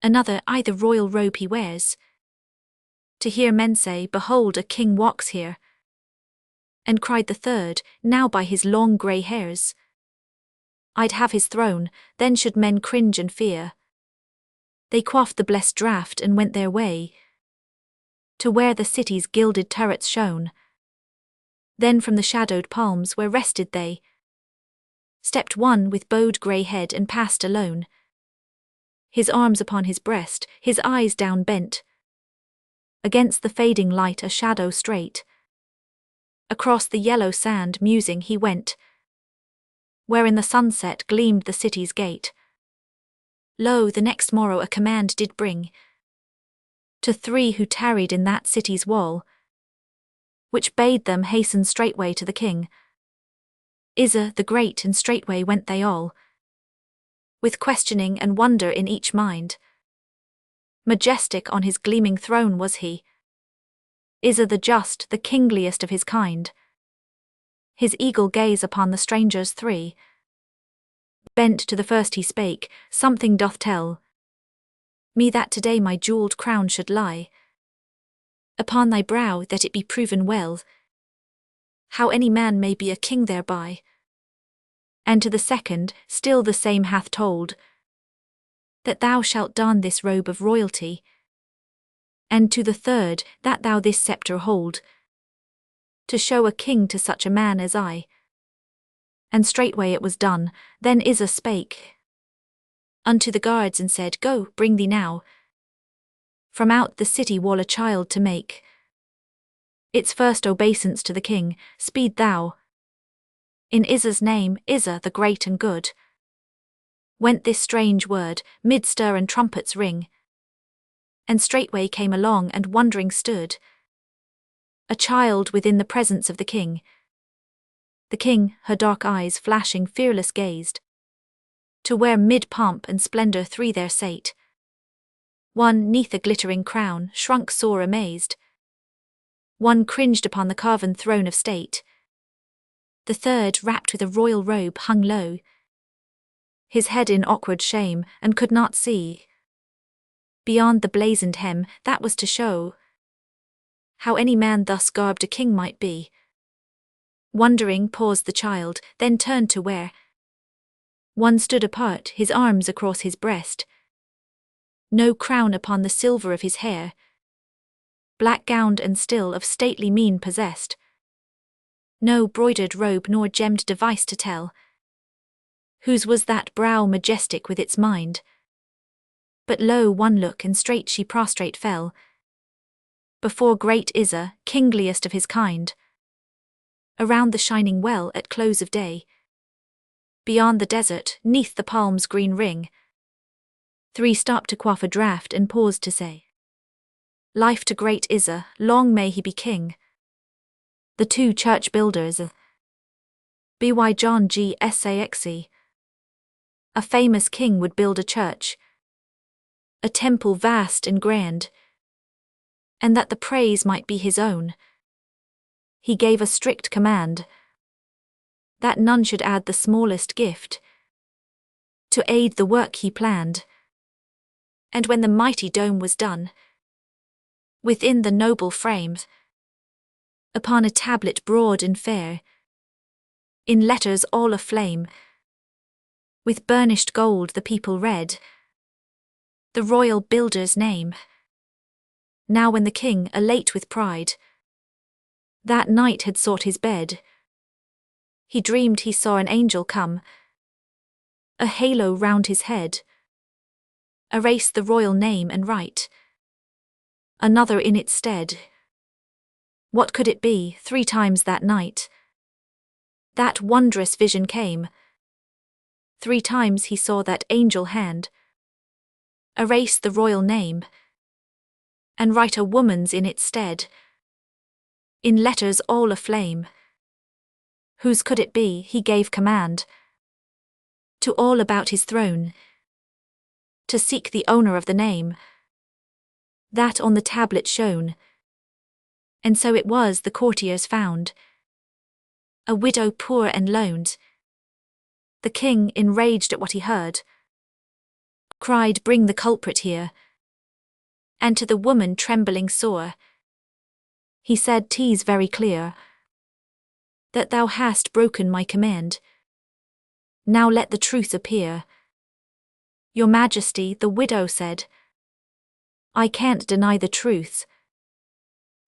Another, I the royal robe he wears, to hear men say, behold a king walks here. And cried the third, now by his long grey hairs, I'd have his throne, then should men cringe and fear. They quaffed the blessed draught and went their way, to where the city's gilded turrets shone. Then from the shadowed palms where rested they, stepped one with bowed grey head and passed alone, his arms upon his breast, his eyes down bent, against the fading light a shadow straight. Across the yellow sand musing he went, where in the sunset gleamed the city's gate. Lo, the next morrow a command did bring to 3 who tarried in that city's wall, which bade them hasten straightway to the king. Isa the great, and straightway went they all, with questioning and wonder in each mind. Majestic on his gleaming throne was he, Isa the just, the kingliest of his kind. His eagle gaze upon the strangers 3, bent to the first he spake, something doth tell me that today my jewelled crown should lie upon thy brow, that it be proven well how any man may be a king thereby. And to the second, still the same hath told, that thou shalt don this robe of royalty. And to the third, that thou this sceptre hold, to show a king to such a man as I. And straightway it was done. Then Isa spake unto the guards and said, Go, bring thee now from out the city wall a child to make its first obeisance to the king. Speed thou. In Isa's name, Isa the great and good, went this strange word, mid stir and trumpets ring. And straightway came along and wondering stood a child within the presence of the king. The king, her dark eyes flashing fearless gazed, to where mid pomp and splendour 3 there sate. One, 'neath a glittering crown, shrunk sore amazed. One cringed upon the carven throne of state. The third, wrapped with a royal robe, hung low, his head in awkward shame, and could not see beyond the blazoned hem, that was to show how any man thus garbed a king might be. Wondering paused the child, then turned to where one stood apart, his arms across his breast, no crown upon the silver of his hair, black-gowned and still of stately mien possessed, no broidered robe nor gemmed device to tell whose was that brow majestic with its mind. But lo, one look, and straight she prostrate fell before great Isa, kingliest of his kind, around the shining well at close of day. Beyond the desert, 'neath the palm's green ring, 3 stopped to quaff a draught and paused to say, Life to great Isa, long may he be king. The 2 church builders, by John G. Saxe, a famous king would build a church, a temple vast and grand, and that the praise might be his own, he gave a strict command that none should add the smallest gift to aid the work he planned. And when the mighty dome was done, within the noble frame, upon a tablet broad and fair, in letters all aflame, with burnished gold the people read the royal builder's name. Now when the king, elate with pride, that night had sought his bed, he dreamed he saw an angel come, a halo round his head, erase the royal name and write another in its stead. What could it be? 3 times that night that wondrous vision came. 3 times he saw that angel hand erase the royal name and write a woman's in its stead, in letters all aflame. Whose could it be? He gave command to all about his throne to seek the owner of the name that on the tablet shone. And so it was the courtiers found a widow poor and loned. The king, enraged at what he heard, cried, Bring the culprit here. And to the woman trembling sore, he said, 'Tis very clear that thou hast broken my command. Now let the truth appear. Your Majesty, the widow said, I can't deny the truth.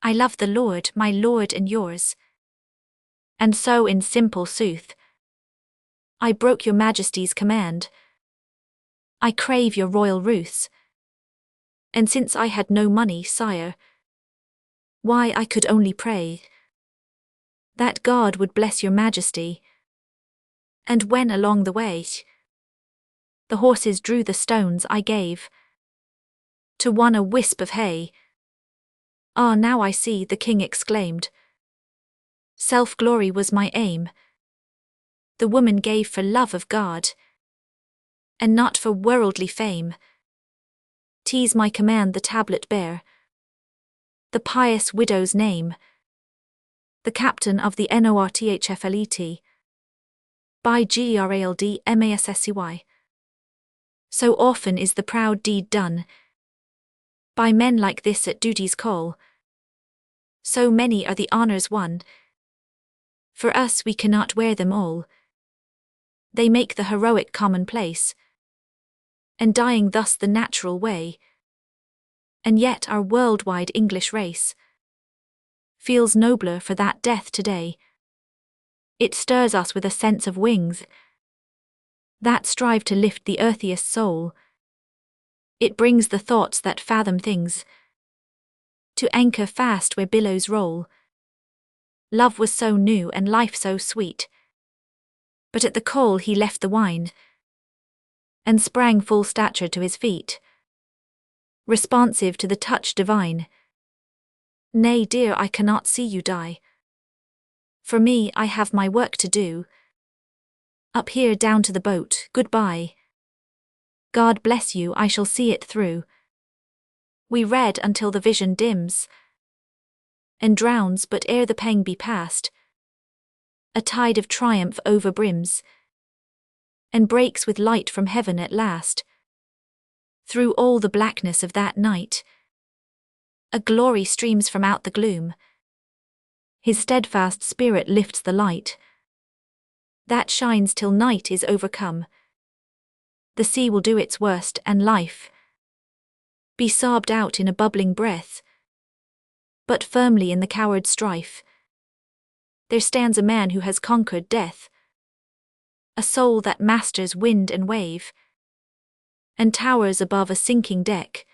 I love the Lord, my Lord and yours. And so in simple sooth, I broke your Majesty's command. I crave your royal ruths. And since I had no money, sire, why I could only pray that God would bless your Majesty. And when along the way the horses drew the stones I gave to one a wisp of hay. Ah, now I see, the king exclaimed. Self-glory was my aim. The woman gave for love of God, and not for worldly fame. 'Tis my command the tablet bear the pious widow's name, the captain of the Northfleet, by Gerald Massey. So often is the proud deed done by men like this at duty's call. So many are the honors won. For us we cannot wear them all. They make the heroic commonplace, and dying thus the natural way. And yet our worldwide English race feels nobler for that death today. It stirs us with a sense of wings that strive to lift the earthiest soul. It brings the thoughts that fathom things to anchor fast where billows roll. Love was so new and life so sweet, but at the call he left the wine and sprang full stature to his feet, responsive to the touch divine. Nay, dear, I cannot see you die. For me, I have my work to do. Up here down to the boat, goodbye. God bless you, I shall see it through. We read until the vision dims and drowns, but ere the pang be past, a tide of triumph overbrims and breaks with light from heaven at last. Through all the blackness of that night, a glory streams from out the gloom. His steadfast spirit lifts the light that shines till night is overcome. The sea will do its worst, and life be sobbed out in a bubbling breath. But firmly in the coward strife, there stands a man who has conquered death, a soul that masters wind and wave, and towers above a sinking deck,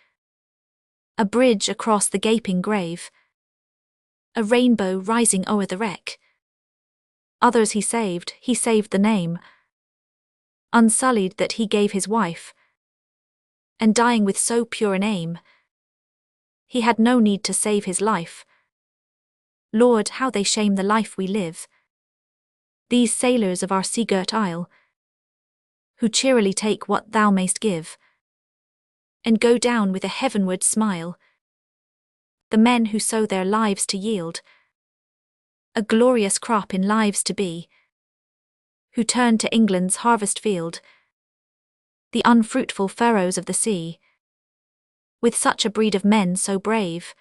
a bridge across the gaping grave, a rainbow rising o'er the wreck. Others he saved the name, unsullied that he gave his wife, and dying with so pure an aim, he had no need to save his life. Lord, how they shame the life we live, these sailors of our sea-girt isle, who cheerily take what thou mayst give, and go down with a heavenward smile. The men who sow their lives to yield a glorious crop in lives to be, who turn to England's harvest field the unfruitful furrows of the sea. With such a breed of men so brave,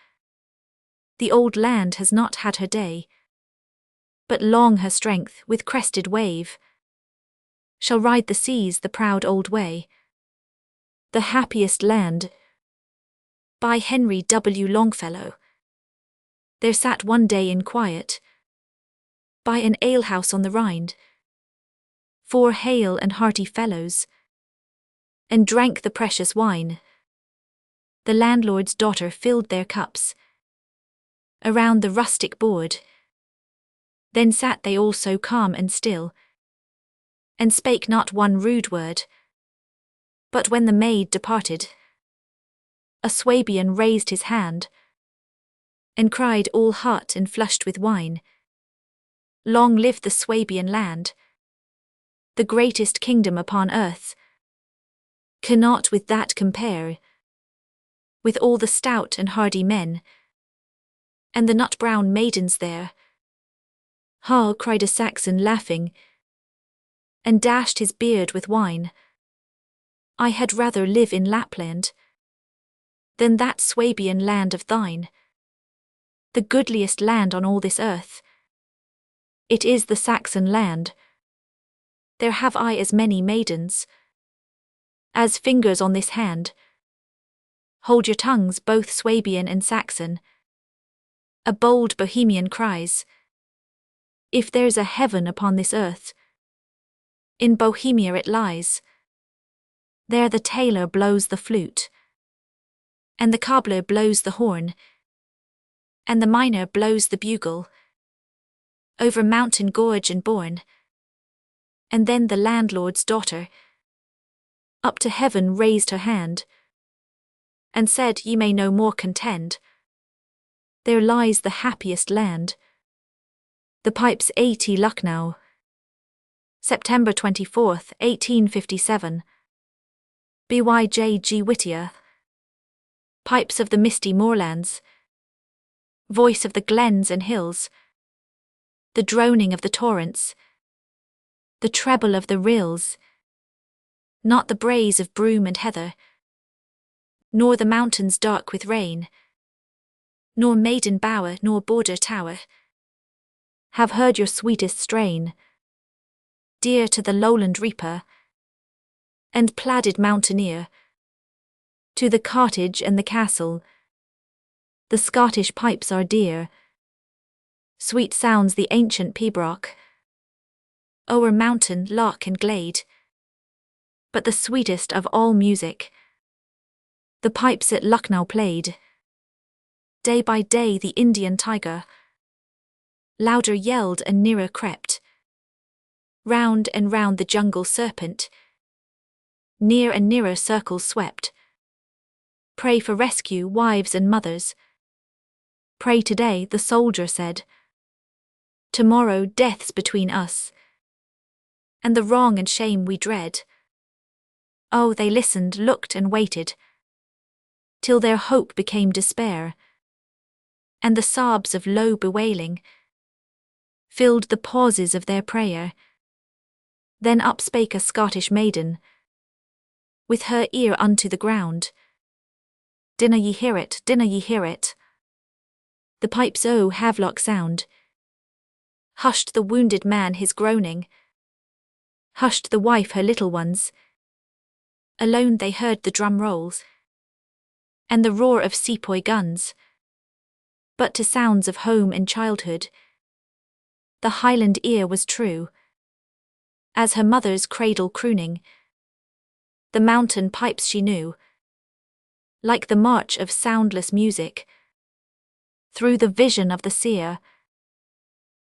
the old land has not had her day, but long her strength with crested wave shall ride the seas the proud old way. The happiest land, by Henry W. Longfellow. There sat one day in quiet, by an alehouse on the Rhine, 4 hale and hearty fellows, and drank the precious wine. The landlord's daughter filled their cups around the rustic board. Then sat they all so calm and still, and spake not one rude word. But when the maid departed, a Swabian raised his hand, and cried all hot and flushed with wine, Long live the Swabian land, the greatest kingdom upon earth. Cannot with that compare, with all the stout and hardy men, and the nut-brown maidens there. Ha, cried a Saxon laughing, and dashed his beard with wine. I had rather live in Lapland than that Swabian land of thine, the goodliest land on all this earth. It is the Saxon land. There have I as many maidens as fingers on this hand. Hold your tongues, both Swabian and Saxon. A bold Bohemian cries, if there's a heaven upon this earth, in Bohemia it lies. There the tailor blows the flute, and the cobbler blows the horn, and the miner blows the bugle, over mountain gorge and bourne. And then the landlord's daughter up to heaven raised her hand, and said, Ye may no more contend. There lies the happiest land. The Pipes 80 Lucknow, September 24th, 1857. B.Y.J.G. Whittier. Pipes of the misty moorlands, voice of the glens and hills, the droning of the torrents, the treble of the rills, not the braes of broom and heather, nor the mountains dark with rain, nor maiden bower nor border tower, have heard your sweetest strain, dear to the lowland reaper and plaided mountaineer, to the cottage and the castle, the Scottish pipes are dear. Sweet sounds the ancient pibroch, o'er mountain, loch and glade, but the sweetest of all music, the pipes at Lucknow played. Day by day the Indian tiger louder yelled and nearer crept, round and round the jungle serpent, near and nearer circles swept. Pray for rescue, wives and mothers. Pray today, the soldier said. Tomorrow death's between us, and the wrong and shame we dread. Oh, they listened, looked and waited, till their hope became despair, and the sobs of low bewailing filled the pauses of their prayer. Then up spake a Scottish maiden, with her ear unto the ground. Dinna ye hear it, dinna ye hear it? The pipes o' Havelock sound. Hushed the wounded man his groaning, hushed the wife her little ones. Alone they heard the drum rolls, and the roar of sepoy guns. But to sounds of home and childhood, the Highland ear was true, as her mother's cradle crooning. The mountain pipes she knew, like the march of soundless music, through the vision of the seer,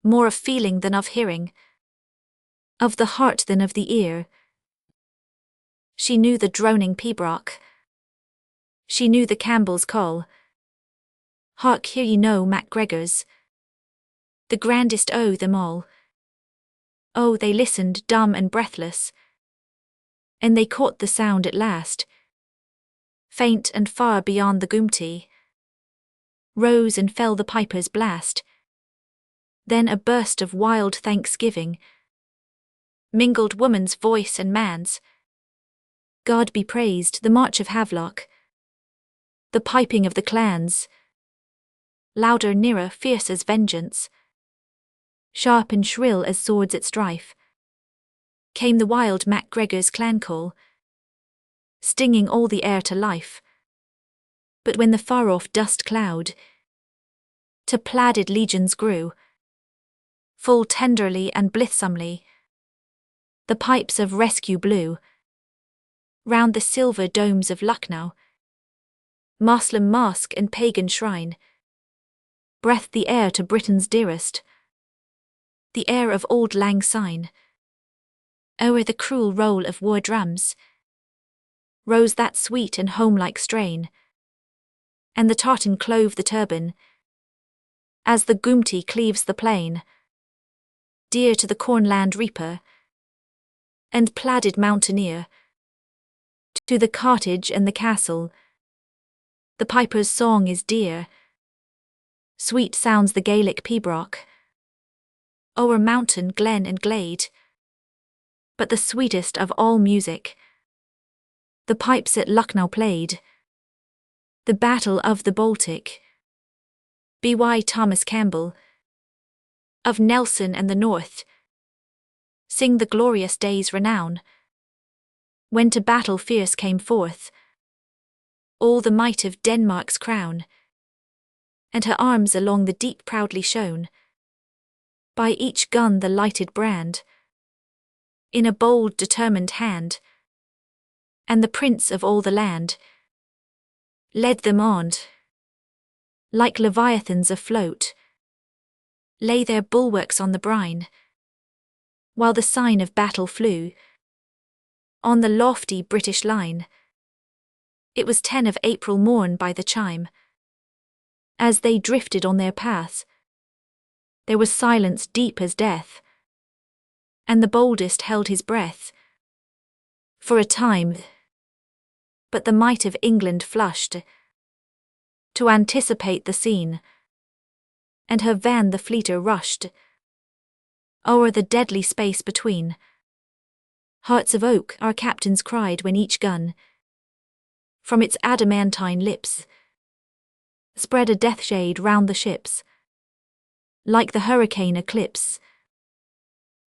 more of feeling than of hearing, of the heart than of the ear. She knew the droning pibroch, she knew the Campbell's call. Hark, hear ye no MacGregor's, the grandest o' them all. Oh, they listened dumb and breathless, and they caught the sound at last, faint and far beyond the Goomtee. Rose and fell the piper's blast. Then a burst of wild thanksgiving, mingled woman's voice and man's. God be praised, the march of Havelock, the piping of the clans, louder, nearer, fierce as vengeance, sharp and shrill as swords at strife, came the wild MacGregor's clan call, stinging all the air to life. But when the far-off dust cloud to plaided legions grew, full tenderly and blithesomely, the pipes of rescue blew, round the silver domes of Lucknow. Moslem mosque and pagan shrine breathed the air to Britain's dearest, the air of Auld Lang Syne. O'er the cruel roll of war drums rose that sweet and homelike strain, and the tartan clove the turban, as the Goomtee cleaves the plain, dear to the cornland reaper and plaided mountaineer. To the cottage and the castle, the piper's song is dear. Sweet sounds the Gaelic pibroch, o'er mountain, glen and glade. But the sweetest of all music, the pipes at Lucknow played. The Battle of the Baltic. B.Y. Thomas Campbell. of Nelson and the North, sing the glorious day's renown, when to battle fierce came forth all the might of Denmark's crown, and her arms along the deep proudly shone, by each gun the lighted brand, in a bold determined hand, and the prince of all the land led them on, like leviathans afloat, lay their bulwarks on the brine, while the sign of battle flew on the lofty British line. It was 10 of April morn by the chime. As they drifted on their path, there was silence deep as death, and the boldest held his breath for a time. But the might of England flushed to anticipate the scene, and her van the fleeter rushed o'er the deadly space between. Hearts of oak, our captains cried when each gun from its adamantine lips spread a death shade round the ships, like the hurricane eclipse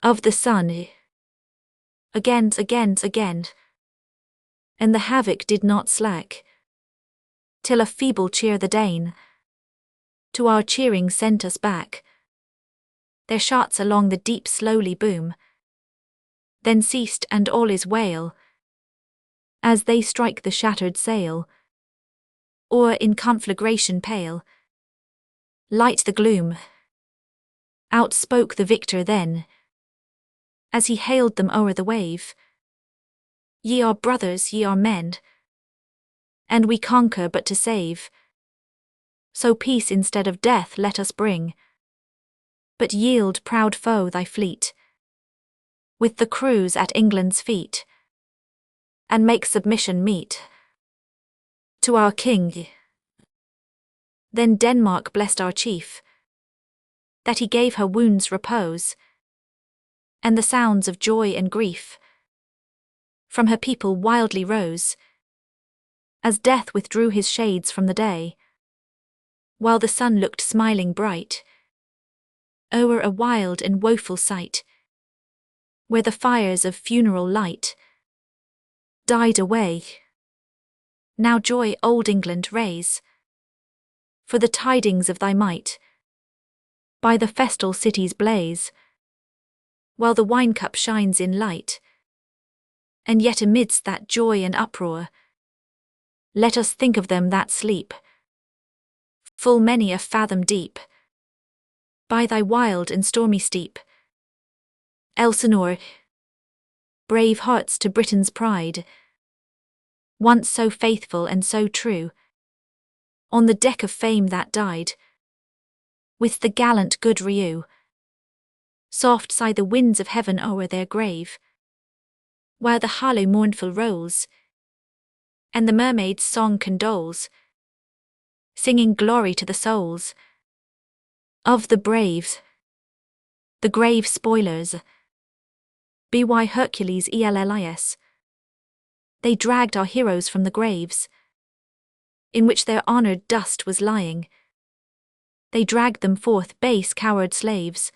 of the sun. Again, and the havoc did not slack, till a feeble cheer the Dane to our cheering sent us back. Their shots along the deep slowly boom, then ceased, and all is wail, as they strike the shattered sail, or in conflagration pale light the gloom. Out spoke the victor then, as he hailed them o'er the wave, "Ye are brothers, ye are men, and we conquer but to save. So peace instead of death let us bring, but yield, proud foe, thy fleet, with the crews at England's feet, and make submission meet to our king." Then Denmark blessed our chief, that he gave her wounds repose, and the sounds of joy and grief from her people wildly rose, as death withdrew his shades from the day, while the sun looked smiling bright o'er a wild and woeful sight, where the fires of funeral light died away. Now joy, old England, raise, for the tidings of thy might by the festal city's blaze, while the wine cup shines in light. And yet amidst that joy and uproar, let us think of them that sleep, full many a fathom deep, by thy wild and stormy steep. Elsinore, brave hearts to Britain's pride, once so faithful and so true, on the deck of fame that died, with the gallant good Riou. Soft sigh the winds of heaven o'er their grave, while the hollow mournful rolls, and the mermaid's song condoles, singing glory to the souls of the braves, the grave spoilers. By Hercules ellis, they dragged our heroes from the graves, in which their honoured dust was lying. They dragged them forth, base coward slaves,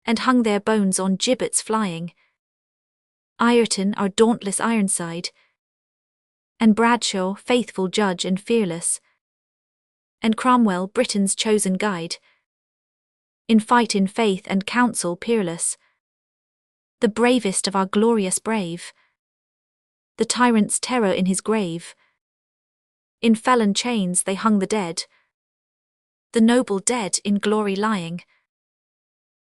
and hung their bones on gibbets flying. Ireton, our dauntless Ironside, and Bradshaw, faithful judge and fearless, and Cromwell, Britain's chosen guide, in fight, in faith, and counsel peerless, the bravest of our glorious brave, the tyrant's terror in his grave. In felon chains they hung the dead, the noble dead in glory lying,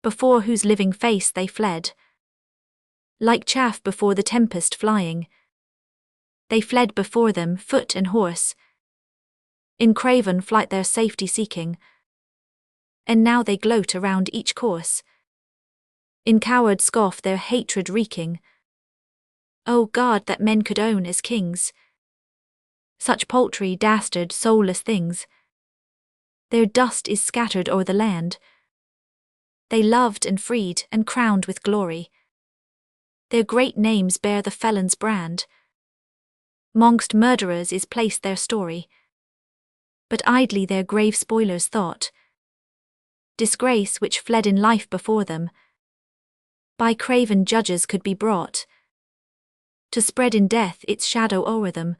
before whose living face they fled, like chaff before the tempest flying. They fled before them, foot and horse, in craven flight their safety seeking, and now they gloat around each course, in coward scoff their hatred wreaking. O God, that men could own as kings such paltry, dastard, soulless things. Their dust is scattered o'er the land. They loved and freed and crowned with glory. Their great names bear the felon's brand. Mongst murderers is placed their story. But idly their grave spoilers thought, Disgrace which fled in life before them, by craven judges could be brought, to spread in death its shadow o'er them.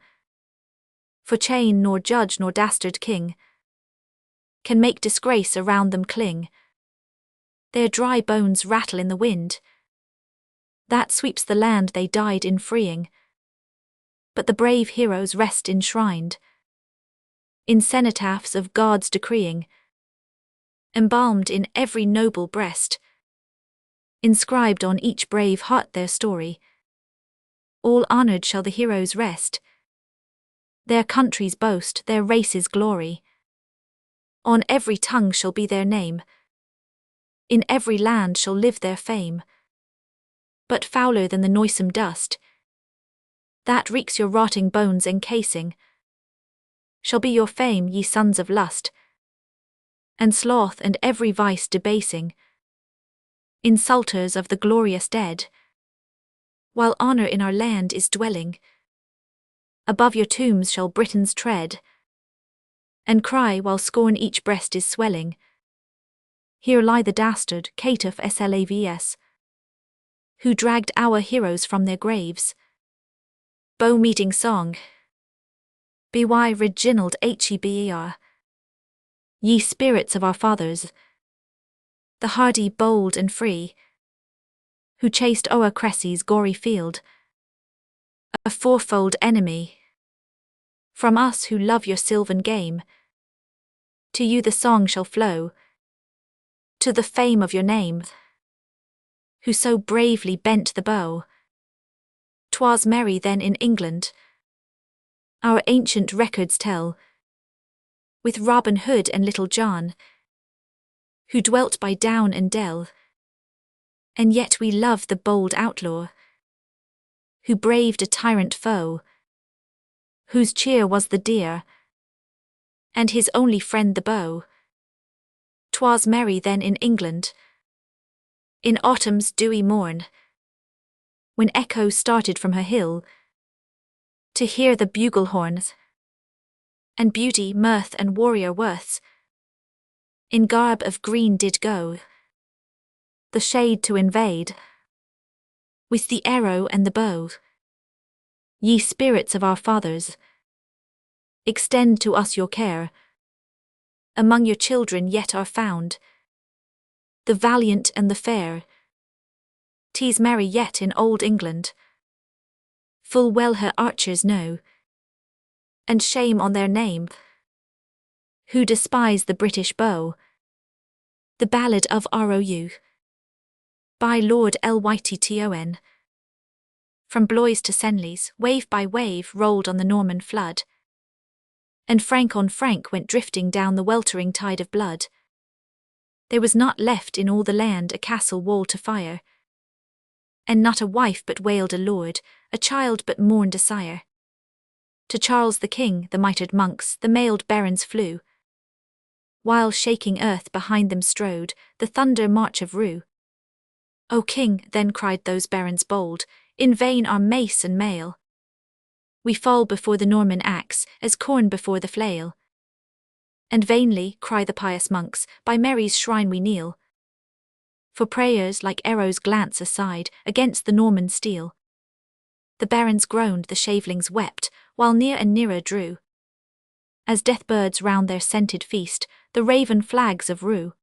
For chain nor judge nor dastard king can make disgrace around them cling. Their dry bones rattle in the wind that sweeps the land they died in freeing. But the brave heroes rest enshrined in cenotaphs of God's decreeing, embalmed in every noble breast, inscribed on each brave heart their story. All honored shall the heroes rest, their country's boast, their race's glory. On every tongue shall be their name, in every land shall live their fame. But fouler than the noisome dust that reeks your rotting bones encasing shall be your fame, ye sons of lust, and sloth and every vice debasing, insulters of the glorious dead. While honor in our land is dwelling, above your tombs shall Britons tread, and cry while scorn each breast is swelling, here lie the dastard caitiff slavs, who dragged our heroes from their graves. Bow meeting song, by Reginald Heber. Ye spirits of our fathers, the hardy, bold and free, who chased o'er Cressy's gory field a fourfold enemy. From us who love your sylvan game, to you the song shall flow, to the fame of your name, who so bravely bent the bow. 'Twas merry then in England, our ancient records tell, with Robin Hood and Little John, who dwelt by down and dell. And yet we love the bold outlaw, who braved a tyrant foe, whose cheer was the deer, and his only friend the bow. 'Twas merry then in England, in autumn's dewy morn, when Echo started from her hill to hear the bugle horns, and beauty, mirth, and warrior worths in garb of green did go, the shade to invade, with the arrow and the bow. Ye spirits of our fathers, extend to us your care. Among your children yet are found the valiant and the fair. 'Tis merry yet in old England, full well her archers know, and shame on their name, who despise the British bow. The Ballad of R.O.U. by Lord Lytton. From Blois to Senlis, wave by wave rolled on the Norman flood, and frank on frank went drifting down the weltering tide of blood. There was not left in all the land a castle wall to fire, and not a wife but wailed a lord, a child but mourned a sire. To Charles the King the mitred monks, the mailed barons flew, while shaking earth behind them strode the thunder march of rue. O King, then cried those barons bold, in vain our mace and mail. We fall before the Norman axe, as corn before the flail. And vainly, cry the pious monks, by Mary's shrine we kneel. For prayers like arrows glance aside against the Norman steel. The barons groaned, the shavelings wept, while near and nearer drew, as death-birds round their scented feast, the raven flags of rue.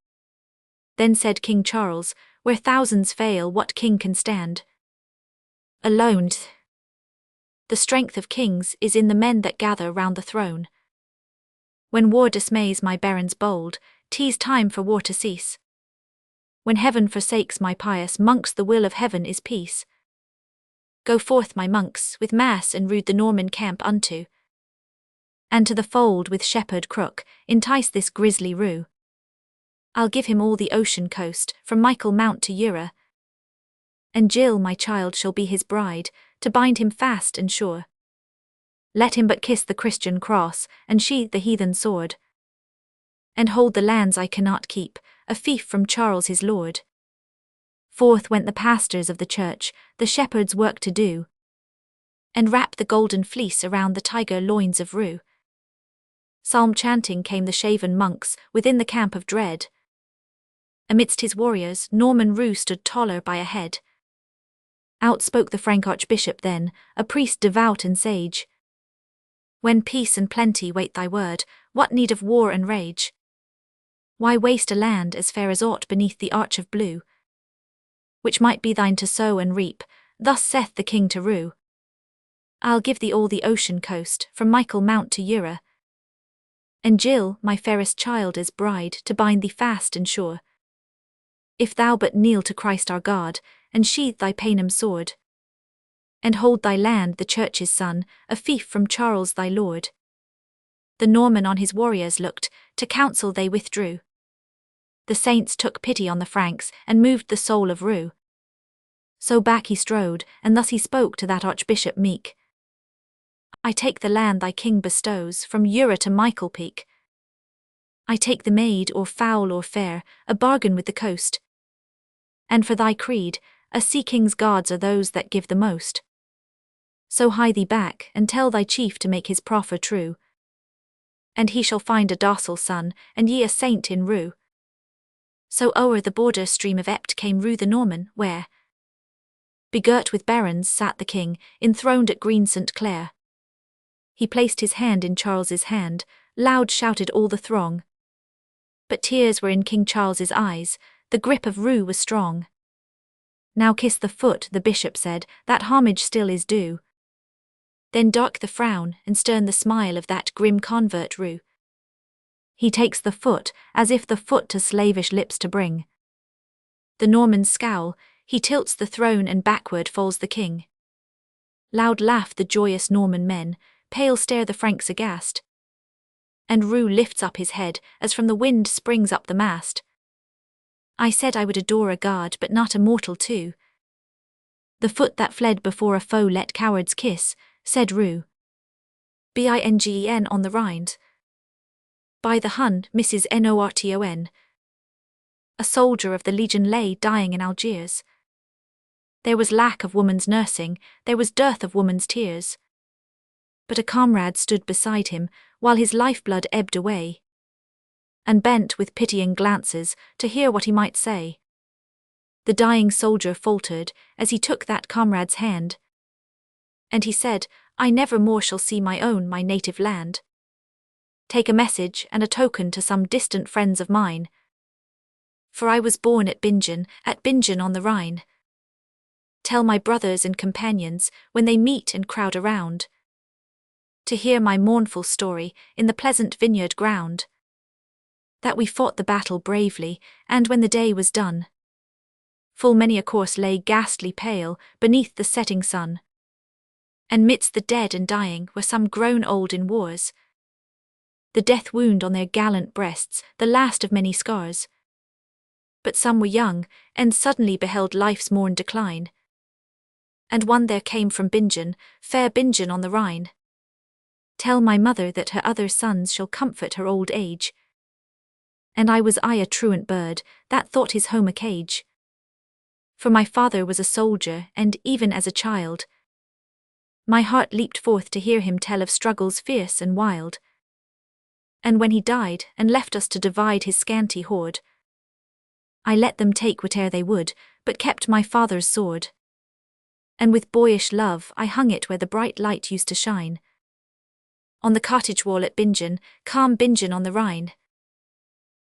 Then said King Charles, where thousands fail, what king can stand alone? The strength of kings is in the men that gather round the throne. When war dismays my barons bold, 'tis time for war to cease. When heaven forsakes my pious monks, the will of heaven is peace. Go forth, my monks, with mass and rude the Norman camp unto, and to the fold with shepherd crook entice this grisly rue. I'll give him all the ocean coast, from Michael Mount to Ura, and Jill my child shall be his bride, to bind him fast and sure. Let him but kiss the Christian cross, and sheathe the heathen sword, and hold the lands I cannot keep, a fief from Charles his lord. Forth went the pastors of the church, the shepherd's work to do, and wrap the golden fleece around the tiger loins of rue. Psalm chanting came the shaven monks within the camp of dread. Amidst his warriors, Norman Rue stood taller by a head. Out spoke the Frank Archbishop then, a priest devout and sage. When peace and plenty wait thy word, what need of war and rage? Why waste a land as fair as aught beneath the arch of blue, which might be thine to sow and reap? Thus saith the king to Rue. I'll give thee all the ocean coast, from Michael Mount to Ura, and Jill, my fairest child, as bride, to bind thee fast and sure. If thou but kneel to Christ our God, and sheathe thy Paynim sword, and hold thy land the Church's son, a fief from Charles thy lord. The Norman on his warriors looked, to counsel they withdrew. The saints took pity on the Franks, and moved the soul of Rue. So back he strode, and thus he spoke to that Archbishop meek. I take the land thy king bestows, from Ura to Michael Peak. I take the maid, or foul or fair, a bargain with the coast. And for thy creed, a sea king's gods are those that give the most. So hie thee back, and tell thy chief to make his proffer true. And he shall find a docile son, and ye a saint in Rue. So o'er the border stream of Ept came Rue the Norman, where, begirt with barons, sat the king, enthroned at green St. Clair. He placed his hand in Charles's hand, loud shouted all the throng. But tears were in King Charles's eyes, the grip of Rue was strong. Now kiss the foot, the bishop said, that homage still is due. Then dark the frown, and stern the smile of that grim convert Rue. He takes the foot, as if the foot to slavish lips to bring. The Normans scowl, he tilts the throne, and backward falls the king. Loud laugh the joyous Norman men, pale stare the Franks aghast. And Rue lifts up his head, as from the wind springs up the mast. I said I would adore a god, but not a mortal too. The foot that fled before a foe let cowards kiss, said Rue. Bingen on the rind. By the Hun, Mrs. Norton. A soldier of the Legion lay dying in Algiers. There was lack of woman's nursing, there was dearth of woman's tears. But a comrade stood beside him, while his lifeblood ebbed away, and bent with pitying glances to hear what he might say. The dying soldier faltered as he took that comrade's hand, and he said, I never more shall see my own, my native land. Take a message and a token to some distant friends of mine. For I was born at Bingen on the Rhine. Tell my brothers and companions, when they meet and crowd around, to hear my mournful story in the pleasant vineyard ground, that we fought the battle bravely, and when the day was done, full many a corse lay ghastly pale beneath the setting sun. And midst the dead and dying were some grown old in wars, the death wound on their gallant breasts, the last of many scars. But some were young, and suddenly beheld life's morn decline. And one there came from Bingen, fair Bingen on the Rhine. Tell my mother that her other sons shall comfort her old age. And I was a truant bird, that thought his home a cage. For my father was a soldier, and even as a child, my heart leaped forth to hear him tell of struggles fierce and wild. And when he died, and left us to divide his scanty hoard, I let them take whate'er they would, but kept my father's sword. And with boyish love I hung it where the bright light used to shine, on the cottage wall at Bingen, calm Bingen on the Rhine.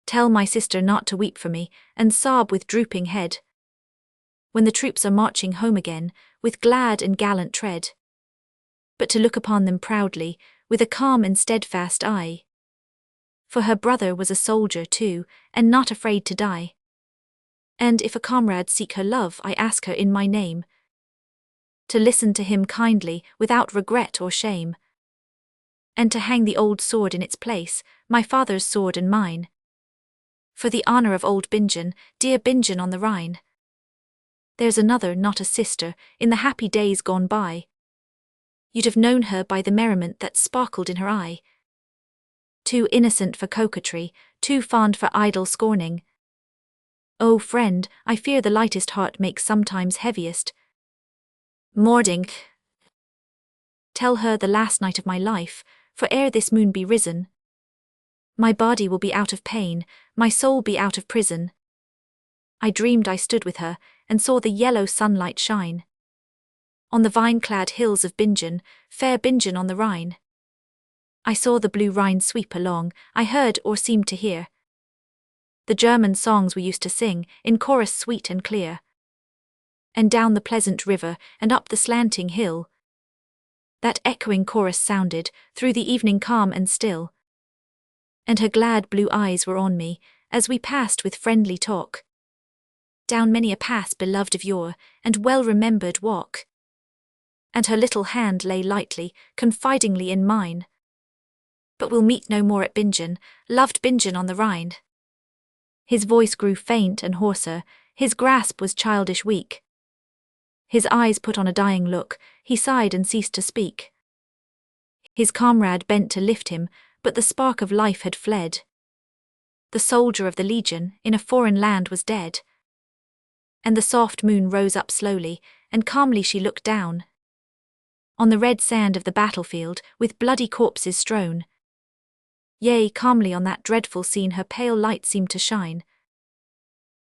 Tell my sister not to weep for me, and sob with drooping head, when the troops are marching home again, with glad and gallant tread, but to look upon them proudly, with a calm and steadfast eye. For her brother was a soldier too, and not afraid to die. And if a comrade seek her love, I ask her in my name, to listen to him kindly, without regret or shame, and to hang the old sword in its place, my father's sword and mine, for the honour of old Bingen, dear Bingen on the Rhine. There's another, not a sister, in the happy days gone by. You'd have known her by the merriment that sparkled in her eye. Too innocent for coquetry, too fond for idle scorning. Oh friend, I fear the lightest heart makes sometimes heaviest. Mording. Tell her the last night of my life, for ere this moon be risen, my body will be out of pain, my soul be out of prison. I dreamed I stood with her, and saw the yellow sunlight shine on the vine-clad hills of Bingen, fair Bingen on the Rhine. I saw the blue Rhine sweep along, I heard or seemed to hear the German songs we used to sing, in chorus sweet and clear. And down the pleasant river, and up the slanting hill, that echoing chorus sounded, through the evening calm and still. And her glad blue eyes were on me, as we passed with friendly talk, down many a path beloved of yore, and well-remembered walk. And her little hand lay lightly, confidingly in mine. But we'll meet no more at Bingen, loved Bingen on the Rhine. His voice grew faint and hoarser, his grasp was childish weak. His eyes put on a dying look, he sighed and ceased to speak. His comrade bent to lift him, but the spark of life had fled. The soldier of the Legion, in a foreign land, was dead. And the soft moon rose up slowly, and calmly she looked down on the red sand of the battlefield, with bloody corpses strown. Yea, calmly on that dreadful scene her pale light seemed to shine,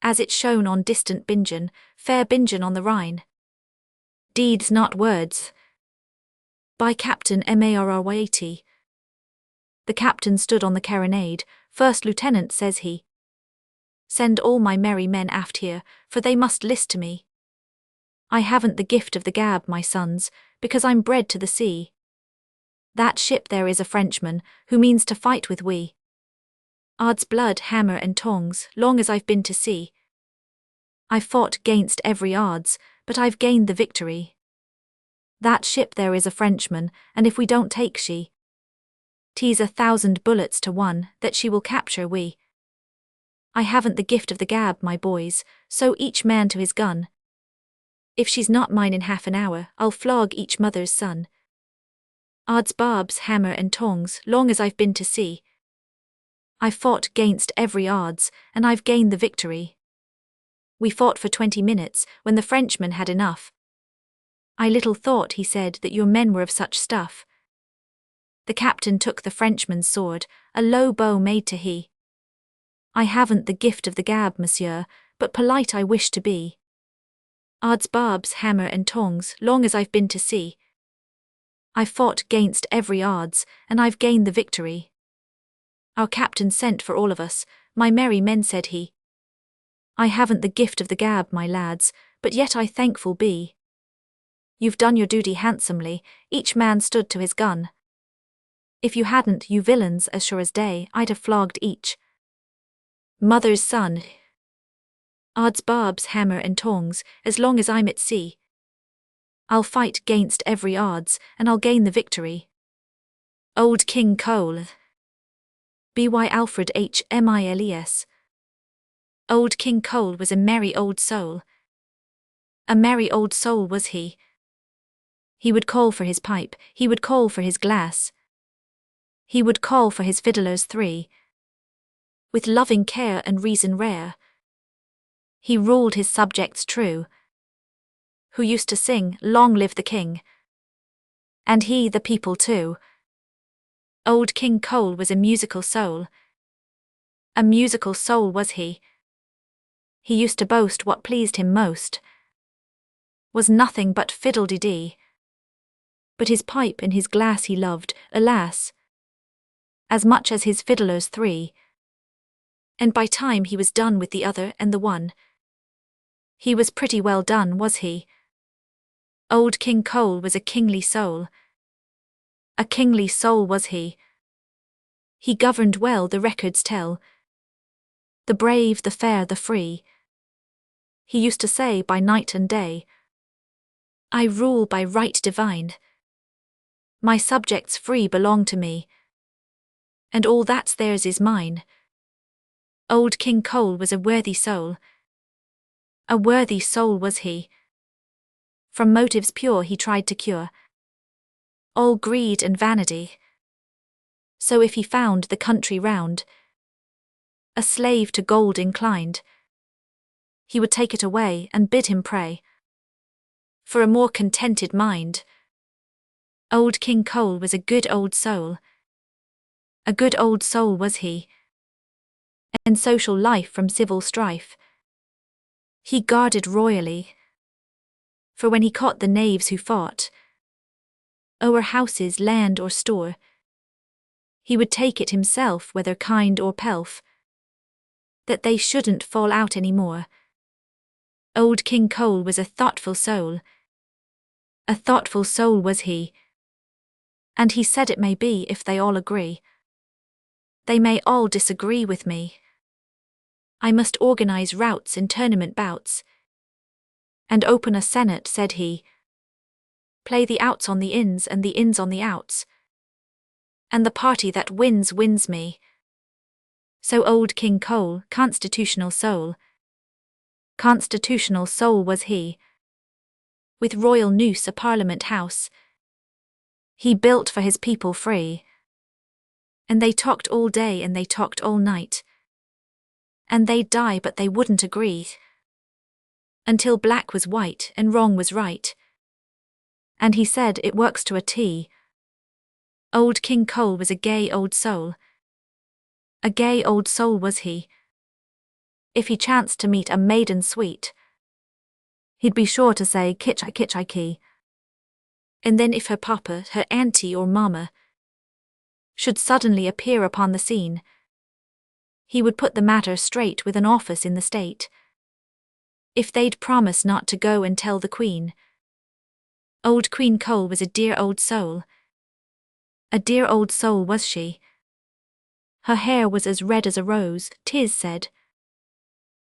as it shone on distant Bingen, fair Bingen on the Rhine. Deeds, not words. By Captain Marryat. The captain stood on the carronade. First lieutenant, says he, send all my merry men aft here, for they must list to me. I haven't the gift of the gab, my sons, because I'm bred to the sea. That ship there is a Frenchman, who means to fight with we. Odds blood, hammer and tongs, long as I've been to sea. I've fought gainst every odds, but I've gained the victory. That ship there is a Frenchman, and if we don't take she, 'tis 1,000 bullets to one that she will capture we. I haven't the gift of the gab, my boys, so each man to his gun. If she's not mine in half an hour, I'll flog each mother's son. Odds barbs, hammer and tongs, long as I've been to sea. I've fought gainst every odds, and I've gained the victory. We fought for 20 minutes, when the Frenchman had enough. I little thought, he said, that your men were of such stuff. The captain took the Frenchman's sword, a low bow made to he. I haven't the gift of the gab, monsieur, but polite I wish to be. Odds barbs, hammer and tongs, long as I've been to sea. I've fought gainst every odds, and I've gained the victory. Our captain sent for all of us, my merry men, said he. I haven't the gift of the gab, my lads, but yet I thankful be. You've done your duty handsomely, each man stood to his gun. If you hadn't, you villains, as sure as day, I'd have flogged each mother's son. Odds barbs, hammer and tongs, as long as I'm at sea. I'll fight gainst every odds, and I'll gain the victory. Old King Cole. By Alfred H. Miles. Old King Cole was a merry old soul. A merry old soul was he. He would call for his pipe, he would call for his glass. He would call for his fiddlers three. With loving care and reason rare, he ruled his subjects true, who used to sing, Long live the King. And he the people too. Old King Cole was a musical soul. A musical soul was he. He used to boast what pleased him most was nothing but fiddle-de-dee. But his pipe and his glass he loved, alas, as much as his fiddlers three. And by time he was done with the other and the one, he was pretty well done, was he. Old King Cole was a kingly soul. A kingly soul was he. He governed well, the records tell. The brave, the fair, the free. He used to say by night and day, I rule by right divine. My subjects free belong to me, and all that's theirs is mine. Old King Cole was a worthy soul. A worthy soul was he. From motives pure he tried to cure all greed and vanity. So if he found the country round a slave to gold inclined, he would take it away and bid him pray for a more contented mind. Old King Cole was a good old soul. A good old soul was he. And social life from civil strife He guarded royally, for when he caught the knaves who fought o'er houses, land or store, he would take it himself, whether kind or pelf, that they shouldn't fall out any more. Old King Cole was a thoughtful soul was he, and he said it may be if they all agree. They may all disagree with me. I must organize routs in tournament bouts, and open a senate, said he. Play the outs on the ins and the ins on the outs, and the party that wins wins me. So old King Cole, constitutional soul was he. With royal noose a parliament house he built for his people free. And they talked all day and they talked all night, and they'd die but they wouldn't agree, until black was white and wrong was right. And he said it works to a T. Old King Cole was a gay old soul. A gay old soul was he. If he chanced to meet a maiden sweet, he'd be sure to say kitch I key. And then if her papa, her auntie or mamma should suddenly appear upon the scene, he would put the matter straight with an office in the state, if they'd promise not to go and tell the Queen. Old Queen Cole was a dear old soul. A dear old soul was she. Her hair was as red as a rose, 'tis said.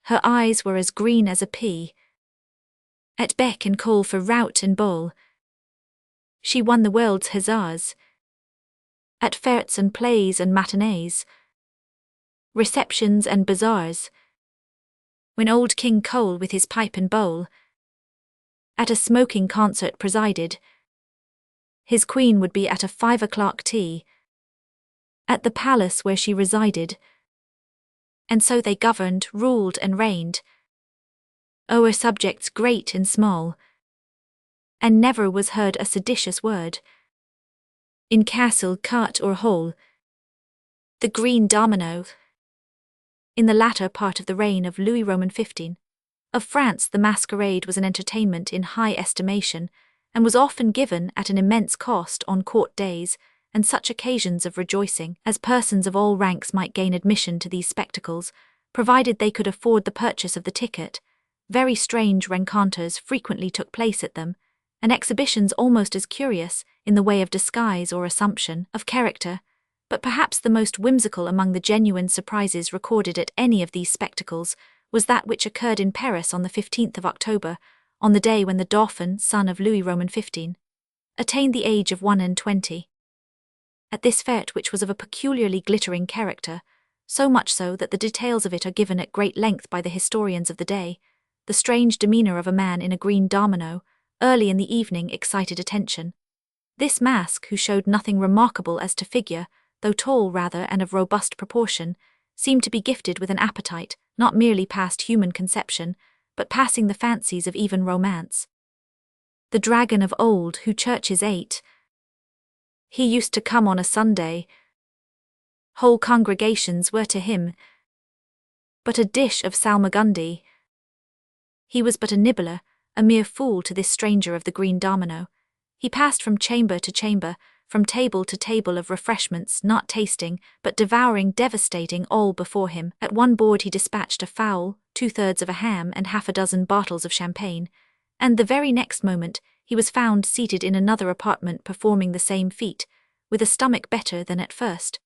Her eyes were as green as a pea. At beck and call for rout and bowl, she won the world's huzzas. At fêtes and plays and matinees, receptions and bazaars, when old King Cole with his pipe and bowl at a smoking concert presided, his queen would be at a 5 o'clock tea at the palace where she resided. And so they governed, ruled and reigned o'er subjects great and small, and never was heard a seditious word in castle, court or hall. The Green Domino. In the latter part of the reign of Louis Roman XV. Of France, the masquerade was an entertainment in high estimation, and was often given at an immense cost on court days and such occasions of rejoicing as persons of all ranks might gain admission to these spectacles, provided they could afford the purchase of the ticket. Very strange rencontres frequently took place at them, and exhibitions almost as curious, in the way of disguise or assumption of character, but perhaps the most whimsical among the genuine surprises recorded at any of these spectacles was that which occurred in Paris on the 15th of October, on the day when the Dauphin, son of Louis Roman XV, attained the age of 21. At this fête, which was of a peculiarly glittering character, so much so that the details of it are given at great length by the historians of the day, the strange demeanour of a man in a green domino, early in the evening, excited attention. This mask, who showed nothing remarkable as to figure, though tall rather and of robust proportion, seemed to be gifted with an appetite, not merely past human conception, but passing the fancies of even romance. The dragon of old, who churches ate, he used to come on a Sunday. Whole congregations were to him but a dish of salmagundy. He was but a nibbler, a mere fool to this stranger of the green domino. He passed from chamber to chamber, from table to table of refreshments, not tasting, but devouring, devastating all before him. At one board he dispatched a fowl, 2/3 of a ham and 6 bottles of champagne, and the very next moment he was found seated in another apartment performing the same feat, with a stomach better than at first.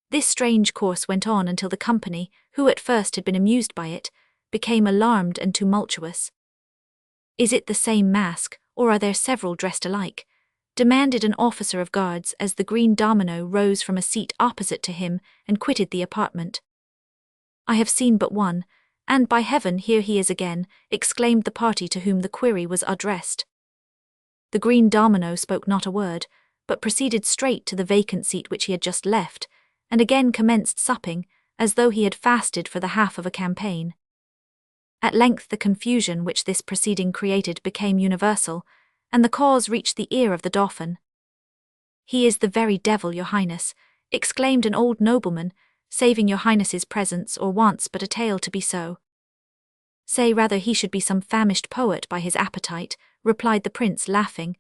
This strange course went on until the company, who at first had been amused by it, became alarmed and tumultuous. "Is it the same mask, or are there several dressed alike?" demanded an officer of guards as the green domino rose from a seat opposite to him and quitted the apartment. "I have seen but one, and by heaven here he is again," exclaimed the party to whom the query was addressed. The green domino spoke not a word, but proceeded straight to the vacant seat which he had just left, and again commenced supping, as though he had fasted for the half of a campaign. At length the confusion which this proceeding created became universal, and the cause reached the ear of the Dauphin. "He is the very devil, your highness," exclaimed an old nobleman, "saving your highness's presence or wants but a tale to be so." Say rather he should be some famished poet by his appetite, replied the prince, laughing.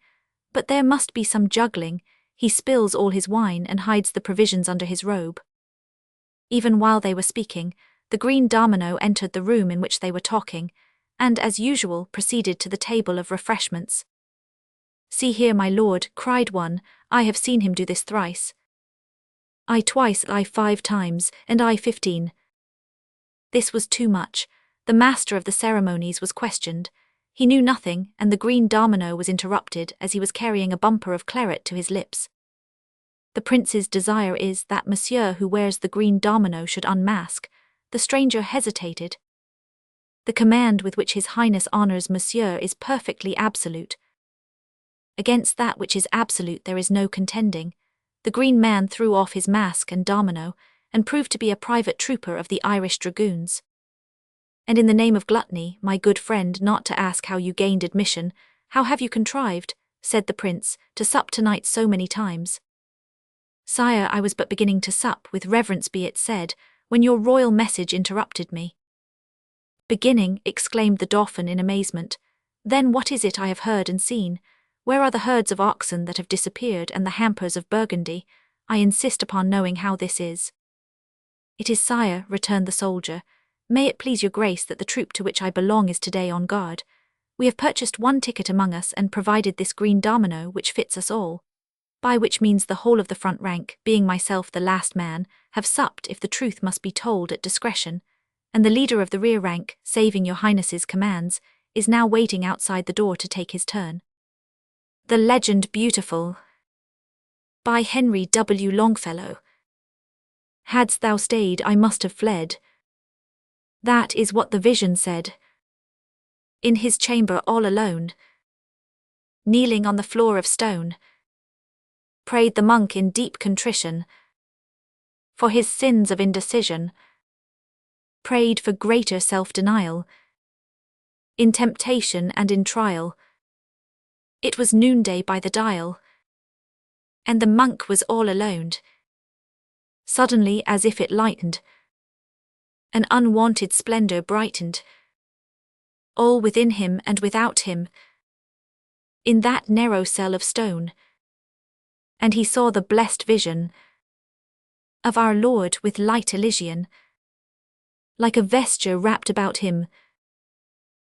But there must be some juggling, he spills all his wine and hides the provisions under his robe. Even while they were speaking, the green domino entered the room in which they were talking, and as usual proceeded to the table of refreshments. See here, my lord, cried one, I have seen him do this thrice. I twice, I 5 times, and I 15. This was too much. The master of the ceremonies was questioned. He knew nothing, and the green domino was interrupted as he was carrying a bumper of claret to his lips. The prince's desire is that monsieur who wears the green domino should unmask. The stranger hesitated. The command with which his highness honors monsieur is perfectly absolute. Against that which is absolute there is no contending. The green man threw off his mask and domino, and proved to be a private trooper of the Irish Dragoons. And in the name of gluttony, my good friend, not to ask how you gained admission, how have you contrived, said the prince, to sup tonight so many times? Sire, I was but beginning to sup, with reverence be it said, when your royal message interrupted me. Beginning, exclaimed the Dauphin in amazement. Then what is it I have heard and seen? Where are the herds of oxen that have disappeared and the hampers of Burgundy? I insist upon knowing how this is. It is, sire, returned the soldier. May it please your grace that the troop to which I belong is today on guard. We have purchased one ticket among us and provided this green domino which fits us all. By which means the whole of the front rank, being myself the last man, have supped if the truth must be told at discretion, and the leader of the rear rank, saving your highness's commands, is now waiting outside the door to take his turn. The legend beautiful. By Henry W. Longfellow. Hadst thou stayed, I must have fled. That is what the vision said. In his chamber all alone, kneeling on the floor of stone, prayed the monk in deep contrition for his sins of indecision, prayed for greater self-denial in temptation and in trial. It was noonday by the dial, and the monk was all alone. Suddenly, as if it lightened, an unwonted splendor brightened all within him and without him, in that narrow cell of stone. And he saw the blessed vision of our Lord with light Elysian, like a vesture wrapped about him,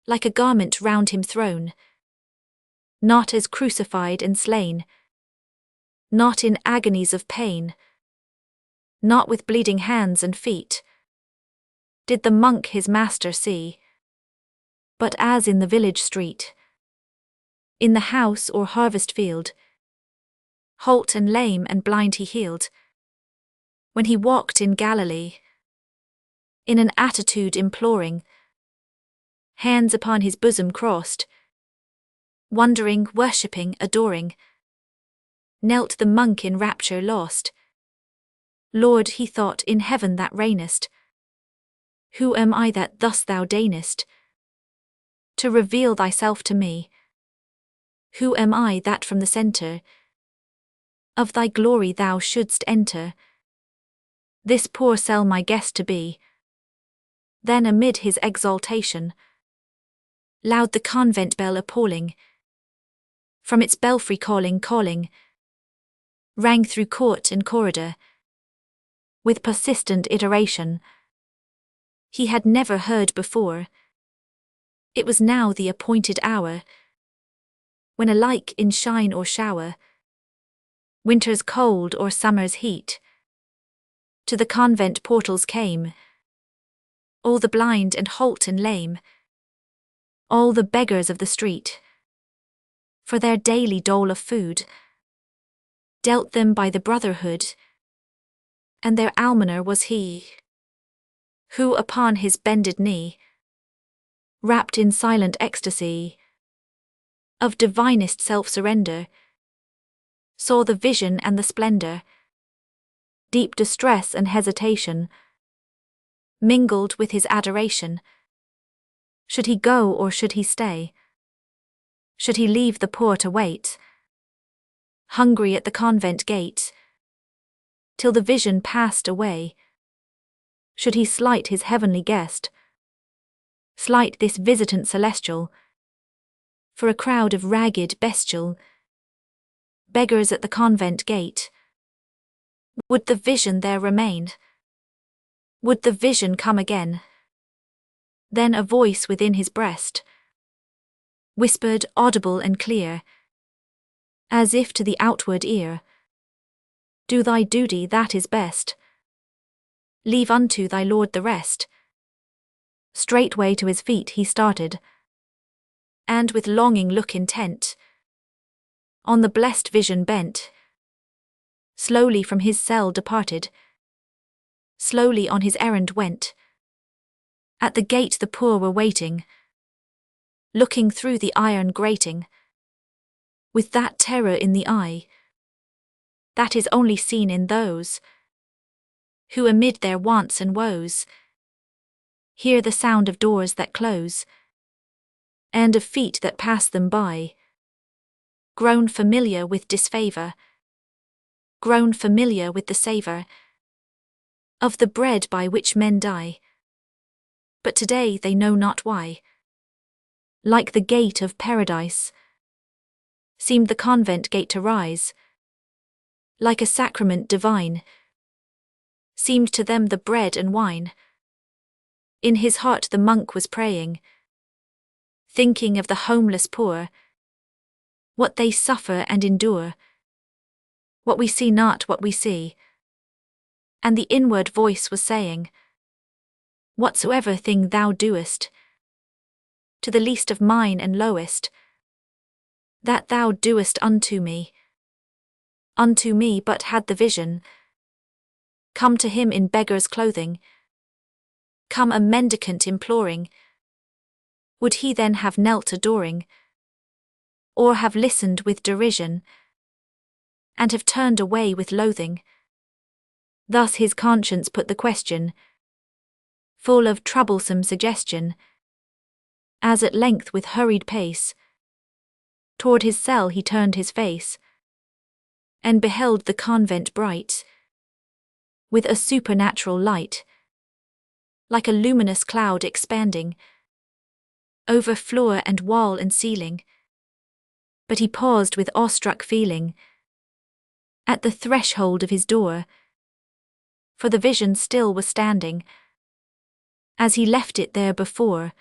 like a garment round him thrown, not as crucified and slain, not in agonies of pain, not with bleeding hands and feet, did the monk his master see, but as in the village street, in the house or harvest field, halt and lame and blind he healed, when he walked in Galilee, in an attitude imploring, hands upon his bosom crossed, wondering, worshipping, adoring, knelt the monk in rapture lost. Lord, he thought, in heaven that reignest, who am I that thus thou deignest to reveal thyself to me? Who am I that from the centre of thy glory thou shouldst enter this poor cell my guest to be? Then amid his exaltation, loud the convent bell appalling, from its belfry calling, rang through court and corridor, with persistent iteration. He had never heard before. It was now the appointed hour, when alike in shine or shower, winter's cold or summer's heat, to the convent portals came all the blind and halt and lame, all the beggars of the street, for their daily dole of food, dealt them by the brotherhood, and their almoner was he, who upon his bended knee, wrapped in silent ecstasy of divinest self-surrender, saw the vision and the splendor, deep distress and hesitation, mingled with his adoration. Should he go or should he stay? Should he leave the poor to wait, hungry at the convent gate, till the vision passed away? Should he slight his heavenly guest, Slight this visitant celestial, for a crowd of ragged bestial beggars at the convent gate. Would the vision there remain? Would the vision come again? Then a voice within his breast whispered, audible and clear, as if to the outward ear, "Do thy duty, that is best. Leave unto thy Lord the rest." Straightway to his feet he started, and with longing look intent, on the blessed vision bent, slowly from his cell departed, slowly on his errand went. At the gate the poor were waiting, looking through the iron grating, with that terror in the eye that is only seen in those who amid their wants and woes hear the sound of doors that close, and of feet that pass them by, grown familiar with disfavor, grown familiar with the savour of the bread by which men die. But today they know not why, like the gate of paradise, seemed the convent gate to rise, like a sacrament divine, seemed to them the bread and wine. In his heart the monk was praying, thinking of the homeless poor, what they suffer and endure, what we see not what we see. And the inward voice was saying, "Whatsoever thing thou doest, to the least of mine and lowest, that thou doest unto me." But had the vision come to him in beggar's clothing, come a mendicant imploring, would he then have knelt adoring, or have listened with derision, and have turned away with loathing? Thus his conscience put the question, full of troublesome suggestion, as at length with hurried pace toward his cell he turned his face, and beheld the convent bright with a supernatural light, like a luminous cloud expanding over floor and wall and ceiling. But he paused with awestruck feeling at the threshold of his door, for the vision still was standing as he left it there before,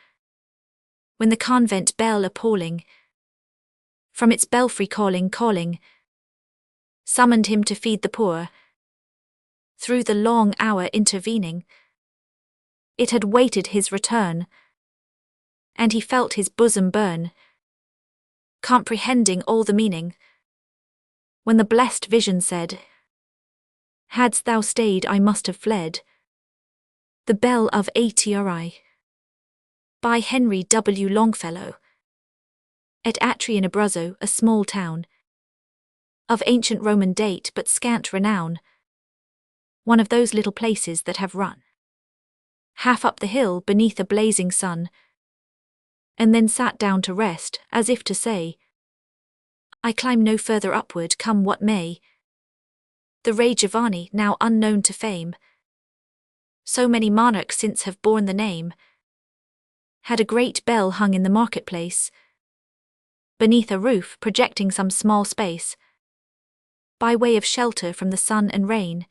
when the convent bell appalling from its belfry calling summoned him to feed the poor. Through the long hour intervening, it had waited his return, and he felt his bosom burn, comprehending all the meaning, when the blessed vision said, "Hadst thou stayed I must have fled." The Bell of Atri, by Henry W. Longfellow. At Atri in Abruzzo, a small town of ancient Roman date but scant renown, one of those little places that have run half up the hill beneath a blazing sun, and then sat down to rest, as if to say, "I climb no further upward, come what may." The Re Giovanni, now unknown to fame, so many monarchs since have borne the name, had a great bell hung in the marketplace, beneath a roof projecting some small space, by way of shelter from the sun and rain.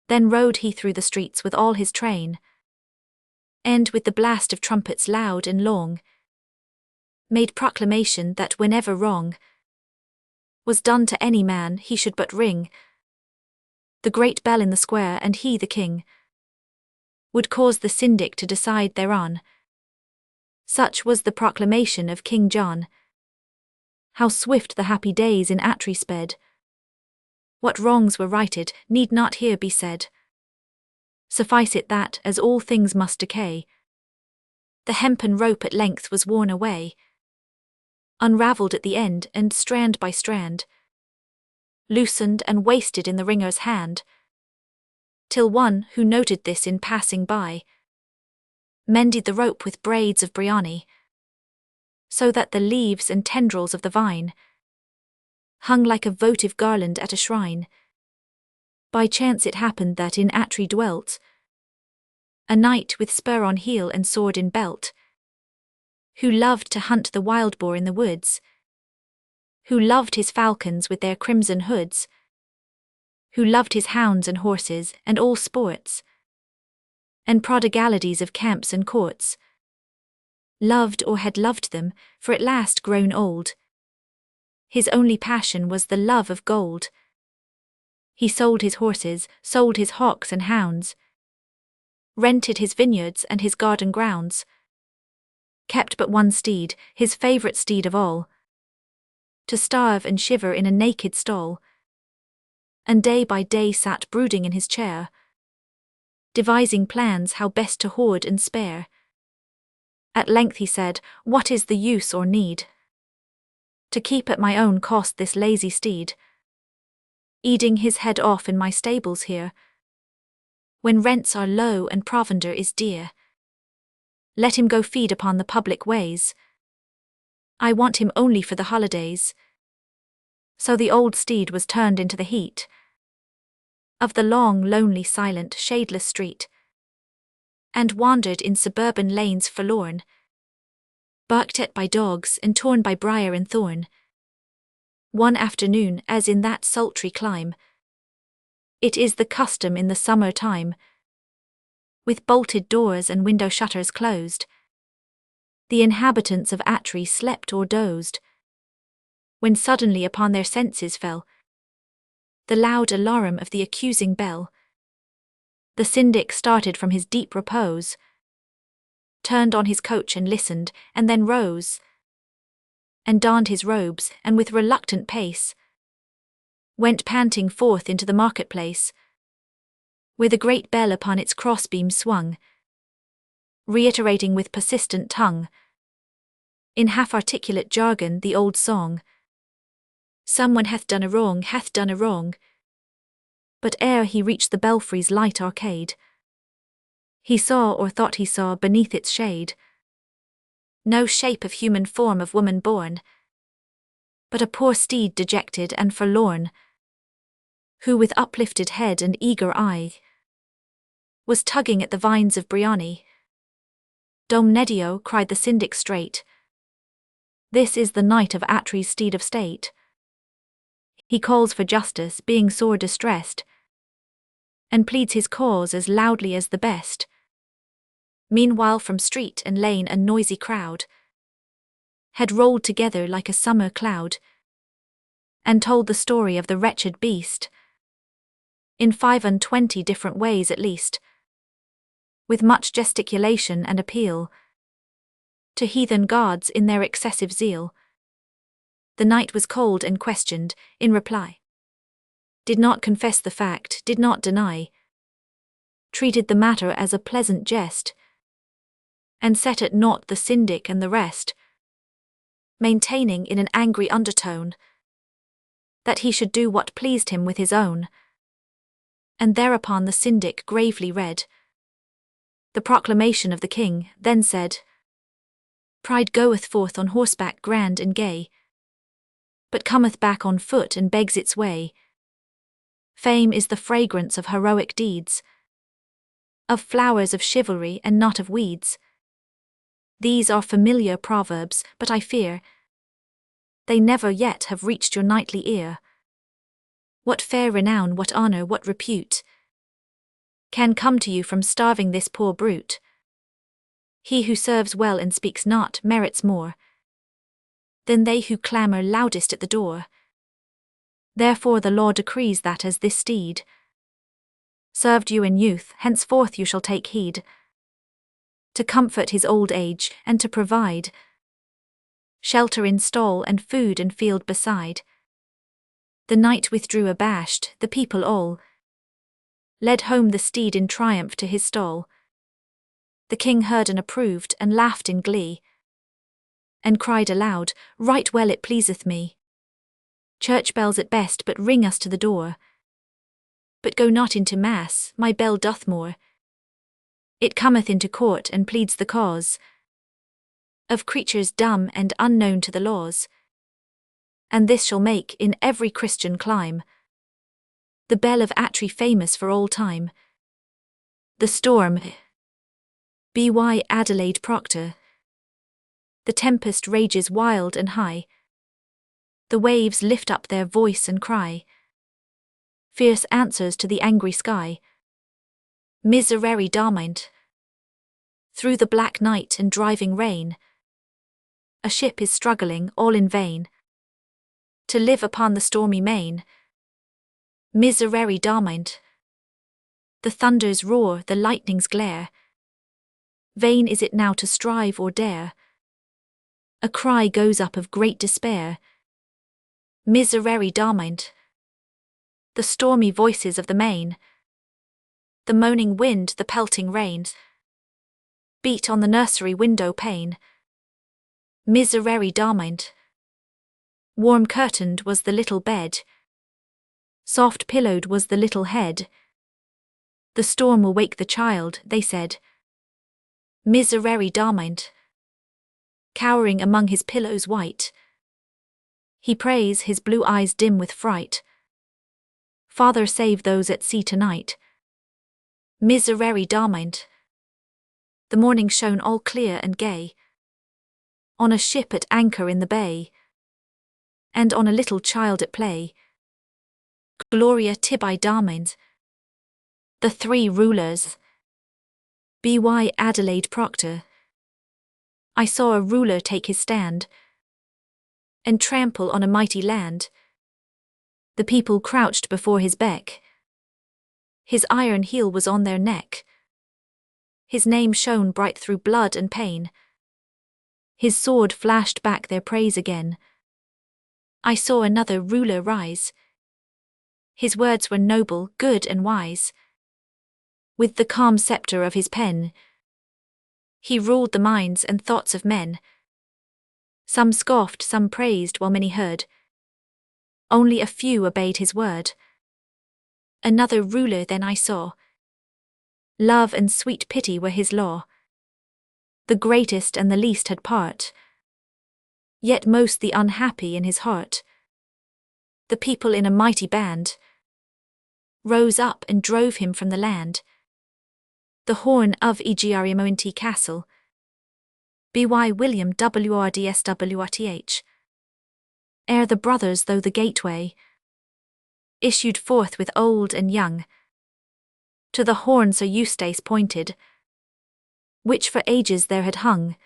Then rode he through the streets with all his train, and with the blast of trumpets loud and long, made proclamation that whenever wrong was done to any man, he should but ring the great bell in the square, and he, the king, would cause the syndic to decide thereon. Such was the proclamation of King John. How swift the happy days in Atri sped! What wrongs were righted need not here be said. Suffice it that, as all things must decay, the hempen rope at length was worn away, unravelled at the end, and strand by strand loosened and wasted in the ringer's hand, till one, who noted this in passing by, mended the rope with braids of briony, so that the leaves and tendrils of the vine hung like a votive garland at a shrine. By chance it happened that in Atri dwelt a knight with spur on heel and sword in belt, who loved to hunt the wild boar in the woods, who loved his falcons with their crimson hoods, who loved his hounds and horses and all sports, and prodigalities of camps and courts, loved or had loved them, for at last grown old, his only passion was the love of gold. He sold his horses, sold his hawks and hounds, rented his vineyards and his garden grounds, kept but one steed, his favourite steed of all, to starve and shiver in a naked stall, and day by day sat brooding in his chair, devising plans how best to hoard and spare. At length he said, "What is the use or need to keep at my own cost this lazy steed, eating his head off in my stables here, when rents are low and provender is dear? Let him go feed upon the public ways. I want him only for the holidays." So the old steed was turned into the heat of the long, lonely, silent, shadeless street, and wandered in suburban lanes forlorn, barked at by dogs and torn by briar and thorn. One afternoon, as in that sultry clime, it is the custom in the summer time, with bolted doors and window shutters closed, the inhabitants of Atri slept or dozed, when suddenly upon their senses fell the loud alarum of the accusing bell. The syndic started from his deep repose, turned on his coach and listened, and then rose, and donned his robes, and with reluctant pace went panting forth into the marketplace, where the great bell upon its crossbeam swung, reiterating with persistent tongue, in half-articulate jargon, the old song, "Someone hath done a wrong, hath done a wrong." But ere he reached the belfry's light arcade, he saw, or thought he saw, beneath its shade, no shape of human form of woman born, but a poor steed dejected and forlorn, who with uplifted head and eager eye was tugging at the vines of Brioni. "Dom Nedio," cried the syndic straight, "this is the knight of Atri's steed of state. He calls for justice, being sore distressed, and pleads his cause as loudly as the best." Meanwhile from street and lane a noisy crowd had rolled together like a summer cloud, and told the story of the wretched beast, in 25 different ways at least, with much gesticulation and appeal to heathen gods in their excessive zeal. The knight was cold and questioned, in reply did not confess the fact, did not deny, treated the matter as a pleasant jest, and set at naught the syndic and the rest, maintaining in an angry undertone that he should do what pleased him with his own. And thereupon the syndic gravely read the proclamation of the king, then said, "Pride goeth forth on horseback grand and gay, but cometh back on foot and begs its way. Fame is the fragrance of heroic deeds, of flowers of chivalry and not of weeds. These are familiar proverbs, but I fear they never yet have reached your knightly ear. What fair renown, what honour, what repute can come to you from starving this poor brute? He who serves well and speaks not merits more than they who clamour loudest at the door. Therefore the law decrees that as this steed served you in youth, henceforth you shall take heed to comfort his old age, and to provide shelter in stall and food and field beside." The knight withdrew abashed, the people all led home the steed in triumph to his stall. The king heard and approved, and laughed in glee, and cried aloud, "Right well it pleaseth me. Church bells at best but ring us to the door, but go not into mass, my bell doth more. It cometh into court and pleads the cause of creatures dumb and unknown to the laws. And this shall make, in every Christian clime, the bell of Atri famous for all time. The storm By Adelaide Proctor. The tempest rages wild and high. The waves lift up their voice and cry fierce answers to the angry sky. Miserere Damint. Through the black night and driving rain, a ship is struggling all in vain to live upon the stormy main. Miserere Damint. The thunders roar, the lightnings glare. Vain is it now to strive or dare. A cry goes up of great despair. Miserere Damint. The stormy voices of the main, the moaning wind, the pelting rain, beat on the nursery window pane. Miserere Damint. Warm curtained was the little bed, soft pillowed was the little head. The storm will wake the child, they said. Miserere Damint. Cowering among his pillows white, he prays, his blue eyes dim with fright. Father, save those at sea tonight. Miserere Damint. The morning shone all clear and gay, on a ship at anchor in the bay, and on a little child at play. Gloria tibi Damint. The three rulers. By Adelaide Proctor. I saw a ruler take his stand, and trample on a mighty land. The people crouched before his beck. His iron heel was on their neck. His name shone bright through blood and pain. His sword flashed back their praise again. I saw another ruler rise. His words were noble, good and wise. With the calm scepter of his pen, he ruled the minds and thoughts of men. Some scoffed, some praised, while many heard. Only a few obeyed his word. Another ruler then I saw. Love and sweet pity were his law. The greatest and the least had part, yet most the unhappy in his heart. The people in a mighty band rose up and drove him from the land. The horn of Egriamointy Castle. By William Wordsworth. Ere the brothers, though the gateway, issued forth with old and young, to the horn Sir Eustace pointed, which for ages there had hung.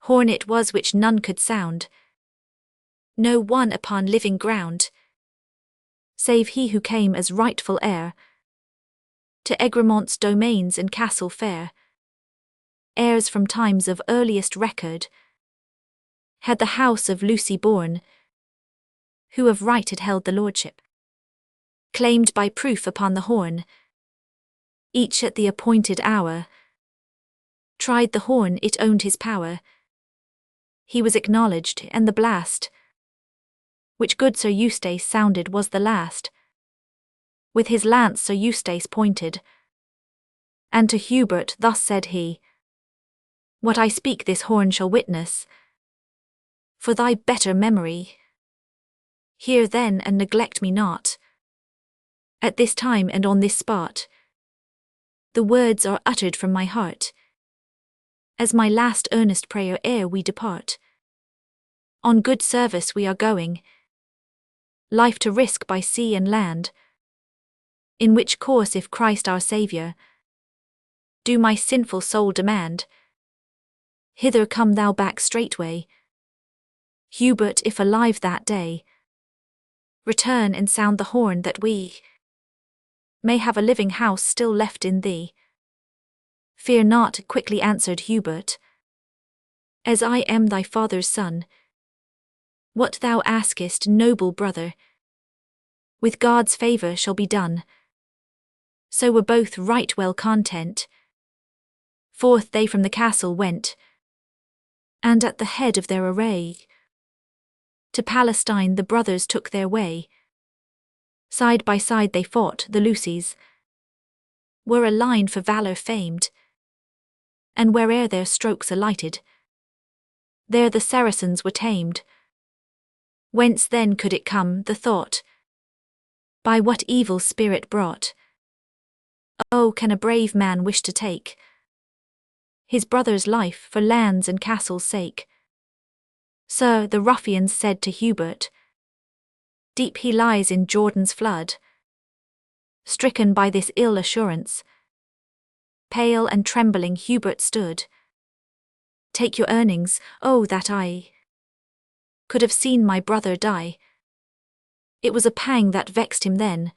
Horn it was which none could sound, no one upon living ground, save he who came as rightful heir to Egremont's domains and castle fair. Heirs from times of earliest record had the house of Lucy borne, who of right had held the lordship, claimed by proof upon the horn. Each at the appointed hour tried the horn, it owned his power. He was acknowledged, and the blast which good Sir Eustace sounded was the last. With his lance Sir Eustace pointed, and to Hubert thus said he, what I speak this horn shall witness, for thy better memory. Hear then and neglect me not. At this time and on this spot, the words are uttered from my heart, as my last earnest prayer ere we depart. On good service we are going, life to risk by sea and land, in which course if Christ our Saviour do my sinful soul demand, hither come thou back straightway. Hubert, if alive that day, return and sound the horn that we may have a living house still left in thee. Fear not, quickly answered Hubert, as I am thy father's son. What thou askest, noble brother, with God's favour shall be done. So were both right well content. Forth they from the castle went, and at the head of their array, to Palestine the brothers took their way. Side by side they fought, the Lucys were a line for valour famed, and where'er their strokes alighted, there the Saracens were tamed. Whence then could it come, the thought? By what evil spirit brought? Oh, can a brave man wish to take his brother's life for land's and castle's sake. Sir, the ruffians said to Hubert, deep he lies in Jordan's flood. Stricken by this ill assurance, pale and trembling Hubert stood. Take your earnings, oh, that I could have seen my brother die. It was a pang that vexed him then,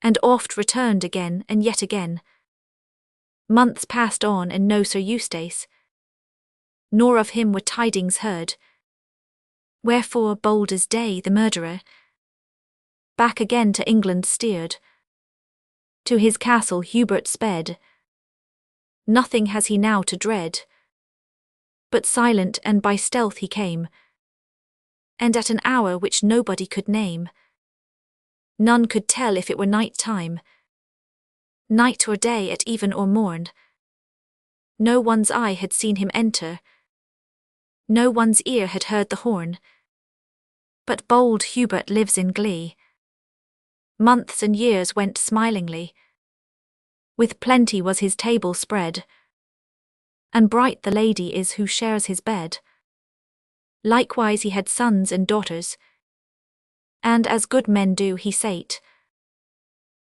and oft returned again and yet again. Months passed on and no Sir Eustace, nor of him were tidings heard. Wherefore, bold as day, the murderer back again to England steered. To his castle Hubert sped. Nothing has he now to dread, but silent and by stealth he came, and at an hour which nobody could name. None could tell if it were night time, night or day, at even or morn. No one's eye had seen him enter, no one's ear had heard the horn. But bold Hubert lives in glee. Months and years went smilingly. With plenty was his table spread, and bright the lady is who shares his bed. Likewise he had sons and daughters, and as good men do he sate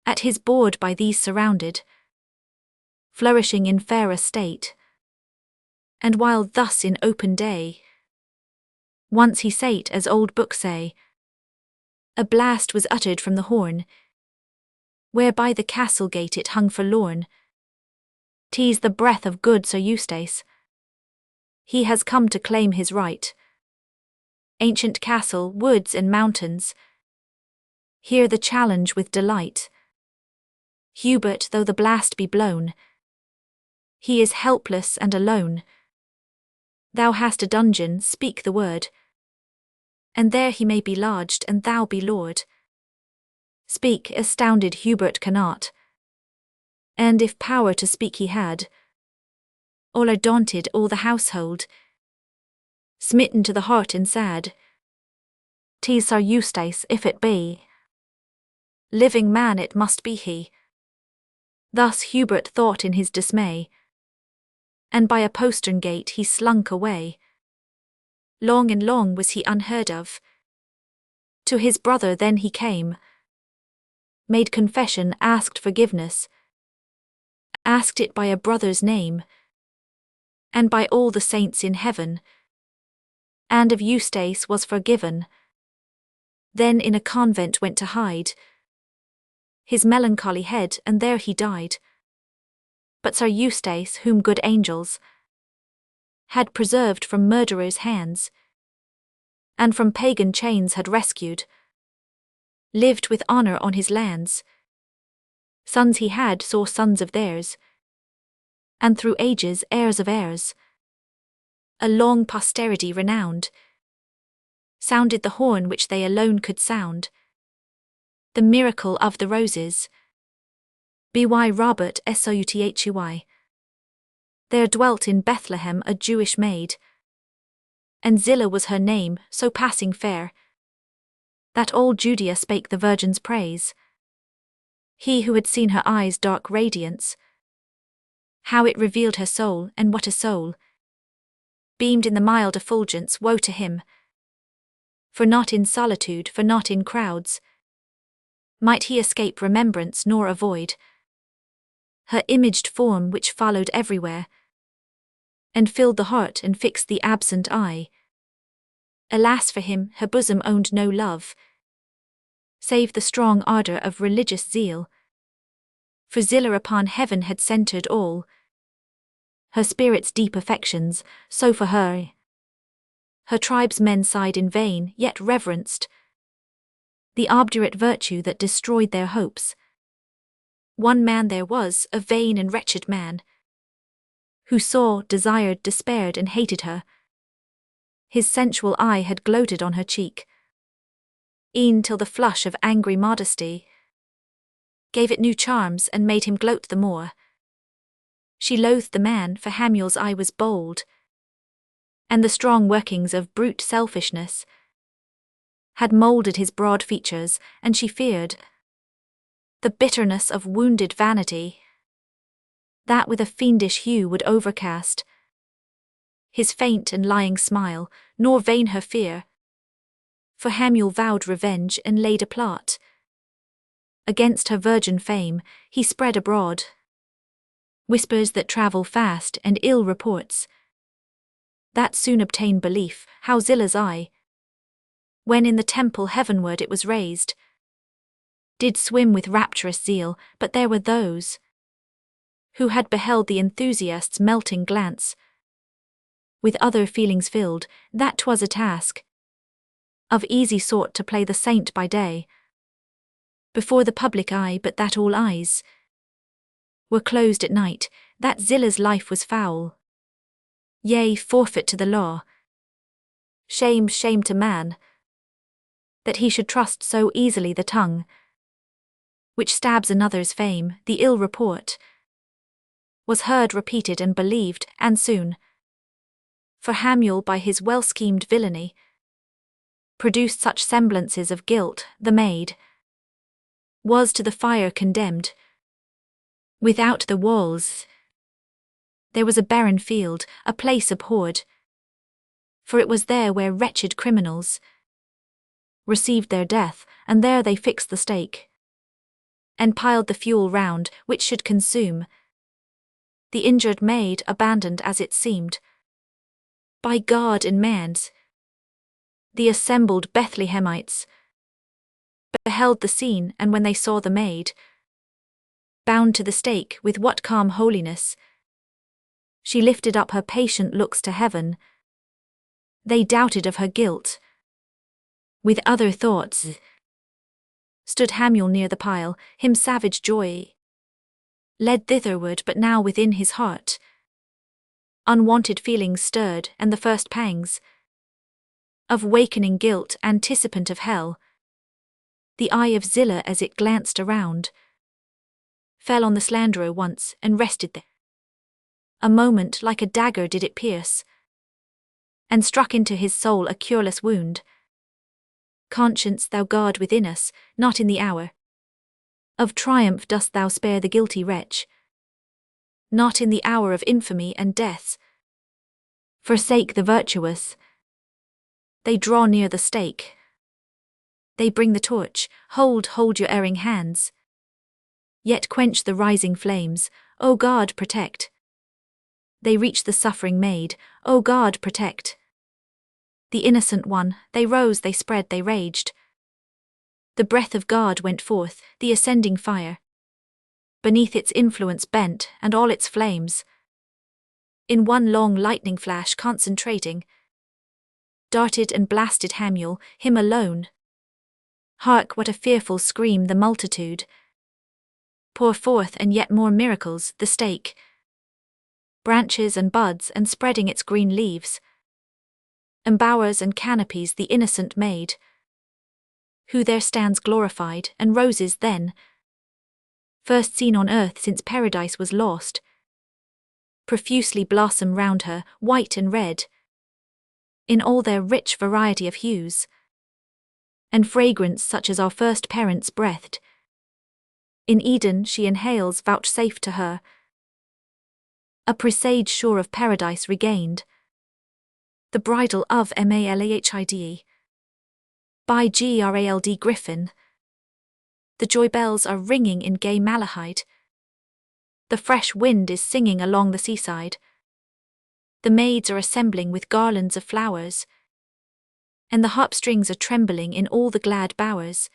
at his board by these surrounded, flourishing in fair estate. And while thus in open day, once he sate, as old books say, a blast was uttered from the horn, whereby the castle gate it hung forlorn. 'Tis the breath of good Sir Eustace. He has come to claim his right. Ancient castle, woods and mountains hear the challenge with delight. Hubert, though the blast be blown, he is helpless and alone. Thou hast a dungeon, speak the word, and there he may be lodged and thou be lord. Speak, astounded Hubert cannot, and if power to speak he had, all are daunted, all the household, smitten to the heart and sad. 'Tis Sir Eustace, if it be living man, it must be he. Thus Hubert thought in his dismay, and by a postern gate he slunk away. Long and long was he unheard of. To his brother then he came, made confession, asked forgiveness, asked it by a brother's name, and by all the saints in heaven, and of Eustace was forgiven. Then in a convent went to hide his melancholy head, and there he died. But Sir Eustace, whom good angels had preserved from murderers' hands, and from pagan chains had rescued, lived with honour on his lands. Sons he had, saw sons of theirs, and through ages heirs of heirs. A long posterity renowned sounded the horn which they alone could sound. The miracle of the roses. B.Y. Robert Southy. There dwelt in Bethlehem a Jewish maid, and Zillah was her name, so passing fair, that all Judea spake the Virgin's praise. He who had seen her eyes' dark radiance, how it revealed her soul, and what a soul beamed in the mild effulgence, woe to him! For not in solitude, for not in crowds, might he escape remembrance nor avoid her imaged form which followed everywhere, and filled the heart and fixed the absent eye. Alas for him, her bosom owned no love, save the strong ardour of religious zeal. For Zillah upon heaven had centred all her spirit's deep affections, so for her tribesmen sighed in vain, yet reverenced the obdurate virtue that destroyed their hopes. One man there was, a vain and wretched man, who saw, desired, despaired, and hated her. His sensual eye had gloated on her cheek, e'en till the flush of angry modesty gave it new charms and made him gloat the more. She loathed the man, for Hamuel's eye was bold, and the strong workings of brute selfishness had moulded his broad features, and she feared the bitterness of wounded vanity, that with a fiendish hue would overcast his faint and lying smile, nor vain her fear. For Hamuel vowed revenge and laid a plot against her virgin fame, he spread abroad whispers that travel fast and ill reports that soon obtain belief. How Zillah's eye, when in the temple heavenward it was raised, did swim with rapturous zeal, but there were those who had beheld the enthusiast's melting glance with other feelings filled, that 'twas a task of easy sort to play the saint by day before the public eye, but that all eyes were closed at night, that Zillah's life was foul, yea, forfeit to the law. Shame, shame to man, that he should trust so easily the tongue which stabs another's fame. The ill report was heard, repeated, and believed, and soon. For Hamuel by his well-schemed villainy produced such semblances of guilt, the maid was to the fire condemned. Without the walls there was a barren field, a place abhorred, for it was there where wretched criminals received their death, and there they fixed the stake and piled the fuel round, which should consume the injured maid, abandoned as it seemed by God and man's. The assembled Bethlehemites beheld the scene, and when they saw the maid bound to the stake, with what calm holiness she lifted up her patient looks to heaven, they doubted of her guilt. With other thoughts stood Hamuel near the pile, him savage joy led thitherward, but now within his heart unwonted feelings stirred, and the first pangs of wakening guilt, anticipant of hell. The eye of Zillah, as it glanced around, fell on the slanderer once, and rested there. A moment, like a dagger did it pierce, and struck into his soul a cureless wound. Conscience, thou guard within us, not in the hour of triumph dost thou spare the guilty wretch, not in the hour of infamy and death. Forsake the virtuous. They draw near the stake. They bring the torch. Hold your erring hands. Yet quench the rising flames. O God, protect. They reach the suffering maid. O God, protect the innocent one. They rose, they spread, they raged. The breath of God went forth, the ascending fire beneath its influence bent, and all its flames in one long lightning flash concentrating darted and blasted Hamuel, him alone. Hark, what a fearful scream the multitude pour forth, and yet more miracles, the stake branches and buds, and spreading its green leaves embowers and canopies the innocent maid, who there stands glorified, and roses then, first seen on earth since paradise was lost, profusely blossom round her, white and red, in all their rich variety of hues and fragrance, such as our first parents breathed. In Eden she inhales, vouchsafed to her a presage sure of paradise regained, the bridal of Malahide. By Grald Griffin. The joy bells are ringing in gay Malahide. The fresh wind is singing along the seaside. The maids are assembling with garlands of flowers, and the harp strings are trembling in all the glad bowers.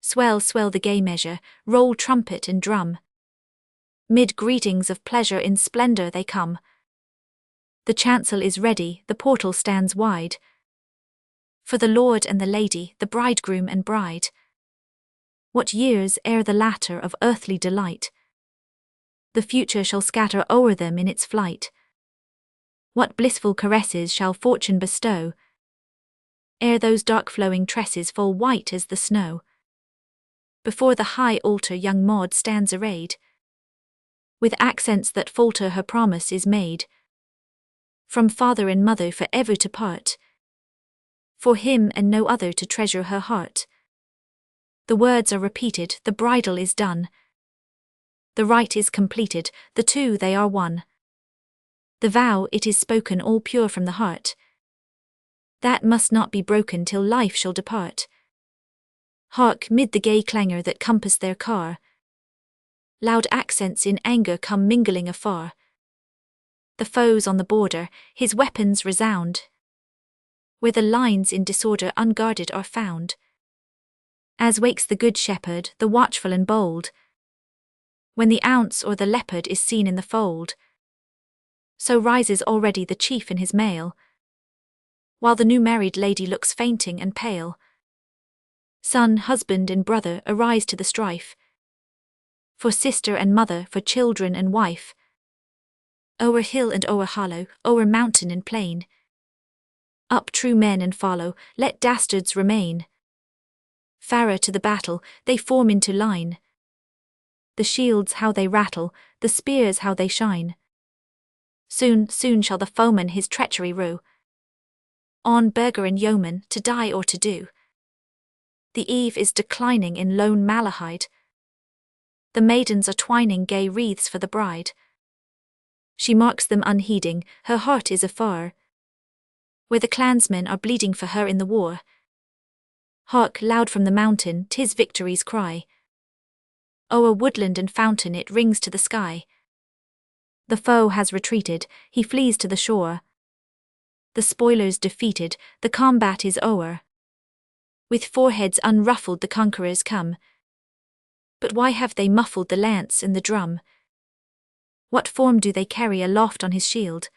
Swell, swell the gay measure, roll trumpet and drum. Mid greetings of pleasure in splendor they come. The chancel is ready, the portal stands wide, for the Lord and the Lady, the bridegroom and bride. What years ere the latter of earthly delight the future shall scatter o'er them in its flight? What blissful caresses shall fortune bestow, ere those dark flowing tresses fall white as the snow? Before the high altar young Maud stands arrayed, with accents that falter her promise is made, from father and mother for ever to part, for him and no other to treasure her heart. The words are repeated, the bridal is done. The rite is completed, the two they are one. The vow it is spoken all pure from the heart. That must not be broken till life shall depart. Hark, mid the gay clangour that compass their car, loud accents in anger come mingling afar. The foe's on the border, his weapons resound, where the lines in disorder unguarded are found. As wakes the good shepherd, the watchful and bold, when the ounce or the leopard is seen in the fold, so rises already the chief in his mail, while the new married lady looks fainting and pale. Son, husband and brother arise to the strife, for sister and mother, for children and wife. O'er hill and o'er hollow, o'er mountain and plain, up true men and follow, let dastards remain. Farer to the battle, they form into line. The shields how they rattle, the spears how they shine. Soon, soon shall the foeman his treachery rue. On burgher and yeoman, to die or to do. The eve is declining in lone Malahide. The maidens are twining gay wreaths for the bride. She marks them unheeding, her heart is afar, where the clansmen are bleeding for her in the war. Hark, loud from the mountain, 'tis victory's cry. O'er woodland and fountain it rings to the sky. The foe has retreated, he flees to the shore. The spoilers defeated, the combat is o'er. With foreheads unruffled the conquerors come. But why have they muffled the lance and the drum? What form do they carry aloft on his shield?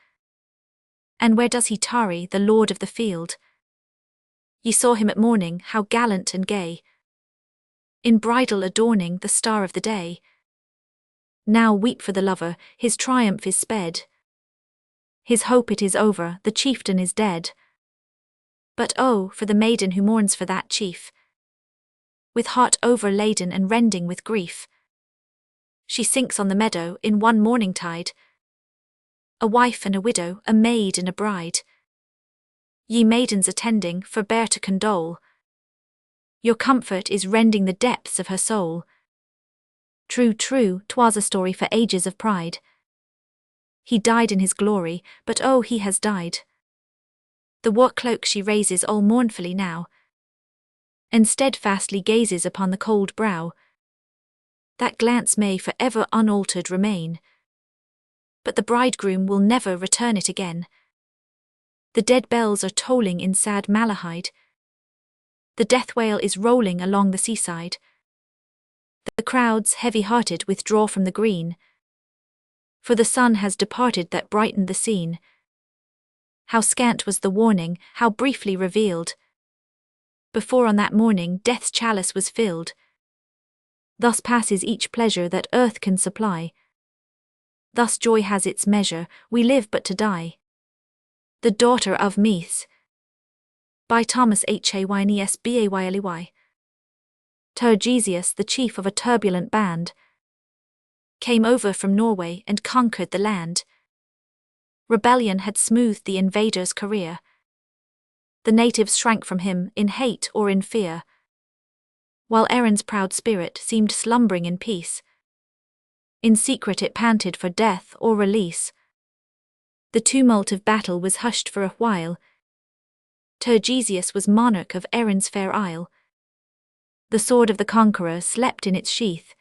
And where does he tarry, the lord of the field? Ye saw him at morning, how gallant and gay, in bridal adorning the star of the day. Now weep for the lover, his triumph is sped. His hope it is over, the chieftain is dead. But oh, for the maiden who mourns for that chief, with heart overladen and rending with grief. She sinks on the meadow in one morning tide, a wife and a widow, a maid and a bride. Ye maidens attending, forbear to condole. Your comfort is rending the depths of her soul. True, true, 'twas a story for ages of pride. He died in his glory, but oh, he has died. The war cloak she raises all mournfully now, and steadfastly gazes upon the cold brow. That glance may for ever unaltered remain, but the bridegroom will never return it again. The dead bells are tolling in sad Malahide. The death wail is rolling along the seaside. The crowds, heavy-hearted, withdraw from the green, for the sun has departed that brightened the scene. How scant was the warning, how briefly revealed, before on that morning death's chalice was filled. Thus passes each pleasure that earth can supply. Thus joy has its measure, we live but to die. The Daughter of Meath, by Thomas H. Aynes Bailey. Turgesius, the chief of a turbulent band, came over from Norway and conquered the land. Rebellion had smoothed the invader's career. The natives shrank from him in hate or in fear, while Erin's proud spirit seemed slumbering in peace. In secret it panted for death or release. The tumult of battle was hushed for a while. Turgesius was monarch of Erin's fair isle. The sword of the conqueror slept in its sheath.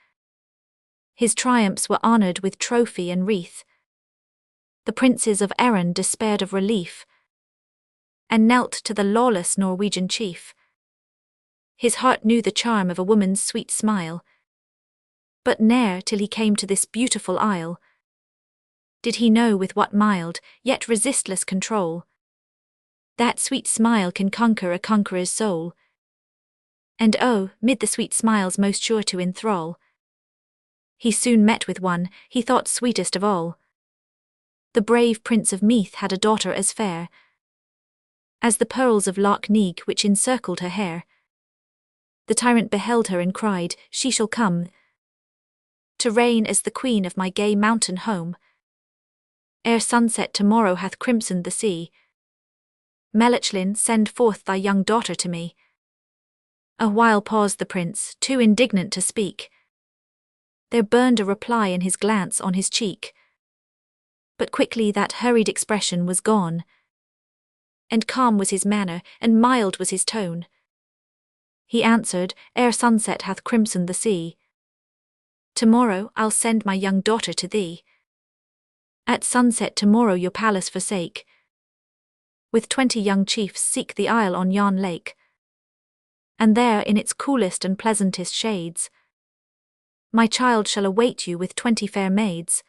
His triumphs were honoured with trophy and wreath. The princes of Erin despaired of relief, and knelt to the lawless Norwegian chief. His heart knew the charm of a woman's sweet smile, but ne'er till he came to this beautiful isle did he know with what mild, yet resistless control that sweet smile can conquer a conqueror's soul. And oh, mid the sweet smiles most sure to enthrall, he soon met with one he thought sweetest of all. The brave Prince of Meath had a daughter as fair as the pearls of Loch Neagh which encircled her hair. The tyrant beheld her and cried, she shall come to reign as the queen of my gay mountain home. Ere sunset tomorrow hath crimsoned the sea, Melachlin, send forth thy young daughter to me. A while paused the prince, too indignant to speak. There burned a reply in his glance on his cheek. But quickly that hurried expression was gone. And calm was his manner, and mild was his tone. He answered, ere sunset hath crimsoned the sea, tomorrow I'll send my young daughter to thee. At sunset tomorrow your palace forsake, with 20 young chiefs seek the isle on yon lake. And there in its coolest and pleasantest shades, my child shall await you with 20 fair maids.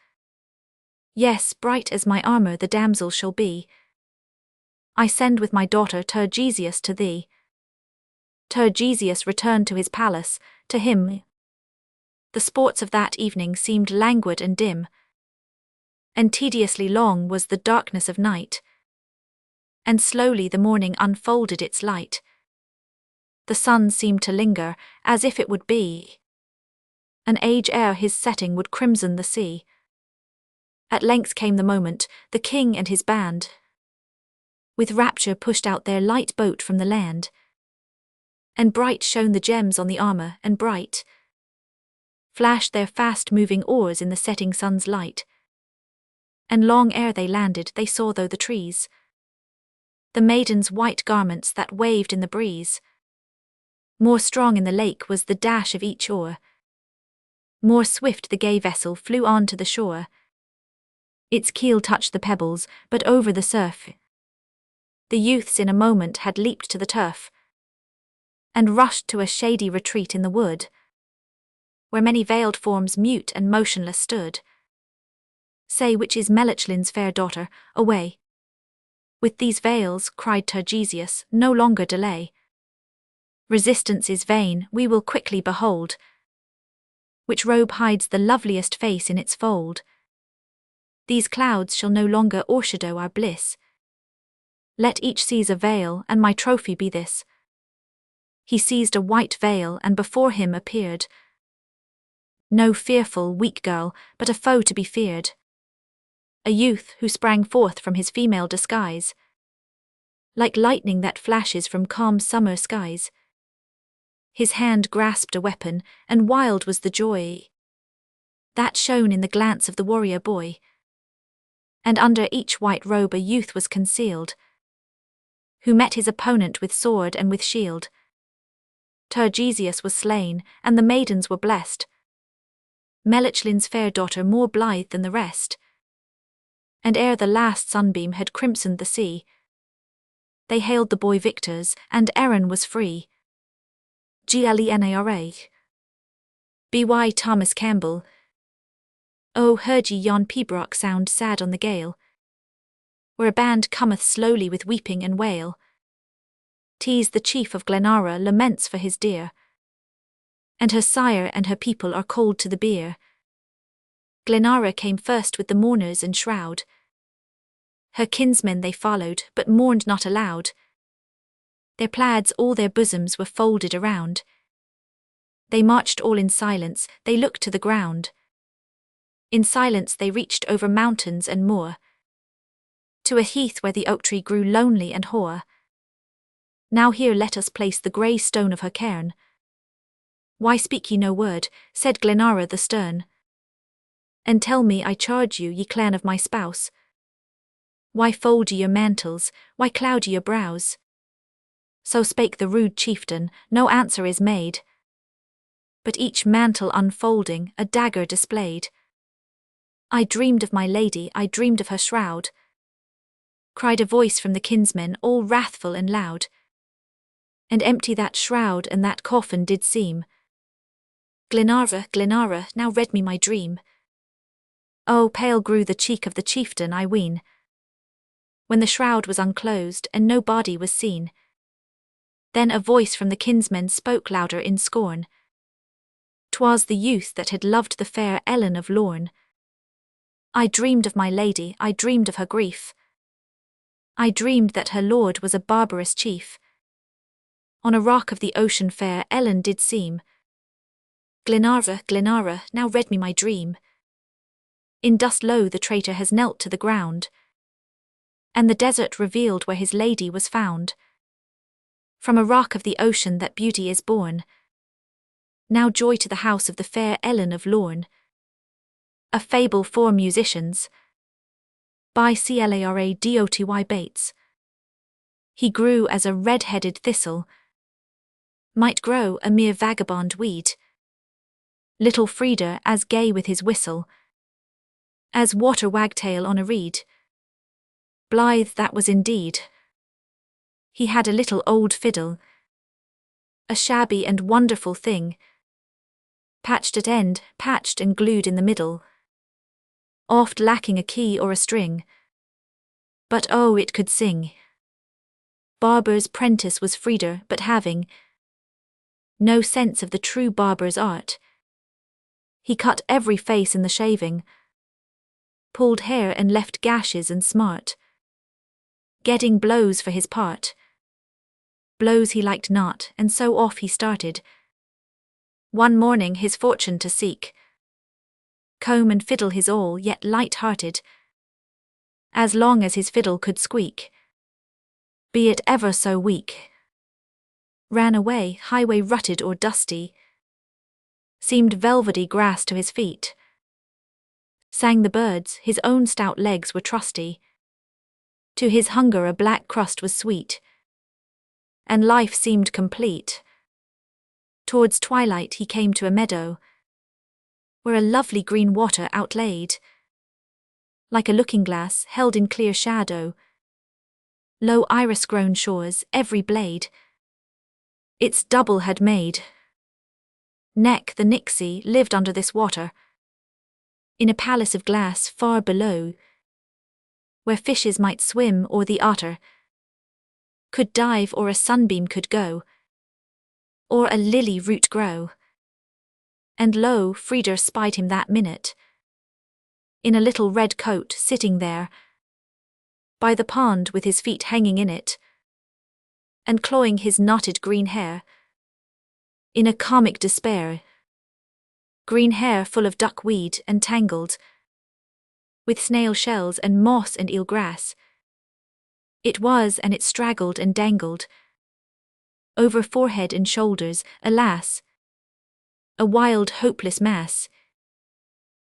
Yes, bright as my armour the damsels shall be. I send with my daughter Tergesius to thee. Tergesius returned to his palace, to him the sports of that evening seemed languid and dim, and tediously long was the darkness of night, and slowly the morning unfolded its light. The sun seemed to linger, as if it would be an age ere his setting would crimson the sea. At length came the moment, the king and his band with rapture pushed out their light boat from the land, and bright shone the gems on the armour, and bright flashed their fast-moving oars in the setting sun's light. And long ere they landed they saw through the trees the maiden's white garments that waved in the breeze. More strong in the lake was the dash of each oar, more swift the gay vessel flew on to the shore. Its keel touched the pebbles, but over the surf the youths in a moment had leaped to the turf, and rushed to a shady retreat in the wood, where many veiled forms mute and motionless stood. Say, which is Melechlin's fair daughter? Away with these veils, cried Tergesius, no longer delay. Resistance is vain, we will quickly behold which robe hides the loveliest face in its fold. These clouds shall no longer o'ershadow our bliss. Let each seize a veil, and my trophy be this. He seized a white veil, and before him appeared no fearful, weak girl, but a foe to be feared. A youth who sprang forth from his female disguise, like lightning that flashes from calm summer skies. His hand grasped a weapon, and wild was the joy that shone in the glance of the warrior boy. And under each white robe a youth was concealed, who met his opponent with sword and with shield. Tergesius was slain, and the maidens were blessed. Melechlin's fair daughter more blithe than the rest. And ere the last sunbeam had crimsoned the sea, they hailed the boy victors, and Erin was free. Glenara. B.Y. Thomas Campbell. Oh, heard ye yon pibroch sound sad on the gale, where a band cometh slowly with weeping and wail? 'Tis the chief of Glenara laments for his dear, and her sire and her people are called to the bier. Glenara came first with the mourners and shroud. Her kinsmen they followed, but mourned not aloud. Their plaids all their bosoms were folded around. They marched all in silence, they looked to the ground. In silence they reached over mountains and moor, to a heath where the oak tree grew lonely and hoar. Now here let us place the grey stone of her cairn. Why speak ye no word, said Glenara the stern, and tell me, I charge you, ye clan of my spouse, why fold ye your mantles, why cloud ye your brows? So spake the rude chieftain, no answer is made, but each mantle unfolding, a dagger displayed. I dreamed of my lady, I dreamed of her shroud, cried a voice from the kinsmen, all wrathful and loud. And empty that shroud and that coffin did seem. Glenara, Glenara, now read me my dream. Oh, pale grew the cheek of the chieftain, I ween, when the shroud was unclosed and no body was seen. Then a voice from the kinsmen spoke louder in scorn. 'Twas the youth that had loved the fair Ellen of Lorne. I dreamed of my lady, I dreamed of her grief. I dreamed that her lord was a barbarous chief. On a rock of the ocean fair Ellen did seem. Glenara, Glenara, now read me my dream. In dust low the traitor has knelt to the ground, and the desert revealed where his lady was found. From a rock of the ocean that beauty is born. Now joy to the house of the fair Ellen of Lorne. A Fable for Musicians. By Clara Bates. He grew as a red-headed thistle, might grow a mere vagabond weed. Little Frieder as gay with his whistle, as water wagtail on a reed. Blithe that was indeed. He had a little old fiddle, a shabby and wonderful thing, patched at end, patched and glued in the middle, oft lacking a key or a string. But oh, it could sing. Barber's prentice was Frieder, but having no sense of the true barber's art, he cut every face in the shaving, pulled hair and left gashes and smart, getting blows for his part. Blows he liked not, and so off he started, one morning his fortune to seek. Comb and fiddle his all, yet light-hearted, as long as his fiddle could squeak, be it ever so weak. Ran away, highway rutted or dusty, seemed velvety grass to his feet. Sang the birds, his own stout legs were trusty. To his hunger a black crust was sweet, and life seemed complete. Towards twilight he came to a meadow, where a lovely green water outlaid, like a looking-glass held in clear shadow, low iris-grown shores, every blade its double had made. Neck the Nixie lived under this water, in a palace of glass far below, where fishes might swim or the otter could dive or a sunbeam could go, or a lily root grow. And lo, Frieder spied him that minute, in a little red coat sitting there, by the pond with his feet hanging in it, and clawing his knotted green hair, in a comic despair. Green hair full of duckweed and tangled with snail shells and moss and eel grass. It was, and it straggled and dangled over forehead and shoulders, alas, a wild, hopeless mass.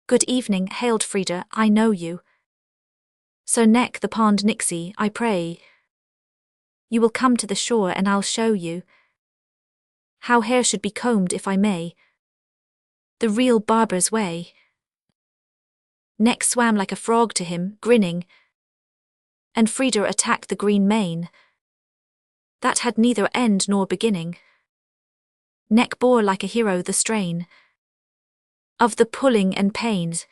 Good evening, hailed Frieder, I know you. So neck the pond Nixie, I pray. You will come to the shore and I'll show you how hair should be combed if I may, the real barber's way. Neck swam like a frog to him, grinning, and Frieder attacked the green mane that had neither end nor beginning. Neck bore like a hero the strain of the pulling and pains,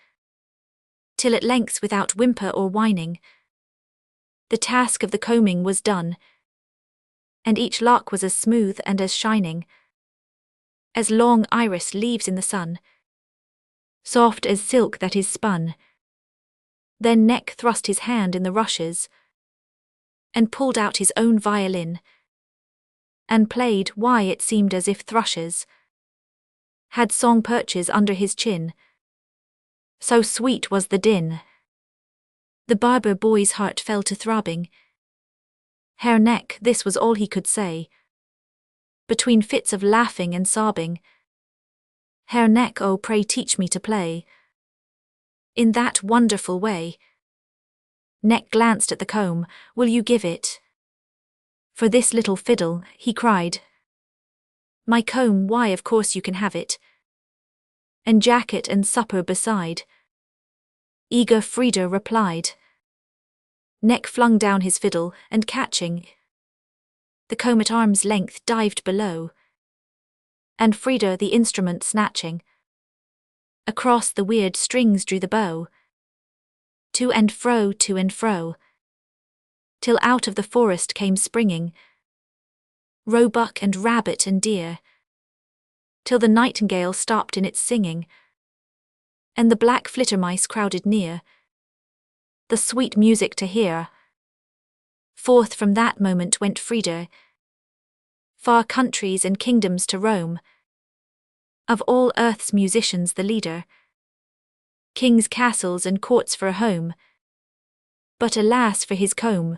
till at length without whimper or whining, the task of the combing was done, and each lock was as smooth and as shining as long iris leaves in the sun, soft as silk that is spun. Then Neck thrust his hand in the rushes, and pulled out his own violin, and played, why it seemed as if thrushes had song perches under his chin, so sweet was the din. The barber boy's heart fell to throbbing. Herr Neck, this was all he could say, between fits of laughing and sobbing. Herr Neck, oh pray teach me to play in that wonderful way. Neck glanced at the comb, will you give it for this little fiddle, he cried. My comb, why of course you can have it, and jacket and supper beside. Eager Frieder replied. Neck flung down his fiddle, and catching the comb at arm's length dived below, and Frieder the instrument snatching, across the weird strings drew the bow, to and fro, till out of the forest came springing roebuck and rabbit and deer, till the nightingale stopped in its singing, and the black flittermice crowded near, the sweet music to hear. Forth from that moment went Frieder, far countries and kingdoms to roam, of all earth's musicians the leader, kings' castles and courts for a home. But alas for his comb,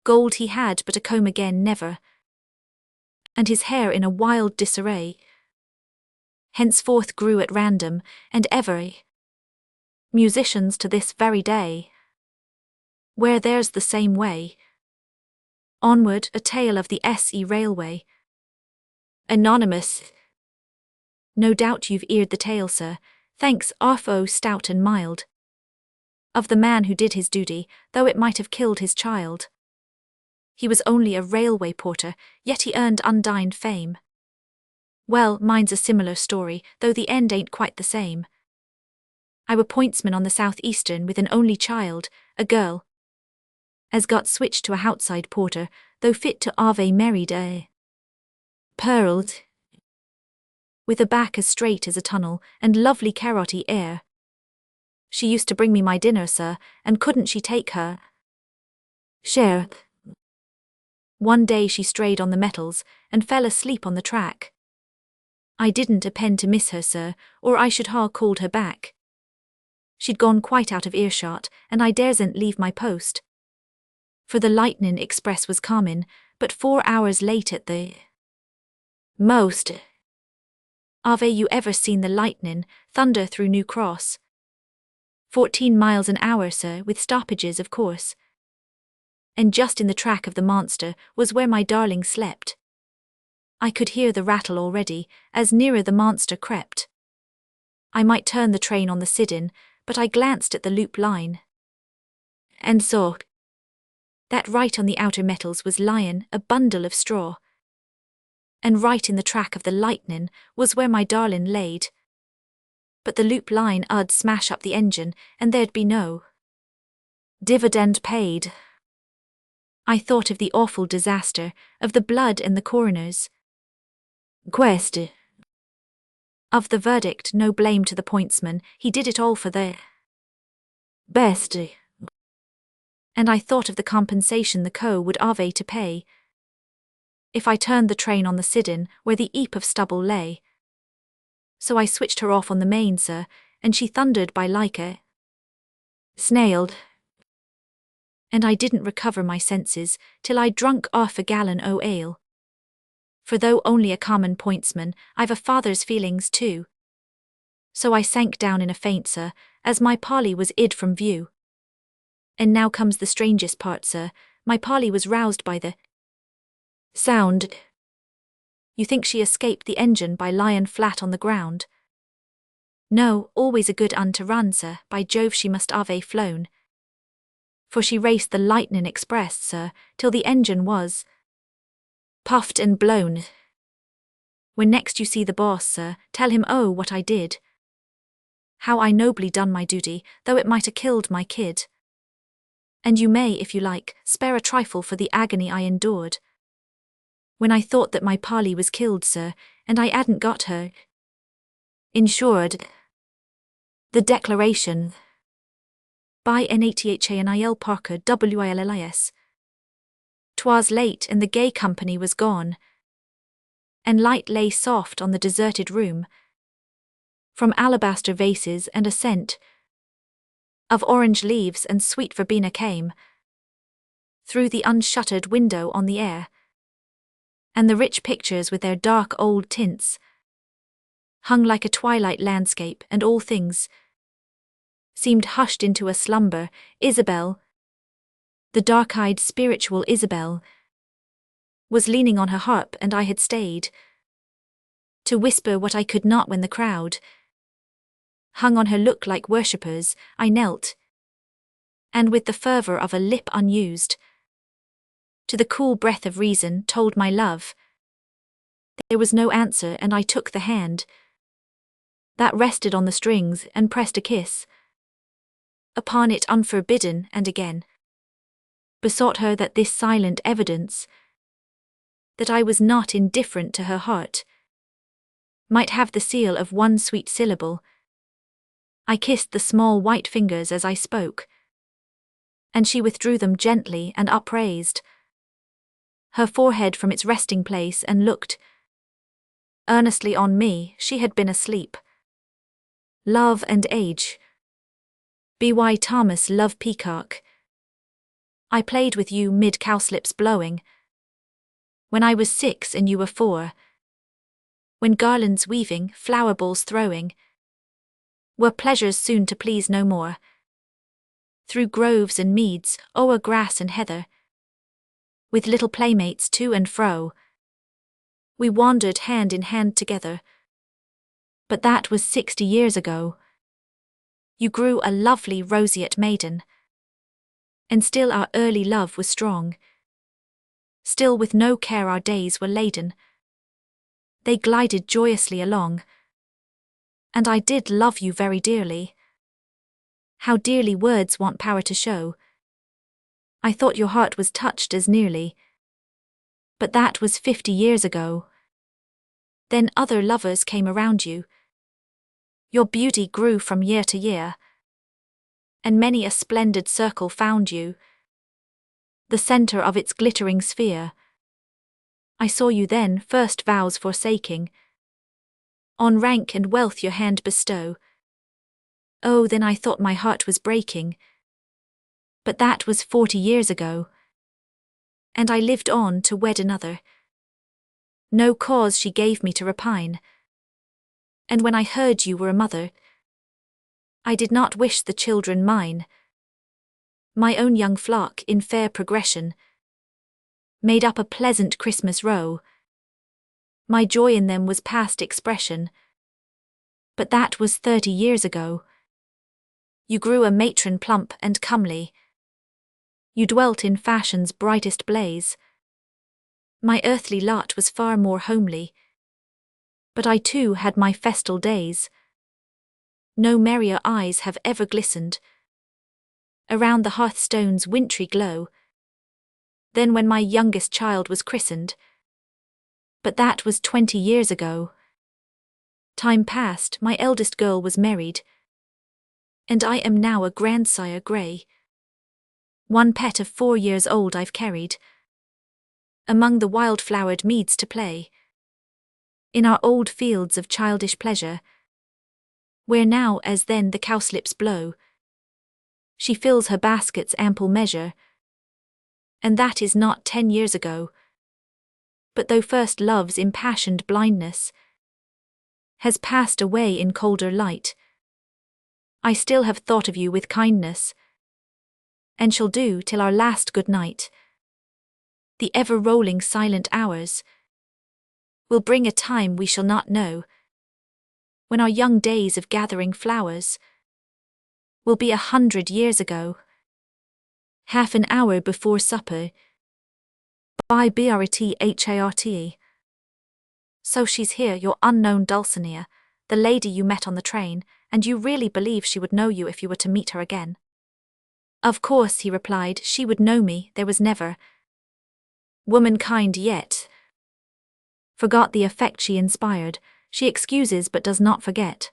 gold he had but a comb again never, and his hair in a wild disarray. henceforth grew at random, and ever musicians to this very day. Where there's the same way. Onward, a tale of the S.E. Railway. Anonymous. No doubt you've eared the tale, sir, thanks, Arfo stout and mild, of the man who did his duty, though it might have killed his child. He was only a railway porter, yet he earned undying fame. Well, mine's a similar story, though the end ain't quite the same. I were pointsman on the South Eastern with an only child, a girl, as got switched to a outside porter, though fit to Ave married a pearled, with a back as straight as a tunnel, and lovely carroty air. She used to bring me my dinner, sir, and couldn't she take her share? One day she strayed on the metals, and fell asleep on the track. I didn't append to miss her, sir, or I should ha' called her back. She'd gone quite out of earshot, and I daresn't leave my post. For the lightning express was comin', but 4 hours late at the most. Have you ever seen the lightning thunder through New Cross? 14 miles an hour, sir, with stoppages, of course. And just in the track of the monster was where my darling slept. I could hear the rattle already, as nearer the monster crept. I might turn the train on the Sidin, but I glanced at the loop line, and saw that right on the outer metals was lyin' a bundle of straw. And right in the track of the lightning was where my darlin' laid. But the loop line 'ud smash up the engine, and there'd be no dividend paid. I thought of the awful disaster, of the blood and the coroner's quest, of the verdict, no blame to the pointsman, he did it all for the best. And I thought of the compensation the co would ave to pay if I turned the train on the Sidin where the heap of stubble lay. So I switched her off on the main, sir, and she thundered by like a snailed. And I didn't recover my senses till I'd drunk 1/2 a gallon o' ale. For though only a common pointsman, I've a father's feelings too. So I sank down in a faint, sir, as my Polly was id from view. And now comes the strangest part, sir, my Polly was roused by the sound. You think she escaped the engine by lyin' flat on the ground? No, always a good un to run, sir, by Jove she must ave flown. For she raced the lightning express, sir, till the engine was puffed and blown. When next you see the boss, sir, tell him oh what I did. How I nobly done my duty, though it might 'a killed my kid. And you may, if you like, spare a trifle for the agony I endured when I thought that my Polly was killed, sir, and I hadn't got her insured. The Declaration by Nathanil Parker Willis. 'Twas late and the gay company was gone, and light lay soft on the deserted room, from alabaster vases and a scent of orange leaves and sweet verbena came through the unshuttered window on the air, and the rich pictures with their dark old tints hung like a twilight landscape, and all things seemed hushed into a slumber. Isabel, the dark-eyed spiritual Isabel, was leaning on her harp, and I had stayed to whisper what I could not when the crowd hung on her look like worshippers. I knelt, and with the fervour of a lip unused to the cool breath of reason, told my love. There was no answer, and I took the hand that rested on the strings, and pressed a kiss upon it unforbidden, and again besought her that this silent evidence that I was not indifferent to her heart might have the seal of one sweet syllable. I kissed the small white fingers as I spoke, and she withdrew them gently and upraised her forehead from its resting place and looked earnestly on me. She had been asleep. Love and Age. B.Y. Thomas. Love Peacock. I played with you mid cowslips blowing when I was 6 and you were 4. when garlands weaving, flower balls throwing, were pleasures soon to please no more. Through groves and meads, o'er grass and heather, with little playmates to and fro, we wandered hand in hand together. But that was 60 years ago. You grew a lovely roseate maiden, and still our early love was strong. Still with no care our days were laden. They glided joyously along. And I did love you very dearly. How dearly words want power to show. I thought your heart was touched as nearly. But that was 50 years ago. Then other lovers came around you. Your beauty grew from year to year, and many a splendid circle found you, the center of its glittering sphere. I saw you then, first vows forsaking, on rank and wealth your hand bestow. Oh, then I thought my heart was breaking. But that was 40 years ago. And I lived on to wed another. No cause she gave me to repine. And when I heard you were a mother, I did not wish the children mine. My own young flock in fair progression made up a pleasant Christmas row. My joy in them was past expression. But that was 30 years ago. You grew a matron plump and comely. You dwelt in fashion's brightest blaze. My earthly lot was far more homely. But I too had my festal days. No merrier eyes have ever glistened around the hearthstone's wintry glow than when my youngest child was christened. But that was 20 years ago. Time passed, my eldest girl was married, and I am now a grandsire grey. One pet of 4 years old I've carried among the wild-flowered meads to play, in our old fields of childish pleasure, where now as then the cowslips blow. She fills her basket's ample measure, and that is not 10 years ago. But though first love's impassioned blindness has passed away in colder light, I still have thought of you with kindness, and shall do till our last good night. The ever-rolling silent hours will bring a time we shall not know, when our young days of gathering flowers will be 100 years ago. Half an hour before supper, by Reciter. So she's here, your unknown Dulcinea, the lady you met on the train, and you really believe she would know you if you were to meet her again? Of course, he replied, she would know me, there was never womankind yet forgot the effect she inspired. She excuses but does not forget.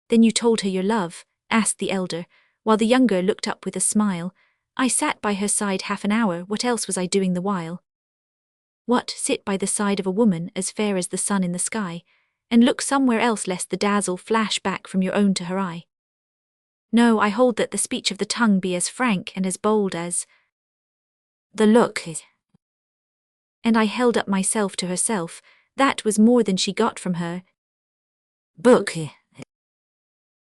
Then you told her your love? Asked the elder, while the younger looked up with a smile. I sat by her side half an hour, what else was I doing the while? What, sit by the side of a woman as fair as the sun in the sky, and look somewhere else lest the dazzle flash back from your own to her eye? No, I hold that the speech of the tongue be as frank and as bold as the look. And I held up myself to herself, that was more than she got from her book.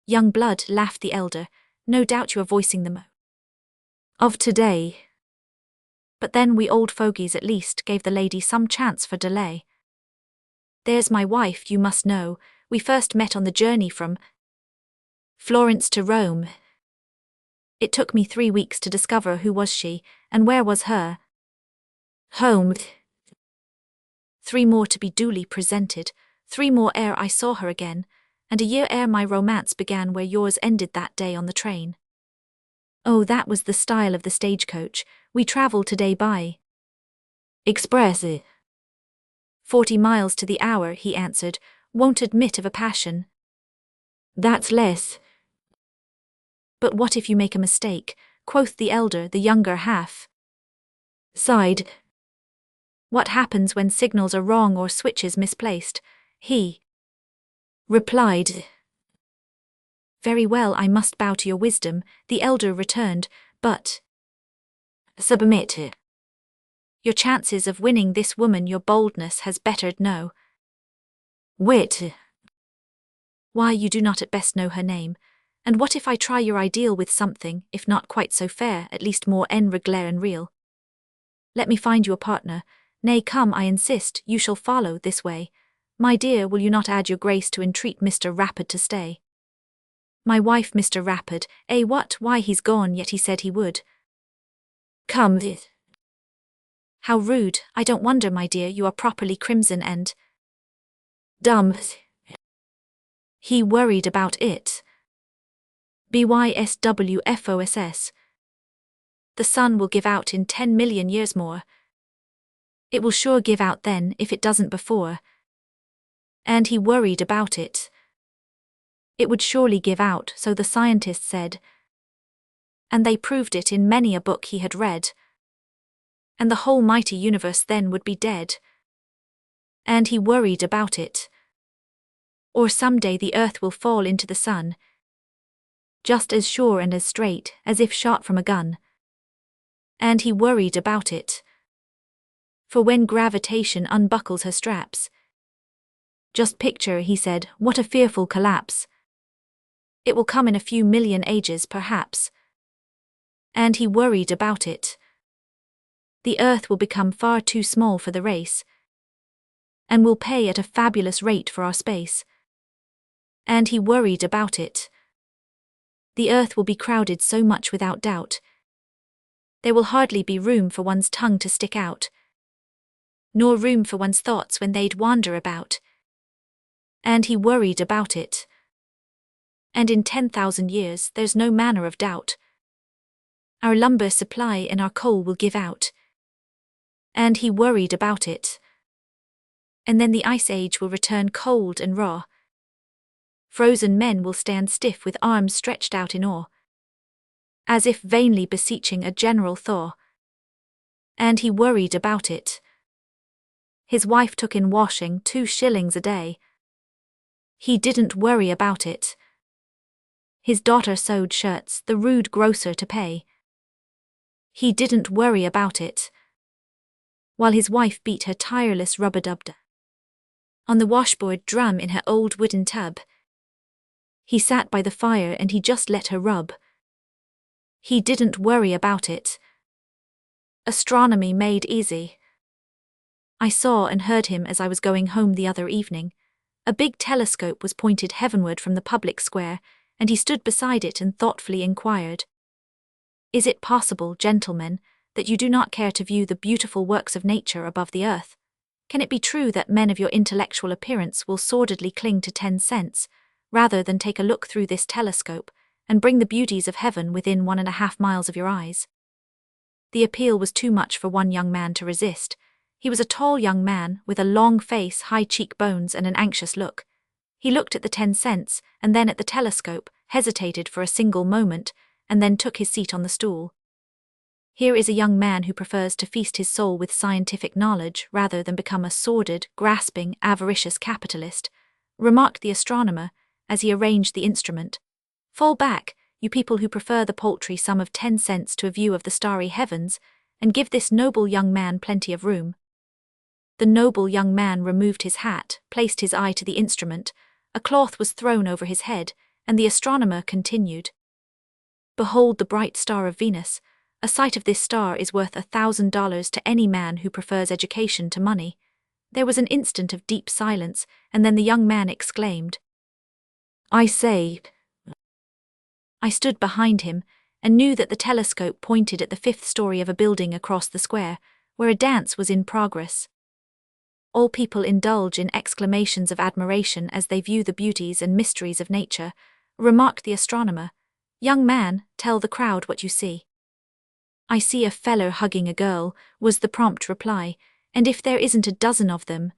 Young blood, laughed the elder, no doubt you are voicing them of today. But then we old fogies at least gave the lady some chance for delay. There's my wife, you must know, we first met on the journey from Florence to Rome. It took me 3 weeks to discover who was she, and where was her home. 3 more to be duly presented, 3 more ere I saw her again, and a year ere my romance began where yours ended that day on the train. Oh, that was the style of the stagecoach, we travel today by expressive. 40 miles to the hour, he answered, won't admit of a passion. That's less. But what if you make a mistake, quoth the elder, the younger half sighed. What happens when signals are wrong or switches misplaced? He replied. Very well, I must bow to your wisdom, the elder returned, but submit. Your chances of winning this woman your boldness has bettered no Wit. Why, you do not at best know her name. And what if I try your ideal with something, if not quite so fair, at least more en règle and real? Let me find you a partner. Nay, come, I insist, you shall follow this way. My dear, will you not add your grace to entreat Mr. Rapid to stay? My wife, Mr. Rapid, what, why he's gone, yet he said he would. Come. How rude, I don't wonder, my dear, you are properly crimson and dumb. He worried about it. BYSWFOSS. The sun will give out in 10 million years more. It will sure give out then, if it doesn't before. And he worried about it. It would surely give out, so the scientists said. And they proved it in many a book he had read. And the whole mighty universe then would be dead. And he worried about it. Or someday the earth will fall into the sun. Just as sure and as straight, as if shot from a gun. And he worried about it. For when gravitation unbuckles her straps. Just picture, he said, what a fearful collapse. It will come in a few million ages, perhaps. And he worried about it. The earth will become far too small for the race. And will pay at a fabulous rate for our space. And he worried about it. The earth will be crowded so much without doubt. There will hardly be room for one's tongue to stick out. Nor room for one's thoughts when they'd wander about. And he worried about it. And in 10,000 years there's no manner of doubt. Our lumber supply and our coal will give out. And he worried about it. And then the ice age will return cold and raw. Frozen men will stand stiff with arms stretched out in awe, as if vainly beseeching a general thaw. And he worried about it. His wife took in washing 2 shillings a day. He didn't worry about it. His daughter sewed shirts, the rude grocer to pay. He didn't worry about it. While his wife beat her tireless rub-a-dub on the washboard drum in her old wooden tub. He sat by the fire and he just let her rub. He didn't worry about it. Astronomy made easy. I saw and heard him as I was going home the other evening. A big telescope was pointed heavenward from the public square, and he stood beside it and thoughtfully inquired, "Is it possible, gentlemen, that you do not care to view the beautiful works of nature above the earth? Can it be true that men of your intellectual appearance will sordidly cling to 10 cents, rather than take a look through this telescope, and bring the beauties of heaven within 1.5 miles of your eyes?" The appeal was too much for one young man to resist. He was a tall young man, with a long face, high cheekbones, and an anxious look. He looked at the 10 cents, and then at the telescope, hesitated for a single moment, and then took his seat on the stool. Here is a young man who prefers to feast his soul with scientific knowledge rather than become a sordid, grasping, avaricious capitalist, remarked the astronomer, as he arranged the instrument. "Fall back, you people who prefer the paltry sum of 10 cents to a view of the starry heavens, and give this noble young man plenty of room." The noble young man removed his hat, placed his eye to the instrument, a cloth was thrown over his head, and the astronomer continued. "Behold the bright star of Venus. A sight of this star is worth $1,000 to any man who prefers education to money." There was an instant of deep silence, and then the young man exclaimed, "I say." I stood behind him, and knew that the telescope pointed at the 5th story of a building across the square, where a dance was in progress. All people indulge in exclamations of admiration as they view the beauties and mysteries of nature, remarked the astronomer. "Young man, tell the crowd what you see." "I see a feller hugging a girl," was the prompt reply, "and if there isn't a dozen of them."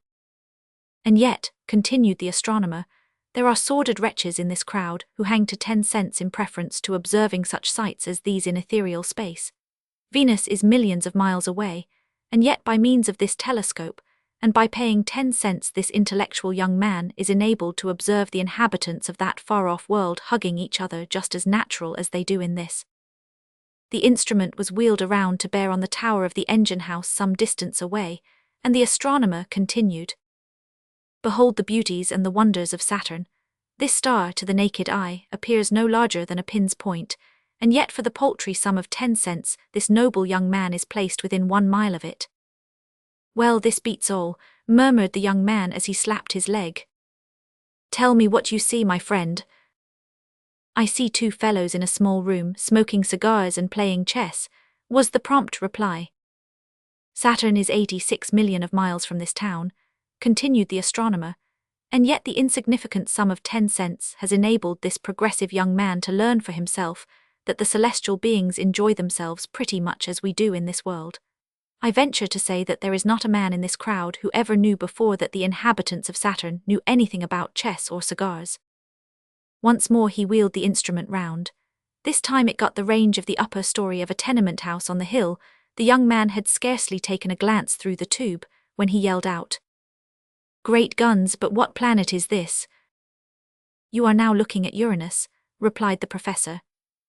"And yet," continued the astronomer, "there are sordid wretches in this crowd who hang to 10 cents in preference to observing such sights as these in ethereal space. Venus is millions of miles away, and yet by means of this telescope, and by paying 10 cents this intellectual young man is enabled to observe the inhabitants of that far-off world hugging each other just as natural as they do in this." The instrument was wheeled around to bear on the tower of the engine house some distance away, and the astronomer continued, Behold the beauties and the wonders of Saturn. This star, to the naked eye, appears no larger than a pin's point, and yet for the paltry sum of 10 cents, this noble young man is placed within 1 mile of it. Well, this beats all, murmured the young man as he slapped his leg. Tell me what you see, my friend. I see 2 fellows in a small room, smoking cigars and playing chess, was the prompt reply. Saturn is 86 million of miles from this town, continued the astronomer, and yet the insignificant sum of 10 cents has enabled this progressive young man to learn for himself that the celestial beings enjoy themselves pretty much as we do in this world. I venture to say that there is not a man in this crowd who ever knew before that the inhabitants of Saturn knew anything about chess or cigars. Once more he wheeled the instrument round. This time it got the range of the upper story of a tenement house on the hill. The young man had scarcely taken a glance through the tube when he yelled out, "Great guns, but what planet is this?" "You are now looking at Uranus," replied the professor.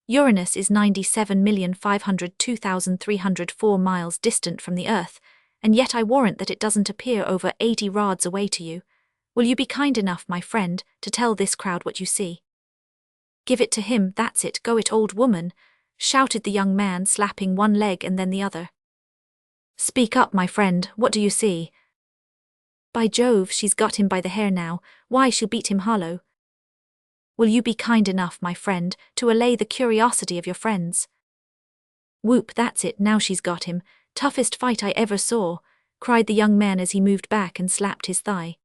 "Uranus is 97,502,304 miles distant from the Earth, and yet I warrant that it doesn't appear over 80 rods away to you. Will you be kind enough, my friend, to tell this crowd what you see?" "Give it to him, that's it, go it, old woman," shouted the young man, slapping one leg and then the other. "Speak up, my friend, what do you see?" "By Jove, she's got him by the hair now, why she'll beat him hollow." "Will you be kind enough, my friend, to allay the curiosity of your friends?" "Whoop, that's it, now she's got him, toughest fight I ever saw," cried the young man as he moved back and slapped his thigh.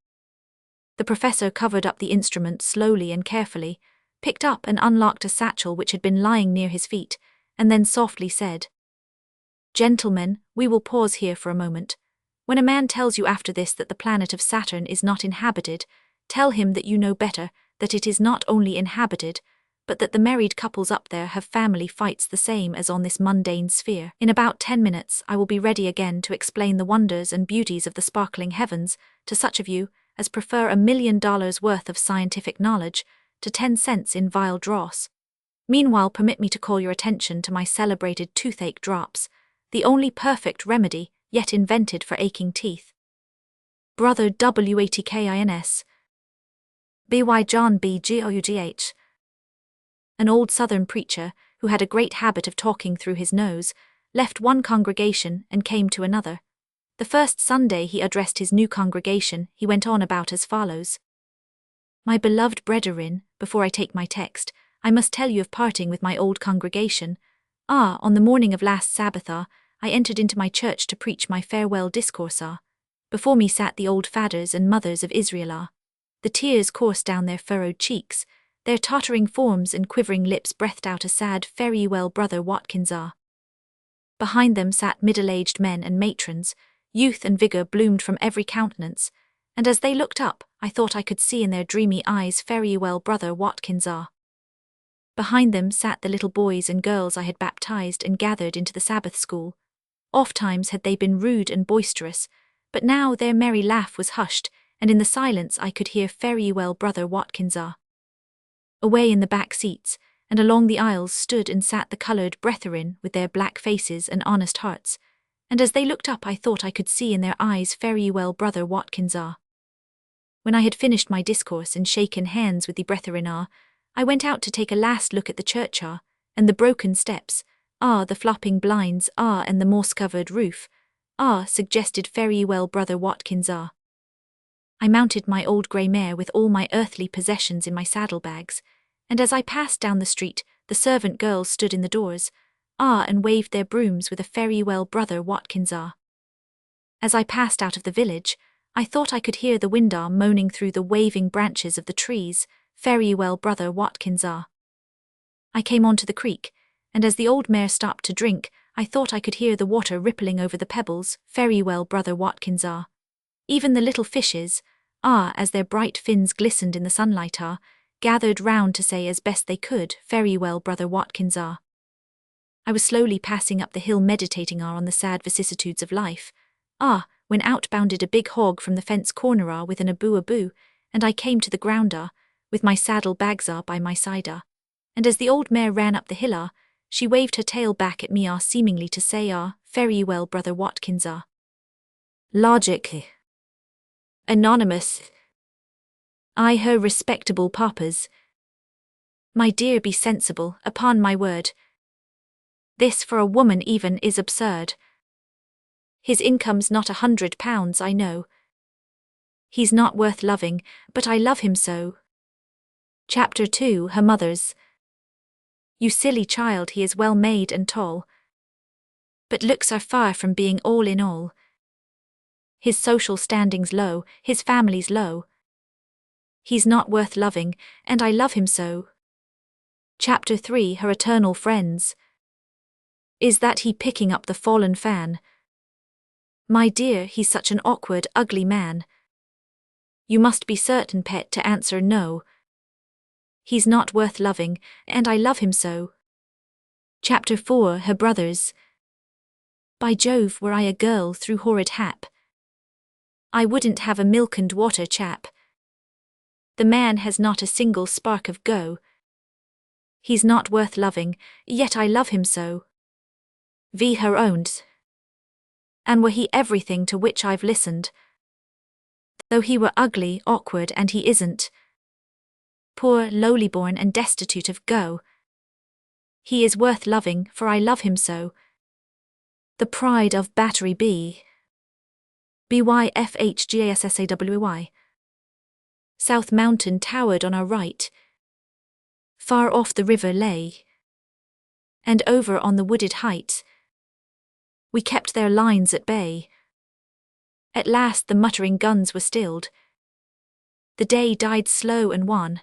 The professor covered up the instrument slowly and carefully, picked up and unlocked a satchel which had been lying near his feet, and then softly said, "Gentlemen, we will pause here for a moment. When a man tells you after this that the planet of Saturn is not inhabited, tell him that you know better, that it is not only inhabited, but that the married couples up there have family fights the same as on this mundane sphere. In about 10 minutes I will be ready again to explain the wonders and beauties of the sparkling heavens to such of you as prefer $1 million worth of scientific knowledge to 10 cents in vile dross. Meanwhile, permit me to call your attention to my celebrated toothache drops, the only perfect remedy yet invented for aching teeth. Brother Watkins, B.Y. John B. Gough. An old Southern preacher, who had a great habit of talking through his nose, left one congregation and came to another. The first Sunday he addressed his new congregation, he went on about as follows. "My beloved brethren, before I take my text, I must tell you of parting with my old congregation. On the morning of last Sabbath, I entered into my church to preach my farewell discourse. Before me sat the old fathers and mothers of Israel. The tears coursed down their furrowed cheeks, their tottering forms and quivering lips breathed out a sad fare ye well, brother Watkins. Behind them sat middle-aged men and matrons. Youth and vigor bloomed from every countenance, and as they looked up, I thought I could see in their dreamy eyes, fare ye well, brother Watkins. Behind them sat the little boys and girls I had baptized and gathered into the Sabbath school. Ofttimes had they been rude and boisterous, but now their merry laugh was hushed, and in the silence I could hear, fare ye well, brother Watkins. Away in the back seats, and along the aisles stood and sat the coloured brethren with their black faces and honest hearts, and as they looked up I thought I could see in their eyes, fare ye well, brother Watkins. When I had finished my discourse and shaken hands with the brethren, I went out to take a last look at the church, and the broken steps, the flopping blinds, and the moss-covered roof, suggested, fare ye well, brother Watkins. I mounted my old grey mare with all my earthly possessions in my saddlebags, and as I passed down the street, the servant girls stood in the doors, and waved their brooms with a fare ye well, brother Watkins. As I passed out of the village, I thought I could hear the wind moaning through the waving branches of the trees, fare ye well, brother Watkins. I came on to the creek, and as the old mare stopped to drink, I thought I could hear the water rippling over the pebbles, fare ye well, brother Watkins. Even the little fishes, as their bright fins glistened in the sunlight, gathered round to say as best they could, fare ye well, brother Watkins. I was slowly passing up the hill meditating on the sad vicissitudes of life, when out bounded a big hog from the fence corner with an aboo, and I came to the ground with my saddle bags by my side, and as the old mare ran up the hill, she waved her tail back at me seemingly to say, fare ye well, brother Watkins. Logic. Anonymous. I her respectable papas. My dear, be sensible, upon my word. This for a woman even is absurd. His income's not £100, I know. He's not worth loving, but I love him so. Chapter 2. Her Mothers. You silly child, he is well made and tall, but looks are far from being all in all. His social standing's low, his family's low. He's not worth loving, and I love him so. Chapter 3. Her Eternal Friends. Is that he picking up the fallen fan? My dear, he's such an awkward, ugly man. You must be certain, pet, to answer no. He's not worth loving, and I love him so. Chapter 4. Her Brothers. By Jove, were I a girl through horrid hap, I wouldn't have a milk and water chap. The man has not a single spark of go. He's not worth loving, yet I love him so. V. Her Owns. And were he everything to which I've listened, though he were ugly, awkward, and he isn't, poor, lowly born, and destitute of go, he is worth loving, for I love him so. The Pride of Battery B. BYFHGASSAWY. South Mountain towered on our right. Far off the river lay, and over on the wooded height we kept their lines at bay. At last the muttering guns were stilled. The day died slow and wan.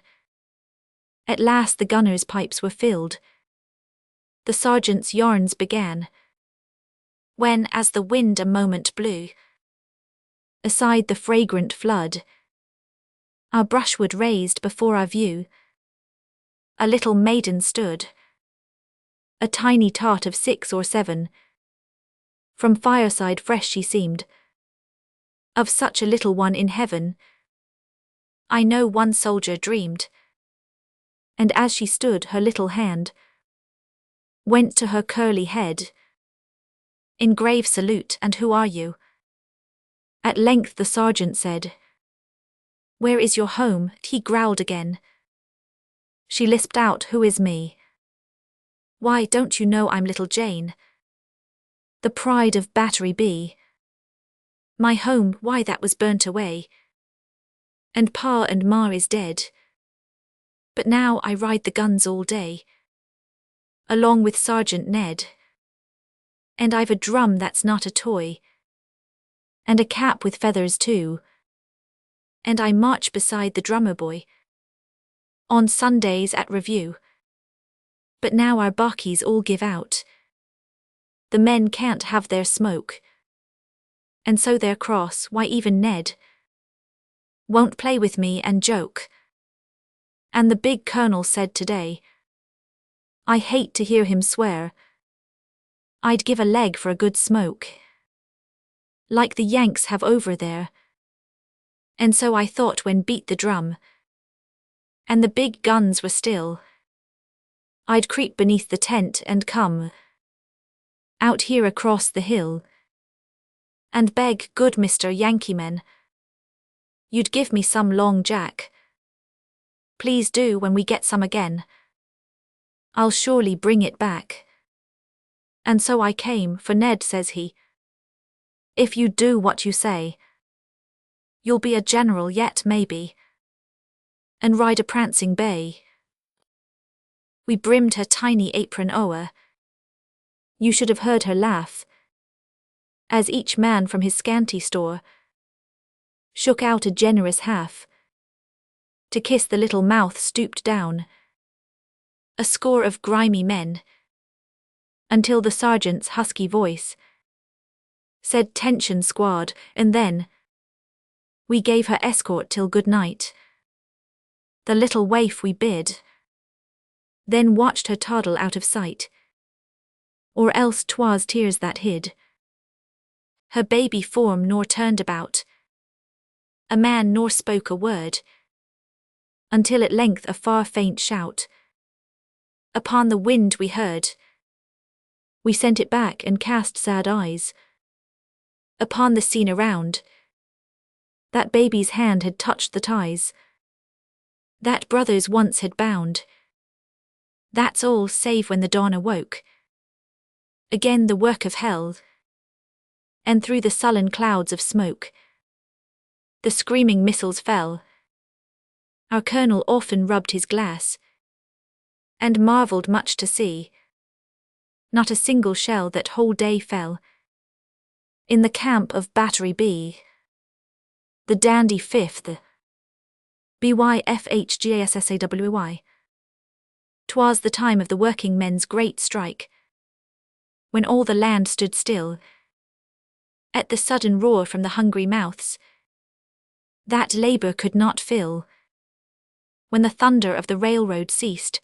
At last the gunners' pipes were filled. The sergeant's yarns began, when, as the wind a moment blew aside the fragrant flood, our brushwood raised before our view, a little maiden stood, a tiny tot of 6 or 7. From fireside fresh she seemed, of such a little one in heaven I know one soldier dreamed. And as she stood, her little hand went to her curly head in grave salute. And who are you? At length the sergeant said. Where is your home? He growled again. She lisped out, who is me? Why, don't you know I'm little Jane, the pride of Battery B? My home, why, that was burnt away, and Pa and Ma is dead. But now I ride the guns all day, along with Sergeant Ned. And I've a drum that's not a toy, and a cap with feathers too, and I march beside the drummer boy on Sundays at review. But now our barkies all give out. The men can't have their smoke, and so they're cross. Why, even Ned won't play with me and joke. And the big colonel said today, I hate to hear him swear, I'd give a leg for a good smoke, like the Yanks have over there. And so I thought, when beat the drum and the big guns were still, I'd creep beneath the tent and come out here across the hill and beg, good Mr. Yankee men, you'd give me some long jack. Please do. When we get some again, I'll surely bring it back. And so I came, for Ned says he, if you do what you say, you'll be a general yet, maybe, and ride a prancing bay. We brimmed her tiny apron o'er. You should have heard her laugh, as each man from his scanty store shook out a generous half, to kiss the little mouth stooped down, a score of grimy men, until the sergeant's husky voice said, "Tention, squad," and then we gave her escort till good night. The little waif we bid, then watched her toddle out of sight, or else 'twas tears that hid her baby form, nor turned about a man, nor spoke a word, until at length a far faint shout upon the wind we heard. We sent it back and cast sad eyes upon the scene around. That baby's hand had touched the ties that brothers once had bound. That's all save when the dawn awoke. Again the work of hell, and through the sullen clouds of smoke, the screaming missiles fell. Our colonel often rubbed his glass, and marvelled much to see. Not a single shell that whole day fell in the camp of Battery B. The dandy 5th, BYFHGASSAWY. 'Twas the time of the working men's great strike, when all the land stood still at the sudden roar from the hungry mouths that labour could not fill. When the thunder of the railroad ceased,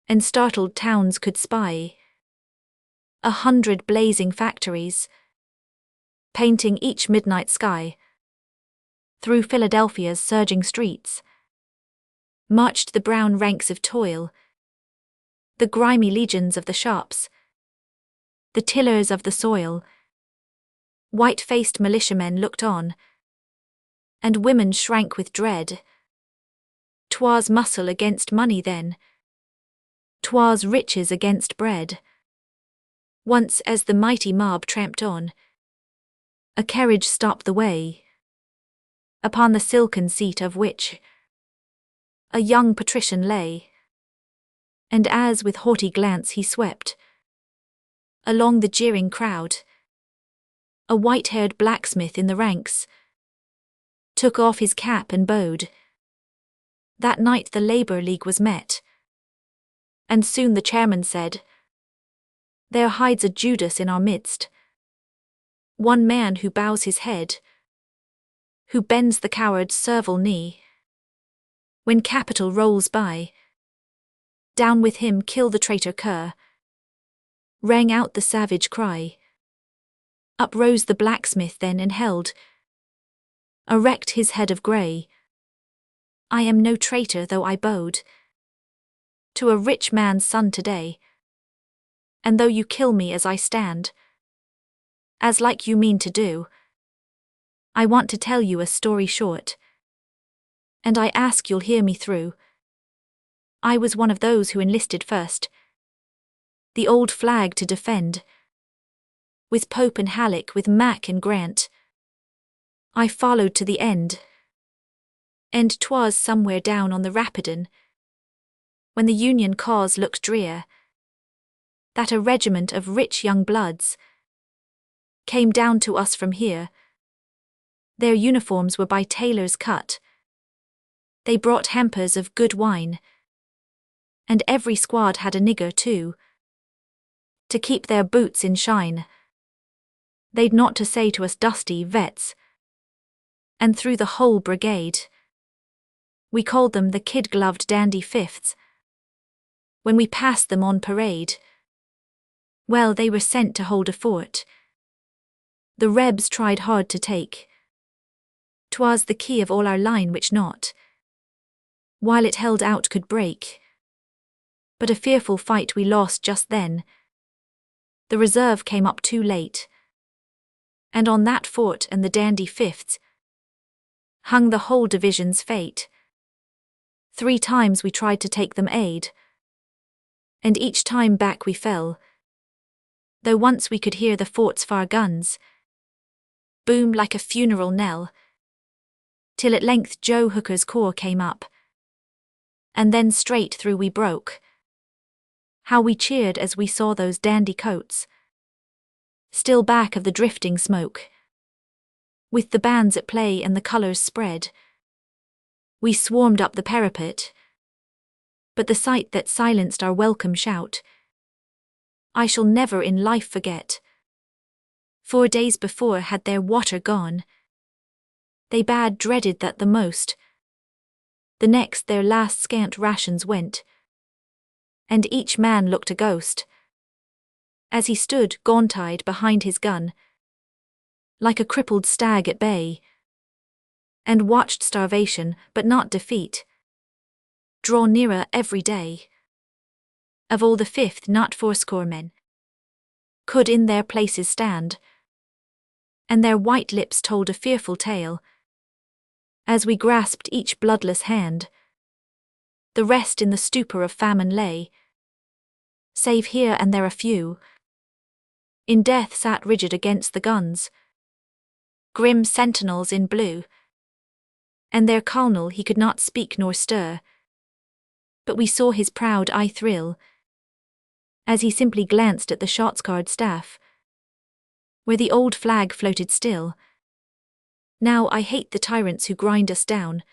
and startled towns could spy 100 blazing factories, painting each midnight sky. Through Philadelphia's surging streets marched the brown ranks of toil, the grimy legions of the shops, the tillers of the soil. White-faced militiamen looked on, and women shrank with dread. 'Twas muscle against money then, 'twas riches against bread. Once as the mighty mob tramped on, a carriage stopped the way, upon the silken seat of which a young patrician lay. And as with haughty glance he swept along the jeering crowd, a white-haired blacksmith in the ranks took off his cap and bowed. That night the Labour League was met, and soon the chairman said, "There hides a Judas in our midst, one man who bows his head, who bends the coward's servile knee. When capital rolls by, down with him, kill the traitor cur," rang out the savage cry. Up rose the blacksmith then and held erect his head of grey. "I am no traitor though I bowed to a rich man's son today. And though you kill me as I stand, as like you mean to do, I want to tell you a story short, and I ask you'll hear me through. I was one of those who enlisted first, the old flag to defend. With Pope and Halleck, with Mack and Grant, I followed to the end. And 'twas somewhere down on the Rapidan, when the Union cause looked drear, that a regiment of rich young bloods came down to us from here. Their uniforms were by tailors cut. They brought hampers of good wine, and every squad had a nigger too, to keep their boots in shine. They'd naught to say to us dusty vets, and through the whole brigade we called them the kid-gloved dandy 5ths. When we passed them on parade, well, they were sent to hold a fort the Rebs tried hard to take. 'Twas the key of all our line which not, while it held out, could break. But a fearful fight we lost just then. The reserve came up too late, and on that fort and the dandy 5ths hung the whole division's fate. 3 times we tried to take them aid, and each time back we fell, though once we could hear the fort's far guns boom like a funeral knell, till at length Joe Hooker's corps came up, and then straight through we broke. How we cheered as we saw those dandy coats still back of the drifting smoke, with the bands at play and the colours spread. We swarmed up the parapet, but the sight that silenced our welcome shout I shall never in life forget. 4 days before had their water gone. They bad dreaded that the most. The next their last scant rations went, and each man looked a ghost, as he stood gaunt-eyed behind his gun, like a crippled stag at bay, and watched starvation, but not defeat, draw nearer every day. Of all the 5th, not 80 men could in their places stand, and their white lips told a fearful tale, as we grasped each bloodless hand the rest in the stupor of famine lay, save here and there a few. In death sat rigid against the guns, grim sentinels in blue, and their colonel he could not speak nor stir, but we saw his proud eye thrill, as he simply glanced at the shot-scarred staff, where the old flag floated still. Now I hate the tyrants who grind us down,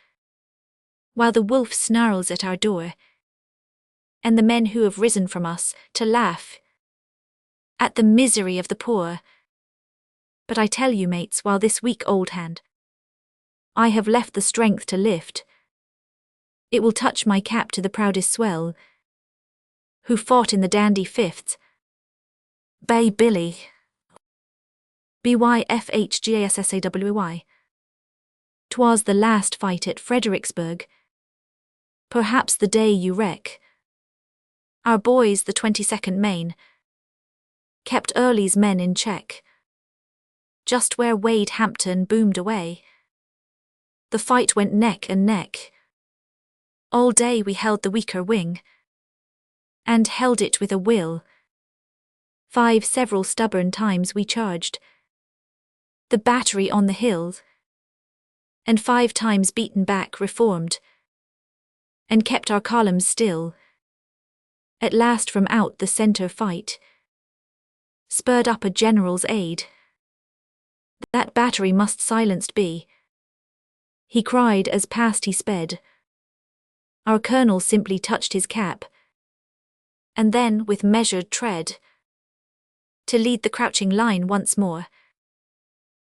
while the wolf snarls at our door, and the men who have risen from us to laugh at the misery of the poor. But I tell you, mates, while this weak old hand I have left the strength to lift, it will touch my cap to the proudest swell who fought in the dandy fifths. Bay Billy. BYFHGASSAWY. 'Twas the last fight at Fredericksburg, perhaps the day you wreck. Our boys, the 22nd Maine, kept Early's men in check, just where Wade Hampton boomed away. The fight went neck and neck. All day we held the weaker wing, and held it with a will. 5 several stubborn times we charged the battery on the hills, and 5 times beaten back reformed, and kept our columns still. At last from out the center fight spurred up a general's aide. That battery must silenced be, he cried as past he sped. Our colonel simply touched his cap, and then with measured tread, to lead the crouching line once more,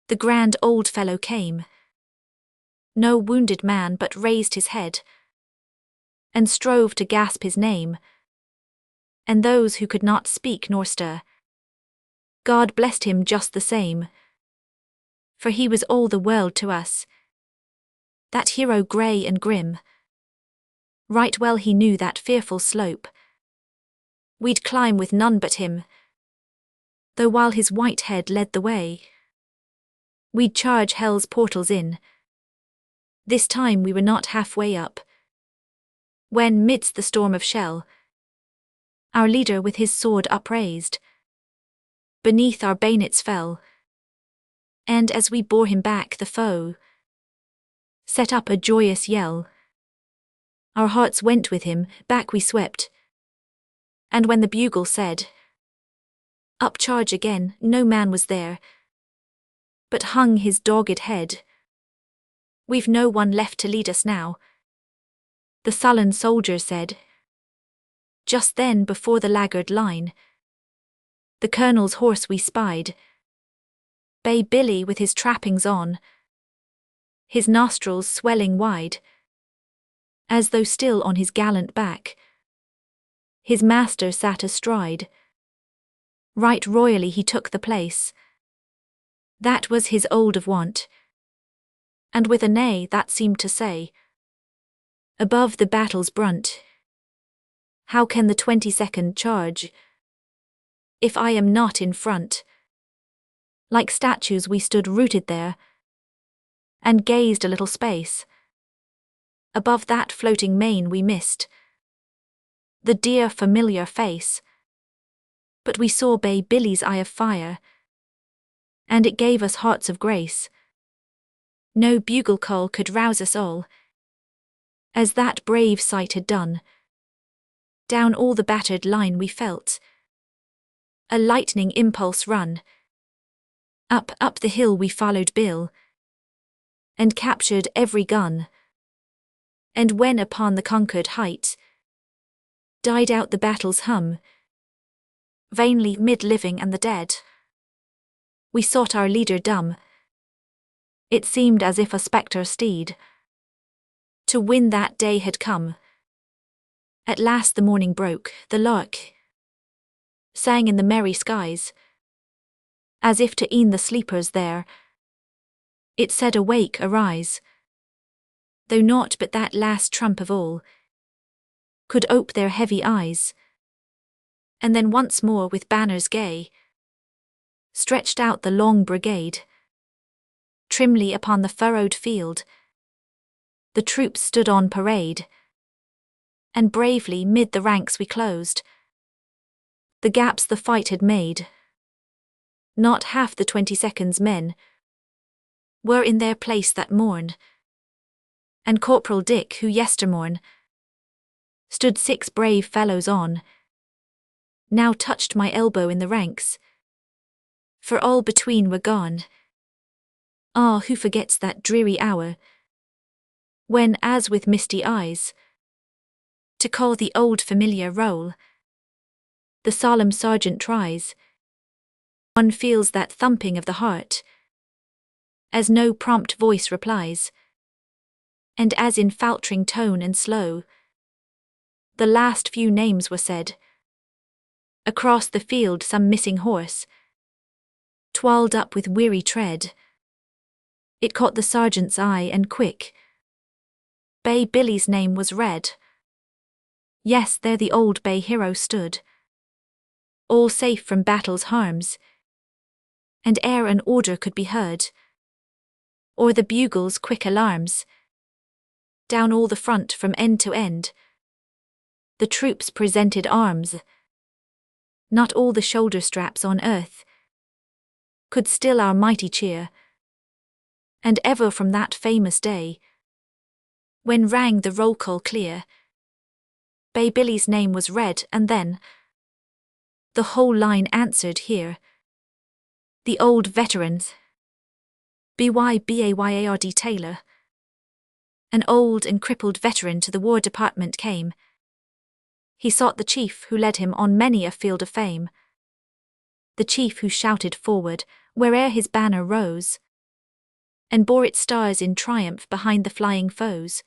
the grand old fellow came. No wounded man but raised his head, and strove to gasp his name, and those who could not speak nor stir, God blessed him just the same, for he was all the world to us, that hero grey and grim. Right well he knew that fearful slope we'd climb with none but him, though while his white head led the way, we'd charge hell's portals in. This time we were not halfway up, when midst the storm of shell, our leader with his sword upraised, beneath our bayonets fell, and as we bore him back the foe set up a joyous yell. Our hearts went with him, back we swept, and when the bugle said, "Up charge again," no man was there, but hung his dogged head. "We've no one left to lead us now," the sullen soldier said. Just then before the laggard line, the colonel's horse we spied, Bay Billy with his trappings on, his nostrils swelling wide, as though still on his gallant back his master sat astride. Right royally he took the place that was his old of wont, and with a neigh that seemed to say, above the battle's brunt, how can the 22nd charge, if I am not in front? Like statues we stood rooted there, and gazed a little space. Above that floating main we missed the dear familiar face, but we saw Bay Billy's eye of fire, and it gave us hearts of grace. No bugle call could rouse us all, as that brave sight had done. Down all the battered line we felt a lightning impulse run. Up the hill we followed Bill, and captured every gun. And when upon the conquered height died out the battle's hum, vainly mid living and the dead, we sought our leader dumb. It seemed as if a spectre steed to win that day had come. At last the morning broke, the lark sang in the merry skies, as if to e'en the sleepers there it said, "Awake, arise," though naught but that last trump of all could ope their heavy eyes. And then once more with banners gay stretched out the long brigade. Trimly upon the furrowed field the troops stood on parade, and bravely mid the ranks we closed. The gaps the fight had made. Not half the 22nd's men were in their place that morn, and Corporal Dick, who yestermorn stood 6 brave fellows on, now touched my elbow in the ranks, for all between were gone. Ah, who forgets that dreary hour, when, as with misty eyes, to call the old familiar roll, the solemn sergeant tries, one feels that thumping of the heart, as no prompt voice replies, and as in faltering tone and slow, the last few names were said. Across the field some missing horse twirled up with weary tread. It caught the sergeant's eye, and quick Bay Billy's name was read. Yes, there the old Bay hero stood, all safe from battle's harms, and ere an order could be heard, or the bugle's quick alarms, down all the front from end to end, the troops presented arms. Not all the shoulder straps on earth could still our mighty cheer, and ever from that famous day, when rang the roll call clear, Bay Billy's name was read, and then the whole line answered here. The old veterans, Bybayard Taylor, an old and crippled veteran, to the War Department came. He sought the chief who led him on many a field of fame, the chief who shouted forward where'er his banner rose, and bore its stars in triumph behind the flying foes.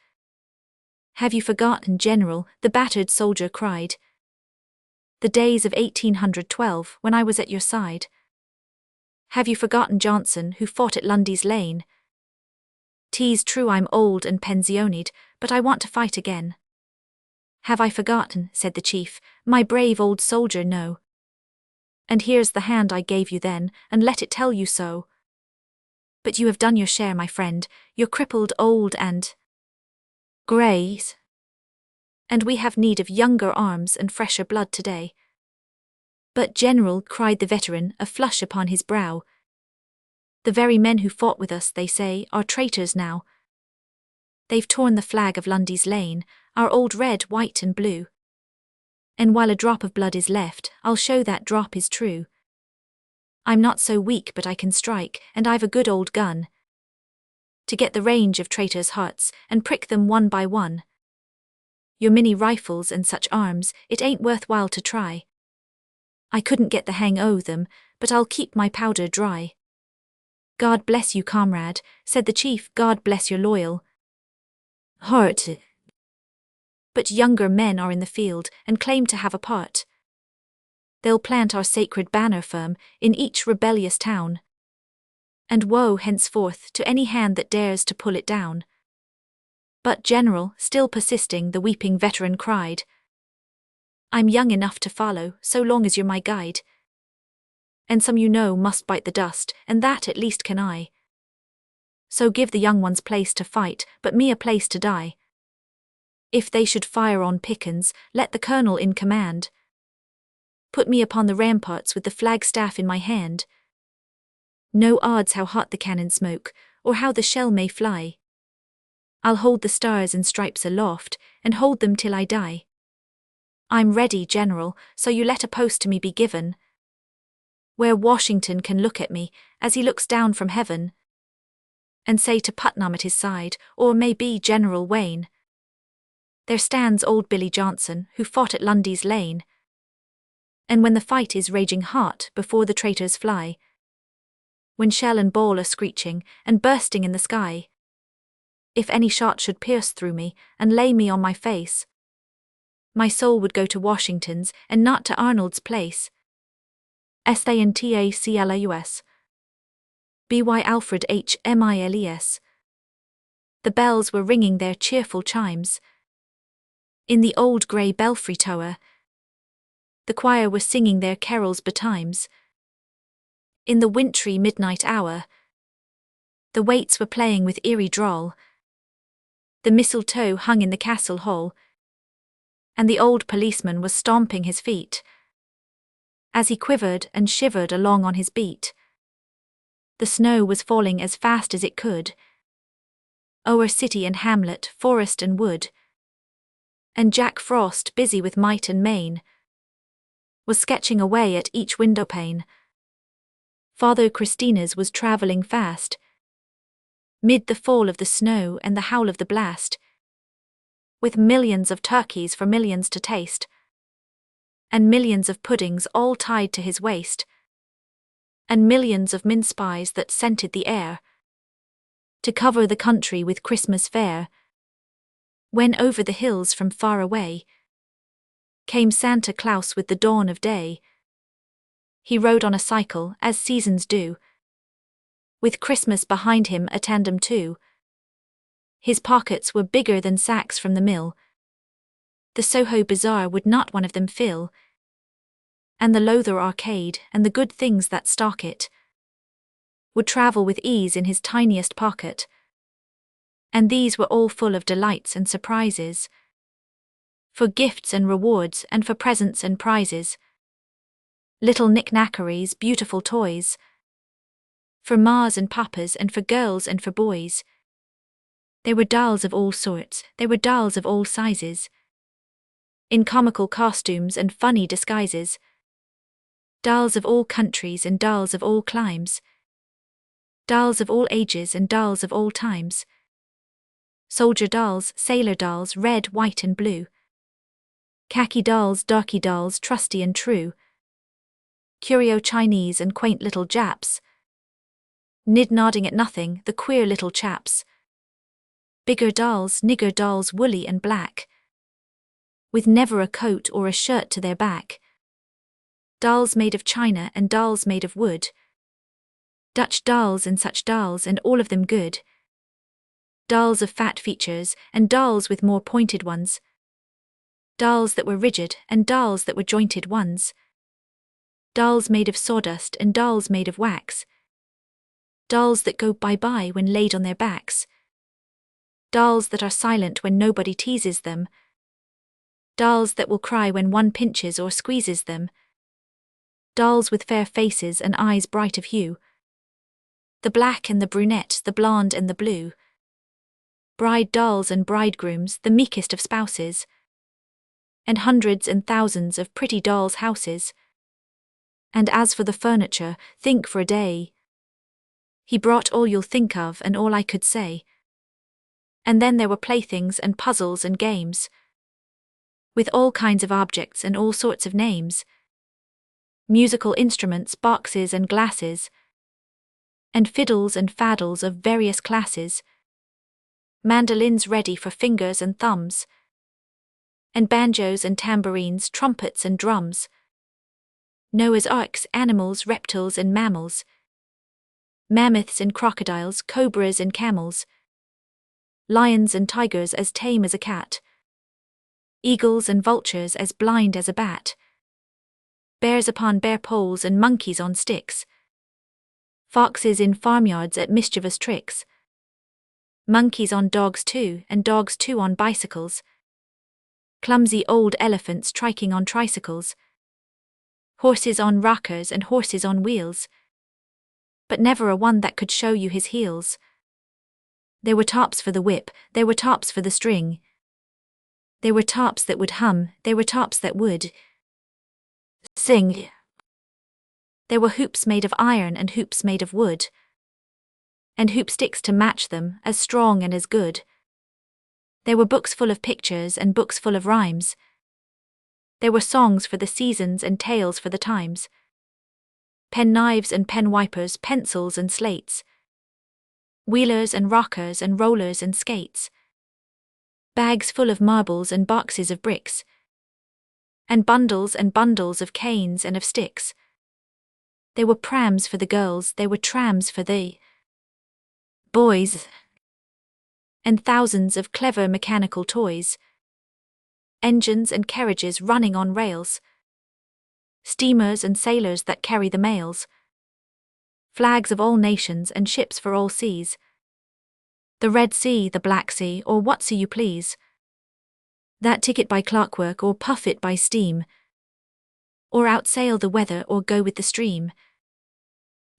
Have you forgotten, General, the battered soldier cried, the days of 1812 when I was at your side? Have you forgotten Johnson, who fought at Lundy's Lane? 'Tis true I'm old and pensioned, but I want to fight again. Have I forgotten, said the chief, my brave old soldier? No. And here's the hand I gave you then, and let it tell you so. But you have done your share, my friend, you're crippled, old and grey, and we have need of younger arms and fresher blood today. But General, cried the veteran, a flush upon his brow, the very men who fought with us, they say, are traitors now. They've torn the flag of Lundy's Lane, our old red, white and blue. And while a drop of blood is left, I'll show that drop is true. I'm not so weak but I can strike, and I've a good old gun, to get the range of traitors' hearts, and prick them one by one. Your mini rifles and such arms, it ain't worthwhile to try. I couldn't get the hang o' them, but I'll keep my powder dry. God bless you, comrade, said the chief, God bless your loyal heart. But younger men are in the field, and claim to have a part. They'll plant our sacred banner firm in each rebellious town, and woe henceforth to any hand that dares to pull it down. But General, still persisting, the weeping veteran cried, I'm young enough to follow, so long as you're my guide. And some you know must bite the dust, and that at least can I. So give the young ones place to fight, but me a place to die. If they should fire on Pickens, let the colonel in command put me upon the ramparts with the flagstaff in my hand. No odds how hot the cannon smoke, or how the shell may fly. I'll hold the stars and stripes aloft, and hold them till I die. I'm ready, General, so you let a post to me be given, where Washington can look at me, as he looks down from heaven, and say to Putnam at his side, or may be General Wayne, there stands old Billy Johnson, who fought at Lundy's Lane. And when the fight is raging hot before the traitors fly, when shell and ball are screeching and bursting in the sky, if any shot should pierce through me and lay me on my face, my soul would go to Washington's and not to Arnold's place. Stantaklaus. By Alfred H. Miles. The bells were ringing their cheerful chimes in the old grey belfry tower. The choir were singing their carols betimes. In the wintry midnight hour, the waits were playing with eerie drawl. The mistletoe hung in the castle hall, and the old policeman was stomping his feet as he quivered and shivered along on his beat. The snow was falling as fast as it could, o'er city and hamlet, forest and wood, and Jack Frost, busy with might and main, was sketching away at each window pane. Father Christina's was travelling fast, mid the fall of the snow and the howl of the blast, with millions of turkeys for millions to taste, and millions of puddings all tied to his waist, and millions of mince pies that scented the air, to cover the country with Christmas fare. When over the hills from far away came Santa Claus with the dawn of day, he rode on a cycle, as seasons do, with Christmas behind him a tandem too. His pockets were bigger than sacks from the mill. The Soho Bazaar would not one of them fill, and the Lowther Arcade and the good things that stock it would travel with ease in his tiniest pocket. And these were all full of delights and surprises, for gifts and rewards and for presents and prizes, little knick-knackeries, beautiful toys, for mas and papas and for girls and for boys. There were dolls of all sorts, there were dolls of all sizes, in comical costumes and funny disguises, dolls of all countries and dolls of all climes, dolls of all ages and dolls of all times, soldier dolls, sailor dolls, red, white and blue, khaki dolls, darky dolls, trusty and true, curio Chinese and quaint little Japs, nodding at nothing, the queer little chaps, bigger dolls, nigger dolls, woolly and black, with never a coat or a shirt to their back, dolls made of china and dolls made of wood, Dutch dolls and such dolls and all of them good, dolls of fat features and dolls with more pointed ones, dolls that were rigid and dolls that were jointed ones, dolls made of sawdust and dolls made of wax, dolls that go bye-bye when laid on their backs, dolls that are silent when nobody teases them, dolls that will cry when one pinches or squeezes them, dolls with fair faces and eyes bright of hue, the black and the brunette, the blonde and the blue, bride dolls and bridegrooms, the meekest of spouses, and hundreds and thousands of pretty dolls' houses. And as for the furniture, think for a day. He brought all you'll think of and all I could say. And then there were playthings and puzzles and games, with all kinds of objects and all sorts of names, musical instruments, boxes and glasses, and fiddles and faddles of various classes, mandolins ready for fingers and thumbs, and banjos and tambourines, trumpets and drums, Noah's arks, animals, reptiles and mammals, mammoths and crocodiles, cobras and camels, lions and tigers as tame as a cat, eagles and vultures as blind as a bat, bears upon bare poles and monkeys on sticks, foxes in farmyards at mischievous tricks, monkeys on dogs too, and dogs too on bicycles, clumsy old elephants triking on tricycles, horses on rockers and horses on wheels, but never a one that could show you his heels. There were tops for the whip, there were tops for the string, there were tops that would hum, there were tops that would sing. There were hoops made of iron and hoops made of wood, and hoop sticks to match them, as strong and as good. There were books full of pictures and books full of rhymes. There were songs for the seasons and tales for the times, pen knives and pen wipers, pencils and slates, wheelers and rockers and rollers and skates, bags full of marbles and boxes of bricks, and bundles of canes and of sticks. There were prams for the girls, there were trams for the boys, and thousands of clever mechanical toys, engines and carriages running on rails, steamers and sailors that carry the mails, flags of all nations and ships for all seas, the Red Sea, the Black Sea, or what sea you please, that ticket by clockwork or puff it by steam, or outsail the weather or go with the stream.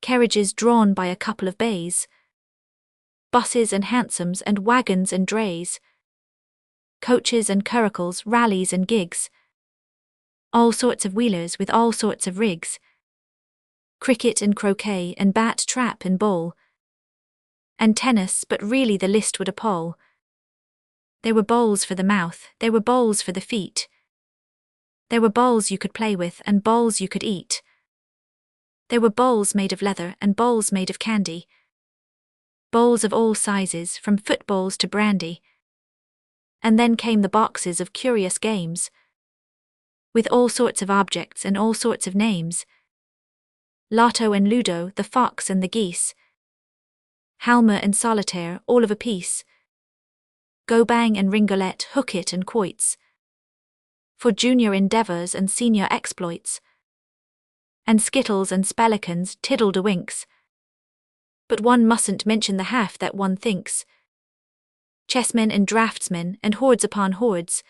Carriages drawn by a couple of bays, buses and hansoms and wagons and drays, coaches and curricles, rallies and gigs, all sorts of wheelers with all sorts of rigs, cricket and croquet and bat, trap and bowl, and tennis, but really the list would appall. There were bowls for the mouth, there were bowls for the feet, there were balls you could play with and balls you could eat. There were bowls made of leather and bowls made of candy, bowls of all sizes, from footballs to brandy. And then came the boxes of curious games, with all sorts of objects and all sorts of names. Lotto and Ludo, the fox and the geese, Halma and solitaire, all of a piece. Go bang and ringolette, hook it and quoits, for junior endeavours and senior exploits. And skittles and spellicans, tiddle-de-winks. But one mustn't mention the half that one thinks. Chessmen and draftsmen and hordes upon hordes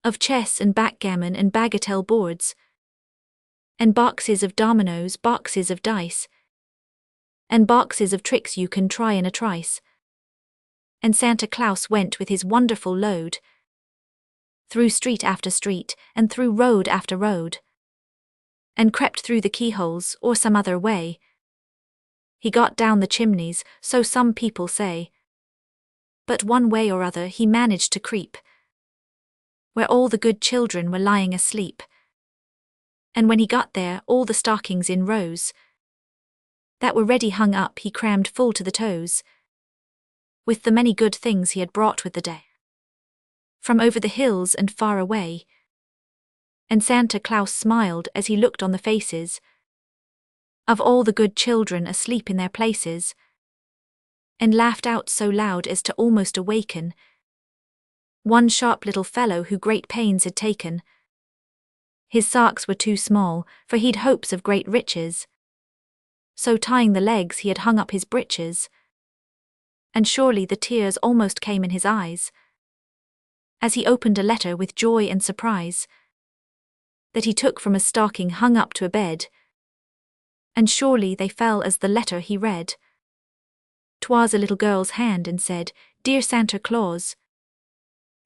of chess and backgammon and bagatelle boards, and boxes of dominoes, boxes of dice, and boxes of tricks you can try in a trice. And Santa Claus went with his wonderful load through street after street and through road after road, and crept through the keyholes or some other way. He got down the chimneys, so some people say, but one way or other he managed to creep where all the good children were lying asleep. And when he got there, all the stockings in rows that were ready hung up he crammed full to the toes with the many good things he had brought with the day from over the hills and far away. And Santa Claus smiled as he looked on the faces of all the good children asleep in their places, and laughed out so loud as to almost awaken one sharp little fellow who great pains had taken. His socks were too small, for he'd hopes of great riches, so tying the legs he had hung up his breeches. And surely the tears almost came in his eyes as he opened a letter with joy and surprise that he took from a stocking hung up to a bed. And surely they fell as the letter he read. 'Twas a little girl's hand and said, "Dear Santa Claus,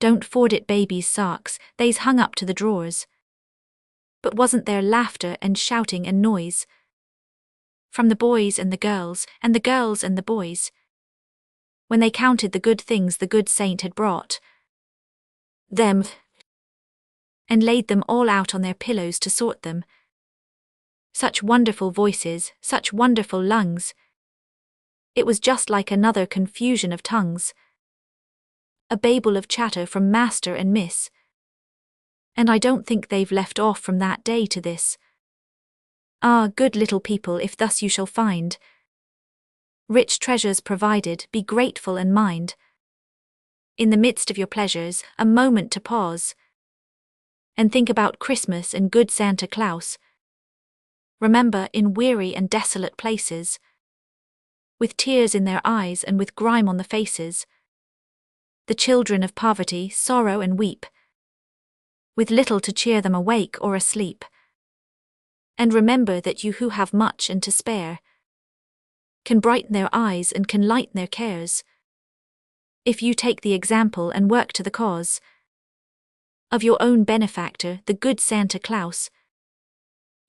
don't forget baby's socks, they's hung up to the drawers." But wasn't there laughter and shouting and noise from the boys and the girls and the girls and the boys when they counted the good things the good saint had brought them and laid them all out on their pillows to sort them? Such wonderful voices, such wonderful lungs. It was just like another confusion of tongues, a babel of chatter from master and miss. And I don't think they've left off from that day to this. Ah, good little people, if thus you shall find rich treasures provided, be grateful and mind, in the midst of your pleasures, a moment to pause, and think about Christmas and good Santa Claus. Remember, in weary and desolate places, with tears in their eyes and with grime on the faces, the children of poverty sorrow and weep, with little to cheer them awake or asleep. And remember that you who have much and to spare can brighten their eyes and can lighten their cares, if you take the example and work to the cause of your own benefactor, the good Santa Claus.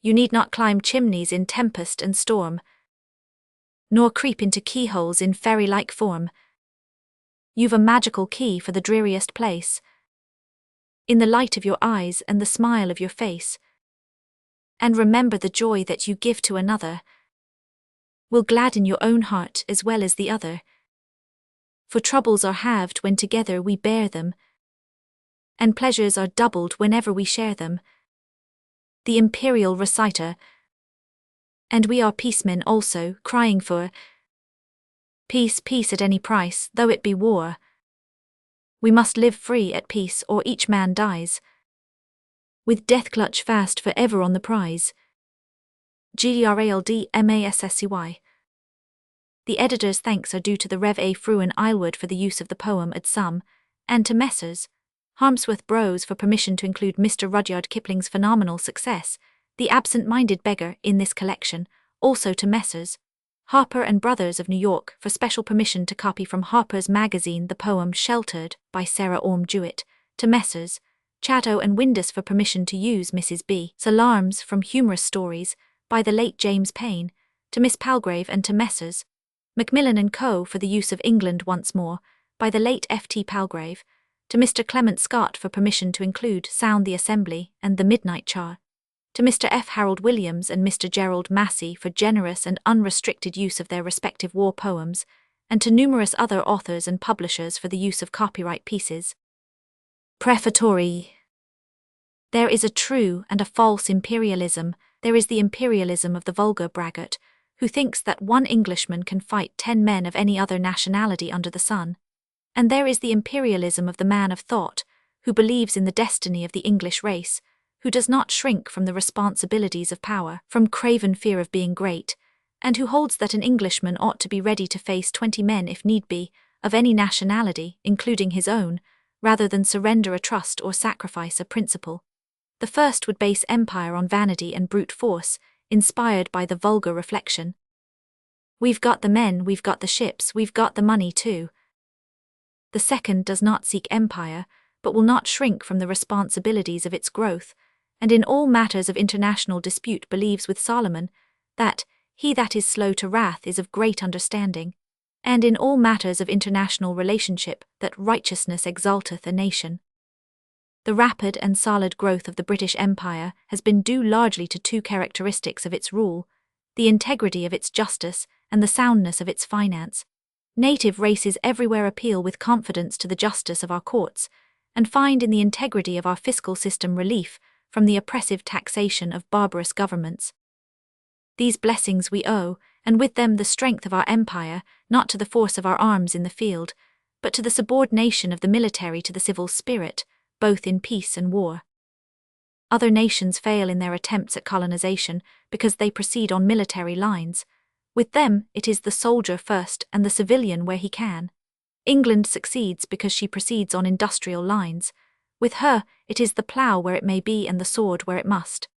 You need not climb chimneys in tempest and storm, nor creep into keyholes in fairy-like form. You've a magical key for the dreariest place, in the light of your eyes and the smile of your face. And remember, the joy that you give to another will gladden your own heart as well as the other. For troubles are halved when together we bear them, and pleasures are doubled whenever we share them. The imperial reciter, and we are peacemen also, crying for peace, peace at any price, though it be war. We must live free at peace, or each man dies, with death clutch fast for ever on the prize. Geraldmasscy. The editor's thanks are due to the Rev. A. Fruin Islewood for the use of the poem ad sum, and to Messrs. Harmsworth Bros for permission to include Mr. Rudyard Kipling's phenomenal success, The Absent-Minded Beggar, in this collection, also to Messrs. Harper and Brothers of New York for special permission to copy from Harper's Magazine the poem Sheltered by Sarah Orme Jewett, to Messrs. Chatto and Windus for permission to use Mrs. B.'s Alarms from Humorous Stories by the late James Payn, to Miss Palgrave, and to Messrs. Macmillan and Co. for the use of England Once More by the late F.T. Palgrave, to Mr. Clement Scott for permission to include Sound the Assembly and The Midnight Char, to Mr. F. Harold Williams and Mr. Gerald Massey for generous and unrestricted use of their respective war poems, and to numerous other authors and publishers for the use of copyright pieces. Prefatory. There is a true and a false imperialism. There is the imperialism of the vulgar braggart, who thinks that one Englishman can fight 10 men of any other nationality under the sun. And there is the imperialism of the man of thought, who believes in the destiny of the English race, who does not shrink from the responsibilities of power, from craven fear of being great, and who holds that an Englishman ought to be ready to face 20 men if need be, of any nationality, including his own, rather than surrender a trust or sacrifice a principle. The first would base empire on vanity and brute force, inspired by the vulgar reflection, "We've got the men, we've got the ships, we've got the money too." The second does not seek empire, but will not shrink from the responsibilities of its growth, and in all matters of international dispute believes with Solomon that he that is slow to wrath is of great understanding, and in all matters of international relationship that righteousness exalteth a nation. The rapid and solid growth of the British Empire has been due largely to two characteristics of its rule: the integrity of its justice and the soundness of its finance. Native races everywhere appeal with confidence to the justice of our courts, and find in the integrity of our fiscal system relief from the oppressive taxation of barbarous governments. These blessings we owe, and with them the strength of our empire, not to the force of our arms in the field, but to the subordination of the military to the civil spirit, both in peace and war. Other nations fail in their attempts at colonization because they proceed on military lines. With them, it is the soldier first and the civilian where he can. England succeeds because she proceeds on industrial lines. With her, it is the plough where it may be and the sword where it must.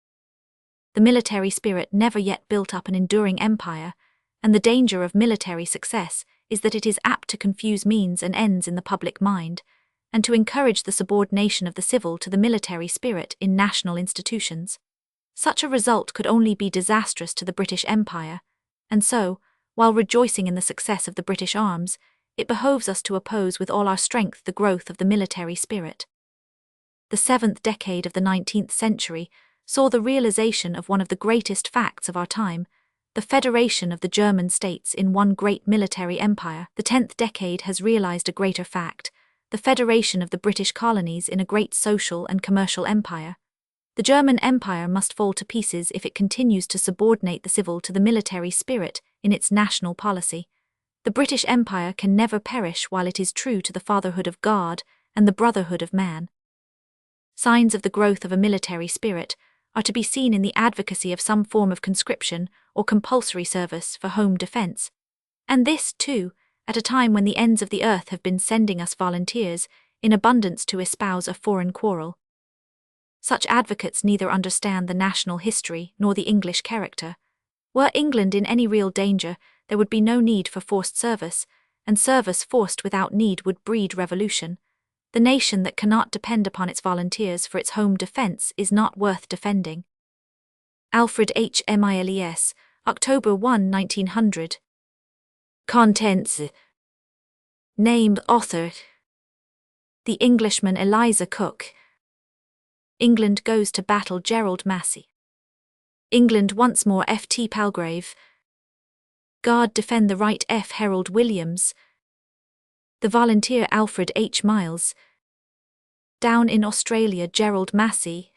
The military spirit never yet built up an enduring empire, and the danger of military success is that it is apt to confuse means and ends in the public mind, and to encourage the subordination of the civil to the military spirit in national institutions. Such a result could only be disastrous to the British Empire, and so, while rejoicing in the success of the British arms, it behoves us to oppose with all our strength the growth of the military spirit. The 7th decade of the 19th century saw the realization of one of the greatest facts of our time, the federation of the German states in one great military empire. The 10th decade has realized a greater fact, the federation of the British colonies in a great social and commercial empire. The German Empire must fall to pieces if it continues to subordinate the civil to the military spirit in its national policy. The British Empire can never perish while it is true to the fatherhood of God and the brotherhood of man. Signs of the growth of a military spirit are to be seen in the advocacy of some form of conscription or compulsory service for home defense. And this, too, at a time when the ends of the earth have been sending us volunteers in abundance to espouse a foreign quarrel. Such advocates neither understand the national history nor the English character. Were England in any real danger, there would be no need for forced service, and service forced without need would breed revolution. The nation that cannot depend upon its volunteers for its home defense is not worth defending. Alfred H. Miles, October 1, 1900. Contents. Named author: The Englishman Eliza Cook. England Goes to Battle Gerald Massey. England Once More F.T. Palgrave. God Defend the Right F. Harold Williams. The Volunteer Alfred H. Miles. Down in Australia Gerald Massey.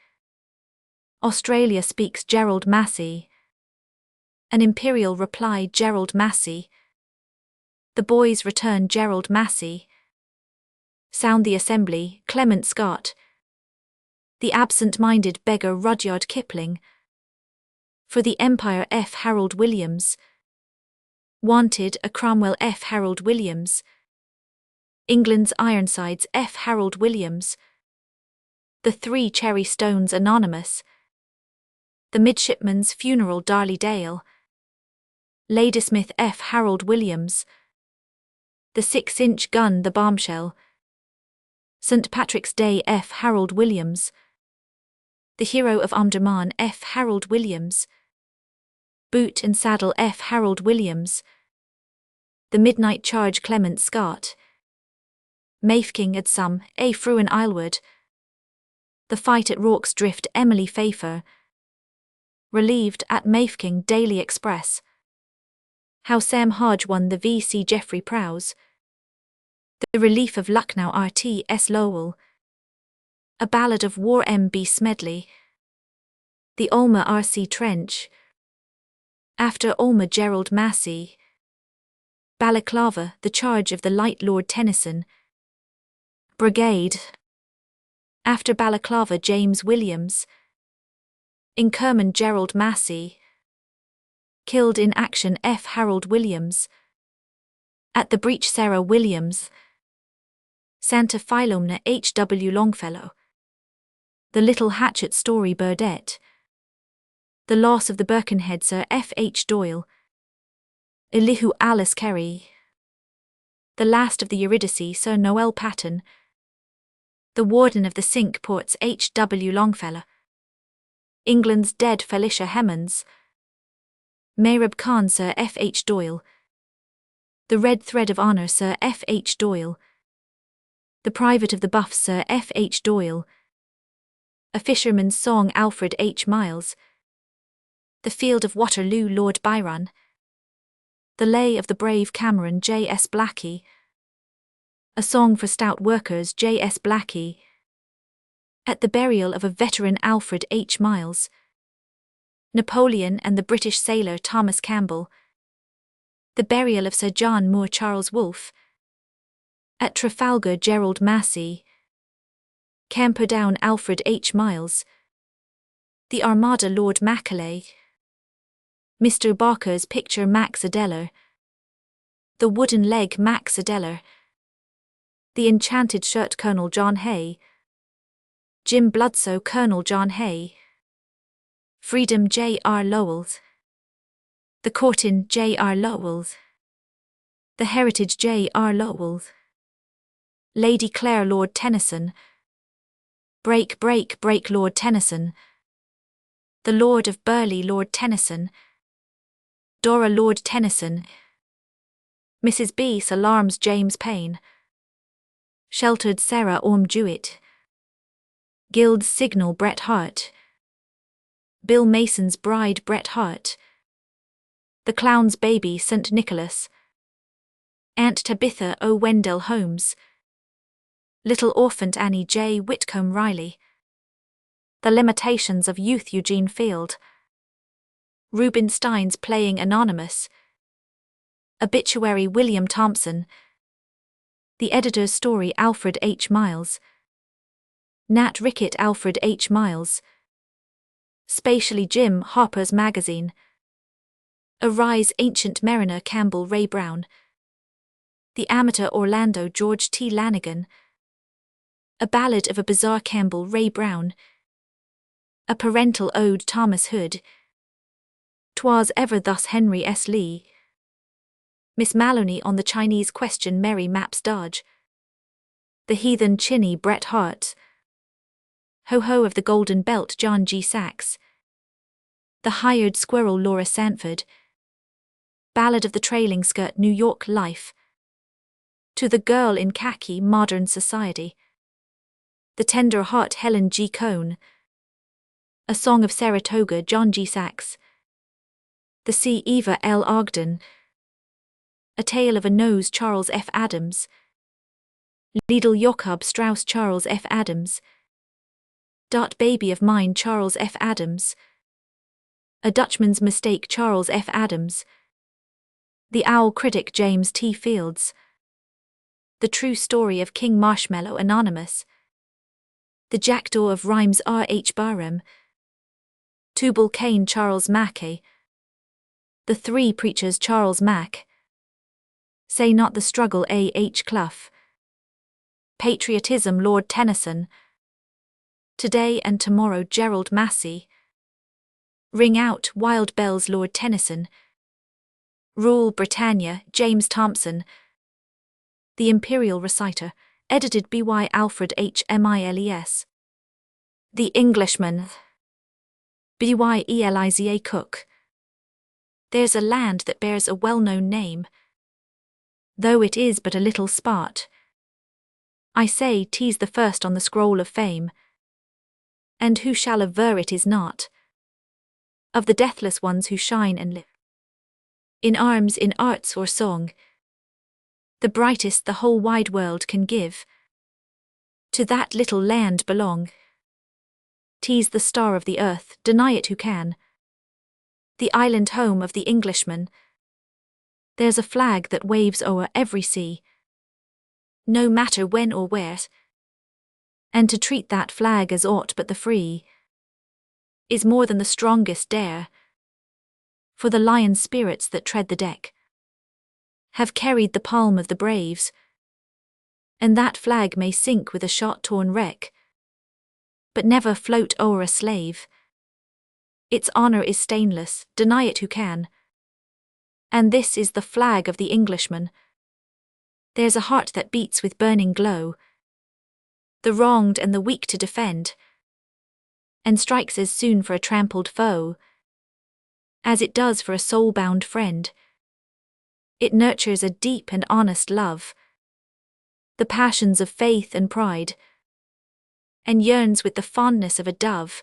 Australia Speaks Gerald Massey. An Imperial Reply Gerald Massey. The Boys Return Gerald Massey. Sound the Assembly Clement Scott. The Absent-Minded Beggar Rudyard Kipling. For the Empire F. Harold Williams. Wanted a Cromwell F. Harold Williams. England's Ironsides F. Harold Williams. The Three Cherry Stones Anonymous, The Midshipman's Funeral Darley Dale, Ladysmith F. Harold Williams, The 6-Inch Gun The Bombshell, St. Patrick's Day F. Harold Williams, The Hero of Omdurman F. Harold Williams, Boot and Saddle F. Harold Williams, The Midnight Charge Clement Scott, Mafeking at Some A. Fruin Islewood, The Fight at Rorke's Drift Emily Pfeiffer, Relieved at Mafeking Daily Express, How Sam Hodge Won the V.C. Geoffrey Prowse, The Relief of Lucknow R.T. S. Lowell, A Ballad of War M.B. Smedley, The Ulma R.C. Trench, After Ulma Gerald Massey, Balaclava, The Charge of the Light Lord Tennyson, Brigade, After Balaclava James Williams, In Kerman Gerald Massey, Killed in Action F. Harold Williams, At the Breach Sarah Williams, Santa Philomena H. W. Longfellow, The Little Hatchet Story Burdett, The Loss of the Birkenhead Sir F. H. Doyle, Elihu Alice Carey, The Last of the Eurydice Sir Noel Paton, The Warden of the Cinque Ports H. W. Longfellow, England's Dead Felicia Hemans, Mehrab Khan Sir F. H. Doyle, The Red Thread of Honour Sir F. H. Doyle, The Private of the Buffs Sir F. H. Doyle, A Fisherman's Song Alfred H. Miles, The Field of Waterloo Lord Byron, The Lay of the Brave Cameron J. S. Blackie, A Song for Stout Workers J. S. Blackie, At the Burial of a Veteran Alfred H. Miles, Napoleon and the British Sailor Thomas Campbell, The Burial of Sir John Moore Charles Wolfe, At Trafalgar Gerald Massey, Camperdown Alfred H. Miles, The Armada Lord Macaulay, Mr. Barker's Picture Max Adeller, The Wooden Leg Max Adeller, The Enchanted Shirt Colonel John Hay, Jim Bludso Colonel John Hay, Freedom J. R. Lowell, The Courtin J. R. Lowell, The Heritage J. R. Lowell, Lady Clare Lord Tennyson, Break Break Break Lord Tennyson, The Lord of Burleigh Lord Tennyson, Dora Lord Tennyson, Mrs. B. Salarms James Payne, Sheltered Sarah Orme Jewett, Guild's Signal Bret Harte, Bill Mason's Bride Bret Harte, The Clown's Baby St. Nicholas, Aunt Tabitha O. Wendell Holmes, Little Orphant Annie J. Whitcomb Riley, The Limitations of Youth Eugene Field, Rubinstein's Playing Anonymous, Obituary William Thompson, The Editor's Story Alfred H. Miles, Nat Rickett Alfred H. Miles, Spatially Jim Harper's Magazine, Arise Ancient Mariner Campbell Ray Brown, The Amateur Orlando George T. Lanigan, A Ballad of a Bizarre Campbell Ray Brown, A Parental Ode Thomas Hood, 'Twas Ever Thus Henry S. Lee, Miss Maloney on the Chinese Question Mary Mapps Dodge, The Heathen Chinny Bret Harte, Ho-Ho of the Golden Belt John G. Sachs, The Hired Squirrel Laura Sanford, Ballad of the Trailing Skirt New York Life, To the Girl in Khaki Modern Society, The Tender Heart Helen G. Cohn, A Song of Saratoga John G. Sachs, The Sea Eva L. Ogden, A Tale of a Nose Charles F. Adams, Liedl Jakob Strauss Charles F. Adams, Dot Baby of Mine Charles F. Adams, A Dutchman's Mistake Charles F. Adams, The Owl Critic James T. Fields, The True Story of King Marshmallow Anonymous, The Jackdaw of Rhymes R. H. Barham, Tubal Cain Charles Mackay, The Three Preachers Charles Mack, Say Not the Struggle A. H. Clough, Patriotism Lord Tennyson, Today and Tomorrow, Gerald Massey. Ring Out, Wild Bells, Lord Tennyson. Rule Britannia, James Thompson. The Imperial Reciter, edited by Alfred H. Miles. The Englishman, by Eliza Cook. There's a land that bears a well-known name, though it is but a little spot. I say 'tis the first on the scroll of fame, and who shall aver it is not? Of the deathless ones who shine and live, in arms, in arts or song, the brightest the whole wide world can give, to that little land belong. 'Tis the star of the earth, deny it who can, the island home of the Englishman. There's a flag that waves o'er every sea, no matter when or where, and to treat that flag as aught but the free is more than the strongest dare, for the lion spirits that tread the deck have carried the palm of the braves, and that flag may sink with a shot-torn wreck, but never float o'er a slave. Its honor is stainless, deny it who can, and this is the flag of the Englishman. There's a heart that beats with burning glow, the wronged and the weak to defend, and strikes as soon for a trampled foe as it does for a soul-bound friend. It nurtures a deep and honest love, the passions of faith and pride, and yearns with the fondness of a dove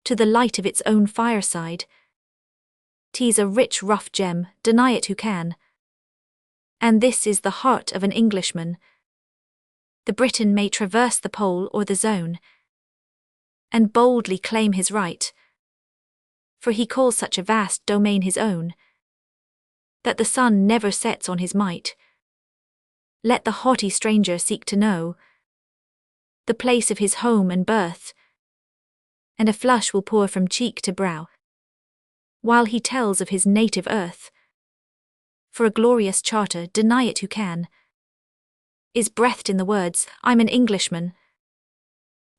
to the light of its own fireside. 'Tis a rich rough gem, deny it who can, and this is the heart of an Englishman. The Briton may traverse the pole or the zone, and boldly claim his right, for he calls such a vast domain his own, that the sun never sets on his might. Let the haughty stranger seek to know the place of his home and birth, and a flush will pour from cheek to brow, while he tells of his native earth. For a glorious charter, deny it who can, is breathed in the words, I'm an Englishman.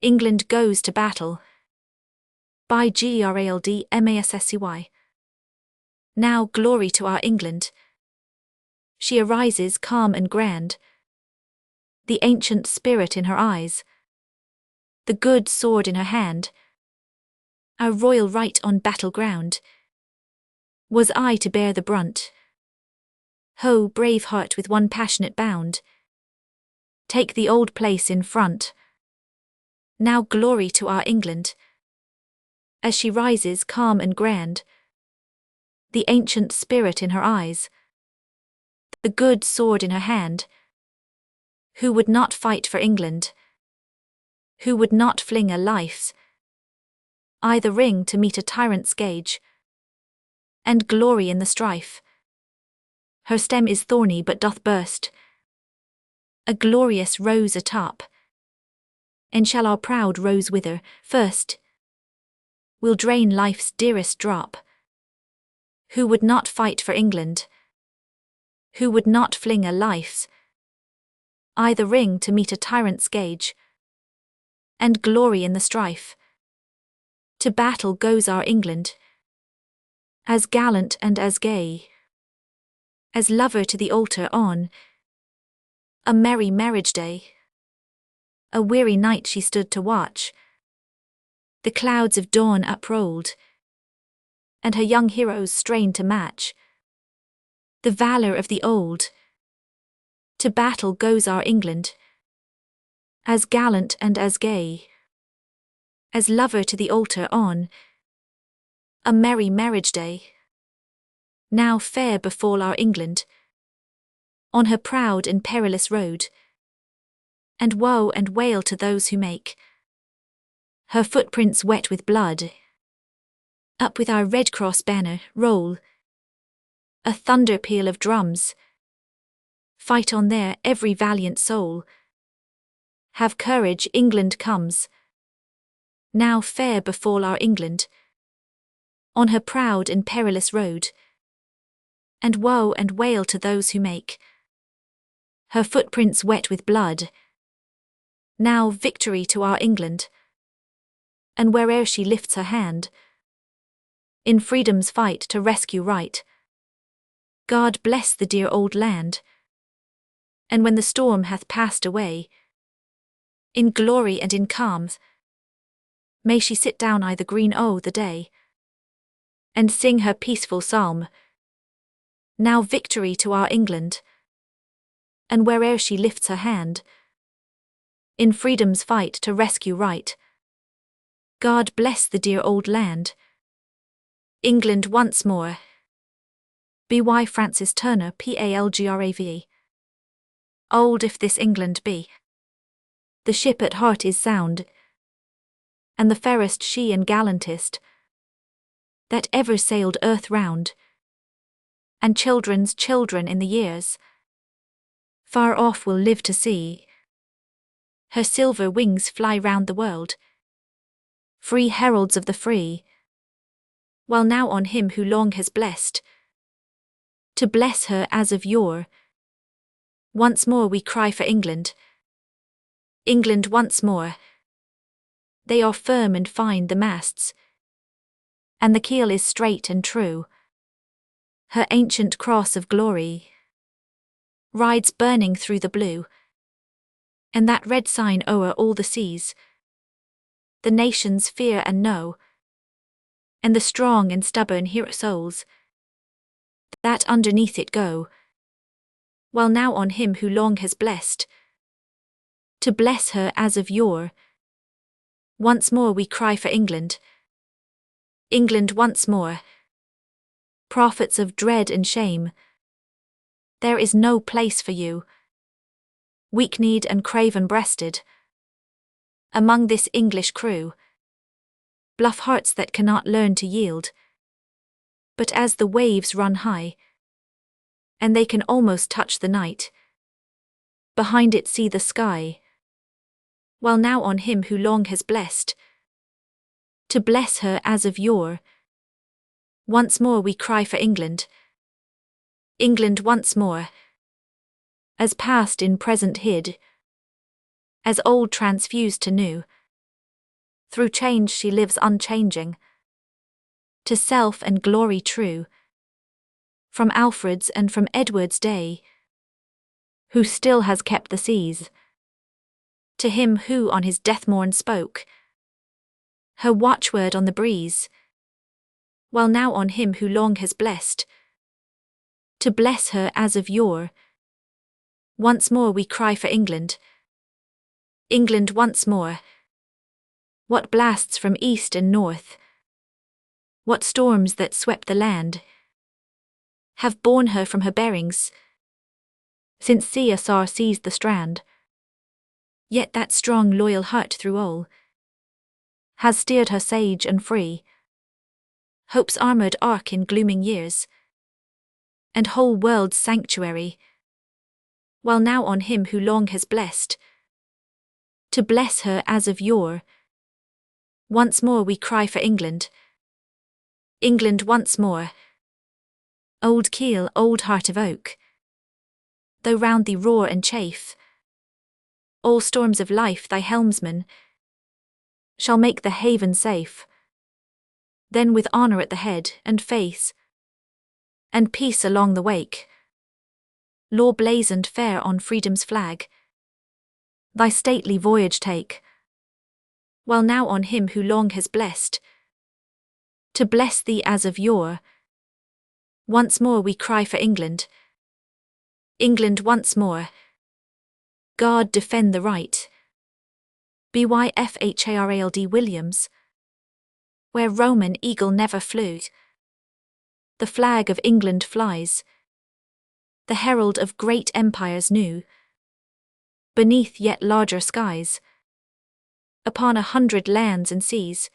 England goes to battle. By Gerald Massey. Now glory to our England. She arises calm and grand, the ancient spirit in her eyes, the good sword in her hand. Our royal right on battleground was I to bear the brunt. Ho, brave heart, with one passionate bound, take the old place in front. Now glory to our England, as she rises calm and grand, the ancient spirit in her eyes, the good sword in her hand. Who would not fight for England? Who would not fling a life's either ring to meet a tyrant's gage, and glory in the strife? Her stem is thorny but doth burst, a glorious rose atop. And shall our proud rose wither first? We'll drain life's dearest drop. Who would not fight for England? Who would not fling a life's either ring to meet a tyrant's gage, and glory in the strife? To battle goes our England, as gallant and as gay, as lover to the altar on a merry marriage day. A weary night she stood to watch the clouds of dawn uprolled, and her young heroes strained to match the valor of the old. To battle goes our England, as gallant and as gay, as lover to the altar on a merry marriage day. Now fair befall our England on her proud and perilous road, and woe and wail to those who make her footprints wet with blood. Up with our Red Cross banner, roll a thunder peal of drums. Fight on there, every valiant soul. Have courage, England comes. Now fair befall our England on her proud and perilous road, and woe and wail to those who make her footprints wet with blood. Now victory to our England. and where'er she lifts her hand, in freedom's fight to rescue right, God bless the dear old land. And when the storm hath passed away, in glory and in calm, may she sit down the green o' the day, and sing her peaceful psalm. Now victory to our England, and where'er she lifts her hand, in freedom's fight to rescue right, God bless the dear old land. England once more. B.Y. Francis Turner, Palgrave. Old if this England be. The ship at heart is sound, and the fairest she and gallantest that ever sailed earth round, and children's children in the years far off will live to see her silver wings fly round the world, free heralds of the free, while now on him who long has blessed to bless her as of yore, once more we cry for England. England once more. They are firm and fine the masts, and the keel is straight and true. Her ancient cross of glory rides burning through the blue, and that red sign o'er all the seas the nations fear and know, and the strong and stubborn hero souls that underneath it go, while now on him who long has blessed to bless her as of yore, once more we cry for England. England once more. Prophets of dread and shame, there is no place for you, weak-kneed and craven-breasted, among this English crew, bluff hearts that cannot learn to yield, but as the waves run high, and they can almost touch the night, behind it see the sky, while now on him who long has blessed to bless her as of yore, once more we cry for England. England once more. As past in present hid, as old transfused to new, through change she lives unchanging, to self and glory true, from Alfred's and from Edward's day, who still has kept the seas, to him who on his death morn spoke her watchword on the breeze, while now on him who long has blessed to bless her as of yore, once more we cry for England. England once more. What blasts from east and north, what storms that swept the land, have borne her from her bearings, since Caesar seized the strand. Yet that strong loyal heart through all has steered her sage and free, hope's armoured ark in glooming years, and whole world's sanctuary, while now on him who long has blessed to bless her as of yore, once more we cry for England. England once more. Old keel, old heart of oak, though round thee roar and chafe, all storms of life thy helmsman shall make the haven safe. Then with honour at the head, and faith, and peace along the wake, law blazoned fair on freedom's flag, thy stately voyage take, while now on him who long has blessed to bless thee as of yore, once more we cry for England. England once more. God defend the right. Byfharald Williams. Where Roman eagle never flew, the flag of England flies, the herald of great empires new, beneath yet larger skies, upon 100 lands and seas,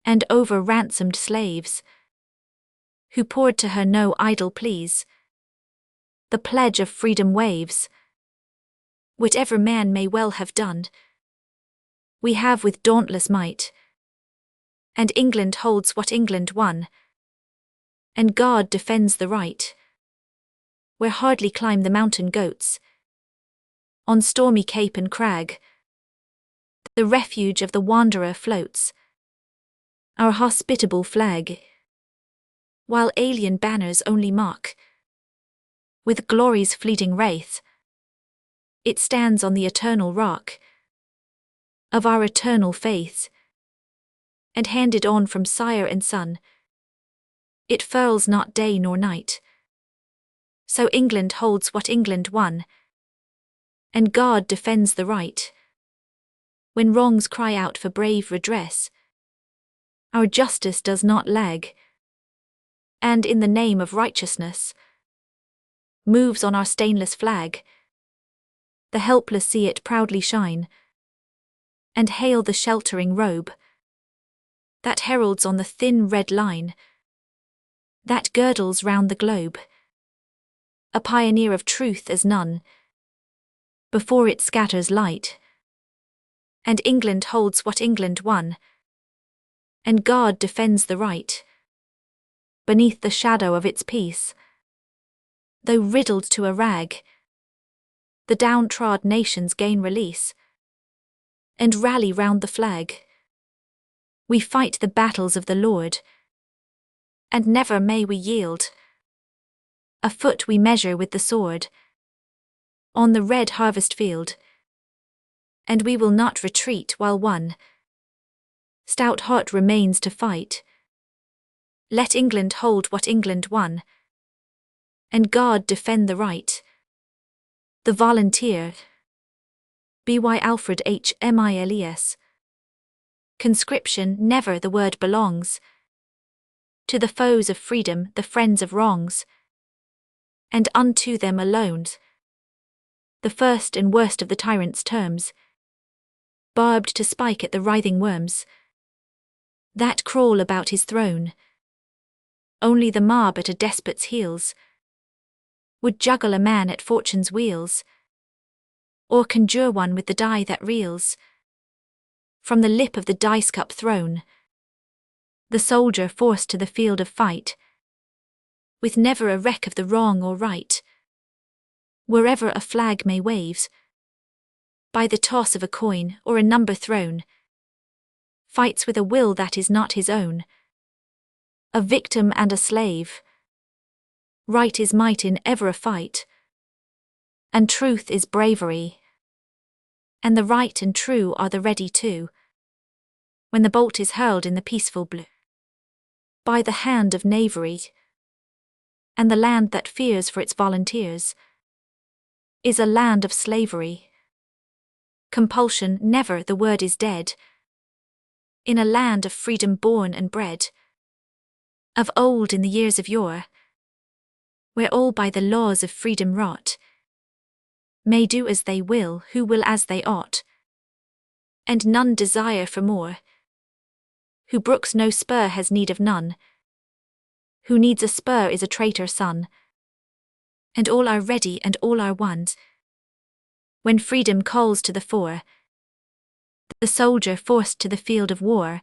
and over ransomed slaves, who poured to her no idle pleas, the pledge of freedom waves. Whatever man may well have done, we have with dauntless might, and England holds what England won, and God defends the right, where hardly climb the mountain goats, on stormy cape and crag, The refuge of the wanderer floats, our hospitable flag, while alien banners only mock. With glory's fleeting wraith, it stands on the eternal rock of our eternal faith, and handed on from sire and son, it furls not day nor night. So England holds what England won, and God defends the right. When wrongs cry out for brave redress, our justice does not lag, and in the name of righteousness, moves on our stainless flag. The helpless see it proudly shine, and hail the sheltering robe that heralds on the thin red line that girdles round the globe. A pioneer of truth as none, before it scatters light. And England holds what England won, and God defends the right. Beneath the shadow of its peace, though riddled to a rag, the downtrod nations gain release, and rally round the flag. We fight the battles of the Lord, and never may we yield. A foot we measure with the sword, on the red harvest field, and we will not retreat while one stout heart remains to fight. Let England hold what England won, and God defend the right. The Volunteer. By Alfred H. Miles. Conscription never the word belongs to the foes of freedom, the friends of wrongs, and unto them alone. The first and worst of the tyrant's terms, barbed to spike at the writhing worms that crawl about his throne. Only the mob at a despot's heels would juggle a man at fortune's wheels, or conjure one with the die that reels from the lip of the dice-cup thrown. The soldier forced to the field of fight, with never a reck of the wrong or right, wherever a flag may waves, by the toss of a coin or a number thrown, fights with a will that is not his own, a victim and a slave. Right is might in ever a fight, and truth is bravery, and the right and true are the ready too, when the bolt is hurled in the peaceful blue, by the hand of knavery. And the land that fears for its volunteers is a land of slavery. Compulsion never the word is dead, in a land of freedom born and bred, of old in the years of yore, where all by the laws of freedom wrought, may do as they will who will as they ought, and none desire for more. Who brooks no spur has need of none, who needs a spur is a traitor son, and all are ready and all are won. When freedom calls to the fore, the soldier forced to the field of war,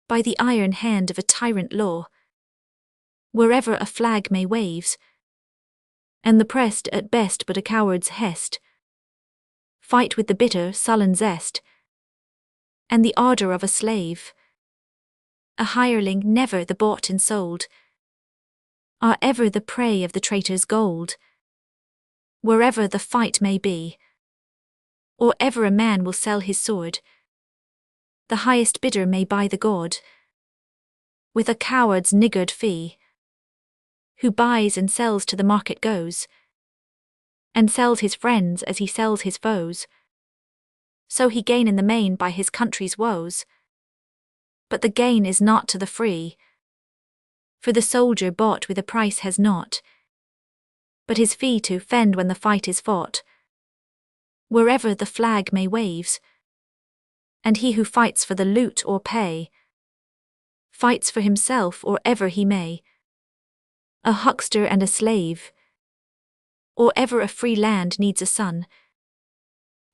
by the iron hand of a tyrant law, wherever a flag may waves, and the pressed at best but a coward's hest, fight with the bitter sullen zest, and the ardour of a slave. A hireling never the bought and sold, are ever the prey of the traitor's gold, wherever the fight may be, or ever a man will sell his sword, the highest bidder may buy the god, with a coward's niggard fee. Who buys and sells to the market goes, and sells his friends as he sells his foes, so he gain in the main by his country's woes. But the gain is not to the free, for the soldier bought with a price has not, but his fee to fend when the fight is fought, wherever the flag may waves. And he who fights for the loot or pay, fights for himself or ever he may, a huckster and a slave, or ever a free land needs a son,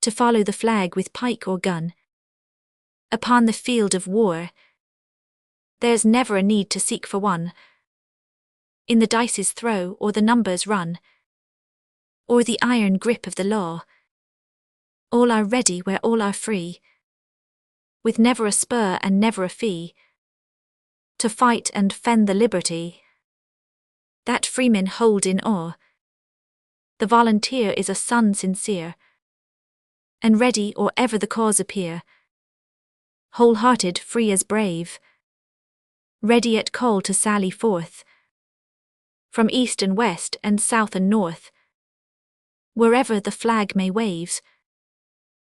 to follow the flag with pike or gun. Upon the field of war, there's never a need to seek for one, in the dice's throw or the numbers run, or the iron grip of the law, All are ready where all are free, with never a spur and never a fee, to fight and fend the liberty that freemen hold in awe. The volunteer is a son sincere, and ready or ever the cause appear, whole-hearted, free as brave, ready at call to sally forth, from east and west and south and north, wherever the flag may wave,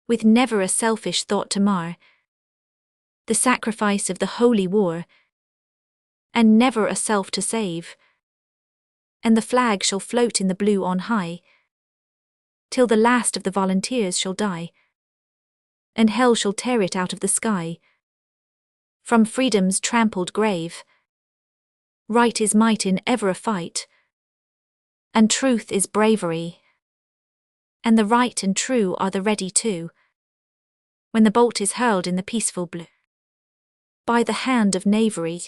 with never a selfish thought to mar the sacrifice of the holy war, and never a self to save, and the flag shall float in the blue on high, till the last of the volunteers shall die, and hell shall tear it out of the sky, from freedom's trampled grave. Right is might in ever a fight, and truth is bravery, and the right and true are the ready too, when the bolt is hurled in the peaceful blue, by the hand of knavery.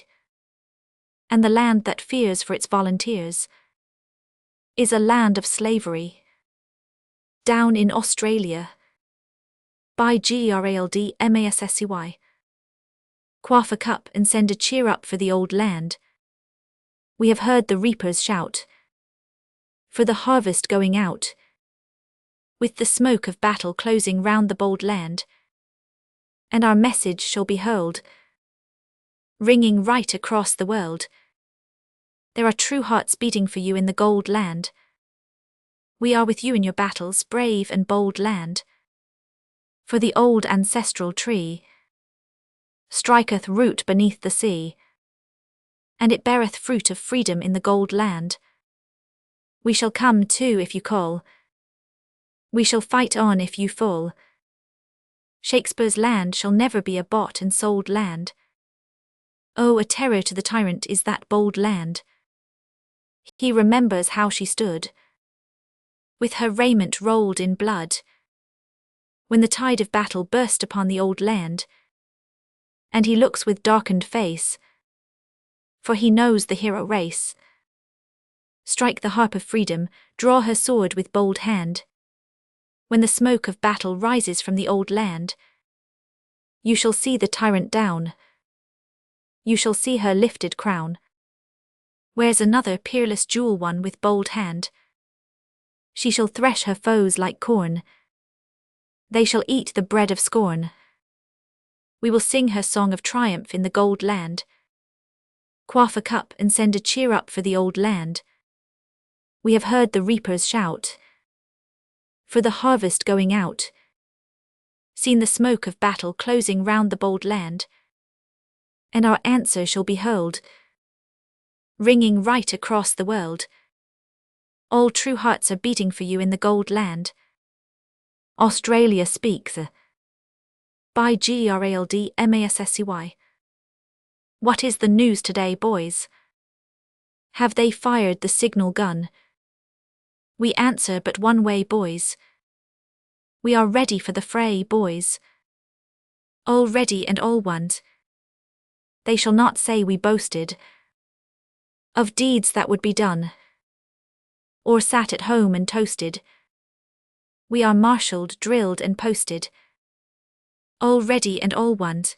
And the land that fears for its volunteers is a land of slavery. Down in Australia, by Gerald Massey. Quaff a cup and send a cheer up for the old land. We have heard the reapers shout for the harvest going out, with the smoke of battle closing round the bold land, and our message shall be hurled, ringing right across the world. There are true hearts beating for you in the gold land. We are with you in your battles, brave and bold land. For the old ancestral tree striketh root beneath the sea, and it beareth fruit of freedom in the gold land. We shall come too if you call. We shall fight on if you fall. Shakespeare's land shall never be a bought and sold land. Oh, a terror to the tyrant is that bold land. He remembers how she stood, with her raiment rolled in blood, when the tide of battle burst upon the old land, and he looks with darkened face, for he knows the hero race. Strike the harp of freedom, draw her sword with bold hand, when the smoke of battle rises from the old land. You shall see the tyrant down, you shall see her lifted crown. Where's another peerless jewel one with bold hand? She shall thresh her foes like corn, they shall eat the bread of scorn. We will sing her song of triumph in the gold land. Quaff a cup and send a cheer up for the old land. We have heard the reapers shout for the harvest going out, seen the smoke of battle closing round the bold land, and our answer shall be hurled, ringing right across the world. All true hearts are beating for you in the gold land. Australia speaks. By Gerald Massey. What is the news today, boys? Have they fired the signal gun? We answer but one way, boys. We are ready for the fray, boys. All ready and all want. They shall not say we boasted of deeds that would be done, or sat at home and toasted. We are marshalled, drilled and posted, all ready and all want.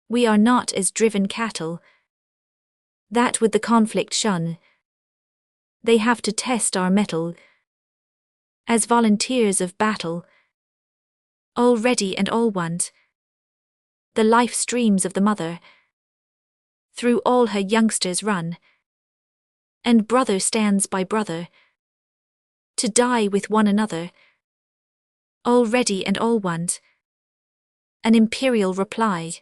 We are not as driven cattle that would the conflict shun. They have to test our mettle as volunteers of battle, all ready and all want. The life streams of the mother through all her youngsters run, and brother stands by brother to die with one another, all ready and all want. An imperial reply.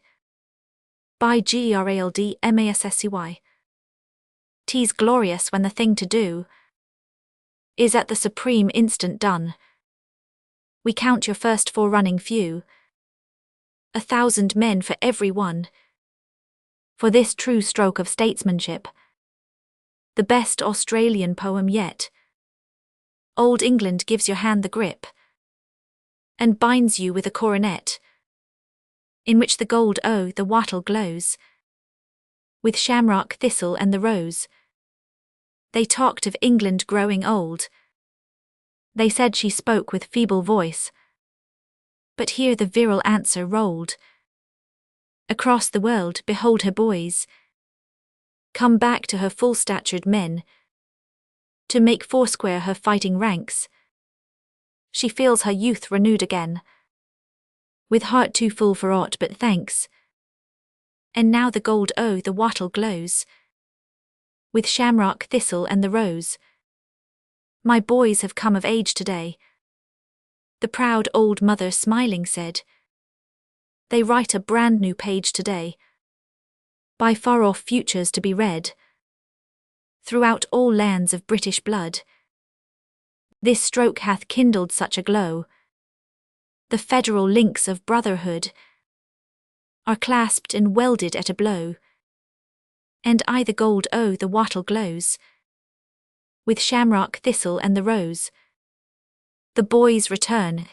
By Gerald Massey. 'Tis glorious when the thing to do is at the supreme instant done. We count your first forerunning few, 1,000 men for every one, for this true stroke of statesmanship, the best Australian poem yet. Old England gives your hand the grip, and binds you with a coronet, in which the gold the wattle glows, with shamrock, thistle and the rose. They talked of England growing old. They said she spoke with feeble voice, But here the virile answer rolled. Across the world, behold her boys, come back to her full-statured men, to make foursquare her fighting ranks. She feels her youth renewed again, with heart too full for aught but thanks. And now the gold the wattle glows, with shamrock, thistle and the rose. My boys have come of age today, the proud old mother smiling said. They write a brand new page today, by far-off futures to be read, throughout all lands of British blood. This stroke hath kindled such a glow, the federal links of brotherhood are clasped and welded at a blow. And the gold the wattle glows, with shamrock, thistle and the rose. The boys return,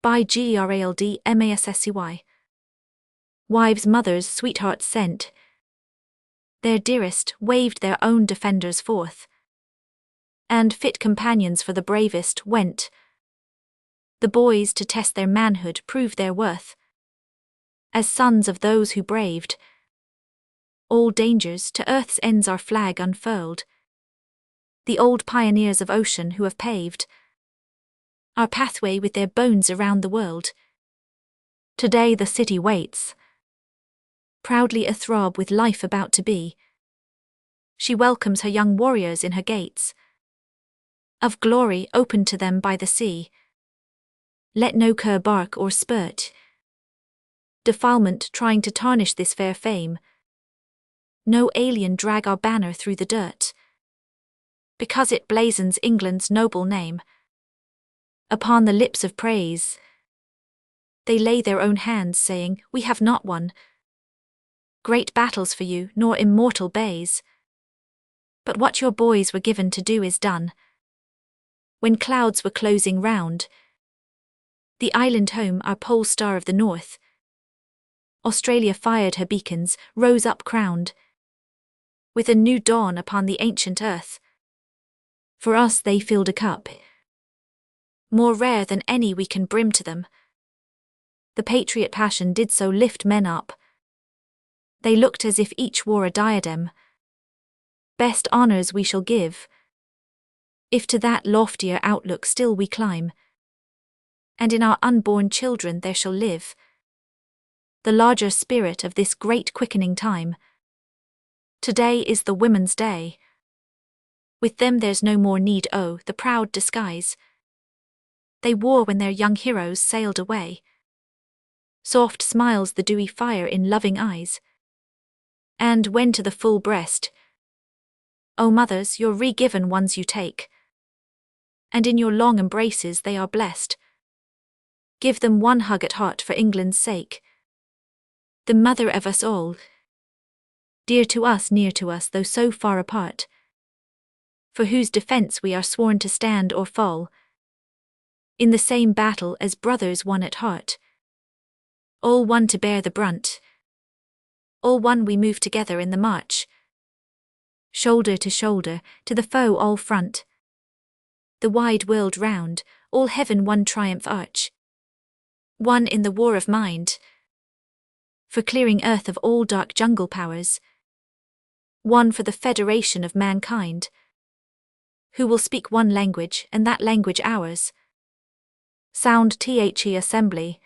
by GRALDMASSCY. Wives, mothers, sweethearts sent, their dearest waved their own defenders forth, and fit companions for the bravest went. The boys to test their manhood prove their worth, as sons of those who braved all dangers, to earth's ends our flag unfurled. The old pioneers of ocean who have paved our pathway with their bones around the world. Today the city waits, proudly athrob with life about to be. She welcomes her young warriors in her gates of glory opened to them by the sea. Let no cur bark or spurt defilement trying to tarnish this fair fame. No alien drag our banner through the dirt, because it blazons England's noble name. Upon the lips of praise they lay their own hands, saying, we have not won great battles for you, nor immortal bays, but what your boys were given to do is done. When clouds were closing round the island home, our pole star of the north, Australia fired her beacons, rose up crowned with a new dawn upon the ancient earth. For us they filled a cup, more rare than any we can brim to them. The patriot passion did so lift men up. They looked as if each wore a diadem. Best honors we shall give, if to that loftier outlook still we climb. And in our unborn children there shall live the larger spirit of this great quickening time. Today is the Women's Day. With them there's no more need the proud disguise they wore when their young heroes sailed away. Soft smiles the dewy fire in loving eyes. And when to the full breast, O mothers, your re-given ones you take, and in your long embraces they are blessed. Give them one hug at heart for England's sake, the mother of us all, dear to us, near to us, though so far apart, for whose defence we are sworn to stand or fall, in the same battle as brothers one at heart. All one to bear the brunt, all one we move together in the march, shoulder to the foe all front, the wide world round, all heaven one triumph arch. One in the war of mind, for clearing earth of all dark jungle powers. One for the federation of mankind, who will speak one language and that language ours. Sound The Assembly.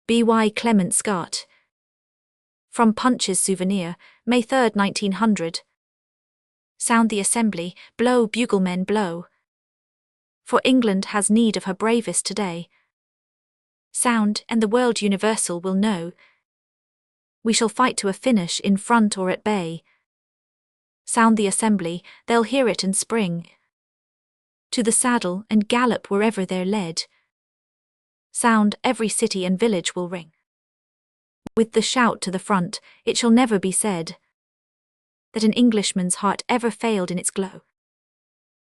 B.Y. Clement Scott. From Punch's Souvenir, May 3, 1900. Sound the assembly, blow buglemen blow. For England has need of her bravest today. Sound, and the world universal will know. We shall fight to a finish in front or at bay. Sound the assembly, they'll hear it and spring to the saddle and gallop wherever they're led. Sound, every city and village will ring with the shout to the front. It shall never be said that an Englishman's heart ever failed in its glow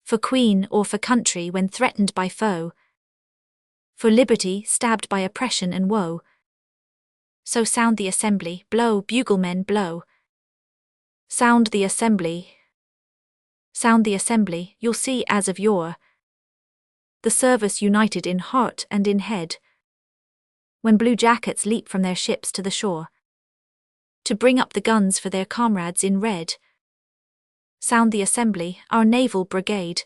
for Queen or for country when threatened by foe, for liberty stabbed by oppression and woe. So sound the assembly, blow buglemen blow. Sound the assembly. Sound the assembly, you'll see as of yore the service united in heart and in head. when blue jackets leap from their ships to the shore, to bring up the guns for their comrades in red. Sound the assembly, our naval brigade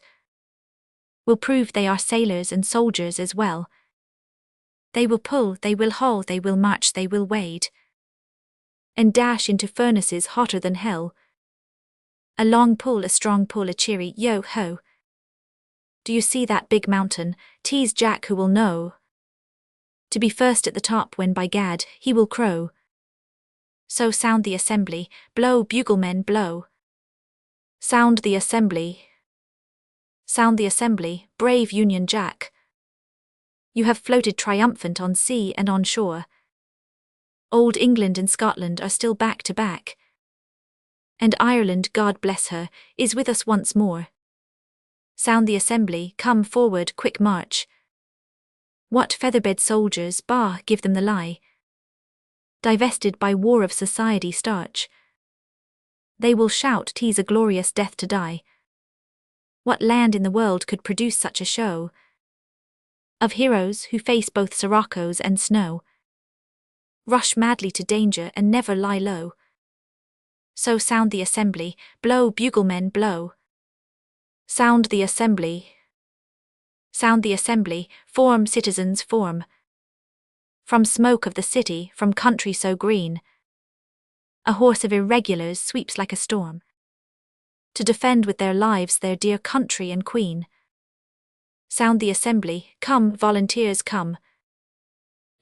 will prove they are sailors and soldiers as well. They will pull, they will haul, they will march, they will wade, and dash into furnaces hotter than hell. A long pull, a strong pull, a cheery yo-ho. Do you see that big mountain? 'Tis Jack who will know to be first at the top when by gad, he will crow. So sound the assembly, blow, buglemen, blow. Sound the assembly. Sound the assembly, brave Union Jack. You have floated triumphant on sea and on shore. Old England and Scotland are still back to back. And Ireland, God bless her, is with us once more. Sound the assembly, come forward, quick march. What featherbed soldiers, bah, give them the lie. Divested by war of society starch, they will shout, 'tis a glorious death to die. What land in the world could produce such a show of heroes who face both siroccos and snow, rush madly to danger and never lie low? So sound the assembly, blow, buglemen, blow. Sound the assembly. Sound the assembly, form, citizens, form. From smoke of the city, from country so green, a horse of irregulars sweeps like a storm, to defend with their lives their dear country and queen. Sound the assembly, come, volunteers, come.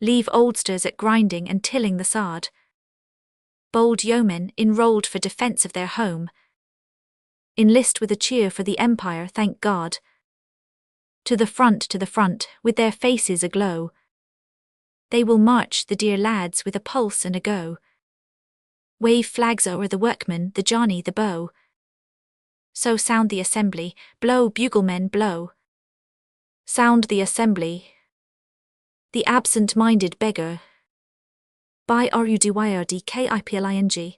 Leave oldsters at grinding and tilling the sod. Bold yeomen, enrolled for defence of their home, enlist with a cheer for the empire, thank God. To the front, with their faces aglow, they will march, the dear lads, with a pulse and a go. Wave flags o'er the workmen, the Johnny, the beau. So sound the assembly, blow, buglemen, blow. Sound the assembly. The absent-minded beggar. By RUDYRDKIPLING.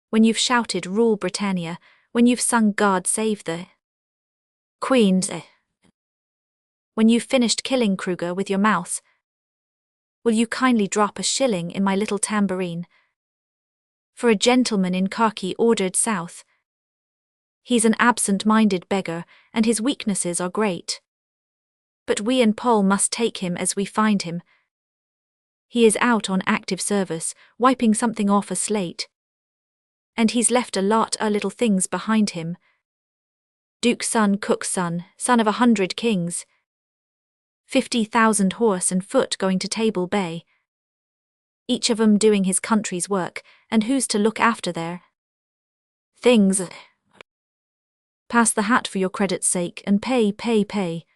When you've shouted, rule Britannia, when you've sung God save the Queen's, when you've finished killing Kruger with your mouth, will you kindly drop a shilling in my little tambourine? For a gentleman in khaki ordered south. He's an absent-minded beggar, and his weaknesses are great. But we and Paul must take him as we find him. He is out on active service, wiping something off a slate. And he's left a lot of little things behind him. Duke's son, cook's son, son of 100 kings. 50,000 horse and foot going to Table Bay. Each of 'em doing his country's work, and who's to look after their things? Pass the hat for your credit's sake, and pay, pay, pay.